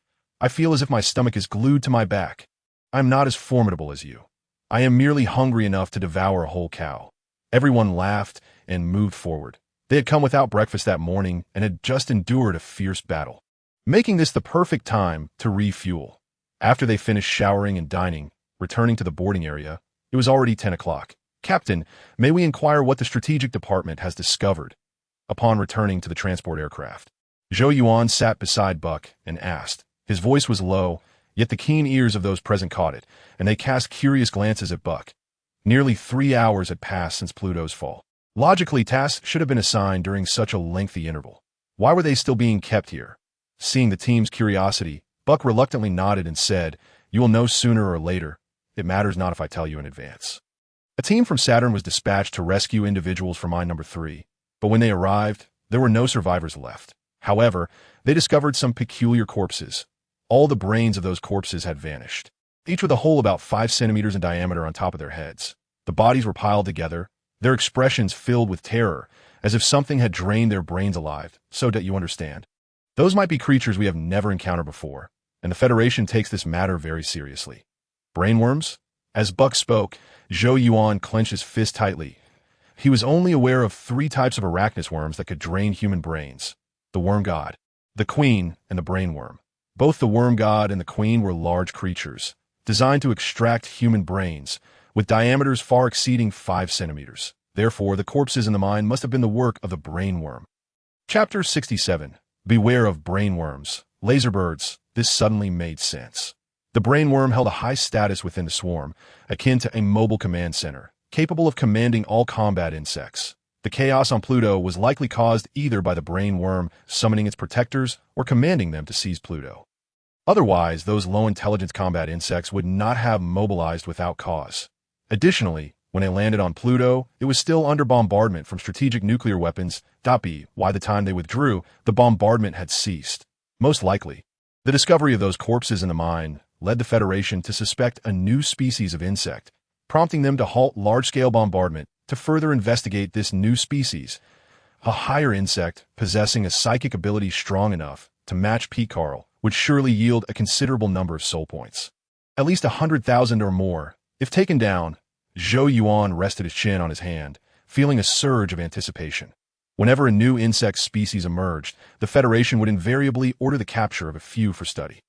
I feel as if my stomach is glued to my back. I am not as formidable as you. I am merely hungry enough to devour a whole cow. Everyone laughed and moved forward. They had come without breakfast that morning and had just endured a fierce battle, making this the perfect time to refuel. After they finished showering and dining, returning to the boarding area, it was already 10 o'clock. Captain, may we inquire what the Strategic Department has discovered? Upon returning to the transport aircraft, Zhou Yuan sat beside Buck and asked. His voice was low, yet the keen ears of those present caught it, and they cast curious glances at Buck. Nearly 3 hours had passed since Pluto's fall. Logically, tasks should have been assigned during such a lengthy interval. Why were they still being kept here? Seeing the team's curiosity, Buck reluctantly nodded and said, You will know sooner or later. It matters not if I tell you in advance. A team from Saturn was dispatched to rescue individuals from mine number 3, but when they arrived, there were no survivors left. However, they discovered some peculiar corpses. All the brains of those corpses had vanished, each with a hole about 5 centimeters in diameter on top of their heads. The bodies were piled together, their expressions filled with terror, as if something had drained their brains alive, so that you understand. Those might be creatures we have never encountered before, and the Federation takes this matter very seriously. Brainworms? As Buck spoke, Zhou Yuan clenched his fist tightly. He was only aware of 3 types of arachnous worms that could drain human brains: the worm god, the queen, and the brainworm. Both the worm god and the queen were large creatures, designed to extract human brains, with diameters far exceeding 5 centimeters. Therefore, the corpses in the mine must have been the work of the brainworm. Chapter 67. Beware of brainworms. Laserbirds. This suddenly made sense. The brainworm held a high status within the swarm, akin to a mobile command center, capable of commanding all combat insects. The chaos on Pluto was likely caused either by the brainworm summoning its protectors or commanding them to seize Pluto. Otherwise, those low-intelligence combat insects would not have mobilized without cause. Additionally, when they landed on Pluto, it was still under bombardment from strategic nuclear weapons. By the time they withdrew, the bombardment had ceased. Most likely, the discovery of those corpses in the mine led the Federation to suspect a new species of insect, prompting them to halt large-scale bombardment to further investigate this new species. A higher insect possessing a psychic ability strong enough to match Pete Carl would surely yield a considerable number of soul points. At least 100,000 or more. If taken down, Zhou Yuan rested his chin on his hand, feeling a surge of anticipation. Whenever a new insect species emerged, the Federation would invariably order the capture of a few for study.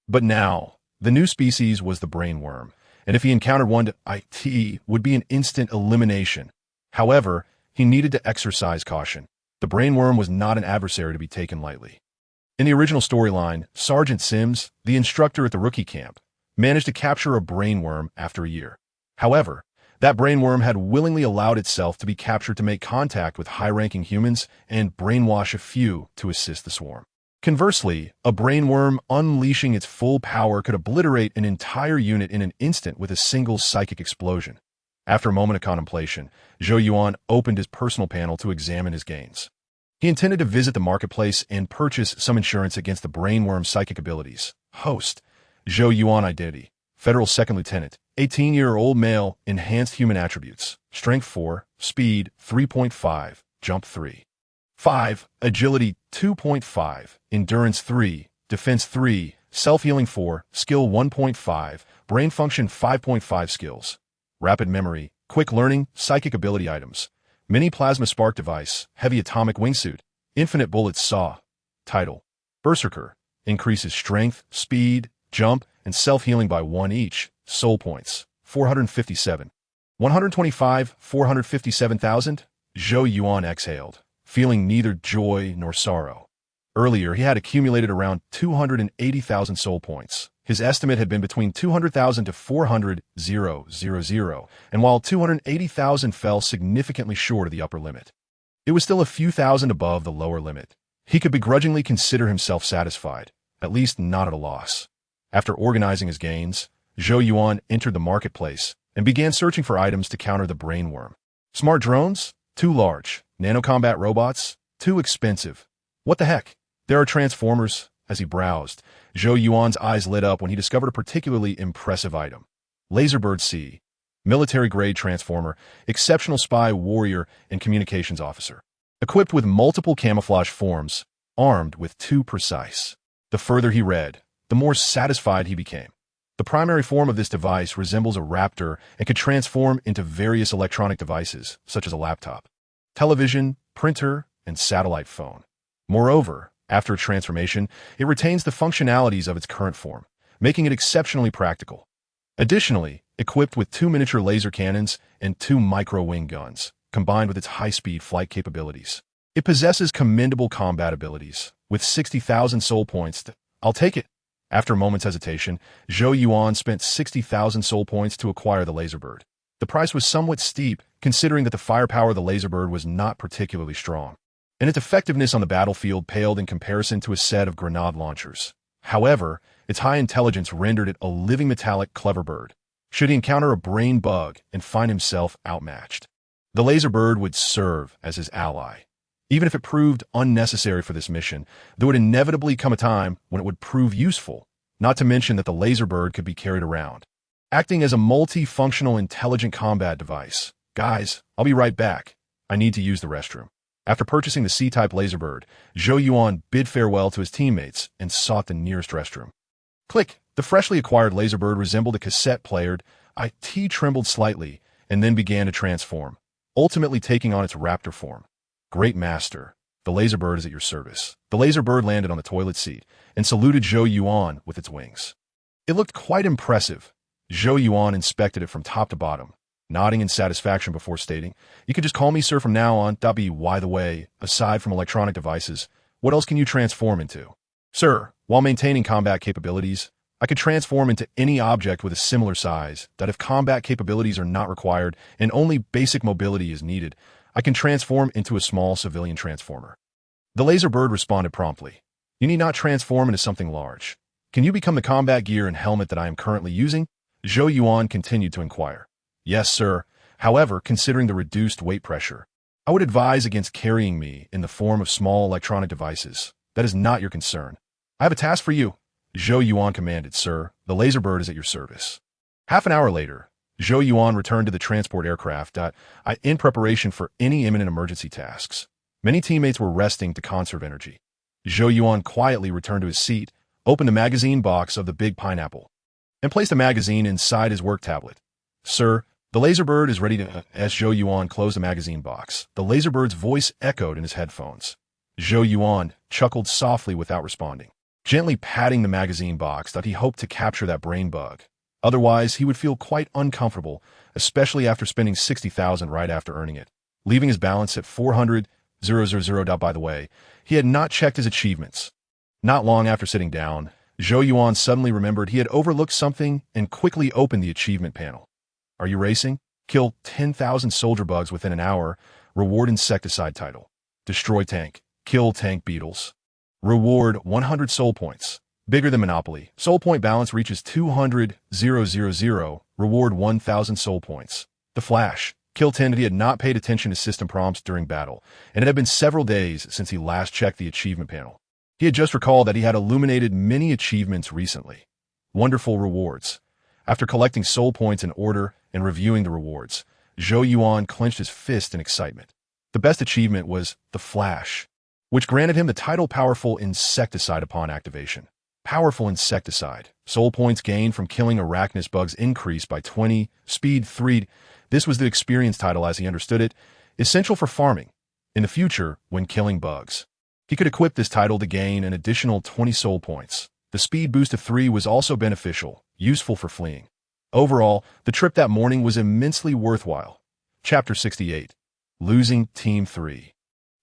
But now, the new species was the brainworm, and if he encountered one, it would be an instant elimination. However, he needed to exercise caution. The brainworm was not an adversary to be taken lightly. In the original storyline, Sergeant Sims, the instructor at the rookie camp, managed to capture a brainworm after a year. However, that brainworm had willingly allowed itself to be captured to make contact with high-ranking humans and brainwash a few to assist the swarm. Conversely, a brainworm unleashing its full power could obliterate an entire unit in an instant with a single psychic explosion. After a moment of contemplation, Zhou Yuan opened his personal panel to examine his gains. He intended to visit the marketplace and purchase some insurance against the brainworm's psychic abilities. Host: Zhou Yuan identity: Federal Second Lieutenant, 18-year-old male, enhanced human attributes, Strength 4, Speed 3.5, Jump 3. 5, Agility 2.5, Endurance 3, Defense 3, Self-Healing 4, Skill 1.5, Brain Function 5.5 skills. Rapid Memory, Quick Learning, Psychic Ability Items. Mini Plasma Spark Device, Heavy Atomic Wingsuit, Infinite Bullets Saw. Title: Berserker, increases strength, speed, jump, and self-healing by 1 each. Soul points, 457. 125, 457,000. Zhou Yuan exhaled, feeling neither joy nor sorrow. Earlier, he had accumulated around 280,000 soul points. His estimate had been between 200,000 to 400,000, and while 280,000 fell significantly short of the upper limit, it was still a few thousand above the lower limit. He could begrudgingly consider himself satisfied, at least not at a loss. After organizing his gains, Zhou Yuan entered the marketplace and began searching for items to counter the brainworm. Smart drones? Too large. Nanocombat robots? Too expensive. What the heck? There are transformers. As he browsed, Zhou Yuan's eyes lit up when he discovered a particularly impressive item. Laserbird C. Military-grade transformer, exceptional spy, warrior, and communications officer. Equipped with multiple camouflage forms, armed with 2 precise. The further he read, the more satisfied he became. The primary form of this device resembles a raptor and could transform into various electronic devices, such as a laptop, television, printer, and satellite phone. Moreover, after its transformation, it retains the functionalities of its current form, making it exceptionally practical. Additionally, equipped with 2 miniature laser cannons and 2 micro-wing guns, combined with its high-speed flight capabilities, it possesses commendable combat abilities. With 60,000 soul points, I'll take it. After a moment's hesitation, Zhou Yuan spent 60,000 soul points to acquire the Laserbird. The price was somewhat steep, considering that the firepower of the Laserbird was not particularly strong, and its effectiveness on the battlefield paled in comparison to a set of grenade launchers. However, its high intelligence rendered it a living metallic clever bird, should he encounter a brain bug and find himself outmatched. The Laserbird would serve as his ally, even if it proved unnecessary for this mission. There would inevitably come a time when it would prove useful, not to mention that the Laserbird could be carried around, acting as a multi-functional intelligent combat device. Guys, I'll be right back. I need to use the restroom. After purchasing the C-type Laserbird, Zhou Yuan bid farewell to his teammates and sought the nearest restroom. Click! The freshly acquired Laserbird resembled a cassette player. IT trembled slightly and then began to transform, ultimately taking on its raptor form. Great master, the Laserbird is at your service. The Laserbird landed on the toilet seat and saluted Zhou Yuan with its wings. It looked quite impressive. Zhou Yuan inspected it from top to bottom, nodding in satisfaction before stating, "You can just call me sir from now on. By the way, aside from electronic devices, what else can you transform into?" "Sir, while maintaining combat capabilities, I could transform into any object with a similar size. That if combat capabilities are not required and only basic mobility is needed, I can transform into a small civilian transformer." The Laserbird responded promptly. "You need not transform into something large. Can you become the combat gear and helmet that I am currently using?" Zhou Yuan continued to inquire. "Yes, sir. However, considering the reduced weight pressure, I would advise against carrying me in the form of small electronic devices. That is not your concern. I have a task for you." Zhou Yuan commanded, "Sir, the Laserbird is at your service." Half an hour later, Zhou Yuan returned to the transport aircraft in preparation for any imminent emergency tasks. Many teammates were resting to conserve energy. Zhou Yuan quietly returned to his seat, opened the magazine box of the big pineapple, and placed the magazine inside his work tablet. "Sir, the Laserbird is ready to..." As Zhou Yuan closed the magazine box, the Laserbird's voice echoed in his headphones. Zhou Yuan chuckled softly without responding, gently patting the magazine box that he hoped to capture that brain bug. Otherwise, he would feel quite uncomfortable, especially after spending 60,000 right after earning it, leaving his balance at 400. 000. By the way, he had not checked his achievements. Not long after sitting down, Zhou Yuan suddenly remembered he had overlooked something and quickly opened the achievement panel. Are you racing? Kill 10,000 soldier bugs within an hour. Reward insecticide title. Destroy tank. Kill tank beetles. Reward 100 soul points. Bigger than Monopoly. Soul point balance reaches 200,000. Reward 1,000 soul points. The Flash. Kill 10. He had not paid attention to system prompts during battle, and it had been several days since he last checked the achievement panel. He had just recalled that he had illuminated many achievements recently. Wonderful rewards. After collecting soul points in order and reviewing the rewards, Zhou Yuan clenched his fist in excitement. The best achievement was the Flash, which granted him the title Powerful Insecticide upon activation. Powerful Insecticide. Soul points gained from killing arachnous bugs increased by 20, speed 3. This was the experience title as he understood it, essential for farming. In the future, when killing bugs, he could equip this title to gain an additional 20 soul points. The speed boost of 3 was also beneficial, useful for fleeing. Overall, the trip that morning was immensely worthwhile. Chapter 68. Losing Team 3.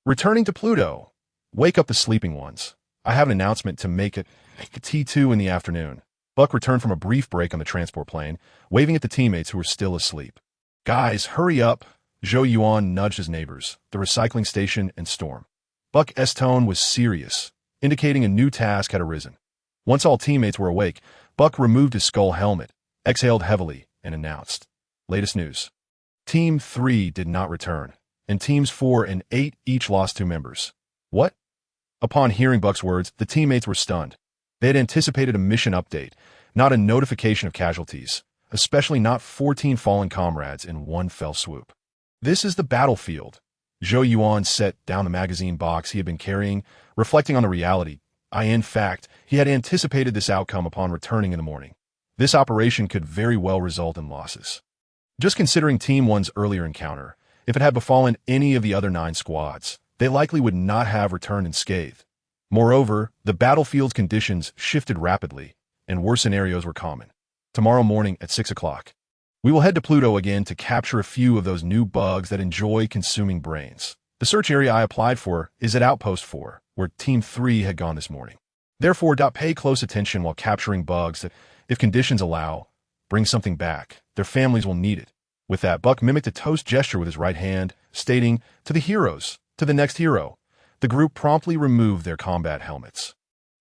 Returning to Pluto. Wake up the sleeping ones. I have an announcement to make at T2 in the afternoon. Buck returned from a brief break on the transport plane, waving at the teammates who were still asleep. Guys, hurry up. Zhou Yuan nudged his neighbors, the recycling station and Storm. Buck's tone was serious, indicating a new task had arisen. Once all teammates were awake, Buck removed his skull helmet, exhaled heavily, and announced. Latest news. Team 3 did not return, and Teams 4 and 8 each lost 2 members. What? Upon hearing Buck's words, the teammates were stunned. They had anticipated a mission update, not a notification of casualties, especially not 14 fallen comrades in one fell swoop. This is the battlefield. Zhou Yuan set down the magazine box he had been carrying, reflecting on the reality. In fact, he had anticipated this outcome upon returning in the morning. This operation could very well result in losses. Just considering Team 1's earlier encounter, if it had befallen any of the other 9 squads, they likely would not have returned unscathed. Moreover, the battlefield's conditions shifted rapidly, and worse scenarios were common. Tomorrow morning at 6 o'clock, we will head to Pluto again to capture a few of those new bugs that enjoy consuming brains. The search area I applied for is at Outpost 4, where Team 3 had gone this morning. Therefore, pay close attention while capturing bugs that, if conditions allow, bring something back. Their families will need it. With that, Buck mimicked a toast gesture with his right hand, stating, "To the heroes, to the next hero." The group promptly removed their combat helmets.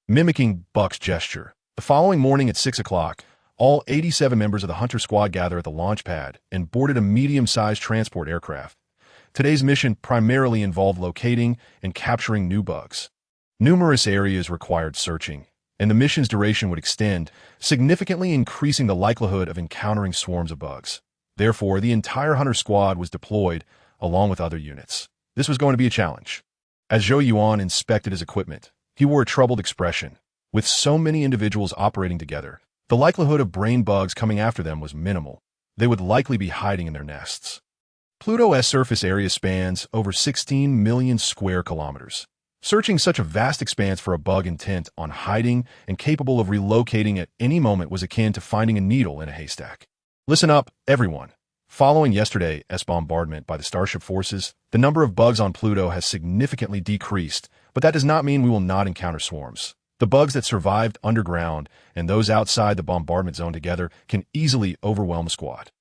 Mimicking Buck's gesture, the following morning at 6 o'clock, all 87 members of the Hunter Squad gathered at the launch pad and boarded a medium-sized transport aircraft. Today's mission primarily involved locating and capturing new bugs. Numerous areas required searching, and the mission's duration would extend, significantly increasing the likelihood of encountering swarms of bugs. Therefore, the entire Hunter Squad was deployed, along with other units. This was going to be a challenge. As Zhou Yuan inspected his equipment, he wore a troubled expression. With so many individuals operating together, the likelihood of brain bugs coming after them was minimal. They would likely be hiding in their nests. Pluto's surface area spans over 16 million square kilometers. Searching such a vast expanse for a bug intent on hiding and capable of relocating at any moment was akin to finding a needle in a haystack. Listen up, everyone. Following yesterday's bombardment by the Starship forces, the number of bugs on Pluto has significantly decreased, but that does not mean we will not encounter swarms. The bugs that survived underground and those outside the bombardment zone together can easily overwhelm a squad.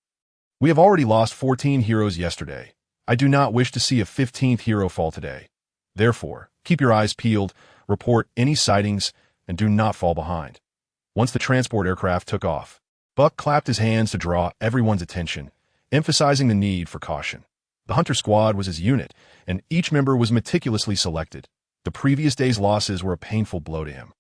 We have already lost 14 heroes yesterday. I do not wish to see a 15th hero fall today. Therefore, keep your eyes peeled, report any sightings, and do not fall behind. Once the transport aircraft took off, Buck clapped his hands to draw everyone's attention, emphasizing the need for caution. The Hunter Squad was his unit, and each member was meticulously selected. The previous day's losses were a painful blow to him.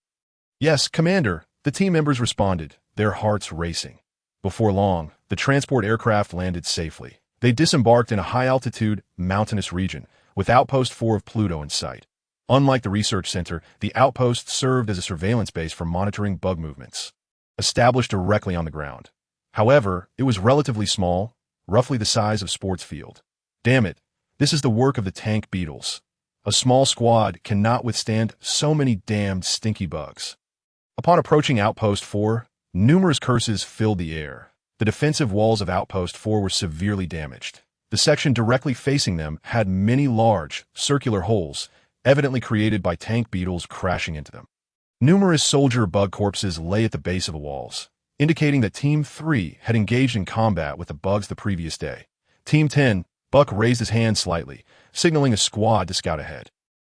"Yes, Commander," the team members responded, their hearts racing. Before long, the transport aircraft landed safely. They disembarked in a high-altitude, mountainous region, with Outpost 4 of Pluto in sight. Unlike the research center, the outpost served as a surveillance base for monitoring bug movements, established directly on the ground. However, it was relatively small, roughly the size of sports field. Damn it, this is the work of the tank beetles. A small squad cannot withstand so many damned stinky bugs. Upon approaching Outpost 4, numerous curses filled the air. The defensive walls of Outpost 4 were severely damaged. The section directly facing them had many large, circular holes, evidently created by tank beetles crashing into them. Numerous soldier bug corpses lay at the base of the walls, indicating that Team 3 had engaged in combat with the bugs the previous day. Team 10, Buck raised his hand slightly, signaling a squad to scout ahead.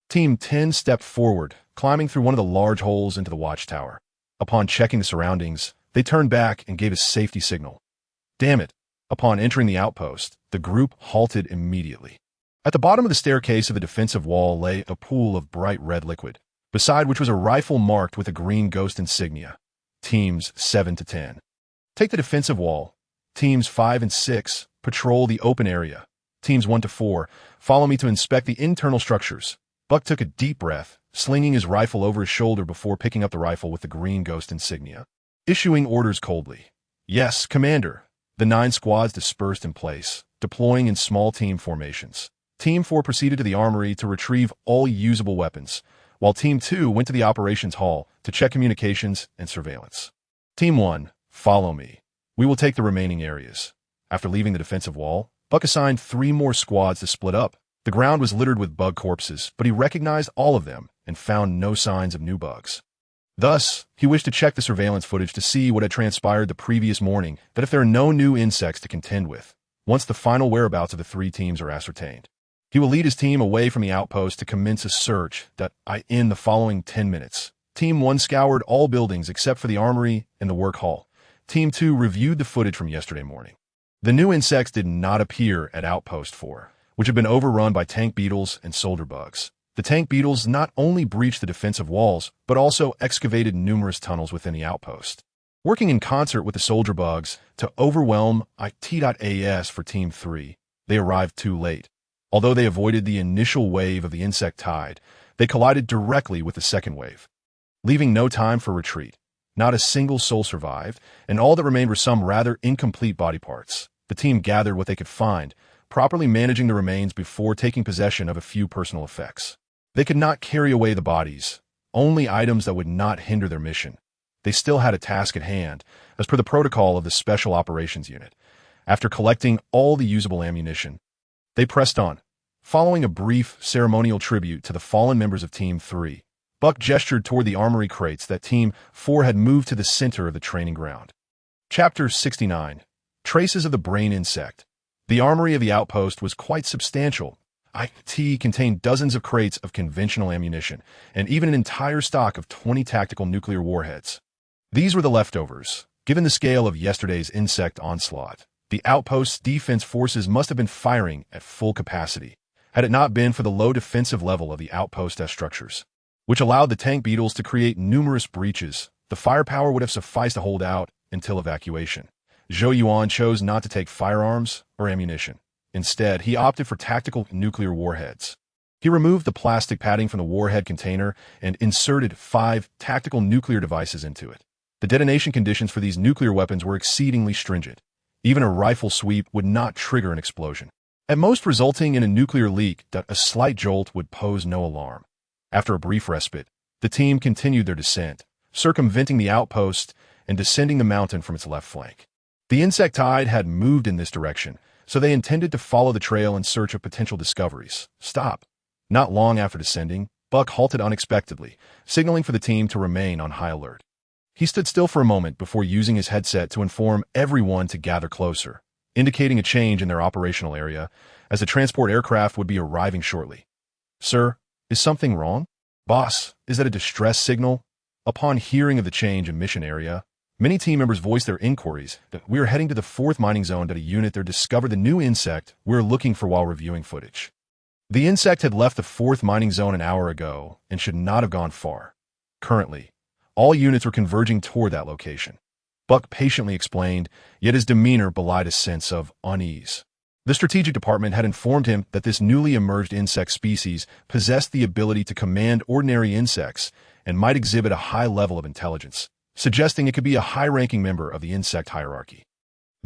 Team 10 stepped forward, climbing through one of the large holes into the watchtower. Upon checking the surroundings, they turned back and gave a safety signal. Damn it! Upon entering the outpost, the group halted immediately. At the bottom of the staircase of the defensive wall lay a pool of bright red liquid, beside which was a rifle marked with a green ghost insignia. Teams 7 to 10. Take the defensive wall. Teams 5 and 6, patrol the open area. Teams 1 to 4, follow me to inspect the internal structures. Buck took a deep breath, slinging his rifle over his shoulder before picking up the rifle with the green ghost insignia. Issuing orders coldly. Yes, Commander. The 9 squads dispersed in place, deploying in small team formations. Team 4 proceeded to the armory to retrieve all usable weapons, while Team 2 went to the operations hall to check communications and surveillance. Team 1, follow me. We will take the remaining areas. After leaving the defensive wall, Buck assigned 3 more squads to split up. The ground was littered with bug corpses, but he recognized all of them and found no signs of new bugs. Thus, he wished to check the surveillance footage to see what had transpired the previous morning, that if there are no new insects to contend with, once the final whereabouts of the 3 teams are ascertained, he will lead his team away from the outpost to commence a search that in the following 10 minutes. Team 1 scoured all buildings except for the armory and the work hall. Team 2 reviewed the footage from yesterday morning. The new insects did not appear at Outpost 4, which had been overrun by tank beetles and soldier bugs. The tank beetles not only breached the defensive walls, but also excavated numerous tunnels within the outpost. Working in concert with the soldier bugs to overwhelm IT.AS for Team 3, they arrived too late. Although they avoided the initial wave of the insect tide, they collided directly with the second wave, leaving no time for retreat. Not a single soul survived, and all that remained were some rather incomplete body parts. The team gathered what they could find, properly managing the remains before taking possession of a few personal effects. They could not carry away the bodies, only items that would not hinder their mission. They still had a task at hand, as per the protocol of the Special Operations Unit. After collecting all the usable ammunition, they pressed on. Following a brief ceremonial tribute to the fallen members of Team 3, Buck gestured toward the armory crates that Team 4 had moved to the center of the training ground. Chapter 69. Traces of the Brain Insect. The armory of the outpost was quite substantial. IT contained dozens of crates of conventional ammunition, and even an entire stock of 20 tactical nuclear warheads. These were the leftovers. Given the scale of yesterday's insect onslaught, the outpost's defense forces must have been firing at full capacity, had it not been for the low defensive level of the outpost's structures, which allowed the tank beetles to create numerous breaches. The firepower would have sufficed to hold out until evacuation. Zhou Yuan chose not to take firearms or ammunition. Instead, he opted for tactical nuclear warheads. He removed the plastic padding from the warhead container and inserted 5 tactical nuclear devices into it. The detonation conditions for these nuclear weapons were exceedingly stringent. Even a rifle sweep would not trigger an explosion, at most resulting in a nuclear leak that a slight jolt would pose no alarm. After a brief respite, the team continued their descent, circumventing the outpost and descending the mountain from its left flank. The insect tide had moved in this direction, so they intended to follow the trail in search of potential discoveries. Stop. Not long after descending, Buck halted unexpectedly, signaling for the team to remain on high alert. He stood still for a moment before using his headset to inform everyone to gather closer, indicating a change in their operational area, as the transport aircraft would be arriving shortly. Sir, is something wrong? Boss, is that a distress signal? Upon hearing of the change in mission area, many team members voiced their inquiries that we are heading to the 4th mining zone at a unit there discovered the new insect we're looking for while reviewing footage. The insect had left the 4th mining zone an hour ago and should not have gone far. Currently, all units were converging toward that location. Buck patiently explained, yet his demeanor belied a sense of unease. The strategic department had informed him that this newly emerged insect species possessed the ability to command ordinary insects and might exhibit a high level of intelligence, suggesting it could be a high-ranking member of the insect hierarchy.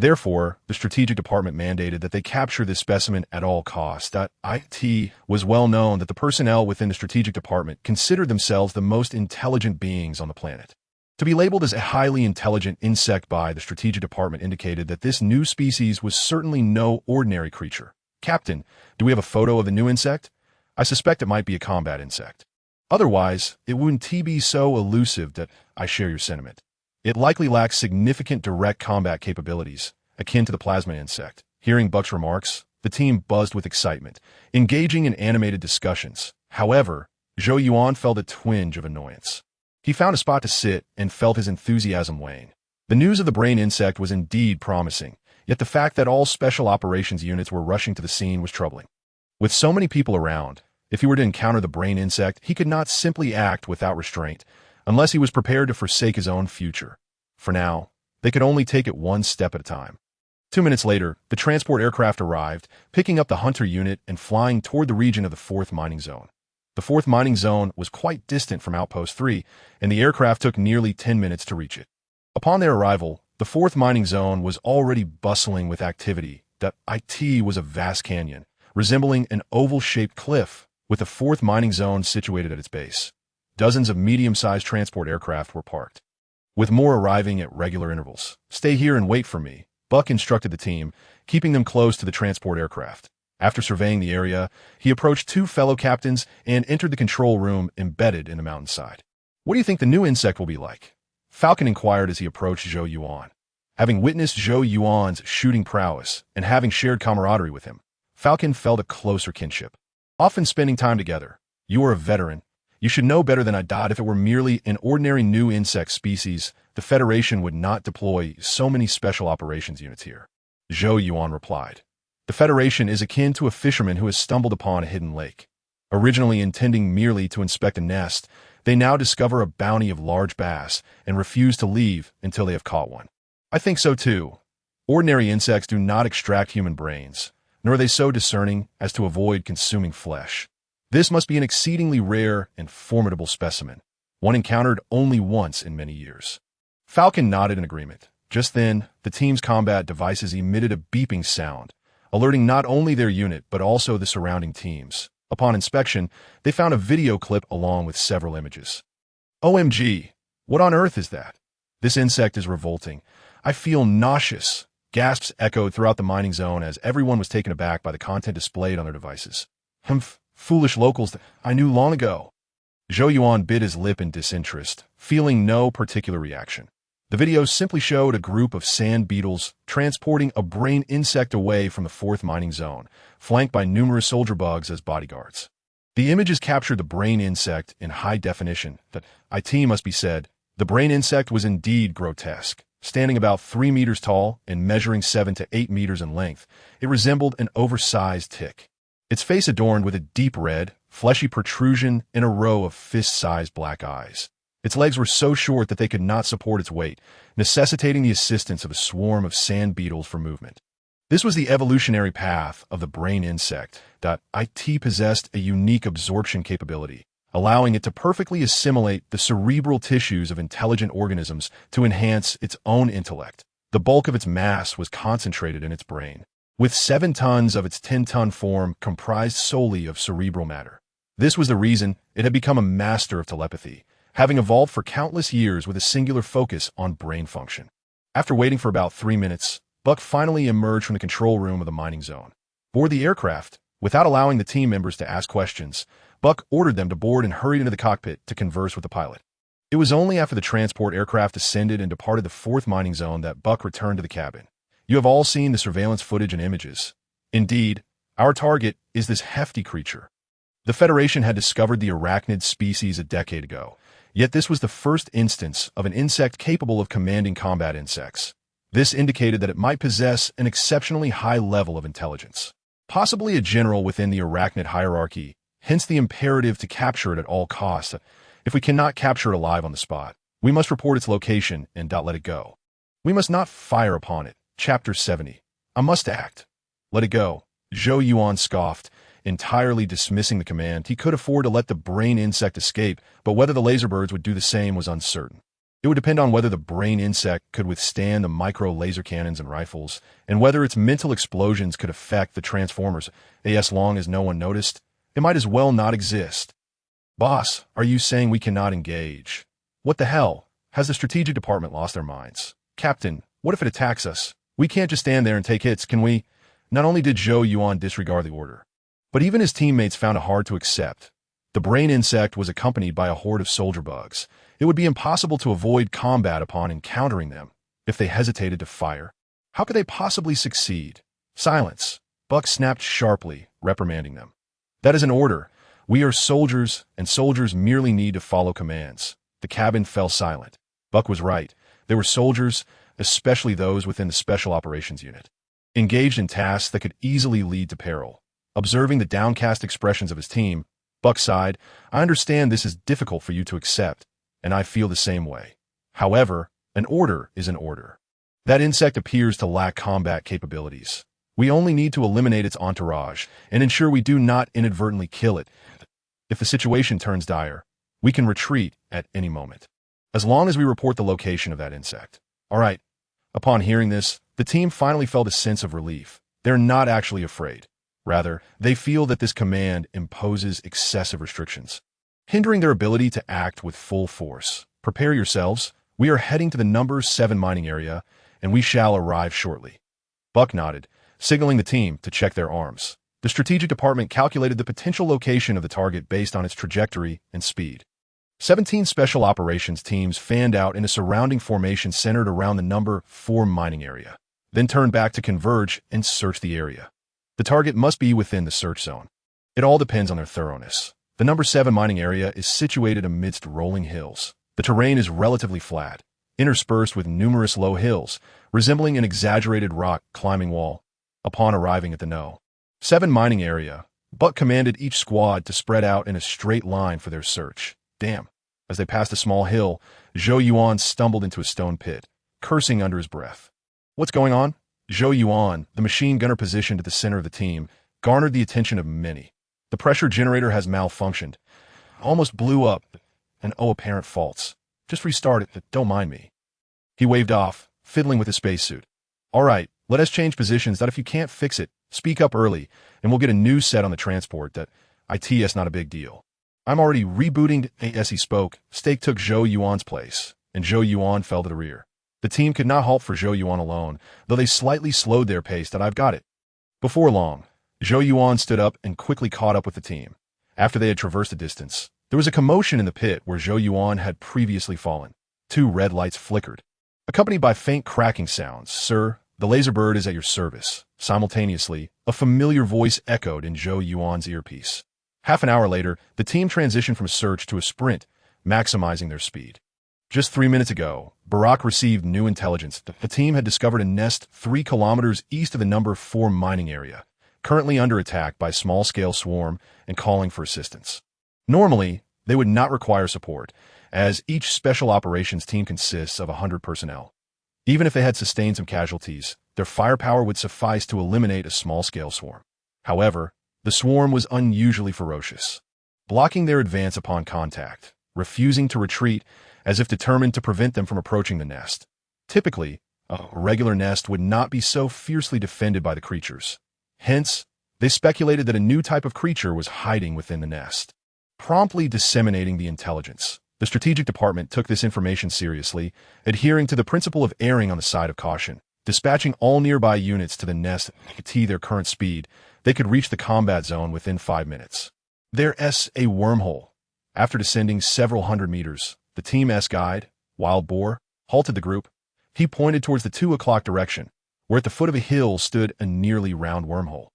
Therefore, the strategic department mandated that they capture this specimen at all costs. It was well known that the personnel within the strategic department considered themselves the most intelligent beings on the planet. To be labeled as a highly intelligent insect by the strategic department indicated that this new species was certainly no ordinary creature. Captain, do we have a photo of the new insect? I suspect it might be a combat insect. Otherwise, it wouldn't be so elusive that I share your sentiment. It likely lacks significant direct combat capabilities, akin to the plasma insect. Hearing Buck's remarks, the team buzzed with excitement, engaging in animated discussions. However, Zhou Yuan felt a twinge of annoyance. He found a spot to sit and felt his enthusiasm wane. The news of the brain insect was indeed promising, yet the fact that all special operations units were rushing to the scene was troubling. With so many people around, if he were to encounter the brain insect, he could not simply act without restraint, unless he was prepared to forsake his own future. For now, they could only take it one step at a time. 2 minutes later, the transport aircraft arrived, picking up the Hunter unit and flying toward the region of the 4th mining zone. The 4th mining zone was quite distant from Outpost 3, and the aircraft took nearly 10 minutes to reach it. Upon their arrival, the 4th mining zone was already bustling with activity. It was a vast canyon, resembling an oval-shaped cliff, with the 4th mining zone situated at its base. Dozens of medium-sized transport aircraft were parked, with more arriving at regular intervals. "Stay here and wait for me," Buck instructed the team, keeping them close to the transport aircraft. After surveying the area, he approached 2 fellow captains and entered the control room embedded in the mountainside. "What do you think the new insect will be like?" Falcon inquired as he approached Zhou Yuan. Having witnessed Zhou Yuan's shooting prowess and having shared camaraderie with him, Falcon felt a closer kinship. Often spending time together, "You are a veteran. You should know better than I did. If it were merely an ordinary new insect species, the Federation would not deploy so many special operations units here," Zhou Yuan replied. "The Federation is akin to a fisherman who has stumbled upon a hidden lake. Originally intending merely to inspect a nest, they now discover a bounty of large bass and refuse to leave until they have caught one." "I think so too. Ordinary insects do not extract human brains, nor are they so discerning as to avoid consuming flesh. This must be an exceedingly rare and formidable specimen, one encountered only once in many years." Falcon nodded in agreement. Just then, the team's combat devices emitted a beeping sound, alerting not only their unit but also the surrounding teams. Upon inspection, they found a video clip along with several images. "OMG, what on earth is that? This insect is revolting. I feel nauseous," gasps echoed throughout the mining zone as everyone was taken aback by the content displayed on their devices. "Humph, foolish locals that I knew long ago." Zhou Yuan bit his lip in disinterest, feeling no particular reaction. The video simply showed a group of sand beetles transporting a brain insect away from the 4th mining zone, flanked by numerous soldier bugs as bodyguards. The images captured the brain insect in high definition. It must be said, the brain insect was indeed grotesque. Standing about 3 meters tall and measuring 7 to 8 meters in length, it resembled an oversized tick. Its face adorned with a deep red, fleshy protrusion and a row of fist-sized black eyes. Its legs were so short that they could not support its weight, necessitating the assistance of a swarm of sand beetles for movement. This was the evolutionary path of the brain insect. It possessed a unique absorption capability, allowing it to perfectly assimilate the cerebral tissues of intelligent organisms to enhance its own intellect. The bulk of its mass was concentrated in its brain, with 7 tons of its 10-ton form comprised solely of cerebral matter. This was the reason it had become a master of telepathy, having evolved for countless years with a singular focus on brain function. After waiting for about 3 minutes, Buck finally emerged from the control room of the mining zone. Board the aircraft. Without allowing the team members to ask questions, Buck ordered them to board and hurried into the cockpit to converse with the pilot. It was only after the transport aircraft ascended and departed the 4th mining zone that Buck returned to the cabin. "You have all seen the surveillance footage and images. Indeed, our target is this hefty creature. The Federation had discovered the arachnid species a decade ago, yet this was the first instance of an insect capable of commanding combat insects. This indicated that it might possess an exceptionally high level of intelligence, possibly a general within the arachnid hierarchy, hence the imperative to capture it at all costs. If we cannot capture it alive on the spot, we must report its location and let it go. We must not fire upon it." Chapter 70. "I must act. Let it go." Zhou Yuan scoffed, entirely dismissing the command. He could afford to let the brain insect escape, but whether the laserbirds would do the same was uncertain. It would depend on whether the brain insect could withstand the micro-laser cannons and rifles, and whether its mental explosions could affect the transformers. As long as no one noticed, it might as well not exist. "Boss, are you saying we cannot engage?" "What the hell? Has the strategic department lost their minds?" "Captain, what if it attacks us? We can't just stand there and take hits, can we?" Not only did Zhou Yuan disregard the order, but even his teammates found it hard to accept. The brain insect was accompanied by a horde of soldier bugs. It would be impossible to avoid combat upon encountering them if they hesitated to fire. How could they possibly succeed? Silence. Buck snapped sharply, reprimanding them. That is an order. We are soldiers, and soldiers merely need to follow commands. The cabin fell silent. Buck was right. They were soldiers, especially those within the Special Operations Unit, engaged in tasks that could easily lead to peril. Observing the downcast expressions of his team, Buck sighed. I understand this is difficult for you to accept, and I feel the same way. However, an order is an order. That insect appears to lack combat capabilities. We only need to eliminate its entourage and ensure we do not inadvertently kill it. If the situation turns dire, we can retreat at any moment, as long as we report the location of that insect. All right. Upon hearing this, the team finally felt a sense of relief. They're not actually afraid. Rather, they feel that this command imposes excessive restrictions, hindering their ability to act with full force. Prepare yourselves. We are heading to the number 7 mining area, and we shall arrive shortly. Buck nodded, signaling the team to check their arms. The strategic department calculated the potential location of the target based on its trajectory and speed. 17 special operations teams fanned out in a surrounding formation centered around the number 4 mining area, then turned back to converge and search the area. The target must be within the search zone. It all depends on their thoroughness. The number 7 mining area is situated amidst rolling hills. The terrain is relatively flat, interspersed with numerous low hills, resembling an exaggerated rock climbing wall. Upon arriving at the No. 7 mining area, Buck commanded each squad to spread out in a straight line for their search. Damn. As they passed a small hill, Zhou Yuan stumbled into a stone pit, cursing under his breath. What's going on? Zhou Yuan, the machine gunner positioned at the center of the team, garnered the attention of many. The pressure generator has malfunctioned. Almost blew up, and apparent faults. Just restart it, don't mind me. He waved off, fiddling with his spacesuit. All right, let us change positions. That if you can't fix it, speak up early, and we'll get a new set on the transport. That ITS not a big deal. I'm already rebooting. As he spoke, Stake took Zhou Yuan's place, and Zhou Yuan fell to the rear. The team could not halt for Zhou Yuan alone, though they slightly slowed their pace. That I've got it. Before long, Zhou Yuan stood up and quickly caught up with the team. After they had traversed a distance, there was a commotion in the pit where Zhou Yuan had previously fallen. 2 red lights flickered, accompanied by faint cracking sounds. Sir, the laser bird is at your service. Simultaneously, a familiar voice echoed in Zhou Yuan's earpiece. Half an hour later, the team transitioned from a search to a sprint, maximizing their speed. Just 3 minutes ago, Barack received new intelligence. The team had discovered a nest 3 kilometers east of the number 4 mining area, currently under attack by a small-scale swarm and calling for assistance. Normally, they would not require support, as each special operations team consists of 100 personnel. Even if they had sustained some casualties, their firepower would suffice to eliminate a small-scale swarm. However, the swarm was unusually ferocious, blocking their advance upon contact, refusing to retreat, as if determined to prevent them from approaching the nest. Typically, a regular nest would not be so fiercely defended by the creatures. Hence, they speculated that a new type of creature was hiding within the nest, promptly disseminating the intelligence. The strategic department took this information seriously, adhering to the principle of erring on the side of caution. Dispatching all nearby units to the nest at their current speed, they could reach the combat zone within 5 minutes. There's a wormhole. After descending several hundred meters, the team's guide, Wild Boar, halted the group. He pointed towards the 2 o'clock direction, where at the foot of a hill stood a nearly round wormhole.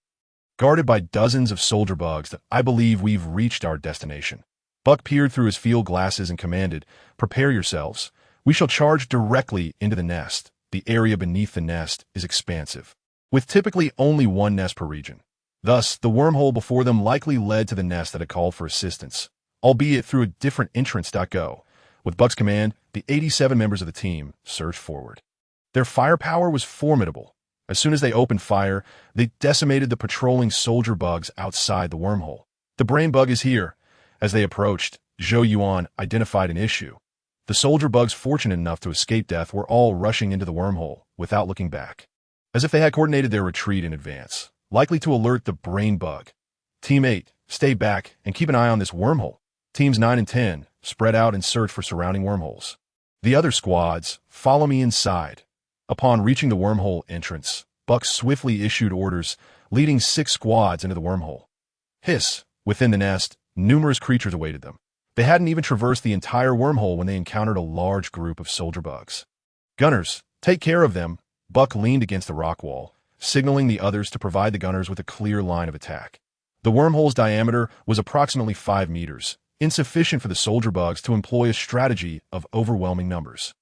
Guarded by dozens of soldier bugs, I believe we've reached our destination. Buck peered through his field glasses and commanded, prepare yourselves. We shall charge directly into the nest. The area beneath the nest is expansive, with typically only 1 nest per region. Thus, the wormhole before them likely led to the nest that had called for assistance, albeit through a different entrance. Go. With Buck's command, the 87 members of the team surged forward. Their firepower was formidable. As soon as they opened fire, they decimated the patrolling soldier bugs outside the wormhole. The brain bug is here. As they approached, Zhou Yuan identified an issue. The soldier bugs fortunate enough to escape death were all rushing into the wormhole without looking back, as if they had coordinated their retreat in advance, likely to alert the brain bug. Team 8, stay back and keep an eye on this wormhole. Teams 9 and 10, spread out and search for surrounding wormholes. The other squads, follow me inside. Upon reaching the wormhole entrance, Buck swiftly issued orders, leading 6 squads into the wormhole. Hiss! Within the nest, numerous creatures awaited them. They hadn't even traversed the entire wormhole when they encountered a large group of soldier bugs. Gunners, take care of them. Buck leaned against the rock wall, signaling the others to provide the gunners with a clear line of attack. The wormhole's diameter was approximately 5 meters, insufficient for the soldier bugs to employ a strategy of overwhelming numbers.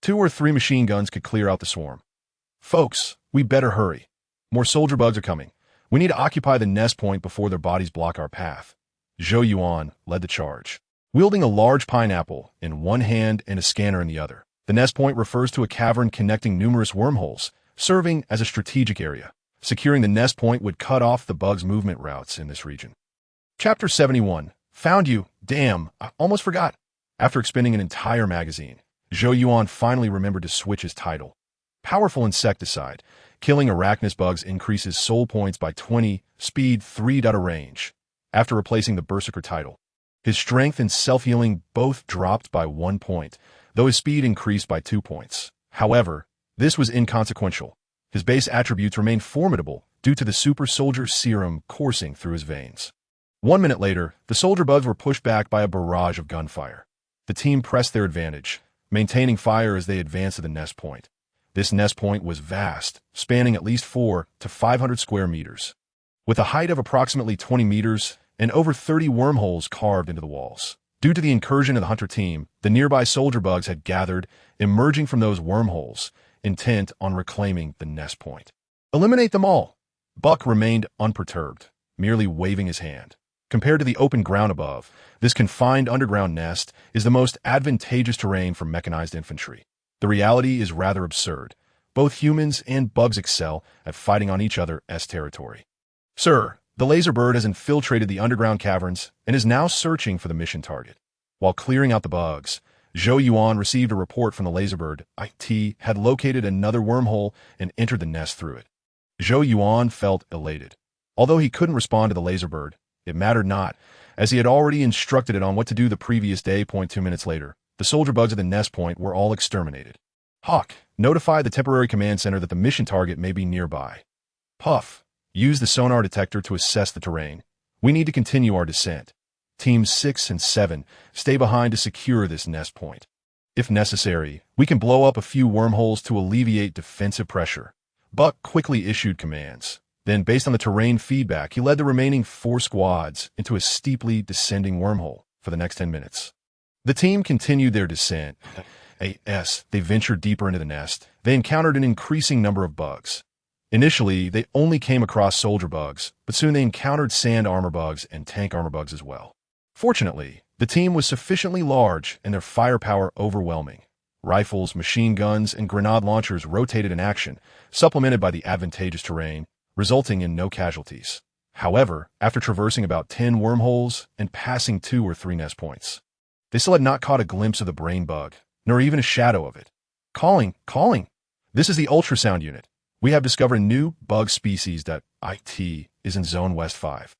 2 or 3 machine guns could clear out the swarm. Folks, we better hurry. More soldier bugs are coming. We need to occupy the nest point before their bodies block our path. Zhou Yuan led the charge, wielding a large pineapple in one hand and a scanner in the other. The nest point refers to a cavern connecting numerous wormholes, serving as a strategic area. Securing the nest point would cut off the bugs' movement routes in this region. Chapter 71. Found you. Damn, I almost forgot. After expending an entire magazine, Zhou Yuan finally remembered to switch his title. Powerful insecticide. Killing arachnous bugs increases soul points by 20, speed 3. Range. After replacing the Berserker title, his strength and self-healing both dropped by 1 point, though his speed increased by 2 points. However, this was inconsequential. His base attributes remained formidable due to the Super Soldier Serum coursing through his veins. 1 minute later, the soldier bugs were pushed back by a barrage of gunfire. The team pressed their advantage, maintaining fire as they advanced to the nest point. This nest point was vast, spanning at least 400 to 500 square meters, with a height of approximately 20 meters and over 30 wormholes carved into the walls. Due to the incursion of the hunter team, the nearby soldier bugs had gathered, emerging from those wormholes, intent on reclaiming the nest point. Eliminate them all. Buck remained unperturbed, merely waving his hand. Compared to the open ground above, this confined underground nest is the most advantageous terrain for mechanized infantry. The reality is rather absurd. Both humans and bugs excel at fighting on each other's territory. Sir, the laser bird has infiltrated the underground caverns and is now searching for the mission target. While clearing out the bugs, Zhou Yuan received a report from the laser bird. IT had located another wormhole and entered the nest through it. Zhou Yuan felt elated. Although he couldn't respond to the laser bird, it mattered not, as he had already instructed it on what to do the previous day. 2 minutes later, the soldier bugs at the nest point were all exterminated. Hawk, notify the temporary command center that the mission target may be nearby. Puff, use the sonar detector to assess the terrain. We need to continue our descent. Teams 6 and 7 stay behind to secure this nest point. If necessary, we can blow up a few wormholes to alleviate defensive pressure. Buck quickly issued commands. Then, based on the terrain feedback, he led the remaining 4 squads into a steeply descending wormhole for the next 10 minutes. The team continued their descent. As they ventured deeper into the nest, they encountered an increasing number of bugs. Initially, they only came across soldier bugs, but soon they encountered sand armor bugs and tank armor bugs as well. Fortunately, the team was sufficiently large and their firepower overwhelming. Rifles, machine guns, and grenade launchers rotated in action, supplemented by the advantageous terrain, resulting in no casualties. However, after traversing about 10 wormholes and passing 2 or 3 nest points, they still had not caught a glimpse of the brain bug, nor even a shadow of it. Calling! This is the ultrasound unit. We have discovered a new bug species that IT is in Zone West 5.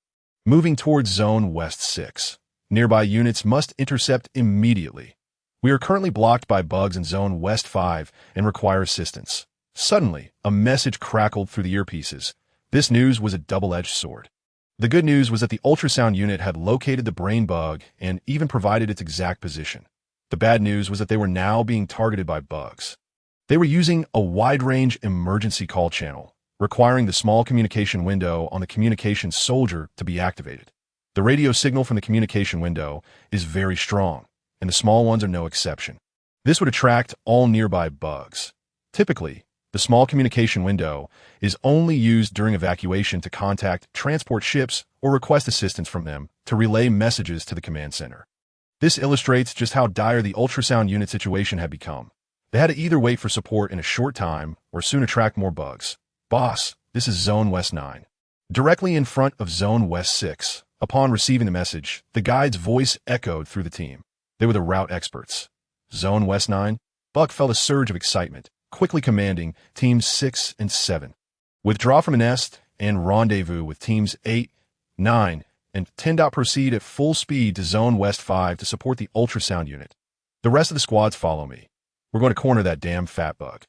Moving towards Zone West 6. Nearby units must intercept immediately. We are currently blocked by bugs in Zone West 5 and require assistance. Suddenly, a message crackled through the earpieces. This news was a double-edged sword. The good news was that the ultrasound unit had located the brain bug and even provided its exact position. The bad news was that they were now being targeted by bugs. They were using a wide-range emergency call channel, requiring the small communication window on the communication soldier to be activated. The radio signal from the communication window is very strong, and the small ones are no exception. This would attract all nearby bugs. Typically, the small communication window is only used during evacuation to contact transport ships or request assistance from them to relay messages to the command center. This illustrates just how dire the ultrasound unit situation had become. They had to either wait for support in a short time or soon attract more bugs. Boss, this is Zone West 9. Directly in front of Zone West 6. Upon receiving the message, the guide's voice echoed through the team. They were the route experts. Zone West 9? Buck felt a surge of excitement, quickly commanding Teams 6 and 7. Withdraw from the nest and rendezvous with Teams 8, 9, and 10. Proceed at full speed to Zone West 5 to support the ultrasound unit. The rest of the squads follow me. We're going to corner that damn fat bug.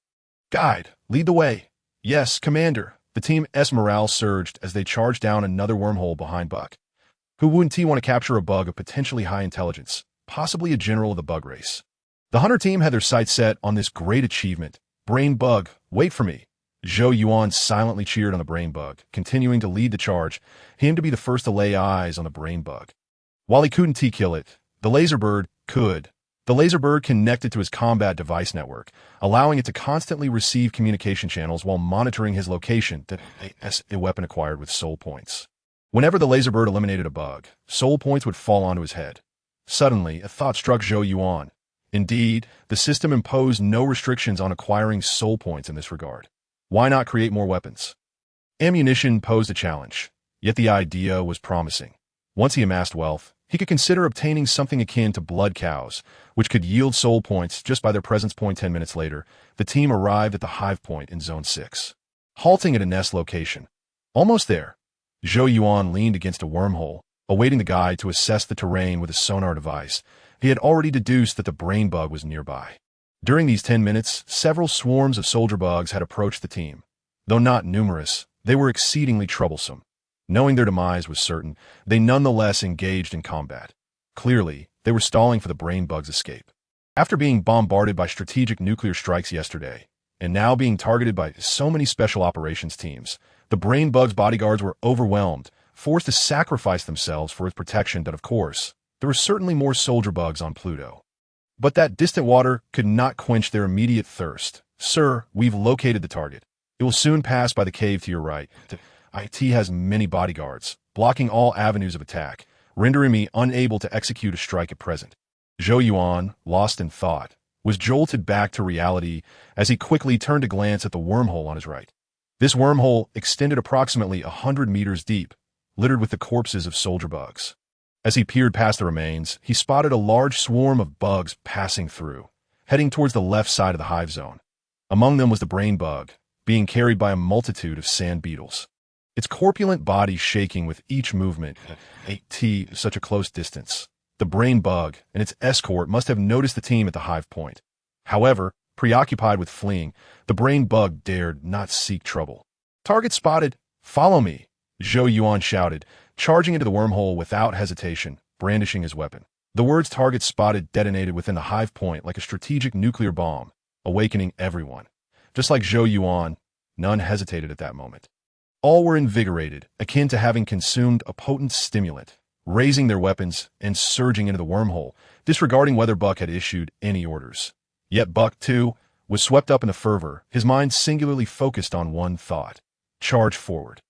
Guide, lead the way. Yes, Commander. The team's morale surged as they charged down another wormhole behind Buck. Who wouldn't he want to capture a bug of potentially high intelligence, possibly a general of the bug race? The hunter team had their sights set on this great achievement. Brain bug, wait for me. Zhou Yuan silently cheered on the brain bug, continuing to lead the charge, him to be the first to lay eyes on the brain bug. While he couldn't kill it, the laser bird could. The laser bird connected to his combat device network, allowing it to constantly receive communication channels while monitoring his location, that a weapon acquired with soul points. Whenever the laser bird eliminated a bug, soul points would fall onto his head. Suddenly, a thought struck Zhou Yuan. Indeed, the system imposed no restrictions on acquiring soul points in this regard. Why not create more weapons? Ammunition posed a challenge, yet the idea was promising. Once he amassed wealth, he could consider obtaining something akin to blood cows, which could yield soul points just by their presence. 10 minutes later, the team arrived at the hive point in Zone 6. Halting at a nest location. Almost there, Zhou Yuan leaned against a wormhole, awaiting the guide to assess the terrain with a sonar device. He had already deduced that the brain bug was nearby. During these 10 minutes, several swarms of soldier bugs had approached the team. Though not numerous, they were exceedingly troublesome. Knowing their demise was certain, they nonetheless engaged in combat. Clearly, they were stalling for the brain bug's escape. After being bombarded by strategic nuclear strikes yesterday, and now being targeted by so many special operations teams, the brain bug's bodyguards were overwhelmed, forced to sacrifice themselves for its protection. That, of course, there were certainly more soldier bugs on Pluto. But that distant water could not quench their immediate thirst. Sir, we've located the target. It will soon pass by the cave to your right. IT has many bodyguards, blocking all avenues of attack, rendering me unable to execute a strike at present. Zhou Yuan, lost in thought, was jolted back to reality as he quickly turned to glance at the wormhole on his right. This wormhole extended approximately 100 meters deep, littered with the corpses of soldier bugs. As he peered past the remains, he spotted a large swarm of bugs passing through, heading towards the left side of the hive zone. Among them was the brain bug, being carried by a multitude of sand beetles. Its corpulent body shaking with each movement at such a close distance. The brain bug and its escort must have noticed the team at the hive point. However, preoccupied with fleeing, the brain bug dared not seek trouble. Target spotted! Follow me! Zhou Yuan shouted, charging into the wormhole without hesitation, brandishing his weapon. The words "target spotted" detonated within the hive point like a strategic nuclear bomb, awakening everyone. Just like Zhou Yuan, none hesitated at that moment. All were invigorated, akin to having consumed a potent stimulant, raising their weapons and surging into the wormhole, disregarding whether Buck had issued any orders. Yet Buck, too, was swept up in the fervor, his mind singularly focused on one thought: charge forward.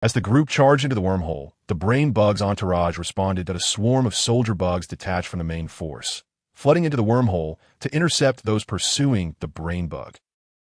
As the group charged into the wormhole, the brain bug's entourage responded that a swarm of soldier bugs detached from the main force, flooding into the wormhole to intercept those pursuing the brain bug,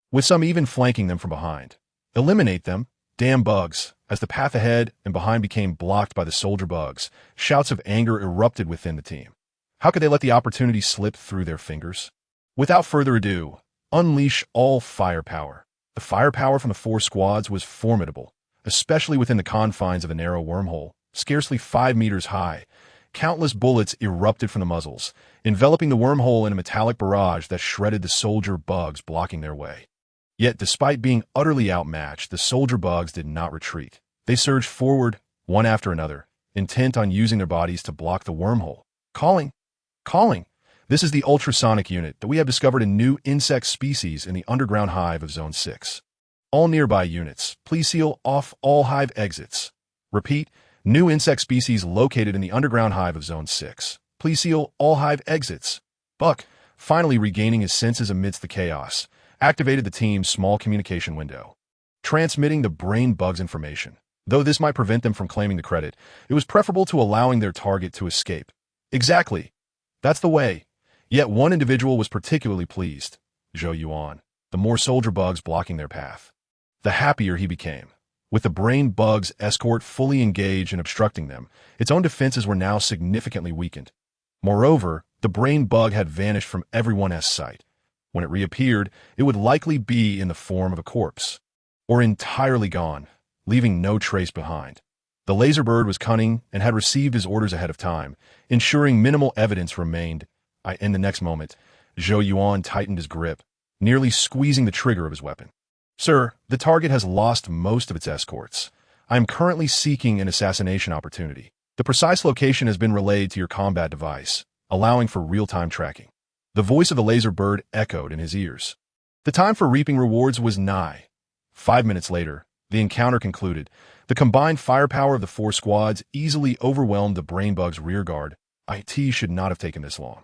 with some even flanking them from behind. Eliminate them. Damn bugs! As the path ahead and behind became blocked by the soldier bugs, shouts of anger erupted within the team. How could they let the opportunity slip through their fingers? Without further ado, unleash all firepower. The firepower from the four squads was formidable, especially within the confines of a narrow wormhole, scarcely 5 meters high. Countless bullets erupted from the muzzles, enveloping the wormhole in a metallic barrage that shredded the soldier bugs blocking their way. Yet, despite being utterly outmatched, the soldier bugs did not retreat. They surged forward, one after another, intent on using their bodies to block the wormhole. Calling! Calling! This is the ultrasonic unit that we have discovered a new insect species in the underground hive of Zone 6. All nearby units, please seal off all hive exits. Repeat, new insect species located in the underground hive of Zone 6. Please seal all hive exits. Buck, finally regaining his senses amidst the chaos, activated the team's small communication window, transmitting the brain bug's information. Though this might prevent them from claiming the credit, it was preferable to allowing their target to escape. Exactly. That's the way. Yet one individual was particularly pleased: Zhou Yuan. The more soldier bugs blocking their path, the happier he became. With the brain bug's escort fully engaged in obstructing them, its own defenses were now significantly weakened. Moreover, the brain bug had vanished from everyone's sight. When it reappeared, it would likely be in the form of a corpse, or entirely gone, leaving no trace behind. The laser bird was cunning and had received his orders ahead of time, ensuring minimal evidence remained. In the next moment, Zhou Yuan tightened his grip, nearly squeezing the trigger of his weapon. Sir, the target has lost most of its escorts. I am currently seeking an assassination opportunity. The precise location has been relayed to your combat device, allowing for real-time tracking. The voice of the laser bird echoed in his ears. The time for reaping rewards was nigh. 5 minutes later, the encounter concluded. The combined firepower of the four squads easily overwhelmed the Brainbug's rearguard. IT should not have taken this long.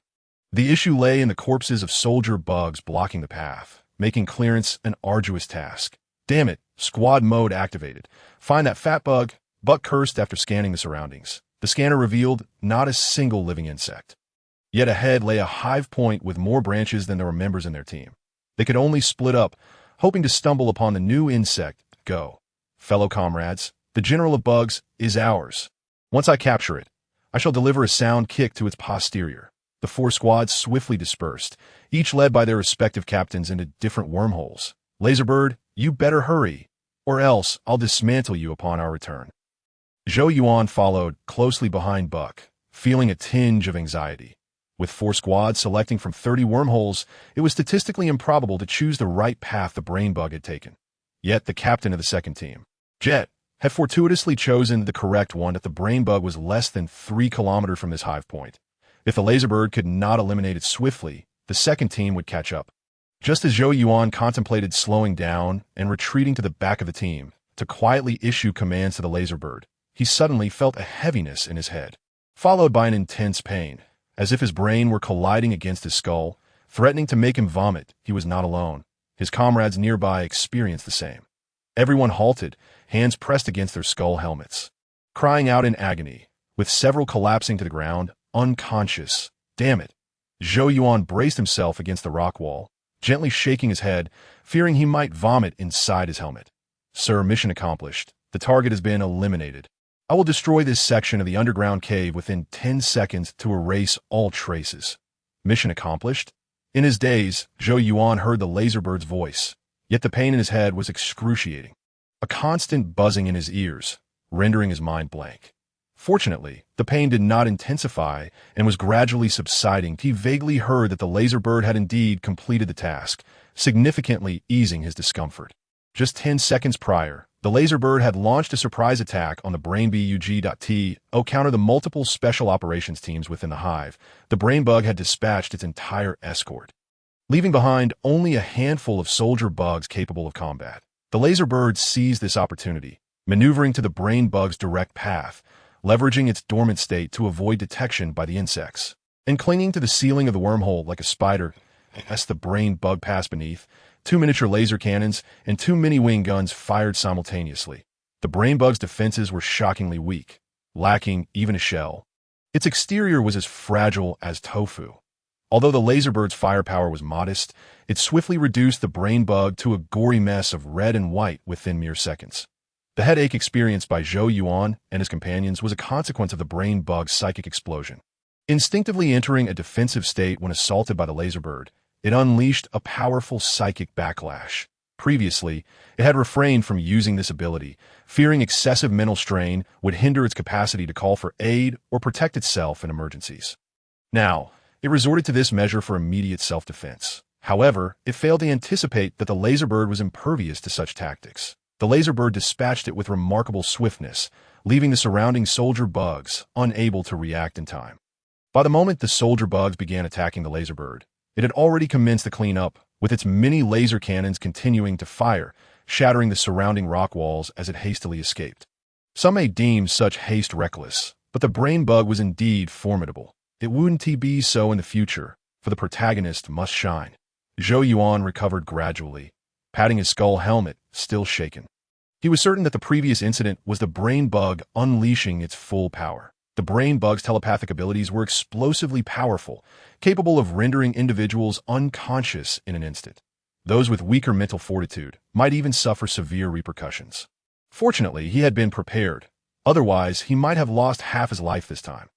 The issue lay in the corpses of soldier bugs blocking the path, making clearance an arduous task. Damn it, squad mode activated. Find that fat bug. Buck cursed after scanning the surroundings. The scanner revealed not a single living insect. Yet ahead lay a hive point with more branches than there were members in their team. They could only split up, hoping to stumble upon the new insect. Go. Fellow comrades, the general of bugs is ours. Once I capture it, I shall deliver a sound kick to its posterior. The four squads swiftly dispersed, each led by their respective captains into different wormholes. Laserbird, you better hurry, or else I'll dismantle you upon our return. Zhou Yuan followed closely behind Buck, feeling a tinge of anxiety. With four squads selecting from 30 wormholes, it was statistically improbable to choose the right path the Brainbug had taken. Yet the captain of the second team, Jet, had fortuitously chosen the correct one that the Brainbug was less than 3 kilometers from this hive point. If the Laserbird could not eliminate it swiftly, the second team would catch up. Just as Zhou Yuan contemplated slowing down and retreating to the back of the team to quietly issue commands to the Laserbird, he suddenly felt a heaviness in his head, followed by an intense pain, as if his brain were colliding against his skull, threatening to make him vomit. He was not alone. His comrades nearby experienced the same. Everyone halted, hands pressed against their skull helmets, crying out in agony, with several collapsing to the ground, unconscious. Damn it. Zhou Yuan braced himself against the rock wall, gently shaking his head, fearing he might vomit inside his helmet. Sir, mission accomplished. The target has been eliminated. I will destroy this section of the underground cave within 10 seconds to erase all traces. Mission accomplished? In his daze, Zhou Yuan heard the Laserbird's voice, yet the pain in his head was excruciating. A constant buzzing in his ears, rendering his mind blank. Fortunately, the pain did not intensify and was gradually subsiding. He vaguely heard that the Laserbird had indeed completed the task, significantly easing his discomfort. Just 10 seconds prior, the Laserbird had launched a surprise attack on the BrainBug.to counter the multiple special operations teams within the hive. The Brainbug had dispatched its entire escort, leaving behind only a handful of soldier bugs capable of combat. The Laserbird seized this opportunity, maneuvering to the Brainbug's direct path, leveraging its dormant state to avoid detection by the insects, and clinging to the ceiling of the wormhole like a spider. As the Brainbug passed beneath, 2 miniature laser cannons and 2 mini-wing guns fired simultaneously. The Brainbug's defenses were shockingly weak, lacking even a shell. Its exterior was as fragile as tofu. Although the Laserbird's firepower was modest, it swiftly reduced the Brainbug to a gory mess of red and white within mere seconds. The headache experienced by Zhou Yuan and his companions was a consequence of the Brainbug's psychic explosion. Instinctively entering a defensive state when assaulted by the Laserbird, it unleashed a powerful psychic backlash. Previously, it had refrained from using this ability, fearing excessive mental strain would hinder its capacity to call for aid or protect itself in emergencies. Now, it resorted to this measure for immediate self-defense. However, it failed to anticipate that the Laserbird was impervious to such tactics. The Laserbird dispatched it with remarkable swiftness, leaving the surrounding soldier bugs unable to react in time. By the moment the soldier bugs began attacking the Laserbird, it had already commenced the cleanup, with its mini laser cannons continuing to fire, shattering the surrounding rock walls as it hastily escaped. Some may deem such haste reckless, but the Brainbug was indeed formidable. It wouldn't be so in the future, for the protagonist must shine. Zhou Yuan recovered gradually, patting his skull helmet, still shaken. He was certain that the previous incident was the Brainbug unleashing its full power. The Brainbug's telepathic abilities were explosively powerful, capable of rendering individuals unconscious in an instant. Those with weaker mental fortitude might even suffer severe repercussions. Fortunately, he had been prepared. Otherwise, he might have lost half his life this time.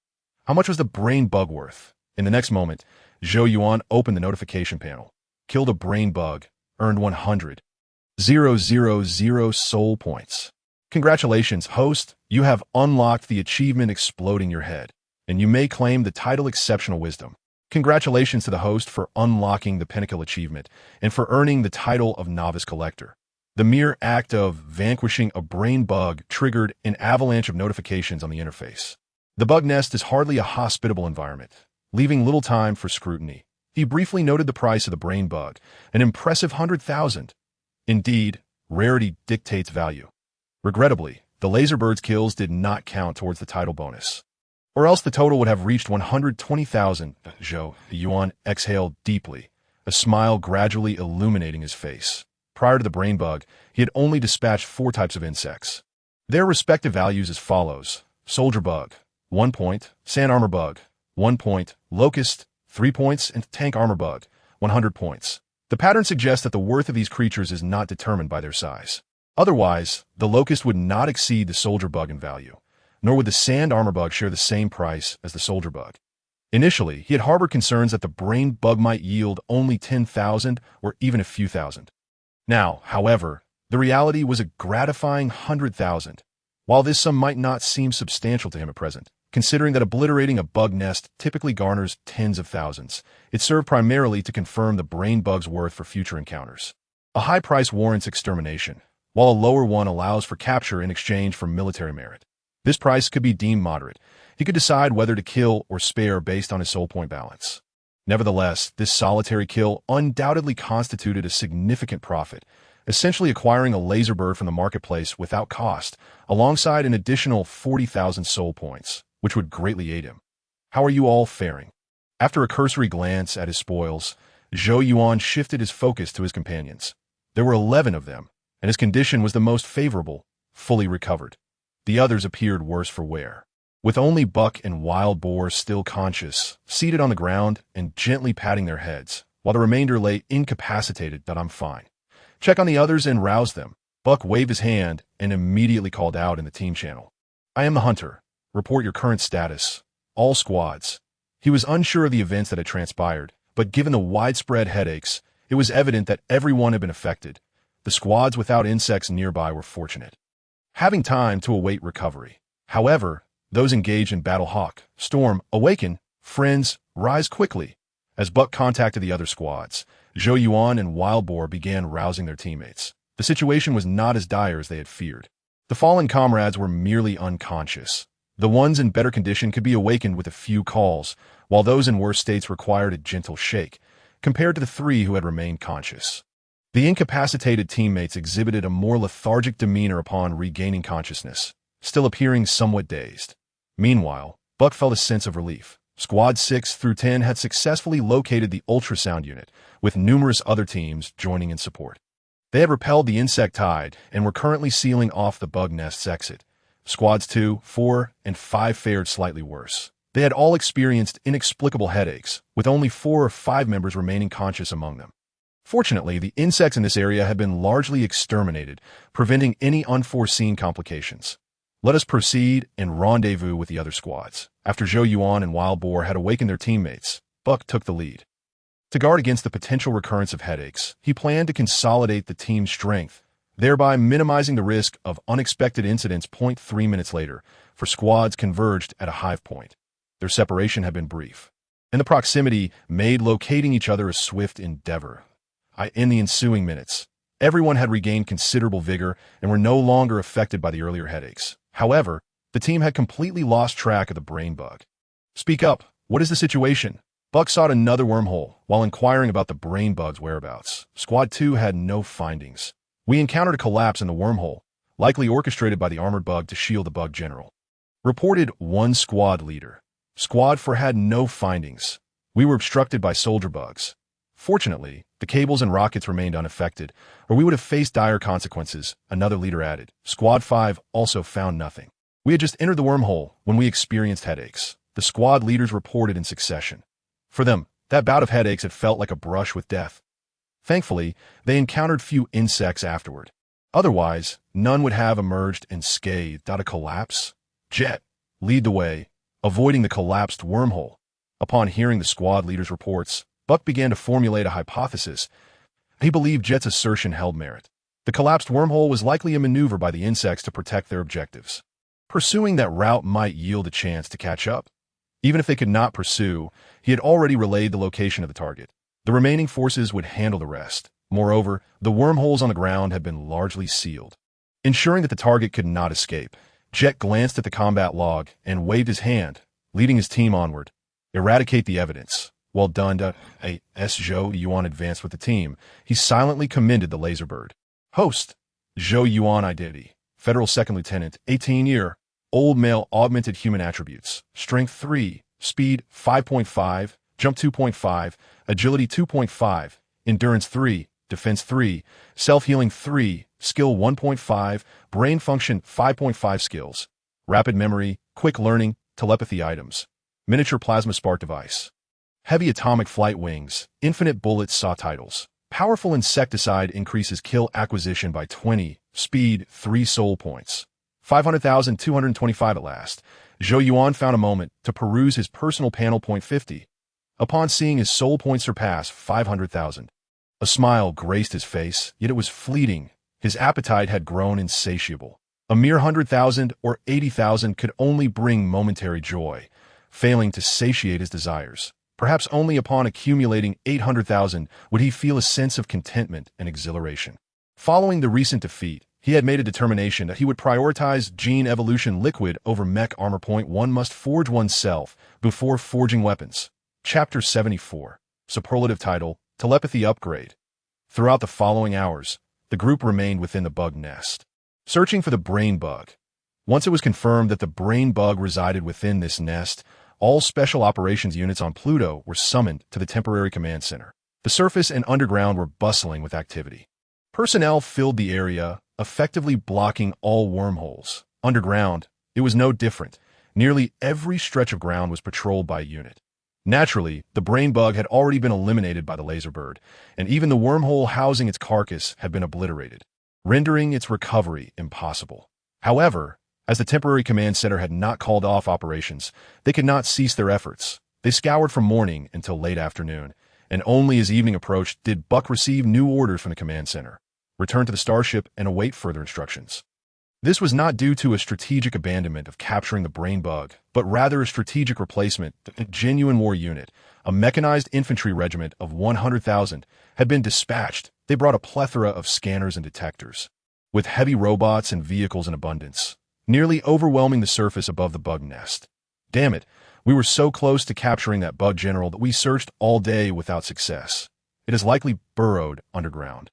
How much was the Brainbug worth? In the next moment, Zhou Yuan opened the notification panel. Killed a Brainbug, earned 100,000 soul points. Congratulations, host. You have unlocked the achievement Exploding Your Head, and you may claim the title Exceptional Wisdom. Congratulations to the host for unlocking the Pinnacle achievement and for earning the title of Novice Collector. The mere act of vanquishing a brain bug triggered an avalanche of notifications on the interface. The bug nest is hardly a hospitable environment, leaving little time for scrutiny. He briefly noted the price of the brain bug, an impressive 100,000. Indeed, rarity dictates value. Regrettably, the Laserbird's kills did not count towards the title bonus. Or else the total would have reached 120,000. Zhou Yuan exhaled deeply, a smile gradually illuminating his face. Prior to the brain bug, he had only dispatched 4 types of insects. Their respective values as follows: Soldier Bug, 1 point, Sand Armor Bug, 1 point, Locust, 3 points, and Tank Armor Bug, 100 points. The pattern suggests that the worth of these creatures is not determined by their size. Otherwise, the Locust would not exceed the Soldier Bug in value, nor would the Sand Armor Bug share the same price as the Soldier Bug. Initially, he had harbored concerns that the brain bug might yield only 10,000 or even a few thousand. Now, however, the reality was a gratifying 100,000. While this sum might not seem substantial to him at present, considering that obliterating a bug nest typically garners tens of thousands, it served primarily to confirm the brain bug's worth for future encounters. A high price warrants extermination, while a lower one allows for capture in exchange for military merit. This price could be deemed moderate. He could decide whether to kill or spare based on his soul point balance. Nevertheless, this solitary kill undoubtedly constituted a significant profit, essentially acquiring a laser bird from the marketplace without cost, alongside an additional 40,000 soul points, which would greatly aid him. How are you all faring? After a cursory glance at his spoils, Zhou Yuan shifted his focus to his companions. There were 11 of them, and his condition was the most favorable, fully recovered. The others appeared worse for wear. With only Buck and Wild Boar still conscious, seated on the ground and gently patting their heads, while the remainder lay incapacitated. "I'm fine. Check on the others and rouse them." Buck waved his hand and immediately called out in the team channel. "I am the hunter. Report your current status. All squads." He was unsure of the events that had transpired, but given the widespread headaches, it was evident that everyone had been affected. The squads without insects nearby were fortunate, having time to await recovery. However, those engaged in Battle Hawk, Storm, Awaken, Friends, rise quickly. As Buck contacted the other squads, Zhou Yuan and Wild Boar began rousing their teammates. The situation was not as dire as they had feared. The fallen comrades were merely unconscious. The ones in better condition could be awakened with a few calls, while those in worse states required a gentle shake, compared to the 3 who had remained conscious. The incapacitated teammates exhibited a more lethargic demeanor upon regaining consciousness, still appearing somewhat dazed. Meanwhile, Buck felt a sense of relief. Squad 6 through 10 had successfully located the ultrasound unit, with numerous other teams joining in support. They had repelled the insectoid and were currently sealing off the bug nest's exit. Squads 2, 4, and 5 fared slightly worse. They had all experienced inexplicable headaches, with only 4 or 5 members remaining conscious among them. Fortunately, the insects in this area had been largely exterminated, preventing any unforeseen complications. Let us proceed and rendezvous with the other squads. After Zhou Yuan and Wild Boar had awakened their teammates, Buck took the lead. To guard against the potential recurrence of headaches, he planned to consolidate the team's strength, thereby minimizing the risk of unexpected incidents. 3 minutes later, for squads converged at a hive point. Their separation had been brief, and the proximity made locating each other a swift endeavor. In the ensuing minutes, everyone had regained considerable vigor and were no longer affected by the earlier headaches. However, the team had completely lost track of the brain bug. "Speak up. What is the situation?" Buck sought another wormhole while inquiring about the brain bug's whereabouts. Squad 2 had no findings. "We encountered a collapse in the wormhole, likely orchestrated by the armored bug to shield the bug general," reported one squad leader. Squad 4 had no findings. "We were obstructed by soldier bugs. Fortunately, the cables and rockets remained unaffected, or we would have faced dire consequences," another leader added. Squad 5 also found nothing. "We had just entered the wormhole when we experienced headaches," the squad leaders reported in succession. For them, that bout of headaches had felt like a brush with death. Thankfully, they encountered few insects afterward. Otherwise, none would have emerged unscathed. "A collapse? Jet, lead the way," avoiding the collapsed wormhole. Upon hearing the squad leader's reports, Buck began to formulate a hypothesis. He believed Jet's assertion held merit. The collapsed wormhole was likely a maneuver by the insects to protect their objectives. Pursuing that route might yield a chance to catch up. Even if they could not pursue, he had already relayed the location of the target. The remaining forces would handle the rest. Moreover, the wormholes on the ground had been largely sealed, ensuring that the target could not escape. Jet glanced at the combat log and waved his hand, leading his team onward. Eradicate the evidence. Well done, Zhou Yuan advanced with the team. He silently commended the laser bird. Host, Zhou Yuan identity. Federal Second Lieutenant, 18-year, old male, augmented human attributes. Strength 3, speed 5.5, jump 2.5, agility 2.5, endurance 3, defense 3, self-healing 3, skill 1.5, brain function 5.5 skills, rapid memory, quick learning, telepathy items, miniature plasma spark device, heavy atomic flight wings, infinite bullets saw titles, powerful insecticide increases kill acquisition by 20, speed 3 soul points, 500,225 at last. Zhou Yuan found a moment to peruse his personal panel. 50. Upon seeing his soul points surpass 500,000, a smile graced his face, yet it was fleeting. His appetite had grown insatiable. A mere 100,000 or 80,000 could only bring momentary joy, failing to satiate his desires. Perhaps only upon accumulating 800,000 would he feel a sense of contentment and exhilaration. Following the recent defeat, he had made a determination that he would prioritize gene evolution liquid over mech armor. One must forge oneself before forging weapons. Chapter 74. Superlative title, Telepathy Upgrade. Throughout the following hours, the group remained within the bug nest, searching for the brain bug. Once it was confirmed that the brain bug resided within this nest, all special operations units on Pluto were summoned to the temporary command center. The surface and underground were bustling with activity. Personnel filled the area, effectively blocking all wormholes. Underground, it was no different. Nearly every stretch of ground was patrolled by a unit. Naturally, the brain bug had already been eliminated by the laser bird, and even the wormhole housing its carcass had been obliterated, rendering its recovery impossible. However, as the temporary command center had not called off operations, they could not cease their efforts. They scoured from morning until late afternoon, and only as evening approached did Buck receive new orders from the command center. Return to the starship and await further instructions. This was not due to a strategic abandonment of capturing the brain bug, but rather a strategic replacement. A genuine war unit, a mechanized infantry regiment of 100,000, had been dispatched. They brought a plethora of scanners and detectors, with heavy robots and vehicles in abundance, nearly overwhelming the surface above the bug nest. Damn it, we were so close to capturing that bug general that we searched all day without success. It is likely burrowed underground,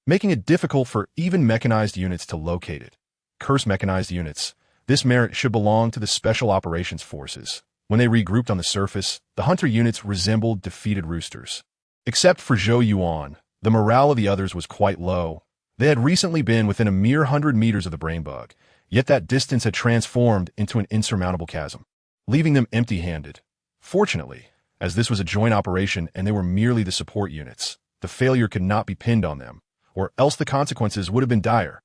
making it difficult for even mechanized units to locate it. Curse mechanized units. This merit should belong to the Special Operations Forces. When they regrouped on the surface, the hunter units resembled defeated roosters. Except for Zhou Yuan, the morale of the others was quite low. They had recently been within a mere 100 meters of the brain bug, yet that distance had transformed into an insurmountable chasm, leaving them empty-handed. Fortunately, as this was a joint operation and they were merely the support units, the failure could not be pinned on them, or else the consequences would have been dire.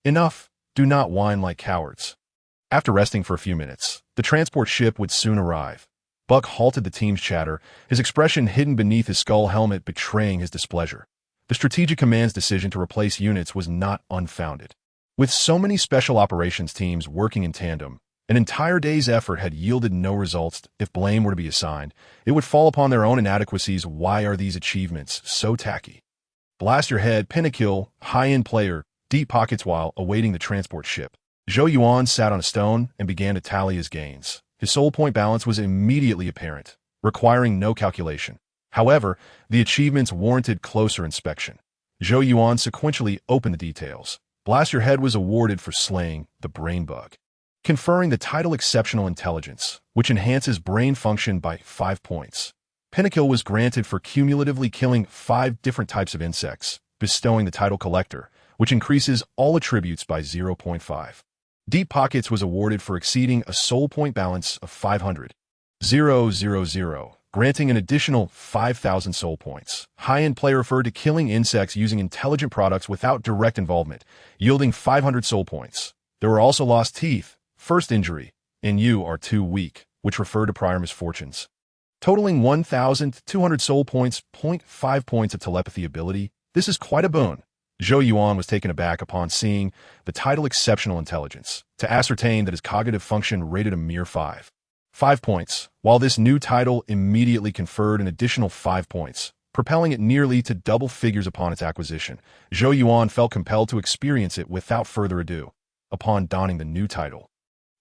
Enough. Do not whine like cowards. After resting for a few minutes, the transport ship would soon arrive. Buck halted the team's chatter, his expression hidden beneath his skull helmet betraying his displeasure. The Strategic Command's decision to replace units was not unfounded. With so many special operations teams working in tandem, an entire day's effort had yielded no results. If blame were to be assigned, it would fall upon their own inadequacies. Why are these achievements so tacky? Blast your head, pin a kill, high-end player, deep pockets while awaiting the transport ship. Zhou Yuan sat on a stone and began to tally his gains. His soul point balance was immediately apparent, requiring no calculation. However, the achievements warranted closer inspection. Zhou Yuan sequentially opened the details. Blast Your Head was awarded for slaying the brain bug, conferring the title Exceptional Intelligence, which enhances brain function by 5 points. Pinnacle was granted for cumulatively killing 5 different types of insects, bestowing the title Collector, which increases all attributes by 0.5. Deep Pockets was awarded for exceeding a soul point balance of 500,000, granting an additional 5,000 soul points. High-end play referred to killing insects using intelligent products without direct involvement, yielding 500 soul points. There were also lost teeth, first injury, and you are too weak, which referred to prior misfortunes, totaling 1,200 soul points. 0.5 points of telepathy ability. This is quite a boon. Zhou Yuan was taken aback upon seeing the title Exceptional Intelligence, to ascertain that his cognitive function rated a mere 5 points, while this new title immediately conferred an additional 5 points, propelling it nearly to double figures upon its acquisition. Zhou Yuan felt compelled to experience it without further ado. Upon donning the new title,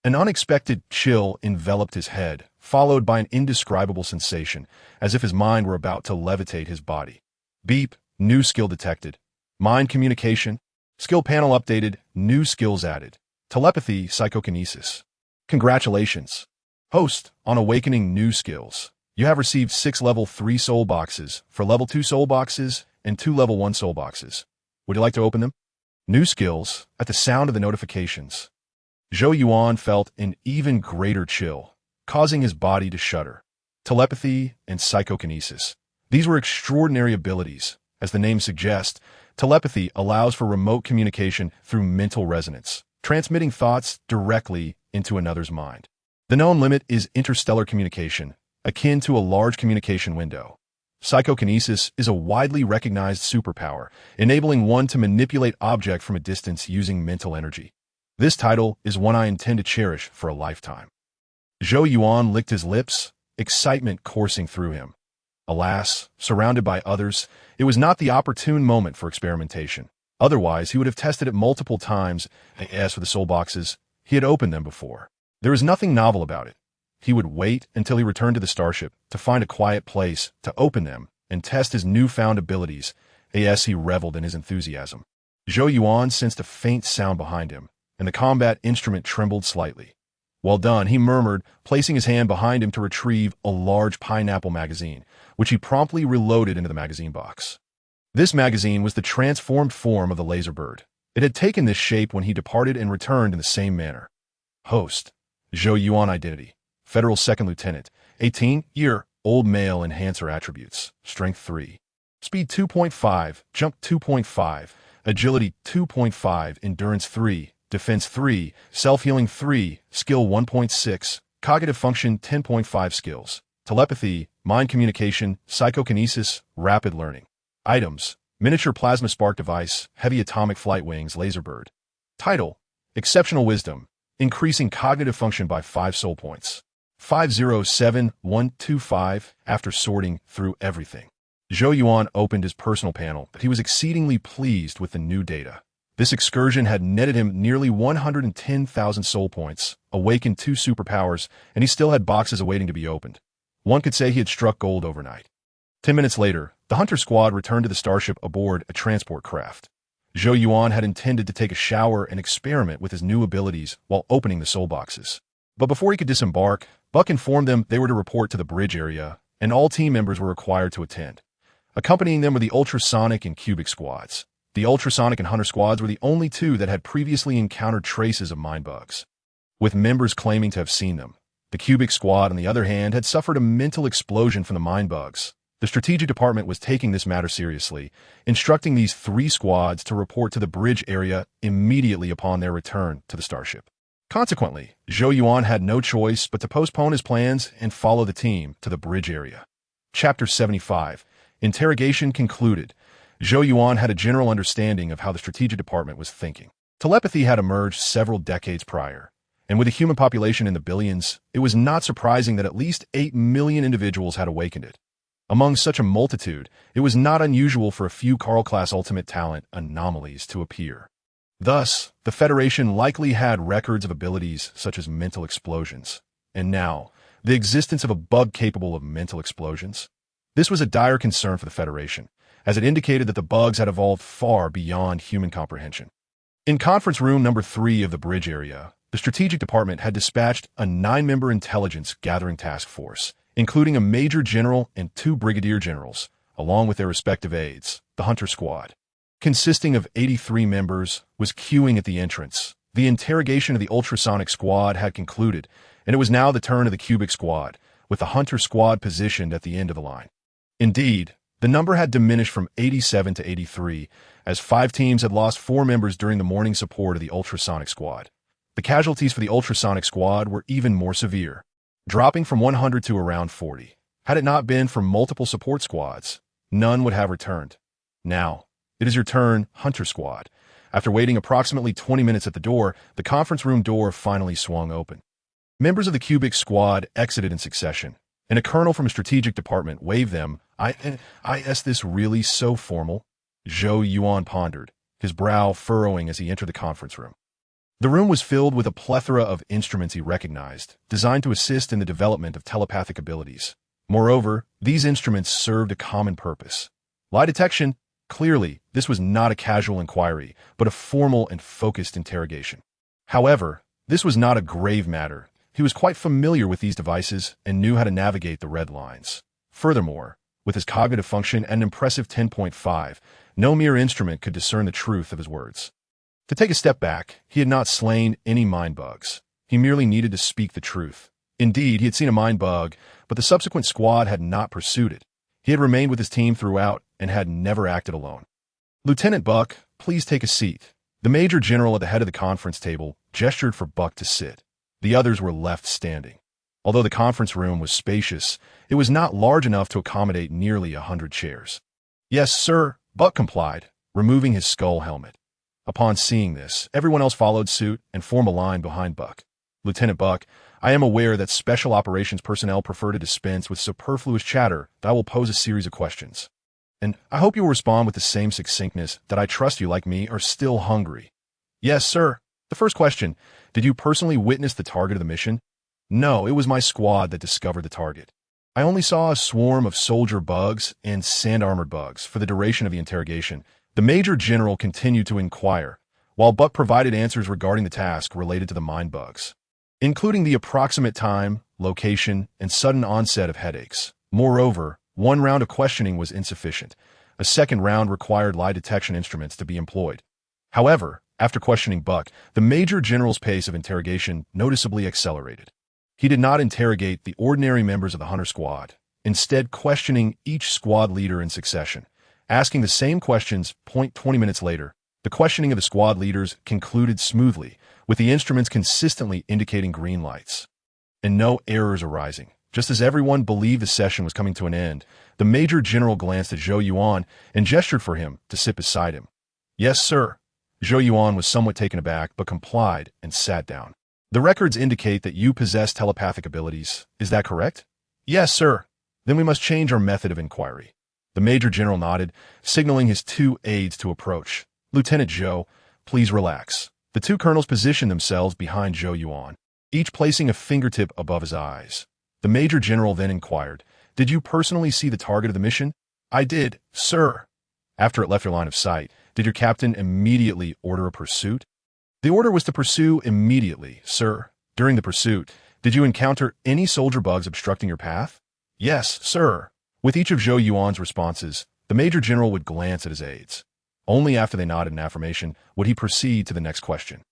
an unexpected chill enveloped his head, followed by an indescribable sensation, as if his mind were about to levitate his body. Beep, new skill detected. Mind communication. Skill panel updated, new skills added. Telepathy, psychokinesis. Congratulations, host, on awakening new skills. You have received 6 level 3 soul boxes, for level 2 soul boxes, and 2 level 1 soul boxes. Would you like to open them? New skills. At the sound of the notifications, Zhou Yuan felt an even greater chill, causing his body to shudder. Telepathy and psychokinesis. These were extraordinary abilities. As the name suggests, telepathy allows for remote communication through mental resonance, transmitting thoughts directly into another's mind. The known limit is interstellar communication, akin to a large communication window. Psychokinesis is a widely recognized superpower, enabling one to manipulate objects from a distance using mental energy. This title is one I intend to cherish for a lifetime. Zhou Yuan licked his lips, excitement coursing through him. Alas, surrounded by others, it was not the opportune moment for experimentation. Otherwise, he would have tested it multiple times. As for the soul boxes, he had opened them before. There was nothing novel about it. He would wait until he returned to the starship to find a quiet place to open them and test his newfound abilities. As he reveled in his enthusiasm, Zhou Yuan sensed a faint sound behind him, and the combat instrument trembled slightly. Well done, he murmured, placing his hand behind him to retrieve a large pineapple magazine, which he promptly reloaded into the magazine box. This magazine was the transformed form of the laser bird. It had taken this shape when he departed and returned in the same manner. Host. Zhou Yuan identity. Federal Second Lieutenant. 18-year-old male enhancer attributes. Strength 3. Speed 2.5. Jump 2.5. Agility 2.5. Endurance 3. Defense 3, Self-Healing 3, Skill 1.6, Cognitive Function 10.5 skills, Telepathy, Mind Communication, Psychokinesis, Rapid Learning. Items, Miniature Plasma Spark Device, Heavy Atomic Flight Wings, Laserbird. Title, Exceptional Wisdom, Increasing Cognitive Function by 5 Soul Points. 507125. After sorting through everything, Zhou Yuan opened his personal panel, but he was exceedingly pleased with the new data. This excursion had netted him nearly 110,000 soul points, awakened 2 superpowers, and he still had boxes awaiting to be opened. One could say he had struck gold overnight. 10 minutes later, the Hunter Squad returned to the starship aboard a transport craft. Zhou Yuan had intended to take a shower and experiment with his new abilities while opening the soul boxes. But before he could disembark, Buck informed them they were to report to the bridge area, and all team members were required to attend. Accompanying them were the ultrasonic and cubic squads. The ultrasonic and hunter squads were the only 2 that had previously encountered traces of mind bugs, with members claiming to have seen them. The cubic squad, on the other hand, had suffered a mental explosion from the mind bugs. The strategic department was taking this matter seriously, instructing these 3 squads to report to the bridge area immediately upon their return to the starship. Consequently, Zhou Yuan had no choice but to postpone his plans and follow the team to the bridge area. Chapter 75. Interrogation concluded. Zhou Yuan had a general understanding of how the strategic department was thinking. Telepathy had emerged several decades prior, and with a human population in the billions, it was not surprising that at least 8 million individuals had awakened it. Among such a multitude, it was not unusual for a few Carl-class ultimate talent anomalies to appear. Thus, the Federation likely had records of abilities such as mental explosions, and now, the existence of a bug capable of mental explosions. This was a dire concern for the Federation, as it indicated that the bugs had evolved far beyond human comprehension. In conference room number 3 of the bridge area, the strategic department had dispatched a 9-member intelligence gathering task force, including a major general and 2 brigadier generals, along with their respective aides. The Hunter Squad, consisting of 83 members, was queuing at the entrance. The interrogation of the ultrasonic squad had concluded, and it was now the turn of the cubic squad, with the Hunter Squad positioned at the end of the line. Indeed, the number had diminished from 87 to 83, as 5 teams had lost 4 members during the morning support of the ultrasonic squad. The casualties for the ultrasonic squad were even more severe, dropping from 100 to around 40. Had it not been for multiple support squads, none would have returned. Now, it is your turn, Hunter Squad. After waiting approximately 20 minutes at the door, the conference room door finally swung open. Members of the cubic squad exited in succession, and a colonel from a strategic department waved them Is this really so formal? Zhou Yuan pondered, his brow furrowing as he entered the conference room. The room was filled with a plethora of instruments he recognized, designed to assist in the development of telepathic abilities. Moreover, these instruments served a common purpose. Lie detection. Clearly, this was not a casual inquiry, but a formal and focused interrogation. However, this was not a grave matter. He was quite familiar with these devices and knew how to navigate the red lines. Furthermore, with his cognitive function at an impressive 10.5, no mere instrument could discern the truth of his words. To take a step back, he had not slain any mind bugs. He merely needed to speak the truth. Indeed, he had seen a mind bug, but the subsequent squad had not pursued it. He had remained with his team throughout and had never acted alone. Lieutenant Buck, please take a seat. The Major General at the head of the conference table gestured for Buck to sit. The others were left standing. Although the conference room was spacious, it was not large enough to accommodate nearly 100 chairs. Yes, sir, Buck complied, removing his skull helmet. Upon seeing this, everyone else followed suit and formed a line behind Buck. Lieutenant Buck, I am aware that special operations personnel prefer to dispense with superfluous chatter, but I will pose a series of questions. And I hope you will respond with the same succinctness that I trust you, like me, are still hungry. Yes, sir. The first question, did you personally witness the target of the mission? No, it was my squad that discovered the target. I only saw a swarm of soldier bugs and sand-armored bugs for the duration of the interrogation. The Major General continued to inquire, while Buck provided answers regarding the task related to the mind bugs, including the approximate time, location, and sudden onset of headaches. Moreover, one round of questioning was insufficient. A second round required lie detection instruments to be employed. However, after questioning Buck, the Major General's pace of interrogation noticeably accelerated. He did not interrogate the ordinary members of the Hunter Squad, instead questioning each squad leader in succession. Asking the same questions 20 minutes later, the questioning of the squad leaders concluded smoothly, with the instruments consistently indicating green lights, and no errors arising. Just as everyone believed the session was coming to an end, the Major General glanced at Zhou Yuan and gestured for him to sit beside him. Yes, sir. Zhou Yuan was somewhat taken aback, but complied and sat down. The records indicate that you possess telepathic abilities. Is that correct? Yes, sir. Then we must change our method of inquiry. The Major General nodded, signaling his two aides to approach. Lieutenant Zhou, please relax. The two colonels positioned themselves behind Zhou Yuan, each placing a fingertip above his eyes. The Major General then inquired, did you personally see the target of the mission? I did, sir. After it left your line of sight, did your captain immediately order a pursuit? The order was to pursue immediately, sir. During the pursuit, did you encounter any soldier bugs obstructing your path? Yes, sir. With each of Zhou Yuan's responses, the Major General would glance at his aides. Only after they nodded in affirmation would he proceed to the next question.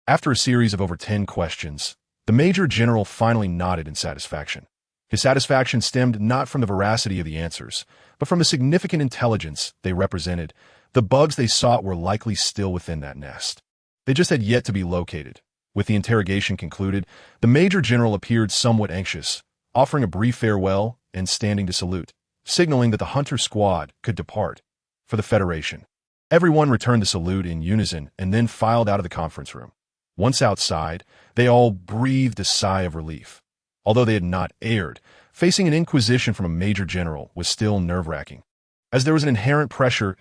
After a series of over 10 questions, the Major General finally nodded in satisfaction. His satisfaction stemmed not from the veracity of the answers, but from the significant intelligence they represented. The bugs they sought were likely still within that nest. They just had yet to be located. With the interrogation concluded, the Major General appeared somewhat anxious, offering a brief farewell and standing to salute, signaling that the Hunter Squad could depart for the Federation. Everyone returned the salute in unison and then filed out of the conference room. Once outside, they all breathed a sigh of relief. Although they had not erred, facing an inquisition from a Major General was still nerve-wracking. As there was an inherent pressure,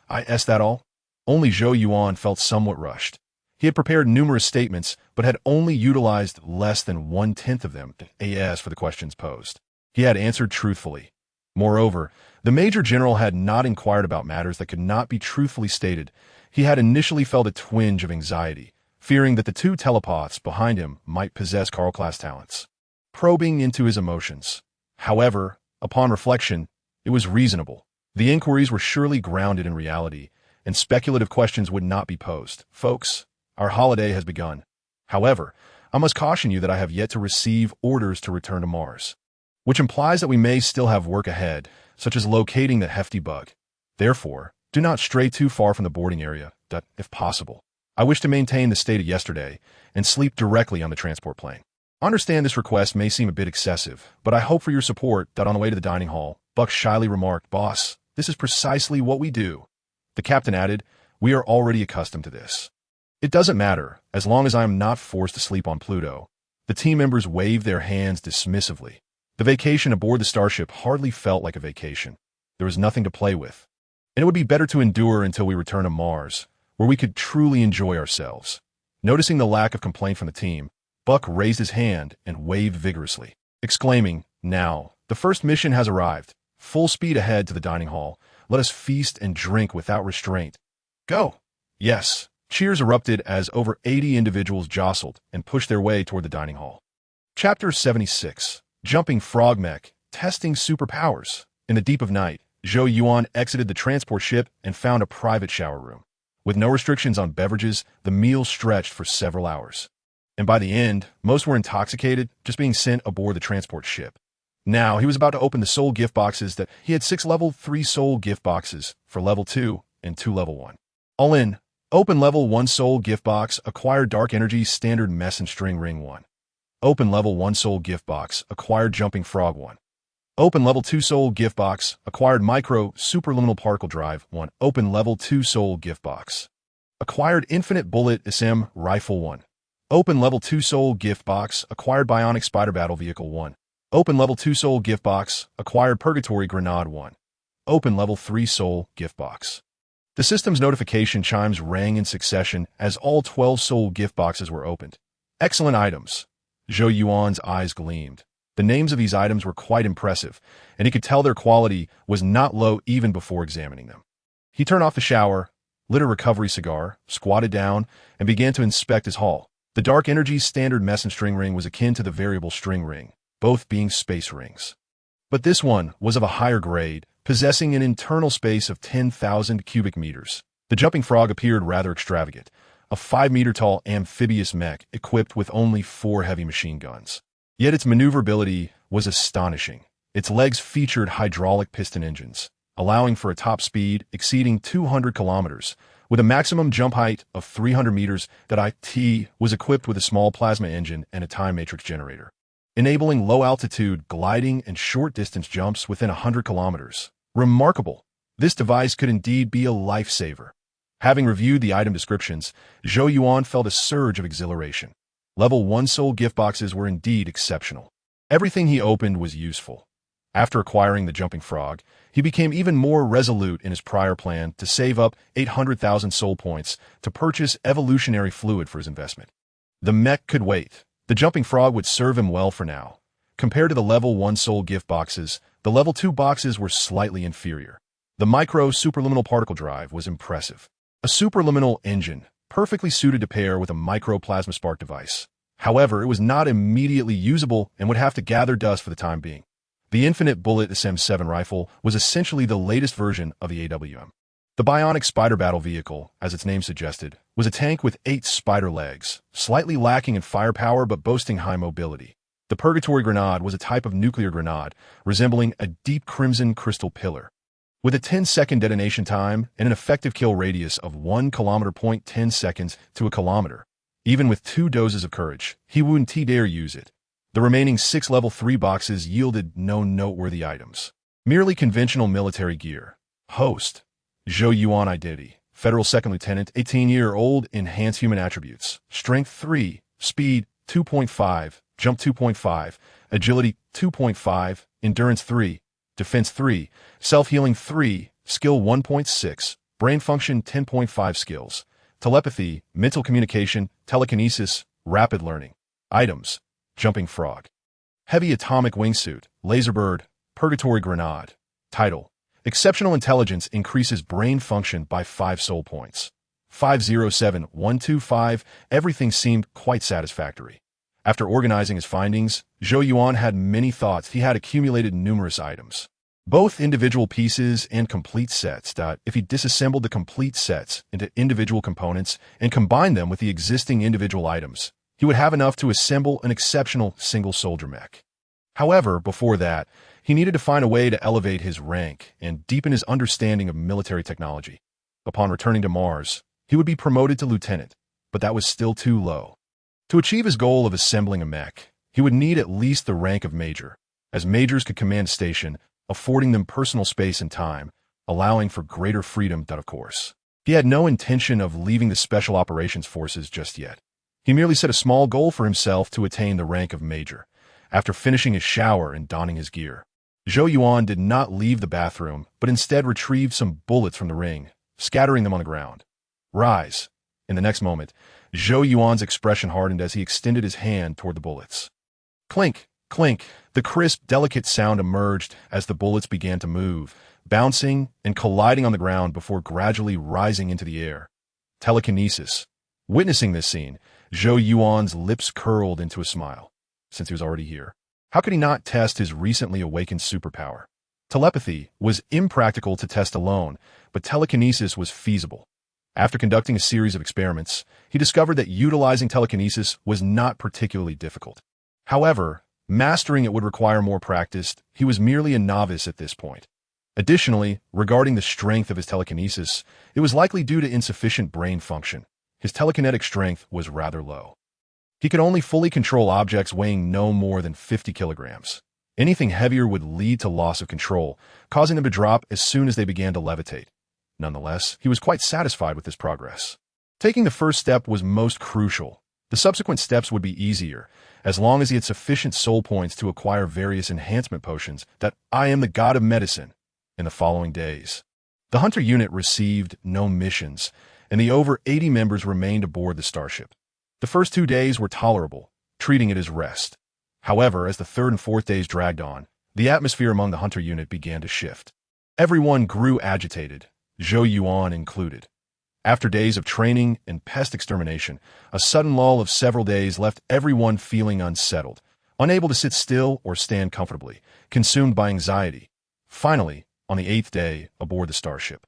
that all? Only Zhou Yuan felt somewhat rushed. He had prepared numerous statements, but had only utilized less than 1/10 of them for the questions posed. He had answered truthfully. Moreover, the Major General had not inquired about matters that could not be truthfully stated. He had initially felt a twinge of anxiety, fearing that the two telepaths behind him might possess Carl-class talents, probing into his emotions. However, upon reflection, it was reasonable. The inquiries were surely grounded in reality, and speculative questions would not be posed. Folks, our holiday has begun. However, I must caution you that I have yet to receive orders to return to Mars, which implies that we may still have work ahead, such as locating the hefty bug. Therefore, do not stray too far from the boarding area, if possible. I wish to maintain the state of yesterday and sleep directly on the transport plane. I understand this request may seem a bit excessive, but I hope for your support. On the way to the dining hall, Buck shyly remarked, Boss, this is precisely what we do. The captain added, we are already accustomed to this. It doesn't matter, as long as I am not forced to sleep on Pluto. The team members waved their hands dismissively. The vacation aboard the starship hardly felt like a vacation. there was nothing to play with. And it would be better to endure until we return to Mars, where we could truly enjoy ourselves. Noticing the lack of complaint from the team, Buck raised his hand and waved vigorously, exclaiming, "Now, the first mission has arrived. Full speed ahead to the dining hall. Let us feast and drink without restraint. Go!" Yes. Cheers erupted as over 80 individuals jostled and pushed their way toward the dining hall. Chapter 76. Jumping Frog Mech, Testing Superpowers. In the deep of night, Zhou Yuan exited the transport ship and found a private shower room. With no restrictions on beverages, the meal stretched for several hours. And by the end, most were intoxicated, just being sent aboard the transport ship. Now, he was about to open the soul gift boxes that he had 6 level 3 soul gift boxes for level 2 and 2 level 1. All in, open level 1 soul gift box, acquired dark energy standard mess and string ring 1. Open level 1 soul gift box, acquired jumping frog 1. Open level 2 soul gift box, acquired micro superluminal particle drive 1. Open level 2 soul gift box. Acquired infinite bullet SM rifle 1. Open level 2 soul gift box, acquired bionic spider battle vehicle 1. Open level 2 soul gift box, acquired purgatory grenade 1. Open level 3 soul gift box. The system's notification chimes rang in succession as all 12 soul gift boxes were opened. Excellent items. Zhou Yuan's eyes gleamed. The names of these items were quite impressive, and he could tell their quality was not low even before examining them. He turned off the shower, lit a recovery cigar, squatted down, and began to inspect his haul. The dark energy standard mess and string ring was akin to the variable string ring, both being space rings. But this one was of a higher grade, possessing an internal space of 10,000 cubic meters. The jumping frog appeared rather extravagant, a 5-meter-tall amphibious mech equipped with only 4 heavy machine guns. Yet its maneuverability was astonishing. Its legs featured hydraulic piston engines, allowing for a top speed exceeding 200 kilometers, with a maximum jump height of 300 meters. That IT was equipped with a small plasma engine and a time matrix generator, enabling low-altitude gliding and short-distance jumps within 100 kilometers. Remarkable! This device could indeed be a lifesaver. Having reviewed the item descriptions, Zhou Yuan felt a surge of exhilaration. Level 1 soul gift boxes were indeed exceptional. Everything he opened was useful. After acquiring the jumping frog, he became even more resolute in his prior plan to save up 800,000 soul points to purchase evolutionary fluid for his investment. The mech could wait. The jumping frog would serve him well for now. Compared to the level 1 soul gift boxes, the level 2 boxes were slightly inferior. The micro superluminal particle drive was impressive. A superluminal engine, perfectly suited to pair with a micro plasma spark device. However, it was not immediately usable and would have to gather dust for the time being. The infinite bullet SM-7 rifle was essentially the latest version of the AWM. The bionic spider battle vehicle, as its name suggested, was a tank with 8 spider legs, slightly lacking in firepower but boasting high mobility. The purgatory grenade was a type of nuclear grenade, resembling a deep crimson crystal pillar. With a 10-second detonation time and an effective kill radius of 1 kilometer, 10 seconds to a kilometer, even with 2 doses of courage, he wouldn't dare use it. The remaining 6 level 3 boxes yielded no noteworthy items. Merely conventional military gear. Host. Zhou Yuan identity. Federal Second Lieutenant, 18-year-old, enhanced human attributes. Strength 3, Speed 2.5, Jump 2.5, Agility 2.5, Endurance 3, Defense 3, Self-Healing 3, Skill 1.6, Brain Function 10.5 skills, Telepathy, Mental Communication, Telekinesis, Rapid Learning. Items. Jumping Frog. Heavy Atomic Wingsuit, Laserbird, Purgatory Grenade. Title. Exceptional Intelligence increases brain function by 5 soul points. 507125. Everything seemed quite satisfactory. After organizing his findings, Zhou Yuan had many thoughts. He had accumulated numerous items, both individual pieces and complete sets. If he disassembled the complete sets into individual components and combined them with the existing individual items, he would have enough to assemble an exceptional single soldier mech. However, before that, he needed to find a way to elevate his rank and deepen his understanding of military technology. Upon returning to Mars, he would be promoted to lieutenant, but that was still too low. To achieve his goal of assembling a mech, he would need at least the rank of major, as majors could command a station, affording them personal space and time, allowing for greater freedom. Of course, he had no intention of leaving the Special Operations Forces just yet. He merely set a small goal for himself to attain the rank of major, after finishing his shower and donning his gear. Zhou Yuan did not leave the bathroom, but instead retrieved some bullets from the ring, scattering them on the ground. Rise. In the next moment, Zhou Yuan's expression hardened as he extended his hand toward the bullets. Clink, clink, the crisp, delicate sound emerged as the bullets began to move, bouncing and colliding on the ground before gradually rising into the air. Telekinesis. Witnessing this scene, Zhou Yuan's lips curled into a smile. Since he was already here, how could he not test his recently awakened superpower? Telepathy was impractical to test alone, but telekinesis was feasible. After conducting a series of experiments, he discovered that utilizing telekinesis was not particularly difficult. However, mastering it would require more practice. He was merely a novice at this point. Additionally, regarding the strength of his telekinesis, it was likely due to insufficient brain function. His telekinetic strength was rather low. He could only fully control objects weighing no more than 50 kilograms. Anything heavier would lead to loss of control, causing them to drop as soon as they began to levitate. Nonetheless, he was quite satisfied with this progress. Taking the first step was most crucial. The subsequent steps would be easier, as long as he had sufficient soul points to acquire various enhancement potions that I am the god of medicine in the following days. The Hunter unit received no missions, and the over 80 members remained aboard the starship. The first 2 days were tolerable, treating it as rest. However, as the third and fourth days dragged on, the atmosphere among the Hunter unit began to shift. Everyone grew agitated, Zhou Yuan included. After days of training and pest extermination, a sudden lull of several days left everyone feeling unsettled, unable to sit still or stand comfortably, consumed by anxiety. Finally, on the 8th day, aboard the starship,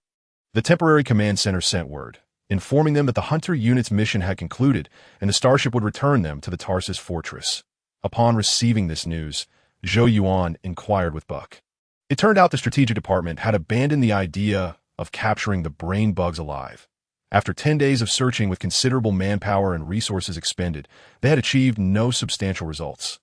the temporary command center sent word, informing them that the Hunter unit's mission had concluded and the starship would return them to the Tarsus fortress. Upon receiving this news, Zhou Yuan inquired with Buck. It turned out the strategic department had abandoned the idea of capturing the brain bugs alive. After 10 days of searching with considerable manpower and resources expended, they had achieved no substantial results,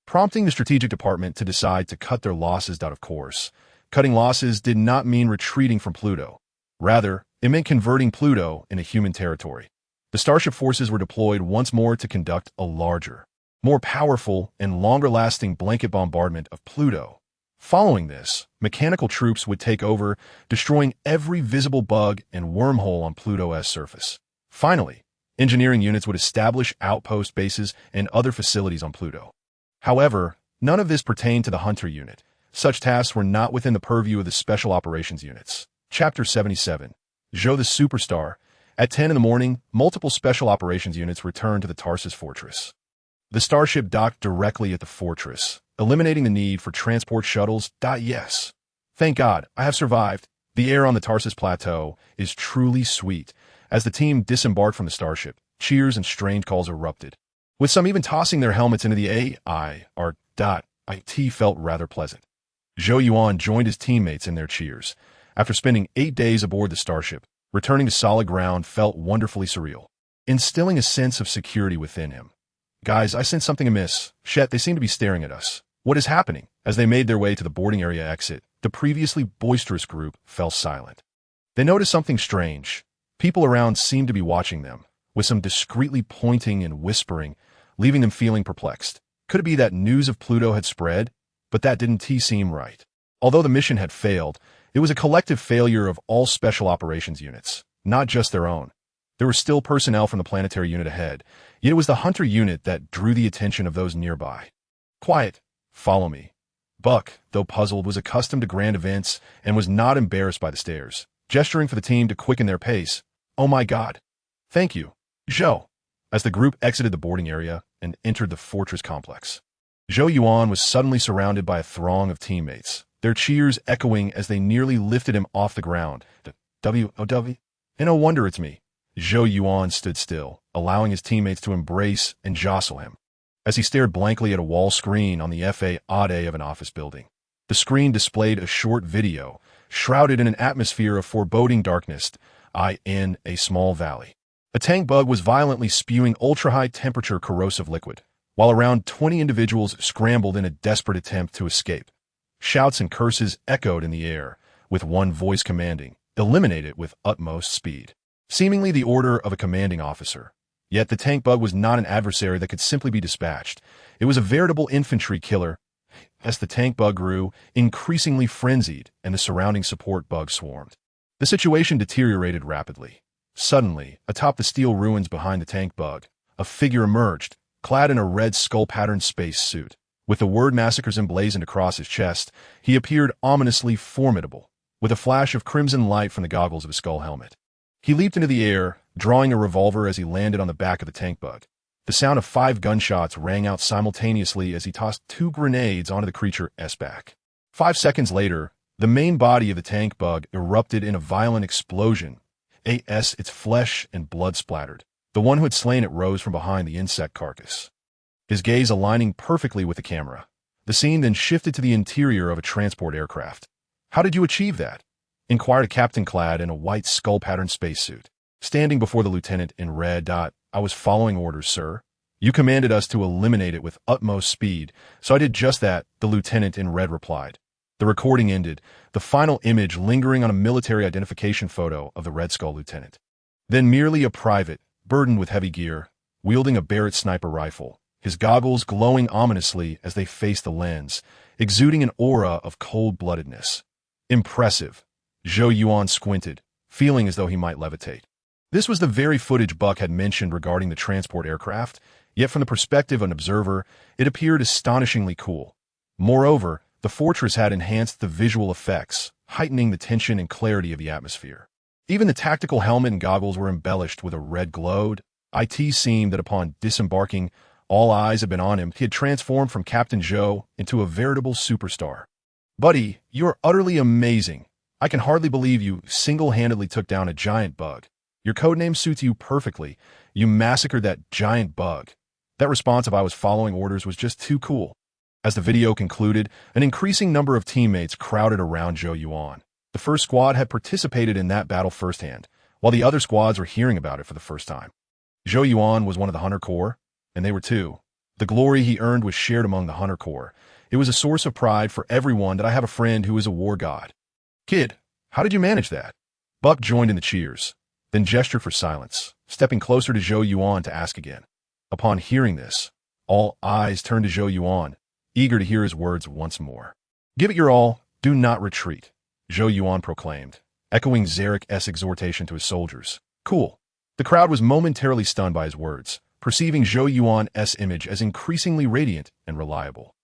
prompting the strategic department to decide to cut their losses out of course. Cutting losses did not mean retreating from Pluto. Rather, it meant converting Pluto into human territory. The starship forces were deployed once more to conduct a larger, more powerful, and longer-lasting blanket bombardment of Pluto. Following this, mechanical troops would take over, destroying every visible bug and wormhole on Pluto's surface. Finally, engineering units would establish outpost bases and other facilities on Pluto. However, none of this pertained to the Hunter unit. Such tasks were not within the purview of the Special Operations Units. Chapter 77. Zhou the Superstar. At 10 in the morning, multiple Special Operations Units returned to the Tarsus fortress. The starship docked directly at the fortress, eliminating the need for transport shuttles. Yes. Thank God, I have survived. The air on the Tarsus plateau is truly sweet. As the team disembarked from the starship, cheers and strange calls erupted, with some even tossing their helmets into the AI. It felt rather pleasant. Zhou Yuan joined his teammates in their cheers. After spending 8 days aboard the starship, returning to solid ground felt wonderfully surreal, instilling a sense of security within him. Guys, I sense something amiss. Shit, they seem to be staring at us. What is happening? As they made their way to the boarding area exit, the previously boisterous group fell silent. They noticed something strange. People around seemed to be watching them, with some discreetly pointing and whispering, leaving them feeling perplexed. Could it be that news of Pluto had spread? But that didn't seem right. Although the mission had failed, it was a collective failure of all special operations units, not just their own. There were still personnel from the planetary unit ahead, yet it was the Hunter unit that drew the attention of those nearby. Quiet. Follow me. Buck, though puzzled, was accustomed to grand events and was not embarrassed by the stares, gesturing for the team to quicken their pace. Oh my God. Thank you, Zhou. As the group exited the boarding area and entered the fortress complex, Zhou Yuan was suddenly surrounded by a throng of teammates, their cheers echoing as they nearly lifted him off the ground. W.O.W. And no wonder it's me. Zhou Yuan stood still, allowing his teammates to embrace and jostle him, as he stared blankly at a wall screen on the facade of an office building. The screen displayed a short video, shrouded in an atmosphere of foreboding darkness, in a small valley. A tank bug was violently spewing ultra-high temperature corrosive liquid, while around 20 individuals scrambled in a desperate attempt to escape. Shouts and curses echoed in the air, with one voice commanding, "Eliminate it with utmost speed." Seemingly the order of a commanding officer. Yet the tank bug was not an adversary that could simply be dispatched. It was a veritable infantry killer. as the tank bug grew increasingly frenzied and the surrounding support bugs swarmed. The situation deteriorated rapidly. Suddenly, atop the steel ruins behind the tank bug, a figure emerged, clad in a red skull-patterned space suit. With the word massacres emblazoned across his chest, he appeared ominously formidable, with a flash of crimson light from the goggles of his skull helmet. He leaped into the air, drawing a revolver as he landed on the back of the tank bug. The sound of 5 gunshots rang out simultaneously as he tossed 2 grenades onto the creature's back. 5 seconds later, the main body of the tank bug erupted in a violent explosion. Its flesh and blood splattered. The one who had slain it rose from behind the insect carcass, his gaze aligning perfectly with the camera. The scene then shifted to the interior of a transport aircraft. "How did you achieve that?" inquired a captain clad in a white skull-patterned spacesuit. Standing before the lieutenant in red. "I was following orders, sir. You commanded us to eliminate it with utmost speed, so I did just that," the lieutenant in red replied. The recording ended, the final image lingering on a military identification photo of the Red Skull lieutenant. Then merely a private, burdened with heavy gear, wielding a Barrett sniper rifle, his goggles glowing ominously as they faced the lens, exuding an aura of cold-bloodedness. Impressive. Zhou Yuan squinted, feeling as though he might levitate. This was the very footage Buck had mentioned regarding the transport aircraft, yet from the perspective of an observer, it appeared astonishingly cool. Moreover, the fortress had enhanced the visual effects, heightening the tension and clarity of the atmosphere. Even the tactical helmet and goggles were embellished with a red glow. It seemed that upon disembarking, all eyes had been on him. He had transformed from Captain Zhou into a veritable superstar. "Buddy, you're utterly amazing. I can hardly believe you single-handedly took down a giant bug. Your codename suits you perfectly. You massacred that giant bug." That response of "I was following orders" was just too cool. As the video concluded, an increasing number of teammates crowded around Zhou Yuan. The first squad had participated in that battle firsthand, while the other squads were hearing about it for the first time. Zhou Yuan was one of the Hunter Corps, and they were too. The glory he earned was shared among the Hunter Corps. It was a source of pride for everyone that I have a friend who is a war god. "Kid, how did you manage that?" Buck joined in the cheers, then gestured for silence, stepping closer to Zhou Yuan to ask again. Upon hearing this, all eyes turned to Zhou Yuan, eager to hear his words once more. "Give it your all, do not retreat," Zhou Yuan proclaimed, echoing Zarek's exhortation to his soldiers. "Cool." The crowd was momentarily stunned by his words, perceiving Zhou Yuan's image as increasingly radiant and reliable,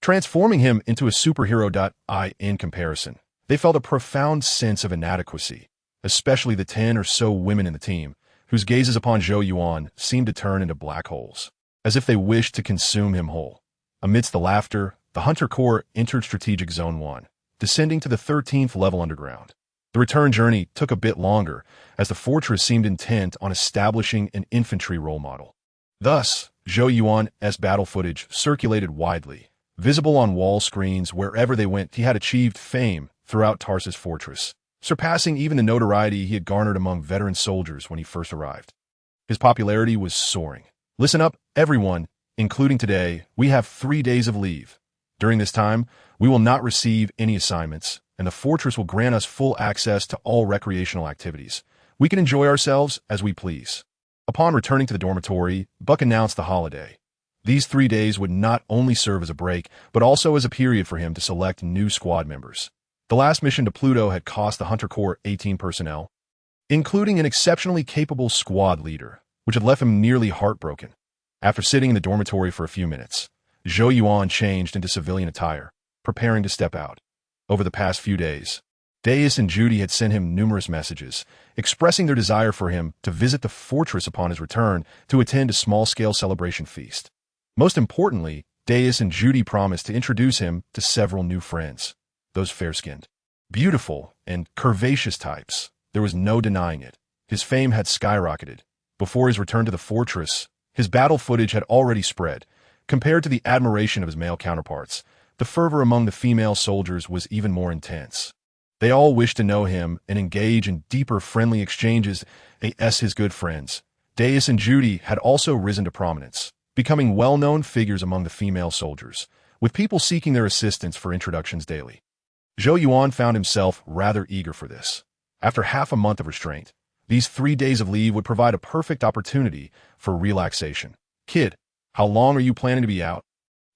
transforming him into a superhero. In comparison, they felt a profound sense of inadequacy, especially the 10 or so women in the team, whose gazes upon Zhou Yuan seemed to turn into black holes, as if they wished to consume him whole. Amidst the laughter, the Hunter Corps entered Strategic Zone 1, descending to the 13th level underground. The return journey took a bit longer, as the fortress seemed intent on establishing an infantry role model. Thus, Zhou Yuan's battle footage circulated widely, visible on wall screens wherever they went. He had achieved fame throughout Tarsus Fortress, surpassing even the notoriety he had garnered among veteran soldiers when he first arrived. His popularity was soaring. "Listen up, everyone, including today, we have 3 days of leave. During this time, we will not receive any assignments, and the fortress will grant us full access to all recreational activities. We can enjoy ourselves as we please." Upon returning to the dormitory, Buck announced the holiday. These 3 days would not only serve as a break, but also as a period for him to select new squad members. The last mission to Pluto had cost the Hunter Corps 18 personnel, including an exceptionally capable squad leader, which had left him nearly heartbroken. After sitting in the dormitory for a few minutes, Zhou Yuan changed into civilian attire, preparing to step out. Over the past few days, Deus and Judy had sent him numerous messages, expressing their desire for him to visit the fortress upon his return to attend a small-scale celebration feast. Most importantly, Deus and Judy promised to introduce him to several new friends, those fair-skinned, beautiful, and curvaceous types. There was no denying it. His fame had skyrocketed. Before his return to the fortress, his battle footage had already spread. Compared to the admiration of his male counterparts, the fervor among the female soldiers was even more intense. They all wished to know him and engage in deeper friendly exchanges as his good friends. Deus and Judy had also risen to prominence, becoming well-known figures among the female soldiers, with people seeking their assistance for introductions daily. Zhou Yuan found himself rather eager for this. After half a month of restraint, these 3 days of leave would provide a perfect opportunity for relaxation. "Kid, how long are you planning to be out?"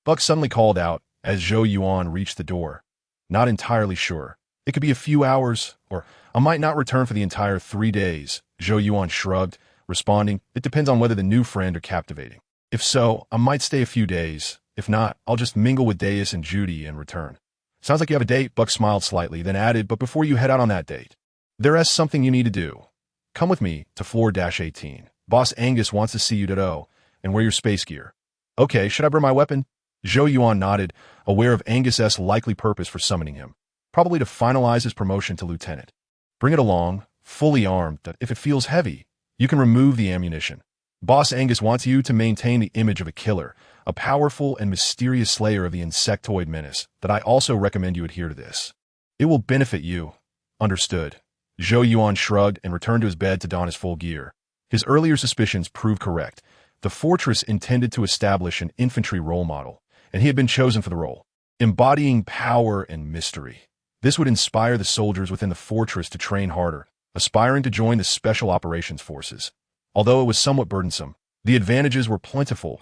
Buck suddenly called out as Zhou Yuan reached the door. Not entirely sure. It could be a few hours, or I might not return for the entire 3 days. Zhou Yuan shrugged, responding, it depends on whether the new friend are captivating. If so, I might stay a few days. If not, I'll just mingle with Deus and Judy and return. Sounds like you have a date, Buck smiled slightly, then added, but before you head out on that date, there is something you need to do. Come with me to floor-18. Boss Angus wants to see you Ditto, and wear your space gear. Okay, should I bring my weapon? Zhou Yuan nodded, aware of Angus's likely purpose for summoning him. Probably to finalize his promotion to lieutenant. Bring it along, fully armed, that if it feels heavy, you can remove the ammunition. Boss Angus wants you to maintain the image of a killer, a powerful and mysterious slayer of the insectoid menace, that I also recommend you adhere to this. It will benefit you. Understood. Zhou Yuan shrugged and returned to his bed to don his full gear. His earlier suspicions proved correct. The fortress intended to establish an infantry role model, and he had been chosen for the role, embodying power and mystery. This would inspire the soldiers within the fortress to train harder, aspiring to join the Special Operations Forces. Although it was somewhat burdensome, the advantages were plentiful.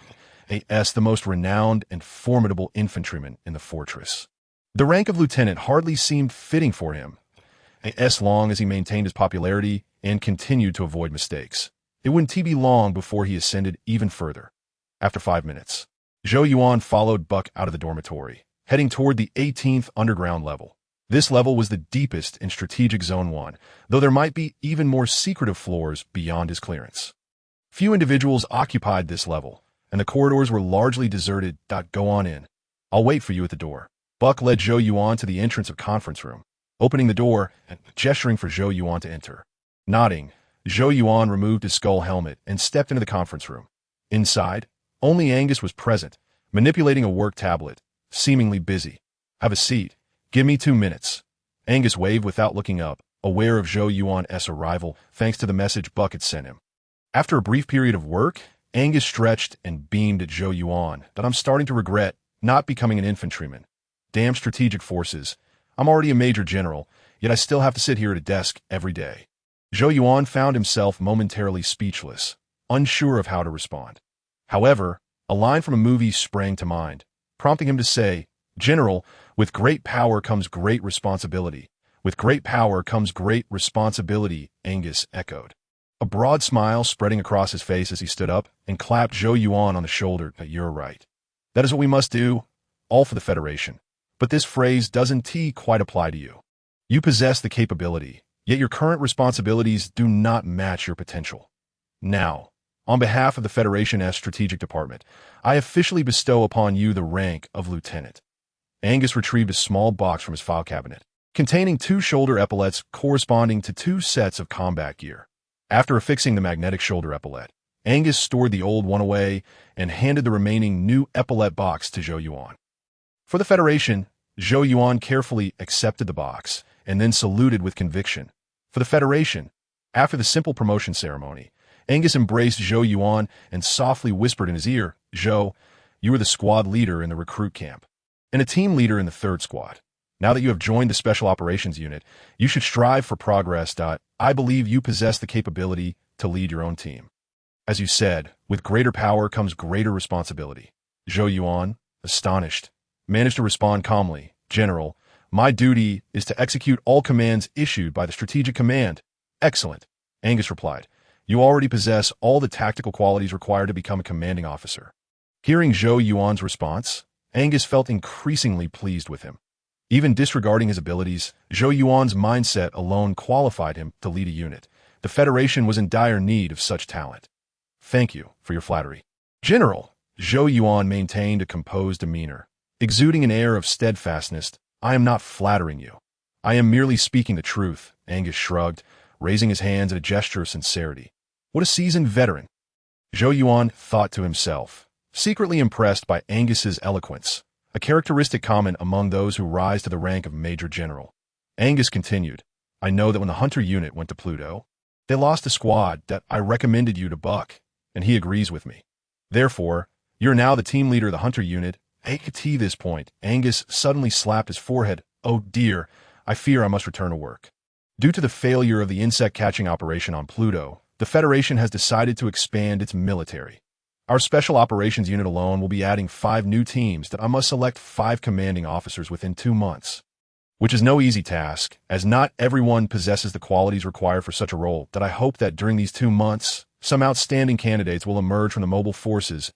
A.S. the most renowned and formidable infantryman in the fortress. The rank of lieutenant hardly seemed fitting for him, as long as he maintained his popularity and continued to avoid mistakes. It wouldn't be long before he ascended even further. After 5 minutes, Zhou Yuan followed Buck out of the dormitory, heading toward the 18th underground level. This level was the deepest in Strategic Zone 1, though there might be even more secretive floors beyond his clearance. Few individuals occupied this level, and the corridors were largely deserted. Go on in. I'll wait for you at the door. Buck led Zhou Yuan to the entrance of conference room, opening the door and gesturing for Zhou Yuan to enter. Nodding, Zhou Yuan removed his skull helmet and stepped into the conference room. Inside, only Angus was present, manipulating a work tablet, seemingly busy. Have a seat. Give me 2 minutes. Angus waved without looking up, aware of Zhou Yuan's arrival thanks to the message Buck had sent him. After a brief period of work, Angus stretched and beamed at Zhou Yuan that I'm starting to regret not becoming an infantryman. Damn strategic forces. I'm already a major general, yet I still have to sit here at a desk every day. Zhou Yuan found himself momentarily speechless, unsure of how to respond. However, a line from a movie sprang to mind, prompting him to say, General, with great power comes great responsibility. With great power comes great responsibility, Angus echoed. A broad smile spreading across his face as he stood up and clapped Zhou Yuan on the shoulder. You're right. That is what we must do, all for the Federation. But this phrase doesn't quite apply to you. You possess the capability, yet your current responsibilities do not match your potential. Now, on behalf of the Federation's Strategic Department, I officially bestow upon you the rank of Lieutenant. Angus retrieved a small box from his file cabinet, containing 2 shoulder epaulets corresponding to 2 sets of combat gear. After affixing the magnetic shoulder epaulette, Angus stored the old one away and handed the remaining new epaulette box to Zhou Yuan. For the Federation, Zhou Yuan carefully accepted the box and then saluted with conviction. For the Federation, after the simple promotion ceremony, Angus embraced Zhou Yuan and softly whispered in his ear, Zhou, you are the squad leader in the recruit camp, and a team leader in the 3rd squad. Now that you have joined the Special Operations Unit, you should strive for progress. I believe you possess the capability to lead your own team. As you said, with greater power comes greater responsibility. Zhou Yuan, astonished, managed to respond calmly, General, my duty is to execute all commands issued by the Strategic Command. Excellent, Angus replied. You already possess all the tactical qualities required to become a commanding officer. Hearing Zhou Yuan's response, Angus felt increasingly pleased with him. Even disregarding his abilities, Zhou Yuan's mindset alone qualified him to lead a unit. The Federation was in dire need of such talent. Thank you for your flattery. General, Zhou Yuan maintained a composed demeanor, exuding an air of steadfastness. I am not flattering you. I am merely speaking the truth, Angus shrugged, raising his hands in a gesture of sincerity. What a seasoned veteran. Zhou Yuan thought to himself, secretly impressed by Angus's eloquence, a characteristic common among those who rise to the rank of Major General. Angus continued, I know that when the Hunter unit went to Pluto, they lost a squad that I recommended you to Buck, and he agrees with me. Therefore, you're now the team leader of the Hunter unit. At this point, Angus suddenly slapped his forehead. Oh dear, I fear I must return to work. Due to the failure of the insect catching operation on Pluto, the Federation has decided to expand its military. Our Special Operations Unit alone will be adding 5 new teams that I must select 5 commanding officers within 2 months. Which is no easy task, as not everyone possesses the qualities required for such a role, that I hope that during these 2 months, some outstanding candidates will emerge from the mobile forces.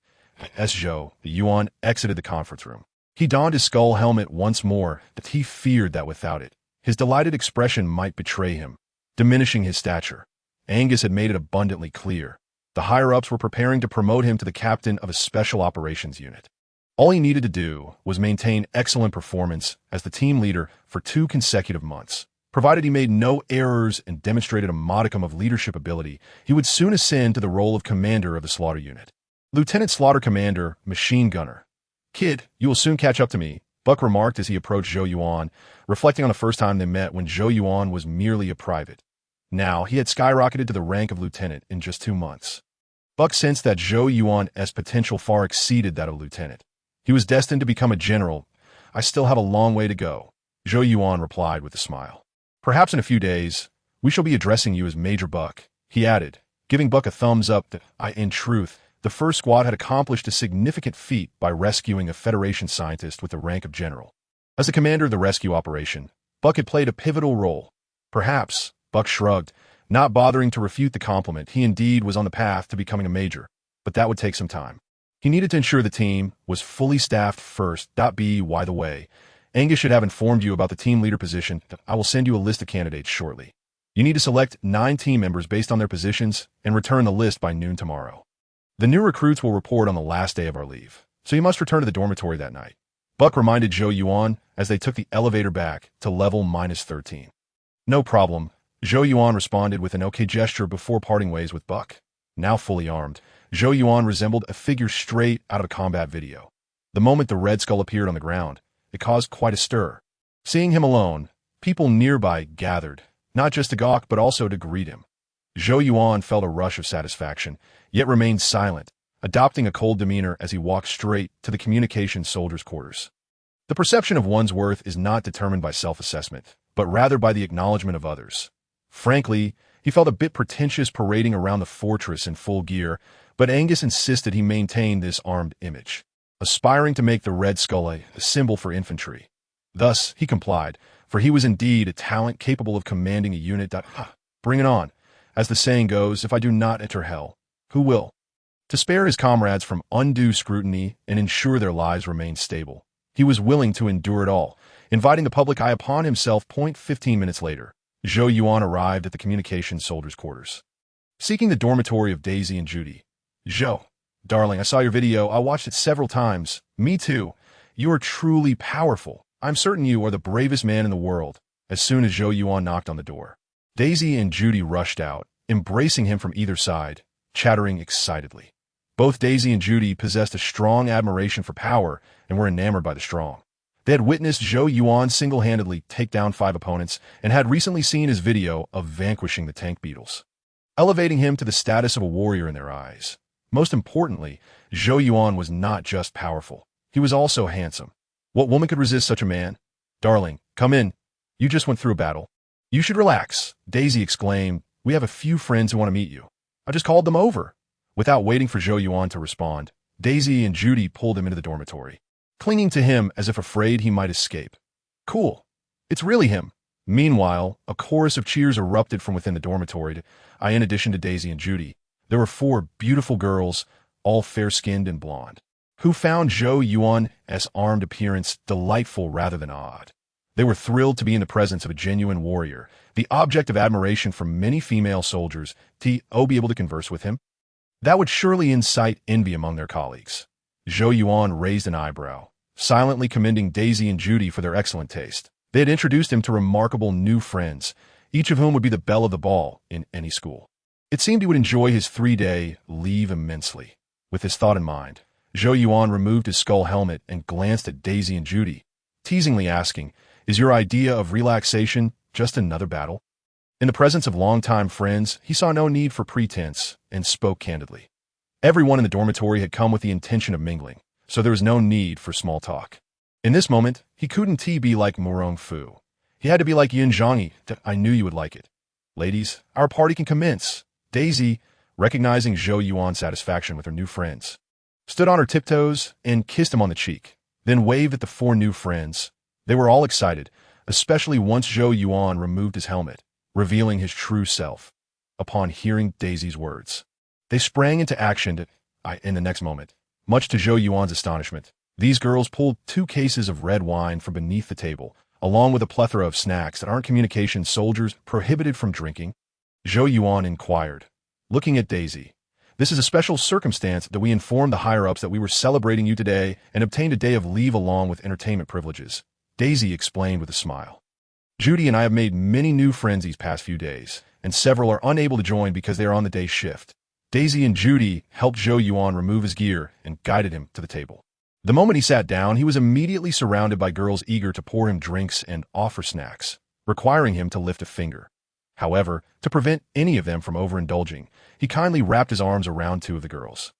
As Zhou Yuan exited the conference room, he donned his skull helmet once more, but he feared that without it, his delighted expression might betray him, diminishing his stature. Angus had made it abundantly clear. The higher-ups were preparing to promote him to the captain of a special operations unit. All he needed to do was maintain excellent performance as the team leader for 2 consecutive months. Provided he made no errors and demonstrated a modicum of leadership ability, he would soon ascend to the role of commander of the Slaughter Unit. Lieutenant Slaughter Commander, Machine Gunner. Kid, you will soon catch up to me, Buck remarked as he approached Zhou Yuan, reflecting on the first time they met when Zhou Yuan was merely a private. Now, he had skyrocketed to the rank of lieutenant in just 2 months. Buck sensed that Zhou Yuan's potential far exceeded that of lieutenant. He was destined to become a general. I still have a long way to go, Zhou Yuan replied with a smile. Perhaps in a few days, we shall be addressing you as Major Buck, he added, giving Buck a thumbs up that, in truth, the first squad had accomplished a significant feat by rescuing a Federation scientist with the rank of general. As the commander of the rescue operation, Buck had played a pivotal role. Perhaps, Buck shrugged, not bothering to refute the compliment. He indeed was on the path to becoming a major, but that would take some time. He needed to ensure the team was fully staffed first. By the way, Angus should have informed you about the team leader position. I will send you a list of candidates shortly. You need to select 9 team members based on their positions and return the list by noon tomorrow. The new recruits will report on the last day of our leave, so you must return to the dormitory that night, Buck reminded Zhou Yuan as they took the elevator back to level -13. No problem, Zhou Yuan responded with an okay gesture before parting ways with Buck. Now fully armed, Zhou Yuan resembled a figure straight out of a combat video. The moment the Red Skull appeared on the ground, it caused quite a stir. Seeing him alone, people nearby gathered, not just to gawk but also to greet him. Zhou Yuan felt a rush of satisfaction, yet remained silent, adopting a cold demeanor as he walked straight to the communications soldiers' quarters. The perception of one's worth is not determined by self-assessment, but rather by the acknowledgement of others. Frankly, he felt a bit pretentious parading around the fortress in full gear, but Angus insisted he maintain this armed image, aspiring to make the Red Skull a symbol for infantry. Thus, he complied, for he was indeed a talent capable of commanding a unit that, bring it on. As the saying goes, if I do not enter hell, who will? To spare his comrades from undue scrutiny and ensure their lives remained stable, he was willing to endure it all, inviting the public eye upon himself. 15 minutes later, Zhou Yuan arrived at the communications soldiers' quarters, seeking the dormitory of Daisy and Judy. Zhou, darling, I saw your video. I watched it several times. Me too. You are truly powerful. I'm certain you are the bravest man in the world. As soon as Zhou Yuan knocked on the door, Daisy and Judy rushed out, embracing him from either side, chattering excitedly. Both Daisy and Judy possessed a strong admiration for power and were enamored by the strong. They had witnessed Zhou Yuan single-handedly take down 5 opponents and had recently seen his video of vanquishing the tank beetles, elevating him to the status of a warrior in their eyes. Most importantly, Zhou Yuan was not just powerful. He was also handsome. What woman could resist such a man? Darling, come in. You just went through a battle. You should relax, Daisy exclaimed. We have a few friends who want to meet you. I just called them over. Without waiting for Zhou Yuan to respond, Daisy and Judy pulled him into the dormitory, clinging to him as if afraid he might escape. Cool. It's really him. Meanwhile, a chorus of cheers erupted from within the dormitory. In addition to Daisy and Judy, there were 4 beautiful girls, all fair-skinned and blonde, who found Zhou Yuan's armed appearance delightful rather than odd. They were thrilled to be in the presence of a genuine warrior, the object of admiration for many female soldiers. Be able to converse with him? That would surely incite envy among their colleagues. Zhou Yuan raised an eyebrow, silently commending Daisy and Judy for their excellent taste. They had introduced him to remarkable new friends, each of whom would be the belle of the ball in any school. It seemed he would enjoy his 3-day leave immensely. With this thought in mind, Zhou Yuan removed his skull helmet and glanced at Daisy and Judy, teasingly asking, Is your idea of relaxation just another battle? In the presence of longtime friends, he saw no need for pretense and spoke candidly. Everyone in the dormitory had come with the intention of mingling, so there was no need for small talk. In this moment, he couldn't be like Murong Fu. He had to be like Yin Zhangyi. I knew you would like it. Ladies, our party can commence. Daisy, recognizing Zhou Yuan's satisfaction with her new friends, stood on her tiptoes and kissed him on the cheek, then waved at the four new friends. They were all excited, especially once Zhou Yuan removed his helmet, revealing his true self. Upon hearing Daisy's words, they sprang into action in the next moment. Much to Zhou Yuan's astonishment, these girls pulled 2 cases of red wine from beneath the table, along with a plethora of snacks that aren't communication soldiers prohibited from drinking. Zhou Yuan inquired, looking at Daisy. This is a special circumstance that we informed the higher-ups that we were celebrating you today and obtained a day of leave along with entertainment privileges. Daisy explained with a smile. Judy and I have made many new friends these past few days, and several are unable to join because they are on the day shift. Daisy and Judy helped Zhou Yuan remove his gear and guided him to the table. The moment he sat down, he was immediately surrounded by girls eager to pour him drinks and offer snacks, requiring him to lift a finger. However, to prevent any of them from overindulging, he kindly wrapped his arms around 2 of the girls.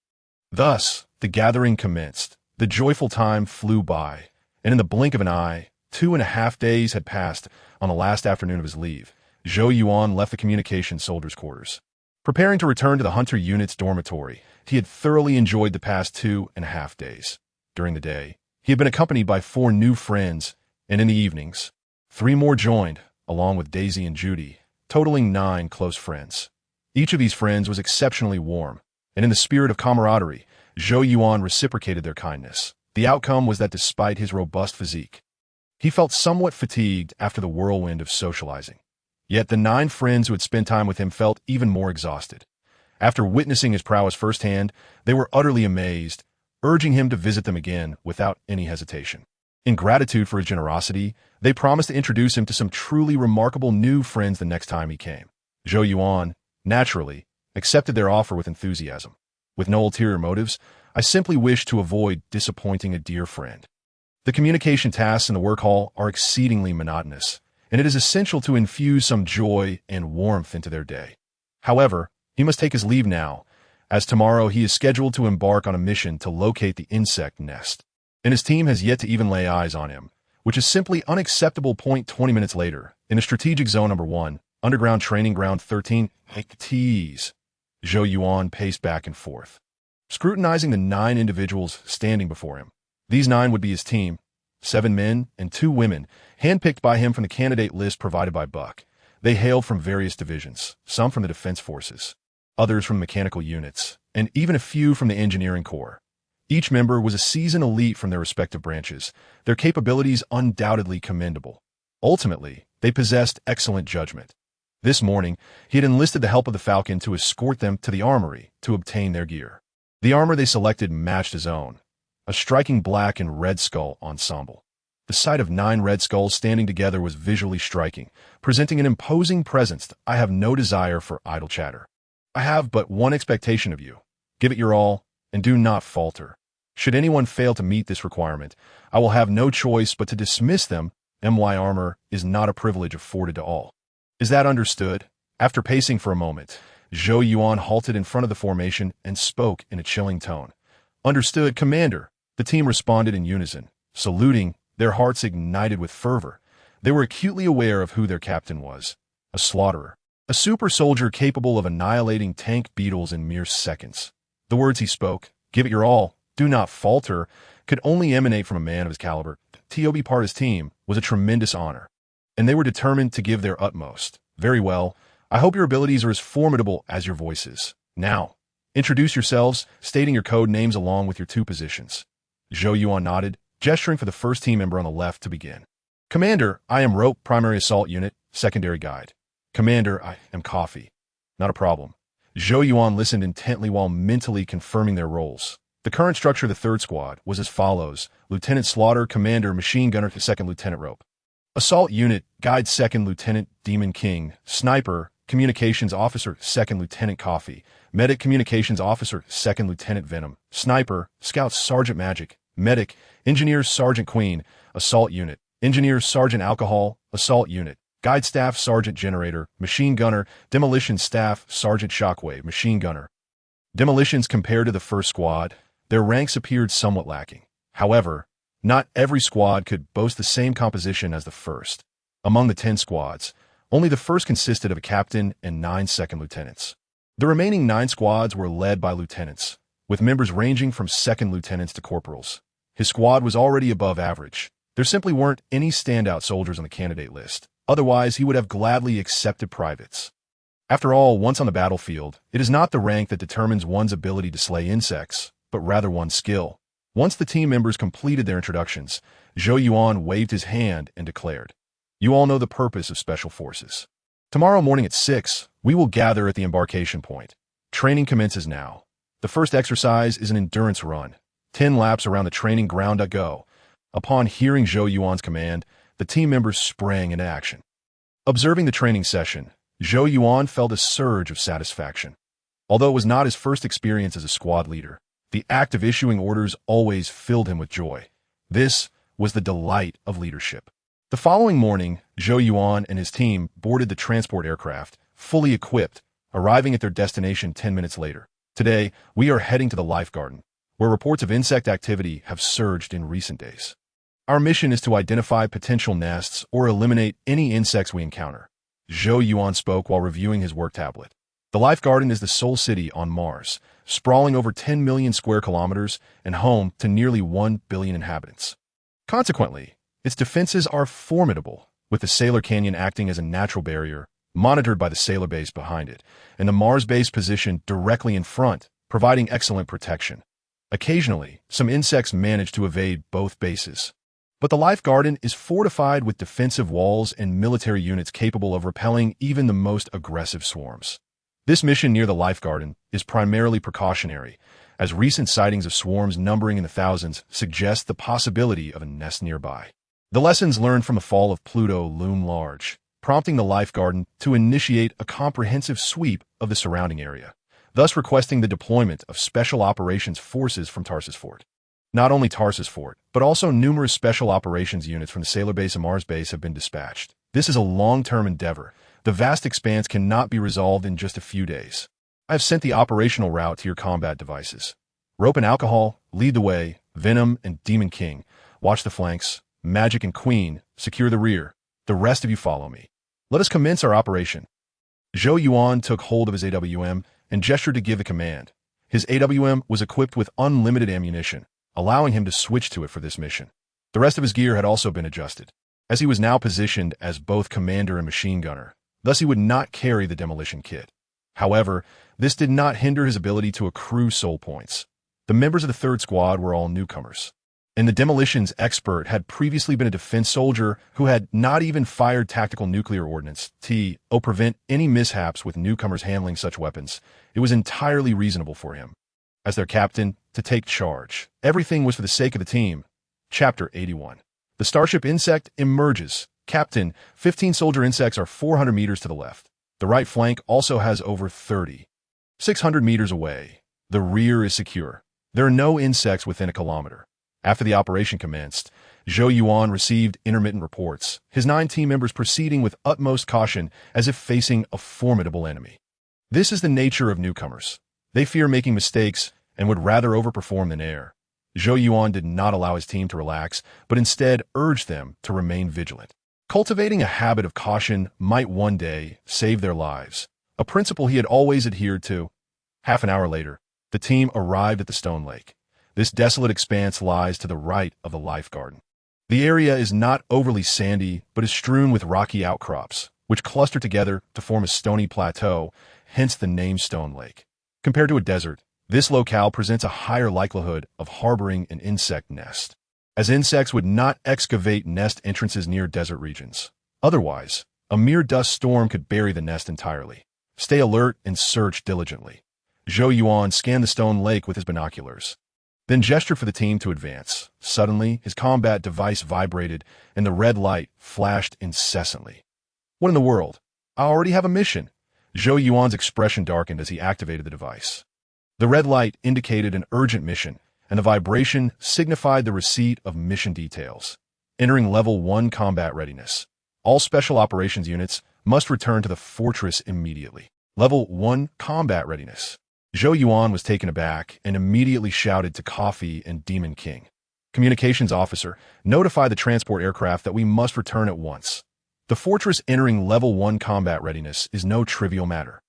Thus, the gathering commenced. The joyful time flew by, and in the blink of an eye, 2.5 days had passed. On the last afternoon of his leave, Zhou Yuan left the communication soldiers' quarters. Preparing to return to the hunter unit's dormitory, he had thoroughly enjoyed the past 2.5 days. During the day, he had been accompanied by 4 new friends, and in the evenings, 3 more joined, along with Daisy and Judy, totaling 9 close friends. Each of these friends was exceptionally warm, and in the spirit of camaraderie, Zhou Yuan reciprocated their kindness. The outcome was that despite his robust physique, he felt somewhat fatigued after the whirlwind of socializing. Yet the 9 friends who had spent time with him felt even more exhausted. After witnessing his prowess firsthand, they were utterly amazed, urging him to visit them again without any hesitation. In gratitude for his generosity, they promised to introduce him to some truly remarkable new friends the next time he came. Zhou Yuan, naturally, accepted their offer with enthusiasm. With no ulterior motives, I simply wish to avoid disappointing a dear friend. The communication tasks in the work hall are exceedingly monotonous, and it is essential to infuse some joy and warmth into their day. However, he must take his leave now, as tomorrow he is scheduled to embark on a mission to locate the insect nest, and his team has yet to even lay eyes on him, which is simply unacceptable. 20 minutes later, in a strategic zone number 1, underground training ground 13, T's, Zhou Yuan paced back and forth, scrutinizing the 9 individuals standing before him. These 9 would be his team, 7 men and 2 women, handpicked by him from the candidate list provided by Buck. They hailed from various divisions, some from the defense forces, others from mechanical units, and even a few from the engineering corps. Each member was a seasoned elite from their respective branches, their capabilities undoubtedly commendable. Ultimately, they possessed excellent judgment. This morning, he had enlisted the help of the Falcon to escort them to the armory to obtain their gear. The armor they selected matched his own, a striking black and red skull ensemble. The sight of 9 red skulls standing together was visually striking, presenting an imposing presence. I have no desire for idle chatter. I have but one expectation of you. Give it your all, and do not falter. Should anyone fail to meet this requirement, I will have no choice but to dismiss them. My armor is not a privilege afforded to all. Is that understood? After pacing for a moment, Zhou Yuan halted in front of the formation and spoke in a chilling tone. Understood, Commander. The team responded in unison, saluting, their hearts ignited with fervor. They were acutely aware of who their captain was. A slaughterer. A super soldier capable of annihilating tank beetles in mere seconds. The words he spoke, give it your all, do not falter, could only emanate from a man of his caliber. To be part of his team was a tremendous honor, and they were determined to give their utmost. Very well, I hope your abilities are as formidable as your voices. Now, introduce yourselves, stating your code names along with your 2 positions. Zhou Yuan nodded, gesturing for the first team member on the left to begin. Commander, I am Rope, Primary Assault Unit, Secondary Guide. Commander, I am Coffee. Not a problem. Zhou Yuan listened intently while mentally confirming their roles. The current structure of the 3rd Squad was as follows: Lieutenant Slaughter, Commander, Machine Gunner, 2nd Lieutenant Rope. Assault Unit, Guide 2nd Lieutenant Demon King. Sniper, Communications Officer, 2nd Lieutenant Coffee. Medic, Communications Officer, 2nd Lieutenant Venom. Sniper, Scout Sergeant Magic. Medic, Engineer Sergeant Queen. Assault Unit, Engineer Sergeant Alcohol. Assault Unit, Guide Staff Sergeant Generator. Machine Gunner, Demolition Staff Sergeant Shockwave. Machine Gunner. Demolitions compared to the 1st Squad, their ranks appeared somewhat lacking. However, not every squad could boast the same composition as the 1st. Among the 10 squads, only the 1st consisted of a captain and 9 second lieutenants. The remaining 9 squads were led by lieutenants, with members ranging from second lieutenants to corporals. His squad was already above average. There simply weren't any standout soldiers on the candidate list. Otherwise, he would have gladly accepted privates. After all, once on the battlefield, it is not the rank that determines one's ability to slay insects, but rather one's skill. Once the team members completed their introductions, Zhou Yuan waved his hand and declared, "You all know the purpose of Special Forces. Tomorrow morning at 6, we will gather at the embarkation point. Training commences now. The first exercise is an endurance run, 10 laps around the training ground at go." Upon hearing Zhou Yuan's command, the team members sprang into action. Observing the training session, Zhou Yuan felt a surge of satisfaction. Although it was not his first experience as a squad leader, the act of issuing orders always filled him with joy. This was the delight of leadership. The following morning, Zhou Yuan and his team boarded the transport aircraft, fully equipped, arriving at their destination 10 minutes later. Today, we are heading to the Life Garden, where reports of insect activity have surged in recent days. Our mission is to identify potential nests or eliminate any insects we encounter. Zhou Yuan spoke while reviewing his work tablet. The Life Garden is the sole city on Mars, sprawling over 10 million square kilometers and home to nearly 1 billion inhabitants. Consequently, its defenses are formidable, with the Sailor Canyon acting as a natural barrier, monitored by the Sailor Base behind it, and the Mars Base positioned directly in front, providing excellent protection. Occasionally, some insects manage to evade both bases. But the Life Garden is fortified with defensive walls and military units capable of repelling even the most aggressive swarms. This mission near the Life Garden is primarily precautionary, as recent sightings of swarms numbering in the thousands suggest the possibility of a nest nearby. The lessons learned from the fall of Pluto loom large, prompting the Life Garden to initiate a comprehensive sweep of the surrounding area, thus requesting the deployment of Special Operations Forces from Tarsus Fort. Not only Tarsus Fort, but also numerous Special Operations units from the Sailor Base and Mars Base have been dispatched. This is a long-term endeavor. The vast expanse cannot be resolved in just a few days. I have sent the operational route to your combat devices. Rope and Alcohol, lead the way. Venom and Demon King, watch the flanks. Magic and Queen, secure the rear. The rest of you follow me. Let us commence our operation. Zhou Yuan took hold of his AWM and gestured to give the command. His AWM was equipped with unlimited ammunition, allowing him to switch to it for this mission. The rest of his gear had also been adjusted, as he was now positioned as both commander and machine gunner. Thus he would not carry the demolition kit. However, this did not hinder his ability to accrue soul points. The members of the 3rd Squad were all newcomers, and the demolitions expert had previously been a defense soldier who had not even fired tactical nuclear ordnance to prevent any mishaps with newcomers handling such weapons. It was entirely reasonable for him, as their captain, to take charge. Everything was for the sake of the team. Chapter 81. The Starship Insect emerges. Captain, 15 soldier insects are 400 meters to the left. The right flank also has over 30. 600 meters away. The rear is secure. There are no insects within a kilometer. After the operation commenced, Zhou Yuan received intermittent reports, his 9 team members proceeding with utmost caution as if facing a formidable enemy. This is the nature of newcomers. They fear making mistakes and would rather overperform than err. Zhou Yuan did not allow his team to relax, but instead urged them to remain vigilant. Cultivating a habit of caution might one day save their lives, a principle he had always adhered to. Half an hour later, the team arrived at the Stone Lake. This desolate expanse lies to the right of the Life Garden. The area is not overly sandy, but is strewn with rocky outcrops, which cluster together to form a stony plateau, hence the name Stone Lake. Compared to a desert, this locale presents a higher likelihood of harboring an insect nest, as insects would not excavate nest entrances near desert regions. Otherwise, a mere dust storm could bury the nest entirely. Stay alert and search diligently. Zhou Yuan scanned the Stone Lake with his binoculars, then gestured for the team to advance. Suddenly, his combat device vibrated, and the red light flashed incessantly. What in the world? I already have a mission. Zhou Yuan's expression darkened as he activated the device. The red light indicated an urgent mission, and the vibration signified the receipt of mission details. Entering Level 1 combat readiness. All Special Operations units must return to the fortress immediately. Level 1 combat readiness. Zhou Yuan was taken aback and immediately shouted to Coffee and Demon King. Communications officer, notify the transport aircraft that we must return at once. The fortress entering Level 1 combat readiness is no trivial matter.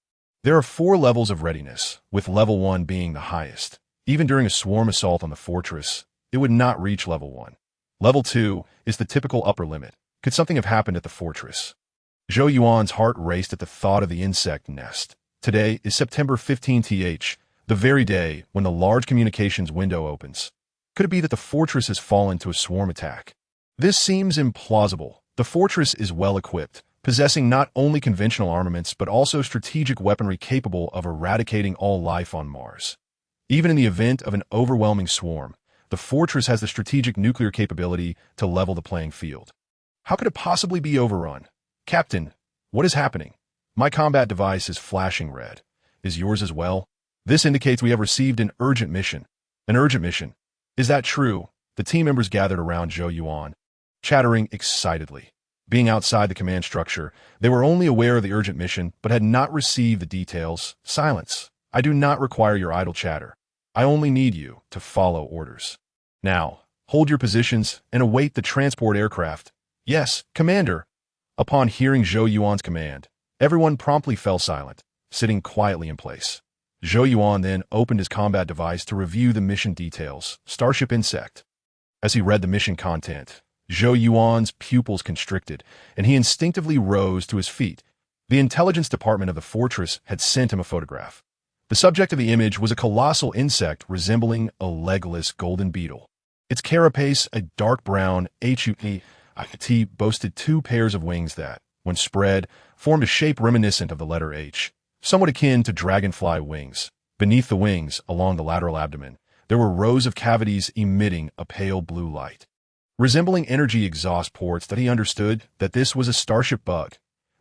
There are 4 levels of readiness, with level 1 being the highest. Even during a swarm assault on the fortress, it would not reach level 1. Level 2 is the typical upper limit. Could something have happened at the fortress? Zhou Yuan's heart raced at the thought of the insect nest. Today is September 15th, the very day when the large communications window opens. Could it be that the fortress has fallen to a swarm attack? This seems implausible. The fortress is well equipped, possessing not only conventional armaments but also strategic weaponry capable of eradicating all life on Mars. Even in the event of an overwhelming swarm, the fortress has the strategic nuclear capability to level the playing field. How could it possibly be overrun? Captain, what is happening? My combat device is flashing red. Is yours as well? This indicates we have received an urgent mission. An urgent mission. Is that true? The team members gathered around Zhou Yuan, chattering excitedly. Being outside the command structure, they were only aware of the urgent mission but had not received the details. Silence. I do not require your idle chatter. I only need you to follow orders. Now, hold your positions and await the transport aircraft. Yes, Commander. Upon hearing Zhou Yuan's command, everyone promptly fell silent, sitting quietly in place. Zhou Yuan then opened his combat device to review the mission details. Starship Insect. As he read the mission content, Zhou Yuan's pupils constricted, and he instinctively rose to his feet. The intelligence department of the fortress had sent him a photograph. The subject of the image was a colossal insect resembling a legless golden beetle. Its carapace, a dark brown HUT, boasted 2 pairs of wings that, when spread, formed a shape reminiscent of the letter H, somewhat akin to dragonfly wings. Beneath the wings, along the lateral abdomen, there were rows of cavities emitting a pale blue light, resembling energy exhaust ports. That he understood that this was a starship bug.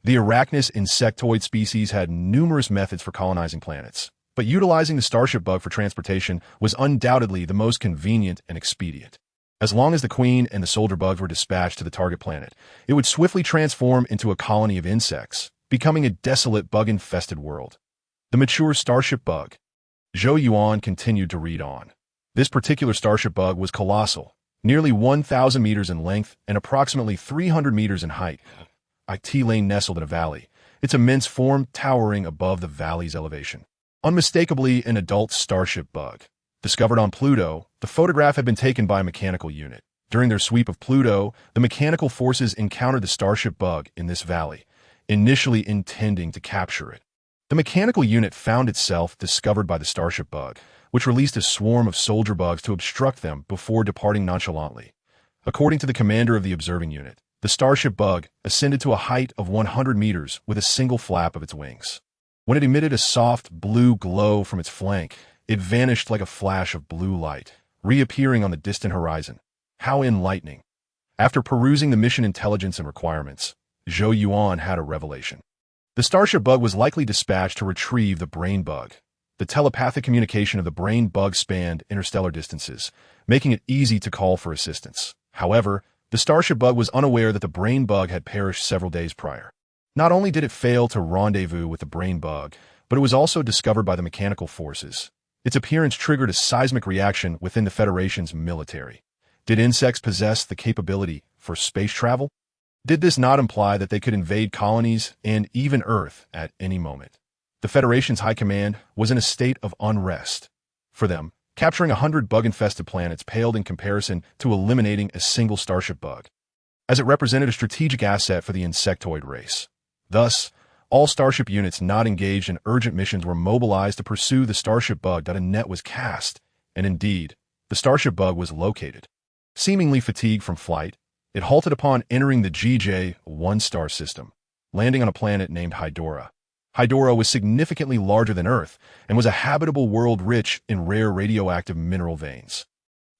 The Arachnous insectoid species had numerous methods for colonizing planets, but utilizing the starship bug for transportation was undoubtedly the most convenient and expedient. As long as the queen and the soldier bugs were dispatched to the target planet, it would swiftly transform into a colony of insects, becoming a desolate bug-infested world. The mature starship bug. Zhou Yuan continued to read on. This particular starship bug was colossal, nearly 1,000 meters in length and approximately 300 meters in height. It lay nestled in a valley, its immense form towering above the valley's elevation. Unmistakably an adult starship bug. Discovered on Pluto, the photograph had been taken by a mechanical unit. During their sweep of Pluto, the mechanical forces encountered the starship bug in this valley, initially intending to capture it. The mechanical unit found itself discovered by the starship bug, which released a swarm of soldier bugs to obstruct them before departing nonchalantly. According to the commander of the observing unit, the starship bug ascended to a height of 100 meters with a single flap of its wings. When it emitted a soft blue glow from its flank, it vanished like a flash of blue light, reappearing on the distant horizon. How enlightening. After perusing the mission intelligence and requirements, Zhou Yuan had a revelation. The starship bug was likely dispatched to retrieve the brain bug. The telepathic communication of the brain bug spanned interstellar distances, making it easy to call for assistance. However, the starship bug was unaware that the brain bug had perished several days prior. Not only did it fail to rendezvous with the brain bug, but it was also discovered by the mechanical forces. Its appearance triggered a seismic reaction within the Federation's military. Did insects possess the capability for space travel? Did this not imply that they could invade colonies and even Earth at any moment? The Federation's high command was in a state of unrest. For them, capturing 100 bug-infested planets paled in comparison to eliminating a single starship bug, as it represented a strategic asset for the insectoid race. Thus, all starship units not engaged in urgent missions were mobilized to pursue the starship bug. A net was cast, and indeed, the starship bug was located. Seemingly fatigued from flight, it halted upon entering the GJ-1 star system, landing on a planet named Hydora. Hydora was significantly larger than Earth and was a habitable world rich in rare radioactive mineral veins,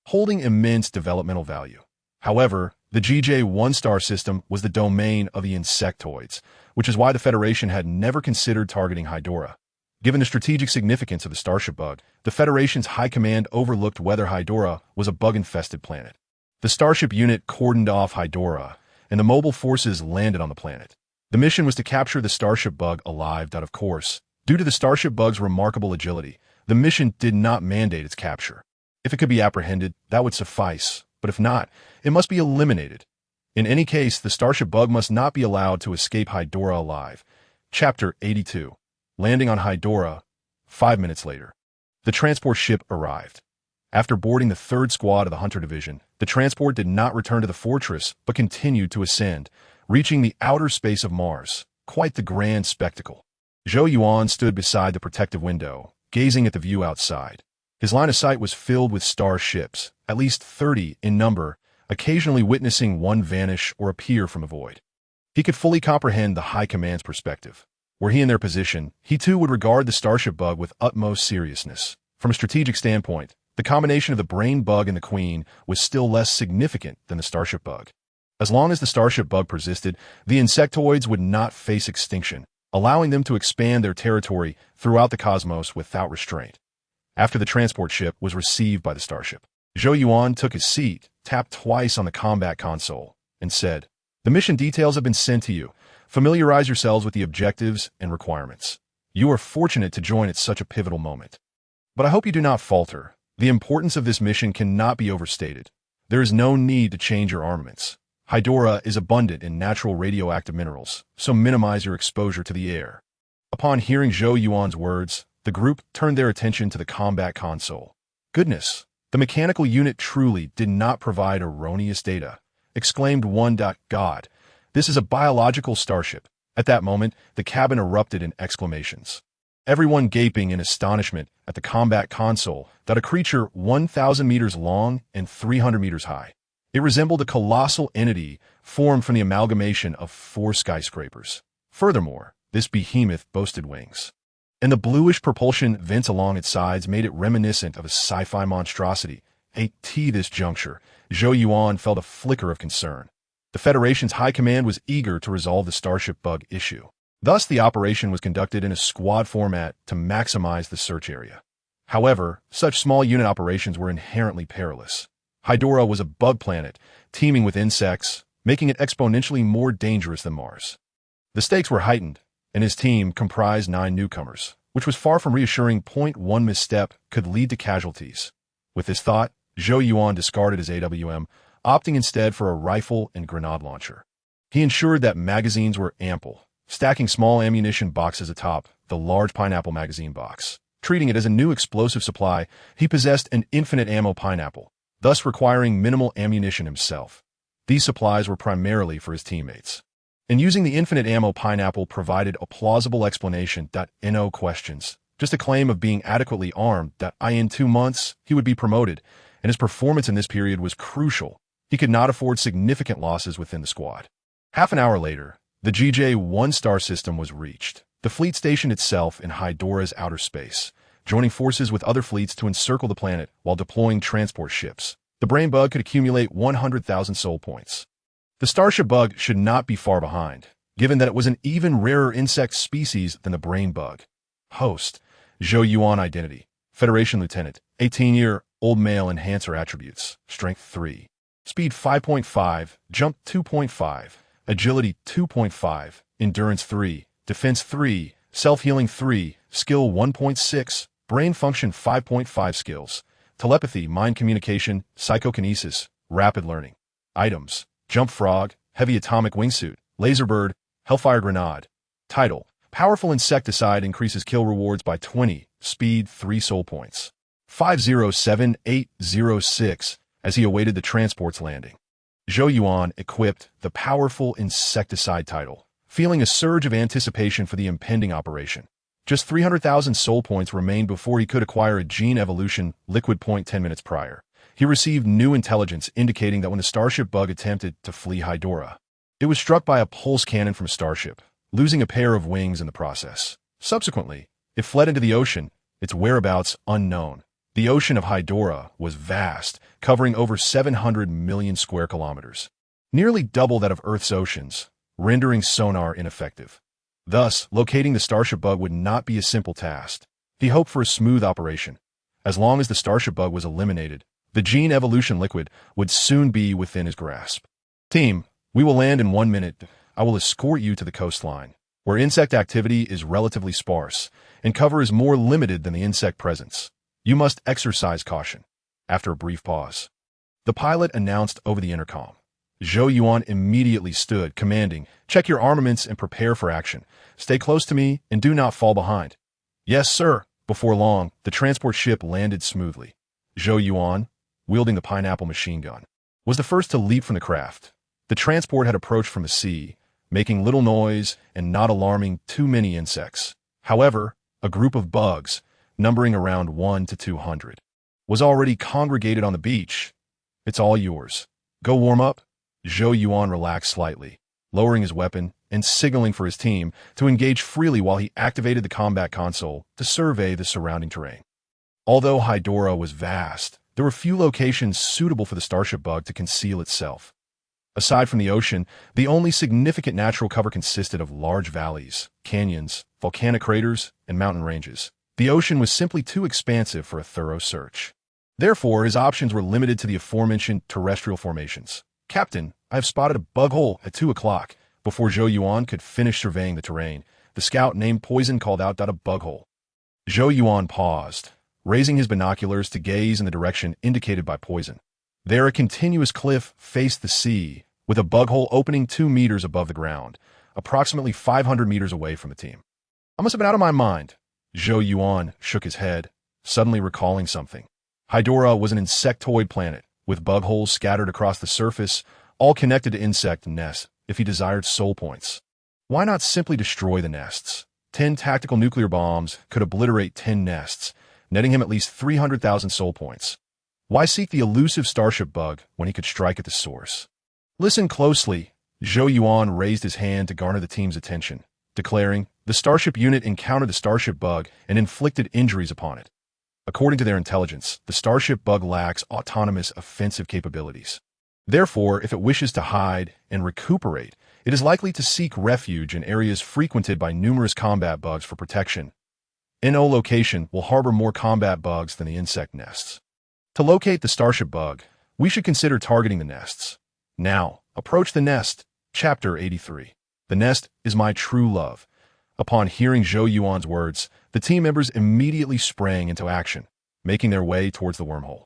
holding immense developmental value. However, the GJ-1 star system was the domain of the insectoids, which is why the Federation had never considered targeting Hydora. Given the strategic significance of the starship bug, the Federation's high command overlooked whether Hydora was a bug-infested planet. The starship unit cordoned off Hydora, and the mobile forces landed on the planet. The mission was to capture the starship bug alive. Of course, due to the starship bug's remarkable agility, the mission did not mandate its capture. If it could be apprehended, that would suffice, but if not, it must be eliminated. In any case, the starship bug must not be allowed to escape Hydora alive. Chapter 82. landing on Hydora 5 minutes later. The transport ship arrived. After boarding the 3rd Squad of the Hunter Division, the transport did not return to the fortress but continued to ascend, reaching the outer space of Mars. Quite the grand spectacle. Zhou Yuan stood beside the protective window, gazing at the view outside. His line of sight was filled with star ships, at least 30 in number, occasionally witnessing one vanish or appear from a void. He could fully comprehend the High Command's perspective. Were he in their position, he too would regard the starship bug with utmost seriousness. From a strategic standpoint, the combination of the brain bug and the Queen was still less significant than the starship bug. As long as the starship bug persisted, the insectoids would not face extinction, allowing them to expand their territory throughout the cosmos without restraint. After the transport ship was received by the starship, Zhou Yuan took his seat, tapped twice on the combat console, and said, "The mission details have been sent to you. Familiarize yourselves with the objectives and requirements. You are fortunate to join at such a pivotal moment. But I hope you do not falter. The importance of this mission cannot be overstated. There is no need to change your armaments. Hydora is abundant in natural radioactive minerals, so minimize your exposure to the air." Upon hearing Zhou Yuan's words, the group turned their attention to the combat console. "Goodness, the mechanical unit truly did not provide erroneous data," exclaimed one. "God, this is a biological starship." At that moment, the cabin erupted in exclamations. Everyone gaping in astonishment at the combat console, a creature 1,000 meters long and 300 meters high. It resembled a colossal entity formed from the amalgamation of 4 skyscrapers. Furthermore, this behemoth boasted wings, and the bluish propulsion vents along its sides made it reminiscent of a sci-fi monstrosity. At this juncture, Zhou Yuan felt a flicker of concern. The Federation's High Command was eager to resolve the starship bug issue. Thus, the operation was conducted in a squad format to maximize the search area. However, such small unit operations were inherently perilous. Hydora was a bug planet, teeming with insects, making it exponentially more dangerous than Mars. The stakes were heightened, and his team comprised 9 newcomers, which was far from reassuring. One misstep could lead to casualties. With this thought, Zhou Yuan discarded his AWM, opting instead for a rifle and grenade launcher. He ensured that magazines were ample, stacking small ammunition boxes atop the large pineapple magazine box. Treating it as a new explosive supply, he possessed an infinite ammo pineapple, thus requiring minimal ammunition himself. These supplies were primarily for his teammates. And using the infinite ammo pineapple provided a plausible explanation. No questions, just a claim of being adequately armed. In 2 months, he would be promoted, and his performance in this period was crucial. He could not afford significant losses within the squad. Half an hour later, the GJ-1 star system was reached. The fleet stationed itself in Hydora's outer space, joining forces with other fleets to encircle the planet while deploying transport ships. The brain bug could accumulate 100,000 soul points. The starship bug should not be far behind, given that it was an even rarer insect species than the brain bug. Host, Zhou Yuan identity, Federation Lieutenant, 18-year-old male enhancer attributes, Strength 3, Speed 5.5, Jump 2.5, Agility 2.5, Endurance 3, Defense 3, Self-Healing 3, Skill 1.6, Brain Function 5.5 skills, Telepathy, Mind Communication, Psychokinesis, Rapid Learning. Items: Jump Frog, Heavy Atomic Wingsuit, Laserbird, Hellfire Grenade. Title: Powerful Insecticide increases kill rewards by 20, Speed 3 soul points. 507806 as he awaited the transport's landing. Zhou Yuan equipped the Powerful Insecticide title, feeling a surge of anticipation for the impending operation. Just 300,000 soul points remained before he could acquire a gene evolution liquid point 10 minutes prior. He received new intelligence indicating that when the starship bug attempted to flee Hydora, it was struck by a pulse cannon from a starship, losing a pair of wings in the process. Subsequently, it fled into the ocean, its whereabouts unknown. The ocean of Hydora was vast, covering over 700 million square kilometers, nearly double that of Earth's oceans, rendering sonar ineffective. Thus, locating the starship bug would not be a simple task. He hoped for a smooth operation. As long as the starship bug was eliminated, the gene evolution liquid would soon be within his grasp. Team, we will land in 1 minute. I will escort you to the coastline, where insect activity is relatively sparse, and cover is more limited than the insect presence. You must exercise caution. After a brief pause, the pilot announced over the intercom, Zhou Yuan immediately stood, commanding, "Check your armaments and prepare for action. Stay close to me and do not fall behind." "Yes, sir." Before long, the transport ship landed smoothly. Zhou Yuan, wielding the pineapple machine gun, was the first to leap from the craft. The transport had approached from the sea, making little noise and not alarming too many insects. However, a group of bugs, numbering around 1 to 200, was already congregated on the beach. "It's all yours. Go warm up." Zhou Yuan relaxed slightly, lowering his weapon and signaling for his team to engage freely while he activated the combat console to survey the surrounding terrain. Although Hydora was vast, there were few locations suitable for the starship bug to conceal itself. Aside from the ocean, the only significant natural cover consisted of large valleys, canyons, volcanic craters, and mountain ranges. The ocean was simply too expansive for a thorough search. Therefore, his options were limited to the aforementioned terrestrial formations. "Captain, I have spotted a bug hole at 2 o'clock." Before Zhou Yuan could finish surveying the terrain, the scout named Poison called out, "A bug hole." Zhou Yuan paused, raising his binoculars to gaze in the direction indicated by Poison. There, a continuous cliff faced the sea, with a bug hole opening 2 meters above the ground, approximately 500 meters away from the team. "I must have been out of my mind." Zhou Yuan shook his head, suddenly recalling something. Hydora was an insectoid planet, with bug holes scattered across the surface, all connected to insect nests if he desired soul points. Why not simply destroy the nests? 10 tactical nuclear bombs could obliterate 10 nests, netting him at least 300,000 soul points. Why seek the elusive starship bug when he could strike at the source? "Listen closely." Zhou Yuan raised his hand to garner the team's attention, declaring, "The starship unit encountered the starship bug and inflicted injuries upon it. According to their intelligence, the starship bug lacks autonomous offensive capabilities. Therefore, if it wishes to hide and recuperate, it is likely to seek refuge in areas frequented by numerous combat bugs for protection. No location will harbor more combat bugs than the insect nests. To locate the starship bug, we should consider targeting the nests. Now, approach the nest." Chapter 83. The nest is my true love. Upon hearing Zhou Yuan's words, the team members immediately sprang into action, making their way towards the wormhole.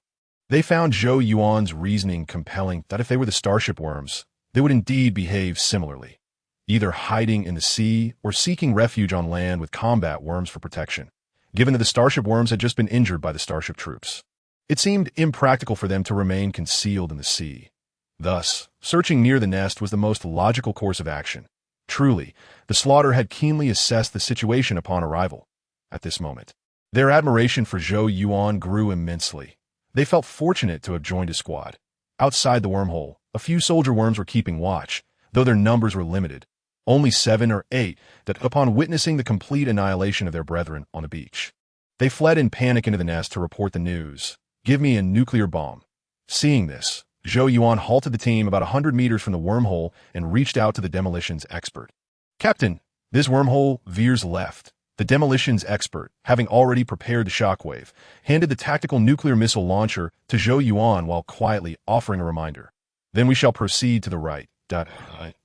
They found Zhou Yuan's reasoning compelling that if they were the starship worms, they would indeed behave similarly, either hiding in the sea or seeking refuge on land with combat worms for protection, given that the starship worms had just been injured by the starship troops. It seemed impractical for them to remain concealed in the sea. Thus, searching near the nest was the most logical course of action. Truly, the slaughter had keenly assessed the situation upon arrival. At this moment, their admiration for Zhou Yuan grew immensely. They felt fortunate to have joined his squad. Outside the wormhole, a few soldier worms were keeping watch, though their numbers were limited, only 7 or 8, that upon witnessing the complete annihilation of their brethren on the beach, they fled in panic into the nest to report the news. "Give me a nuclear bomb." Seeing this, Zhou Yuan halted the team about 100 meters from the wormhole and reached out to the demolitions expert. "Captain, this wormhole veers left." The demolitions expert, having already prepared the shockwave, handed the tactical nuclear missile launcher to Zhou Yuan while quietly offering a reminder. "Then we shall proceed to the right."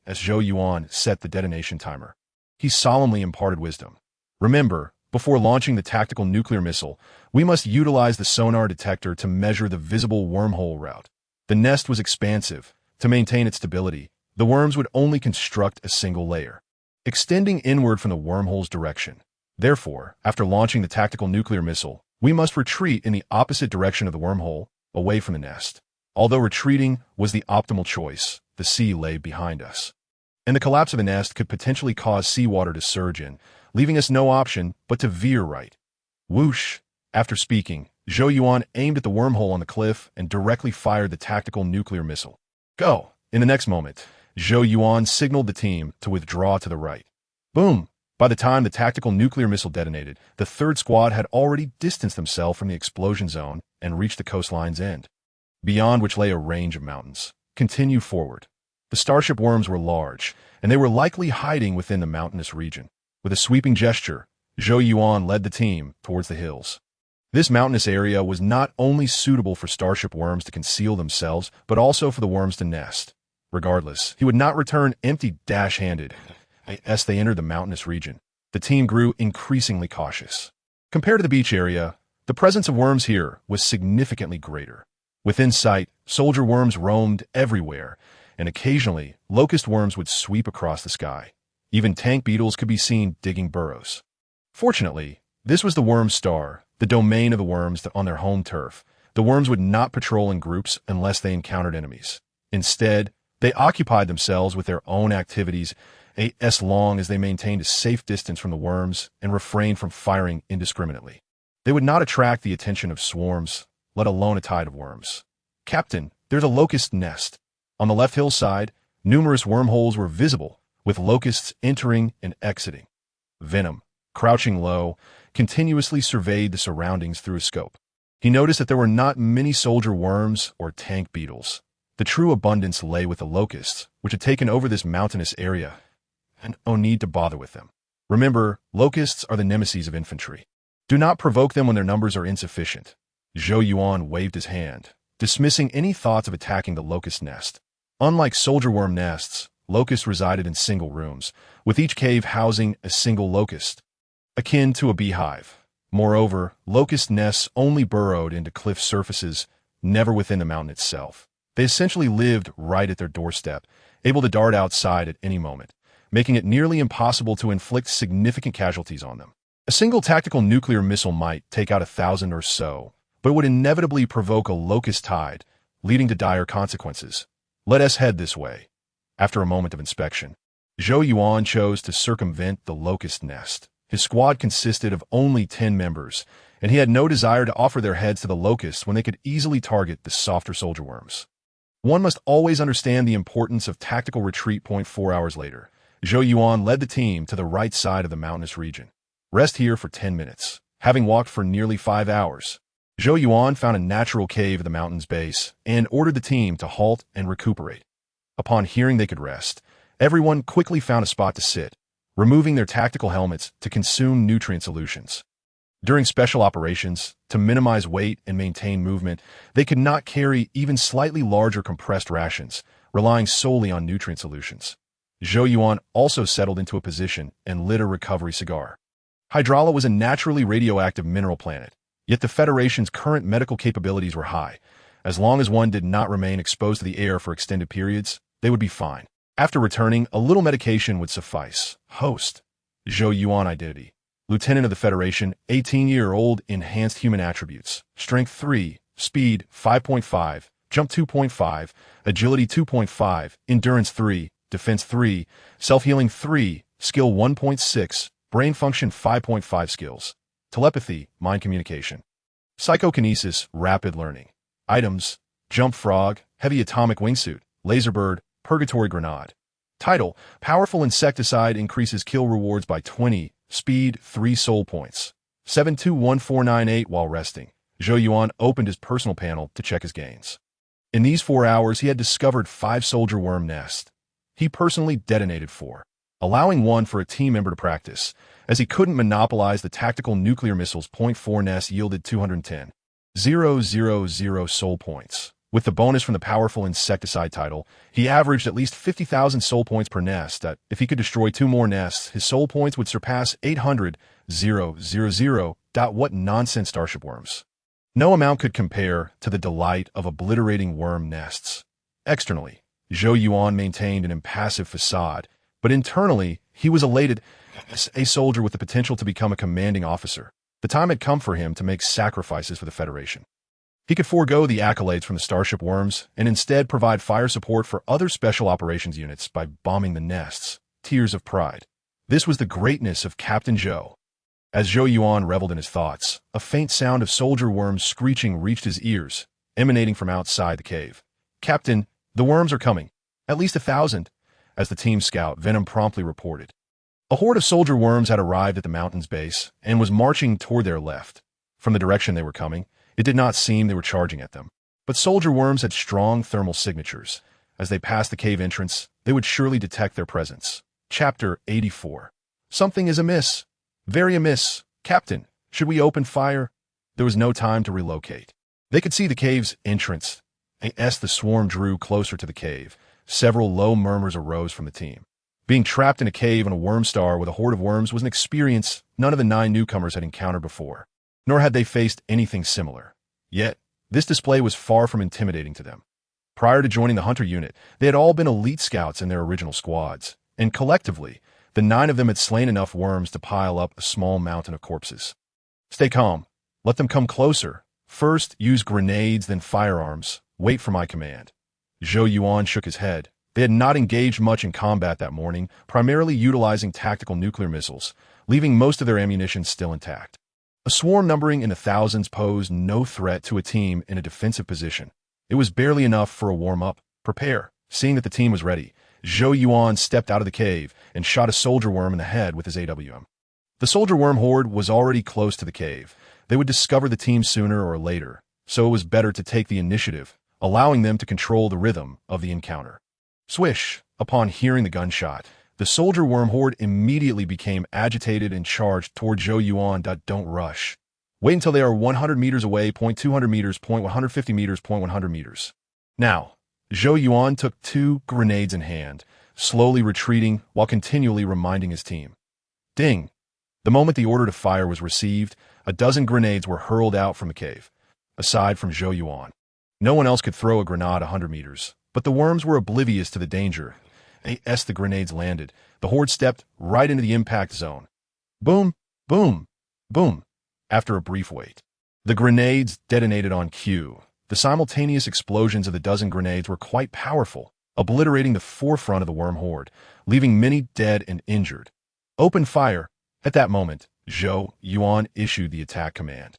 As Zhou Yuan set the detonation timer, he solemnly imparted wisdom. "Remember, before launching the tactical nuclear missile, we must utilize the sonar detector to measure the visible wormhole route." The nest was expansive. To maintain its stability, the worms would only construct a single layer, extending inward from the wormhole's direction. Therefore, after launching the tactical nuclear missile, we must retreat in the opposite direction of the wormhole, away from the nest. Although retreating was the optimal choice, the sea lay behind us, and the collapse of the nest could potentially cause seawater to surge in, leaving us no option but to veer right. Whoosh! After speaking, Zhou Yuan aimed at the wormhole on the cliff and directly fired the tactical nuclear missile. "Go!" In the next moment, Zhou Yuan signaled the team to withdraw to the right. Boom! By the time the tactical nuclear missile detonated, the third squad had already distanced themselves from the explosion zone and reached the coastline's end, beyond which lay a range of mountains. "Continue forward." The starship worms were large, and they were likely hiding within the mountainous region. With a sweeping gesture, Zhou Yuan led the team towards the hills. This mountainous area was not only suitable for starship worms to conceal themselves, but also for the worms to nest. Regardless, he would not return empty-handed. As they entered the mountainous region, the team grew increasingly cautious. Compared to the beach area, the presence of worms here was significantly greater. Within sight, soldier worms roamed everywhere, and occasionally, locust worms would sweep across the sky. Even tank beetles could be seen digging burrows. Fortunately, this was the worm star, the domain of the worms on their home turf. The worms would not patrol in groups unless they encountered enemies. Instead, they occupied themselves with their own activities as long as they maintained a safe distance from the worms and refrained from firing indiscriminately. They would not attract the attention of swarms, let alone a tide of worms. "Captain, there's a locust nest." On the left hillside, numerous wormholes were visible, with locusts entering and exiting. Venom, crouching low, continuously surveyed the surroundings through a scope. He noticed that there were not many soldier worms or tank beetles. The true abundance lay with the locusts, which had taken over this mountainous area, and no need to bother with them. Remember, locusts are the nemesis of infantry. Do not provoke them when their numbers are insufficient. Zhou Yuan waved his hand, dismissing any thoughts of attacking the locust nest. Unlike soldier worm nests, locusts resided in single rooms, with each cave housing a single locust, akin to a beehive. Moreover, locust nests only burrowed into cliff surfaces, never within the mountain itself. They essentially lived right at their doorstep, able to dart outside at any moment, making it nearly impossible to inflict significant casualties on them. A single tactical nuclear missile might take out 1,000 or so, but it would inevitably provoke a locust tide, leading to dire consequences. "Let us head this way." After a moment of inspection, Zhou Yuan chose to circumvent the locust nest. His squad consisted of only 10 members, and he had no desire to offer their heads to the locusts when they could easily target the softer soldier worms. One must always understand the importance of tactical retreat. 4 hours later, Zhou Yuan led the team to the right side of the mountainous region. "Rest here for 10 minutes. Having walked for nearly 5 hours, Zhou Yuan found a natural cave at the mountain's base and ordered the team to halt and recuperate. Upon hearing they could rest, everyone quickly found a spot to sit, removing their tactical helmets to consume nutrient solutions. During special operations, to minimize weight and maintain movement, they could not carry even slightly larger compressed rations, relying solely on nutrient solutions. Zhou Yuan also settled into a position and lit a recovery cigar. Hydrala was a naturally radioactive mineral planet, yet the Federation's current medical capabilities were high. As long as one did not remain exposed to the air for extended periods, they would be fine. After returning, a little medication would suffice. Host: Zhou Yuan identity. Lieutenant of the Federation, 18-year-old, enhanced human attributes. Strength 3, Speed 5.5, Jump 2.5, Agility 2.5, Endurance 3, Defense 3, Self-Healing 3, Skill 1.6, Brain Function 5.5 skills. Telepathy, Mind Communication. Psychokinesis, Rapid Learning. Items: Jump Frog, Heavy Atomic Wingsuit, Laserbird, Purgatory Grenade. Title: Powerful Insecticide increases kill rewards by 20, Speed 3 soul points. 721498 while resting. Zhou Yuan opened his personal panel to check his gains. In these 4 hours, he had discovered 5 soldier worm nests. He personally detonated 4, allowing 1 for a team member to practice, as he couldn't monopolize the tactical nuclear missiles. 4 nests yielded 210,000 soul points. With the bonus from the powerful insecticide title, he averaged at least 50,000 soul points per nest. That if he could destroy 2 more nests, his soul points would surpass 800,000. What nonsense, starship worms. No amount could compare to the delight of obliterating worm nests. Externally, Zhou Yuan maintained an impassive facade, but internally, he was elated as a soldier with the potential to become a commanding officer. The time had come for him to make sacrifices for the Federation. He could forego the accolades from the starship worms and instead provide fire support for other special operations units by bombing the nests. Tears of pride. This was the greatness of Captain Zhou. As Zhou Yuan reveled in his thoughts, a faint sound of soldier worms screeching reached his ears, emanating from outside the cave. "Captain, the worms are coming. At least 1,000, as the team scout Venom promptly reported. A horde of soldier worms had arrived at the mountain's base and was marching toward their left. From the direction they were coming, it did not seem they were charging at them. But soldier worms had strong thermal signatures. As they passed the cave entrance, they would surely detect their presence. Chapter 84. Something is amiss. Very amiss. Captain, should we open fire? There was no time to relocate. They could see the cave's entrance. As the swarm drew closer to the cave, several low murmurs arose from the team. Being trapped in a cave on a worm star with a horde of worms was an experience none of the 9 newcomers had encountered before, nor had they faced anything similar. Yet, this display was far from intimidating to them. Prior to joining the Hunter unit, they had all been elite scouts in their original squads, and collectively, the 9 of them had slain enough worms to pile up a small mountain of corpses. Stay calm. Let them come closer. First, use grenades, then firearms. Wait for my command. Zhou Yuan shook his head. They had not engaged much in combat that morning, primarily utilizing tactical nuclear missiles, leaving most of their ammunition still intact. A swarm numbering in the thousands posed no threat to a team in a defensive position. It was barely enough for a warm-up. Prepare. Seeing that the team was ready, Zhou Yuan stepped out of the cave and shot a soldier worm in the head with his AWM. The soldier worm horde was already close to the cave. They would discover the team sooner or later, so it was better to take the initiative, allowing them to control the rhythm of the encounter. Swish! Upon hearing the gunshot, the soldier worm horde immediately became agitated and charged toward Zhou Yuan. Don't rush. Wait until they are 100 meters away, 200 meters, 150 meters, 100 meters. Now, Zhou Yuan took 2 grenades in hand, slowly retreating while continually reminding his team. Ding! The moment the order to fire was received, a dozen grenades were hurled out from the cave. Aside from Zhou Yuan, no one else could throw a grenade 100 meters, but the worms were oblivious to the danger. As the grenades landed, the horde stepped right into the impact zone. Boom! Boom! Boom! After a brief wait, the grenades detonated on cue. The simultaneous explosions of the dozen grenades were quite powerful, obliterating the forefront of the worm horde, leaving many dead and injured. Open fire! At that moment, Zhou Yuan issued the attack command.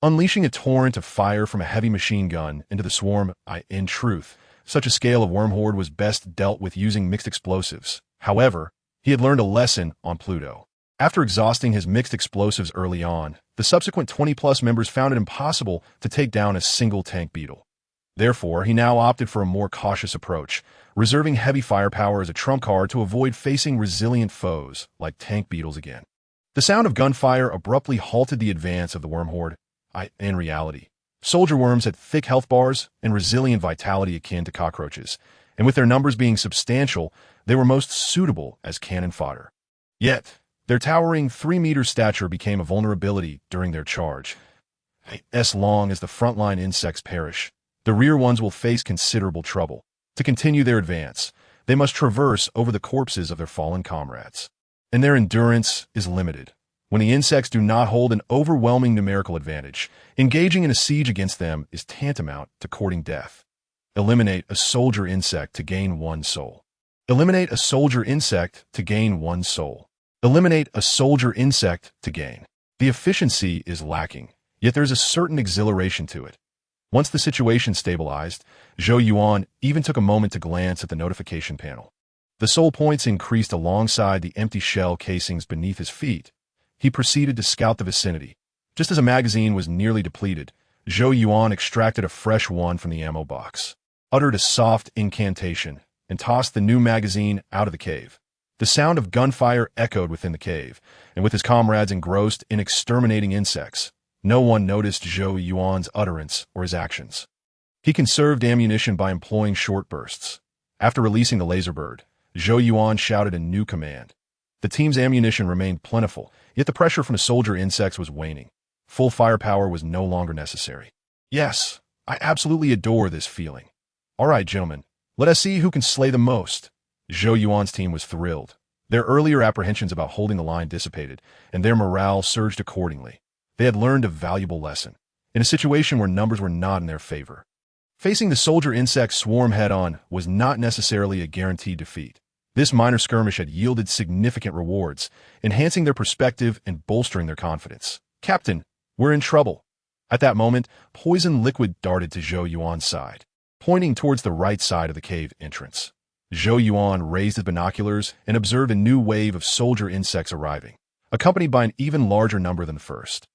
Unleashing a torrent of fire from a heavy machine gun into the swarm, in truth, such a scale of worm horde was best dealt with using mixed explosives. However, he had learned a lesson on Pluto. After exhausting his mixed explosives early on, the subsequent 20-plus members found it impossible to take down a single tank beetle. Therefore, he now opted for a more cautious approach, reserving heavy firepower as a trump card to avoid facing resilient foes like tank beetles again. The sound of gunfire abruptly halted the advance of the worm horde. In reality, soldier worms had thick health bars and resilient vitality akin to cockroaches, and with their numbers being substantial, they were most suitable as cannon fodder. Yet, their towering 3-meter stature became a vulnerability during their charge. As long as the frontline insects perish, the rear ones will face considerable trouble. To continue their advance, they must traverse over the corpses of their fallen comrades. And their endurance is limited. When the insects do not hold an overwhelming numerical advantage, engaging in a siege against them is tantamount to courting death. Eliminate a soldier insect to gain 1 soul. Eliminate a soldier insect to gain 1 soul. Eliminate a soldier insect to gain. The efficiency is lacking, yet there's a certain exhilaration to it. Once the situation stabilized, Zhou Yuan even took a moment to glance at the notification panel. The soul points increased alongside the empty shell casings beneath his feet. He proceeded to scout the vicinity. Just as a magazine was nearly depleted, Zhou Yuan extracted a fresh one from the ammo box, uttered a soft incantation, and tossed the new magazine out of the cave. The sound of gunfire echoed within the cave, and with his comrades engrossed in exterminating insects, no one noticed Zhou Yuan's utterance or his actions. He conserved ammunition by employing short bursts. After releasing the laser bird, Zhou Yuan shouted a new command. The team's ammunition remained plentiful, yet the pressure from the soldier insects was waning. Full firepower was no longer necessary. Yes, I absolutely adore this feeling. All right, gentlemen, let us see who can slay the most. Zhou Yuan's team was thrilled. Their earlier apprehensions about holding the line dissipated, and their morale surged accordingly. They had learned a valuable lesson, in a situation where numbers were not in their favor. Facing the soldier insect swarm head-on was not necessarily a guaranteed defeat. This minor skirmish had yielded significant rewards, enhancing their perspective and bolstering their confidence. Captain, we're in trouble. At that moment, poison liquid darted to Zhou Yuan's side, pointing towards the right side of the cave entrance. Zhou Yuan raised his binoculars and observed a new wave of soldier insects arriving, accompanied by an even larger number than the first.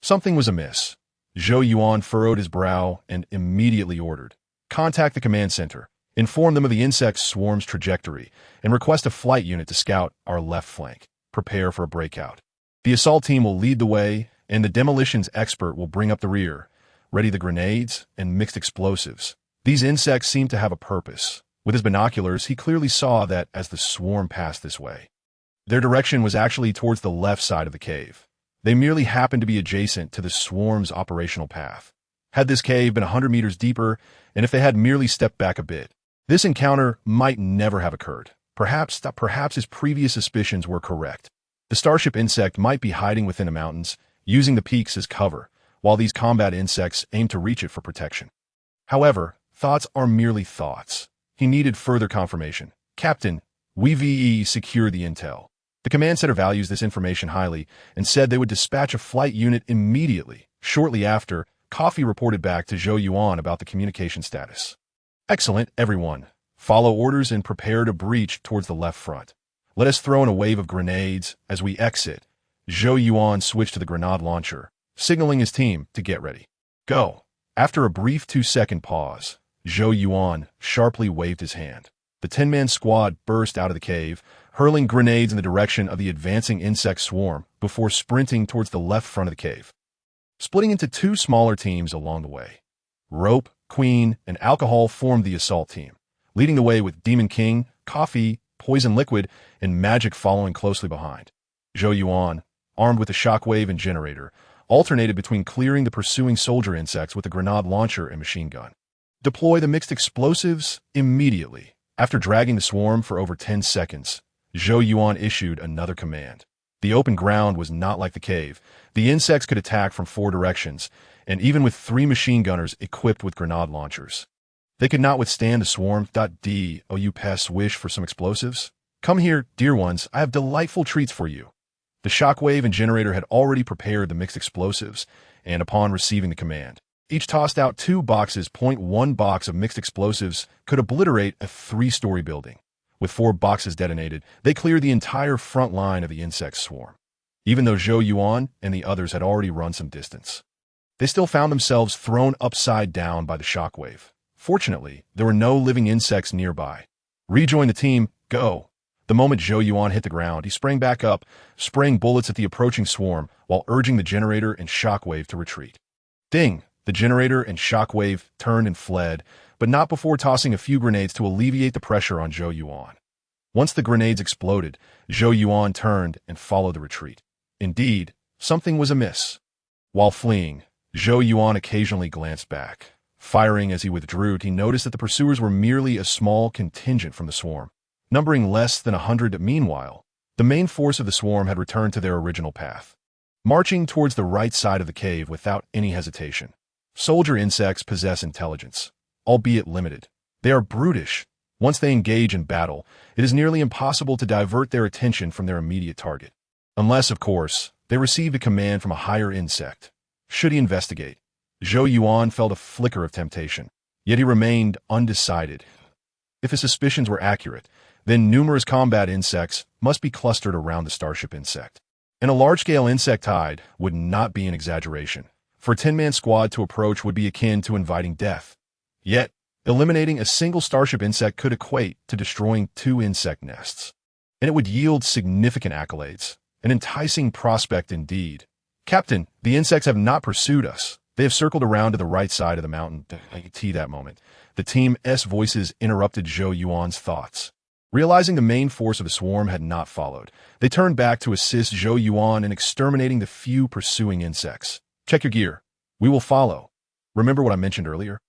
Something was amiss. Zhou Yuan furrowed his brow and immediately ordered, "Contact the command center, inform them of the insect swarm's trajectory, and request a flight unit to scout our left flank. Prepare for a breakout. The assault team will lead the way, and the demolitions expert will bring up the rear. Ready the grenades and mixed explosives. These insects seem to have a purpose." With his binoculars, he clearly saw that as the swarm passed this way, their direction was actually towards the left side of the cave. They merely happened to be adjacent to the swarm's operational path. Had this cave been 100 meters deeper, and if they had merely stepped back a bit, this encounter might never have occurred. Perhaps his previous suspicions were correct. The starship insect might be hiding within the mountains, using the peaks as cover, while these combat insects aimed to reach it for protection. However, thoughts are merely thoughts. He needed further confirmation. Captain, we secured the intel. The command center values this information highly and said they would dispatch a flight unit immediately. Shortly after, Coffee reported back to Zhou Yuan about the communication status. Excellent, everyone. Follow orders and prepare to breach towards the left front. Let us throw in a wave of grenades as we exit. Zhou Yuan switched to the grenade launcher, signaling his team to get ready. Go. After a brief 2-second pause, Zhou Yuan sharply waved his hand. The 10-man squad burst out of the cave, hurling grenades in the direction of the advancing insect swarm before sprinting towards the left front of the cave. Splitting into 2 smaller teams along the way, Rope, Queen, and Alcohol formed the assault team, leading the way with Demon King, Coffee, Poison Liquid, and Magic following closely behind. Zhou Yuan, armed with a shockwave and generator, alternated between clearing the pursuing soldier insects with a grenade launcher and machine gun. Deploy the mixed explosives immediately. After dragging the swarm for over 10 seconds, Zhou Yuan issued another command. The open ground was not like the cave. The insects could attack from 4 directions, and even with 3 machine gunners equipped with grenade launchers, they could not withstand the swarm. Do you pests wish for some explosives? Come here, dear ones, I have delightful treats for you. The shockwave and generator had already prepared the mixed explosives, and upon receiving the command, each tossed out 2 boxes. 1 box of mixed explosives could obliterate a 3-story building. With 4 boxes detonated, they cleared the entire front line of the insect swarm. Even though Zhou Yuan and the others had already run some distance, they still found themselves thrown upside down by the shockwave. Fortunately, there were no living insects nearby. Rejoin the team, go. The moment Zhou Yuan hit the ground, he sprang back up, spraying bullets at the approaching swarm while urging the generator and shockwave to retreat. Ding! The generator and shockwave turned and fled, but not before tossing a few grenades to alleviate the pressure on Zhou Yuan. Once the grenades exploded, Zhou Yuan turned and followed the retreat. Indeed, something was amiss. While fleeing, Zhou Yuan occasionally glanced back. Firing as he withdrew, he noticed that the pursuers were merely a small contingent from the swarm, numbering less than 100. Meanwhile, the main force of the swarm had returned to their original path, marching towards the right side of the cave without any hesitation. Soldier insects possess intelligence, albeit limited. They are brutish. Once they engage in battle, it is nearly impossible to divert their attention from their immediate target. Unless, of course, they received a command from a higher insect. Should he investigate? Zhou Yuan felt a flicker of temptation, yet he remained undecided. If his suspicions were accurate, then numerous combat insects must be clustered around the starship insect. And a large-scale insect tide would not be an exaggeration. For a 10-man squad to approach would be akin to inviting death. Yet, eliminating a single starship insect could equate to destroying 2 insect nests. And it would yield significant accolades. An enticing prospect indeed. Captain, the insects have not pursued us. They have circled around to the right side of the mountain. That moment, the team's voices interrupted Zhou Yuan's thoughts. Realizing the main force of the swarm had not followed, they turned back to assist Zhou Yuan in exterminating the few pursuing insects. Check your gear. We will follow. Remember what I mentioned earlier?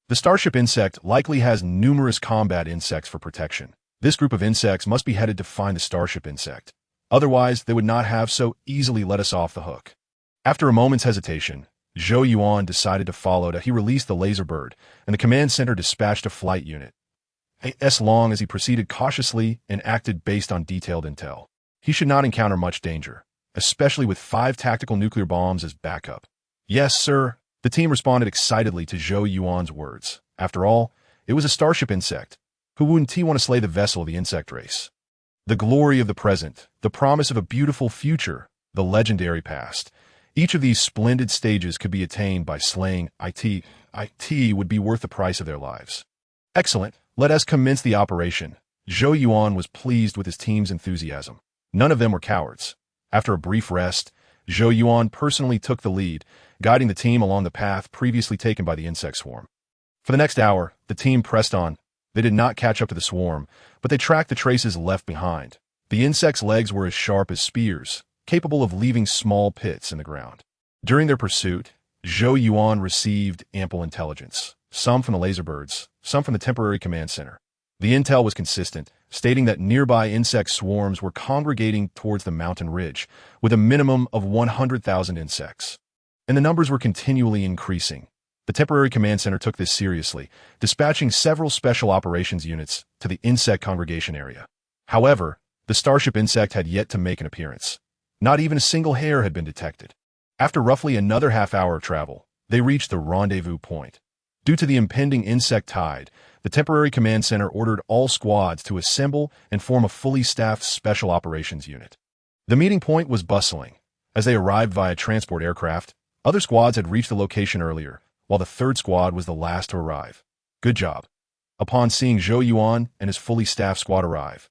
The starship insect likely has numerous combat insects for protection. This group of insects must be headed to find the starship insect. Otherwise, they would not have so easily let us off the hook. After a moment's hesitation, Zhou Yuan decided to follow. He released the laser bird, and the command center dispatched a flight unit. As long as he proceeded cautiously and acted based on detailed intel, he should not encounter much danger, especially with 5 tactical nuclear bombs as backup. Yes, sir. The team responded excitedly to Zhou Yuan's words. After all, it was a starship insect. Who wouldn't want to slay the vessel of the insect race? The glory of the present, the promise of a beautiful future, the legendary past. Each of these splendid stages could be attained by slaying it. It would be worth the price of their lives. Excellent. Let us commence the operation. Zhou Yuan was pleased with his team's enthusiasm. None of them were cowards. After a brief rest, Zhou Yuan personally took the lead, guiding the team along the path previously taken by the insect swarm. For the next hour, the team pressed on. They did not catch up to the swarm, but they tracked the traces left behind. The insect's legs were as sharp as spears, capable of leaving small pits in the ground. During their pursuit, Zhou Yuan received ample intelligence, some from the laser birds, some from the temporary command center. The intel was consistent, stating that nearby insect swarms were congregating towards the mountain ridge, with a minimum of 100,000 insects. And the numbers were continually increasing. The temporary command center took this seriously, dispatching several special operations units to the insect congregation area. However, the starship insect had yet to make an appearance. Not even a single hair had been detected. After roughly another half-hour of travel, they reached the rendezvous point. Due to the impending insect tide, the temporary command center ordered all squads to assemble and form a fully staffed special operations unit. The meeting point was bustling. As they arrived via transport aircraft, other squads had reached the location earlier, while the third squad was the last to arrive. Good job. Upon seeing Zhou Yuan and his fully staffed squad arrive,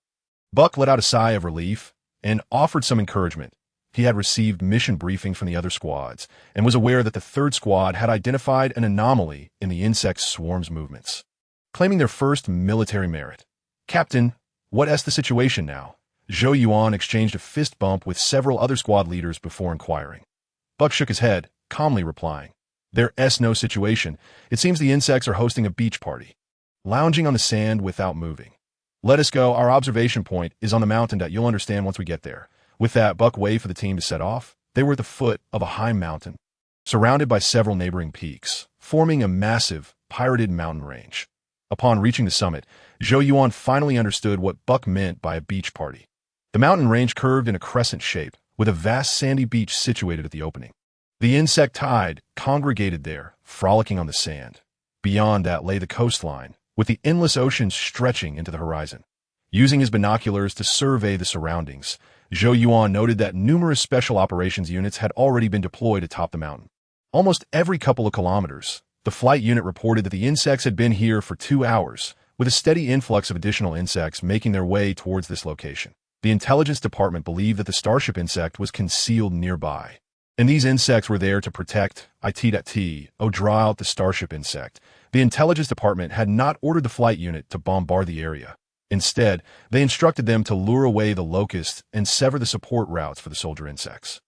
Buck let out a sigh of relief and offered some encouragement. He had received mission briefings from the other squads and was aware that the third squad had identified an anomaly in the insect swarm's movements, claiming their first military merit. "Captain, what's the situation now?" Zhou Yuan exchanged a fist bump with several other squad leaders before inquiring. Buck shook his head, calmly replying, "There's no situation. It seems the insects are hosting a beach party, lounging on the sand without moving. Let us go. Our observation point is on the mountain that you'll understand once we get there." With that, Buck waved for the team to set off. They were at the foot of a high mountain, surrounded by several neighboring peaks, forming a massive, pirated mountain range. Upon reaching the summit, Zhou Yuan finally understood what Buck meant by a beach party. The mountain range curved in a crescent shape, with a vast sandy beach situated at the opening. The insect tide congregated there, frolicking on the sand. Beyond that lay the coastline, with the endless ocean stretching into the horizon. Using his binoculars to survey the surroundings, Zhou Yuan noted that numerous special operations units had already been deployed atop the mountain. Almost every couple of kilometers, the flight unit reported that the insects had been here for 2 hours, with a steady influx of additional insects making their way towards this location. The intelligence department believed that the starship insect was concealed nearby, and these insects were there to protect or draw out the starship insect. The intelligence department had not ordered the flight unit to bombard the area. Instead, they instructed them to lure away the locusts and sever the support routes for the soldier insects.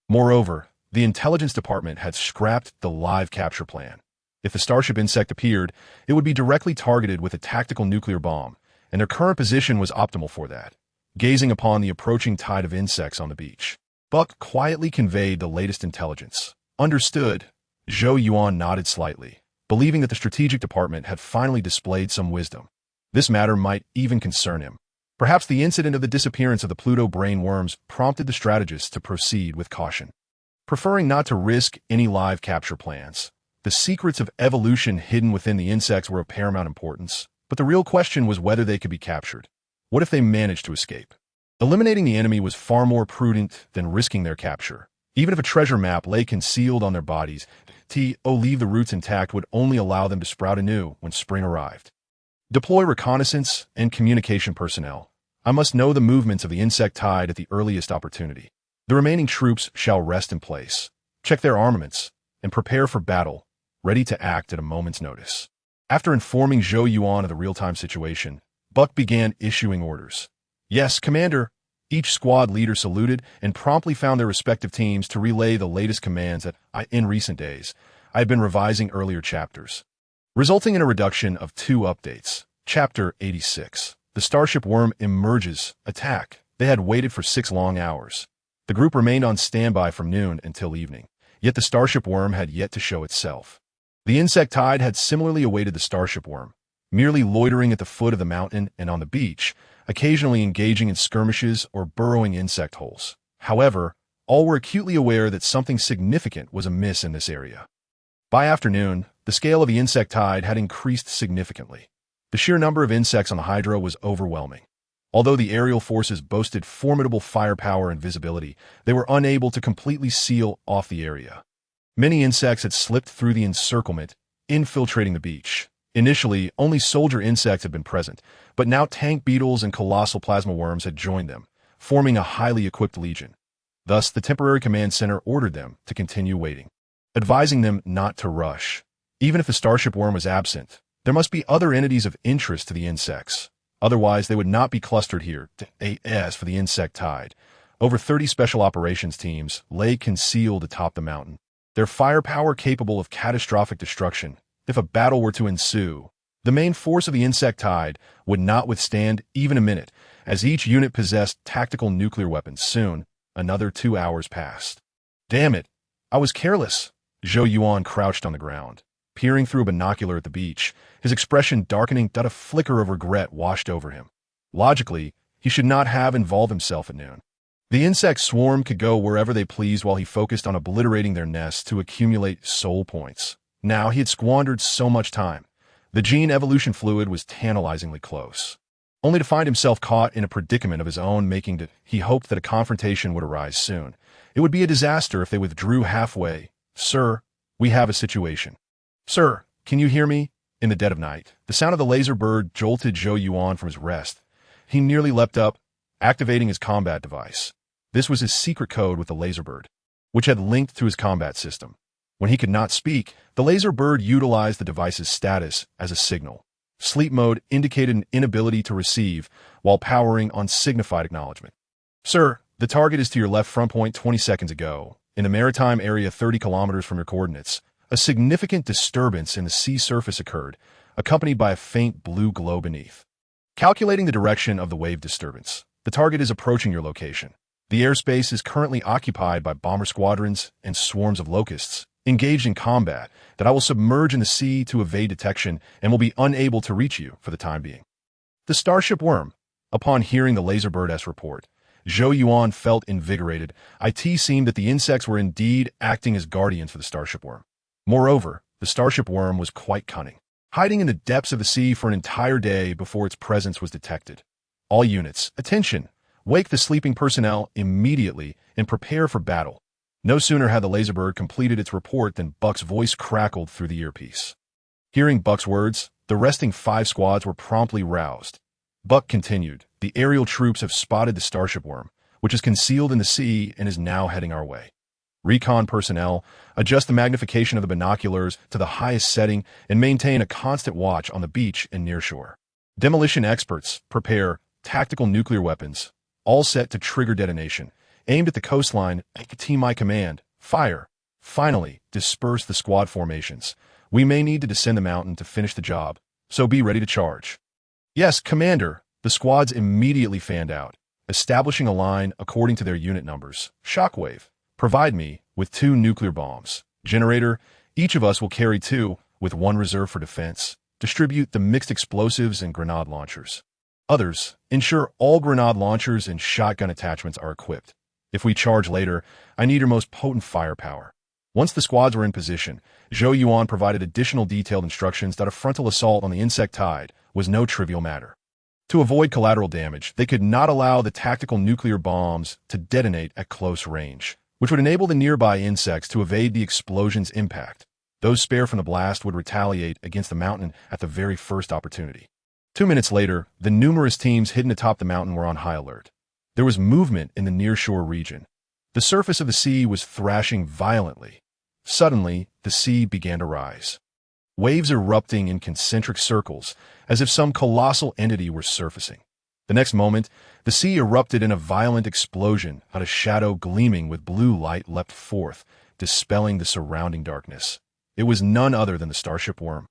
Moreover, the intelligence department had scrapped the live capture plan. If the starship insect appeared, it would be directly targeted with a tactical nuclear bomb, and their current position was optimal for that. Gazing upon the approaching tide of insects on the beach, Buck quietly conveyed the latest intelligence. "Understood." Zhou Yuan nodded slightly, believing that the strategic department had finally displayed some wisdom. This matter might even concern him. Perhaps the incident of the disappearance of the Pluto brain worms prompted the strategists to proceed with caution, preferring not to risk any live capture plans. The secrets of evolution hidden within the insects were of paramount importance, but the real question was whether they could be captured. What if they managed to escape? Eliminating the enemy was far more prudent than risking their capture. Even if a treasure map lay concealed on their bodies, leave the roots intact would only allow them to sprout anew when spring arrived. Deploy reconnaissance and communication personnel. I must know the movements of the insect tide at the earliest opportunity. The remaining troops shall rest in place, check their armaments, and prepare for battle, ready to act at a moment's notice. After informing Zhou Yuan of the real-time situation, Buck began issuing orders. "Yes, Commander." Each squad leader saluted and promptly found their respective teams to relay the latest commands that in recent days, I had been revising earlier chapters, resulting in a reduction of 2 updates. Chapter 86. The Starship Worm Emerges. Attack. They had waited for 6 long hours. The group remained on standby from noon until evening, yet the Starship Worm had yet to show itself. The insect tide had similarly awaited the Starship Worm, merely loitering at the foot of the mountain and on the beach, occasionally engaging in skirmishes or burrowing insect holes. However, all were acutely aware that something significant was amiss in this area. By afternoon, the scale of the insect tide had increased significantly. The sheer number of insects on the Hydra was overwhelming. Although the aerial forces boasted formidable firepower and visibility, they were unable to completely seal off the area. Many insects had slipped through the encirclement, infiltrating the beach. Initially, only soldier insects had been present, but now tank beetles and colossal plasma worms had joined them, forming a highly equipped legion. Thus, the temporary command center ordered them to continue waiting, advising them not to rush. Even if the starship worm was absent, there must be other entities of interest to the insects. Otherwise, they would not be clustered here. As for the insect tide, over 30 special operations teams lay concealed atop the mountain. their firepower capable of catastrophic destruction if a battle were to ensue. The main force of the insectoid would not withstand even a minute, as each unit possessed tactical nuclear weapons. Soon, another 2 hours passed. Damn it, I was careless. Zhou Yuan crouched on the ground, peering through a binocular at the beach, his expression darkening. A flicker of regret washed over him. Logically, he should not have involved himself at noon. The insect swarm could go wherever they pleased while he focused on obliterating their nests to accumulate soul points. Now he had squandered so much time. The gene evolution fluid was tantalizingly close, only to find himself caught in a predicament of his own making. He hoped that a confrontation would arise soon. It would be a disaster if they withdrew halfway. Sir, we have a situation. Sir, can you hear me? In the dead of night, the sound of the laser bird jolted Zhou Yuan from his rest. He nearly leapt up, activating his combat device. This was his secret code with the laser bird, which had linked to his combat system. When he could not speak, the laser bird utilized the device's status as a signal. Sleep mode indicated an inability to receive, while powering on signified acknowledgement. Sir, the target is to your left front point 20 seconds ago, in the maritime area 30 kilometers from your coordinates. A significant disturbance in the sea surface occurred, accompanied by a faint blue glow beneath. Calculating the direction of the wave disturbance, the target is approaching your location. The airspace is currently occupied by bomber squadrons and swarms of locusts, engaged in combat that I will submerge in the sea to evade detection and will be unable to reach you for the time being. The Starship Worm. Upon hearing the Laser Bird's report, Zhou Yuan felt invigorated. It seemed that the insects were indeed acting as guardians for the Starship Worm. Moreover, the Starship Worm was quite cunning, hiding in the depths of the sea for an entire day before its presence was detected. All units, attention! Wake the sleeping personnel immediately and prepare for battle. No sooner had the laser bird completed its report than Buck's voice crackled through the earpiece. Hearing Buck's words, the resting 5 squads were promptly roused. Buck continued, "The aerial troops have spotted the Starship Worm, which is concealed in the sea and is now heading our way. Recon personnel, adjust the magnification of the binoculars to the highest setting and maintain a constant watch on the beach and nearshore. Demolition experts, prepare tactical nuclear weapons, all set to trigger detonation, aimed at the coastline. Team my command, fire. Finally, disperse the squad formations. We may need to descend the mountain to finish the job, so be ready to charge." "Yes, Commander." The squads immediately fanned out, establishing a line according to their unit numbers. Shockwave, provide me with 2 nuclear bombs. Generator, each of us will carry 2, with 1 reserve for defense. Distribute the mixed explosives and grenade launchers. Others, ensure all grenade launchers and shotgun attachments are equipped. If we charge later, I need your most potent firepower. Once the squads were in position, Zhou Yuan provided additional detailed instructions that a frontal assault on the insectoid was no trivial matter. To avoid collateral damage, they could not allow the tactical nuclear bombs to detonate at close range, which would enable the nearby insects to evade the explosion's impact. Those spared from the blast would retaliate against the mountain at the very first opportunity. 2 minutes later, the numerous teams hidden atop the mountain were on high alert. There was movement in the nearshore region. The surface of the sea was thrashing violently. Suddenly, the sea began to rise. Waves erupting in concentric circles, as if some colossal entity were surfacing. The next moment, the sea erupted in a violent explosion. A shadow gleaming with blue light leapt forth, dispelling the surrounding darkness. It was none other than the Starship Worm.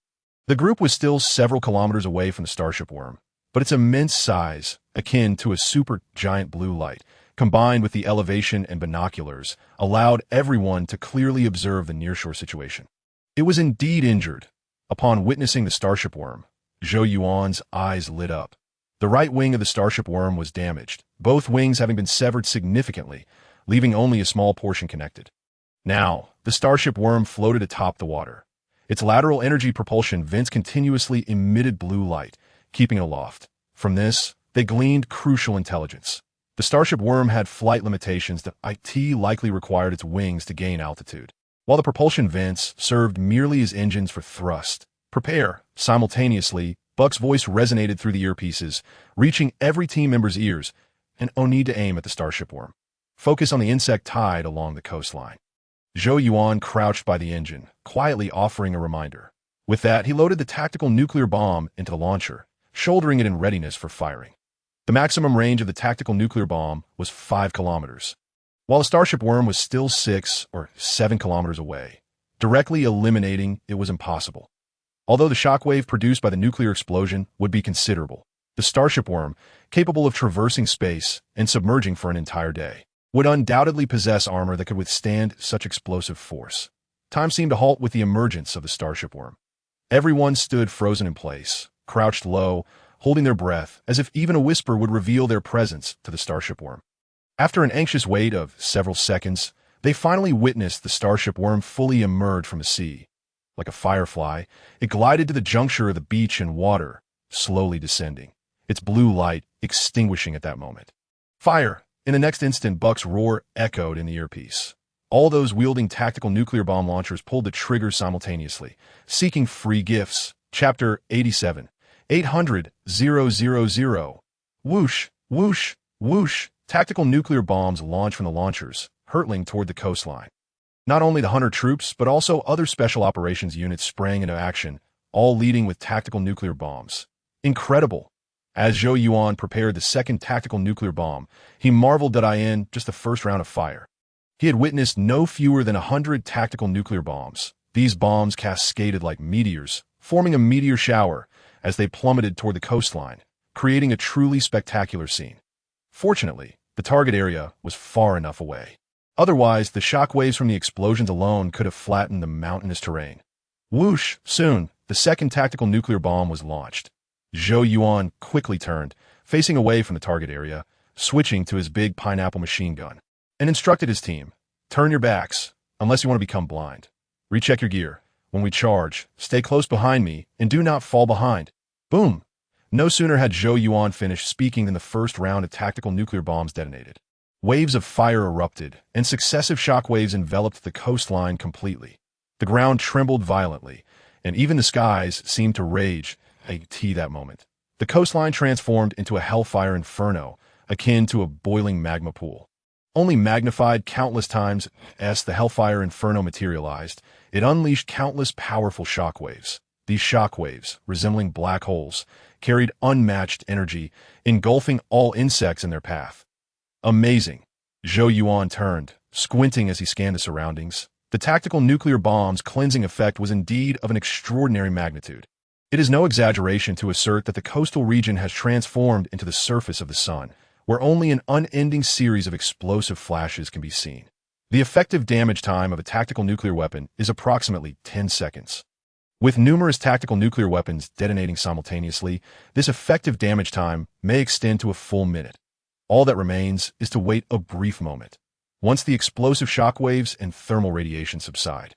The group was still several kilometers away from the Starship Worm, but its immense size, akin to a super giant blue light, combined with the elevation and binoculars, allowed everyone to clearly observe the nearshore situation. It was indeed injured. Upon witnessing the Starship Worm, Zhou Yuan's eyes lit up. The right wing of the Starship Worm was damaged, both wings having been severed significantly, leaving only a small portion connected. Now, the Starship Worm floated atop the water. Its lateral energy propulsion vents continuously emitted blue light, keeping it aloft. From this, they gleaned crucial intelligence. The Starship Worm had flight limitations that likely required its wings to gain altitude, while the propulsion vents served merely as engines for thrust. "Prepare." Simultaneously, Buck's voice resonated through the earpieces, reaching every team member's ears, and no need to aim at the Starship Worm. Focus on the insectoid along the coastline. Zhou Yuan crouched by the engine, quietly offering a reminder. With that, he loaded the tactical nuclear bomb into the launcher, shouldering it in readiness for firing. The maximum range of the tactical nuclear bomb was 5 kilometers. while the Starship Worm was still 6 or 7 kilometers away. Directly eliminating it was impossible. Although the shockwave produced by the nuclear explosion would be considerable, the Starship Worm, capable of traversing space and submerging for an entire day, would undoubtedly possess armor that could withstand such explosive force. Time seemed to halt with the emergence of the Starship Worm. Everyone stood frozen in place, crouched low, holding their breath, as if even a whisper would reveal their presence to the Starship Worm. After an anxious wait of several seconds, they finally witnessed the Starship Worm fully emerge from the sea. Like a firefly, it glided to the juncture of the beach and water, slowly descending, its blue light extinguishing at that moment. Fire! In the next instant, Buck's roar echoed in the earpiece. All those wielding tactical nuclear bomb launchers pulled the trigger simultaneously, seeking free gifts. Chapter 87. 800,000. Whoosh, whoosh, whoosh. Tactical nuclear bombs launched from the launchers, hurtling toward the coastline. Not only the Hunter troops, but also other special operations units sprang into action, all leading with tactical nuclear bombs. Incredible! As Zhou Yuan prepared the second tactical nuclear bomb, he marveled that in just the first round of fire. He had witnessed no fewer than 100 tactical nuclear bombs. These bombs cascaded like meteors, forming a meteor shower as they plummeted toward the coastline, creating a truly spectacular scene. Fortunately, the target area was far enough away. Otherwise, the shockwaves from the explosions alone could have flattened the mountainous terrain. Whoosh! Soon, the second tactical nuclear bomb was launched. Zhou Yuan quickly turned, facing away from the target area, switching to his big pineapple machine gun, and instructed his team, "Turn your backs, unless you want to become blind. Recheck your gear. When we charge, stay close behind me and do not fall behind." Boom! No sooner had Zhou Yuan finished speaking than the first round of tactical nuclear bombs detonated. Waves of fire erupted, and successive shockwaves enveloped the coastline completely. The ground trembled violently, and even the skies seemed to rage that moment. The coastline transformed into a hellfire inferno, akin to a boiling magma pool. Only magnified countless times as the hellfire inferno materialized, it unleashed countless powerful shockwaves. These shockwaves, resembling black holes, carried unmatched energy, engulfing all insects in their path. Amazing! Zhou Yuan turned, squinting as he scanned the surroundings. The tactical nuclear bomb's cleansing effect was indeed of an extraordinary magnitude. It is no exaggeration to assert that the coastal region has transformed into the surface of the sun, where only an unending series of explosive flashes can be seen. The effective damage time of a tactical nuclear weapon is approximately 10 seconds. With numerous tactical nuclear weapons detonating simultaneously, this effective damage time may extend to a full minute. All that remains is to wait a brief moment. Once the explosive shockwaves and thermal radiation subside,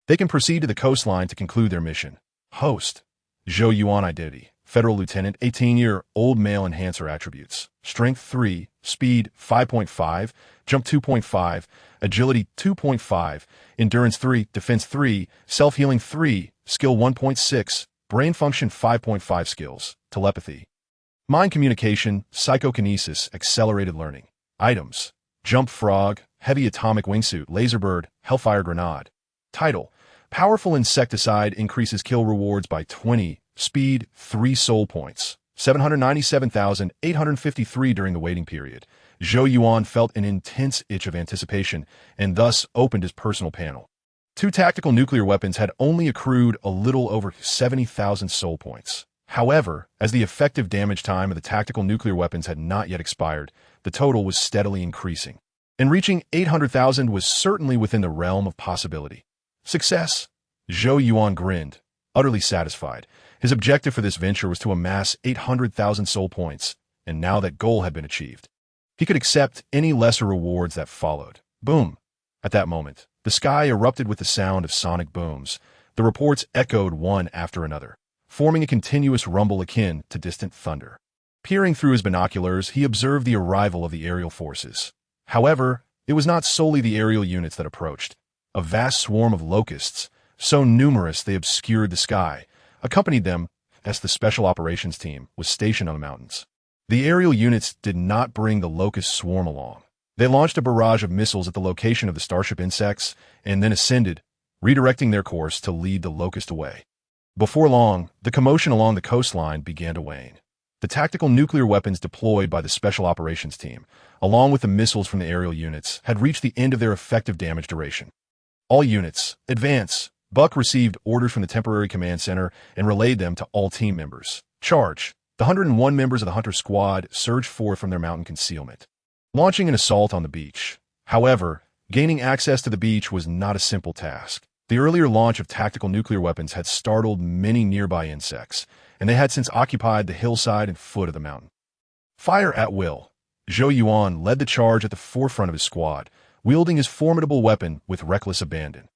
they can proceed to the coastline to conclude their mission. Host: Zhou Yuan identity: Federal Lieutenant, 18-year-old male. Enhancer attributes: Strength 3, Speed 5.5, Jump 2.5, Agility 2.5, Endurance 3, Defense 3, Self-Healing 3, Skill 1.6, Brain Function 5.5 skills, Telepathy, Mind Communication, Psychokinesis, Accelerated Learning. Items: Jump Frog, Heavy Atomic Wingsuit, Laserbird, Hellfire Grenade. Title: Powerful Insecticide increases kill rewards by 20, Speed 3 soul points, 797,853 during the waiting period. Zhou Yuan felt an intense itch of anticipation and thus opened his personal panel. 2 tactical nuclear weapons had only accrued a little over 70,000 soul points. However, as the effective damage time of the tactical nuclear weapons had not yet expired, the total was steadily increasing, and reaching 800,000 was certainly within the realm of possibility. Success! Zhou Yuan grinned, utterly satisfied. His objective for this venture was to amass 800,000 soul points, and now that goal had been achieved, he could accept any lesser rewards that followed. Boom! At that moment, the sky erupted with the sound of sonic booms. The reports echoed one after another, forming a continuous rumble akin to distant thunder. Peering through his binoculars, he observed the arrival of the aerial forces. However, it was not solely the aerial units that approached. A vast swarm of locusts, so numerous they obscured the sky, accompanied them as the Special Operations Team was stationed on the mountains. The aerial units did not bring the locust swarm along. They launched a barrage of missiles at the location of the starship insects and then ascended, redirecting their course to lead the locust away. Before long, the commotion along the coastline began to wane. The tactical nuclear weapons deployed by the Special Operations Team, along with the missiles from the aerial units, had reached the end of their effective damage duration. All units, advance! Buck received orders from the temporary command center and relayed them to all team members. Charge! The 101 members of the Hunter Squad surged forth from their mountain concealment, launching an assault on the beach. However, gaining access to the beach was not a simple task. The earlier launch of tactical nuclear weapons had startled many nearby insects, and they had since occupied the hillside and foot of the mountain. Fire at will. Zhou Yuan led the charge at the forefront of his squad, wielding his formidable weapon with reckless abandon.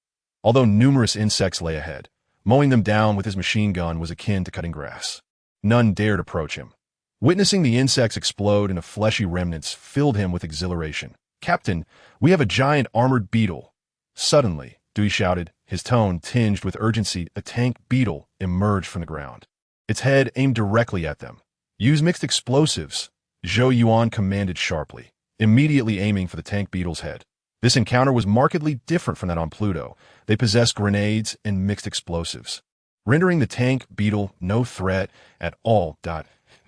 Although numerous insects lay ahead, mowing them down with his machine gun was akin to cutting grass. None dared approach him. Witnessing the insects explode into fleshy remnants filled him with exhilaration. "Captain, we have a giant armored beetle." Suddenly, Dewey shouted, his tone tinged with urgency. A tank beetle emerged from the ground, its head aimed directly at them. "Use mixed explosives," Zhou Yuan commanded sharply, immediately aiming for the tank beetle's head. This encounter was markedly different from that on Pluto. They possessed grenades and mixed explosives, rendering the tank beetle no threat at all.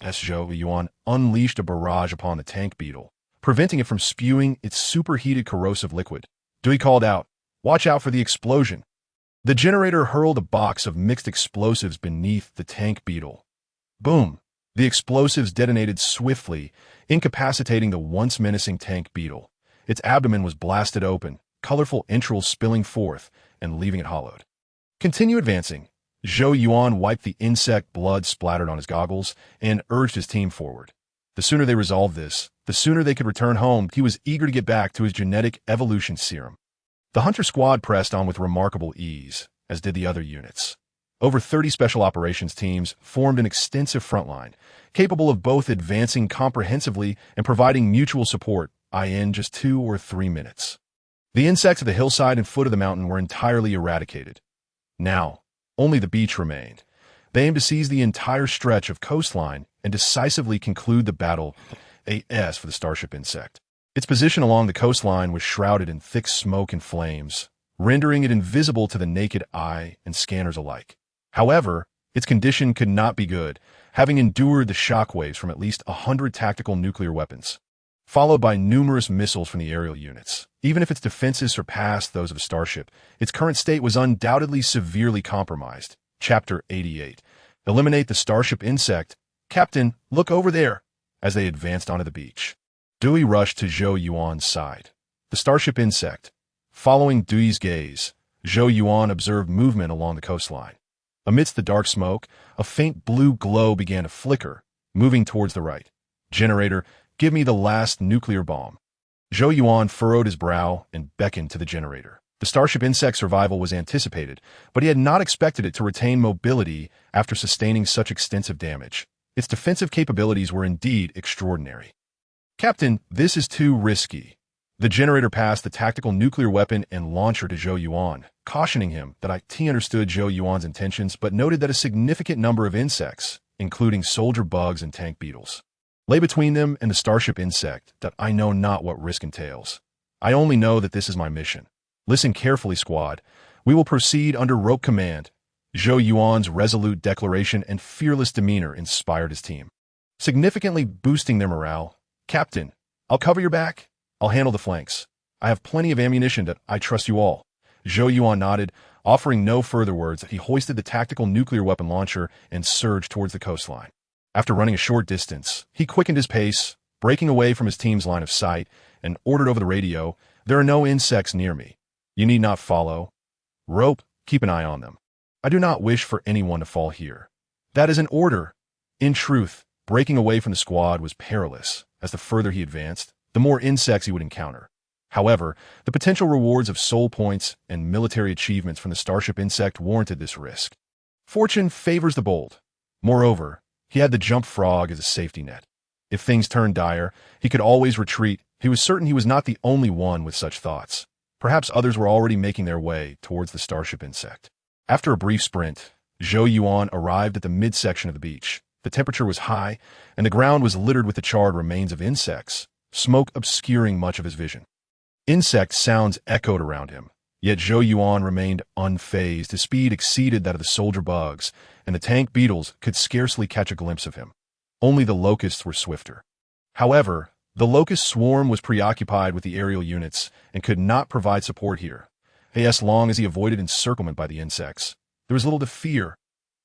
As Zhou Yuan unleashed a barrage upon the tank beetle, preventing it from spewing its superheated corrosive liquid. Dewey called out, "Watch out for the explosion." The generator hurled a box of mixed explosives beneath the tank beetle. Boom! The explosives detonated swiftly, incapacitating the once menacing tank beetle. Its abdomen was blasted open, colorful entrails spilling forth and leaving it hollowed. "Continue advancing." Zhou Yuan wiped the insect blood splattered on his goggles and urged his team forward. The sooner they resolved this, the sooner they could return home. He was eager to get back to his genetic evolution serum. The Hunter Squad pressed on with remarkable ease, as did the other units. Over 30 special operations teams formed an extensive front line, capable of both advancing comprehensively and providing mutual support in just 2 or 3 minutes. The insects of the hillside and foot of the mountain were entirely eradicated. Now, only the beach remained. They aimed to seize the entire stretch of coastline and decisively conclude the battle for the starship insect. Its position along the coastline was shrouded in thick smoke and flames, rendering it invisible to the naked eye and scanners alike. However, its condition could not be good, having endured the shockwaves from at least 100 tactical nuclear weapons, followed by numerous missiles from the aerial units. Even if its defenses surpassed those of a starship, its current state was undoubtedly severely compromised. Chapter 88. Eliminate the starship insect. "Captain, look over there." As they advanced onto the beach, Dewey rushed to Zhou Yuan's side. The starship insect. Following Dewey's gaze, Zhou Yuan observed movement along the coastline. Amidst the dark smoke, a faint blue glow began to flicker, moving towards the right. "Generator, give me the last nuclear bomb." Zhou Yuan furrowed his brow and beckoned to the generator. The starship insect's survival was anticipated, but he had not expected it to retain mobility after sustaining such extensive damage. Its defensive capabilities were indeed extraordinary. "Captain, this is too risky." The generator passed the tactical nuclear weapon and launcher to Zhou Yuan, cautioning him that he understood Zhou Yuan's intentions but noted that a significant number of insects, including soldier bugs and tank beetles, lay between them and the starship insect. "That I know not what risk entails. I only know that this is my mission. Listen carefully, squad. We will proceed under rope command." Zhou Yuan's resolute declaration and fearless demeanor inspired his team, significantly boosting their morale. "Captain, I'll cover your back. I'll handle the flanks. I have plenty of ammunition. That I trust you all." Zhou Yuan nodded, offering no further words. He hoisted the tactical nuclear weapon launcher and surged towards the coastline. After running a short distance, he quickened his pace, breaking away from his team's line of sight, and ordered over the radio, "There are no insects near me. You need not follow. Rope, keep an eye on them. I do not wish for anyone to fall here." "That is an order." In truth, breaking away from the squad was perilous, as the further he advanced, the more insects he would encounter. However, the potential rewards of soul points and military achievements from the starship insect warranted this risk. Fortune favors the bold. Moreover, he had the jump frog as a safety net. If things turned dire, he could always retreat. He was certain he was not the only one with such thoughts. Perhaps others were already making their way towards the starship insect. After a brief sprint, Zhou Yuan arrived at the midsection of the beach. The temperature was high, and the ground was littered with the charred remains of insects, smoke obscuring much of his vision. Insect sounds echoed around him, yet Zhou Yuan remained unfazed. His speed exceeded that of the soldier bugs, and the tank beetles could scarcely catch a glimpse of him. Only the locusts were swifter. However, the locust swarm was preoccupied with the aerial units and could not provide support here. As long as he avoided encirclement by the insects, there was little to fear.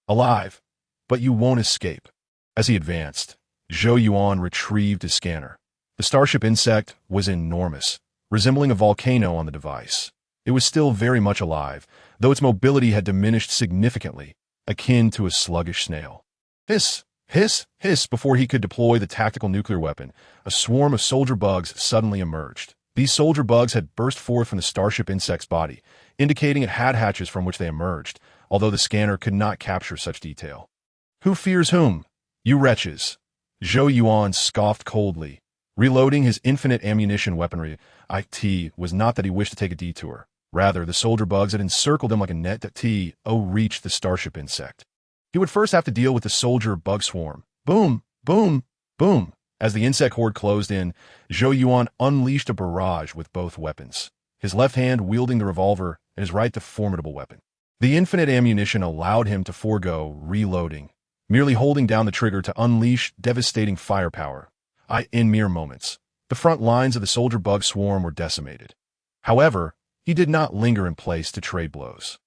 Alive, but you won't escape. As he advanced, Zhou Yuan retrieved his scanner. The starship insect was enormous, resembling a volcano on the device. It was still very much alive, though its mobility had diminished significantly, akin to a sluggish snail. Hiss, hiss, hiss! Before he could deploy the tactical nuclear weapon, a swarm of soldier bugs suddenly emerged. These soldier bugs had burst forth from the starship insect's body, indicating it had hatches from which they emerged, although the scanner could not capture such detail. Who fears whom? You wretches! Zhou Yuan scoffed coldly. Reloading his infinite ammunition weaponry, it was not that he wished to take a detour. Rather, the soldier bugs had encircled him like a net that reached the starship insect. He would first have to deal with the soldier bug swarm. Boom, boom, boom. As the insect horde closed in, Zhou Yuan unleashed a barrage with both weapons, his left hand wielding the revolver and his right the formidable weapon. The infinite ammunition allowed him to forego reloading, merely holding down the trigger to unleash devastating firepower. In mere moments, the front lines of the soldier bug swarm were decimated. However, he did not linger in place to trade blows.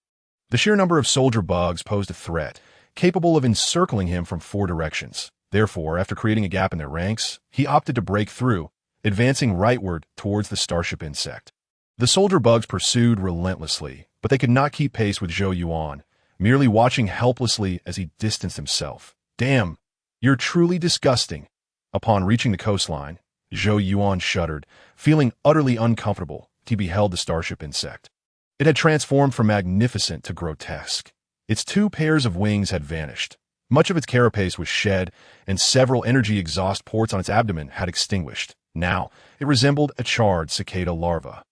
The sheer number of soldier bugs posed a threat, capable of encircling him from 4 directions. Therefore, after creating a gap in their ranks, he opted to break through, advancing rightward towards the starship insect. The soldier bugs pursued relentlessly, but they could not keep pace with Zhou Yuan, merely watching helplessly as he distanced himself. Damn, you're truly disgusting. Upon reaching the coastline, Zhou Yuan shuddered, feeling utterly uncomfortable. He beheld the starship insect. It had transformed from magnificent to grotesque. Its 2 pairs of wings had vanished. Much of its carapace was shed, and several energy exhaust ports on its abdomen had extinguished. Now, it resembled a charred cicada larva.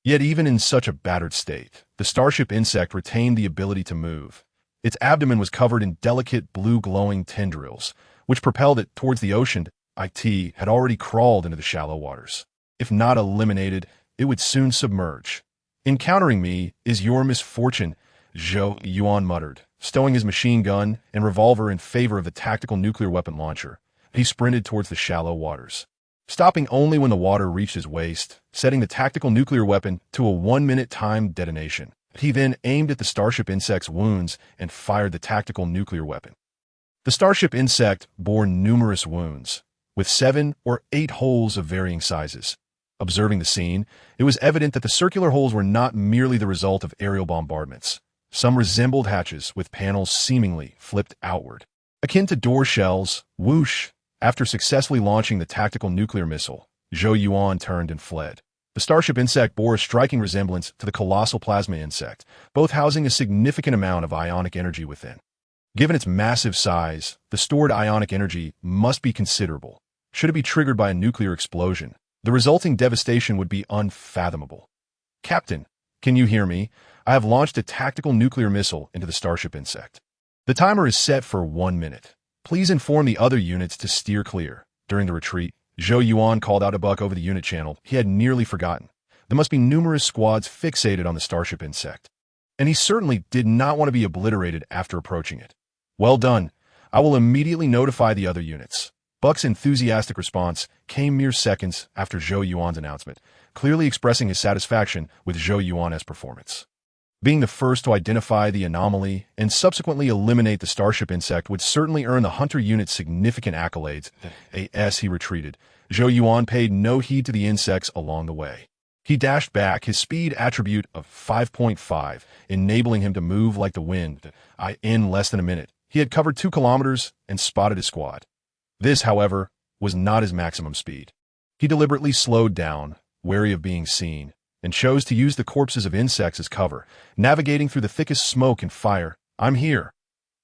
Yet even in such a battered state, the starship insect retained the ability to move. Its abdomen was covered in delicate blue glowing tendrils, which propelled it towards the ocean. It had already crawled into the shallow waters. If not eliminated, it would soon submerge. Encountering me is your misfortune, Zhou Yuan muttered, stowing his machine gun and revolver in favor of the tactical nuclear weapon launcher. He sprinted towards the shallow waters, stopping only when the water reached his waist, setting the tactical nuclear weapon to a 1-minute timed detonation. He then aimed at the starship insect's wounds and fired the tactical nuclear weapon. The starship insect bore numerous wounds, with 7 or 8 holes of varying sizes. Observing the scene, it was evident that the circular holes were not merely the result of aerial bombardments. Some resembled hatches with panels seemingly flipped outward. Akin to door shells, whoosh! After successfully launching the tactical nuclear missile, Zhou Yuan turned and fled. The starship insect bore a striking resemblance to the colossal plasma insect, both housing a significant amount of ionic energy within. Given its massive size, the stored ionic energy must be considerable. Should it be triggered by a nuclear explosion, the resulting devastation would be unfathomable. Captain, can you hear me? I have launched a tactical nuclear missile into the starship insect. The timer is set for 1 minute. Please inform the other units to steer clear. During the retreat, Zhou Yuan called out a buck over the unit channel he had nearly forgotten. There must be numerous squads fixated on the starship insect, and he certainly did not want to be obliterated after approaching it. Well done. I will immediately notify the other units. Buck's enthusiastic response came mere seconds after Zhou Yuan's announcement, clearly expressing his satisfaction with Zhou Yuan's performance. Being the first to identify the anomaly and subsequently eliminate the starship insect would certainly earn the hunter unit significant accolades. As he retreated, Zhou Yuan paid no heed to the insects along the way. He dashed back, his speed attribute of 5.5, enabling him to move like the wind. In less than a minute, he had covered 2 kilometers and spotted his squad. This, however, was not his maximum speed. He deliberately slowed down, wary of being seen, and chose to use the corpses of insects as cover, navigating through the thickest smoke and fire. I'm here.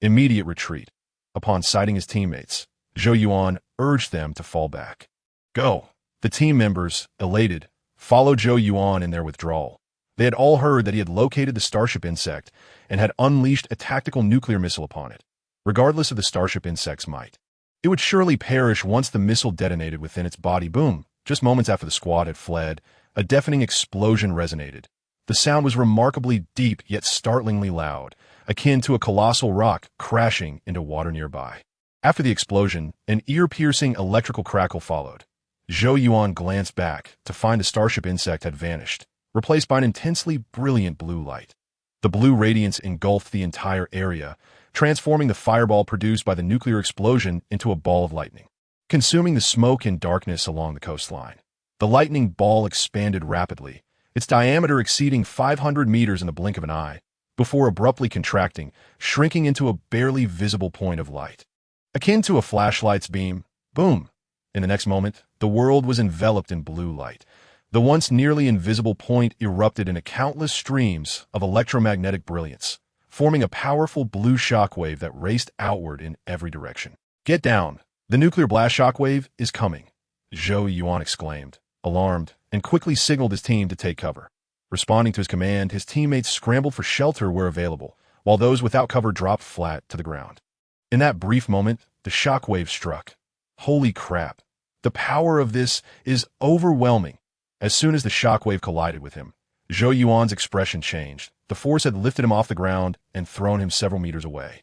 Immediate retreat. Upon sighting his teammates, Zhou Yuan urged them to fall back. Go. The team members, elated, followed Zhou Yuan in their withdrawal. They had all heard that he had located the starship insect and had unleashed a tactical nuclear missile upon it. Regardless of the starship insect's might, it would surely perish once the missile detonated within its body. Boom! Just moments after the squad had fled, a deafening explosion resonated. The sound was remarkably deep yet startlingly loud, akin to a colossal rock crashing into water nearby. After the explosion, an ear-piercing electrical crackle followed. Zhou Yuan glanced back to find the starship insect had vanished, replaced by an intensely brilliant blue light. The blue radiance engulfed the entire area, transforming the fireball produced by the nuclear explosion into a ball of lightning, consuming the smoke and darkness along the coastline. The lightning ball expanded rapidly, its diameter exceeding 500 meters in the blink of an eye, before abruptly contracting, shrinking into a barely visible point of light. Akin to a flashlight's beam, boom! In the next moment, the world was enveloped in blue light. The once nearly invisible point erupted in countless streams of electromagnetic brilliance, forming a powerful blue shockwave that raced outward in every direction. "Get down! The nuclear blast shockwave is coming," Zhou Yuan exclaimed, alarmed, and quickly signaled his team to take cover. Responding to his command, his teammates scrambled for shelter where available, while those without cover dropped flat to the ground. In that brief moment, the shockwave struck. Holy crap! The power of this is overwhelming. As soon as the shockwave collided with him, Zhou Yuan's expression changed. The force had lifted him off the ground and thrown him several meters away.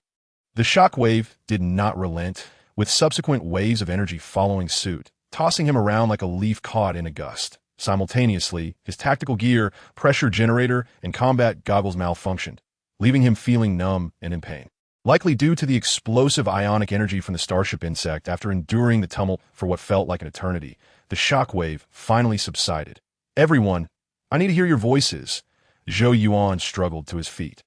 The shockwave did not relent, with subsequent waves of energy following suit, tossing him around like a leaf caught in a gust. Simultaneously, his tactical gear, pressure generator, and combat goggles malfunctioned, leaving him feeling numb and in pain. Likely due to the explosive ionic energy from the starship insect. After enduring the tumult for what felt like an eternity, the shockwave finally subsided. "Everyone, I need to hear your voices." Zhou Yuan struggled to his feet,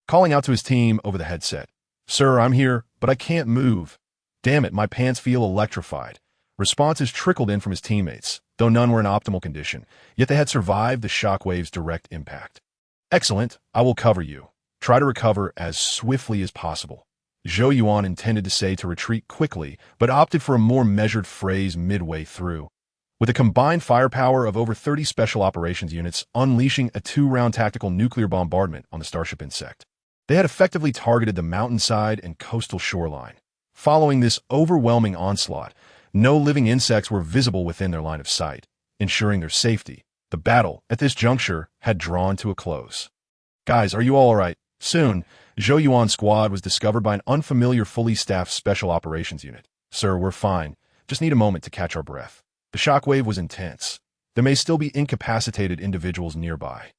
calling out to his team over the headset. "Sir, I'm here, but I can't move. Damn it, my pants feel electrified." Responses trickled in from his teammates, though none were in optimal condition, yet they had survived the shockwave's direct impact. "Excellent, I will cover you. Try to recover as swiftly as possible." Zhou Yuan intended to say to retreat quickly, but opted for a more measured phrase midway through. With a combined firepower of over 30 special operations units unleashing a 2-round tactical nuclear bombardment on the starship insect, they had effectively targeted the mountainside and coastal shoreline. Following this overwhelming onslaught, no living insects were visible within their line of sight, ensuring their safety. The battle, at this juncture, had drawn to a close. "Guys, are you all right?" Soon, Zhou Yuan's squad was discovered by an unfamiliar fully staffed special operations unit. "Sir, we're fine. Just need a moment to catch our breath." The shockwave was intense. There may still be incapacitated individuals nearby.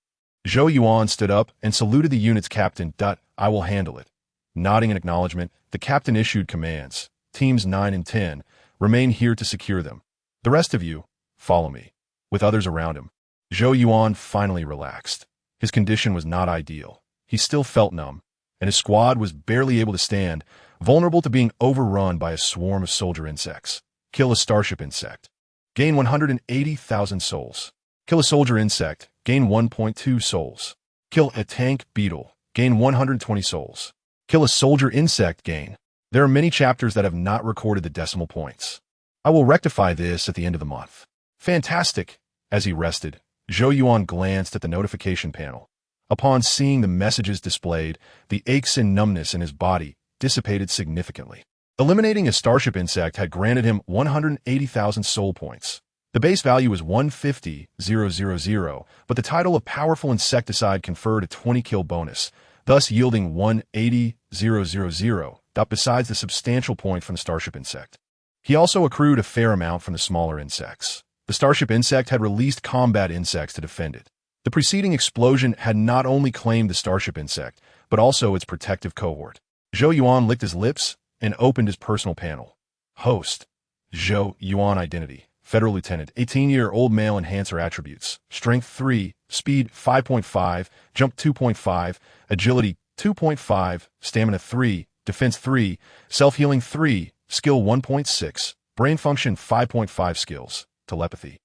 Zhou Yuan stood up and saluted the unit's captain. "I will handle it." Nodding in acknowledgement, the captain issued commands. "Teams 9 and 10, remain here to secure them. The rest of you, follow me." With others around him, Zhou Yuan finally relaxed. His condition was not ideal. He still felt numb, and his squad was barely able to stand, vulnerable to being overrun by a swarm of soldier insects. Kill a starship insect. Gain 180,000 souls. Kill a soldier insect. Gain 1.2 souls. Kill a tank beetle. Gain 120 souls. Kill a soldier insect. Gain. There are many chapters that have not recorded the decimal points. I will rectify this at the end of the month. Fantastic. As he rested, Zhou Yuan glanced at the notification panel. Upon seeing the messages displayed, the aches and numbness in his body dissipated significantly. Eliminating a starship insect had granted him 180,000 soul points. The base value was 150,000, but the title of Powerful Insecticide conferred a 20-kill bonus, thus yielding 180,000, besides the substantial point from the starship insect. He also accrued a fair amount from the smaller insects. The starship insect had released combat insects to defend it. The preceding explosion had not only claimed the starship insect, but also its protective cohort. Zhou Yuan licked his lips and opened his personal panel. Host. Zhou Yuan identity. Federal Lieutenant. 18-year-old male enhancer attributes. Strength 3, Speed 5.5, Jump 2.5, Agility 2.5, Stamina 3, Defense 3, Self-Healing 3, Skill 1.6, Brain Function 5.5 skills. Telepathy.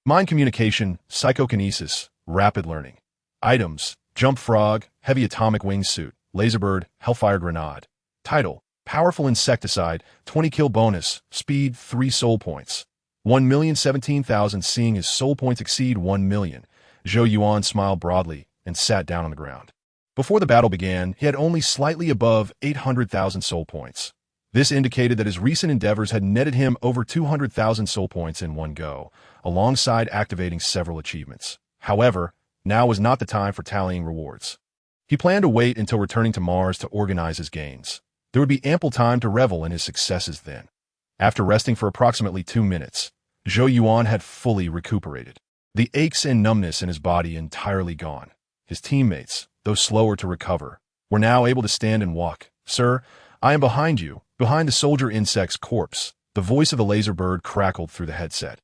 Mind Communication, Psychokinesis, Rapid Learning. Items: Jump Frog, Heavy Atomic Wingsuit, Laserbird, Hellfire Grenade. Title: Powerful Insecticide, 20 kill bonus, Speed 3 soul points. 1,017,000. Seeing his soul points exceed 1 million, Zhou Yuan smiled broadly and sat down on the ground. Before the battle began, he had only slightly above 800,000 soul points. This indicated that his recent endeavors had netted him over 200,000 soul points in one go, alongside activating several achievements. However, now was not the time for tallying rewards. He planned to wait until returning to Mars to organize his gains. There would be ample time to revel in his successes then. After resting for approximately 2 minutes, Zhou Yuan had fully recuperated. The aches and numbness in his body entirely gone. His teammates, though slower to recover, were now able to stand and walk. "Sir, I am behind you, behind the soldier insect's corpse." The voice of the laser bird crackled through the headset.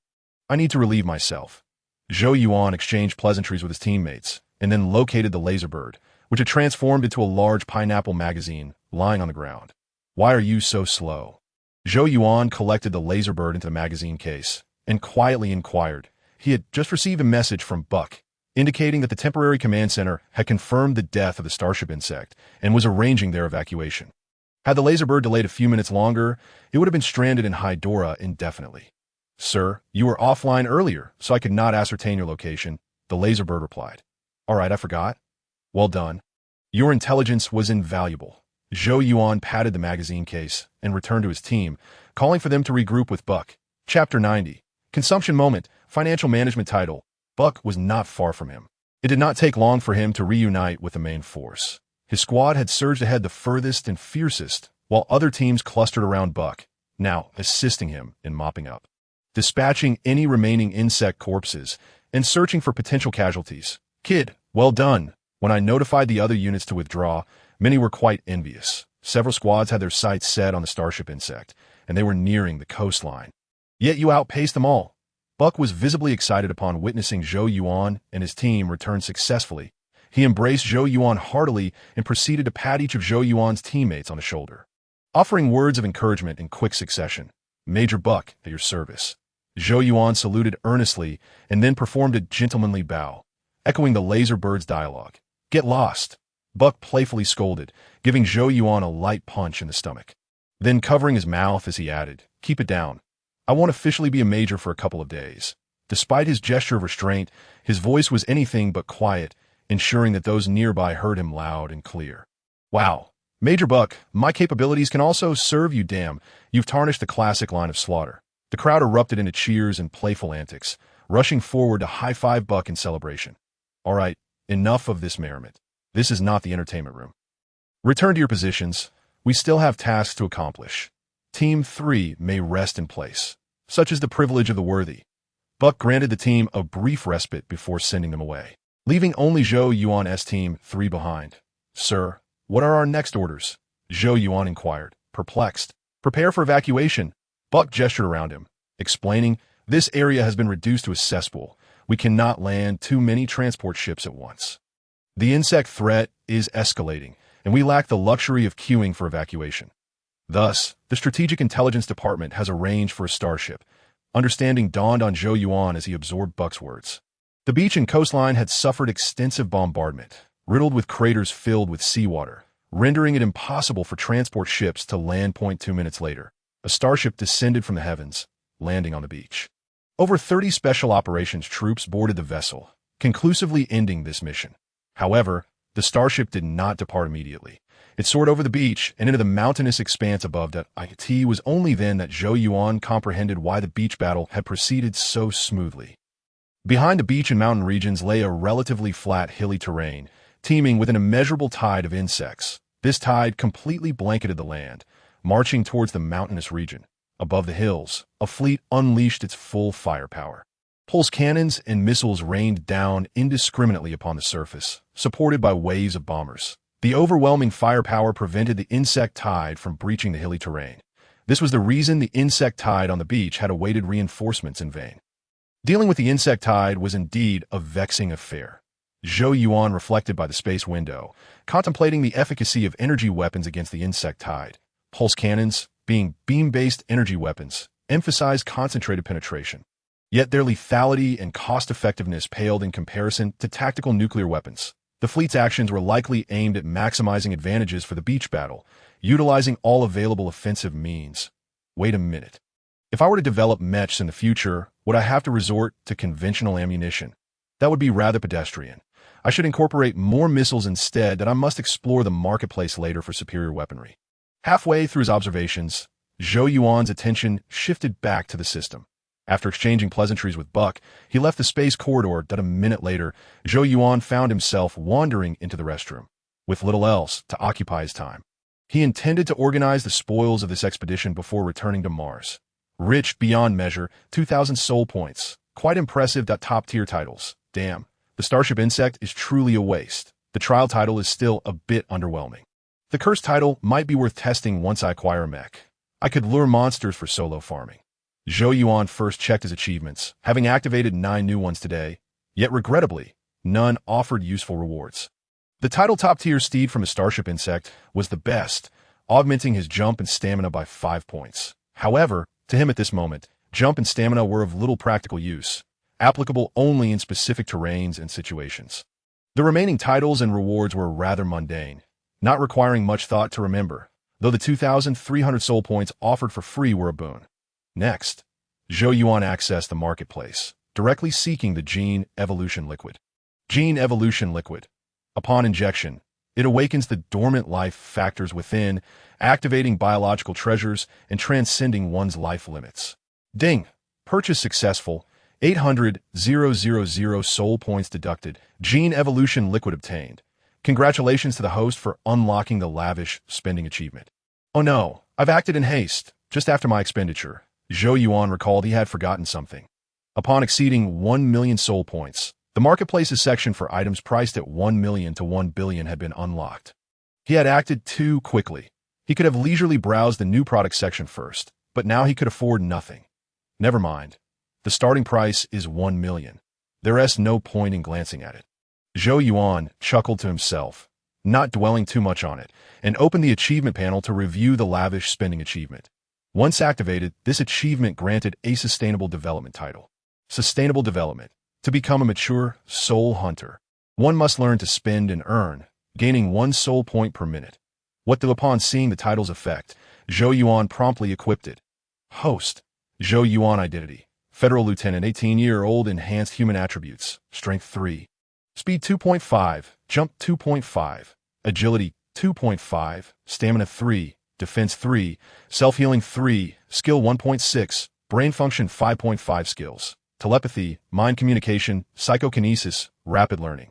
"I need to relieve myself." Zhou Yuan exchanged pleasantries with his teammates, and then located the laser bird, which had transformed into a large pineapple magazine lying on the ground. "Why are you so slow?" Zhou Yuan collected the laser bird into the magazine case, and quietly inquired. He had just received a message from Buck, indicating that the temporary command center had confirmed the death of the starship insect and was arranging their evacuation. Had the laser bird delayed a few minutes longer, it would have been stranded in Hydora indefinitely. "Sir, you were offline earlier, so I could not ascertain your location," the laser bird replied. "All right, I forgot." "Well done. Your intelligence was invaluable." Zhou Yuan patted the magazine case and returned to his team, calling for them to regroup with Buck. Chapter 90. Consumption Moment, Financial Management Title. Buck was not far from him. It did not take long for him to reunite with the main force. His squad had surged ahead the furthest and fiercest, while other teams clustered around Buck, now assisting him in mopping up, dispatching any remaining insect corpses, and searching for potential casualties. "Kid, well done." When I notified the other units to withdraw, many were quite envious. Several squads had their sights set on the starship insect, and they were nearing the coastline. Yet you outpaced them all. Buck was visibly excited upon witnessing Zhou Yuan and his team return successfully. He embraced Zhou Yuan heartily and proceeded to pat each of Zhou Yuan's teammates on the shoulder, offering words of encouragement in quick succession. "Major Buck, at your service." Zhou Yuan saluted earnestly and then performed a gentlemanly bow, echoing the laser bird's dialogue. "Get lost," Buck playfully scolded, giving Zhou Yuan a light punch in the stomach. Then covering his mouth as he added, "Keep it down. I won't officially be a major for a couple of days." Despite his gesture of restraint, his voice was anything but quiet, ensuring that those nearby heard him loud and clear. "Wow, Major Buck, my capabilities can also serve you, damn. You've tarnished the classic line of slaughter." The crowd erupted into cheers and playful antics, rushing forward to high-five Buck in celebration. "All right, enough of this merriment. This is not the entertainment room. Return to your positions. We still have tasks to accomplish. Team 3 may rest in place. Such is the privilege of the worthy." Buck granted the team a brief respite before sending them away, leaving only Zhou Yuan's Team 3 behind. "Sir, what are our next orders?" Zhou Yuan inquired, perplexed. "Prepare for evacuation." Buck gestured around him, explaining, "This area has been reduced to a cesspool. We cannot land too many transport ships at once. The insect threat is escalating, and we lack the luxury of queuing for evacuation. Thus, the Strategic Intelligence Department has arranged for a starship." Understanding dawned on Zhou Yuan as he absorbed Buck's words. The beach and coastline had suffered extensive bombardment, riddled with craters filled with seawater, rendering it impossible for transport ships to land. 2 minutes later, a starship descended from the heavens, landing on the beach. Over 30 special operations troops boarded the vessel, conclusively ending this mission. However, the starship did not depart immediately. It soared over the beach and into the mountainous expanse above that. It was only then that Zhou Yuan comprehended why the beach battle had proceeded so smoothly. Behind the beach and mountain regions lay a relatively flat, hilly terrain, teeming with an immeasurable tide of insects. This tide completely blanketed the land, marching towards the mountainous region. Above the hills, a fleet unleashed its full firepower. Pulse cannons and missiles rained down indiscriminately upon the surface, supported by waves of bombers. The overwhelming firepower prevented the insect tide from breaching the hilly terrain. This was the reason the insect tide on the beach had awaited reinforcements in vain. Dealing with the insect tide was indeed a vexing affair. Zhou Yuan reflected by the space window, contemplating the efficacy of energy weapons against the insect tide. Pulse cannons, being beam-based energy weapons, emphasized concentrated penetration. Yet their lethality and cost-effectiveness paled in comparison to tactical nuclear weapons. The fleet's actions were likely aimed at maximizing advantages for the beach battle, utilizing all available offensive means. Wait a minute. If I were to develop mechs in the future, would I have to resort to conventional ammunition? That would be rather pedestrian. I should incorporate more missiles instead. That I must explore the marketplace later for superior weaponry. Halfway through his observations, Zhou Yuan's attention shifted back to the system. After exchanging pleasantries with Buck, he left the space corridor. A minute later, Zhou Yuan found himself wandering into the restroom, with little else to occupy his time. He intended to organize the spoils of this expedition before returning to Mars. Rich beyond measure, 2,000 soul points. Quite impressive. Top-tier titles. Damn, the Starship Insect is truly a waste. The trial title is still a bit underwhelming. The cursed title might be worth testing once I acquire a mech. I could lure monsters for solo farming. Zhou Yuan first checked his achievements, having activated 9 new ones today, yet regrettably, none offered useful rewards. The title top-tier steed from a Starship Insect was the best, augmenting his jump and stamina by 5 points. However, to him at this moment, jump and stamina were of little practical use, applicable only in specific terrains and situations. The remaining titles and rewards were rather mundane, not requiring much thought to remember, though the 2,300 soul points offered for free were a boon. Next, Zhou Yuan accessed the marketplace, directly seeking the Gene Evolution Liquid. Gene Evolution Liquid. Upon injection, it awakens the dormant life factors within, activating biological treasures and transcending one's life limits. Ding! Purchase successful. 800,000 soul points deducted. Gene Evolution Liquid obtained. Congratulations to the host for unlocking the lavish spending achievement. Oh no, I've acted in haste, just after my expenditure. Zhou Yuan recalled he had forgotten something. Upon exceeding 1 million soul points, the marketplace's section for items priced at 1 million to 1 billion had been unlocked. He had acted too quickly. He could have leisurely browsed the new product section first, but now he could afford nothing. Never mind. The starting price is 1 million. There's no point in glancing at it. Zhou Yuan chuckled to himself, not dwelling too much on it, and opened the achievement panel to review the lavish spending achievement. Once activated, this achievement granted a sustainable development title. Sustainable development. To become a mature soul hunter, one must learn to spend and earn, gaining 1 soul point per minute. Upon seeing the title's effect, Zhou Yuan promptly equipped it. Host. Zhou Yuan identity. Federal Lieutenant 18-year-old enhanced human attributes. Strength 3. Speed 2.5. Jump 2.5. Agility 2.5. Stamina 3. Defense 3. Self-healing 3. Skill 1.6. Brain function 5.5 skills. Telepathy, mind communication, psychokinesis, rapid learning.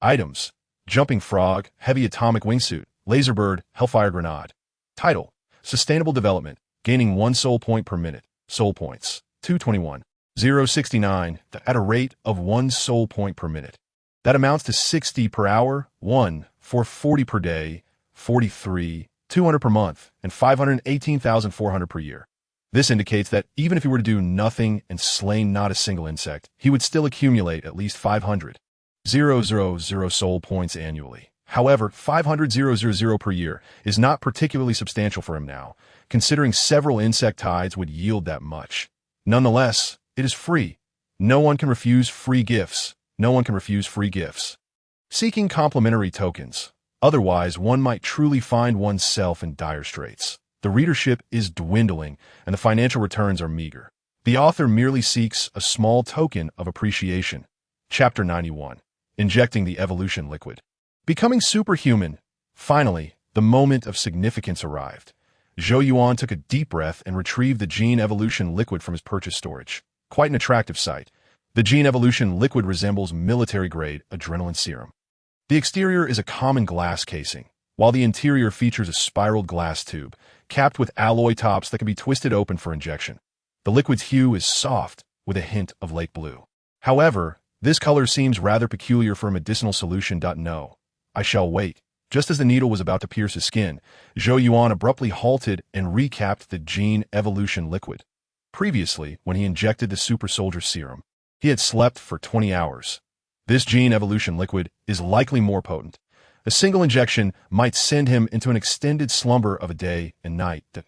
Items: Jumping Frog, Heavy Atomic Wingsuit, Laserbird, Hellfire Grenade. Title: Sustainable Development, gaining 1 soul point per minute. Soul points: 221. 069, at a rate of 1 soul point per minute. That amounts to 60 per hour, 1, for 40 per day, 43, 200 per month, and 518,400 per year. This indicates that even if he were to do nothing and slay not a single insect, he would still accumulate at least 500,000 soul points annually. However, 500,000 per year is not particularly substantial for him now, considering several insectoids would yield that much. Nonetheless, it is free. No one can refuse free gifts. No one can refuse free gifts. Seeking complimentary tokens. Otherwise, one might truly find oneself in dire straits. The readership is dwindling, and the financial returns are meager. The author merely seeks a small token of appreciation. Chapter 91. Injecting the Evolution Liquid. Becoming superhuman. Finally, the moment of significance arrived. Zhou Yuan took a deep breath and retrieved the Gene Evolution Liquid from his purchase storage. Quite an attractive sight. The Gene Evolution Liquid resembles military-grade adrenaline serum. The exterior is a common glass casing, while the interior features a spiraled glass tube, capped with alloy tops that can be twisted open for injection. The liquid's hue is soft, with a hint of lake blue. However, this color seems rather peculiar for a medicinal solution. No, I shall wait. Just as the needle was about to pierce his skin, Zhou Yuan abruptly halted and recapped the Gene Evolution Liquid. Previously, when he injected the Super Soldier Serum, he had slept for 20 hours. This Gene Evolution Liquid is likely more potent. A single injection might send him into an extended slumber of a day and night to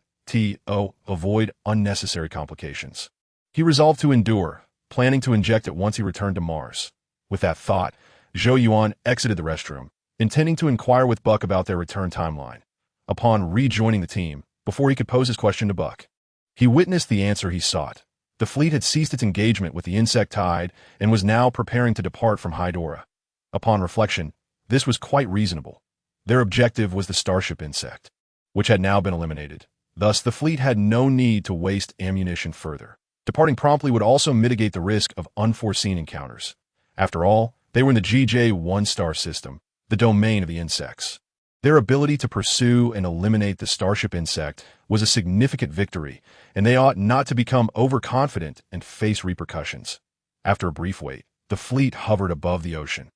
avoid unnecessary complications. He resolved to endure, planning to inject it once he returned to Mars. With that thought, Zhou Yuan exited the restroom, intending to inquire with Buck about their return timeline. Upon rejoining the team, before he could pose his question to Buck, he witnessed the answer he sought. The fleet had ceased its engagement with the insectoid and was now preparing to depart from Hydora. Upon reflection, this was quite reasonable. Their objective was the Starship Insect, which had now been eliminated. Thus, the fleet had no need to waste ammunition further. Departing promptly would also mitigate the risk of unforeseen encounters. After all, they were in the GJ-1 star system, the domain of the insects. Their ability to pursue and eliminate the starship insect was a significant victory, and they ought not to become overconfident and face repercussions. After a brief wait, the fleet hovered above the ocean.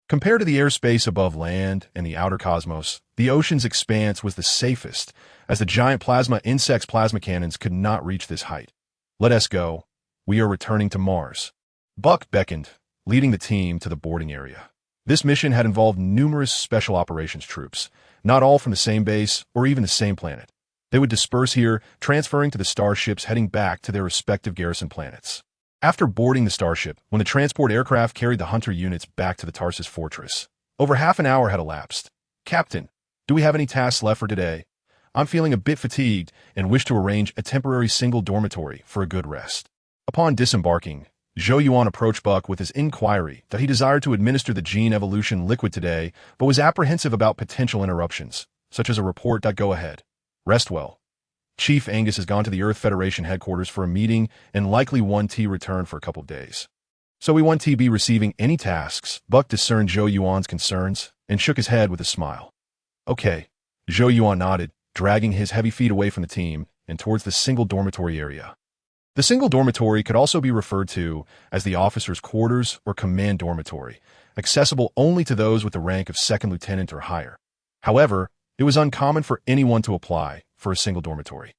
Compared to the airspace above land and the outer cosmos, the ocean's expanse was the safest, as the giant plasma insect's plasma cannons could not reach this height. "Let us go. We are returning to Mars." Buck beckoned, leading the team to the boarding area. This mission had involved numerous special operations troops, not all from the same base or even the same planet. They would disperse here, transferring to the starships heading back to their respective garrison planets. After boarding the starship, when the transport aircraft carried the hunter units back to the Tarsus fortress, over half an hour had elapsed. "Captain, do we have any tasks left for today? I'm feeling a bit fatigued and wish to arrange a temporary single dormitory for a good rest." Upon disembarking, Zhou Yuan approached Buck with his inquiry that he desired to administer the gene evolution liquid today, but was apprehensive about potential interruptions, such as a report. "Go ahead. Rest well. Chief Angus has gone to the Earth Federation headquarters for a meeting and likely 1T return for a couple of days. So we 1T be receiving any tasks?" Buck discerned Zhou Yuan's concerns and shook his head with a smile. "Okay." Zhou Yuan nodded, dragging his heavy feet away from the team and towards the single dormitory area. The single dormitory could also be referred to as the officer's quarters or command dormitory, accessible only to those with the rank of second lieutenant or higher. However, it was uncommon for anyone to apply for a single dormitory.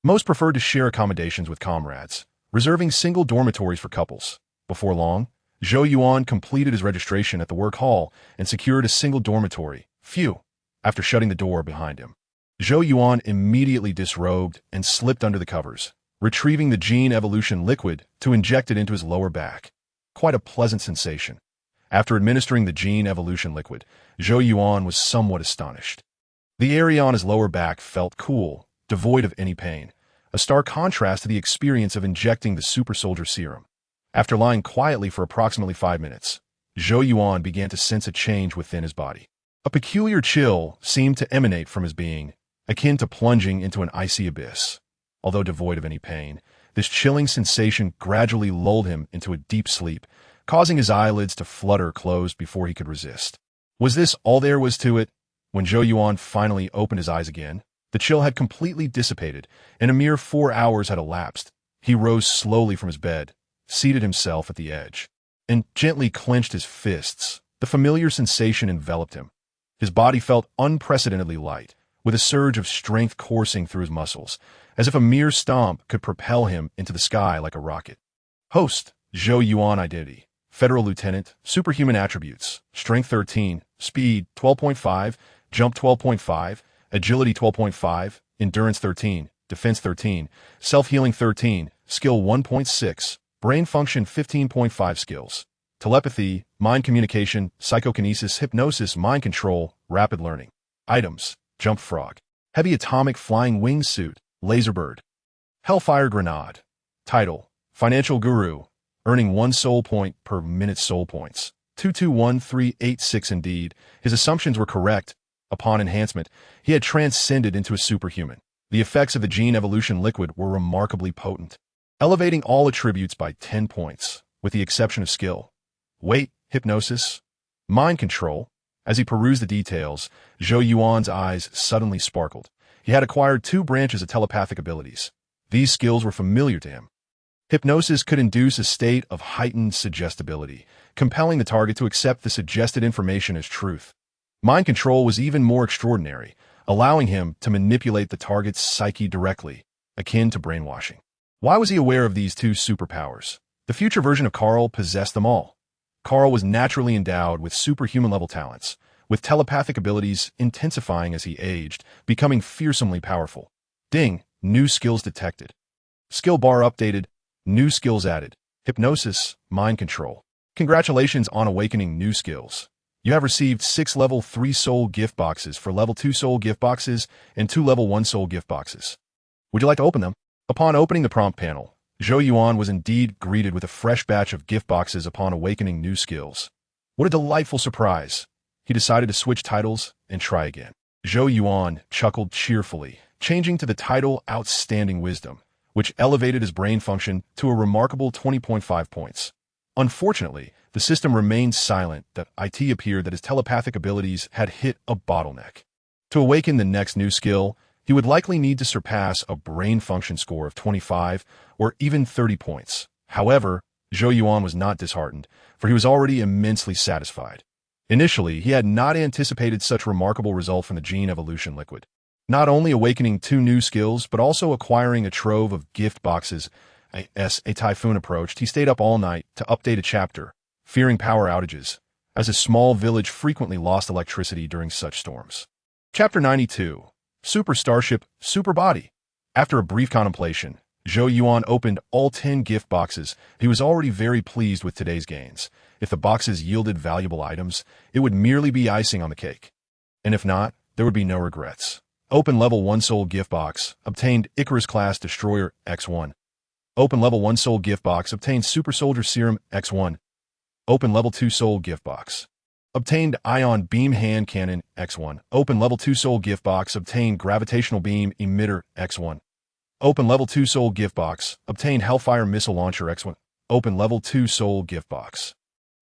Most preferred to share accommodations with comrades, reserving single dormitories for couples. Before long, Zhou Yuan completed his registration at the work hall and secured a single dormitory. Phew! After shutting the door behind him, Zhou Yuan immediately disrobed and slipped under the covers, retrieving the gene evolution liquid to inject it into his lower back. Quite a pleasant sensation. After administering the gene evolution liquid, Zhou Yuan was somewhat astonished. The area on his lower back felt cool, devoid of any pain, a stark contrast to the experience of injecting the Super Soldier Serum. After lying quietly for approximately 5 minutes, Zhou Yuan began to sense a change within his body. A peculiar chill seemed to emanate from his being, akin to plunging into an icy abyss. Although devoid of any pain, this chilling sensation gradually lulled him into a deep sleep, causing his eyelids to flutter closed before he could resist. Was this all there was to it? When Zhou Yuan finally opened his eyes again, the chill had completely dissipated, and a mere 4 hours had elapsed. He rose slowly from his bed, seated himself at the edge, and gently clenched his fists. The familiar sensation enveloped him. His body felt unprecedentedly light, with a surge of strength coursing through his muscles, as if a mere stomp could propel him into the sky like a rocket. Host, Zhou Yuan identity, Federal Lieutenant, superhuman attributes, Strength 13, Speed 12.5, Jump 12.5, Agility 12.5, Endurance 13, Defense 13, Self-Healing 13, Skill 1.6, Brain Function 15.5 skills, Telepathy, Mind Communication, Psychokinesis, Hypnosis, Mind Control, Rapid Learning. Items, Jump Frog, Heavy Atomic Flying Wingsuit, Laserbird, Hellfire Grenade. Title, Financial Guru, earning 1 soul point per minute soul points. 221386. Indeed, his assumptions were correct. Upon enhancement, he had transcended into a superhuman. The effects of the gene evolution liquid were remarkably potent, elevating all attributes by 10 points, with the exception of skill, weight, hypnosis, mind control. As he perused the details, Zhou Yuan's eyes suddenly sparkled. He had acquired 2 branches of telepathic abilities. These skills were familiar to him. Hypnosis could induce a state of heightened suggestibility, compelling the target to accept the suggested information as truth. Mind control was even more extraordinary, allowing him to manipulate the target's psyche directly, akin to brainwashing. Why was he aware of these 2 superpowers? The future version of Carl possessed them all. Carl was naturally endowed with superhuman-level talents, with telepathic abilities intensifying as he aged, becoming fearsomely powerful. Ding! New skills detected. Skill bar updated. New skills added. Hypnosis, mind control. Congratulations on awakening new skills. You have received 6 level 3 soul gift boxes for level 2 soul gift boxes and 2 level 1 soul gift boxes. Would you like to open them? Upon opening the prompt panel, Zhou Yuan was indeed greeted with a fresh batch of gift boxes upon awakening new skills. What a delightful surprise. He decided to switch titles and try again. Zhou Yuan chuckled cheerfully, changing to the title Outstanding Wisdom, which elevated his brain function to a remarkable 20.5 points. Unfortunately, the system remained silent that it appeared that his telepathic abilities had hit a bottleneck. To awaken the next new skill, he would likely need to surpass a brain function score of 25 or even 30 points. However, Zhou Yuan was not disheartened, for he was already immensely satisfied. Initially, he had not anticipated such remarkable result from the gene evolution liquid. Not only awakening 2 new skills, but also acquiring a trove of gift boxes. As a typhoon approached, he stayed up all night to update a chapter, fearing power outages, as his small village frequently lost electricity during such storms. Chapter 92. Super Starship, Super Body. After a brief contemplation, Zhou Yuan opened all 10 gift boxes. He was already very pleased with today's gains. If the boxes yielded valuable items, it would merely be icing on the cake. And if not, there would be no regrets. Open Level 1 Soul Gift Box. Obtained Icarus Class Destroyer X1. Open Level 1 Soul Gift Box. Obtained Super Soldier Serum X1. Open Level 2 Soul Gift Box. Obtained Ion Beam Hand Cannon X1. Open Level 2 Soul Gift Box. Obtained Gravitational Beam Emitter X1. Open Level 2 Soul Gift Box. Obtained Hellfire Missile Launcher X1. Open Level 2 Soul Gift Box.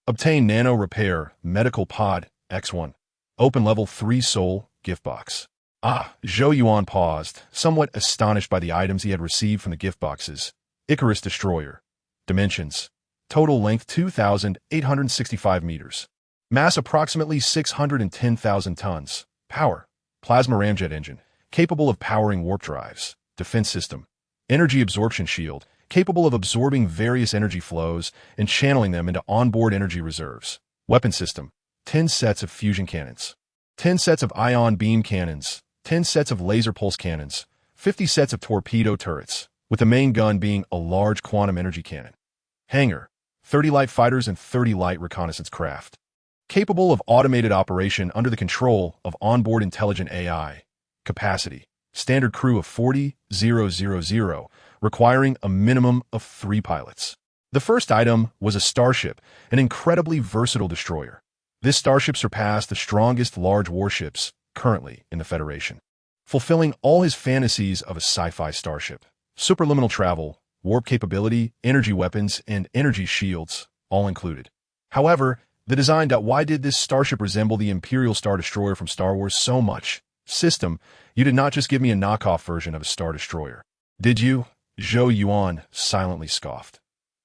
Obtained Nano Repair Medical Pod X1. Open Level 3 Soul Gift Box. Zhou Yuan paused, somewhat astonished by the items he had received from the gift boxes. Icarus Destroyer. Dimensions. Total length 2,865 meters. Mass approximately 610,000 tons. Power. Plasma ramjet engine, capable of powering warp drives. Defense system. Energy absorption shield, capable of absorbing various energy flows and channeling them into onboard energy reserves. Weapon system. 10 sets of fusion cannons. 10 sets of ion beam cannons. 10 sets of laser pulse cannons. 50 sets of torpedo turrets, with the main gun being a large quantum energy cannon. Hangar. 30 light fighters and 30 light reconnaissance craft. Capable of automated operation under the control of onboard intelligent AI. Capacity. Standard crew of 40,000, requiring a minimum of 3 pilots. The first item was a starship, an incredibly versatile destroyer. This starship surpassed the strongest large warships currently in the Federation, fulfilling all his fantasies of a sci-fi starship. Superliminal travel, warp capability, energy weapons, and energy shields, all included. However, the design. Why did this starship resemble the Imperial Star Destroyer from Star Wars so much? System, you did not just give me a knockoff version of a Star Destroyer, did you? Zhou Yuan silently scoffed.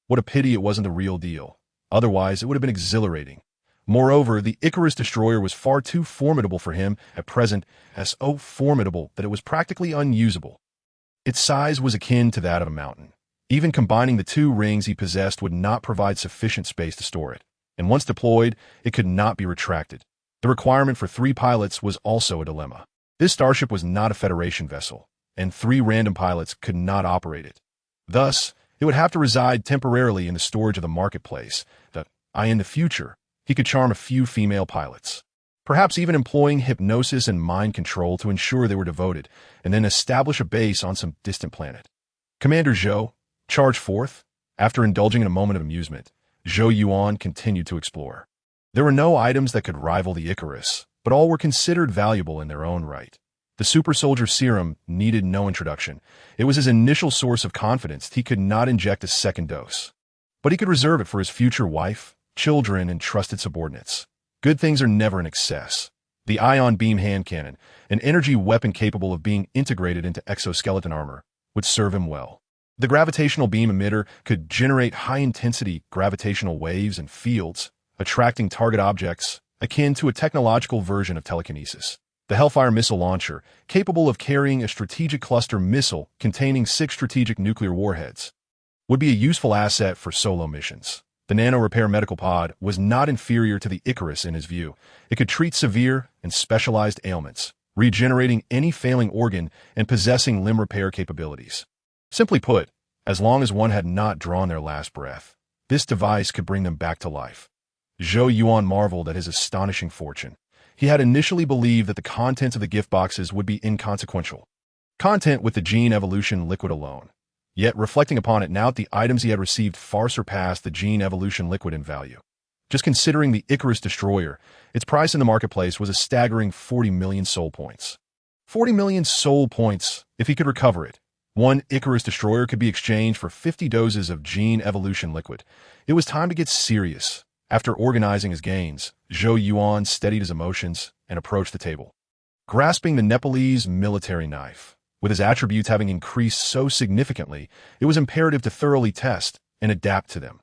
What a pity it wasn't the real deal. Otherwise, it would have been exhilarating. Moreover, the Icarus Destroyer was far too formidable for him at present, as so formidable that it was practically unusable. Its size was akin to that of a mountain. Even combining the 2 rings he possessed would not provide sufficient space to store it, and once deployed, it could not be retracted. The requirement for 3 pilots was also a dilemma. This starship was not a Federation vessel, and 3 random pilots could not operate it. Thus, it would have to reside temporarily in the storage of the marketplace. In the future, he could charm a few female pilots, perhaps even employing hypnosis and mind control to ensure they were devoted, and then establish a base on some distant planet. Commander Zhou, charge forth. After indulging in a moment of amusement, Zhou Yuan continued to explore. There were no items that could rival the Icarus, but all were considered valuable in their own right. The Super Soldier Serum needed no introduction. It was his initial source of confidence. He could not inject a second dose, but he could reserve it for his future wife, children, and trusted subordinates. Good things are never in excess. The Ion Beam Hand Cannon, an energy weapon capable of being integrated into exoskeleton armor, would serve him well. The Gravitational Beam Emitter could generate high-intensity gravitational waves and fields, attracting target objects, akin to a technological version of telekinesis. The Hellfire Missile Launcher, capable of carrying a strategic cluster missile containing 6 strategic nuclear warheads, would be a useful asset for solo missions. The Nano Repair Medical Pod was not inferior to the Icarus in his view. It could treat severe and specialized ailments, regenerating any failing organ and possessing limb repair capabilities. Simply put, as long as one had not drawn their last breath, this device could bring them back to life. Zhou Yuan marveled at his astonishing fortune. He had initially believed that the contents of the gift boxes would be inconsequential. Content with the gene evolution liquid alone. Yet, reflecting upon it now, the items he had received far surpassed the gene evolution liquid in value. Just considering the Icarus Destroyer, its price in the marketplace was a staggering 40 million soul points. 40 million soul points, if he could recover it. One Icarus Destroyer could be exchanged for 50 doses of gene evolution liquid. It was time to get serious. After organizing his gains, Zhou Yuan steadied his emotions and approached the table. grasping the Nepalese military knife. With his attributes having increased so significantly, it was imperative to thoroughly test and adapt to them.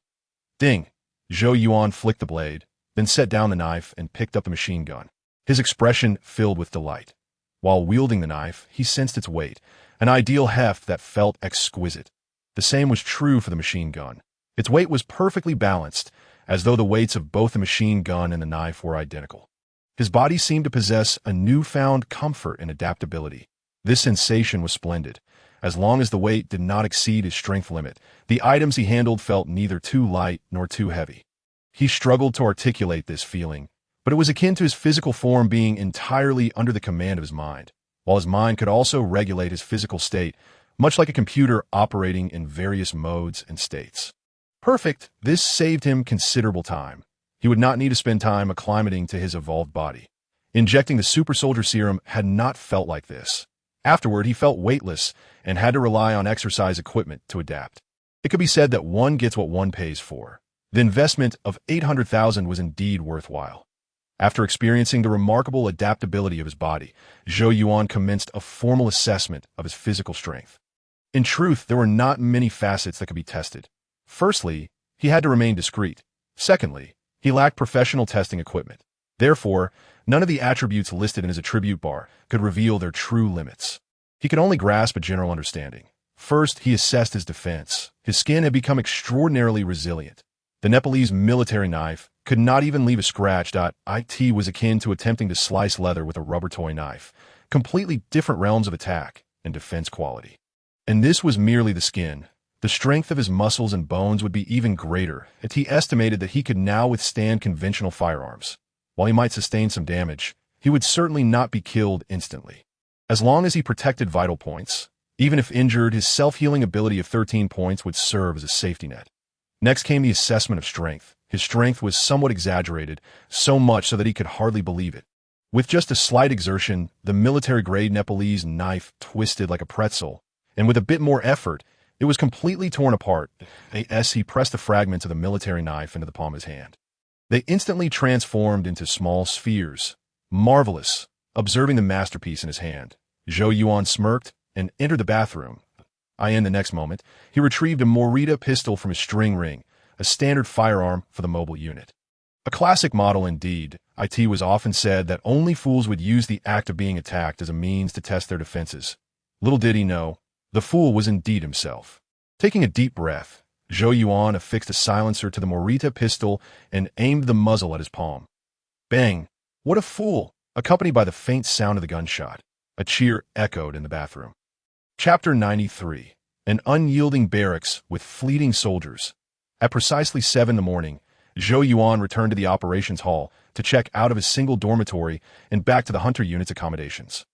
Ding! Zhou Yuan flicked the blade, then set down the knife and picked up the machine gun. His expression filled with delight. While wielding the knife, he sensed its weight, an ideal heft that felt exquisite. The same was true for the machine gun. Its weight was perfectly balanced, as though the weights of both the machine gun and the knife were identical. His body seemed to possess a newfound comfort and adaptability. This sensation was splendid. As long as the weight did not exceed his strength limit, the items he handled felt neither too light nor too heavy. He struggled to articulate this feeling, but it was akin to his physical form being entirely under the command of his mind, while his mind could also regulate his physical state, much like a computer operating in various modes and states. Perfect, this saved him considerable time. He would not need to spend time acclimating to his evolved body. Injecting the Super Soldier Serum had not felt like this. Afterward, he felt weightless and had to rely on exercise equipment to adapt. It could be said that one gets what one pays for. The investment of 800,000 was indeed worthwhile. After experiencing the remarkable adaptability of his body, Zhou Yuan commenced a formal assessment of his physical strength. In truth, there were not many facets that could be tested. Firstly, he had to remain discreet. Secondly, he lacked professional testing equipment. Therefore, none of the attributes listed in his attribute bar could reveal their true limits. He could only grasp a general understanding. First, he assessed his defense. His skin had become extraordinarily resilient. The Nepalese military knife could not even leave a scratch. It was akin to attempting to slice leather with a rubber toy knife, completely different realms of attack and defense quality. And this was merely the skin. The strength of his muscles and bones would be even greater, as he estimated that he could now withstand conventional firearms. While he might sustain some damage, he would certainly not be killed instantly. As long as he protected vital points, even if injured, his self-healing ability of 13 points would serve as a safety net. Next came the assessment of strength. His strength was somewhat exaggerated, so much so that he could hardly believe it. With just a slight exertion, the military-grade Nepalese knife twisted like a pretzel, and with a bit more effort, it was completely torn apart as he pressed the fragments of the military knife into the palm of his hand. They instantly transformed into small spheres. Marvelous! Observing the masterpiece in his hand, Zhou Yuan smirked and entered the bathroom. In the next moment, he retrieved a Morita pistol from his string ring, a standard firearm for the mobile unit. A classic model indeed. It was often said that only fools would use the act of being attacked as a means to test their defenses. Little did he know, the fool was indeed himself. Taking a deep breath, Zhou Yuan affixed a silencer to the Morita pistol and aimed the muzzle at his palm. Bang! What a fool! Accompanied by the faint sound of the gunshot. A cheer echoed in the bathroom. Chapter 93. An unyielding barracks with fleeting soldiers. At precisely 7 in the morning, Zhou Yuan returned to the operations hall to check out of his single dormitory and back to the hunter unit's accommodations.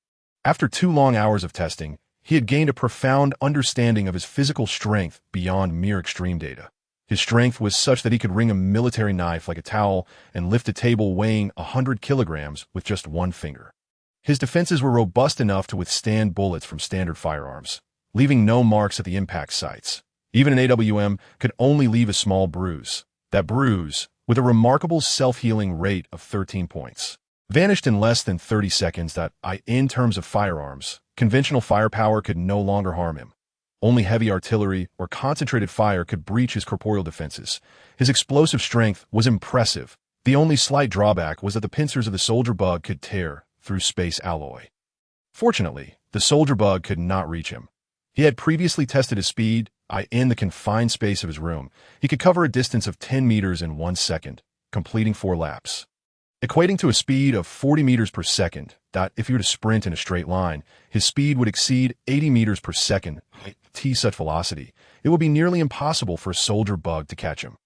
After 2 long hours of testing, he had gained a profound understanding of his physical strength beyond mere extreme data. His strength was such that he could wring a military knife like a towel and lift a table weighing 100 kilograms with just one finger. His defenses were robust enough to withstand bullets from standard firearms, leaving no marks at the impact sites. Even an AWM could only leave a small bruise. That bruise, with a remarkable self-healing rate of 13 points, vanished in less than 30 seconds. In terms of firearms, conventional firepower could no longer harm him. Only heavy artillery or concentrated fire could breach his corporeal defenses. His explosive strength was impressive. The only slight drawback was that the pincers of the soldier bug could tear through space alloy. Fortunately, the soldier bug could not reach him. He had previously tested his speed. In the confined space of his room, he could cover a distance of 10 meters in 1 second, completing 4 laps. Equating to a speed of 40 meters per second. If he were to sprint in a straight line, his speed would exceed 80 meters per second. Such velocity, it would be nearly impossible for a soldier bug to catch him.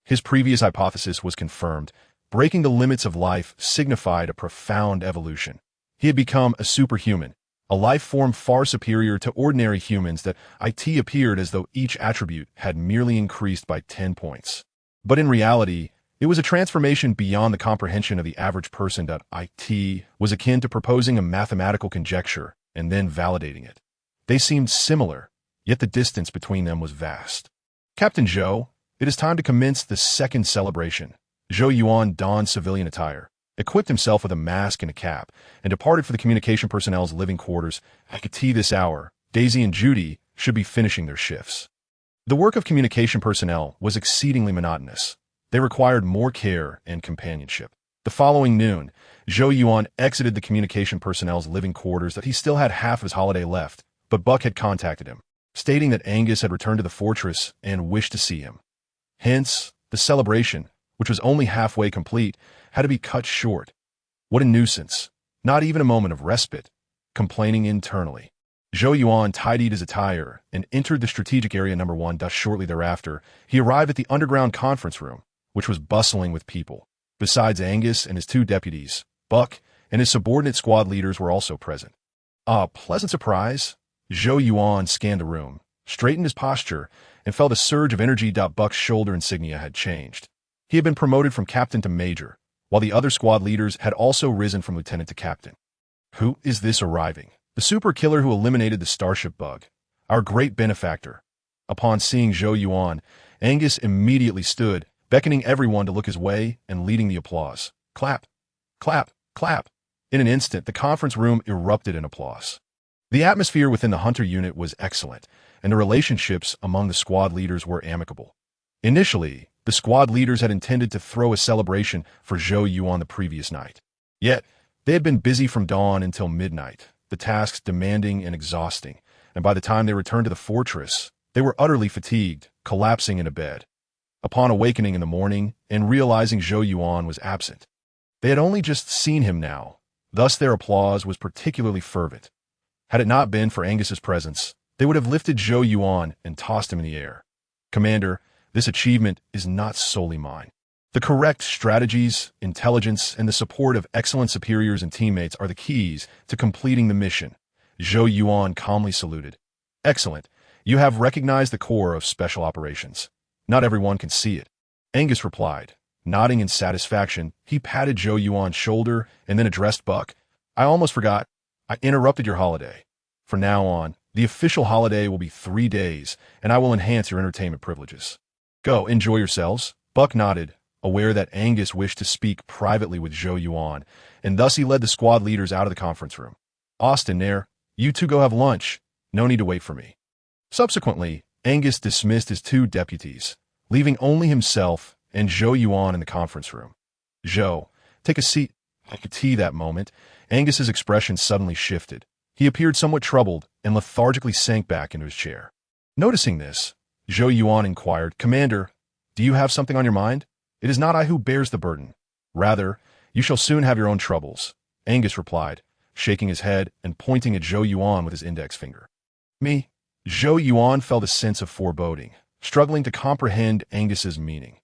His previous hypothesis was confirmed. Breaking the limits of life signified a profound evolution. He had become a superhuman, a life form far superior to ordinary humans. That it appeared as though each attribute had merely increased by 10 points. But in reality, it was a transformation beyond the comprehension of the average person. It was akin to proposing a mathematical conjecture and then validating it. They seemed similar, yet the distance between them was vast. Captain Zhou, it is time to commence the second celebration. Zhou Yuan donned civilian attire. equipped himself with a mask and a cap, and departed for the communication personnel's living quarters. At this hour, Daisy and Judy should be finishing their shifts. The work of communication personnel was exceedingly monotonous. They required more care and companionship. The following noon, Zhou Yuan exited the communication personnel's living quarters that he still had half of his holiday left, but Buck had contacted him, stating that Angus had returned to the fortress and wished to see him. Hence, the celebration, which was only halfway complete, had to be cut short. What a nuisance. Not even a moment of respite. Complaining internally. Zhou Yuan tidied his attire and entered the strategic area number 1. Shortly thereafter, he arrived at the underground conference room, which was bustling with people. Besides Angus and his 2 deputies, Buck and his subordinate squad leaders were also present. Ah, pleasant surprise. Zhou Yuan scanned the room, straightened his posture, and felt a surge of energy. Buck's shoulder insignia had changed. He had been promoted from captain to major, while the other squad leaders had also risen from lieutenant to captain. Who is this arriving? The super killer who eliminated the starship bug. Our great benefactor. Upon seeing Zhou Yuan, Angus immediately stood, beckoning everyone to look his way and leading the applause. Clap, clap, clap. In an instant, the conference room erupted in applause. The atmosphere within the Hunter unit was excellent, and the relationships among the squad leaders were amicable. Initially, the squad leaders had intended to throw a celebration for Zhou Yuan the previous night. Yet, they had been busy from dawn until midnight, the tasks demanding and exhausting, and by the time they returned to the fortress, they were utterly fatigued, collapsing in a bed. Upon awakening in the morning and realizing Zhou Yuan was absent, they had only just seen him now, thus their applause was particularly fervent. Had it not been for Angus's presence, they would have lifted Zhou Yuan and tossed him in the air. Commander, this achievement is not solely mine. The correct strategies, intelligence, and the support of excellent superiors and teammates are the keys to completing the mission. Zhou Yuan calmly saluted. Excellent. You have recognized the core of special operations. Not everyone can see it. Angus replied. Nodding in satisfaction, he patted Zhou Yuan's shoulder and then addressed Buck. I almost forgot. I interrupted your holiday. From now on, the official holiday will be 3 days, and I will enhance your entertainment privileges. Go, enjoy yourselves. Buck nodded, aware that Angus wished to speak privately with Zhou Yuan, and thus he led the squad leaders out of the conference room. Austin, Nair, you 2 go have lunch. No need to wait for me. Subsequently, Angus dismissed his 2 deputies, leaving only himself and Zhou Yuan in the conference room. Zhou, take a seat. I could see that moment. Angus's expression suddenly shifted. He appeared somewhat troubled and lethargically sank back into his chair. Noticing this, Zhou Yuan inquired, Commander, do you have something on your mind? It is not I who bears the burden. Rather, you shall soon have your own troubles. Angus replied, shaking his head and pointing at Zhou Yuan with his index finger. Me? Zhou Yuan felt a sense of foreboding, struggling to comprehend Angus's meaning.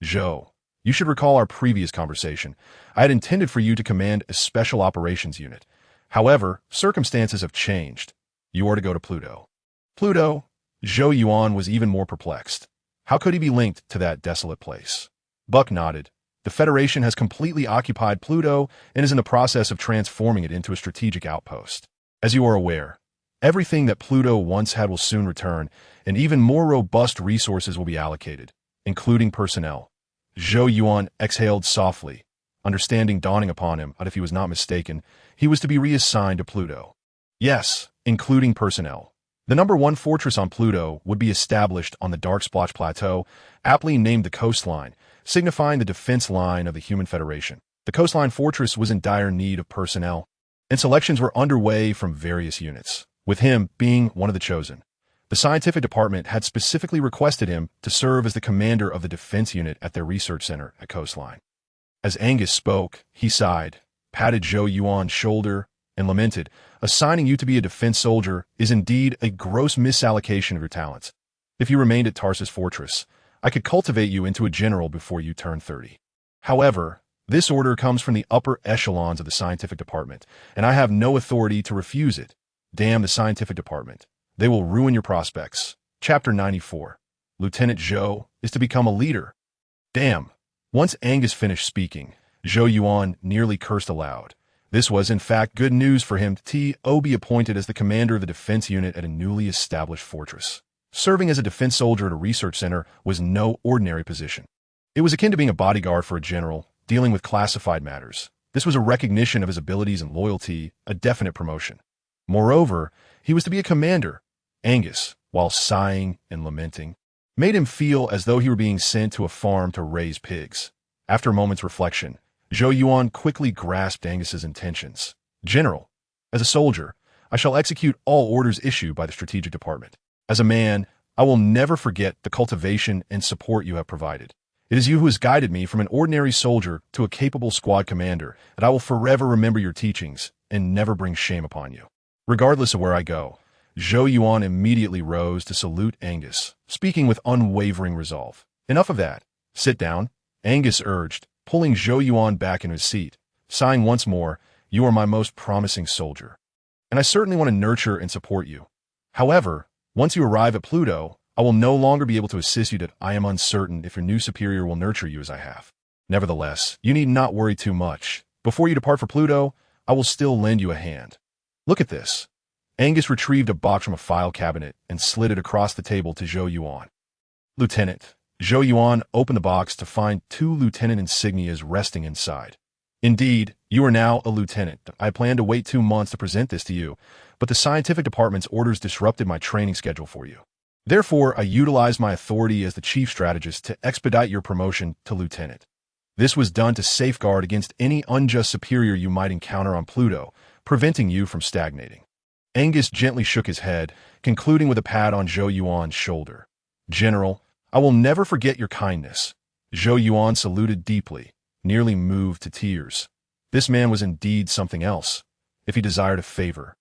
Zhou, you should recall our previous conversation. I had intended for you to command a special operations unit. However, circumstances have changed. You are to go to Pluto. Pluto? Zhou Yuan was even more perplexed. How could he be linked to that desolate place? Buck nodded. The Federation has completely occupied Pluto and is in the process of transforming it into a strategic outpost. As you are aware, everything that Pluto once had will soon return, and even more robust resources will be allocated, including personnel. Zhou Yuan exhaled softly, understanding dawning upon him that if he was not mistaken, he was to be reassigned to Pluto. Yes, including personnel. The number 1 fortress on Pluto would be established on the Dark Splotch Plateau, aptly named the Coastline, signifying the defense line of the Human Federation. The Coastline Fortress was in dire need of personnel, and selections were underway from various units, with him being one of the chosen. The scientific department had specifically requested him to serve as the commander of the defense unit at their research center at Coastline. As Angus spoke, he sighed, patted Zhou Yuan's shoulder, and lamented, assigning you to be a defense soldier is indeed a gross misallocation of your talents. If you remained at Tarsus Fortress, I could cultivate you into a general before you turn 30. However, this order comes from the upper echelons of the scientific department, and I have no authority to refuse it. Damn the scientific department. They will ruin your prospects. Chapter 94. Lieutenant Zhou is to become a leader. Damn. Once Angus finished speaking, Zhou Yuan nearly cursed aloud. This was, in fact, good news for him to be appointed as the commander of the defense unit at a newly established fortress. Serving as a defense soldier at a research center was no ordinary position. It was akin to being a bodyguard for a general, dealing with classified matters. This was a recognition of his abilities and loyalty, a definite promotion. Moreover, he was to be a commander. Angus, while sighing and lamenting, made him feel as though he were being sent to a farm to raise pigs. After a moment's reflection, Zhou Yuan quickly grasped Angus's intentions. General, as a soldier, I shall execute all orders issued by the Strategic Department. As a man, I will never forget the cultivation and support you have provided. It is you who has guided me from an ordinary soldier to a capable squad commander, and I will forever remember your teachings and never bring shame upon you. Regardless of where I go, Zhou Yuan immediately rose to salute Angus, speaking with unwavering resolve. Enough of that. Sit down, Angus urged, pulling Zhou Yuan back into his seat. Sighing once more, you are my most promising soldier, and I certainly want to nurture and support you. However, once you arrive at Pluto, I will no longer be able to assist you that I am uncertain if your new superior will nurture you as I have. Nevertheless, you need not worry too much. Before you depart for Pluto, I will still lend you a hand. Look at this. Angus retrieved a box from a file cabinet and slid it across the table to Zhou Yuan. Lieutenant. Zhou Yuan opened the box to find 2 lieutenant insignias resting inside. Indeed, you are now a lieutenant. I planned to wait 2 months to present this to you, but the scientific department's orders disrupted my training schedule for you. Therefore, I utilized my authority as the chief strategist to expedite your promotion to lieutenant. This was done to safeguard against any unjust superior you might encounter on Pluto, preventing you from stagnating. Angus gently shook his head, concluding with a pat on Zhou Yuan's shoulder. General, I will never forget your kindness. Zhou Yuan saluted deeply, nearly moved to tears. This man was indeed something else. If he desired a favor,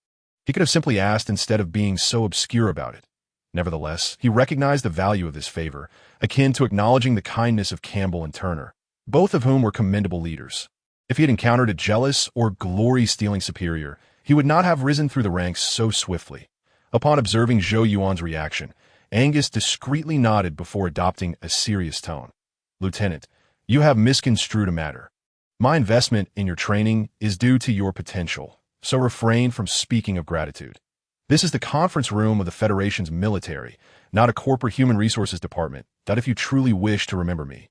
he could have simply asked instead of being so obscure about it. Nevertheless, he recognized the value of this favor, akin to acknowledging the kindness of Campbell and Turner, both of whom were commendable leaders. If he had encountered a jealous or glory-stealing superior, he would not have risen through the ranks so swiftly. Upon observing Zhou Yuan's reaction, Angus discreetly nodded before adopting a serious tone. Lieutenant, you have misconstrued a matter. My investment in your training is due to your potential, so refrain from speaking of gratitude. This is the conference room of the Federation's military, not a corporate human resources department, that if you truly wish to remember me,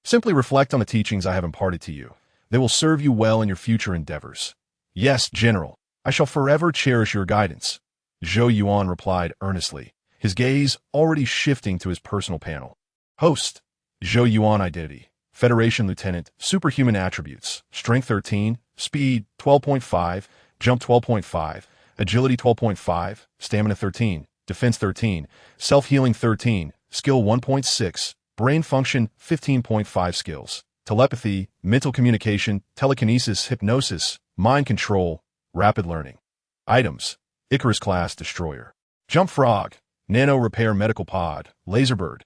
simply reflect on the teachings I have imparted to you. They will serve you well in your future endeavors. Yes, General, I shall forever cherish your guidance. Zhou Yuan replied earnestly, his gaze already shifting to his personal panel. Host, Zhou Yuan identity, Federation Lieutenant, superhuman attributes, Strength 13, Speed 12.5, Jump 12.5, Agility 12.5, Stamina 13, Defense 13, Self-Healing 13, Skill 1.6, Brain Function 15.5 skills, Telepathy, Mental Communication, Telekinesis, Hypnosis, Mind Control, Rapid Learning. Items, Icarus Class Destroyer, Jump Frog, Nano Repair Medical Pod, Laserbird,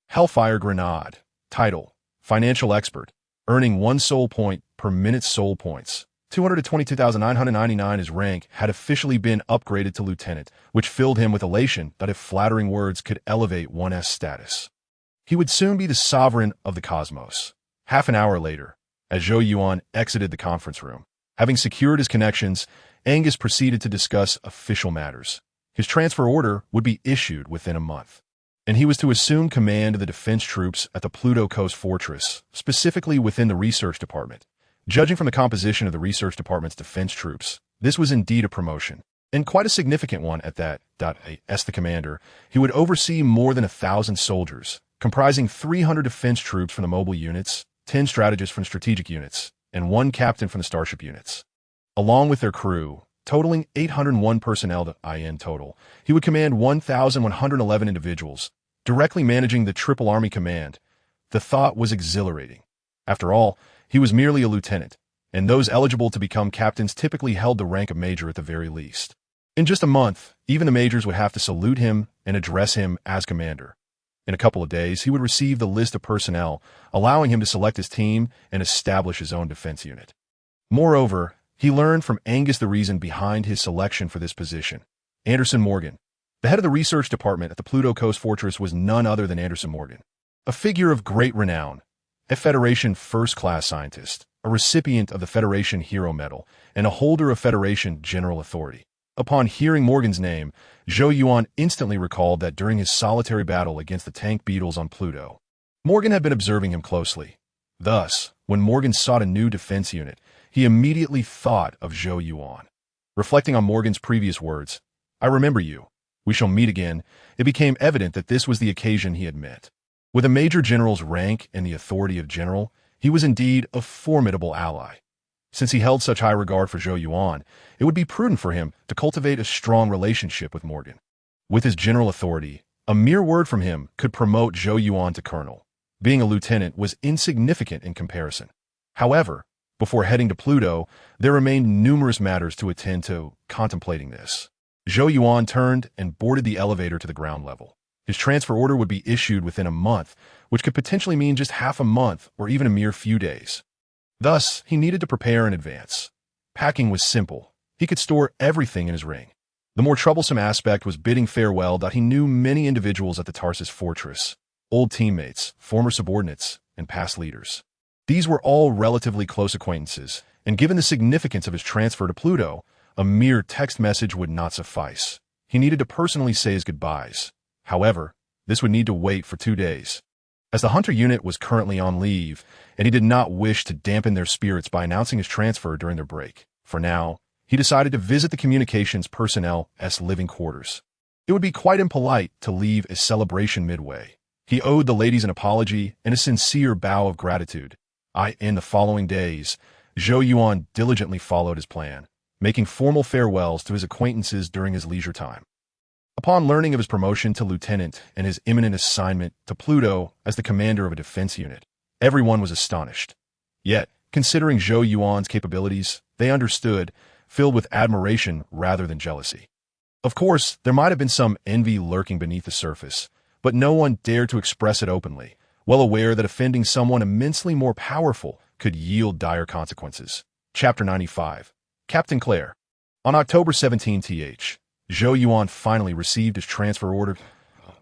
Hellfire Grenade. Title, Financial Expert, earning 1 soul point per minute. Soul points 222,999. His rank had officially been upgraded to lieutenant, which filled him with elation that if flattering words could elevate one's status, he would soon be the sovereign of the cosmos. Half an hour later, as Zhou Yuan exited the conference room, having secured his connections, Angus proceeded to discuss official matters. His transfer order would be issued within a month, and he was to assume command of the defense troops at the Pluto Coast Fortress, specifically within the research department. Judging from the composition of the research department's defense troops, this was indeed a promotion, and quite a significant one at that. As the commander, he would oversee more than 1,000 soldiers, comprising 300 defense troops from the mobile units, 10 strategists from strategic units, and 1 captain from the starship units. Along with their crew, totaling 801 personnel in total, he would command 1,111 individuals, directly managing the Triple Army Command. The thought was exhilarating. After all, he was merely a lieutenant, and those eligible to become captains typically held the rank of major at the very least. In just a month, even the majors would have to salute him and address him as commander. In a couple of days, he would receive the list of personnel, allowing him to select his team and establish his own defense unit. Moreover, he learned from Angus the reason behind his selection for this position. Anderson Morgan, the head of the research department at the Pluto Coast Fortress, was none other than Anderson Morgan, a figure of great renown, a Federation first-class scientist, a recipient of the Federation Hero Medal, and a holder of Federation General Authority. Upon hearing Morgan's name, Zhou Yuan instantly recalled that during his solitary battle against the tank beetles on Pluto, Morgan had been observing him closely. Thus, when When Morgan sought a new defense unit, he immediately thought of Zhou Yuan. Reflecting on Morgan's previous words, "I remember you. We shall meet again," it became evident that this was the occasion he had met. With a major general's rank and the authority of general, he was indeed a formidable ally. Since he held such high regard for Zhou Yuan, it would be prudent for him to cultivate a strong relationship with Morgan. With his general authority, a mere word from him could promote Zhou Yuan to colonel. Being a lieutenant was insignificant in comparison. However, before heading to Pluto, there remained numerous matters to attend to. Contemplating this, Zhou Yuan turned and boarded the elevator to the ground level. His transfer order would be issued within a month, which could potentially mean just half a month or even a mere few days. Thus, he needed to prepare in advance. Packing was simple. He could store everything in his ring. The more troublesome aspect was bidding farewell. He knew many individuals at the Tarsus fortress, old teammates, former subordinates, and past leaders. These were all relatively close acquaintances, and given the significance of his transfer to Pluto, a mere text message would not suffice. He needed to personally say his goodbyes. However, this would need to wait for 2 days. As the Hunter unit was currently on leave, and he did not wish to dampen their spirits by announcing his transfer during their break, for now, he decided to visit the communications personnel's living quarters. It would be quite impolite to leave a celebration midway. He owed the ladies an apology and a sincere bow of gratitude. In the following days, Zhou Yuan diligently followed his plan, making formal farewells to his acquaintances during his leisure time. Upon learning of his promotion to lieutenant and his imminent assignment to Pluto as the commander of a defense unit, everyone was astonished. Yet, considering Zhou Yuan's capabilities, they understood, filled with admiration rather than jealousy. Of course, there might have been some envy lurking beneath the surface, but no one dared to express it openly, well aware that offending someone immensely more powerful could yield dire consequences. Chapter 95. Captain Claire. On October 17 Zhou Yuan finally received his transfer order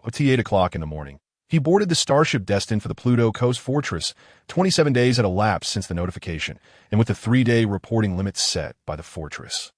at 8 o'clock in the morning. He boarded the starship destined for the Pluto Coast Fortress. 27 days had elapsed since the notification, and with the 3-day reporting limit set by the fortress,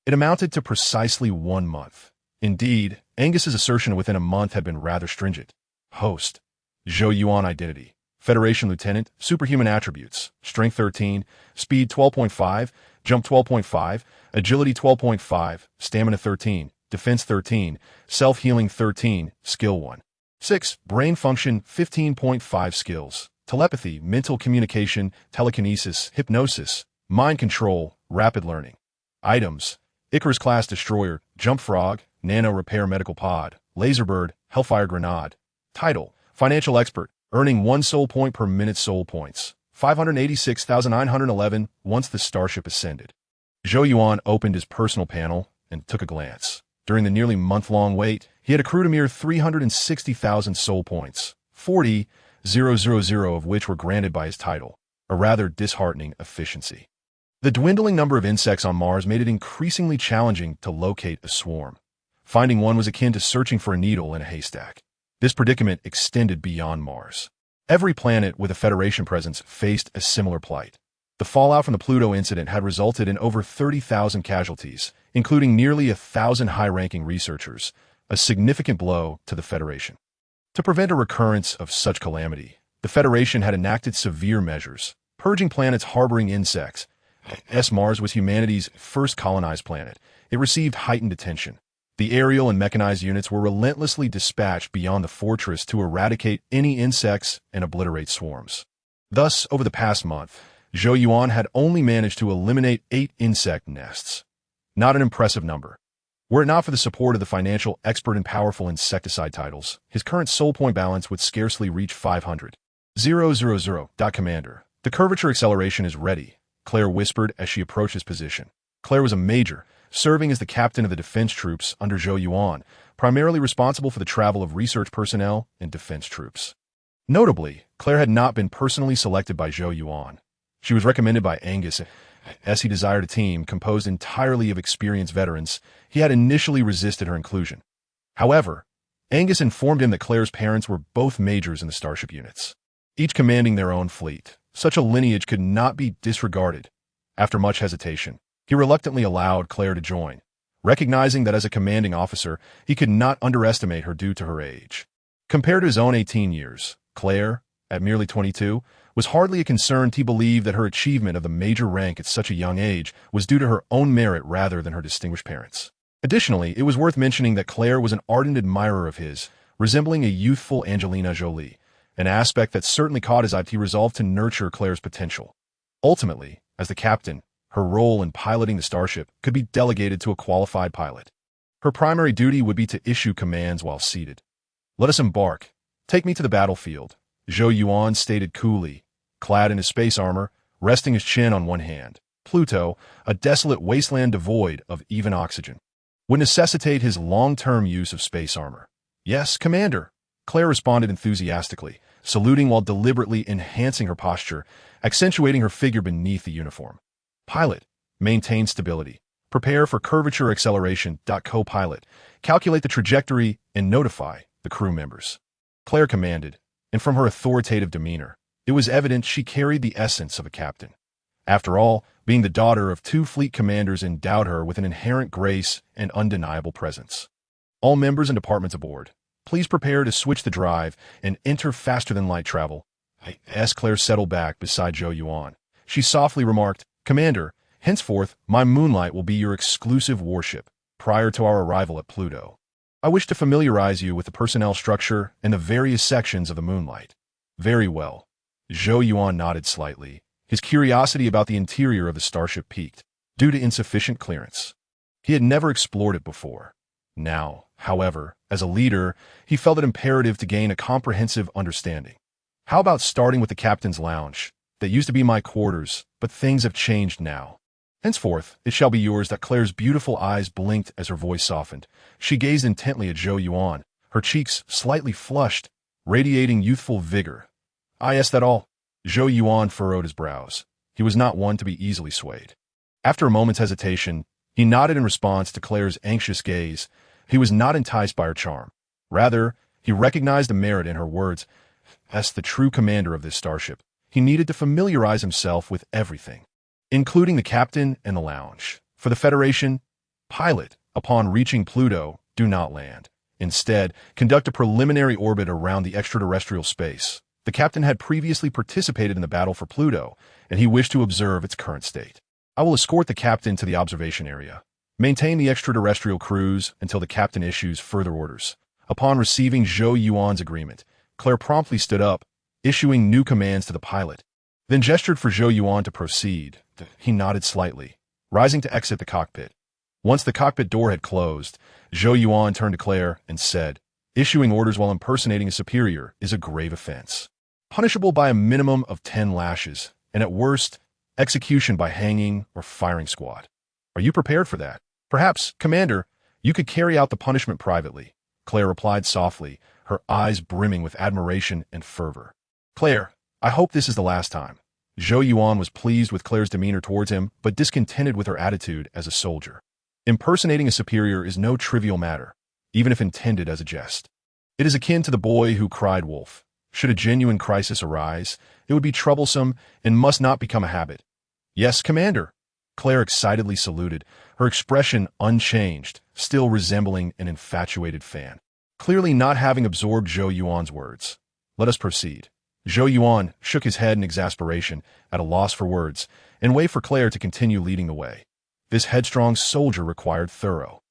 it amounted to precisely 1 month. Indeed, Angus's assertion within a month had been rather stringent. Host. Zhou Yuan identity. Federation Lieutenant, superhuman attributes, Strength 13, Speed 12.5, Jump 12.5, Agility 12.5, Stamina 13, Defense 13, Self-Healing 13, Skill 1. 6. Brain Function 15.5 Skills, Telepathy, Mental Communication, Telekinesis, Hypnosis, Mind Control, Rapid Learning. Items: Icarus Class Destroyer, Jump Frog, Nano Repair Medical Pod, Laserbird, Hellfire Grenade. Title: Financial Expert, earning 1 soul point per minute. Soul points 586,911 once the starship ascended. Zhou Yuan opened his personal panel and took a glance. During the nearly month-long wait, he had accrued a mere 360,000 soul points, 40,000 of which were granted by his title, a rather disheartening efficiency. The dwindling number of insects on Mars made it increasingly challenging to locate a swarm. Finding one was akin to searching for a needle in a haystack. This predicament extended beyond Mars. Every planet with a Federation presence faced a similar plight. The fallout from the Pluto incident had resulted in over 30,000 casualties, including nearly 1,000 high-ranking researchers, a significant blow to the Federation. To prevent a recurrence of such calamity, the Federation had enacted severe measures, purging planets harboring insects. Mars was humanity's first colonized planet. It received heightened attention. The aerial and mechanized units were relentlessly dispatched beyond the fortress to eradicate any insects and obliterate swarms. Thus, over the past month, Zhou Yuan had only managed to eliminate 8 insect nests. Not an impressive number. Were it not for the support of the financial expert and powerful insecticide titles, his current soul point balance would scarcely reach 500. 000. Commander. The curvature acceleration is ready, Claire whispered as she approached his position. Claire was a major, serving as the captain of the defense troops under Zhou Yuan, primarily responsible for the travel of research personnel and defense troops. Notably, Claire had not been personally selected by Zhou Yuan. She was recommended by Angus, as he desired a team composed entirely of experienced veterans. He had initially resisted her inclusion. However, Angus informed him that Claire's parents were both majors in the starship units, each commanding their own fleet. Such a lineage could not be disregarded. After much hesitation, he reluctantly allowed Claire to join, recognizing that as a commanding officer, he could not underestimate her due to her age. Compared to his own 18 years, Claire, at merely 22, was hardly a concern. He believed that her achievement of the major rank at such a young age was due to her own merit rather than her distinguished parents. Additionally, it was worth mentioning that Claire was an ardent admirer of his, resembling a youthful Angelina Jolie, an aspect that certainly caught his eye. He resolved to nurture Claire's potential. Ultimately, as the captain, her role in piloting the starship could be delegated to a qualified pilot. Her primary duty would be to issue commands while seated. "Let us embark. Take me to the battlefield," Zhou Yuan stated coolly, clad in his space armor, resting his chin on one hand. Pluto, a desolate wasteland devoid of even oxygen, would necessitate his long-term use of space armor. "Yes, Commander," Claire responded enthusiastically, saluting while deliberately enhancing her posture, accentuating her figure beneath the uniform. "Pilot, maintain stability. Prepare for curvature acceleration. Co-pilot, calculate the trajectory and notify the crew members," Claire commanded, and from her authoritative demeanor, it was evident she carried the essence of a captain. After all, being the daughter of two fleet commanders endowed her with an inherent grace and undeniable presence. "All members and departments aboard, please prepare to switch the drive and enter faster-than-light travel." As Claire settled back beside Zhou Yuan, she softly remarked, "Commander, henceforth my Moonlight will be your exclusive warship prior to our arrival at Pluto. I wish to familiarize you with the personnel structure and the various sections of the Moonlight." "Very well." Zhou Yuan nodded slightly. His curiosity about the interior of the starship piqued, due to insufficient clearance. He had never explored it before. Now, however, as a leader, he felt it imperative to gain a comprehensive understanding. "How about starting with the captain's lounge? That used to be my quarters, but things have changed now. Henceforth, it shall be yours." Claire's beautiful eyes blinked as her voice softened. She gazed intently at Zhou Yuan, her cheeks slightly flushed, radiating youthful vigor. "Ah, yes, that all?" Zhou Yuan furrowed his brows. He was not one to be easily swayed. After a moment's hesitation, he nodded in response to Claire's anxious gaze. He was not enticed by her charm. Rather, he recognized the merit in her words. As the true commander of this starship, he needed to familiarize himself with everything, including the captain and the lounge. For the Federation, pilot, upon reaching Pluto, do not land. Instead, conduct a preliminary orbit around the extraterrestrial space. The captain had previously participated in the battle for Pluto, and he wished to observe its current state. "I will escort the captain to the observation area. Maintain the extraterrestrial cruise until the captain issues further orders." Upon receiving Zhou Yuan's agreement, Claire promptly stood up, issuing new commands to the pilot, then gestured for Zhou Yuan to proceed. He nodded slightly, rising to exit the cockpit. Once the cockpit door had closed, Zhou Yuan turned to Claire and said, "Issuing orders while impersonating a superior is a grave offense, punishable by a minimum of 10 lashes, and at worst, execution by hanging or firing squad. Are you prepared for that?" "Perhaps, Commander, you could carry out the punishment privately," Claire replied softly, her eyes brimming with admiration and fervor. "Claire, I hope this is the last time." Zhou Yuan was pleased with Claire's demeanor towards him, but discontented with her attitude as a soldier. Impersonating a superior is no trivial matter, even if intended as a jest. It is akin to the boy who cried wolf. Should a genuine crisis arise, it would be troublesome and must not become a habit. "Yes, Commander." Claire excitedly saluted, her expression unchanged, still resembling an infatuated fan, clearly not having absorbed Zhou Yuan's words. "Let us proceed." Zhou Yuan shook his head in exasperation, at a loss for words, and waited for Claire to continue leading the way. This headstrong soldier required thorough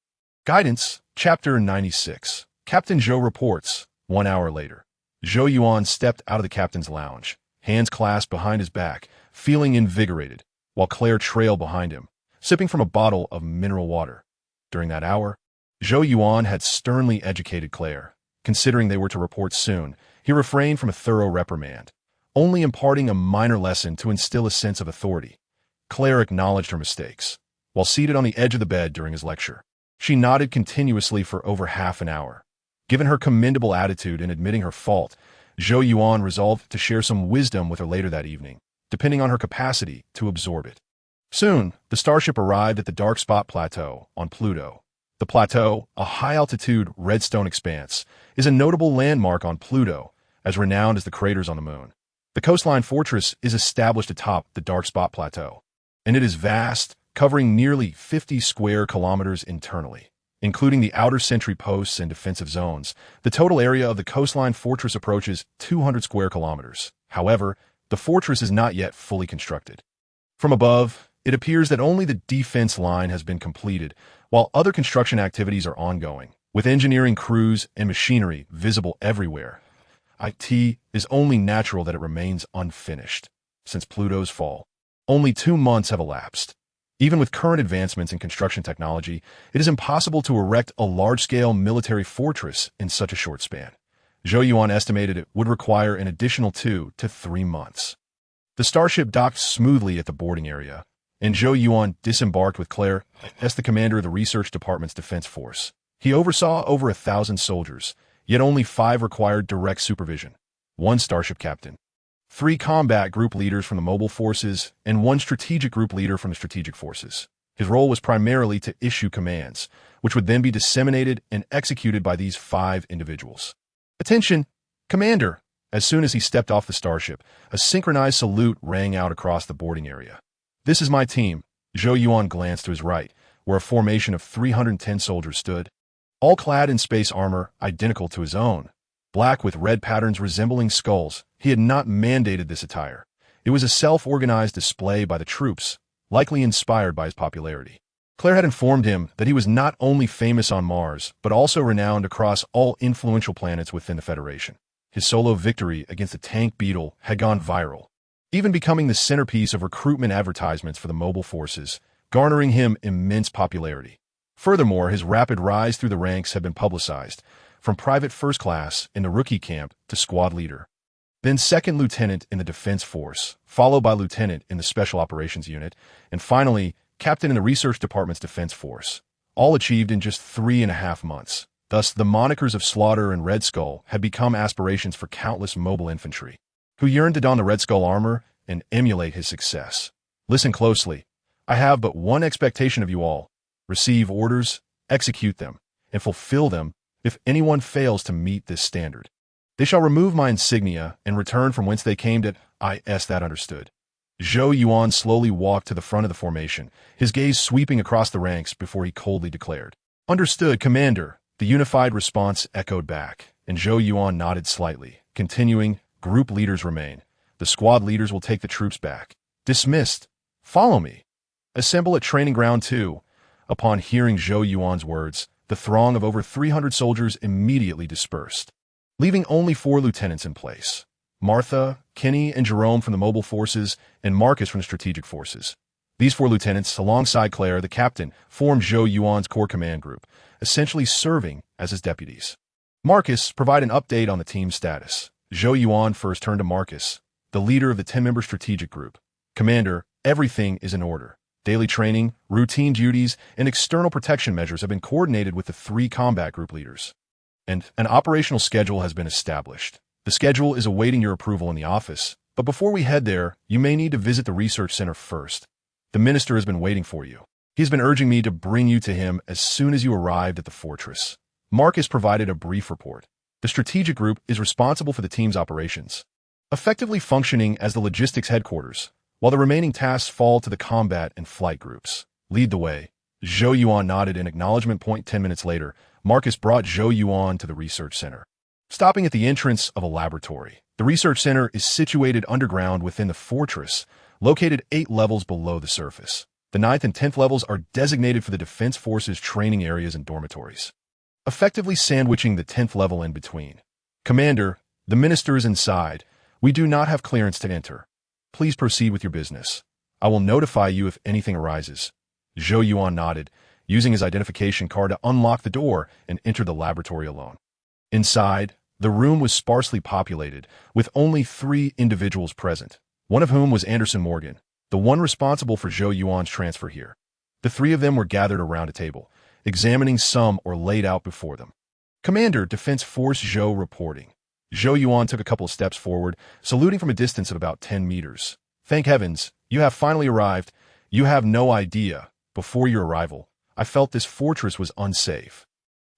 guidance. Chapter 96. Captain Zhou reports. 1 hour later, Zhou Yuan stepped out of the captain's lounge, hands clasped behind his back, feeling invigorated, while Claire trailed behind him, sipping from a bottle of mineral water. During that hour, Zhou Yuan had sternly educated Claire. Considering they were to report soon, he refrained from a thorough reprimand, only imparting a minor lesson to instill a sense of authority. Claire acknowledged her mistakes. While seated on the edge of the bed during his lecture, she nodded continuously for over half an hour. Given her commendable attitude in admitting her fault, Zhou Yuan resolved to share some wisdom with her later that evening, depending on her capacity to absorb it. Soon, the starship arrived at the Dark Spot Plateau on Pluto. The plateau, a high-altitude redstone expanse, is a notable landmark on Pluto, as renowned as the craters on the moon. The coastline fortress is established atop the Dark Spot Plateau, and it is vast, covering nearly 50 square kilometers internally. Including the outer sentry posts and defensive zones, the total area of the coastline fortress approaches 200 square kilometers. However, The fortress is not yet fully constructed. From above, it appears that only the defense line has been completed, while other construction activities are ongoing, with engineering crews and machinery visible everywhere. It is only natural that it remains unfinished. Since Pluto's fall, only 2 months have elapsed. Even with current advancements in construction technology, it is impossible to erect a large-scale military fortress in such a short span. Zhou Yuan estimated it would require an additional 2 to 3 months. The starship docked smoothly at the boarding area, and Zhou Yuan disembarked with Claire as the commander of the research department's defense force. He oversaw over 1,000 soldiers, yet only 5 required direct supervision. 1 starship captain, 3 combat group leaders from the mobile forces, and 1 strategic group leader from the strategic forces. His role was primarily to issue commands, which would then be disseminated and executed by these 5 individuals. Attention, Commander! As soon as he stepped off the starship, a synchronized salute rang out across the boarding area. This is my team. Zhou Yuan glanced to his right, where a formation of 310 soldiers stood, all clad in space armor identical to his own, black with red patterns resembling skulls. He had not mandated this attire. It was a self-organized display by the troops, likely inspired by his popularity. Claire had informed him that he was not only famous on Mars, but also renowned across all influential planets within the Federation. His solo victory against the tank beetle had gone viral, even becoming the centerpiece of recruitment advertisements for the mobile forces, garnering him immense popularity. Furthermore, his rapid rise through the ranks had been publicized, from private first class in the rookie camp to squad leader, then second lieutenant in the defense force, followed by lieutenant in the special operations unit, and finally, captain in the research department's defense force, all achieved in just 3.5 months. Thus, the monikers of Slaughter and Red Skull had become aspirations for countless mobile infantry, who yearned to don the Red Skull armor and emulate his success. Listen closely. I have but one expectation of you all. Receive orders, execute them, and fulfill them. If anyone fails to meet this standard, they shall remove my insignia and return from whence they came. That understood. Zhou Yuan slowly walked to the front of the formation, his gaze sweeping across the ranks before he coldly declared, "Understood, Commander." The unified response echoed back, and Zhou Yuan nodded slightly, continuing, "Group leaders remain. The squad leaders will take the troops back. Dismissed. Follow me. Assemble at Training Ground 2. Upon hearing Zhou Yuan's words, the throng of over 300 soldiers immediately dispersed, leaving only 4 lieutenants in place: Martha, Kenny, and Jerome from the mobile forces, and Marcus from the strategic forces. These 4 lieutenants, alongside Claire, the captain, formed Zhou Yuan's core command group, essentially serving as his deputies. Marcus provided an update on the team's status. Zhou Yuan first turned to Marcus, the leader of the 10-member strategic group. "Commander, everything is in order. Daily training, routine duties, and external protection measures have been coordinated with the 3 combat group leaders, and an operational schedule has been established. The schedule is awaiting your approval in the office, but before we head there, you may need to visit the research center first. The minister has been waiting for you. He has been urging me to bring you to him as soon as you arrived at the fortress." Marcus provided a brief report. The strategic group is responsible for the team's operations, effectively functioning as the logistics headquarters, while the remaining tasks fall to the combat and flight groups. "Lead the way." Zhou Yuan nodded in acknowledgement. 10 minutes later, Marcus brought Zhou Yuan to the research center, stopping at the entrance of a laboratory. The research center is situated underground within the fortress, located 8 levels below the surface. The 9th and 10th levels are designated for the Defense Forces training areas and dormitories, effectively sandwiching the 10th level in between. "Commander, the minister is inside. We do not have clearance to enter. Please proceed with your business. I will notify you if anything arises." Zhou Yuan nodded, using his identification card to unlock the door and enter the laboratory alone. Inside, the room was sparsely populated, with only 3 individuals present, one of whom was Anderson Morgan, the one responsible for Zhou Yuan's transfer here. The 3 of them were gathered around a table, examining some or laid out before them. "Commander, Defense Force Zhou reporting." Zhou Yuan took a couple of steps forward, saluting from a distance of about 10 meters. "Thank heavens, you have finally arrived. You have no idea. Before your arrival, I felt this fortress was unsafe,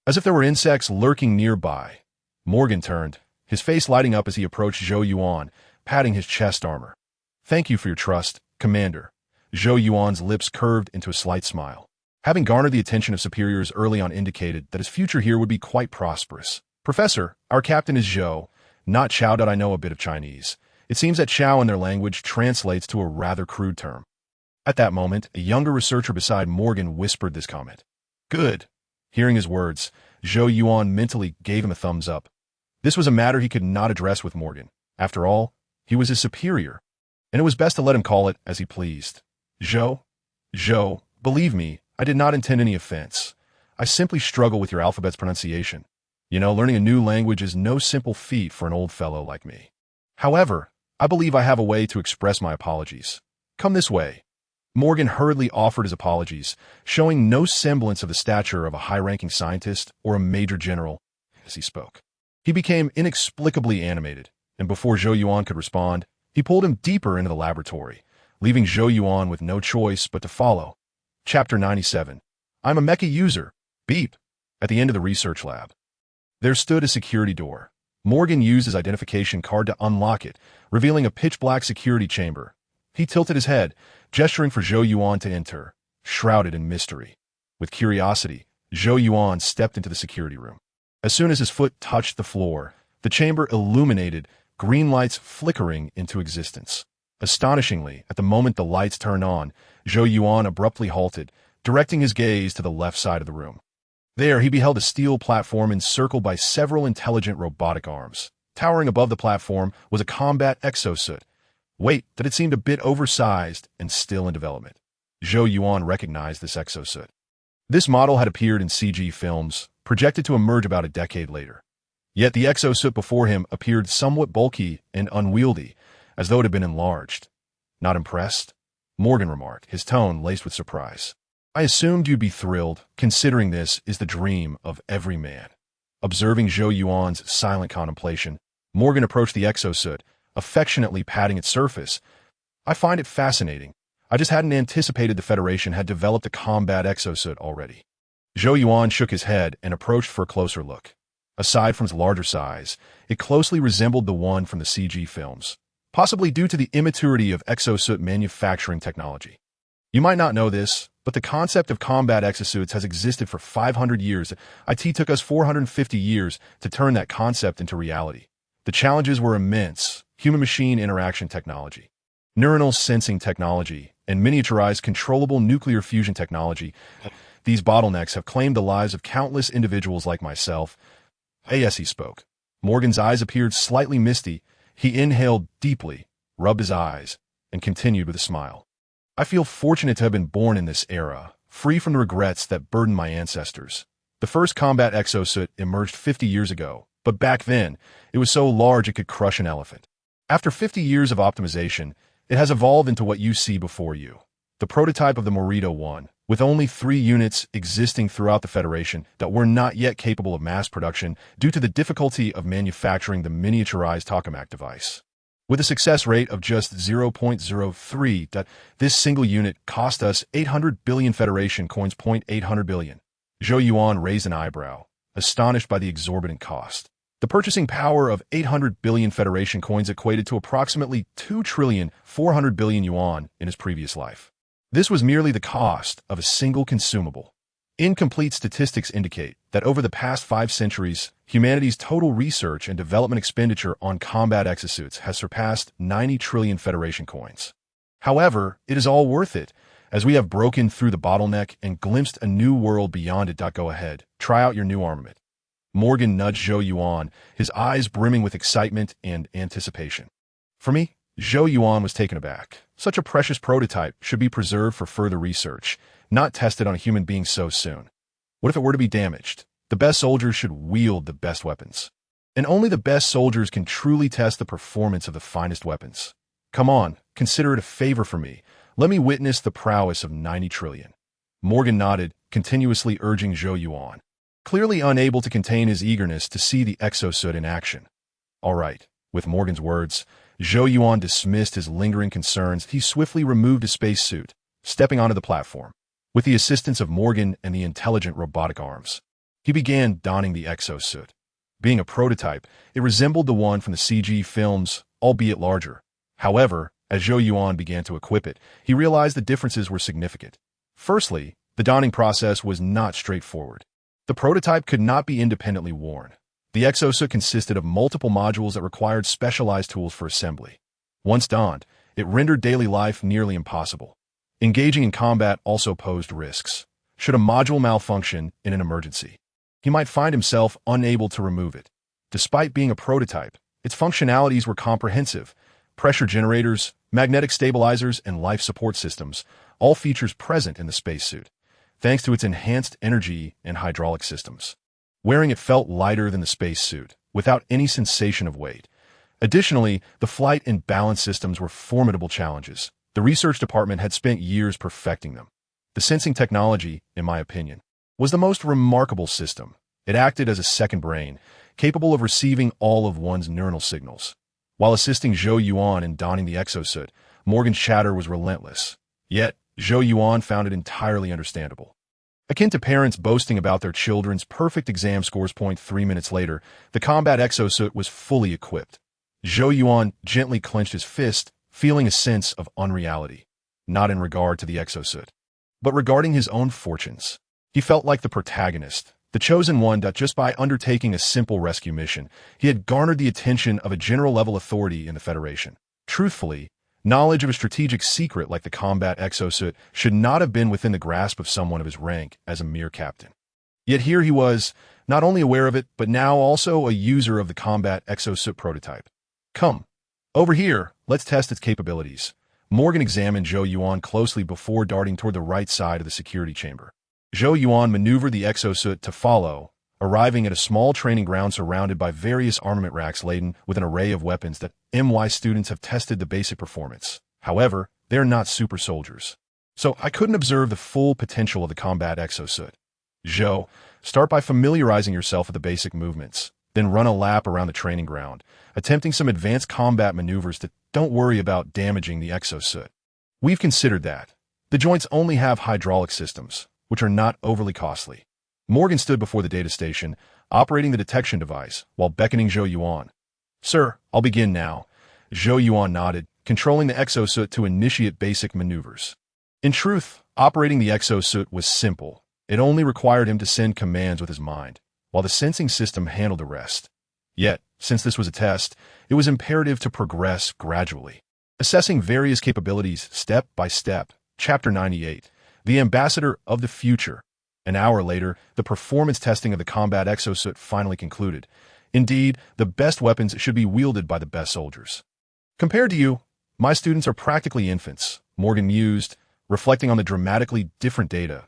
as if there were insects lurking nearby." Morgan turned, his face lighting up as he approached Zhou Yuan, patting his chest armor. "Thank you for your trust, Commander." Zhou Yuan's lips curved into a slight smile. Having garnered the attention of superiors early on indicated that his future here would be quite prosperous. "Professor, our captain is Zhou, not Chao. I know a bit of Chinese. It seems that Chow in their language translates to a rather crude term. At that moment, a younger researcher beside Morgan whispered this comment. Good. Hearing his words, Zhou Yuan mentally gave him a thumbs up. This was a matter he could not address with Morgan. After all, he was his superior, and it was best to let him call it as he pleased. Zhou, believe me, I did not intend any offense. I simply struggle with your alphabet's pronunciation. Learning a new language is no simple feat for an old fellow like me. However, I believe I have a way to express my apologies. Come this way. Morgan hurriedly offered his apologies, showing no semblance of the stature of a high-ranking scientist or a major general as he spoke. He became inexplicably animated, and before Zhou Yuan could respond, he pulled him deeper into the laboratory, leaving Zhou Yuan with no choice but to follow. Chapter 97. I'm a mecha user. Beep. At the end of the research lab, there stood a security door. Morgan used his identification card to unlock it, revealing a pitch-black security chamber. He tilted his head, gesturing for Zhou Yuan to enter, shrouded in mystery. With curiosity, Zhou Yuan stepped into the security room. As soon as his foot touched the floor, the chamber illuminated, green lights flickering into existence. Astonishingly, at the moment the lights turned on, Zhou Yuan abruptly halted, directing his gaze to the left side of the room. There, he beheld a steel platform encircled by several intelligent robotic arms. Towering above the platform was a combat exosuit. Wait, that it seemed a bit oversized and still in development. Zhou Yuan recognized this exosuit. This model had appeared in CG films, projected to emerge about a decade later. Yet the exosuit before him appeared somewhat bulky and unwieldy, as though it had been enlarged. Not impressed? Morgan remarked, his tone laced with surprise. I assumed you'd be thrilled, considering this is the dream of every man. Observing Zhou Yuan's silent contemplation, Morgan approached the exosuit, affectionately patting its surface. I find it fascinating. I just hadn't anticipated the Federation had developed a combat exosuit already. Zhou Yuan shook his head and approached for a closer look. Aside from its larger size, it closely resembled the one from the CG films, possibly due to the immaturity of exosuit manufacturing technology. You might not know this, but the concept of combat exosuits has existed for 500 years. IT took us 450 years to turn that concept into reality. The challenges were immense: human-machine interaction technology, neuronal sensing technology, and miniaturized controllable nuclear fusion technology. These bottlenecks have claimed the lives of countless individuals like myself. As he spoke, Morgan's eyes appeared slightly misty. He inhaled deeply, rubbed his eyes, and continued with a smile. I feel fortunate to have been born in this era, free from the regrets that burdened my ancestors. The first combat exosuit emerged 50 years ago, but back then, it was so large it could crush an elephant. After 50 years of optimization, it has evolved into what you see before you. The prototype of the Morito 1, with only 3 units existing throughout the Federation that were not yet capable of mass production due to the difficulty of manufacturing the miniaturized tokamak device. With a success rate of just 0.03, this single unit cost us 800 billion Federation coins. 800 billion. Zhou Yuan raised an eyebrow, astonished by the exorbitant cost. The purchasing power of 800 billion Federation coins equated to approximately 2,400 billion yuan in his previous life. This was merely the cost of a single consumable. Incomplete statistics indicate that over the past 5 centuries, humanity's total research and development expenditure on combat exosuits has surpassed 90 trillion Federation coins. However, it is all worth it, as we have broken through the bottleneck and glimpsed a new world beyond it. Go ahead, try out your new armament. Morgan nudged Zhou Yuan, his eyes brimming with excitement and anticipation. For me, Zhou Yuan was taken aback. Such a precious prototype should be preserved for further research, not tested on a human being so soon. What if it were to be damaged? The best soldiers should wield the best weapons. And only the best soldiers can truly test the performance of the finest weapons. Come on, consider it a favor for me. Let me witness the prowess of 90 trillion. Morgan nodded, continuously urging Zhou Yuan, clearly unable to contain his eagerness to see the exosuit in action. All right, with Morgan's words, Zhou Yuan dismissed his lingering concerns. He swiftly removed his spacesuit, stepping onto the platform. With the assistance of Morgan and the intelligent robotic arms, he began donning the exosuit. Being a prototype, it resembled the one from the CG films, albeit larger. However, as Zhou Yuan began to equip it, he realized the differences were significant. Firstly, the donning process was not straightforward. The prototype could not be independently worn. The exosuit consisted of multiple modules that required specialized tools for assembly. Once donned, it rendered daily life nearly impossible. Engaging in combat also posed risks. Should a module malfunction in an emergency, he might find himself unable to remove it. Despite being a prototype, its functionalities were comprehensive. Pressure generators, magnetic stabilizers, and life support systems, all features present in the spacesuit, thanks to its enhanced energy and hydraulic systems. Wearing it felt lighter than the spacesuit, without any sensation of weight. Additionally, the flight and balance systems were formidable challenges. The research department had spent years perfecting them. The sensing technology, in my opinion, was the most remarkable system. It acted as a second brain, capable of receiving all of one's neuronal signals. While assisting Zhou Yuan in donning the exosuit, Morgan's chatter was relentless. Yet, Zhou Yuan found it entirely understandable. Akin to parents boasting about their children's perfect exam scores. 3 minutes later, the combat exosuit was fully equipped. Zhou Yuan gently clenched his fist, feeling a sense of unreality, not in regard to the exosuit, but regarding his own fortunes. He felt like the protagonist, the chosen one, that just by undertaking a simple rescue mission, he had garnered the attention of a general-level authority in the Federation. Truthfully, knowledge of a strategic secret like the combat exosuit should not have been within the grasp of someone of his rank as a mere captain. Yet here he was, not only aware of it, but now also a user of the combat exosuit prototype. Come, over here, let's test its capabilities. Morgan examined Zhou Yuan closely before darting toward the right side of the security chamber. Zhou Yuan maneuvered the exosuit to follow, arriving at a small training ground surrounded by various armament racks laden with an array of weapons that MY students have tested the basic performance. However, they're not super soldiers, so I couldn't observe the full potential of the combat exosuit. Zhou, start by familiarizing yourself with the basic movements, then run a lap around the training ground, attempting some advanced combat maneuvers that don't worry about damaging the exosuit. We've considered that. The joints only have hydraulic systems, which are not overly costly. Morgan stood before the data station, operating the detection device, while beckoning Zhou Yuan. Sir, I'll begin now. Zhou Yuan nodded, controlling the exosuit to initiate basic maneuvers. In truth, operating the exosuit was simple. It only required him to send commands with his mind, while the sensing system handled the rest. Yet, since this was a test, it was imperative to progress gradually. Assessing various capabilities step by step. Chapter 98. The Ambassador of the Future. An hour later, the performance testing of the combat exosuit finally concluded. Indeed, the best weapons should be wielded by the best soldiers. Compared to you, my students are practically infants, Morgan mused, reflecting on the dramatically different data.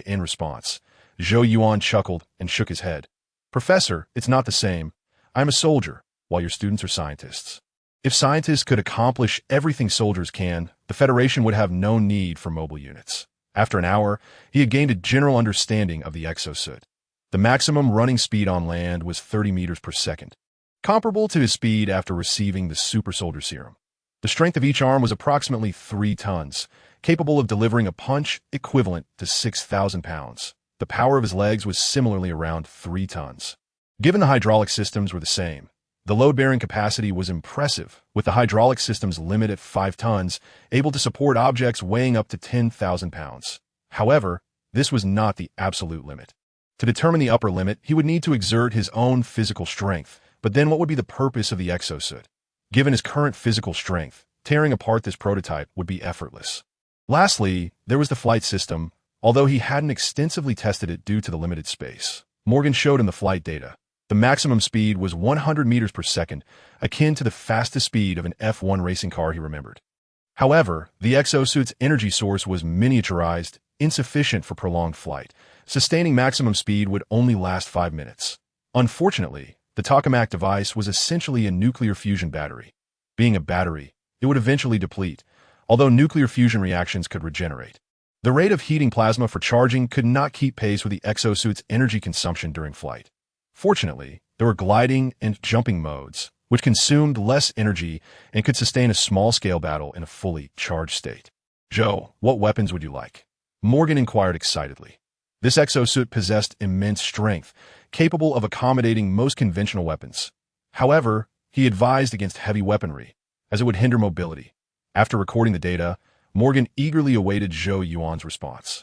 In response, Zhou Yuan chuckled and shook his head. Professor, it's not the same. I'm a soldier, while your students are scientists. If scientists could accomplish everything soldiers can, the Federation would have no need for mobile units. After an hour, he had gained a general understanding of the exosuit. The maximum running speed on land was 30 meters per second, comparable to his speed after receiving the Super Soldier Serum. The strength of each arm was approximately 3 tons, capable of delivering a punch equivalent to 6,000 pounds. The power of his legs was similarly around 3 tons. Given the hydraulic systems were the same, the load-bearing capacity was impressive, with the hydraulic system's limit at 5 tons, able to support objects weighing up to 10,000 pounds. However, this was not the absolute limit. To determine the upper limit, he would need to exert his own physical strength, but then what would be the purpose of the exosuit? Given his current physical strength, tearing apart this prototype would be effortless. Lastly, there was the flight system, although he hadn't extensively tested it due to the limited space. Morgan showed him the flight data. The maximum speed was 100 meters per second, akin to the fastest speed of an F1 racing car, he remembered. However, the exosuit's energy source was miniaturized, insufficient for prolonged flight. Sustaining maximum speed would only last 5 minutes. Unfortunately, the tokamak device was essentially a nuclear fusion battery. Being a battery, it would eventually deplete, although nuclear fusion reactions could regenerate. The rate of heating plasma for charging could not keep pace with the exosuit's energy consumption during flight. Fortunately, there were gliding and jumping modes, which consumed less energy and could sustain a small-scale battle in a fully charged state. Zhou, what weapons would you like? Morgan inquired excitedly. This exosuit possessed immense strength, capable of accommodating most conventional weapons. However, he advised against heavy weaponry, as it would hinder mobility. After recording the data, Morgan eagerly awaited Zhou Yuan's response.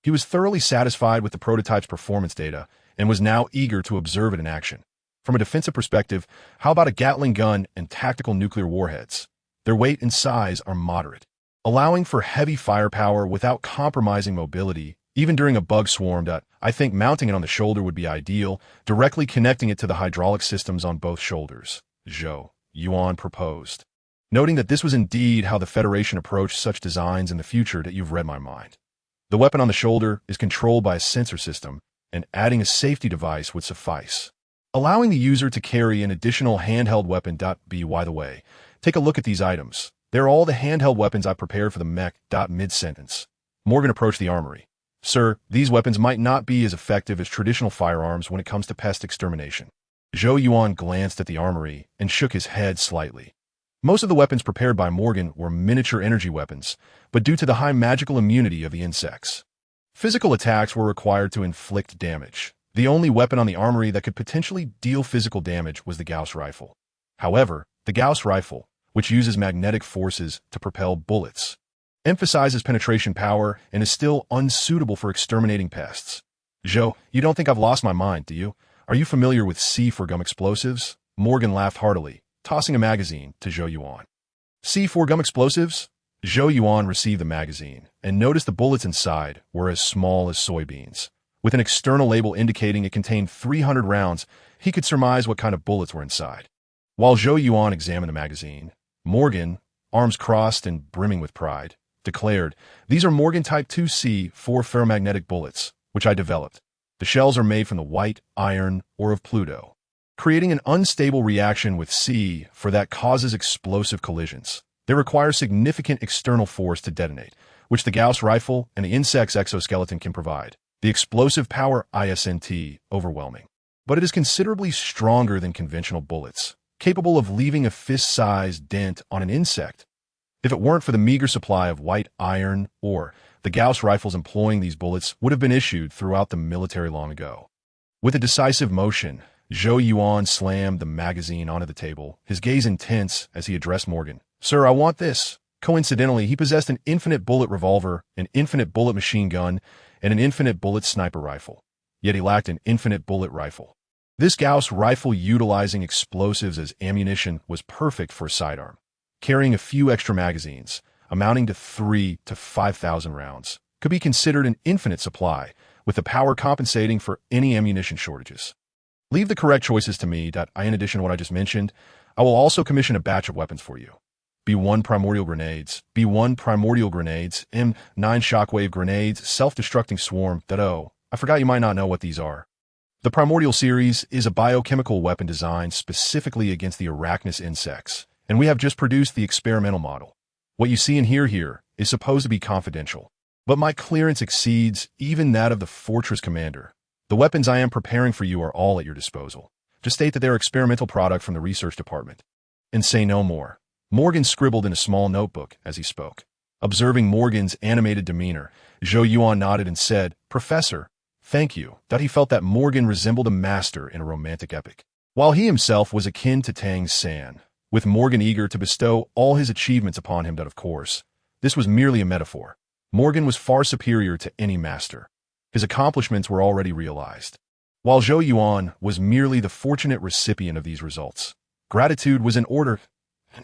He was thoroughly satisfied with the prototype's performance data and was now eager to observe it in action. From a defensive perspective, how about a Gatling gun and tactical nuclear warheads? Their weight and size are moderate, allowing for heavy firepower without compromising mobility, even during a bug swarm. I think mounting it on the shoulder would be ideal, directly connecting it to the hydraulic systems on both shoulders, Zhou Yuan proposed, noting that this was indeed how the Federation approached such designs in the future. That you've read my mind. The weapon on the shoulder is controlled by a sensor system, and adding a safety device would suffice, allowing the user to carry an additional handheld weapon. By the way, take a look at these items. They're all the handheld weapons I prepared for the mech. Mid-sentence, Morgan approached the armory. Sir, these weapons might not be as effective as traditional firearms when it comes to pest extermination. Zhou Yuan glanced at the armory and shook his head slightly. Most of the weapons prepared by Morgan were miniature energy weapons, but due to the high magical immunity of the insects, physical attacks were required to inflict damage. The only weapon on the armory that could potentially deal physical damage was the Gauss rifle. However, the Gauss rifle, which uses magnetic forces to propel bullets, emphasizes penetration power and is still unsuitable for exterminating pests. Zhou, you don't think I've lost my mind, do you? Are you familiar with C4 gum explosives? Morgan laughed heartily, tossing a magazine to Zhou Yuan. C4 gum explosives? Zhou Yuan received the magazine and noticed the bullets inside were as small as soybeans. With an external label indicating it contained 300 rounds, he could surmise what kind of bullets were inside. While Zhou Yuan examined the magazine, Morgan, arms crossed and brimming with pride, declared, "These are Morgan Type 2C4 ferromagnetic bullets, which I developed. The shells are made from the white iron ore of Pluto, creating an unstable reaction with C4 that causes explosive collisions. They require significant external force to detonate, which the Gauss rifle and the insect's exoskeleton can provide. The explosive power isn't overwhelming, but it is considerably stronger than conventional bullets, capable of leaving a fist-sized dent on an insect. If it weren't for the meager supply of white iron ore, the Gauss rifles employing these bullets would have been issued throughout the military long ago." With a decisive motion, Zhou Yuan slammed the magazine onto the table, his gaze intense as he addressed Morgan. "Sir, I want this." Coincidentally, he possessed an infinite bullet revolver, an infinite bullet machine gun, and an infinite bullet sniper rifle. Yet he lacked an infinite bullet rifle. This Gauss rifle, utilizing explosives as ammunition, was perfect for a sidearm, carrying a few extra magazines, amounting to 3,000 to 5,000 rounds, could be considered an infinite supply, with the power compensating for any ammunition shortages. Leave the correct choices to me. In addition to what I just mentioned, I will also commission a batch of weapons for you. B1 primordial grenades, B1 primordial grenades, M9 shockwave grenades, self-destructing swarm. I forgot you might not know what these are. The primordial series is a biochemical weapon designed specifically against the arachnous insects, and we have just produced the experimental model. What you see and hear here is supposed to be confidential, but my clearance exceeds even that of the fortress commander. The weapons I am preparing for you are all at your disposal. Just state that they're experimental product from the research department, and say no more. Morgan scribbled in a small notebook as he spoke. Observing Morgan's animated demeanor, Zhou Yuan nodded and said, "Professor, thank you." He felt that Morgan resembled a master in a romantic epic, while he himself was akin to Tang San, with Morgan eager to bestow all his achievements upon him. Of course, this was merely a metaphor. Morgan was far superior to any master. His accomplishments were already realized, while Zhou Yuan was merely the fortunate recipient of these results. Gratitude was in order.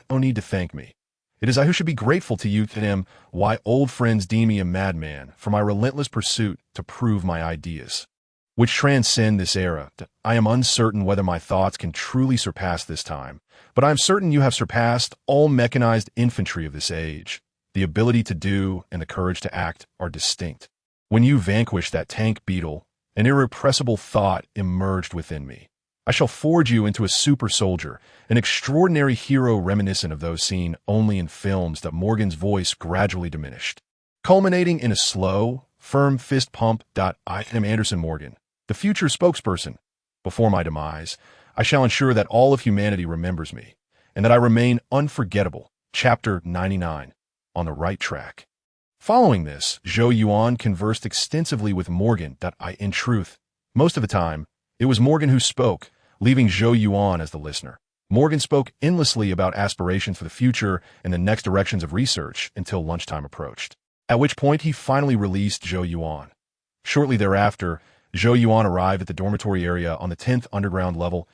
No need to thank me. It is I who should be grateful to you. To them, why old friends deem me a madman for my relentless pursuit to prove my ideas, which transcend this era. I am uncertain whether my thoughts can truly surpass this time, but I am certain you have surpassed all mechanized infantry of this age. The ability to do and the courage to act are distinct. When you vanquished that tank beetle, an irrepressible thought emerged within me. I shall forge you into a super soldier, an extraordinary hero reminiscent of those seen only in films. Morgan's voice gradually diminished, culminating in a slow, firm fist pump. I am Anderson Morgan, the future spokesperson. Before my demise, I shall ensure that all of humanity remembers me, and that I remain unforgettable. Chapter 99. On the right track. Following this, Zhou Yuan conversed extensively with Morgan. In truth, most of the time, it was Morgan who spoke, leaving Zhou Yuan as the listener. Morgan spoke endlessly about aspirations for the future and the next directions of research until lunchtime approached, at which point he finally released Zhou Yuan. Shortly thereafter, Zhou Yuan arrived at the dormitory area on the 10th underground level.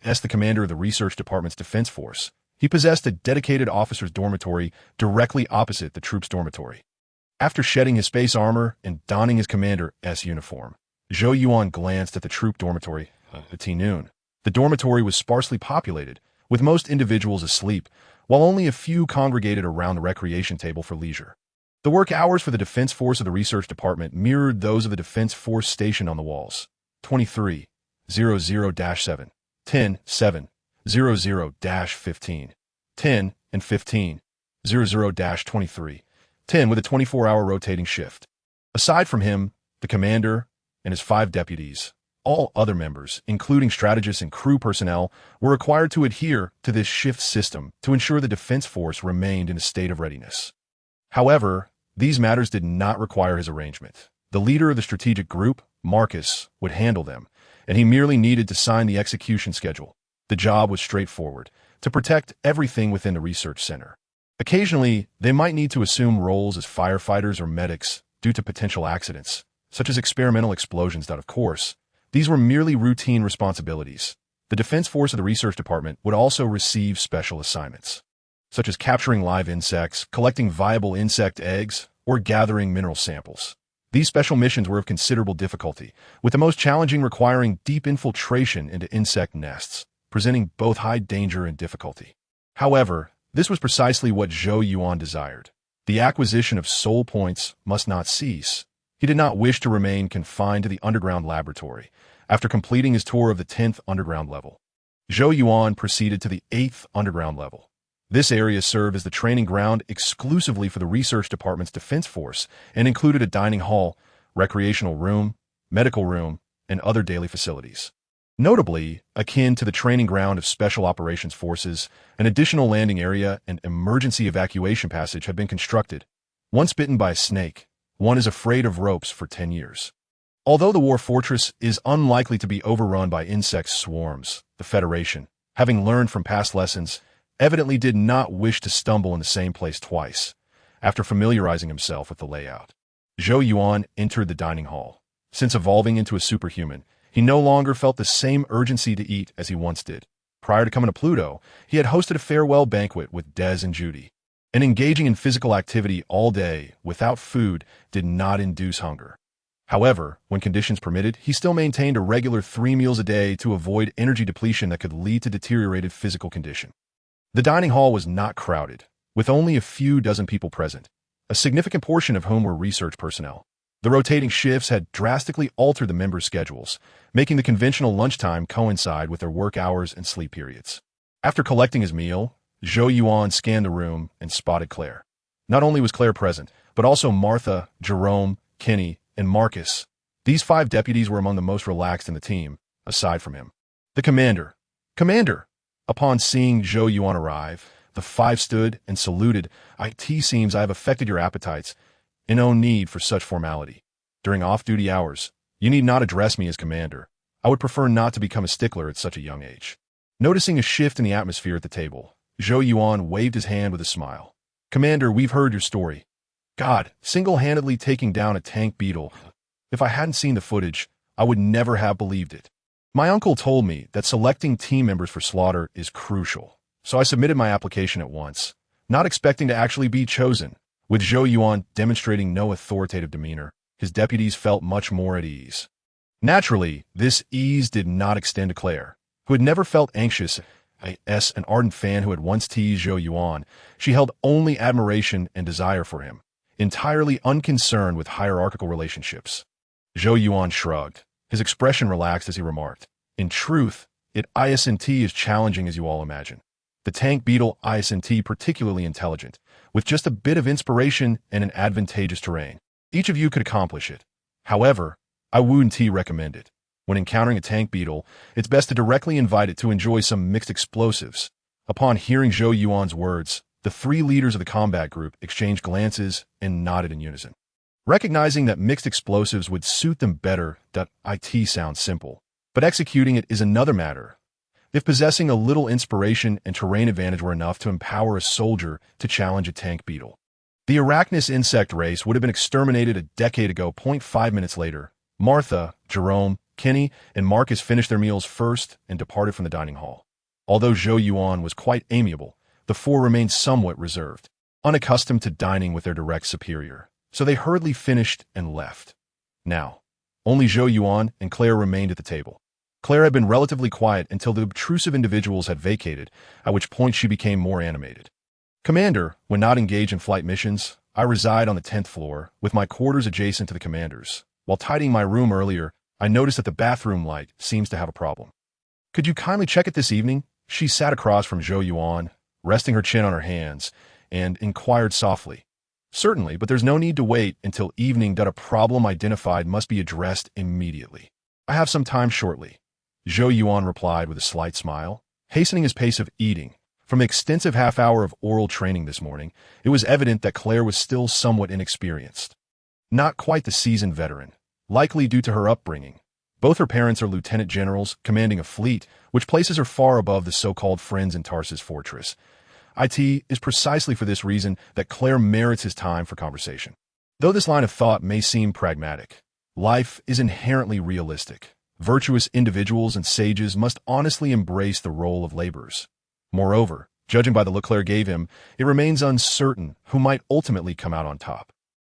As the commander of the research department's defense force, He possessed a dedicated officer's dormitory directly opposite the troops' dormitory. After shedding his space armor and donning his commander's uniform, Zhou Yuan glanced at the troop dormitory at noon. The dormitory was sparsely populated, with most individuals asleep, while only a few congregated around the recreation table for leisure. The work hours for the defense force of the research department mirrored those of the defense force stationed on the walls. 23:00-7, 10:7, 00-15, 10 and 15, 00-23, 10 with a 24-hour rotating shift. Aside from him, the commander, and his 5 deputies, all other members, including strategists and crew personnel, were required to adhere to this shift system to ensure the defense force remained in a state of readiness. However, these matters did not require his arrangement. The leader of the strategic group, Marcus, would handle them, and he merely needed to sign the execution schedule. The job was straightforward: to protect everything within the research center. Occasionally, they might need to assume roles as firefighters or medics due to potential accidents, such as experimental explosions. Of course, these were merely routine responsibilities. The defense force of the research department would also receive special assignments, such as capturing live insects, collecting viable insect eggs, or gathering mineral samples. These special missions were of considerable difficulty, with the most challenging requiring deep infiltration into insect nests, presenting both high danger and difficulty. However, this was precisely what Zhou Yuan desired. The acquisition of soul points must not cease. He did not wish to remain confined to the underground laboratory. After completing his tour of the 10th underground level, Zhou Yuan proceeded to the 8th underground level. This area served as the training ground exclusively for the research department's defense force and included a dining hall, recreational room, medical room, and other daily facilities. Notably, akin to the training ground of Special Operations Forces, an additional landing area and emergency evacuation passage had been constructed. Once bitten by a snake, one is afraid of ropes for 10 years. Although the war fortress is unlikely to be overrun by insect swarms, the Federation, having learned from past lessons, evidently did not wish to stumble in the same place twice. After familiarizing himself with the layout, Zhou Yuan entered the dining hall. Since evolving into a superhuman, he no longer felt the same urgency to eat as he once did. Prior to coming to Pluto, he had hosted a farewell banquet with Des and Judy, and engaging in physical activity all day without food did not induce hunger. However, when conditions permitted, he still maintained a regular 3 meals a day to avoid energy depletion that could lead to deteriorated physical condition. The dining hall was not crowded, with only a few dozen people present, a significant portion of whom were research personnel. The rotating shifts had drastically altered the members' schedules, making the conventional lunchtime coincide with their work hours and sleep periods. After collecting his meal, Zhou Yuan scanned the room and spotted Claire. Not only was Claire present, but also Martha, Jerome, Kenny, and Marcus. These 5 deputies were among the most relaxed in the team, aside from him. The commander. Commander! Upon seeing Zhou Yuan arrive, the 5 stood and saluted. "It seems I have affected your appetites. No need for such formality. During off-duty hours, you need not address me as commander. I would prefer not to become a stickler at such a young age." Noticing a shift in the atmosphere at the table, Zhou Yuan waved his hand with a smile. "Commander, we've heard your story. God, single-handedly taking down a tank beetle. If I hadn't seen the footage, I would never have believed it. My uncle told me that selecting team members for slaughter is crucial, so I submitted my application at once, not expecting to actually be chosen." With Zhou Yuan demonstrating no authoritative demeanor, his deputies felt much more at ease. Naturally, this ease did not extend to Claire, who had never felt anxious. As an ardent fan who had once teased Zhou Yuan, she held only admiration and desire for him, entirely unconcerned with hierarchical relationships. Zhou Yuan shrugged. His expression relaxed as he remarked, "In truth, it isn't as challenging as you all imagine. The tank beetle isn't particularly intelligent, with just a bit of inspiration and an advantageous terrain. Each of you could accomplish it. However, I wouldn't recommend it. When encountering a tank beetle, it's best to directly invite it to enjoy some mixed explosives." Upon hearing Zhou Yuan's words, the 3 leaders of the combat group exchanged glances and nodded in unison. Recognizing that mixed explosives would suit them better, it sounds simple, but executing it is another matter. If possessing a little inspiration and terrain advantage were enough to empower a soldier to challenge a tank beetle, the arachnous insect race would have been exterminated a decade ago. 5 minutes later, Martha, Jerome, Kenny, and Marcus finished their meals first and departed from the dining hall. Although Zhou Yuan was quite amiable, The four remained somewhat reserved, unaccustomed to dining with their direct superior, so they hurriedly finished and left. Now, only Zhou Yuan and Claire remained at the table. Claire had been relatively quiet until the obtrusive individuals had vacated, at which point she became more animated. Commander, when not engaged in flight missions, I reside on the 10th floor, with my quarters adjacent to the commander's. While tidying my room earlier, I noticed that the bathroom light seems to have a problem. Could you kindly check it this evening? She sat across from Zhou Yuan, resting her chin on her hands, and inquired softly. Certainly, but there's no need to wait until evening. A problem identified must be addressed immediately. I have some time shortly. Zhou Yuan replied with a slight smile, hastening his pace of eating. From the extensive half-hour of oral training this morning, it was evident that Claire was still somewhat inexperienced. Not quite the seasoned veteran, likely due to her upbringing. Both her parents are lieutenant generals commanding a fleet, which places her far above the so-called friends in Tarsus Fortress. It is precisely for this reason that Claire merits his time for conversation. Though this line of thought may seem pragmatic, life is inherently realistic. Virtuous individuals and sages must honestly embrace the role of laborers. Moreover, judging by the look Claire gave him, it remains uncertain who might ultimately come out on top.